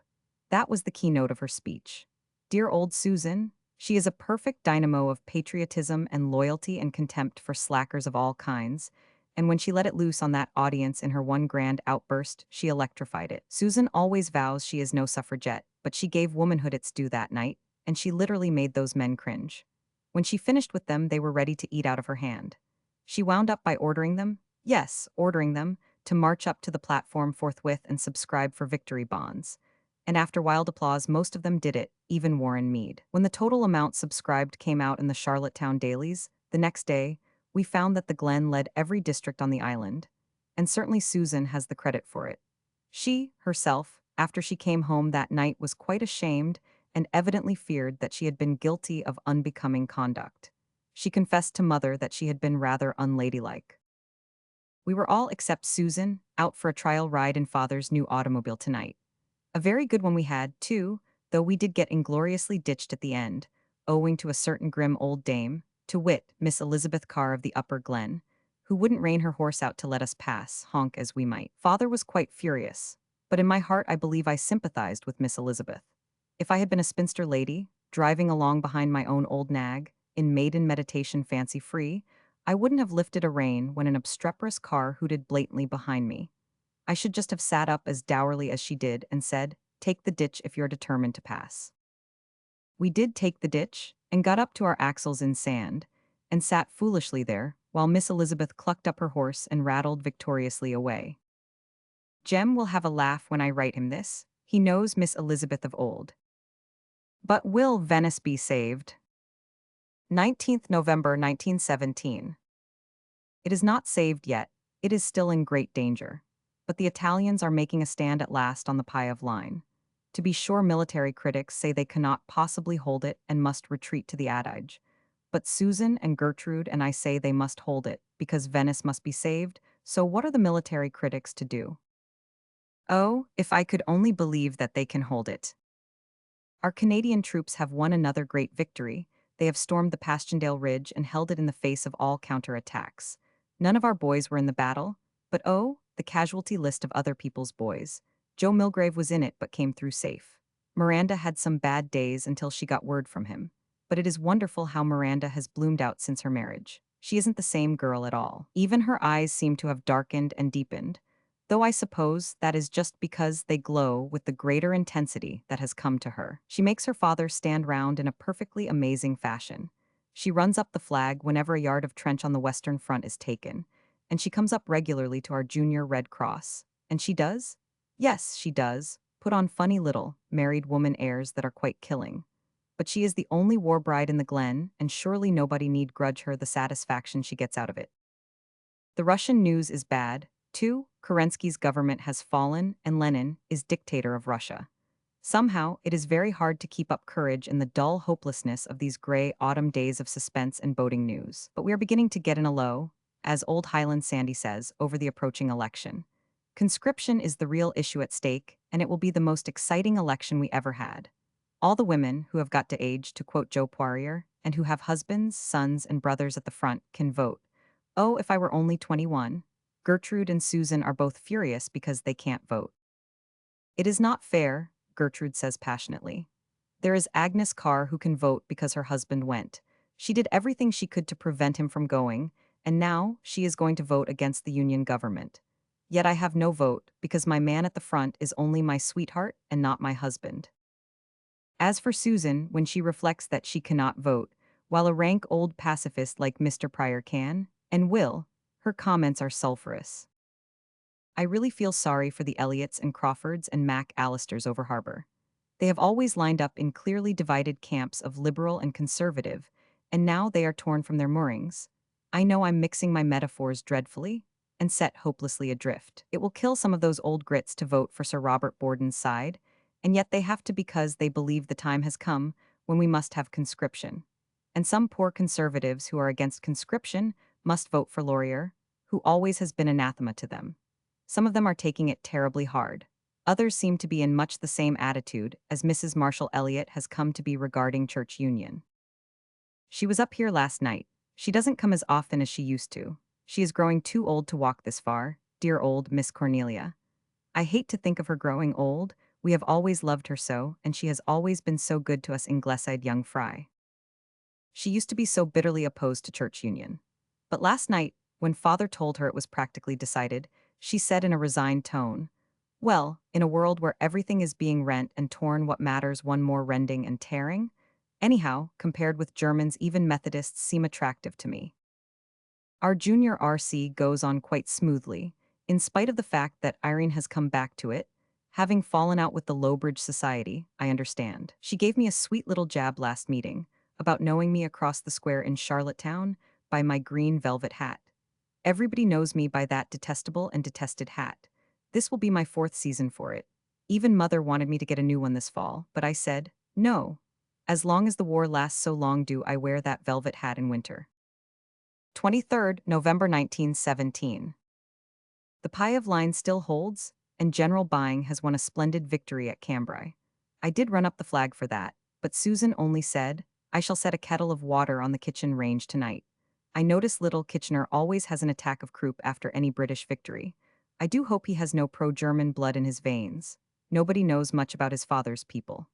That was the keynote of her speech. Dear old Susan, she is a perfect dynamo of patriotism and loyalty and contempt for slackers of all kinds, and when she let it loose on that audience in her one grand outburst, she electrified it. Susan always vows she is no suffragette, but she gave womanhood its due that night, and she literally made those men cringe. When she finished with them, they were ready to eat out of her hand. She wound up by ordering them, yes, ordering them, to march up to the platform forthwith and subscribe for victory bonds. And after wild applause, most of them did it, even Warren Mead. When the total amount subscribed came out in the Charlottetown dailies, the next day, we found that the Glen led every district on the island, and certainly Susan has the credit for it. She, herself, after she came home that night, was quite ashamed and evidently feared that she had been guilty of unbecoming conduct. She confessed to Mother that she had been rather unladylike. We were all, except Susan, out for a trial ride in Father's new automobile tonight. A very good one we had, too, though we did get ingloriously ditched at the end, owing to a certain grim old dame, to wit, Miss Elizabeth Carr of the Upper Glen, who wouldn't rein her horse out to let us pass, honk as we might. Father was quite furious, but in my heart I believe I sympathized with Miss Elizabeth. If I had been a spinster lady, driving along behind my own old nag, in maiden meditation fancy-free, I wouldn't have lifted a rein when an obstreperous car hooted blatantly behind me. I should just have sat up as dourly as she did and said, "Take the ditch if you're determined to pass." We did take the ditch, and got up to our axles in sand, and sat foolishly there, while Miss Elizabeth clucked up her horse and rattled victoriously away. Jem will have a laugh when I write him this. He knows Miss Elizabeth of old. But will Venice be saved? 19th November 1917. It is not saved yet. It is still in great danger. But the Italians are making a stand at last on the Pie of Line. To be sure, military critics say they cannot possibly hold it and must retreat to the Adige. But Susan and Gertrude and I say they must hold it, because Venice must be saved, so what are the military critics to do? Oh, if I could only believe that they can hold it. Our Canadian troops have won another great victory. They have stormed the Passchendaele Ridge and held it in the face of all counterattacks. None of our boys were in the battle, but oh, the casualty list of other people's boys. Joe Milgrave was in it but came through safe. Miranda had some bad days until she got word from him. But it is wonderful how Miranda has bloomed out since her marriage. She isn't the same girl at all. Even her eyes seem to have darkened and deepened, though I suppose that is just because they glow with the greater intensity that has come to her. She makes her father stand round in a perfectly amazing fashion. She runs up the flag whenever a yard of trench on the Western Front is taken, and she comes up regularly to our Junior Red Cross. And she does? Yes, she does. Put on funny little, married woman airs that are quite killing. But she is the only war bride in the Glen, and surely nobody need grudge her the satisfaction she gets out of it. The Russian news is bad, too. Kerensky's government has fallen, and Lenin is dictator of Russia. Somehow, it is very hard to keep up courage in the dull hopelessness of these gray autumn days of suspense and boding news. But we are beginning to get in a low, as old Highland Sandy says, over the approaching election. Conscription is the real issue at stake, and it will be the most exciting election we ever had. All the women who have got to age, to quote Joe Poirier, and who have husbands, sons, and brothers at the front can vote. Oh, if I were only 21. Gertrude and Susan are both furious because they can't vote. It is not fair, Gertrude says passionately. There is Agnes Carr who can vote because her husband went. She did everything she could to prevent him from going, and now she is going to vote against the Union government. Yet I have no vote because my man at the front is only my sweetheart and not my husband. As for Susan, when she reflects that she cannot vote, while a rank old pacifist like Mr. Pryor can, and will, her comments are sulphurous. I really feel sorry for the Elliots and Crawfords and Mac Allisters over harbor. They have always lined up in clearly divided camps of liberal and conservative, and now they are torn from their moorings. I know I'm mixing my metaphors dreadfully, and set hopelessly adrift. It will kill some of those old grits to vote for Sir Robert Borden's side, and yet they have to because they believe the time has come when we must have conscription. And some poor conservatives who are against conscription must vote for Laurier, who always has been anathema to them. Some of them are taking it terribly hard. Others seem to be in much the same attitude as Mrs. Marshall Elliott has come to be regarding church union. She was up here last night. She doesn't come as often as she used to. She is growing too old to walk this far, dear old Miss Cornelia. I hate to think of her growing old. We have always loved her so, and she has always been so good to us Ingleside young fry. She used to be so bitterly opposed to church union. But last night, when father told her it was practically decided, she said in a resigned tone, well, in a world where everything is being rent and torn, what matters one more rending and tearing? Anyhow, compared with Germans, even Methodists seem attractive to me. Our junior RC goes on quite smoothly, in spite of the fact that Irene has come back to it, having fallen out with the Lowbridge Society, I understand. She gave me a sweet little jab last meeting, about knowing me across the square in Charlottetown by my green velvet hat. Everybody knows me by that detestable and detested hat. This will be my 4th season for it. Even mother wanted me to get a new one this fall, but I said, no. As long as the war lasts, so long do I wear that velvet hat in winter. 23rd November 1917. The pie of line still holds, and General Byng has won a splendid victory at Cambrai. I did run up the flag for that, but Susan only said, I shall set a kettle of water on the kitchen range tonight. I notice little Kitchener always has an attack of croup after any British victory. I do hope he has no pro-German blood in his veins. Nobody knows much about his father's people.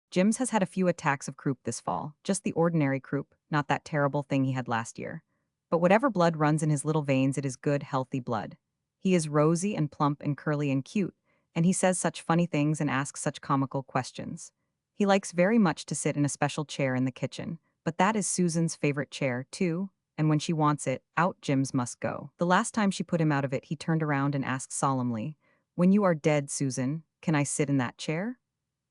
Jims has had a few attacks of croup this fall, just the ordinary croup, not that terrible thing he had last year. But whatever blood runs in his little veins, it is good, healthy blood. He is rosy and plump and curly and cute, and he says such funny things and asks such comical questions. He likes very much to sit in a special chair in the kitchen, but that is Susan's favorite chair, too, and when she wants it, out Jims must go. The last time she put him out of it, he turned around and asked solemnly, when you are dead, Susan, can I sit in that chair?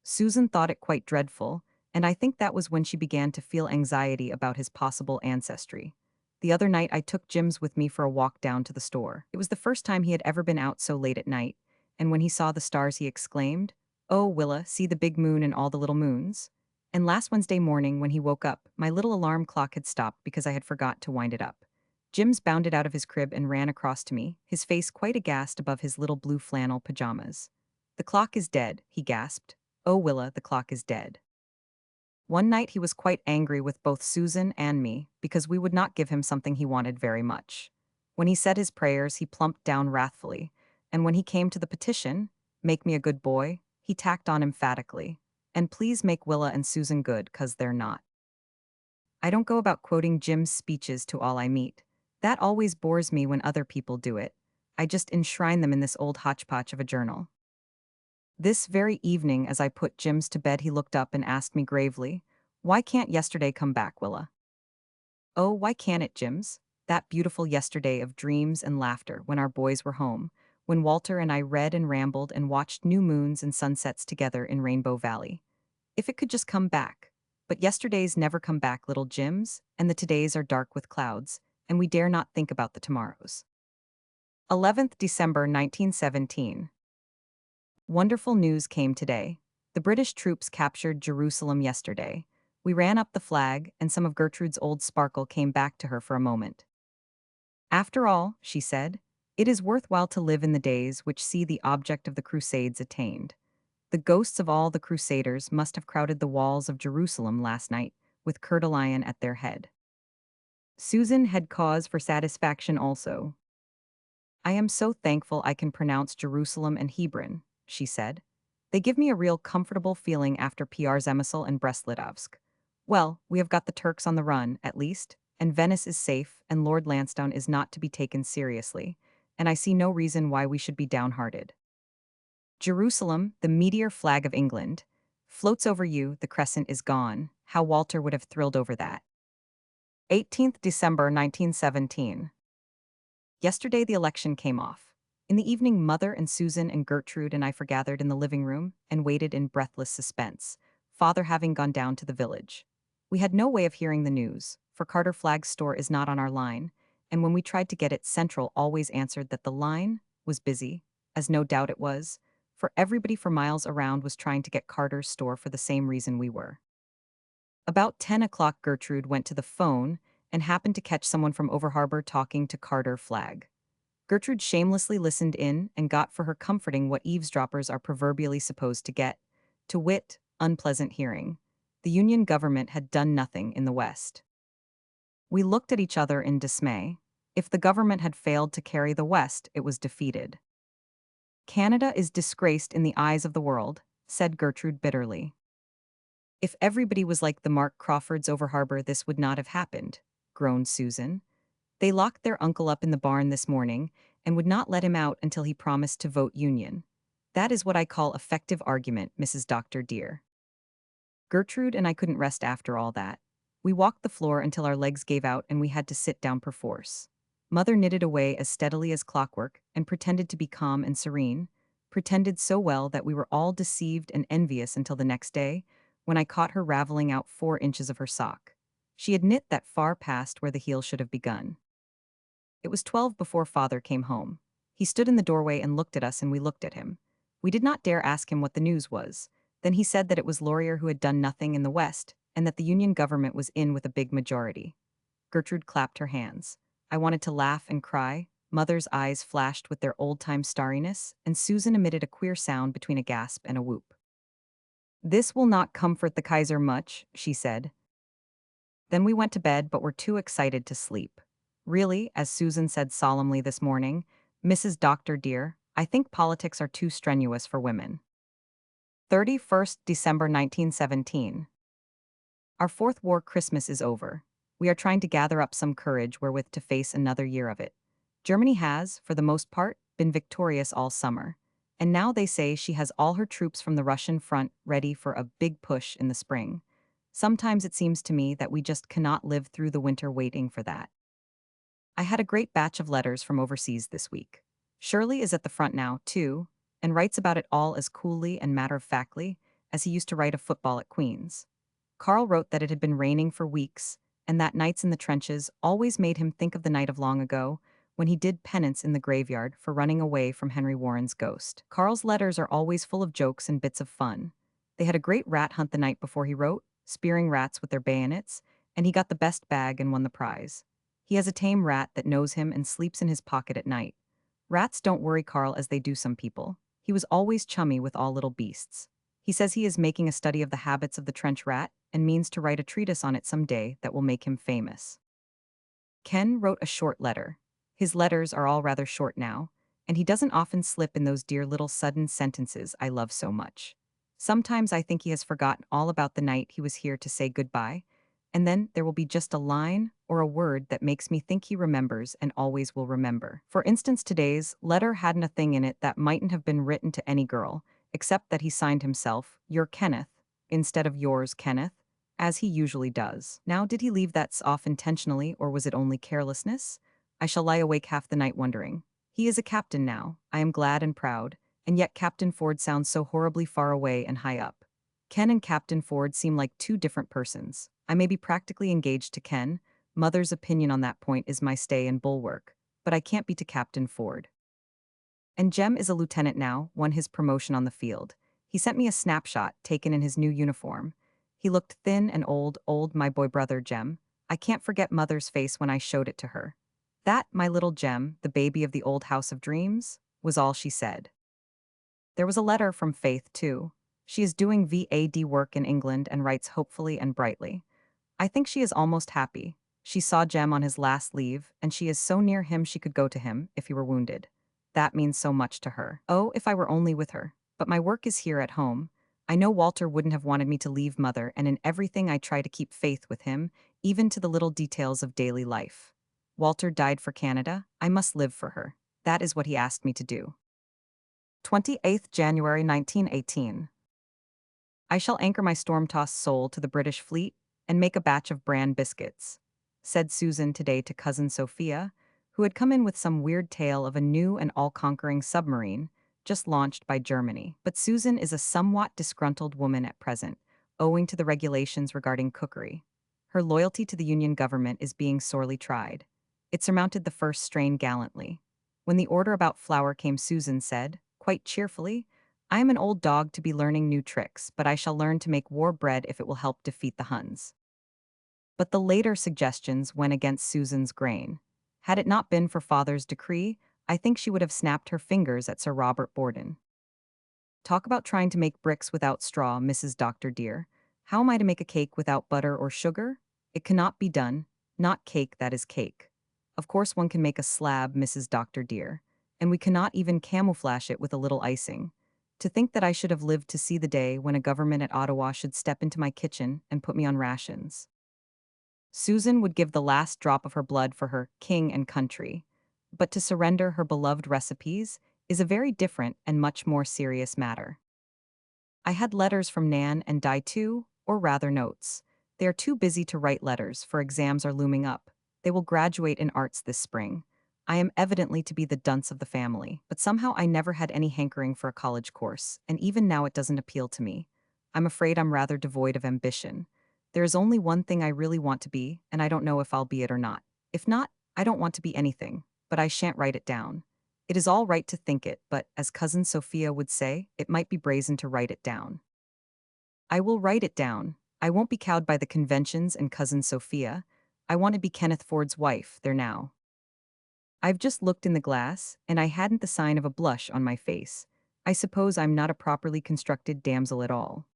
Susan thought it quite dreadful, and I think that was when she began to feel anxiety about his possible ancestry. The other night I took Jims with me for a walk down to the store. It was the first time he had ever been out so late at night, and when he saw the stars he exclaimed, oh, Willa, see the big moon and all the little moons? And last Wednesday morning when he woke up, my little alarm clock had stopped because I had forgot to wind it up. Jims bounded out of his crib and ran across to me, his face quite aghast above his little blue flannel pajamas. The clock is dead, he gasped. Oh, Willa, the clock is dead. One night he was quite angry with both Susan and me because we would not give him something he wanted very much. When he said his prayers, he plumped down wrathfully, and when he came to the petition, make me a good boy, he tacked on emphatically, and please make Willa and Susan good, 'cause they're not. I don't go about quoting Jim's speeches to all I meet. That always bores me when other people do it. I just enshrine them in this old hodgepodge of a journal. This very evening, as I put Jims to bed, he looked up and asked me gravely, why can't yesterday come back, Willa? Oh, why can't it, Jims? That beautiful yesterday of dreams and laughter when our boys were home, when Walter and I read and rambled and watched new moons and sunsets together in Rainbow Valley. If it could just come back. But yesterdays never come back, little Jims, and the todays are dark with clouds, and we dare not think about the tomorrows. 11th December 1917. Wonderful news came today. The British troops captured Jerusalem yesterday. We ran up the flag, and some of Gertrude's old sparkle came back to her for a moment. After all, she said, it is worthwhile to live in the days which see the object of the Crusades attained. The ghosts of all the Crusaders must have crowded the walls of Jerusalem last night, with Coeur de Lion at their head. Susan had cause for satisfaction also. I am so thankful I can pronounce Jerusalem and Hebron, she said. They give me a real comfortable feeling after PR Zemysl and Brest-Litovsk. Well, we have got the Turks on the run, at least, and Venice is safe, and Lord Lansdowne is not to be taken seriously, and I see no reason why we should be downhearted. Jerusalem, the meteor flag of England, floats over you, the crescent is gone. How Walter would have thrilled over that. 18th December 1917. Yesterday the election came off. In the evening, Mother and Susan and Gertrude and I forgathered in the living room and waited in breathless suspense, Father having gone down to the village. We had no way of hearing the news, for Carter Flagg's store is not on our line, and when we tried to get it, Central always answered that the line was busy, as no doubt it was, for everybody for miles around was trying to get Carter's store for the same reason we were. About 10 o'clock, Gertrude went to the phone and happened to catch someone from over harbor talking to Carter Flagg. Gertrude shamelessly listened in and got for her comforting what eavesdroppers are proverbially supposed to get, to wit, unpleasant hearing. The Union government had done nothing in the West. We looked at each other in dismay. If the government had failed to carry the West, it was defeated. Canada is disgraced in the eyes of the world, said Gertrude bitterly. If everybody was like the Mark Crawfords over harbor, this would not have happened, groaned Susan. They locked their uncle up in the barn this morning and would not let him out until he promised to vote Union. That is what I call effective argument, Mrs. Doctor dear. Gertrude and I couldn't rest after all that. We walked the floor until our legs gave out and we had to sit down perforce. Mother knitted away as steadily as clockwork and pretended to be calm and serene, pretended so well that we were all deceived and envious until the next day, when I caught her raveling out 4 inches of her sock. She had knit that far past where the heel should have begun. It was 12 before Father came home. He stood in the doorway and looked at us, and we looked at him. We did not dare ask him what the news was. Then he said that it was Laurier who had done nothing in the West, and that the Union government was in with a big majority. Gertrude clapped her hands. I wanted to laugh and cry. Mother's eyes flashed with their old-time starriness, and Susan emitted a queer sound between a gasp and a whoop. This will not comfort the Kaiser much, she said. Then we went to bed, but were too excited to sleep. Really, as Susan said solemnly this morning, Mrs. Doctor dear, I think politics are too strenuous for women. 31st December 1917. Our 4th war Christmas is over. We are trying to gather up some courage wherewith to face another year of it. Germany has, for the most part, been victorious all summer, and now they say she has all her troops from the Russian front ready for a big push in the spring. Sometimes it seems to me that we just cannot live through the winter waiting for that. I had a great batch of letters from overseas this week. Shirley is at the front now, too, and writes about it all as coolly and matter-of-factly as he used to write of football at Queen's. Carl wrote that it had been raining for weeks, and that nights in the trenches always made him think of the night of long ago, when he did penance in the graveyard for running away from Henry Warren's ghost. Carl's letters are always full of jokes and bits of fun. They had a great rat hunt the night before he wrote, spearing rats with their bayonets, and he got the best bag and won the prize. He has a tame rat that knows him and sleeps in his pocket at night. Rats don't worry Carl as they do some people. He was always chummy with all little beasts. He says he is making a study of the habits of the trench rat and means to write a treatise on it someday that will make him famous. Ken wrote a short letter. His letters are all rather short now, and he doesn't often slip in those dear little sudden sentences I love so much. Sometimes I think he has forgotten all about the night he was here to say goodbye, and then there will be just a line or a word that makes me think he remembers and always will remember. For instance, today's letter hadn't a thing in it that mightn't have been written to any girl, except that he signed himself, Your Kenneth, instead of Yours, Kenneth, as he usually does. Now, did he leave that off intentionally, or was it only carelessness? I shall lie awake half the night wondering. He is a captain now, I am glad and proud, and yet Captain Ford sounds so horribly far away and high up. Ken and Captain Ford seem like two different persons. I may be practically engaged to Ken, Mother's opinion on that point is my stay and bulwark, but I can't be to Captain Ford. And Jem is a lieutenant now, won his promotion on the field. He sent me a snapshot taken in his new uniform. He looked thin and old, my boy brother Jem. I can't forget Mother's face when I showed it to her. That, my little Jem, the baby of the old house of dreams, was all she said. There was a letter from Faith, too. She is doing VAD work in England and writes hopefully and brightly. I think she is almost happy. She saw Jem on his last leave, and she is so near him she could go to him if he were wounded. That means so much to her. Oh, if I were only with her. But my work is here at home. I know Walter wouldn't have wanted me to leave Mother, and in everything I try to keep faith with him, even to the little details of daily life. Walter died for Canada. I must live for her. That is what he asked me to do. 28th January 1918. I shall anchor my storm-tossed soul to the British fleet and make a batch of bran biscuits, said Susan today to cousin Sophia, who had come in with some weird tale of a new and all-conquering submarine just launched by Germany. But Susan is a somewhat disgruntled woman at present, owing to the regulations regarding cookery. Her loyalty to the Union government is being sorely tried. It surmounted the first strain gallantly. When the order about flour came, Susan said, quite cheerfully, I am an old dog to be learning new tricks, but I shall learn to make war bread if it will help defeat the Huns. But the later suggestions went against Susan's grain. Had it not been for father's decree, I think she would have snapped her fingers at Sir Robert Borden. Talk about trying to make bricks without straw, Mrs. Doctor dear. How am I to make a cake without butter or sugar? It cannot be done. Not cake, that is cake. Of course one can make a slab, Mrs. Doctor dear, and we cannot even camouflage it with a little icing. To think that I should have lived to see the day when a government at Ottawa should step into my kitchen and put me on rations. Susan would give the last drop of her blood for her king and country, but to surrender her beloved recipes is a very different and much more serious matter. I had letters from Nan and Di too, or rather notes. They are too busy to write letters, for exams are looming up. They will graduate in arts this spring. I am evidently to be the dunce of the family, but somehow I never had any hankering for a college course, and even now it doesn't appeal to me. I'm afraid I'm rather devoid of ambition. There is only one thing I really want to be, and I don't know if I'll be it or not. If not, I don't want to be anything, but I shan't write it down. It is all right to think it, but, as cousin Sophia would say, it might be brazen to write it down. I will write it down. I won't be cowed by the conventions and cousin Sophia. I want to be Kenneth Ford's wife, there now. I've just looked in the glass, and I hadn't the sign of a blush on my face. I suppose I'm not a properly constructed damsel at all.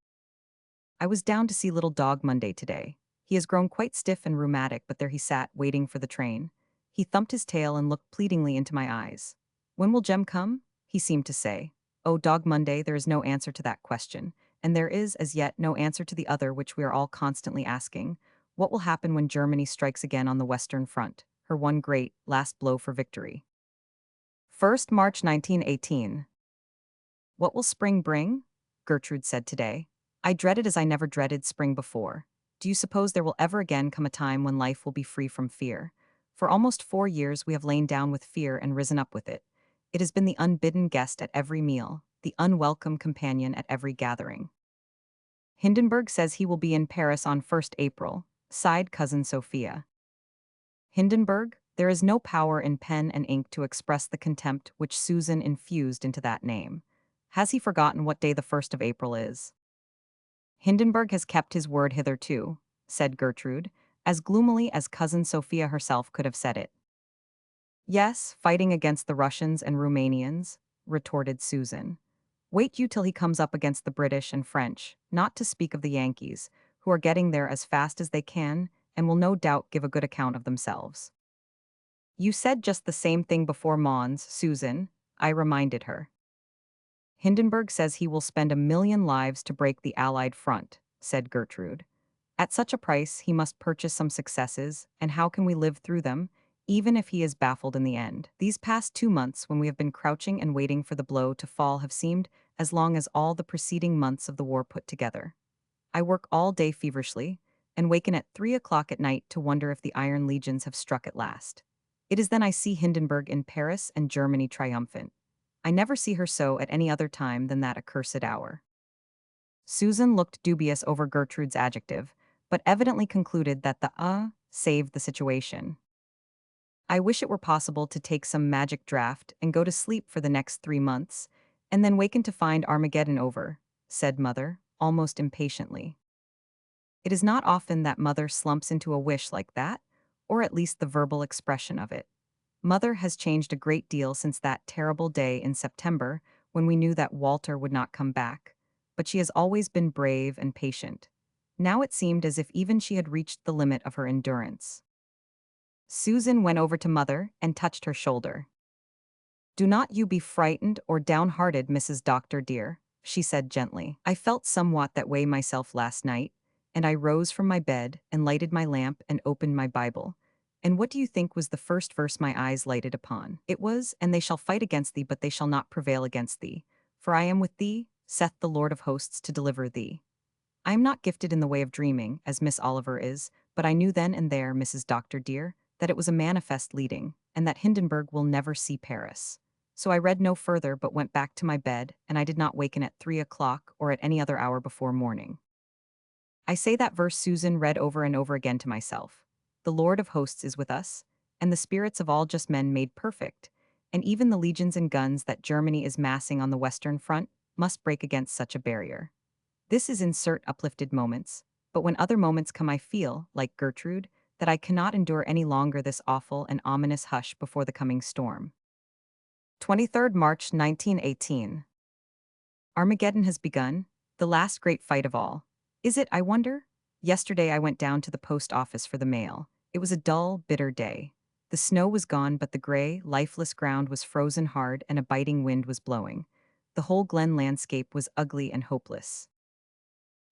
I was down to see little dog Monday today. He has grown quite stiff and rheumatic, but there he sat, waiting for the train. He thumped his tail and looked pleadingly into my eyes. When will Jem come? He seemed to say. Oh, Dog Monday, there is no answer to that question, and there is, as yet, no answer to the other which we are all constantly asking. What will happen when Germany strikes again on the Western Front, her one great, last blow for victory? 1st March 1918. What will spring bring? Gertrude said today. I dread it as I never dreaded spring before. Do you suppose there will ever again come a time when life will be free from fear? For almost 4 years we have lain down with fear and risen up with it. It has been the unbidden guest at every meal, the unwelcome companion at every gathering. Hindenburg says he will be in Paris on 1st April, sighed cousin Sophia. Hindenburg, there is no power in pen and ink to express the contempt which Susan infused into that name. Has he forgotten what day the 1st of April is? Hindenburg has kept his word hitherto, said Gertrude, as gloomily as cousin Sophia herself could have said it. Yes, fighting against the Russians and Romanians, retorted Susan. Wait you till he comes up against the British and French, not to speak of the Yankees, who are getting there as fast as they can and will no doubt give a good account of themselves. You said just the same thing before Mons, Susan, I reminded her. Hindenburg says he will spend 1,000,000 lives to break the Allied front, said Gertrude. At such a price, he must purchase some successes, and how can we live through them, even if he is baffled in the end? These past 2 months when we have been crouching and waiting for the blow to fall have seemed as long as all the preceding months of the war put together. I work all day feverishly, and waken at 3 o'clock at night to wonder if the Iron Legions have struck at last. It is then I see Hindenburg in Paris and Germany triumphant. I never see her so at any other time than that accursed hour." Susan looked dubious over Gertrude's adjective, but evidently concluded that the saved the situation. "I wish it were possible to take some magic draught and go to sleep for the next 3 months, and then waken to find Armageddon over," said Mother, almost impatiently. It is not often that Mother slumps into a wish like that, or at least the verbal expression of it. Mother has changed a great deal since that terrible day in September when we knew that Walter would not come back, but she has always been brave and patient. Now it seemed as if even she had reached the limit of her endurance. Susan went over to Mother and touched her shoulder. "Do not you be frightened or downhearted, Mrs. Doctor dear," she said gently. "I felt somewhat that way myself last night, and I rose from my bed and lighted my lamp and opened my Bible. And what do you think was the first verse my eyes lighted upon? It was, 'And they shall fight against thee, but they shall not prevail against thee. For I am with thee, saith the Lord of hosts, to deliver thee.' I am not gifted in the way of dreaming, as Miss Oliver is, but I knew then and there, Mrs. Doctor dear, that it was a manifest leading, and that Hindenburg will never see Paris. So I read no further but went back to my bed, and I did not waken at 3 o'clock or at any other hour before morning." I say that verse Susan read over and over again to myself. The Lord of hosts is with us, and the spirits of all just men made perfect, and even the legions and guns that Germany is massing on the Western Front must break against such a barrier. This is insert uplifted moments, but when other moments come I feel, like Gertrude, that I cannot endure any longer this awful and ominous hush before the coming storm. 23rd March 1918. Armageddon has begun, the last great fight of all. Is it, I wonder? Yesterday I went down to the post office for the mail. It was a dull, bitter day. The snow was gone, but the gray, lifeless ground was frozen hard and a biting wind was blowing. The whole glen landscape was ugly and hopeless.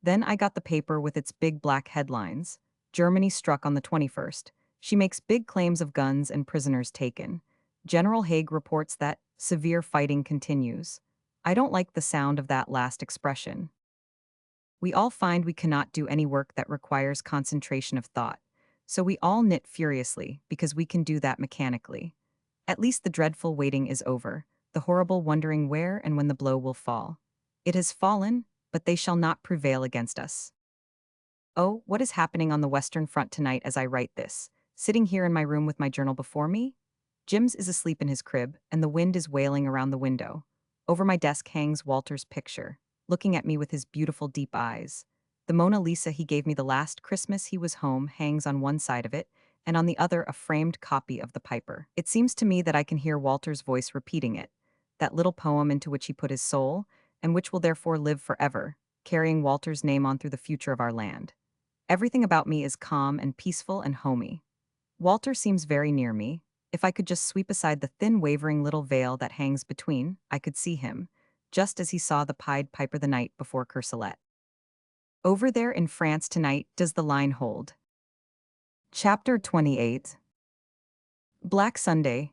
Then I got the paper with its big black headlines. Germany struck on the 21st. She makes big claims of guns and prisoners taken. General Haig reports that severe fighting continues. I don't like the sound of that last expression. We all find we cannot do any work that requires concentration of thought. So we all knit furiously because we can do that mechanically. At least the dreadful waiting is over, the horrible wondering where and when the blow will fall. It has fallen, but they shall not prevail against us. Oh, what is happening on the Western Front tonight as I write this? Sitting here in my room with my journal before me? Jims is asleep in his crib, and the wind is wailing around the window. Over my desk hangs Walter's picture, looking at me with his beautiful deep eyes. The Mona Lisa he gave me the last Christmas he was home hangs on one side of it, and on the other a framed copy of the Piper. It seems to me that I can hear Walter's voice repeating it, that little poem into which he put his soul, and which will therefore live forever, carrying Walter's name on through the future of our land. Everything about me is calm and peaceful and homey. Walter seems very near me. If I could just sweep aside the thin wavering little veil that hangs between, I could see him, just as he saw the Pied Piper the night before Courcelette. Over there in France tonight does the line hold. Chapter 28. Black Sunday.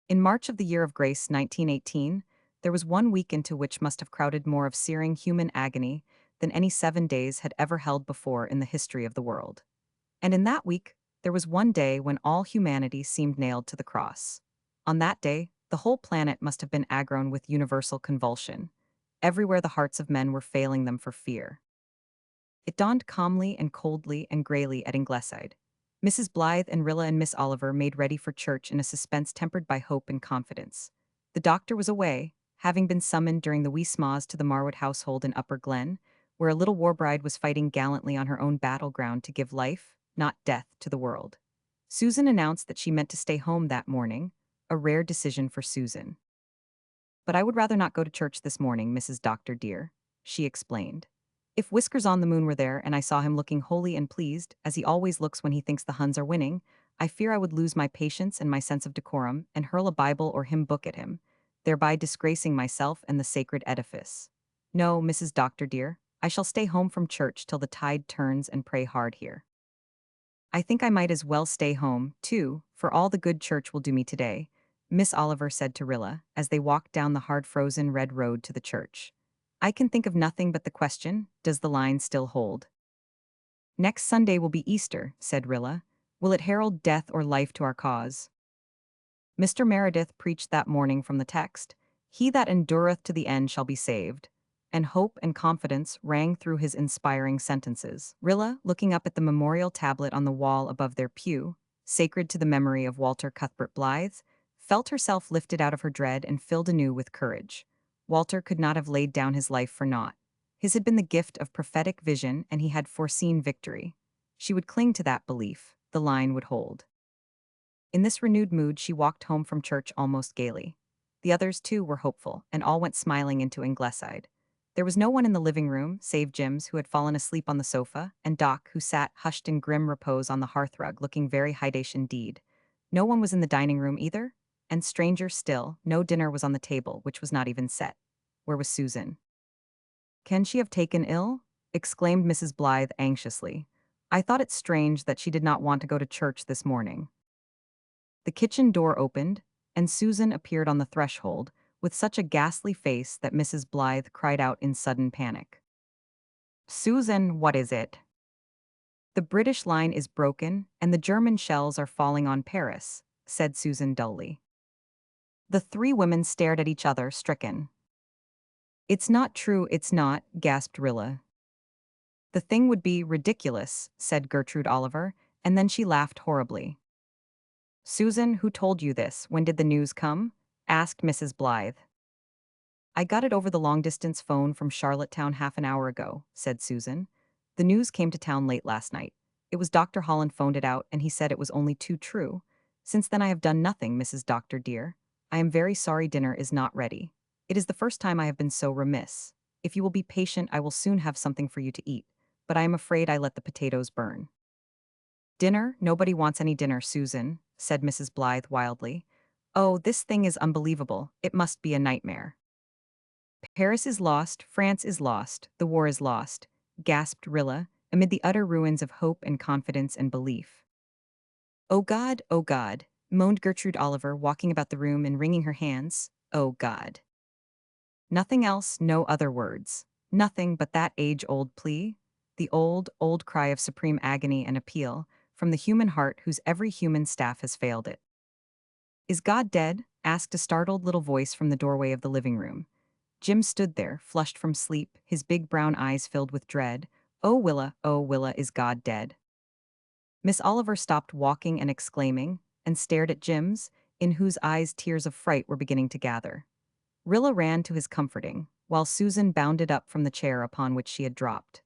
In March of the year of grace 1918, there was one week into which must have crowded more of searing human agony than any 7 days had ever held before in the history of the world. And in that week, there was one day when all humanity seemed nailed to the cross. On that day, the whole planet must have been agrown with universal convulsion. Everywhere the hearts of men were failing them for fear. It dawned calmly and coldly and grayly at Ingleside. Mrs. Blythe and Rilla and Miss Oliver made ready for church in a suspense tempered by hope and confidence. The doctor was away, having been summoned during the wee sma's to the Marwood household in Upper Glen, where a little war bride was fighting gallantly on her own battleground to give life, not death, to the world. Susan announced that she meant to stay home that morning, a rare decision for Susan. "But I would rather not go to church this morning, Mrs. Doctor dear," she explained. "If Whiskers-on-the-Moon were there and I saw him looking holy and pleased, as he always looks when he thinks the Huns are winning, I fear I would lose my patience and my sense of decorum and hurl a Bible or hymn book at him, thereby disgracing myself and the sacred edifice. No, Mrs. Doctor dear, I shall stay home from church till the tide turns and pray hard here." "I think I might as well stay home, too, for all the good church will do me today," Miss Oliver said to Rilla, as they walked down the hard-frozen red road to the church. "I can think of nothing but the question, does the line still hold?" "Next Sunday will be Easter," said Rilla. Will it herald death or life to our cause? Mr. Meredith preached that morning from the text, "He that endureth to the end shall be saved," and hope and confidence rang through his inspiring sentences. Rilla, looking up at the memorial tablet on the wall above their pew, sacred to the memory of Walter Cuthbert Blythe, felt herself lifted out of her dread and filled anew with courage. Walter could not have laid down his life for naught. His had been the gift of prophetic vision, and he had foreseen victory. She would cling to that belief. The line would hold. In this renewed mood, she walked home from church almost gaily. The others, too, were hopeful, and all went smiling into Ingleside. There was no one in the living room, save Jims, who had fallen asleep on the sofa, and Doc, who sat hushed in grim repose on the hearthrug, looking very hydeish indeed. No one was in the dining room either, and stranger still, no dinner was on the table, which was not even set. Where was Susan? "Can she have taken ill?" exclaimed Mrs. Blythe anxiously. "I thought it strange that she did not want to go to church this morning." The kitchen door opened, and Susan appeared on the threshold, with such a ghastly face that Mrs. Blythe cried out in sudden panic. "Susan, what is it?" "The British line is broken, and the German shells are falling on Paris," said Susan dully. The three women stared at each other, stricken. "It's not true, it's not," gasped Rilla. "The thing would be ridiculous," said Gertrude Oliver, and then she laughed horribly. "Susan, who told you this? When did the news come?" asked Mrs. Blythe. "I got it over the long-distance phone from Charlottetown half an hour ago," said Susan. "The news came to town late last night. It was Dr. Holland phoned it out, and he said it was only too true. Since then I have done nothing, Mrs. Doctor dear. I am very sorry dinner is not ready. It is the first time I have been so remiss. If you will be patient, I will soon have something for you to eat, but I am afraid I let the potatoes burn." "Dinner? Nobody wants any dinner, Susan," said Mrs. Blythe wildly. "Oh, this thing is unbelievable. It must be a nightmare." "Paris is lost, France is lost, the war is lost," gasped Rilla, amid the utter ruins of hope and confidence and belief. Oh God," moaned Gertrude Oliver, walking about the room and wringing her hands. "Oh God." Nothing else, no other words. Nothing but that age-old plea, the old, old cry of supreme agony and appeal, from the human heart whose every human staff has failed it. "Is God dead?" asked a startled little voice from the doorway of the living room. Jim stood there, flushed from sleep, his big brown eyes filled with dread. Oh Willa, is God dead?" Miss Oliver stopped walking and exclaiming, and stared at Jim's, in whose eyes tears of fright were beginning to gather. Rilla ran to his comforting, while Susan bounded up from the chair upon which she had dropped.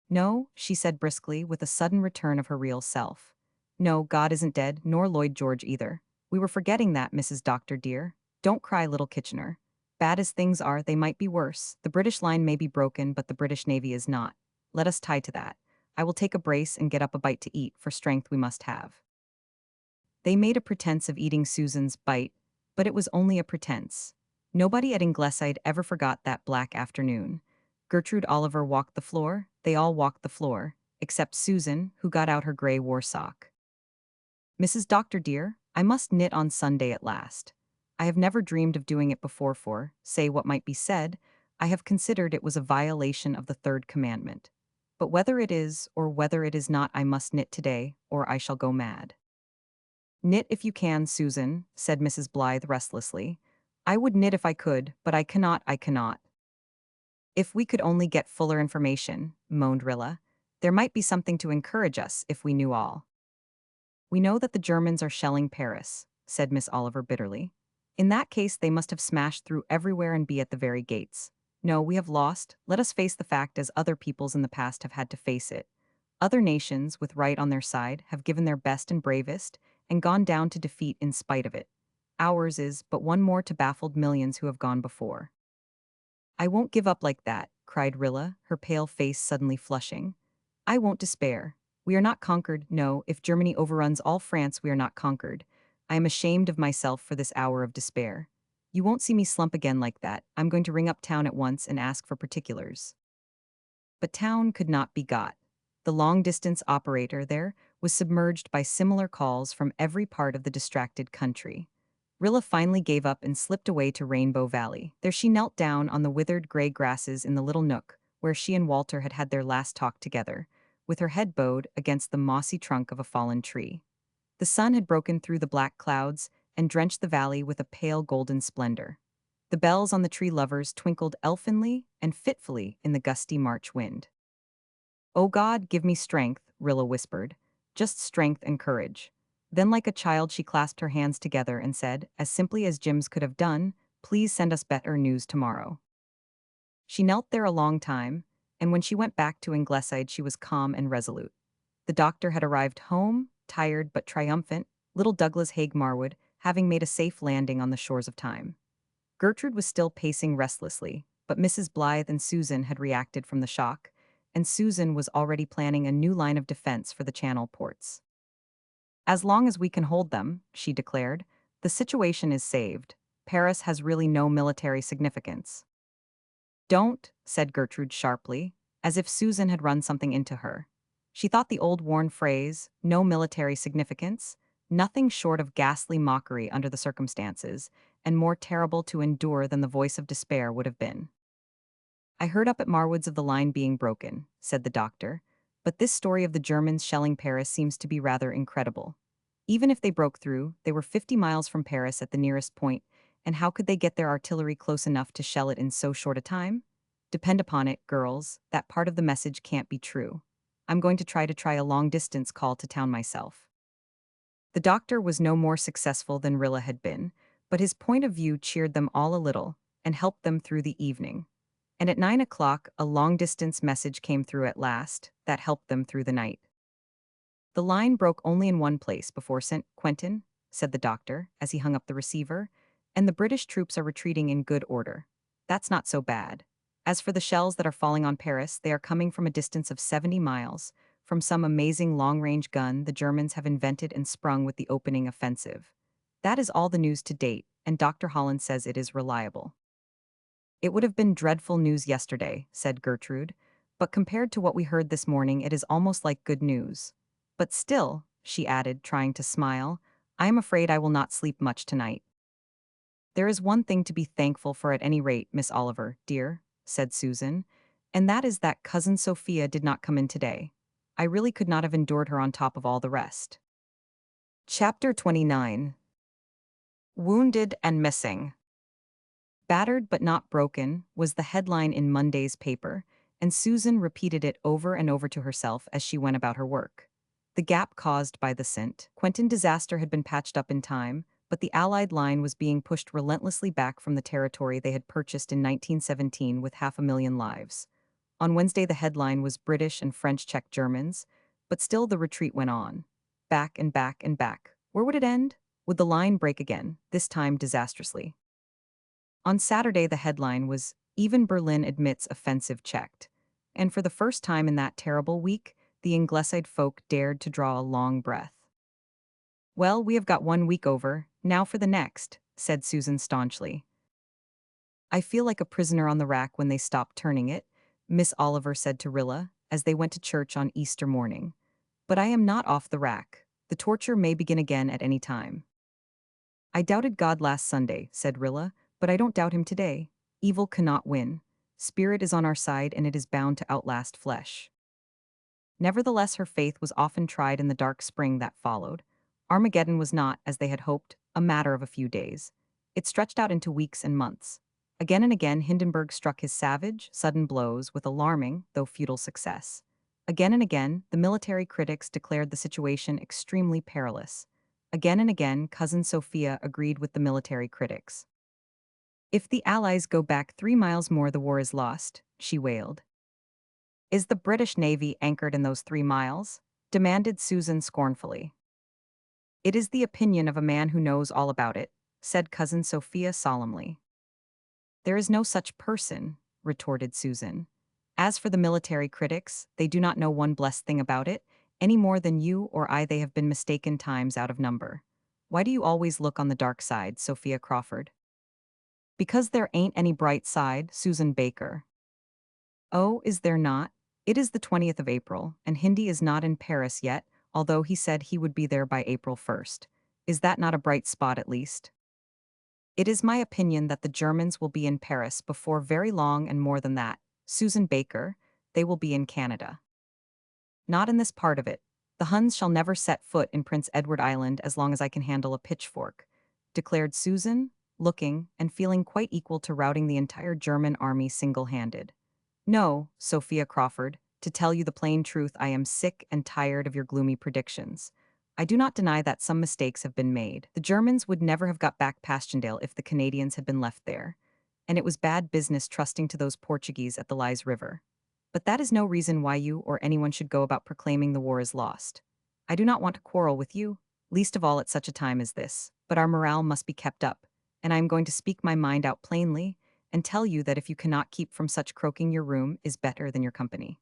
"No," she said briskly, with a sudden return of her real self. "No, God isn't dead, nor Lloyd George either. We were forgetting that, Mrs. Doctor dear. Don't cry, little Kitchener. Bad as things are, they might be worse. The British line may be broken, but the British Navy is not. Let us tie to that. I will take a brace and get up a bite to eat, for strength we must have." They made a pretense of eating Susan's bite, but it was only a pretense. Nobody at Ingleside ever forgot that black afternoon. Gertrude Oliver walked the floor, they all walked the floor, except Susan, who got out her gray war sock. "Mrs. Doctor dear, I must knit on Sunday at last. I have never dreamed of doing it before for, say what might be said, I have considered it was a violation of the third commandment. But whether it is or whether it is not, I must knit today, or I shall go mad." "Knit if you can, Susan," said Mrs. Blythe restlessly. "I would knit if I could, but I cannot." "If we could only get fuller information," moaned Rilla. "There might be something to encourage us if we knew all." "We know that the Germans are shelling Paris," said Miss Oliver bitterly. "In that case they must have smashed through everywhere and be at the very gates. No, we have lost. Let us face the fact as other peoples in the past have had to face it. Other nations, with right on their side, have given their best and bravest, and gone down to defeat in spite of it. Ours is but one more to baffled millions who have gone before." "I won't give up like that," cried Rilla, her pale face suddenly flushing. "I won't despair. We are not conquered, no, if Germany overruns all France we are not conquered. I am ashamed of myself for this hour of despair. You won't see me slump again like that. I'm going to ring up town at once and ask for particulars." But town could not be got. The long-distance operator there was submerged by similar calls from every part of the distracted country. Rilla finally gave up and slipped away to Rainbow Valley. There she knelt down on the withered gray grasses in the little nook where she and Walter had had their last talk together, with her head bowed against the mossy trunk of a fallen tree. The sun had broken through the black clouds and drenched the valley with a pale golden splendor. The bells on the tree lovers twinkled elfinly and fitfully in the gusty March wind. "Oh God, give me strength," Rilla whispered. "Just strength and courage." Then, like a child, she clasped her hands together and said, as simply as Jims could have done, "Please send us better news tomorrow." She knelt there a long time, and when she went back to Ingleside, she was calm and resolute. The doctor had arrived home, tired but triumphant, little Douglas Haig Marwood having made a safe landing on the shores of time. Gertrude was still pacing restlessly, but Mrs. Blythe and Susan had reacted from the shock, and Susan was already planning a new line of defense for the Channel ports. "As long as we can hold them," she declared, "the situation is saved. Paris has really no military significance." "Don't," said Gertrude sharply, as if Susan had run something into her. She thought the old worn phrase, "no military significance," nothing short of ghastly mockery under the circumstances, and more terrible to endure than the voice of despair would have been. "I heard up at Marwood's of the line being broken," said the doctor, "but this story of the Germans shelling Paris seems to be rather incredible. Even if they broke through, they were 50 miles from Paris at the nearest point, and how could they get their artillery close enough to shell it in so short a time? Depend upon it, girls, that part of the message can't be true. I'm going to try a long-distance call to town myself." The doctor was no more successful than Rilla had been, but his point of view cheered them all a little and helped them through the evening. And at 9 o'clock, a long-distance message came through at last that helped them through the night. "The line broke only in one place before St. Quentin," said the doctor as he hung up the receiver, "and the British troops are retreating in good order. That's not so bad. As for the shells that are falling on Paris, they are coming from a distance of 70 miles, from some amazing long-range gun the Germans have invented and sprung with the opening offensive. That is all the news to date, and Dr. Holland says it is reliable." "It would have been dreadful news yesterday," said Gertrude, "but compared to what we heard this morning, it is almost like good news. But still," she added, trying to smile, "I am afraid I will not sleep much tonight." "There is one thing to be thankful for at any rate, Miss Oliver, dear," said Susan, "and that is that Cousin Sophia did not come in today. I really could not have endured her on top of all the rest." Chapter 29. Wounded and Missing. "Battered but not broken" was the headline in Monday's paper, and Susan repeated it over and over to herself as she went about her work. The gap caused by the St. Quentin disaster had been patched up in time, but the Allied line was being pushed relentlessly back from the territory they had purchased in 1917 with 500,000 lives. On Wednesday, the headline was "British and French check Germans," but still the retreat went on. Back and back and back. Where would it end? Would the line break again, this time disastrously? On Saturday, the headline was "Even Berlin admits offensive checked." And for the first time in that terrible week, the Ingleside folk dared to draw a long breath. "Well, we have got 1 week over, now for the next," said Susan staunchly. "I feel like a prisoner on the rack when they stop turning it," Miss Oliver said to Rilla, as they went to church on Easter morning. "But I am not off the rack. The torture may begin again at any time." "I doubted God last Sunday," said Rilla, "but I don't doubt him today. Evil cannot win. Spirit is on our side and it is bound to outlast flesh." Nevertheless, her faith was often tried in the dark spring that followed. Armageddon was not, as they had hoped, a matter of a few days. It stretched out into weeks and months. Again and again, Hindenburg struck his savage, sudden blows with alarming, though futile success. Again and again, the military critics declared the situation extremely perilous. Again and again, Cousin Sophia agreed with the military critics. "If the Allies go back 3 miles more, the war is lost," she wailed. "Is the British Navy anchored in those 3 miles?" demanded Susan scornfully. "It is the opinion of a man who knows all about it," said Cousin Sophia solemnly. "There is no such person," retorted Susan. "As for the military critics, they do not know one blessed thing about it, any more than you or I. They have been mistaken times out of number. Why do you always look on the dark side, Sophia Crawford?" "Because there ain't any bright side, Susan Baker." "Oh, is there not? It is the 20th of April, and Hindy is not in Paris yet, although he said he would be there by April 1st. Is that not a bright spot at least?" "It is my opinion that the Germans will be in Paris before very long, and more than that, Susan Baker, they will be in Canada." Not in this part of it. The Huns shall never set foot in Prince Edward Island as long as I can handle a pitchfork," declared Susan, looking and feeling quite equal to routing the entire German army single-handed. "No, Sophia Crawford, to tell you the plain truth, I am sick and tired of your gloomy predictions. I do not deny that some mistakes have been made. The Germans would never have got back Passchendaele if the Canadians had been left there. And it was bad business trusting to those Portuguese at the Lys River. But that is no reason why you or anyone should go about proclaiming the war is lost. I do not want to quarrel with you, least of all at such a time as this, but our morale must be kept up, and I am going to speak my mind out plainly and tell you that if you cannot keep from such croaking, your room is better than your company."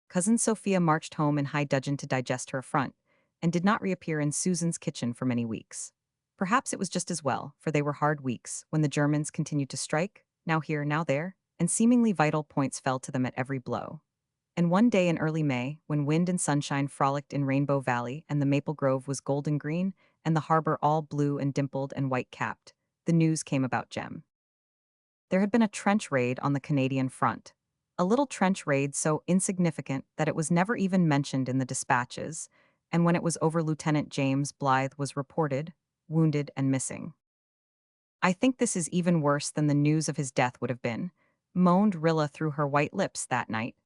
Cousin Sophia marched home in high dudgeon to digest her affront, and did not reappear in Susan's kitchen for many weeks. Perhaps it was just as well, for they were hard weeks, when the Germans continued to strike, now here, now there, and seemingly vital points fell to them at every blow. And one day in early May, when wind and sunshine frolicked in Rainbow Valley and the maple grove was golden green, and the harbor all blue and dimpled and white-capped, the news came about Jem. There had been a trench raid on the Canadian front. A little trench raid so insignificant that it was never even mentioned in the dispatches, and when it was over, Lieutenant James Blythe was reported, wounded and missing. "I think this is even worse than the news of his death would have been," moaned Rilla through her white lips that night.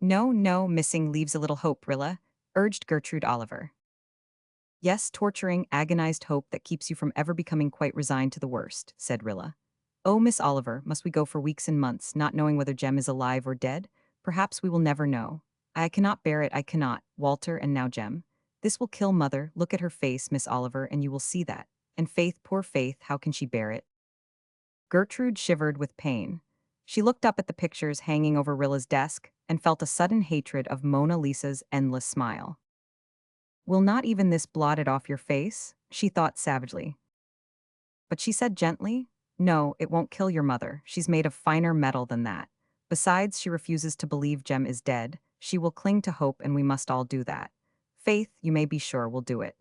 "No, no, missing leaves a little hope, Rilla," urged Gertrude Oliver. "Yes, torturing, agonized hope that keeps you from ever becoming quite resigned to the worst," said Rilla. "Oh, Miss Oliver, must we go for weeks and months, not knowing whether Jem is alive or dead? Perhaps we will never know. I cannot bear it, I cannot, Walter, and now Jem. This will kill Mother. Look at her face, Miss Oliver, and you will see that. And Faith, poor Faith, how can she bear it?" Gertrude shivered with pain. She looked up at the pictures hanging over Rilla's desk and felt a sudden hatred of Mona Lisa's endless smile. "Will not even this blot it off your face?" she thought savagely. But she said gently, "No, it won't kill your mother. She's made of finer metal than that. Besides, she refuses to believe Jem is dead. She will cling to hope, and we must all do that. Faith, you may be sure, will do it."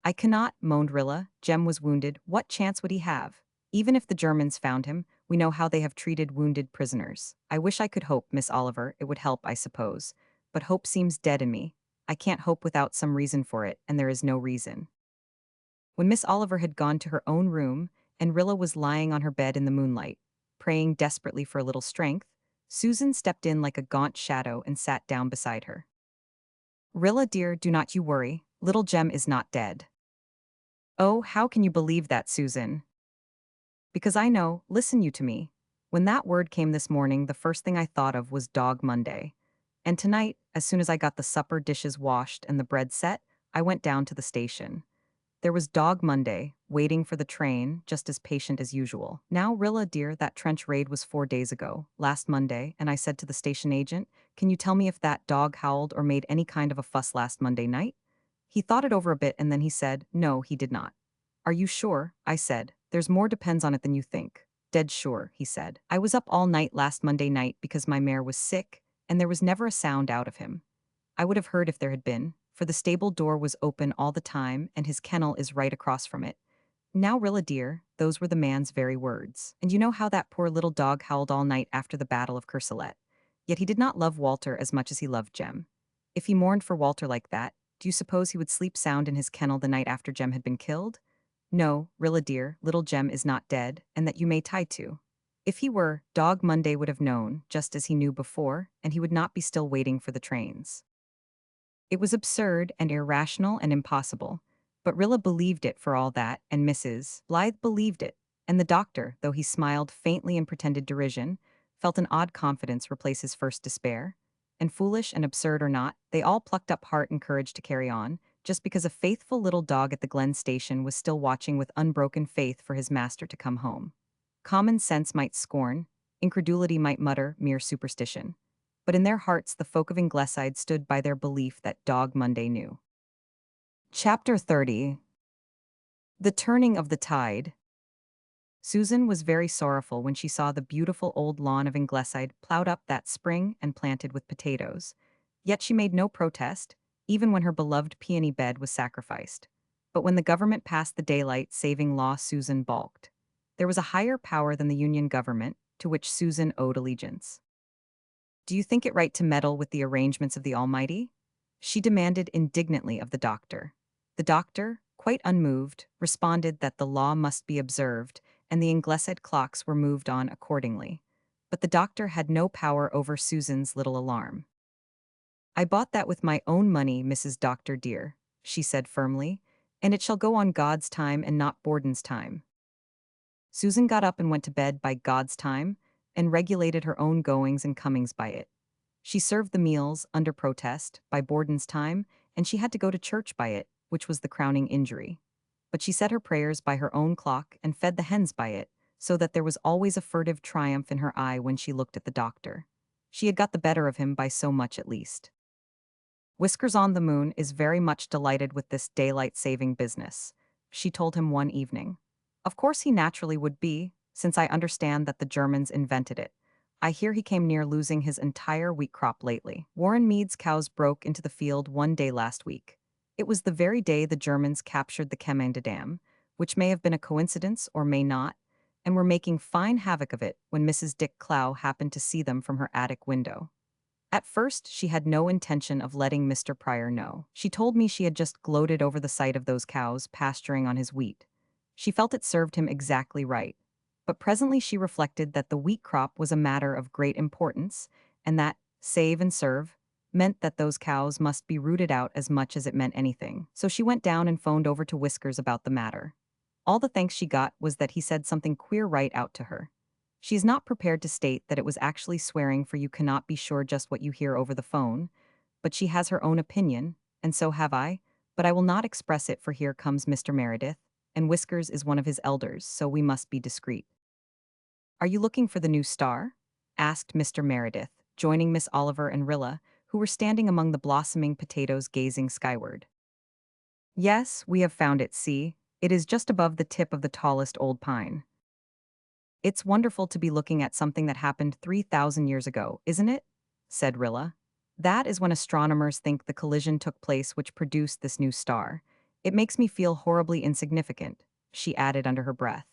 "I cannot," moaned Rilla. "Jem was wounded. What chance would he have? Even if the Germans found him, we know how they have treated wounded prisoners. I wish I could hope, Miss Oliver. It would help, I suppose. But hope seems dead in me. I can't hope without some reason for it, and there is no reason." When Miss Oliver had gone to her own room, and Rilla was lying on her bed in the moonlight, praying desperately for a little strength, Susan stepped in like a gaunt shadow and sat down beside her. "Rilla, dear, do not you worry. Little Jem is not dead." "Oh, how can you believe that, Susan?" "Because I know. Listen you to me. When that word came this morning, the first thing I thought of was Dog Monday. And tonight, as soon as I got the supper dishes washed and the bread set, I went down to the station. There was Dog Monday, waiting for the train, just as patient as usual. Now, Rilla, dear, that trench raid was 4 days ago, last Monday, and I said to the station agent, 'Can you tell me if that dog howled or made any kind of a fuss last Monday night?' He thought it over a bit and then he said, 'No, he did not.' 'Are you sure?' I said. 'There's more depends on it than you think.' 'Dead sure,' he said. 'I was up all night last Monday night because my mare was sick, and there was never a sound out of him. I would have heard if there had been, for the stable door was open all the time and his kennel is right across from it.' Now, Rilla dear, those were the man's very words. And you know how that poor little dog howled all night after the Battle of Courcelette. Yet he did not love Walter as much as he loved Jem. If he mourned for Walter like that, do you suppose he would sleep sound in his kennel the night after Jem had been killed? No, Rilla dear, little Jem is not dead, and that you may tie to. If he were, Dog Monday would have known, just as he knew before, and he would not be still waiting for the trains." It was absurd and irrational and impossible, but Rilla believed it for all that, and Mrs. Blythe believed it, and the doctor, though he smiled faintly in pretended derision, felt an odd confidence replace his first despair. And foolish and absurd or not, they all plucked up heart and courage to carry on, just because a faithful little dog at the Glen station was still watching with unbroken faith for his master to come home. Common sense might scorn, incredulity might mutter, mere superstition. But in their hearts the folk of Ingleside stood by their belief that Dog Monday knew. Chapter 30. The Turning of the Tide. Susan was very sorrowful when she saw the beautiful old lawn of Ingleside plowed up that spring and planted with potatoes. Yet she made no protest, even when her beloved peony bed was sacrificed. But when the government passed the daylight saving law, Susan balked. There was a higher power than the Union government, to which Susan owed allegiance. Do you think it right to meddle with the arrangements of the Almighty? She demanded indignantly of the doctor. The doctor, quite unmoved, responded that the law must be observed, and the Ingleside clocks were moved on accordingly. But the doctor had no power over Susan's little alarm. I bought that with my own money, Mrs. Doctor dear, she said firmly, and it shall go on God's time and not Borden's time. Susan got up and went to bed by God's time, and regulated her own goings and comings by it. She served the meals, under protest, by Borden's time, and she had to go to church by it, which was the crowning injury. But she said her prayers by her own clock and fed the hens by it, so that there was always a furtive triumph in her eye when she looked at the doctor. She had got the better of him by so much at least. Whiskers on the Moon is very much delighted with this daylight-saving business, she told him one evening. Of course he naturally would be, since I understand that the Germans invented it. I hear he came near losing his entire wheat crop lately. Warren Mead's cows broke into the field one day last week. It was the very day the Germans captured the Kemmende Dam, which may have been a coincidence or may not, and were making fine havoc of it when Mrs. Dick Clow happened to see them from her attic window. At first, she had no intention of letting Mr. Pryor know. She told me she had just gloated over the sight of those cows pasturing on his wheat. She felt it served him exactly right. But presently she reflected that the wheat crop was a matter of great importance, and that save and serve meant that those cows must be rooted out as much as it meant anything. So she went down and phoned over to Whiskers about the matter. All the thanks she got was that he said something queer right out to her. She is not prepared to state that it was actually swearing, for you cannot be sure just what you hear over the phone, but she has her own opinion, and so have I, but I will not express it, for here comes Mr. Meredith, and Whiskers is one of his elders, so we must be discreet. Are you looking for the new star? Asked Mr. Meredith, joining Miss Oliver and Rilla, who were standing among the blossoming potatoes gazing skyward. Yes, we have found it, see. It is just above the tip of the tallest old pine. It's wonderful to be looking at something that happened 3,000 years ago, isn't it? Said Rilla. That is when astronomers think the collision took place which produced this new star. It makes me feel horribly insignificant, she added under her breath.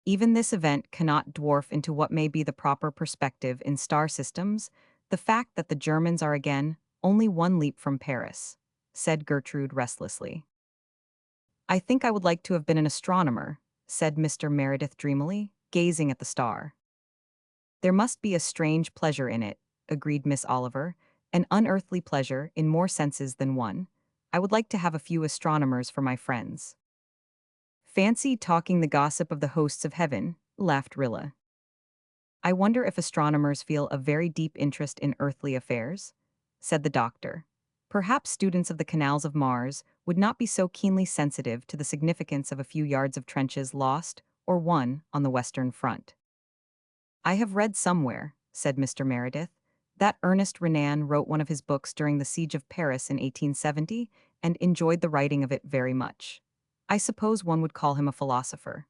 Even this event cannot dwarf into what may be the proper perspective in star systems, the fact that the Germans are again only one leap from Paris, said Gertrude restlessly. I think I would like to have been an astronomer, said Mr. Meredith dreamily, gazing at the star. There must be a strange pleasure in it, agreed Miss Oliver, an unearthly pleasure in more senses than one. I would like to have a few astronomers for my friends. Fancy talking the gossip of the hosts of heaven, laughed Rilla. I wonder if astronomers feel a very deep interest in earthly affairs, said the doctor. Perhaps students of the canals of Mars would not be so keenly sensitive to the significance of a few yards of trenches lost or won on the Western Front. I have read somewhere, said Mr. Meredith, that Ernest Renan wrote one of his books during the siege of Paris in 1870 and enjoyed the writing of it very much. I suppose one would call him a philosopher.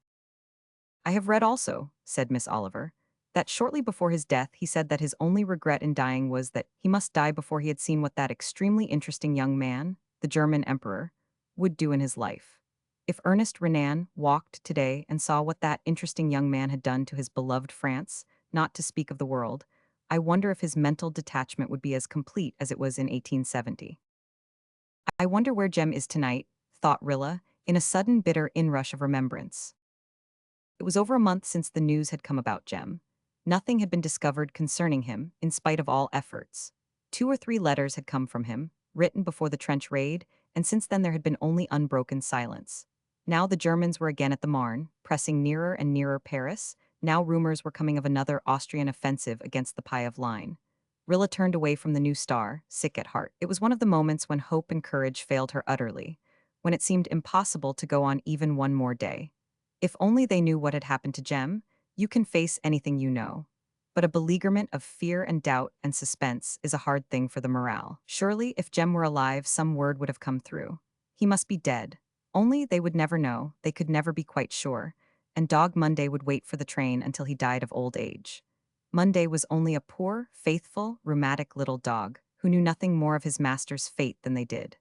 I have read also, said Miss Oliver, that shortly before his death he said that his only regret in dying was that he must die before he had seen what that extremely interesting young man, the German emperor, would do in his life. If Ernest Renan walked today and saw what that interesting young man had done to his beloved France, not to speak of the world, I wonder if his mental detachment would be as complete as it was in 1870. I wonder where Jem is tonight, thought Rilla, in a sudden bitter inrush of remembrance. It was over a month since the news had come about Jem. Nothing had been discovered concerning him, in spite of all efforts. 2 or 3 letters had come from him, written before the trench raid, and since then there had been only unbroken silence. Now the Germans were again at the Marne, pressing nearer and nearer Paris. Now rumors were coming of another Austrian offensive against the Piave line. Rilla turned away from the new star, sick at heart. It was one of the moments when hope and courage failed her utterly, when it seemed impossible to go on even one more day. If only they knew what had happened to Jem. You can face anything you know. But a beleaguerment of fear and doubt and suspense is a hard thing for the morale. Surely, if Jem were alive, some word would have come through. He must be dead. Only they would never know, they could never be quite sure, and Dog Monday would wait for the train until he died of old age. Monday was only a poor, faithful, rheumatic little dog, who knew nothing more of his master's fate than they did.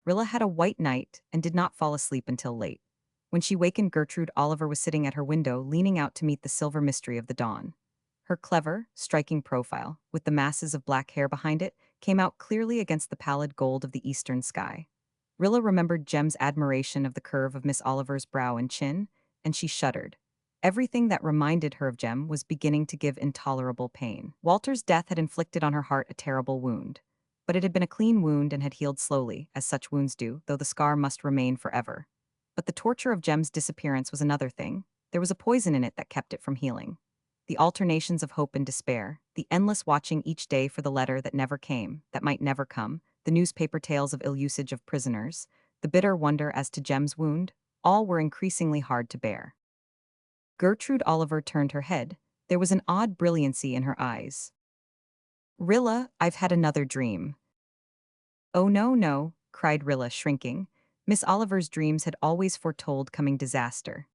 Rilla had a white night and did not fall asleep until late. When she wakened, Gertrude Oliver was sitting at her window, leaning out to meet the silver mystery of the dawn. Her clever, striking profile, with the masses of black hair behind it, came out clearly against the pallid gold of the eastern sky. Rilla remembered Jem's admiration of the curve of Miss Oliver's brow and chin, and she shuddered. Everything that reminded her of Jem was beginning to give intolerable pain. Walter's death had inflicted on her heart a terrible wound. But it had been a clean wound and had healed slowly, as such wounds do, though the scar must remain forever. But the torture of Jem's disappearance was another thing. There was a poison in it that kept it from healing. The alternations of hope and despair, the endless watching each day for the letter that never came, that might never come, the newspaper tales of ill usage of prisoners, the bitter wonder as to Jem's wound, all were increasingly hard to bear. Gertrude Oliver turned her head. There was an odd brilliancy in her eyes. "Rilla, I've had another dream." "Oh no, no," cried Rilla, shrinking. Miss Oliver's dreams had always foretold coming disaster.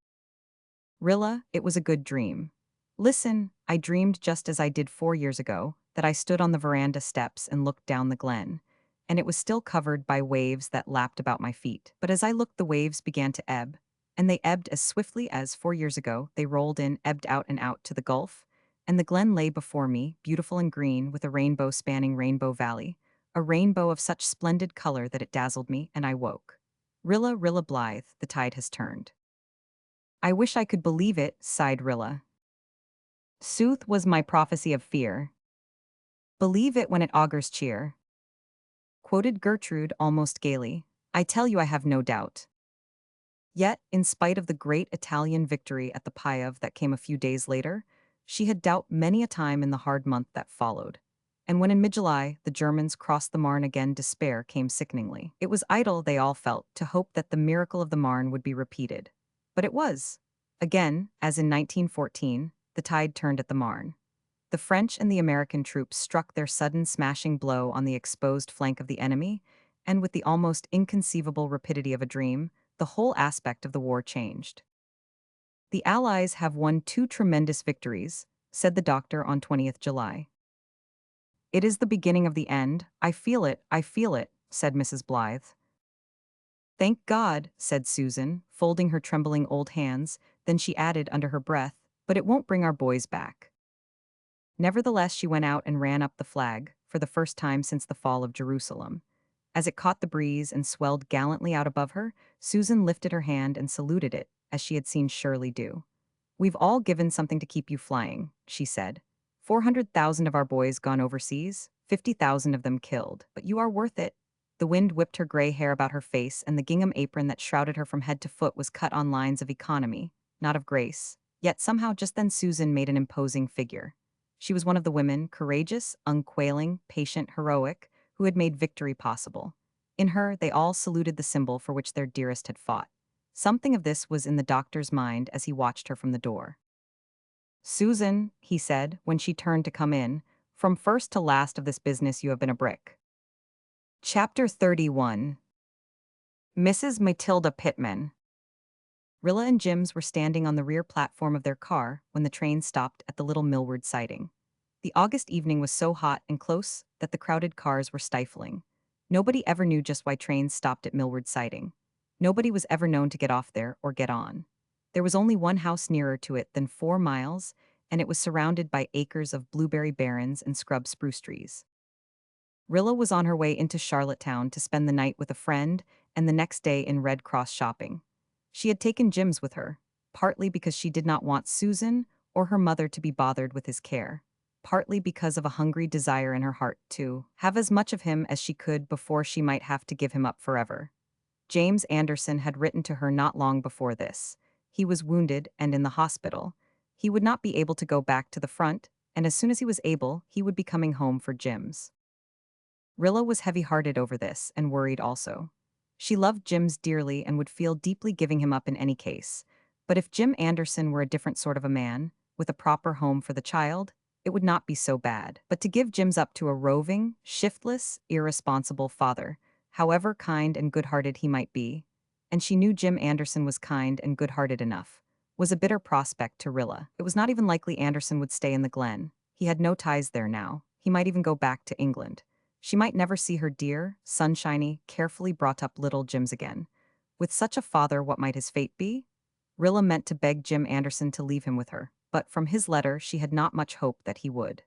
"Rilla, it was a good dream. Listen, I dreamed just as I did 4 years ago, that I stood on the veranda steps and looked down the glen, and it was still covered by waves that lapped about my feet. But as I looked, the waves began to ebb, and they ebbed as swiftly as 4 years ago they rolled in, ebbed out and out to the gulf, and the glen lay before me, beautiful and green, with a rainbow spanning Rainbow Valley, a rainbow of such splendid color that it dazzled me, and I woke. Rilla, Rilla Blythe, the tide has turned." "I wish I could believe it," sighed Rilla. "Sooth was my prophecy of fear. Believe it when it augurs cheer," quoted Gertrude almost gaily. "I tell you I have no doubt." Yet, in spite of the great Italian victory at the Piave that came a few days later, she had doubt many a time in the hard month that followed. And when in mid-July the Germans crossed the Marne again, despair came sickeningly. It was idle, they all felt, to hope that the miracle of the Marne would be repeated. But it was. Again, as in 1914, the tide turned at the Marne. The French and the American troops struck their sudden smashing blow on the exposed flank of the enemy, and with the almost inconceivable rapidity of a dream, the whole aspect of the war changed. "The Allies have won 2 tremendous victories," said the doctor on 20th July. "It is the beginning of the end. I feel it," said Mrs. Blythe. "Thank God," said Susan, folding her trembling old hands, then she added under her breath, "but it won't bring our boys back." Nevertheless, she went out and ran up the flag, for the first time since the fall of Jerusalem. As it caught the breeze and swelled gallantly out above her, Susan lifted her hand and saluted it, as she had seen Shirley do. "We've all given something to keep you flying," she said. 400,000 of our boys gone overseas, 50,000 of them killed, but you are worth it." The wind whipped her gray hair about her face, and the gingham apron that shrouded her from head to foot was cut on lines of economy, not of grace. Yet somehow just then Susan made an imposing figure. She was one of the women, courageous, unquailing, patient, heroic, who had made victory possible. In her, they all saluted the symbol for which their dearest had fought. Something of this was in the doctor's mind as he watched her from the door. "Susan," he said, when she turned to come in, "from first to last of this business you have been a brick." Chapter 31. Mrs. Matilda Pittman. Rilla and Jims were standing on the rear platform of their car when the train stopped at the little Millward siding. The August evening was so hot and close that the crowded cars were stifling. Nobody ever knew just why trains stopped at Millward siding. Nobody was ever known to get off there or get on. There was only one house nearer to it than 4 miles, and it was surrounded by acres of blueberry barrens and scrub spruce trees. Rilla was on her way into Charlottetown to spend the night with a friend and the next day in Red Cross shopping. She had taken Jims with her, partly because she did not want Susan or her mother to be bothered with his care, partly because of a hungry desire in her heart to have as much of him as she could before she might have to give him up forever. James Anderson had written to her not long before this. He was wounded and in the hospital. He would not be able to go back to the front, and as soon as he was able, he would be coming home for Jims. Rilla was heavy-hearted over this and worried also. She loved Jims dearly and would feel deeply giving him up in any case. But if Jim Anderson were a different sort of a man, with a proper home for the child, it would not be so bad. But to give Jims up to a roving, shiftless, irresponsible father, however kind and good-hearted he might be, and she knew Jim Anderson was kind and good-hearted enough, was a bitter prospect to Rilla. It was not even likely Anderson would stay in the Glen. He had no ties there now. He might even go back to England. She might never see her dear, sunshiny, carefully brought-up little Jims again. With such a father, what might his fate be? Rilla meant to beg Jim Anderson to leave him with her. but from his letter she had not much hope that he would.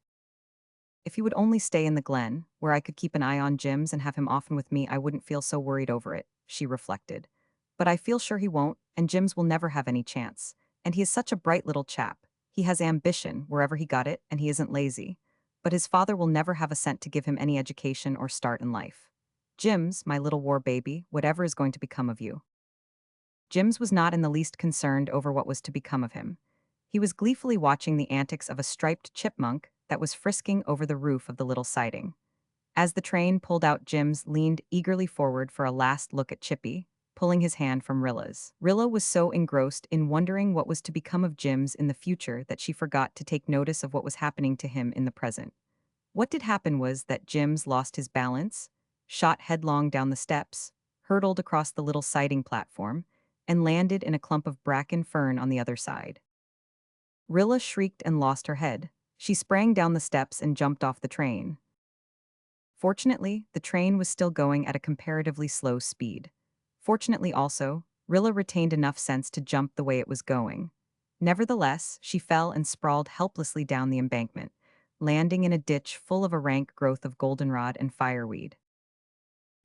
If he would only stay in the glen, where I could keep an eye on Jims and have him often with me, I wouldn't feel so worried over it, she reflected. But I feel sure he won't, and Jims will never have any chance. And he is such a bright little chap. He has ambition, wherever he got it, and he isn't lazy. But his father will never have a cent to give him any education or start in life. Jims, my little war baby, whatever is going to become of you. Jims was not in the least concerned over what was to become of him. He was gleefully watching the antics of a striped chipmunk that was frisking over the roof of the little siding. As the train pulled out, Jims leaned eagerly forward for a last look at Chippy, pulling his hand from Rilla's. Rilla was so engrossed in wondering what was to become of Jims in the future that she forgot to take notice of what was happening to him in the present. What did happen was that Jims lost his balance, shot headlong down the steps, hurtled across the little siding platform, and landed in a clump of bracken fern on the other side. Rilla shrieked and lost her head. She sprang down the steps and jumped off the train. Fortunately, the train was still going at a comparatively slow speed. Fortunately also, Rilla retained enough sense to jump the way it was going. Nevertheless, she fell and sprawled helplessly down the embankment, landing in a ditch full of a rank growth of goldenrod and fireweed.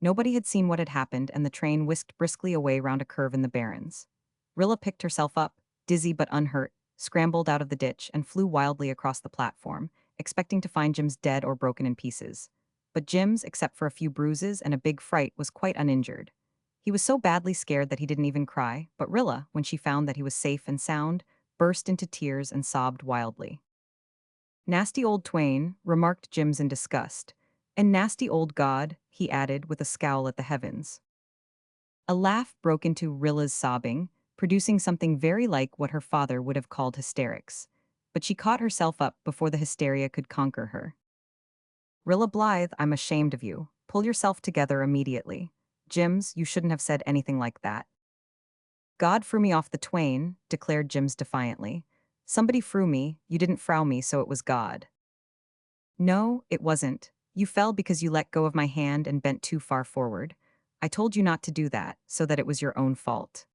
Nobody had seen what had happened, and the train whisked briskly away round a curve in the barrens. Rilla picked herself up, dizzy but unhurt, scrambled out of the ditch, and flew wildly across the platform, expecting to find Jims dead or broken in pieces. But Jims, except for a few bruises and a big fright, was quite uninjured. He was so badly scared that he didn't even cry, but Rilla, when she found that he was safe and sound, burst into tears and sobbed wildly. "Nasty old Twain," remarked Jims in disgust. "And nasty old God," he added with a scowl at the heavens. A laugh broke into Rilla's sobbing, producing something very like what her father would have called hysterics. But she caught herself up before the hysteria could conquer her. "Rilla Blythe, I'm ashamed of you. Pull yourself together immediately. Jims, you shouldn't have said anything like that." "God threw me off the Twain," declared Jims defiantly. "Somebody threw me, you didn't frow me, so it was God." "No, it wasn't. You fell because you let go of my hand and bent too far forward. I told you not to do that, so that it was your own fault."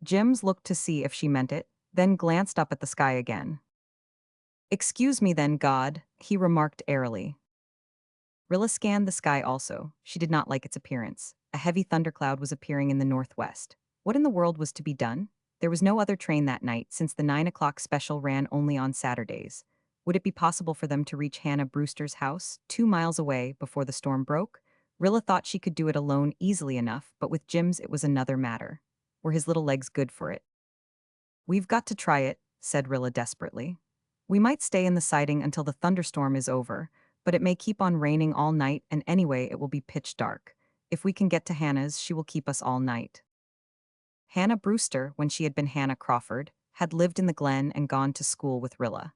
Jims looked to see if she meant it, then glanced up at the sky again. "Excuse me then, God," he remarked airily. Rilla scanned the sky also. She did not like its appearance. A heavy thundercloud was appearing in the northwest. What in the world was to be done? There was no other train that night, since the 9 o'clock special ran only on Saturdays. Would it be possible for them to reach Hannah Brewster's house, 2 miles away, before the storm broke? Rilla thought she could do it alone easily enough, but with Jims it was another matter. Were his little legs good for it? "We've got to try it," said Rilla desperately. "We might stay in the siding until the thunderstorm is over, but it may keep on raining all night, and anyway it will be pitch dark. If we can get to Hannah's, she will keep us all night." Hannah Brewster, when she had been Hannah Crawford, had lived in the glen and gone to school with Rilla.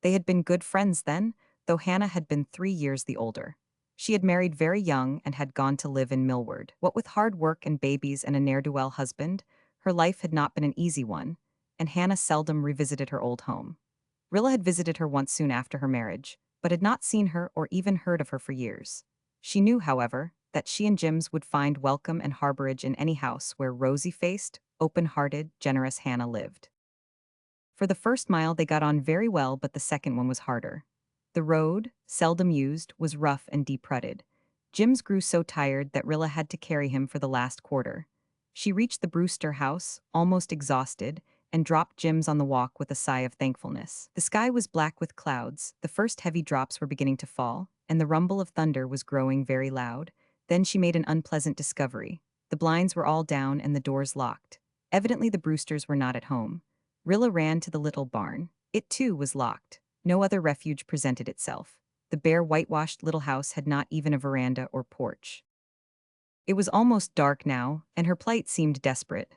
They had been good friends then, though Hannah had been 3 years the older. She had married very young and had gone to live in Millward. What with hard work and babies and a ne'er-do-well husband, her life had not been an easy one, and Hannah seldom revisited her old home. Rilla had visited her once soon after her marriage, but had not seen her or even heard of her for years. She knew, however, that she and Jims would find welcome and harborage in any house where rosy-faced, open-hearted, generous Hannah lived. For the first mile they got on very well, but the second one was harder. The road, seldom used, was rough and deep-rutted. Jims grew so tired that Rilla had to carry him for the last quarter. She reached the Brewster house, almost exhausted, and dropped Jims on the walk with a sigh of thankfulness. The sky was black with clouds, the first heavy drops were beginning to fall, and the rumble of thunder was growing very loud. Then she made an unpleasant discovery. The blinds were all down and the doors locked. Evidently the Brewsters were not at home. Rilla ran to the little barn. It too was locked. No other refuge presented itself. The bare whitewashed little house had not even a veranda or porch. It was almost dark now, and her plight seemed desperate.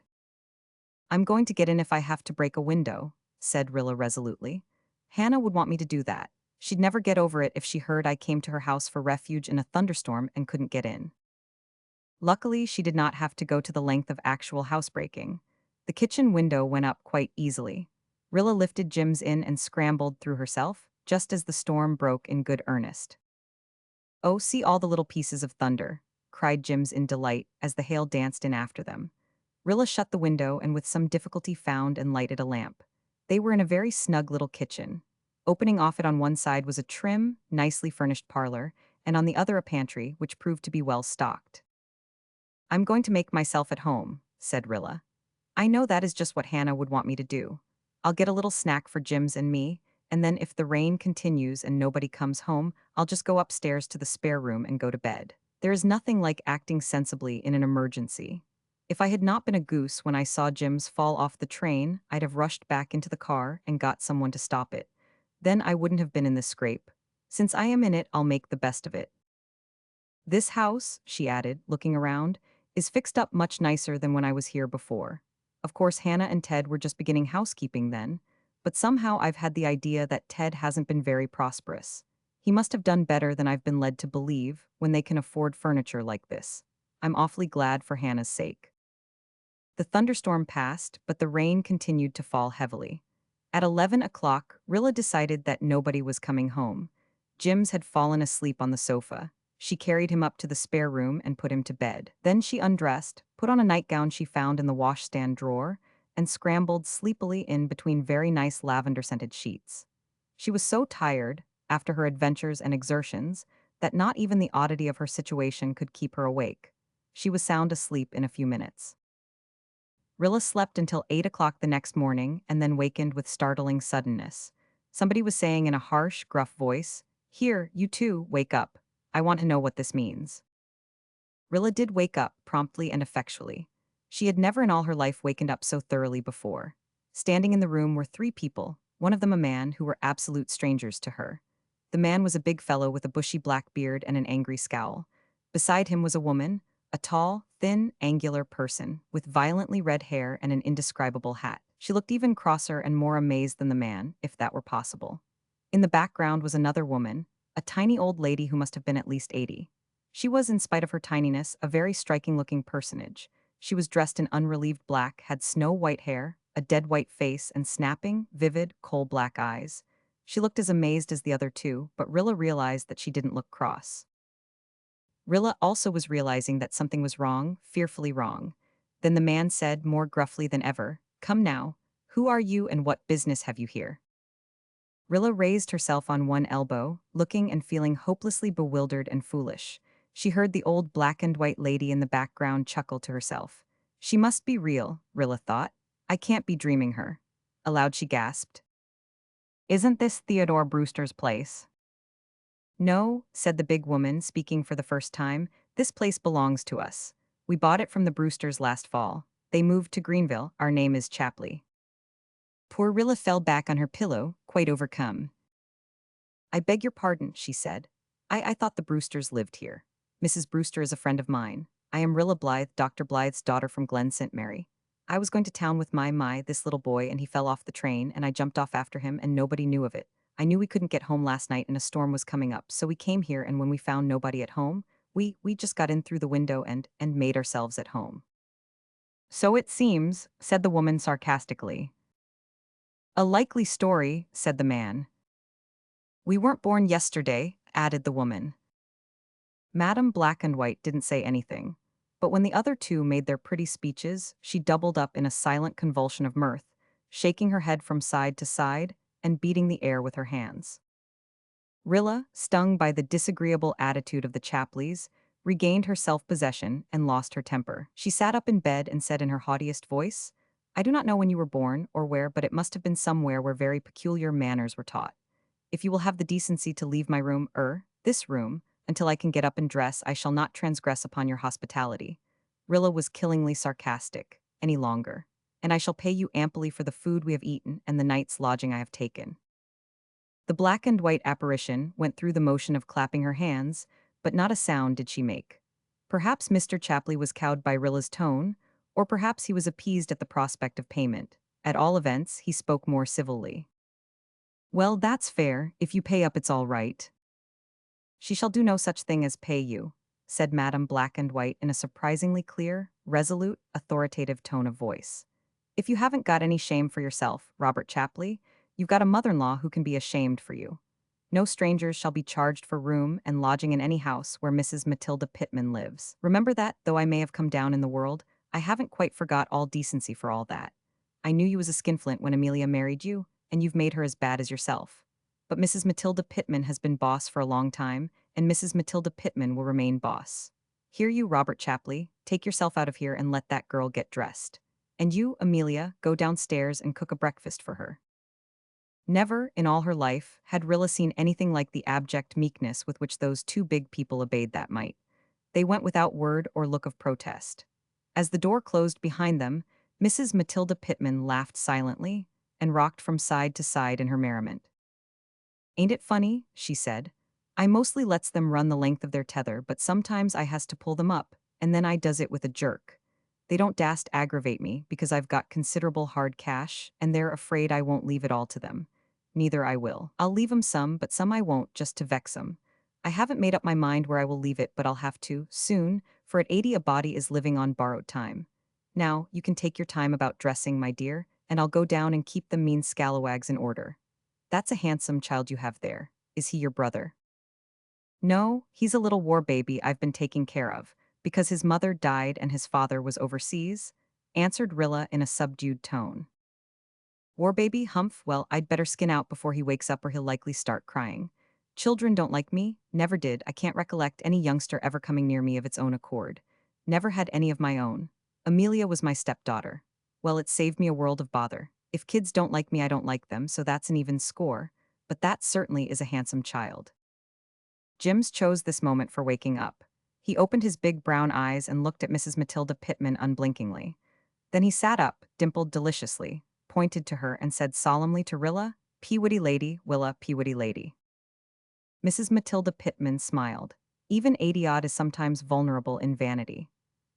"I'm going to get in if I have to break a window," said Rilla resolutely. "Hannah would want me to do that. She'd never get over it if she heard I came to her house for refuge in a thunderstorm and couldn't get in." Luckily, she did not have to go to the length of actual housebreaking. The kitchen window went up quite easily. Rilla lifted Jims in and scrambled through herself, just as the storm broke in good earnest. "Oh, see all the little pieces of thunder," cried Jims in delight as the hail danced in after them. Rilla shut the window and with some difficulty found and lighted a lamp. They were in a very snug little kitchen. Opening off it on one side was a trim, nicely furnished parlor, and on the other a pantry, which proved to be well stocked. "I'm going to make myself at home," said Rilla. "I know that is just what Hannah would want me to do. I'll get a little snack for Jims and me, and then if the rain continues and nobody comes home, I'll just go upstairs to the spare room and go to bed. There is nothing like acting sensibly in an emergency. If I had not been a goose when I saw Jims fall off the train, I'd have rushed back into the car and got someone to stop it. Then I wouldn't have been in this scrape. Since I am in it, I'll make the best of it. This house," she added, looking around, "is fixed up much nicer than when I was here before. Of course, Hannah and Ted were just beginning housekeeping then, but somehow I've had the idea that Ted hasn't been very prosperous. He must have done better than I've been led to believe when they can afford furniture like this. I'm awfully glad for Hannah's sake." The thunderstorm passed, but the rain continued to fall heavily. At 11 o'clock, Rilla decided that nobody was coming home. Jims had fallen asleep on the sofa. She carried him up to the spare room and put him to bed. Then she undressed, put on a nightgown she found in the washstand drawer, and scrambled sleepily in between very nice lavender-scented sheets. She was so tired, after her adventures and exertions, that not even the oddity of her situation could keep her awake. She was sound asleep in a few minutes. Rilla slept until 8 o'clock the next morning and then wakened with startling suddenness. Somebody was saying in a harsh, gruff voice, "Here, you two, wake up. I want to know what this means." Rilla did wake up, promptly and effectually. She had never in all her life wakened up so thoroughly before. Standing in the room were three people, one of them a man, who were absolute strangers to her. The man was a big fellow with a bushy black beard and an angry scowl. Beside him was a woman, a tall, thin, angular person, with violently red hair and an indescribable hat. She looked even crosser and more amazed than the man, if that were possible. In the background was another woman, a tiny old lady who must have been at least 80. She was, in spite of her tininess, a very striking-looking personage. She was dressed in unrelieved black, had snow-white hair, a dead-white face, and snapping, vivid, coal-black eyes. She looked as amazed as the other two, but Rilla realized that she didn't look cross. Rilla also was realizing that something was wrong, fearfully wrong. Then the man said, more gruffly than ever, "Come now. Who are you and what business have you here?" Rilla raised herself on one elbow, looking and feeling hopelessly bewildered and foolish. She heard the old black-and-white lady in the background chuckle to herself. "She must be real," Rilla thought. "I can't be dreaming her." Aloud she gasped, "Isn't this Theodore Brewster's place?" "No," said the big woman, speaking for the first time. "This place belongs to us. We bought it from the Brewsters last fall. They moved to Greenville. Our name is Chapley." Poor Rilla fell back on her pillow, quite overcome. "I beg your pardon," she said. I thought the Brewsters lived here. Mrs. Brewster is a friend of mine. I am Rilla Blythe, Dr. Blythe's daughter from Glen St. Mary. I was going to town with this little boy, and he fell off the train, and I jumped off after him, and nobody knew of it. I knew we couldn't get home last night and a storm was coming up, so we came here, and when we found nobody at home, we just got in through the window and made ourselves at home." "So it seems," said the woman sarcastically. "A likely story," said the man. "We weren't born yesterday," added the woman. Madame Black and White didn't say anything, but when the other two made their pretty speeches, she doubled up in a silent convulsion of mirth, shaking her head from side to side and beating the air with her hands. Rilla, stung by the disagreeable attitude of the Chapleys, regained her self-possession and lost her temper. She sat up in bed and said in her haughtiest voice, "I do not know when you were born or where, but it must have been somewhere where very peculiar manners were taught. If you will have the decency to leave my room, this room, until I can get up and dress, I shall not transgress upon your hospitality." Rilla was killingly sarcastic, any longer. "And I shall pay you amply for the food we have eaten and the night's lodging I have taken." The black and white apparition went through the motion of clapping her hands, but not a sound did she make. Perhaps Mr. Chapley was cowed by Rilla's tone, or perhaps he was appeased at the prospect of payment. At all events, he spoke more civilly. "Well, that's fair. If you pay up, it's all right." "She shall do no such thing as pay you," said Madame Black and White in a surprisingly clear, resolute, authoritative tone of voice. "If you haven't got any shame for yourself, Robert Chapley, you've got a mother-in-law who can be ashamed for you. No strangers shall be charged for room and lodging in any house where Mrs. Matilda Pittman lives. Remember that, though I may have come down in the world, I haven't quite forgot all decency for all that. I knew you was a skinflint when Amelia married you, and you've made her as bad as yourself. But Mrs. Matilda Pittman has been boss for a long time, and Mrs. Matilda Pittman will remain boss. Here you, Robert Chapley, take yourself out of here and let that girl get dressed. And you, Amelia, go downstairs and cook a breakfast for her. Never, in all her life, had Rilla seen anything like the abject meekness with which those two big people obeyed that might. They went without word or look of protest. As the door closed behind them, Mrs. Matilda Pittman laughed silently and rocked from side to side in her merriment. "Ain't it funny?" she said. "I mostly lets them run the length of their tether, but sometimes I has to pull them up, and then I does it with a jerk. They don't dast aggravate me because I've got considerable hard cash, and they're afraid I won't leave it all to them. Neither I will. I'll leave 'em some, but some I won't, just to vex 'em. I haven't made up my mind where I will leave it, but I'll have to, soon, for at 80 a body is living on borrowed time. Now, you can take your time about dressing, my dear, and I'll go down and keep them mean scalawags in order. That's a handsome child you have there. Is he your brother?" "No, he's a little war baby I've been taking care of, because his mother died and his father was overseas," answered Rilla in a subdued tone. "War baby, humph, well, I'd better skin out before he wakes up or he'll likely start crying. Children don't like me, never did. I can't recollect any youngster ever coming near me of its own accord. Never had any of my own. Amelia was my stepdaughter. Well, it saved me a world of bother. If kids don't like me, I don't like them, so that's an even score. But that certainly is a handsome child." Jims chose this moment for waking up. He opened his big brown eyes and looked at Mrs. Matilda Pittman unblinkingly. Then he sat up, dimpled deliciously, pointed to her, and said solemnly to Rilla, "Peewitty lady, Willa, peewitty lady." Mrs. Matilda Pittman smiled. Even 80-odd is sometimes vulnerable in vanity.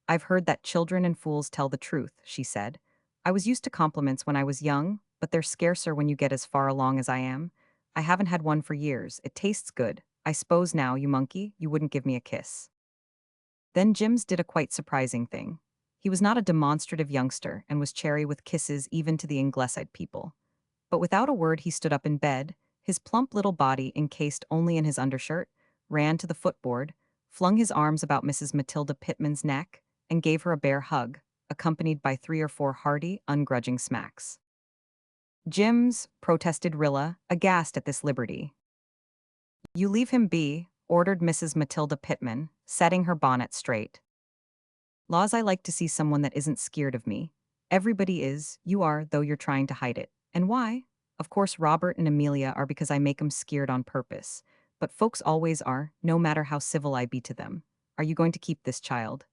"I've heard that children and fools tell the truth," she said. "I was used to compliments when I was young, but they're scarcer when you get as far along as I am. I haven't had one for years. It tastes good. I s'pose now, you monkey, you wouldn't give me a kiss." Then Jims did a quite surprising thing. He was not a demonstrative youngster and was chary with kisses even to the Ingleside people. But without a word he stood up in bed, his plump little body encased only in his undershirt, ran to the footboard, flung his arms about Mrs. Matilda Pittman's neck, and gave her a bear hug, accompanied by 3 or 4 hearty, ungrudging smacks. "Jims," protested Rilla, aghast at this liberty. "You leave him be," ordered Mrs. Matilda Pittman, setting her bonnet straight. "Laws, I like to see someone that isn't skeered of me. Everybody is, you are, though you're trying to hide it. And why? Of course Robert and Amelia are because I make 'em skeered on purpose. But folks always are, no matter how civil I be to them. Are you going to keep this child?"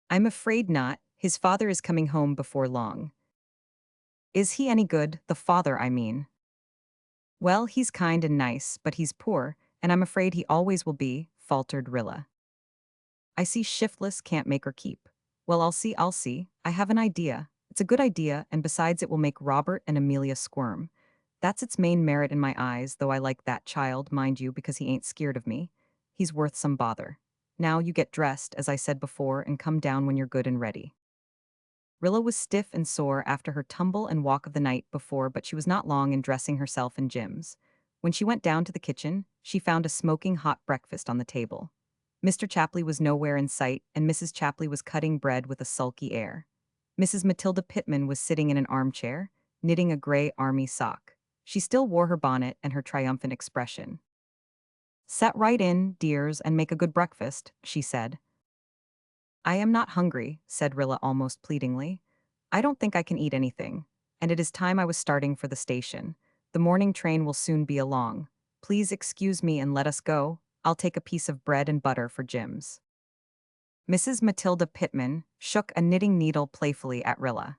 "I'm afraid not. His father is coming home before long." "Is he any good, the father, I mean?" "Well, he's kind and nice, but he's poor, and I'm afraid he always will be," faltered Rilla. "I see shiftless, can't make or keep. Well, I'll see. I have an idea. It's a good idea, and besides it will make Robert and Amelia squirm. That's its main merit in my eyes, though I like that child, mind you, because he ain't skeered of me. He's worth some bother. Now you get dressed, as I said before, and come down when you're good and ready." Rilla was stiff and sore after her tumble and walk of the night before, but she was not long in dressing herself and Jims. When she went down to the kitchen, she found a smoking hot breakfast on the table. Mr. Chapley was nowhere in sight, and Mrs. Chapley was cutting bread with a sulky air. Mrs. Matilda Pittman was sitting in an armchair, knitting a gray army sock. She still wore her bonnet and her triumphant expression. "Set right in, dears, and make a good breakfast," she said. "I am not hungry," said Rilla almost pleadingly. "I don't think I can eat anything, and it is time I was starting for the station. The morning train will soon be along. Please excuse me and let us go. I'll take a piece of bread and butter for Jims." Mrs. Matilda Pittman shook a knitting needle playfully at Rilla.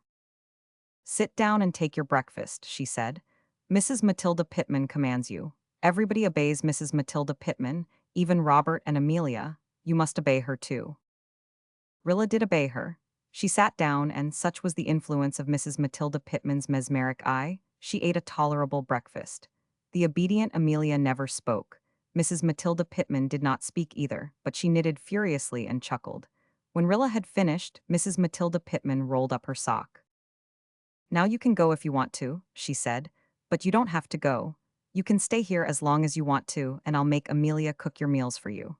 "Sit down and take your breakfast," she said. "Mrs. Matilda Pittman commands you. Everybody obeys Mrs. Matilda Pittman, even Robert and Amelia. You must obey her too." Rilla did obey her. She sat down, and such was the influence of Mrs. Matilda Pittman's mesmeric eye, she ate a tolerable breakfast. The obedient Amelia never spoke. Mrs. Matilda Pittman did not speak either, but she knitted furiously and chuckled. When Rilla had finished, Mrs. Matilda Pittman rolled up her sock. "Now you can go if you want to," she said, "but you don't have to go. You can stay here as long as you want to, and I'll make Amelia cook your meals for you."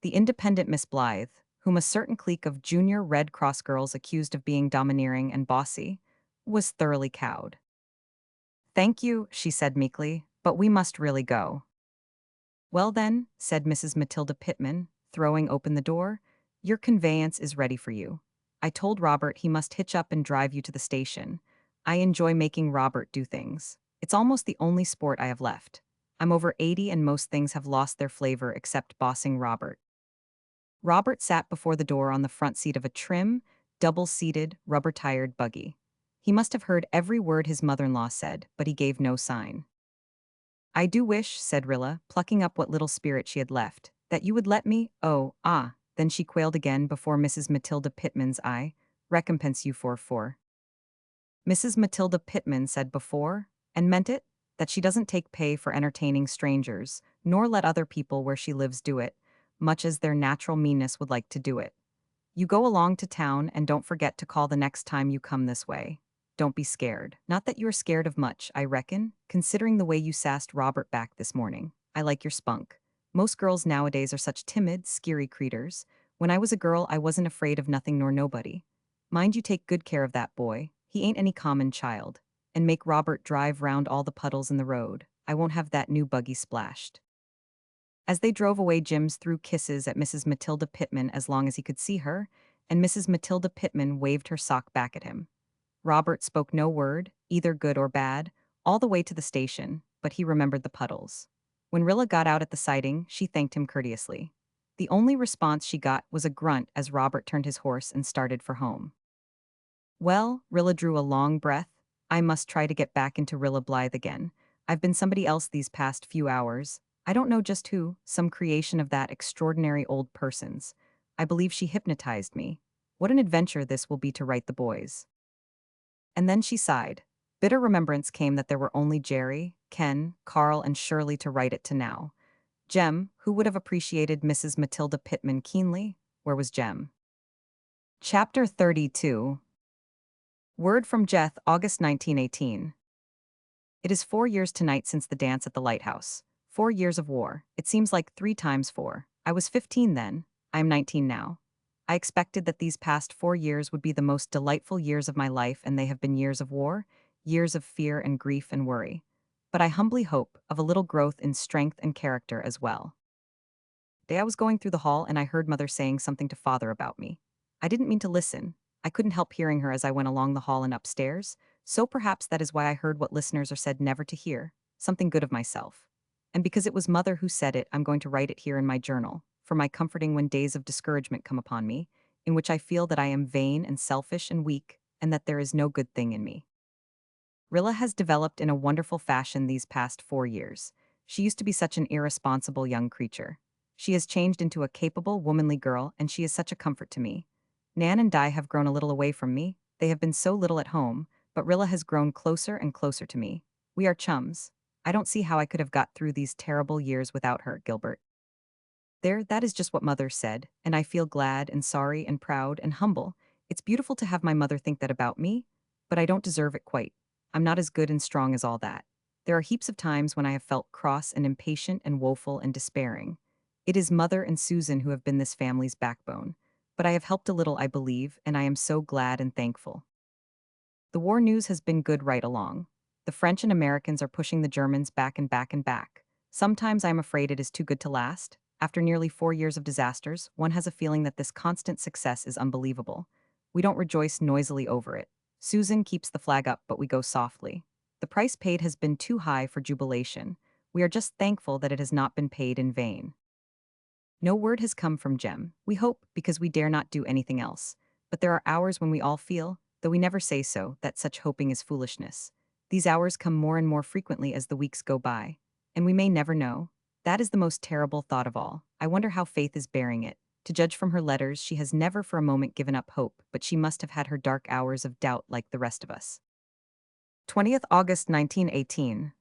The independent Miss Blythe, whom a certain clique of junior Red Cross girls accused of being domineering and bossy, was thoroughly cowed. "Thank you," she said meekly, "but we must really go." "Well then," said Mrs. Matilda Pittman, throwing open the door, "your conveyance is ready for you. I told Robert he must hitch up and drive you to the station. I enjoy making Robert do things. It's almost the only sport I have left. I'm over 80 and most things have lost their flavor except bossing Robert." Robert sat before the door on the front seat of a trim, double-seated, rubber-tired buggy. He must have heard every word his mother-in-law said, but he gave no sign. "I do wish," said Rilla, plucking up what little spirit she had left, "that you would let me, oh, ah," then she quailed again before Mrs. Matilda Pittman's eye, "recompense you for." Mrs. Matilda Pittman said before, and meant it, that she doesn't take pay for entertaining strangers, nor let other people where she lives do it, much as their natural meanness would like to do it. You go along to town and don't forget to call the next time you come this way. Don't be scared. Not that you're scared of much, I reckon, considering the way you sassed Robert back this morning. I like your spunk. Most girls nowadays are such timid, skeery creeters. When I was a girl, I wasn't afraid of nothing nor nobody. Mind you take good care of that boy. He ain't any common child. And make Robert drive round all the puddles in the road. I won't have that new buggy splashed. As they drove away, Jims threw kisses at Mrs. Matilda Pittman as long as he could see her, and Mrs. Matilda Pittman waved her sock back at him. Robert spoke no word, either good or bad, all the way to the station, but he remembered the puddles. When Rilla got out at the siding, she thanked him courteously. The only response she got was a grunt as Robert turned his horse and started for home. "Well," Rilla drew a long breath, "I must try to get back into Rilla Blythe again. I've been somebody else these past few hours. I don't know just who, some creation of that extraordinary old person's. I believe she hypnotized me. What an adventure this will be to write the boys." And then she sighed. Bitter remembrance came that there were only Jerry, Ken, Carl, and Shirley to write it to now. Jem, who would have appreciated Mrs. Matilda Pittman keenly? Where was Jem? Chapter 32. Word from Jeth, August 1918. It is 4 years tonight since the dance at the lighthouse. 4 years of war. It seems like 3 times 4. I was 15 then. I am 19 now. I expected that these past 4 years would be the most delightful years of my life, and they have been years of war, years of fear and grief and worry. But I humbly hope of a little growth in strength and character as well. Day I was going through the hall and I heard Mother saying something to Father about me. I didn't mean to listen. I couldn't help hearing her as I went along the hall and upstairs, so perhaps that is why I heard what listeners are said never to hear, something good of myself. And because it was Mother who said it, I'm going to write it here in my journal, for my comforting when days of discouragement come upon me, in which I feel that I am vain and selfish and weak, and that there is no good thing in me. Rilla has developed in a wonderful fashion these past 4 years. She used to be such an irresponsible young creature. She has changed into a capable, womanly girl, and she is such a comfort to me. Nan and Di have grown a little away from me. They have been so little at home, but Rilla has grown closer and closer to me. We are chums. I don't see how I could have got through these terrible years without her, Gilbert. There, that is just what Mother said, and I feel glad and sorry and proud and humble. It's beautiful to have my mother think that about me, but I don't deserve it quite. I'm not as good and strong as all that. There are heaps of times when I have felt cross and impatient and woeful and despairing. It is Mother and Susan who have been this family's backbone, but I have helped a little, I believe, and I am so glad and thankful. The war news has been good right along. The French and Americans are pushing the Germans back and back and back. Sometimes I am afraid it is too good to last. After nearly 4 years of disasters, one has a feeling that this constant success is unbelievable. We don't rejoice noisily over it. Susan keeps the flag up, but we go softly. The price paid has been too high for jubilation. We are just thankful that it has not been paid in vain. No word has come from Jem. We hope, because we dare not do anything else. But there are hours when we all feel, though we never say so, that such hoping is foolishness. These hours come more and more frequently as the weeks go by. And we may never know. That is the most terrible thought of all. I wonder how Faith is bearing it. To judge from her letters, she has never for a moment given up hope, but she must have had her dark hours of doubt like the rest of us. 20th August 1918.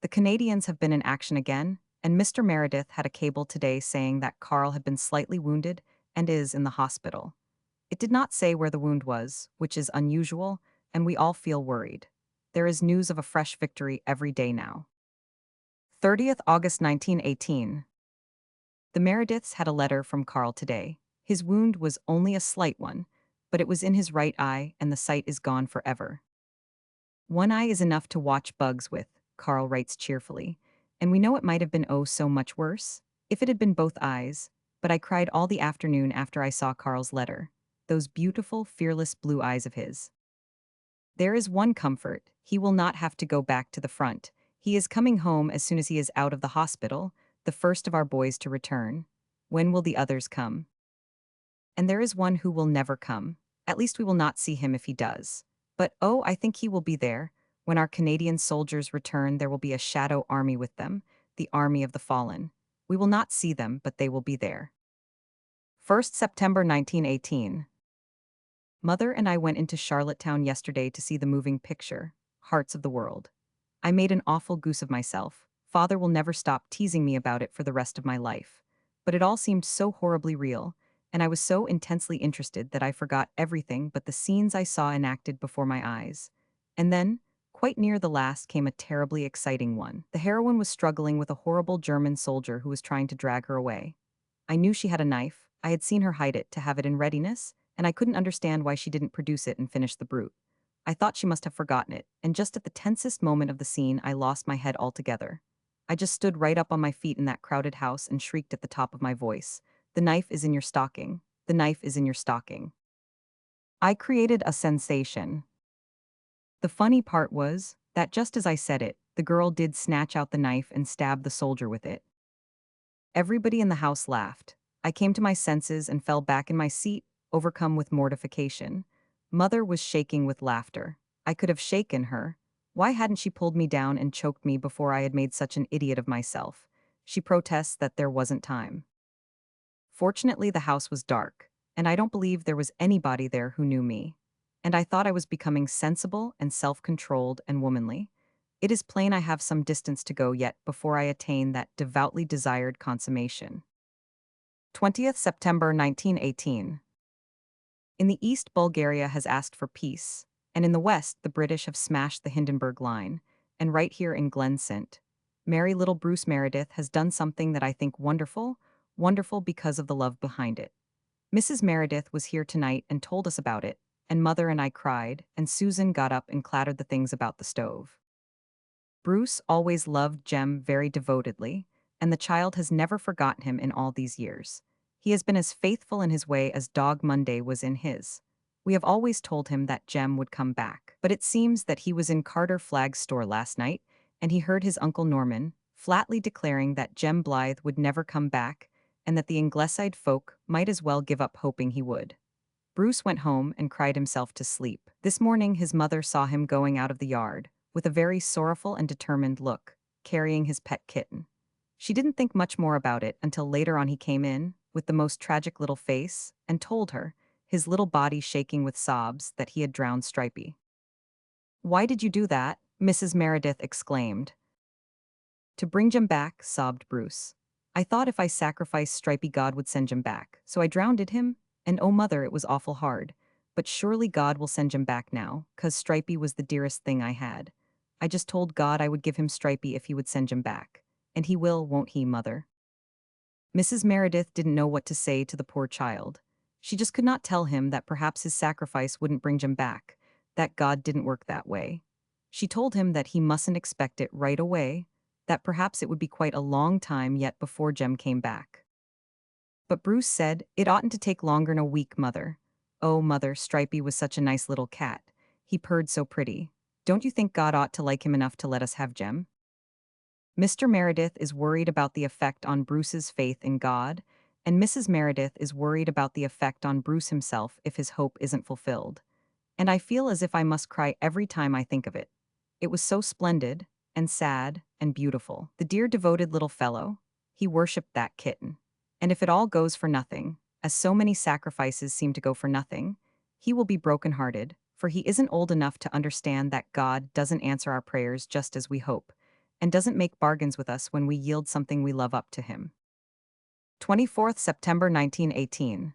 The Canadians have been in action again, and Mr. Meredith had a cable today saying that Carl had been slightly wounded and is in the hospital. It did not say where the wound was, which is unusual, and we all feel worried. There is news of a fresh victory every day now. 30th August 1918. The Merediths had a letter from Carl today. His wound was only a slight one, but it was in his right eye, and the sight is gone forever. One eye is enough to watch bugs with, Carl writes cheerfully, and we know it might have been oh so much worse if it had been both eyes, but I cried all the afternoon after I saw Carl's letter. Those beautiful, fearless blue eyes of his. There is one comfort: he will not have to go back to the front. He is coming home as soon as he is out of the hospital, the first of our boys to return. When will the others come? And there is one who will never come. At least we will not see him if he does. But oh, I think he will be there. When our Canadian soldiers return, there will be a shadow army with them, the army of the fallen. We will not see them, but they will be there. 1st September 1918. Mother and I went into Charlottetown yesterday to see the moving picture, Hearts of the World. I made an awful goose of myself. Father will never stop teasing me about it for the rest of my life. But it all seemed so horribly real, and I was so intensely interested that I forgot everything but the scenes I saw enacted before my eyes. And then, quite near the last, came a terribly exciting one. The heroine was struggling with a horrible German soldier who was trying to drag her away. I knew she had a knife. I had seen her hide it to have it in readiness, and I couldn't understand why she didn't produce it and finish the brute. I thought she must have forgotten it, and just at the tensest moment of the scene, I lost my head altogether. I just stood right up on my feet in that crowded house and shrieked at the top of my voice, "The knife is in your stocking. The knife is in your stocking." I created a sensation. The funny part was that just as I said it, the girl did snatch out the knife and stab the soldier with it. Everybody in the house laughed. I came to my senses and fell back in my seat, overcome with mortification. Mother was shaking with laughter. I could have shaken her. Why hadn't she pulled me down and choked me before I had made such an idiot of myself? She protests that there wasn't time. Fortunately, the house was dark, and I don't believe there was anybody there who knew me. And I thought I was becoming sensible and self-controlled and womanly. It is plain I have some distance to go yet before I attain that devoutly desired consummation. 20th September 1918. In the East, Bulgaria has asked for peace, and in the West, the British have smashed the Hindenburg Line, and right here in Glen St. Merry little Bruce Meredith has done something that I think wonderful, wonderful because of the love behind it. Mrs. Meredith was here tonight and told us about it, and Mother and I cried, and Susan got up and clattered the things about the stove. Bruce always loved Jem very devotedly, and the child has never forgotten him in all these years. He has been as faithful in his way as Dog Monday was in his. We have always told him that Jem would come back, but it seems that he was in Carter Flagg's store last night, and he heard his Uncle Norman flatly declaring that Jem Blythe would never come back, and that the Ingleside folk might as well give up hoping he would. Bruce went home and cried himself to sleep. This morning his mother saw him going out of the yard, with a very sorrowful and determined look, carrying his pet kitten. She didn't think much more about it until later on he came in, with the most tragic little face, and told her, his little body shaking with sobs, that he had drowned Stripey. "Why did you do that?" Mrs. Meredith exclaimed. "To bring Jem back," sobbed Bruce. "I thought if I sacrificed Stripey God would send Jem back, so I drowned him, and oh mother, it was awful hard. But surely God will send Jem back now, 'cause Stripey was the dearest thing I had. I just told God I would give him Stripey if he would send Jem back. And he will, won't he, Mother?" Mrs. Meredith didn't know what to say to the poor child. She just could not tell him that perhaps his sacrifice wouldn't bring Jem back, that God didn't work that way. She told him that he mustn't expect it right away, that perhaps it would be quite a long time yet before Jem came back. But Bruce said, "It oughtn't to take longer'n a week, Mother. Oh, Mother, Stripey was such a nice little cat. He purred so pretty. Don't you think God ought to like him enough to let us have Jem?" Mr. Meredith is worried about the effect on Bruce's faith in God, and Mrs. Meredith is worried about the effect on Bruce himself if his hope isn't fulfilled. And I feel as if I must cry every time I think of it. It was so splendid, and sad, and beautiful. The dear devoted little fellow, he worshipped that kitten. And if it all goes for nothing, as so many sacrifices seem to go for nothing, he will be broken-hearted, for he isn't old enough to understand that God doesn't answer our prayers just as we hope, and doesn't make bargains with us when we yield something we love up to him. 24th September 1918.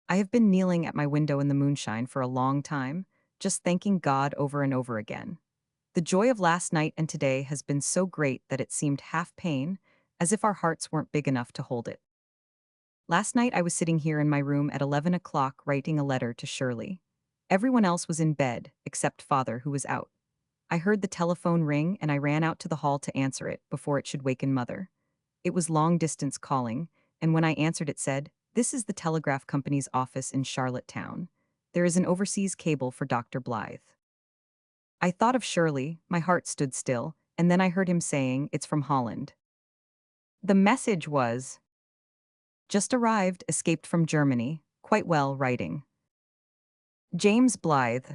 I have been kneeling at my window in the moonshine for a long time, just thanking God over and over again. The joy of last night and today has been so great that it seemed half pain, as if our hearts weren't big enough to hold it. Last night I was sitting here in my room at 11 o'clock writing a letter to Shirley. Everyone else was in bed, except Father, who was out. I heard the telephone ring and I ran out to the hall to answer it before it should waken Mother. It was long-distance calling, and when I answered it said, "This is the telegraph company's office in Charlottetown. There is an overseas cable for Dr. Blythe." I thought of Shirley, my heart stood still, and then I heard him saying, "It's from Holland." The message was, "Just arrived, escaped from Germany, quite well, writing. James Blythe."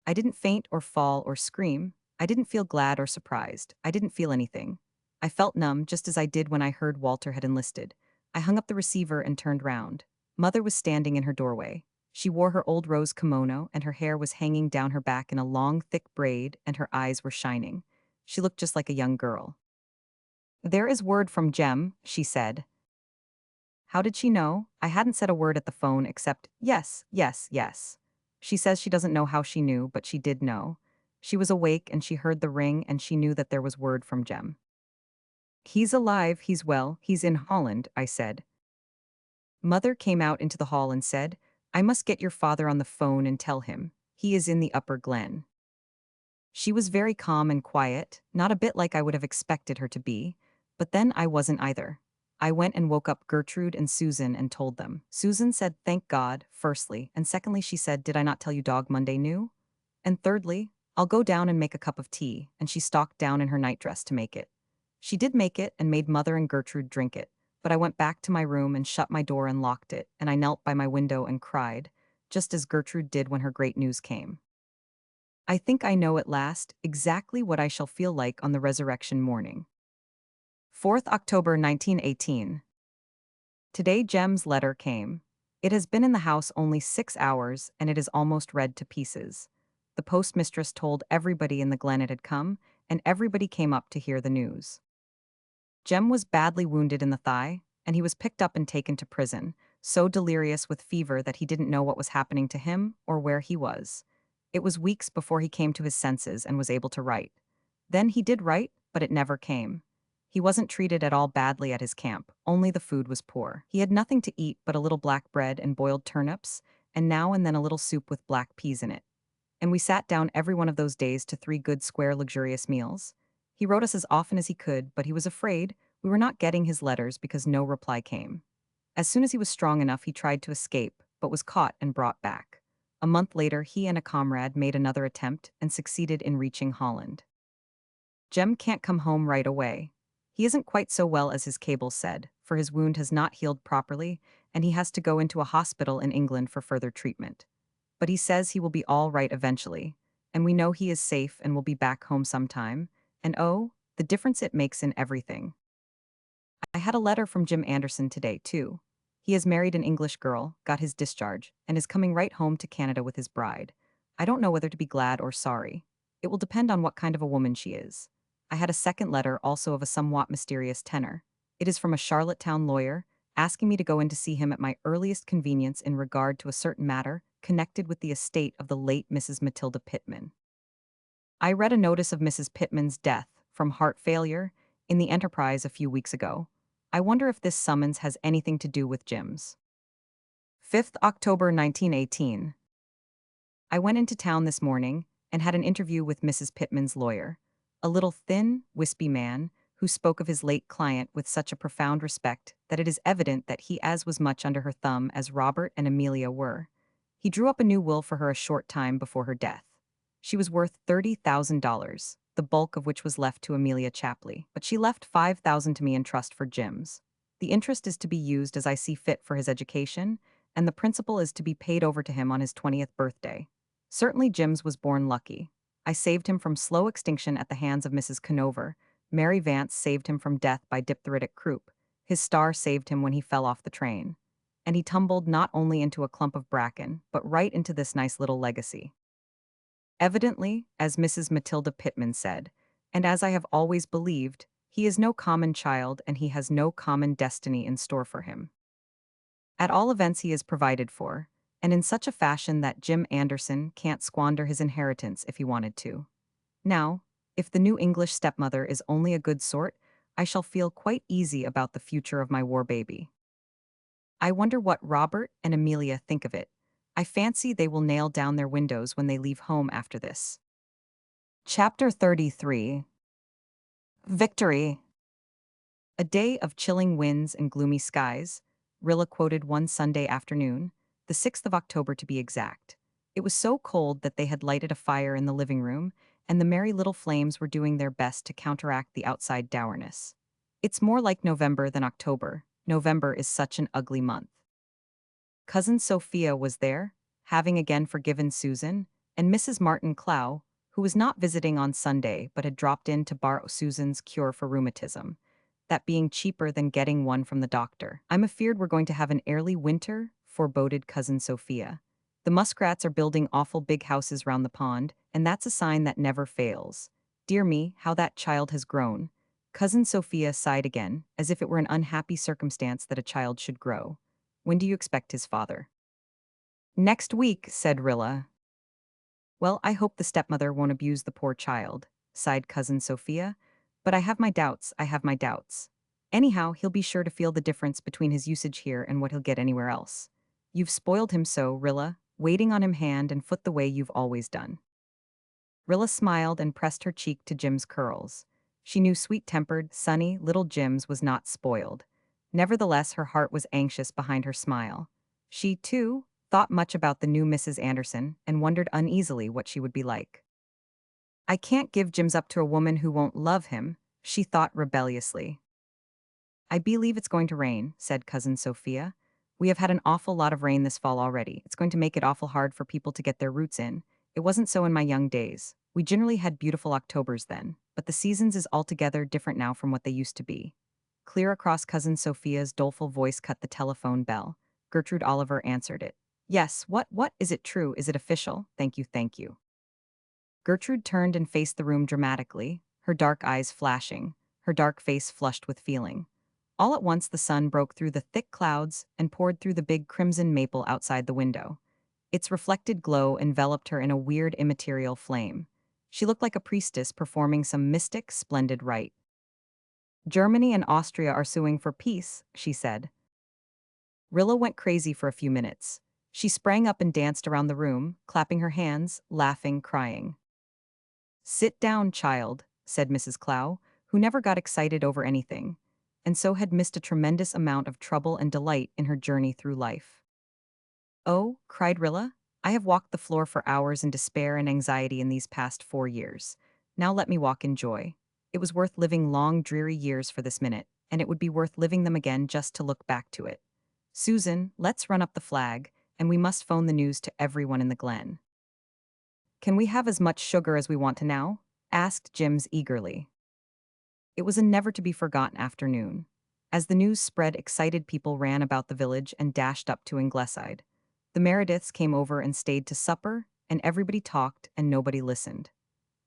I didn't faint or fall or scream. I didn't feel glad or surprised. I didn't feel anything. I felt numb just as I did when I heard Walter had enlisted. I hung up the receiver and turned round. Mother was standing in her doorway. She wore her old rose kimono and her hair was hanging down her back in a long, thick braid and her eyes were shining. She looked just like a young girl. "There is word from Jem," she said. How did she know? I hadn't said a word at the phone except, "Yes, yes, yes." She says she doesn't know how she knew, but she did know. She was awake and she heard the ring and she knew that there was word from Jem. "He's alive, he's well, he's in Holland," I said. Mother came out into the hall and said, "I must get your father on the phone and tell him. He is in the upper glen." She was very calm and quiet, not a bit like I would have expected her to be, but then I wasn't either. I went and woke up Gertrude and Susan and told them. Susan said, "Thank God," firstly, and secondly she said, "Did I not tell you Dog Monday knew?" And thirdly, "I'll go down and make a cup of tea," and she stalked down in her nightdress to make it. She did make it and made Mother and Gertrude drink it, but I went back to my room and shut my door and locked it, and I knelt by my window and cried, just as Gertrude did when her great news came. I think I know at last exactly what I shall feel like on the resurrection morning. 4th October 1918. Today Jem's letter came. It has been in the house only 6 hours and it is almost read to pieces. The postmistress told everybody in the glen it had come, and everybody came up to hear the news. Jem was badly wounded in the thigh, and he was picked up and taken to prison, so delirious with fever that he didn't know what was happening to him or where he was. It was weeks before he came to his senses and was able to write. Then he did write, but it never came. He wasn't treated at all badly at his camp, only the food was poor. He had nothing to eat but a little black bread and boiled turnips, and now and then a little soup with black peas in it. And we sat down every one of those days to 3 good square luxurious meals. He wrote us as often as he could, but he was afraid we were not getting his letters because no reply came. As soon as he was strong enough, he tried to escape, but was caught and brought back. A month later, he and a comrade made another attempt and succeeded in reaching Holland. Jem can't come home right away. He isn't quite so well as his cable said, for his wound has not healed properly, and he has to go into a hospital in England for further treatment. But he says he will be all right eventually, and we know he is safe and will be back home sometime, and oh, the difference it makes in everything. I had a letter from Jim Anderson today, too. He has married an English girl, got his discharge, and is coming right home to Canada with his bride. I don't know whether to be glad or sorry. It will depend on what kind of a woman she is. I had a second letter also of a somewhat mysterious tenor. It is from a Charlottetown lawyer, asking me to go in to see him at my earliest convenience in regard to a certain matter connected with the estate of the late Mrs. Matilda Pittman. I read a notice of Mrs. Pittman's death from heart failure in the Enterprise a few weeks ago. I wonder if this summons has anything to do with Jim's. 5th October 1918. I went into town this morning and had an interview with Mrs. Pittman's lawyer, a little thin, wispy man who spoke of his late client with such a profound respect that it is evident that he as was much under her thumb as Robert and Amelia were. He drew up a new will for her a short time before her death. She was worth $30,000, the bulk of which was left to Amelia Chapley, but she left $5,000 to me in trust for Jim's. The interest is to be used as I see fit for his education, and the principal is to be paid over to him on his 20th birthday. Certainly Jim's was born lucky. I saved him from slow extinction at the hands of Mrs. Conover. Mary Vance saved him from death by diphtheritic croup. His star saved him when he fell off the train. And he tumbled not only into a clump of bracken, but right into this nice little legacy. Evidently, as Mrs. Matilda Pittman said, and as I have always believed, he is no common child and he has no common destiny in store for him. At all events he is provided for, and in such a fashion that Jim Anderson can't squander his inheritance if he wanted to. Now, if the new English stepmother is only a good sort, I shall feel quite easy about the future of my war baby. I wonder what Robert and Amelia think of it. I fancy they will nail down their windows when they leave home after this. Chapter 33. Victory. A day of chilling winds and gloomy skies, Rilla quoted one Sunday afternoon, the 6th of October to be exact. It was so cold that they had lighted a fire in the living room, and the merry little flames were doing their best to counteract the outside dourness. It's more like November than October. November is such an ugly month. Cousin Sophia was there, having again forgiven Susan, and Mrs. Martin Clow, who was not visiting on Sunday but had dropped in to borrow Susan's cure for rheumatism, that being cheaper than getting one from the doctor. "I'm afeared we're going to have an early winter," foreboded Cousin Sophia. "The muskrats are building awful big houses round the pond, and that's a sign that never fails. Dear me, how that child has grown." Cousin Sophia sighed again, as if it were an unhappy circumstance that a child should grow. "When do you expect his father?" "Next week," said Rilla. "Well, I hope the stepmother won't abuse the poor child," sighed Cousin Sophia. "But I have my doubts, I have my doubts. Anyhow, he'll be sure to feel the difference between his usage here and what he'll get anywhere else. You've spoiled him so, Rilla, waiting on him hand and foot the way you've always done." Rilla smiled and pressed her cheek to Jim's curls. She knew sweet-tempered, sunny little Jims was not spoiled. Nevertheless, her heart was anxious behind her smile. She, too, thought much about the new Mrs. Anderson and wondered uneasily what she would be like. "I can't give Jims up to a woman who won't love him," she thought rebelliously. "I believe it's going to rain," said Cousin Sophia. "We have had an awful lot of rain this fall already. It's going to make it awful hard for people to get their roots in. It wasn't so in my young days. We generally had beautiful Octobers then, but the seasons is altogether different now from what they used to be." Clear across Cousin Sophia's doleful voice cut the telephone bell. Gertrude Oliver answered it. "Yes, what, is it true? Is it official? Thank you, thank you." Gertrude turned and faced the room dramatically, her dark eyes flashing, her dark face flushed with feeling. All at once the sun broke through the thick clouds and poured through the big crimson maple outside the window. Its reflected glow enveloped her in a weird immaterial flame. She looked like a priestess performing some mystic, splendid rite. "Germany and Austria are suing for peace," she said. Rilla went crazy for a few minutes. She sprang up and danced around the room, clapping her hands, laughing, crying. "Sit down, child," said Mrs. Clow, who never got excited over anything, and so had missed a tremendous amount of trouble and delight in her journey through life. "Oh," cried Rilla, "I have walked the floor for hours in despair and anxiety in these past 4 years. Now let me walk in joy. It was worth living long, dreary years for this minute, and it would be worth living them again just to look back to it. Susan, let's run up the flag, and we must phone the news to everyone in the glen." "Can we have as much sugar as we want to now?" asked Jims eagerly. It was a never-to-be-forgotten afternoon. As the news spread, excited people ran about the village and dashed up to Ingleside. The Merediths came over and stayed to supper, and everybody talked and nobody listened.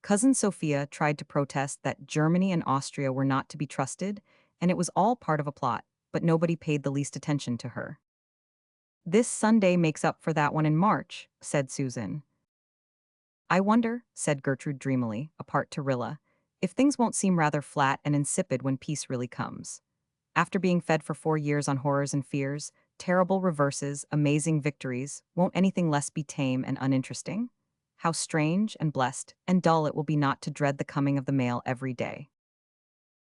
Cousin Sophia tried to protest that Germany and Austria were not to be trusted, and it was all part of a plot, but nobody paid the least attention to her. "This Sunday makes up for that one in March," said Susan. "I wonder," said Gertrude dreamily, apart to Rilla, "if things won't seem rather flat and insipid when peace really comes. After being fed for 4 years on horrors and fears, terrible reverses, amazing victories, won't anything less be tame and uninteresting? How strange and blessed and dull it will be not to dread the coming of the mail every day."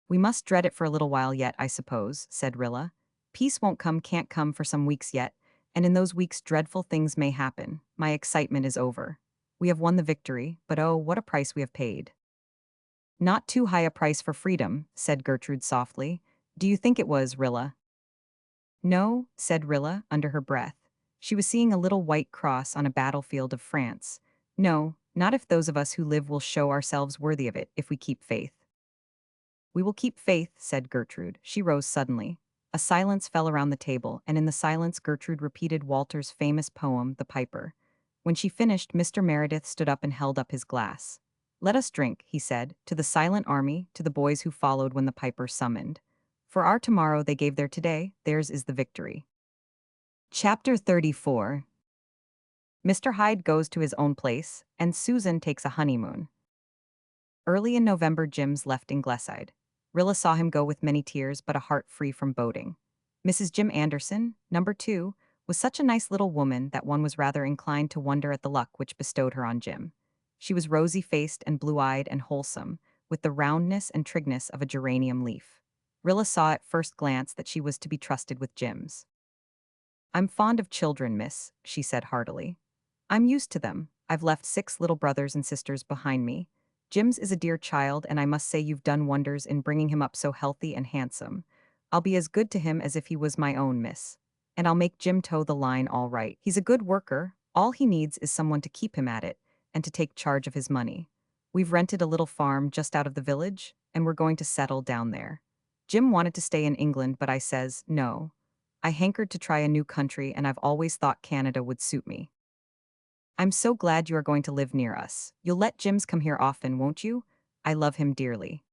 "We must dread it for a little while yet, I suppose," said Rilla. "Peace won't come, can't come for some weeks yet, and in those weeks dreadful things may happen. My excitement is over. We have won the victory, but oh, what a price we have paid." "Not too high a price for freedom," said Gertrude softly. "Do you think it was, Rilla?" "No," said Rilla, under her breath. She was seeing a little white cross on a battlefield of France. "No, not if those of us who live will show ourselves worthy of it, if we keep faith." "We will keep faith," said Gertrude. She rose suddenly. A silence fell around the table, and in the silence Gertrude repeated Walter's famous poem, The Piper. When she finished, Mr. Meredith stood up and held up his glass. "Let us drink," he said, "to the silent army, to the boys who followed when the piper summoned. For our tomorrow they gave their today, theirs is the victory." Chapter 34. Mr. Hyde goes to his own place, and Susan takes a honeymoon. Early in November, Jims left Ingleside. Rilla saw him go with many tears but a heart free from boding. Mrs. Jim Anderson, number 2, was such a nice little woman that one was rather inclined to wonder at the luck which bestowed her on Jim. She was rosy-faced and blue-eyed and wholesome, with the roundness and trigness of a geranium leaf. Rilla saw at first glance that she was to be trusted with Jim's. "I'm fond of children, miss," she said heartily. "I'm used to them. I've left 6 little brothers and sisters behind me. Jim's is a dear child, and I must say you've done wonders in bringing him up so healthy and handsome. I'll be as good to him as if he was my own, miss. And I'll make Jim toe the line all right. He's a good worker. All he needs is someone to keep him at it, and to take charge of his money. We've rented a little farm just out of the village, and we're going to settle down there. Jim wanted to stay in England, but I says, no. I hankered to try a new country, and I've always thought Canada would suit me. I'm so glad you are going to live near us. You'll let Jims come here often, won't you? I love him dearly."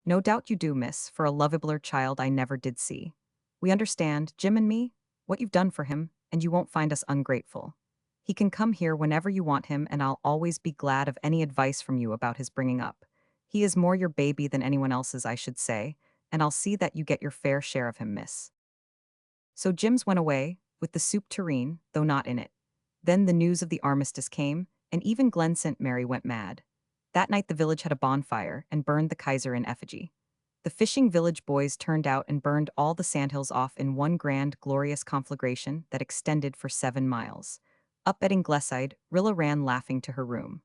"No doubt you do, miss, for a lovabler child I never did see. We understand, Jim and me, what you've done for him, and you won't find us ungrateful. He can come here whenever you want him, and I'll always be glad of any advice from you about his bringing up. He is more your baby than anyone else's, I should say, and I'll see that you get your fair share of him, miss." So Jims went away, with the soup tureen, though not in it. Then the news of the armistice came, and even Glen St. Mary went mad. That night the village had a bonfire and burned the Kaiser in effigy. The fishing village boys turned out and burned all the sandhills off in one grand, glorious conflagration that extended for 7 miles. Up at Ingleside, Rilla ran laughing to her room.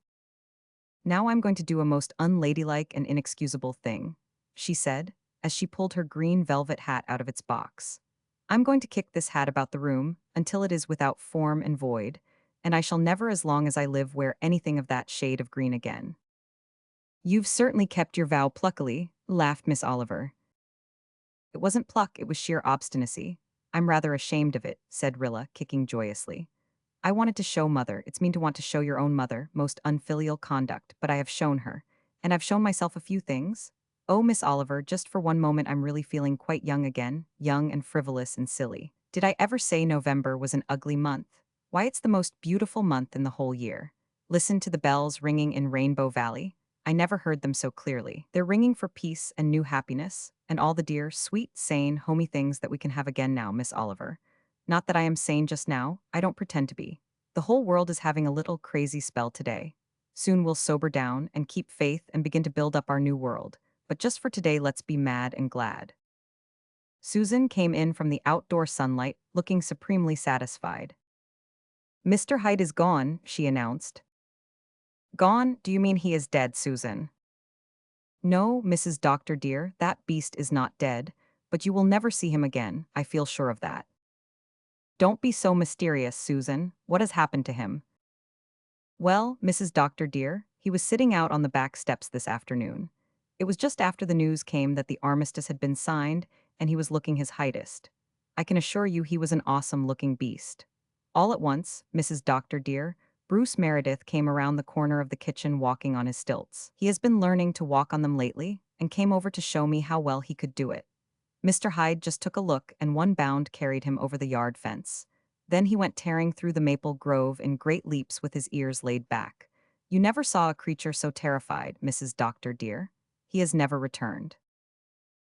"Now I'm going to do a most unladylike and inexcusable thing," she said, as she pulled her green velvet hat out of its box. "I'm going to kick this hat about the room until it is without form and void, and I shall never as long as I live wear anything of that shade of green again." "You've certainly kept your vow pluckily," laughed Miss Oliver. "It wasn't pluck, it was sheer obstinacy. I'm rather ashamed of it," said Rilla, kicking joyously. "I wanted to show Mother, it's mean to want to show your own mother, most unfilial conduct, but I have shown her. And I've shown myself a few things. Oh, Miss Oliver, just for one moment I'm really feeling quite young again, young and frivolous and silly. Did I ever say November was an ugly month? Why, it's the most beautiful month in the whole year. Listen to the bells ringing in Rainbow Valley. I never heard them so clearly. They're ringing for peace and new happiness, and all the dear, sweet, sane, homey things that we can have again now, Miss Oliver. Not that I am sane just now, I don't pretend to be. The whole world is having a little crazy spell today. Soon we'll sober down and keep faith and begin to build up our new world. But just for today, let's be mad and glad." Susan came in from the outdoor sunlight, looking supremely satisfied. "Mr. Hyde is gone," she announced. "Gone? Do you mean he is dead, Susan?" "No, Mrs. Doctor dear, that beast is not dead, but you will never see him again, I feel sure of that." "Don't be so mysterious, Susan. What has happened to him?" "Well, Mrs. Doctor dear, he was sitting out on the back steps this afternoon. It was just after the news came that the armistice had been signed, and he was looking his heightest. I can assure you he was an awesome-looking beast. All at once, Mrs. Doctor dear, Bruce Meredith came around the corner of the kitchen walking on his stilts. He has been learning to walk on them lately, and came over to show me how well he could do it. Mr. Hyde just took a look, and one bound carried him over the yard fence. Then he went tearing through the maple grove in great leaps with his ears laid back. You never saw a creature so terrified, Mrs. Doctor dear. He has never returned."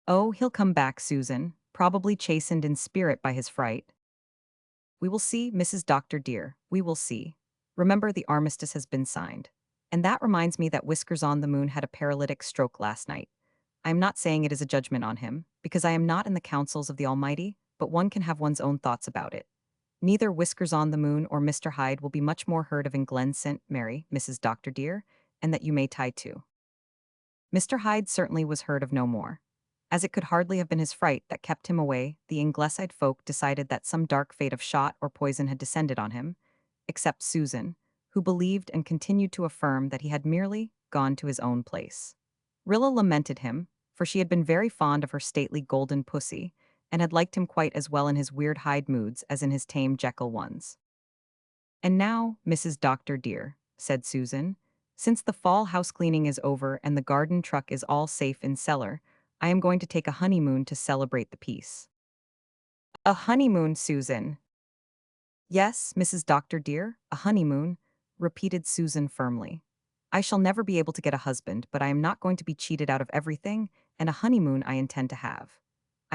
"Oh, he'll come back, Susan, probably chastened in spirit by his fright." "We will see, Mrs. Doctor dear, we will see. Remember, the armistice has been signed. And that reminds me that Whiskers-on-the-Moon had a paralytic stroke last night. I am not saying it is a judgment on him, because I am not in the counsels of the Almighty, but one can have one's own thoughts about it. Neither Whiskers-on-the-Moon or Mr. Hyde will be much more heard of in Glen St. Mary, Mrs. Doctor dear, and that you may tie to." Mr. Hyde certainly was heard of no more. As it could hardly have been his fright that kept him away, the Ingleside folk decided that some dark fate of shot or poison had descended on him, except Susan, who believed and continued to affirm that he had merely gone to his own place. Rilla lamented him, for she had been very fond of her stately golden pussy, and had liked him quite as well in his weird Hyde moods as in his tame Jekyll ones. "And now, Mrs. Doctor dear," said Susan, "since the fall house cleaning is over and the garden truck is all safe in cellar, I am going to take a honeymoon to celebrate the peace." "A honeymoon, Susan?" "Yes, Mrs. Doctor dear, a honeymoon," repeated Susan firmly. "I shall never be able to get a husband, but I am not going to be cheated out of everything, and a honeymoon I intend to have.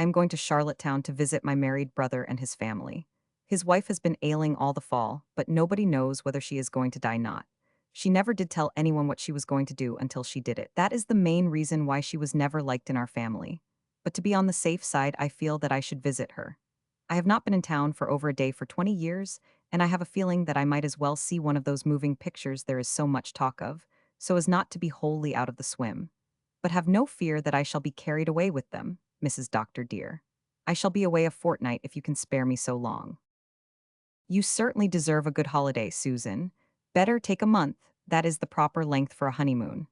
I am going to Charlottetown to visit my married brother and his family. His wife has been ailing all the fall, but nobody knows whether she is going to die not. She never did tell anyone what she was going to do until she did it. That is the main reason why she was never liked in our family. But to be on the safe side, I feel that I should visit her. I have not been in town for over a day for 20 years, and I have a feeling that I might as well see one of those moving pictures there is so much talk of, so as not to be wholly out of the swim. But have no fear that I shall be carried away with them, Mrs. Doctor dear. I shall be away a fortnight if you can spare me so long. You certainly deserve a good holiday, Susan. Better take a month, that is the proper length for a honeymoon.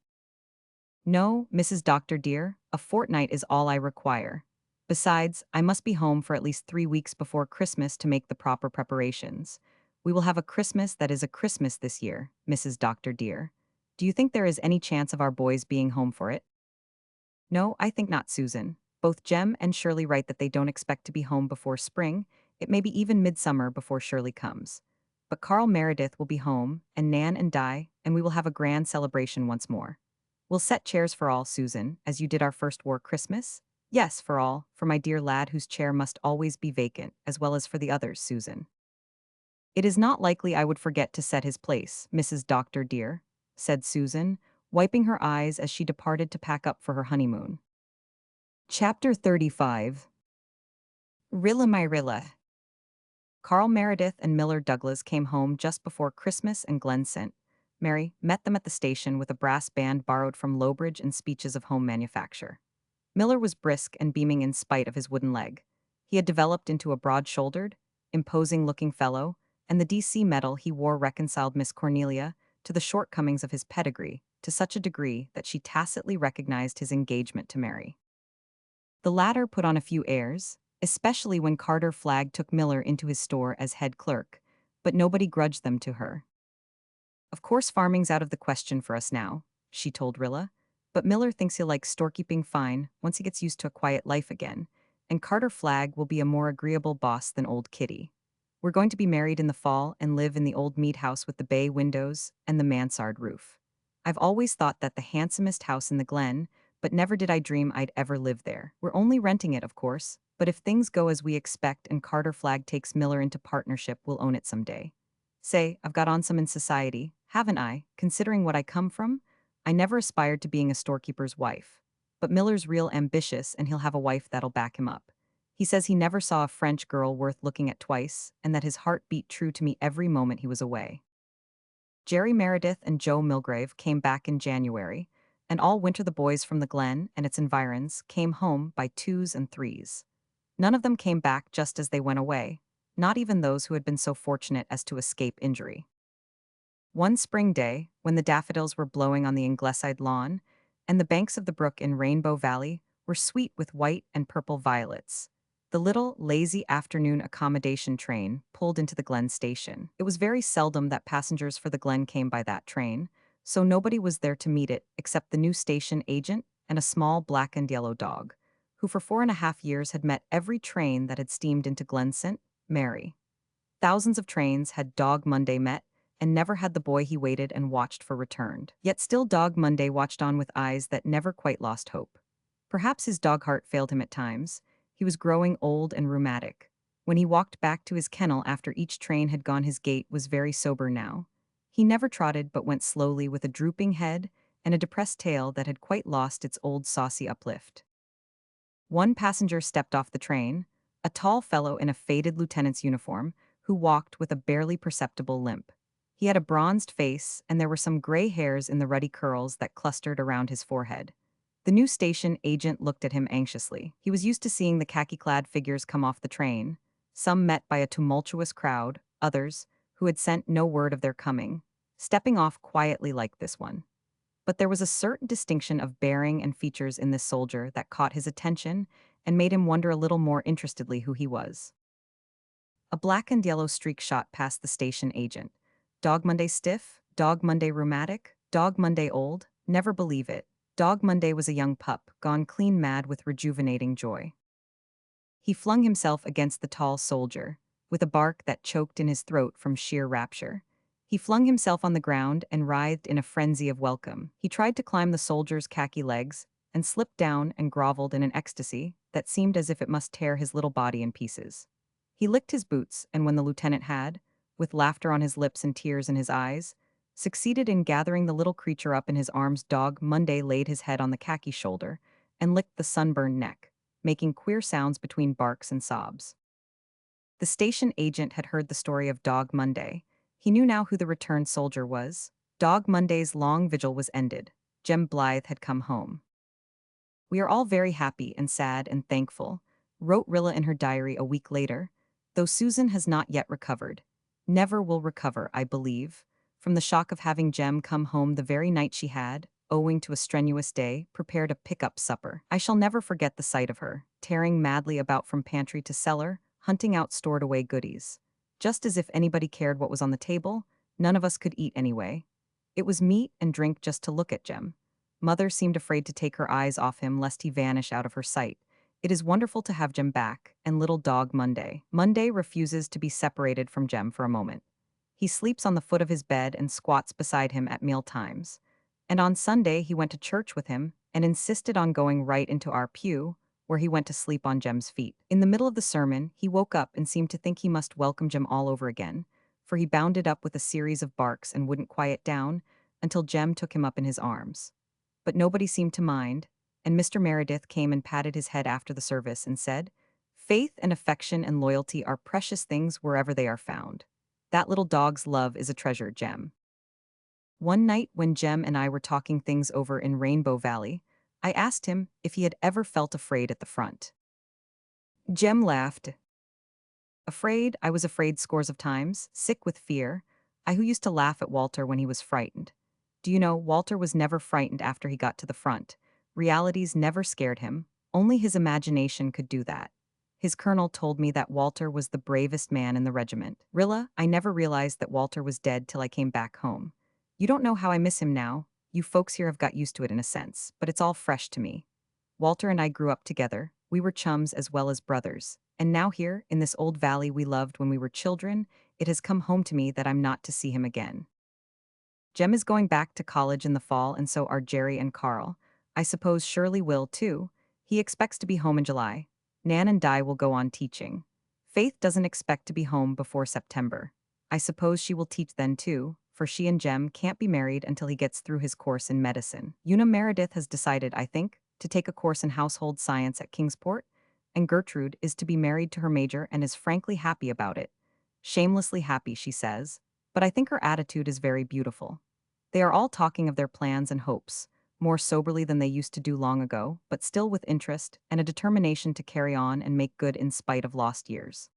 No, Mrs. Doctor dear, a fortnight is all I require. Besides, I must be home for at least 3 weeks before Christmas to make the proper preparations. We will have a Christmas that is a Christmas this year, Mrs. Doctor dear. Do you think there is any chance of our boys being home for it? No, I think not, Susan. Both Jem and Shirley write that they don't expect to be home before spring. It may be even midsummer before Shirley comes. But Carl Meredith will be home, and Nan and Di, and we will have a grand celebration once more. We'll set chairs for all, Susan, as you did our first war Christmas? Yes, for all, for my dear lad whose chair must always be vacant, as well as for the others, Susan. It is not likely I would forget to set his place, Mrs. Doctor dear, said Susan, wiping her eyes as she departed to pack up for her honeymoon. Chapter 35. Rilla my Rilla. Carl Meredith and Miller Douglas came home just before Christmas, and Glenn St. Mary met them at the station with a brass band borrowed from Lowbridge and speeches of home manufacture. Miller was brisk and beaming in spite of his wooden leg. He had developed into a broad-shouldered, imposing-looking fellow, and the D.C. medal he wore reconciled Miss Cornelia to the shortcomings of his pedigree to such a degree that she tacitly recognized his engagement to Mary. The latter put on a few airs, especially when Carter Flagg took Miller into his store as head clerk, but nobody grudged them to her. Of course farming's out of the question for us now, she told Rilla, but Miller thinks he'll like storekeeping fine once he gets used to a quiet life again, and Carter Flagg will be a more agreeable boss than old Kitty. We're going to be married in the fall and live in the old mead house with the bay windows and the mansard roof. I've always thought that the handsomest house in the Glen, but never did I dream I'd ever live there. We're only renting it, of course, but if things go as we expect and Carter Flagg takes Miller into partnership, we'll own it someday. Say, I've got on some in society, haven't I, considering what I come from? I never aspired to being a storekeeper's wife. But Miller's real ambitious, and he'll have a wife that'll back him up. He says he never saw a French girl worth looking at twice, and that his heart beat true to me every moment he was away. Jerry Meredith and Joe Milgrave came back in January, and all winter the boys from the Glen and its environs came home by twos and threes. None of them came back just as they went away, not even those who had been so fortunate as to escape injury. One spring day, when the daffodils were blowing on the Ingleside lawn, and the banks of the brook in Rainbow Valley were sweet with white and purple violets, the little, lazy afternoon accommodation train pulled into the Glen station. It was very seldom that passengers for the Glen came by that train, so nobody was there to meet it except the new station agent and a small black and yellow dog, who for 4.5 years had met every train that had steamed into Glen St. Mary. Thousands of trains had Dog Monday met, and never had the boy he waited and watched for returned. Yet still Dog Monday watched on with eyes that never quite lost hope. Perhaps his dog heart failed him at times. He was growing old and rheumatic. When he walked back to his kennel after each train had gone, his gait was very sober now. He never trotted but went slowly with a drooping head and a depressed tail that had quite lost its old saucy uplift. One passenger stepped off the train, a tall fellow in a faded lieutenant's uniform, who walked with a barely perceptible limp. He had a bronzed face, and there were some gray hairs in the ruddy curls that clustered around his forehead. The new station agent looked at him anxiously. He was used to seeing the khaki-clad figures come off the train, some met by a tumultuous crowd, others, who had sent no word of their coming, stepping off quietly like this one. But there was a certain distinction of bearing and features in this soldier that caught his attention and made him wonder a little more interestedly who he was. A black and yellow streak shot past the station agent. Dog Monday stiff, Dog Monday rheumatic, Dog Monday old, never believe it. Dog Monday was a young pup, gone clean mad with rejuvenating joy. He flung himself against the tall soldier, with a bark that choked in his throat from sheer rapture. He flung himself on the ground and writhed in a frenzy of welcome. He tried to climb the soldier's khaki legs, and slipped down and groveled in an ecstasy that seemed as if it must tear his little body in pieces. He licked his boots, and when the lieutenant had, with laughter on his lips and tears in his eyes, succeeded in gathering the little creature up in his arms, Dog Monday laid his head on the khaki shoulder and licked the sunburned neck, making queer sounds between barks and sobs. The station agent had heard the story of Dog Monday. He knew now who the returned soldier was. Dog Monday's long vigil was ended. Jem Blythe had come home. "We are all very happy and sad and thankful," wrote Rilla in her diary a week later, "though Susan has not yet recovered. Never will recover, I believe, from the shock of having Jem come home the very night she had, owing to a strenuous day, prepared a pick-up supper. I shall never forget the sight of her, tearing madly about from pantry to cellar, hunting out stored-away goodies. Just as if anybody cared what was on the table, none of us could eat anyway. It was meat and drink just to look at Jem. Mother seemed afraid to take her eyes off him lest he vanish out of her sight. It is wonderful to have Jem back, and little Dog Monday. Monday refuses to be separated from Jem for a moment. He sleeps on the foot of his bed and squats beside him at meal times. And on Sunday he went to church with him and insisted on going right into our pew, where he went to sleep on Jem's feet. In the middle of the sermon, he woke up and seemed to think he must welcome Jem all over again, for he bounded up with a series of barks and wouldn't quiet down until Jem took him up in his arms. But nobody seemed to mind, and Mr. Meredith came and patted his head after the service and said, "Faith and affection and loyalty are precious things wherever they are found. That little dog's love is a treasure, Jem." One night when Jem and I were talking things over in Rainbow Valley, I asked him if he had ever felt afraid at the front. Jem laughed. "Afraid? I was afraid scores of times, sick with fear. I who used to laugh at Walter when he was frightened. Do you know, Walter was never frightened after he got to the front. Realities never scared him. Only his imagination could do that. His colonel told me that Walter was the bravest man in the regiment. Rilla, I never realized that Walter was dead till I came back home. You don't know how I miss him now. You folks here have got used to it in a sense, but it's all fresh to me. Walter and I grew up together. We were chums as well as brothers. And now here, in this old valley we loved when we were children, it has come home to me that I'm not to see him again. Jem is going back to college in the fall, and so are Jerry and Carl. I suppose Shirley will, too. He expects to be home in July. Nan and Di will go on teaching. Faith doesn't expect to be home before September. I suppose she will teach then, too, for she and Jem can't be married until he gets through his course in medicine. Una Meredith has decided, I think, to take a course in household science at Kingsport, and Gertrude is to be married to her major and is frankly happy about it. Shamelessly happy, she says, but I think her attitude is very beautiful. They are all talking of their plans and hopes, more soberly than they used to do long ago, but still with interest and a determination to carry on and make good in spite of lost years.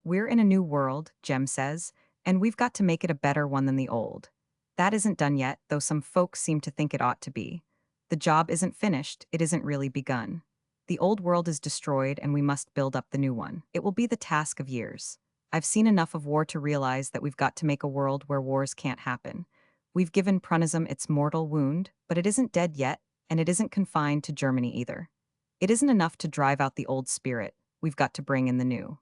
"We're in a new world," Jem says, "and we've got to make it a better one than the old. That isn't done yet, though some folks seem to think it ought to be. The job isn't finished, it isn't really begun. The old world is destroyed and we must build up the new one. It will be the task of years. I've seen enough of war to realize that we've got to make a world where wars can't happen. We've given prunism its mortal wound, but it isn't dead yet, and it isn't confined to Germany either. It isn't enough to drive out the old spirit, we've got to bring in the new."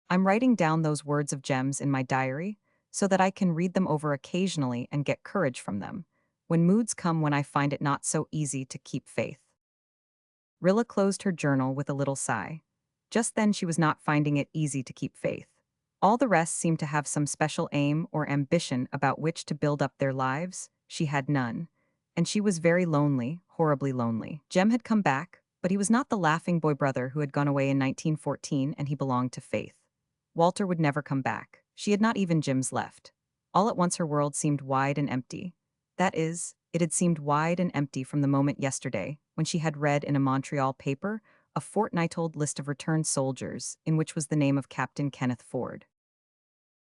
I'm writing down those words of Jem's in my diary so that I can read them over occasionally and get courage from them, when moods come when I find it not so easy to keep faith. Rilla closed her journal with a little sigh. Just then she was not finding it easy to keep faith. All the rest seemed to have some special aim or ambition about which to build up their lives. She had none. And she was very lonely, horribly lonely. Jem had come back, but he was not the laughing boy brother who had gone away in 1914, and he belonged to Faith. Walter would never come back. She had not even Jim's left. All at once her world seemed wide and empty. That is, it had seemed wide and empty from the moment yesterday, when she had read in a Montreal paper a fortnight-old list of returned soldiers, in which was the name of Captain Kenneth Ford.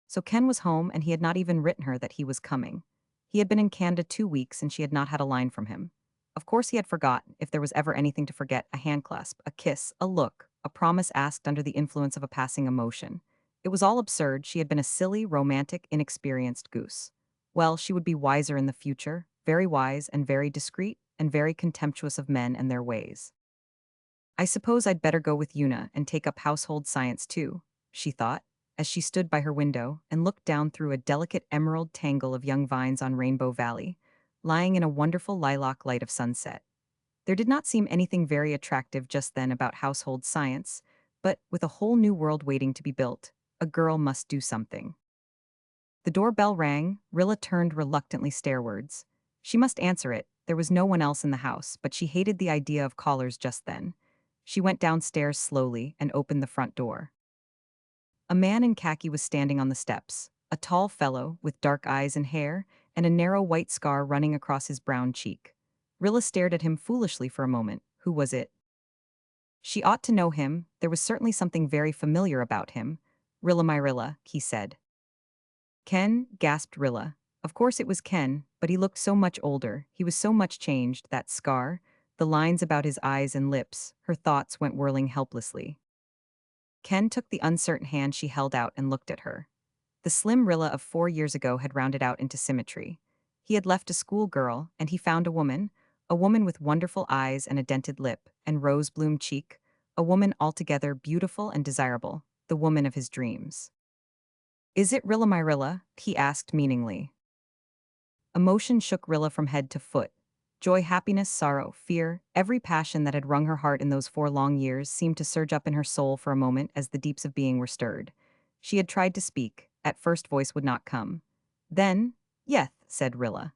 So Ken was home, and he had not even written her that he was coming. He had been in Canada 2 weeks, and she had not had a line from him. Of course he had forgotten, if there was ever anything to forget, a handclasp, a kiss, a look, a promise asked under the influence of a passing emotion. It was all absurd. She had been a silly, romantic, inexperienced goose. Well, she would be wiser in the future, very wise and very discreet, and very contemptuous of men and their ways. "I suppose I'd better go with Una and take up household science too," she thought, as she stood by her window and looked down through a delicate emerald tangle of young vines on Rainbow Valley, lying in a wonderful lilac light of sunset. There did not seem anything very attractive just then about household science, but with a whole new world waiting to be built, a girl must do something. The doorbell rang. Rilla turned reluctantly stairwards. She must answer it. There was no one else in the house, but she hated the idea of callers just then. She went downstairs slowly and opened the front door. A man in khaki was standing on the steps, a tall fellow with dark eyes and hair, and a narrow white scar running across his brown cheek. Rilla stared at him foolishly for a moment. Who was it? She ought to know him. There was certainly something very familiar about him. Rilla, my Rilla, he said. Ken, gasped Rilla. Of course it was Ken, but he looked so much older. He was so much changed, that scar, the lines about his eyes and lips. Her thoughts went whirling helplessly. Ken took the uncertain hand she held out and looked at her. The slim Rilla of 4 years ago had rounded out into symmetry. He had left a schoolgirl, and he found a woman with wonderful eyes and a dented lip, and rose-bloomed cheek, a woman altogether beautiful and desirable, the woman of his dreams. Is it Rilla, my Rilla? He asked meaningly. Emotion shook Rilla from head to foot. Joy, happiness, sorrow, fear, every passion that had wrung her heart in those 4 long years seemed to surge up in her soul for a moment as the deeps of being were stirred. She had tried to speak. At first voice would not come. Then, "Yeth," said Rilla.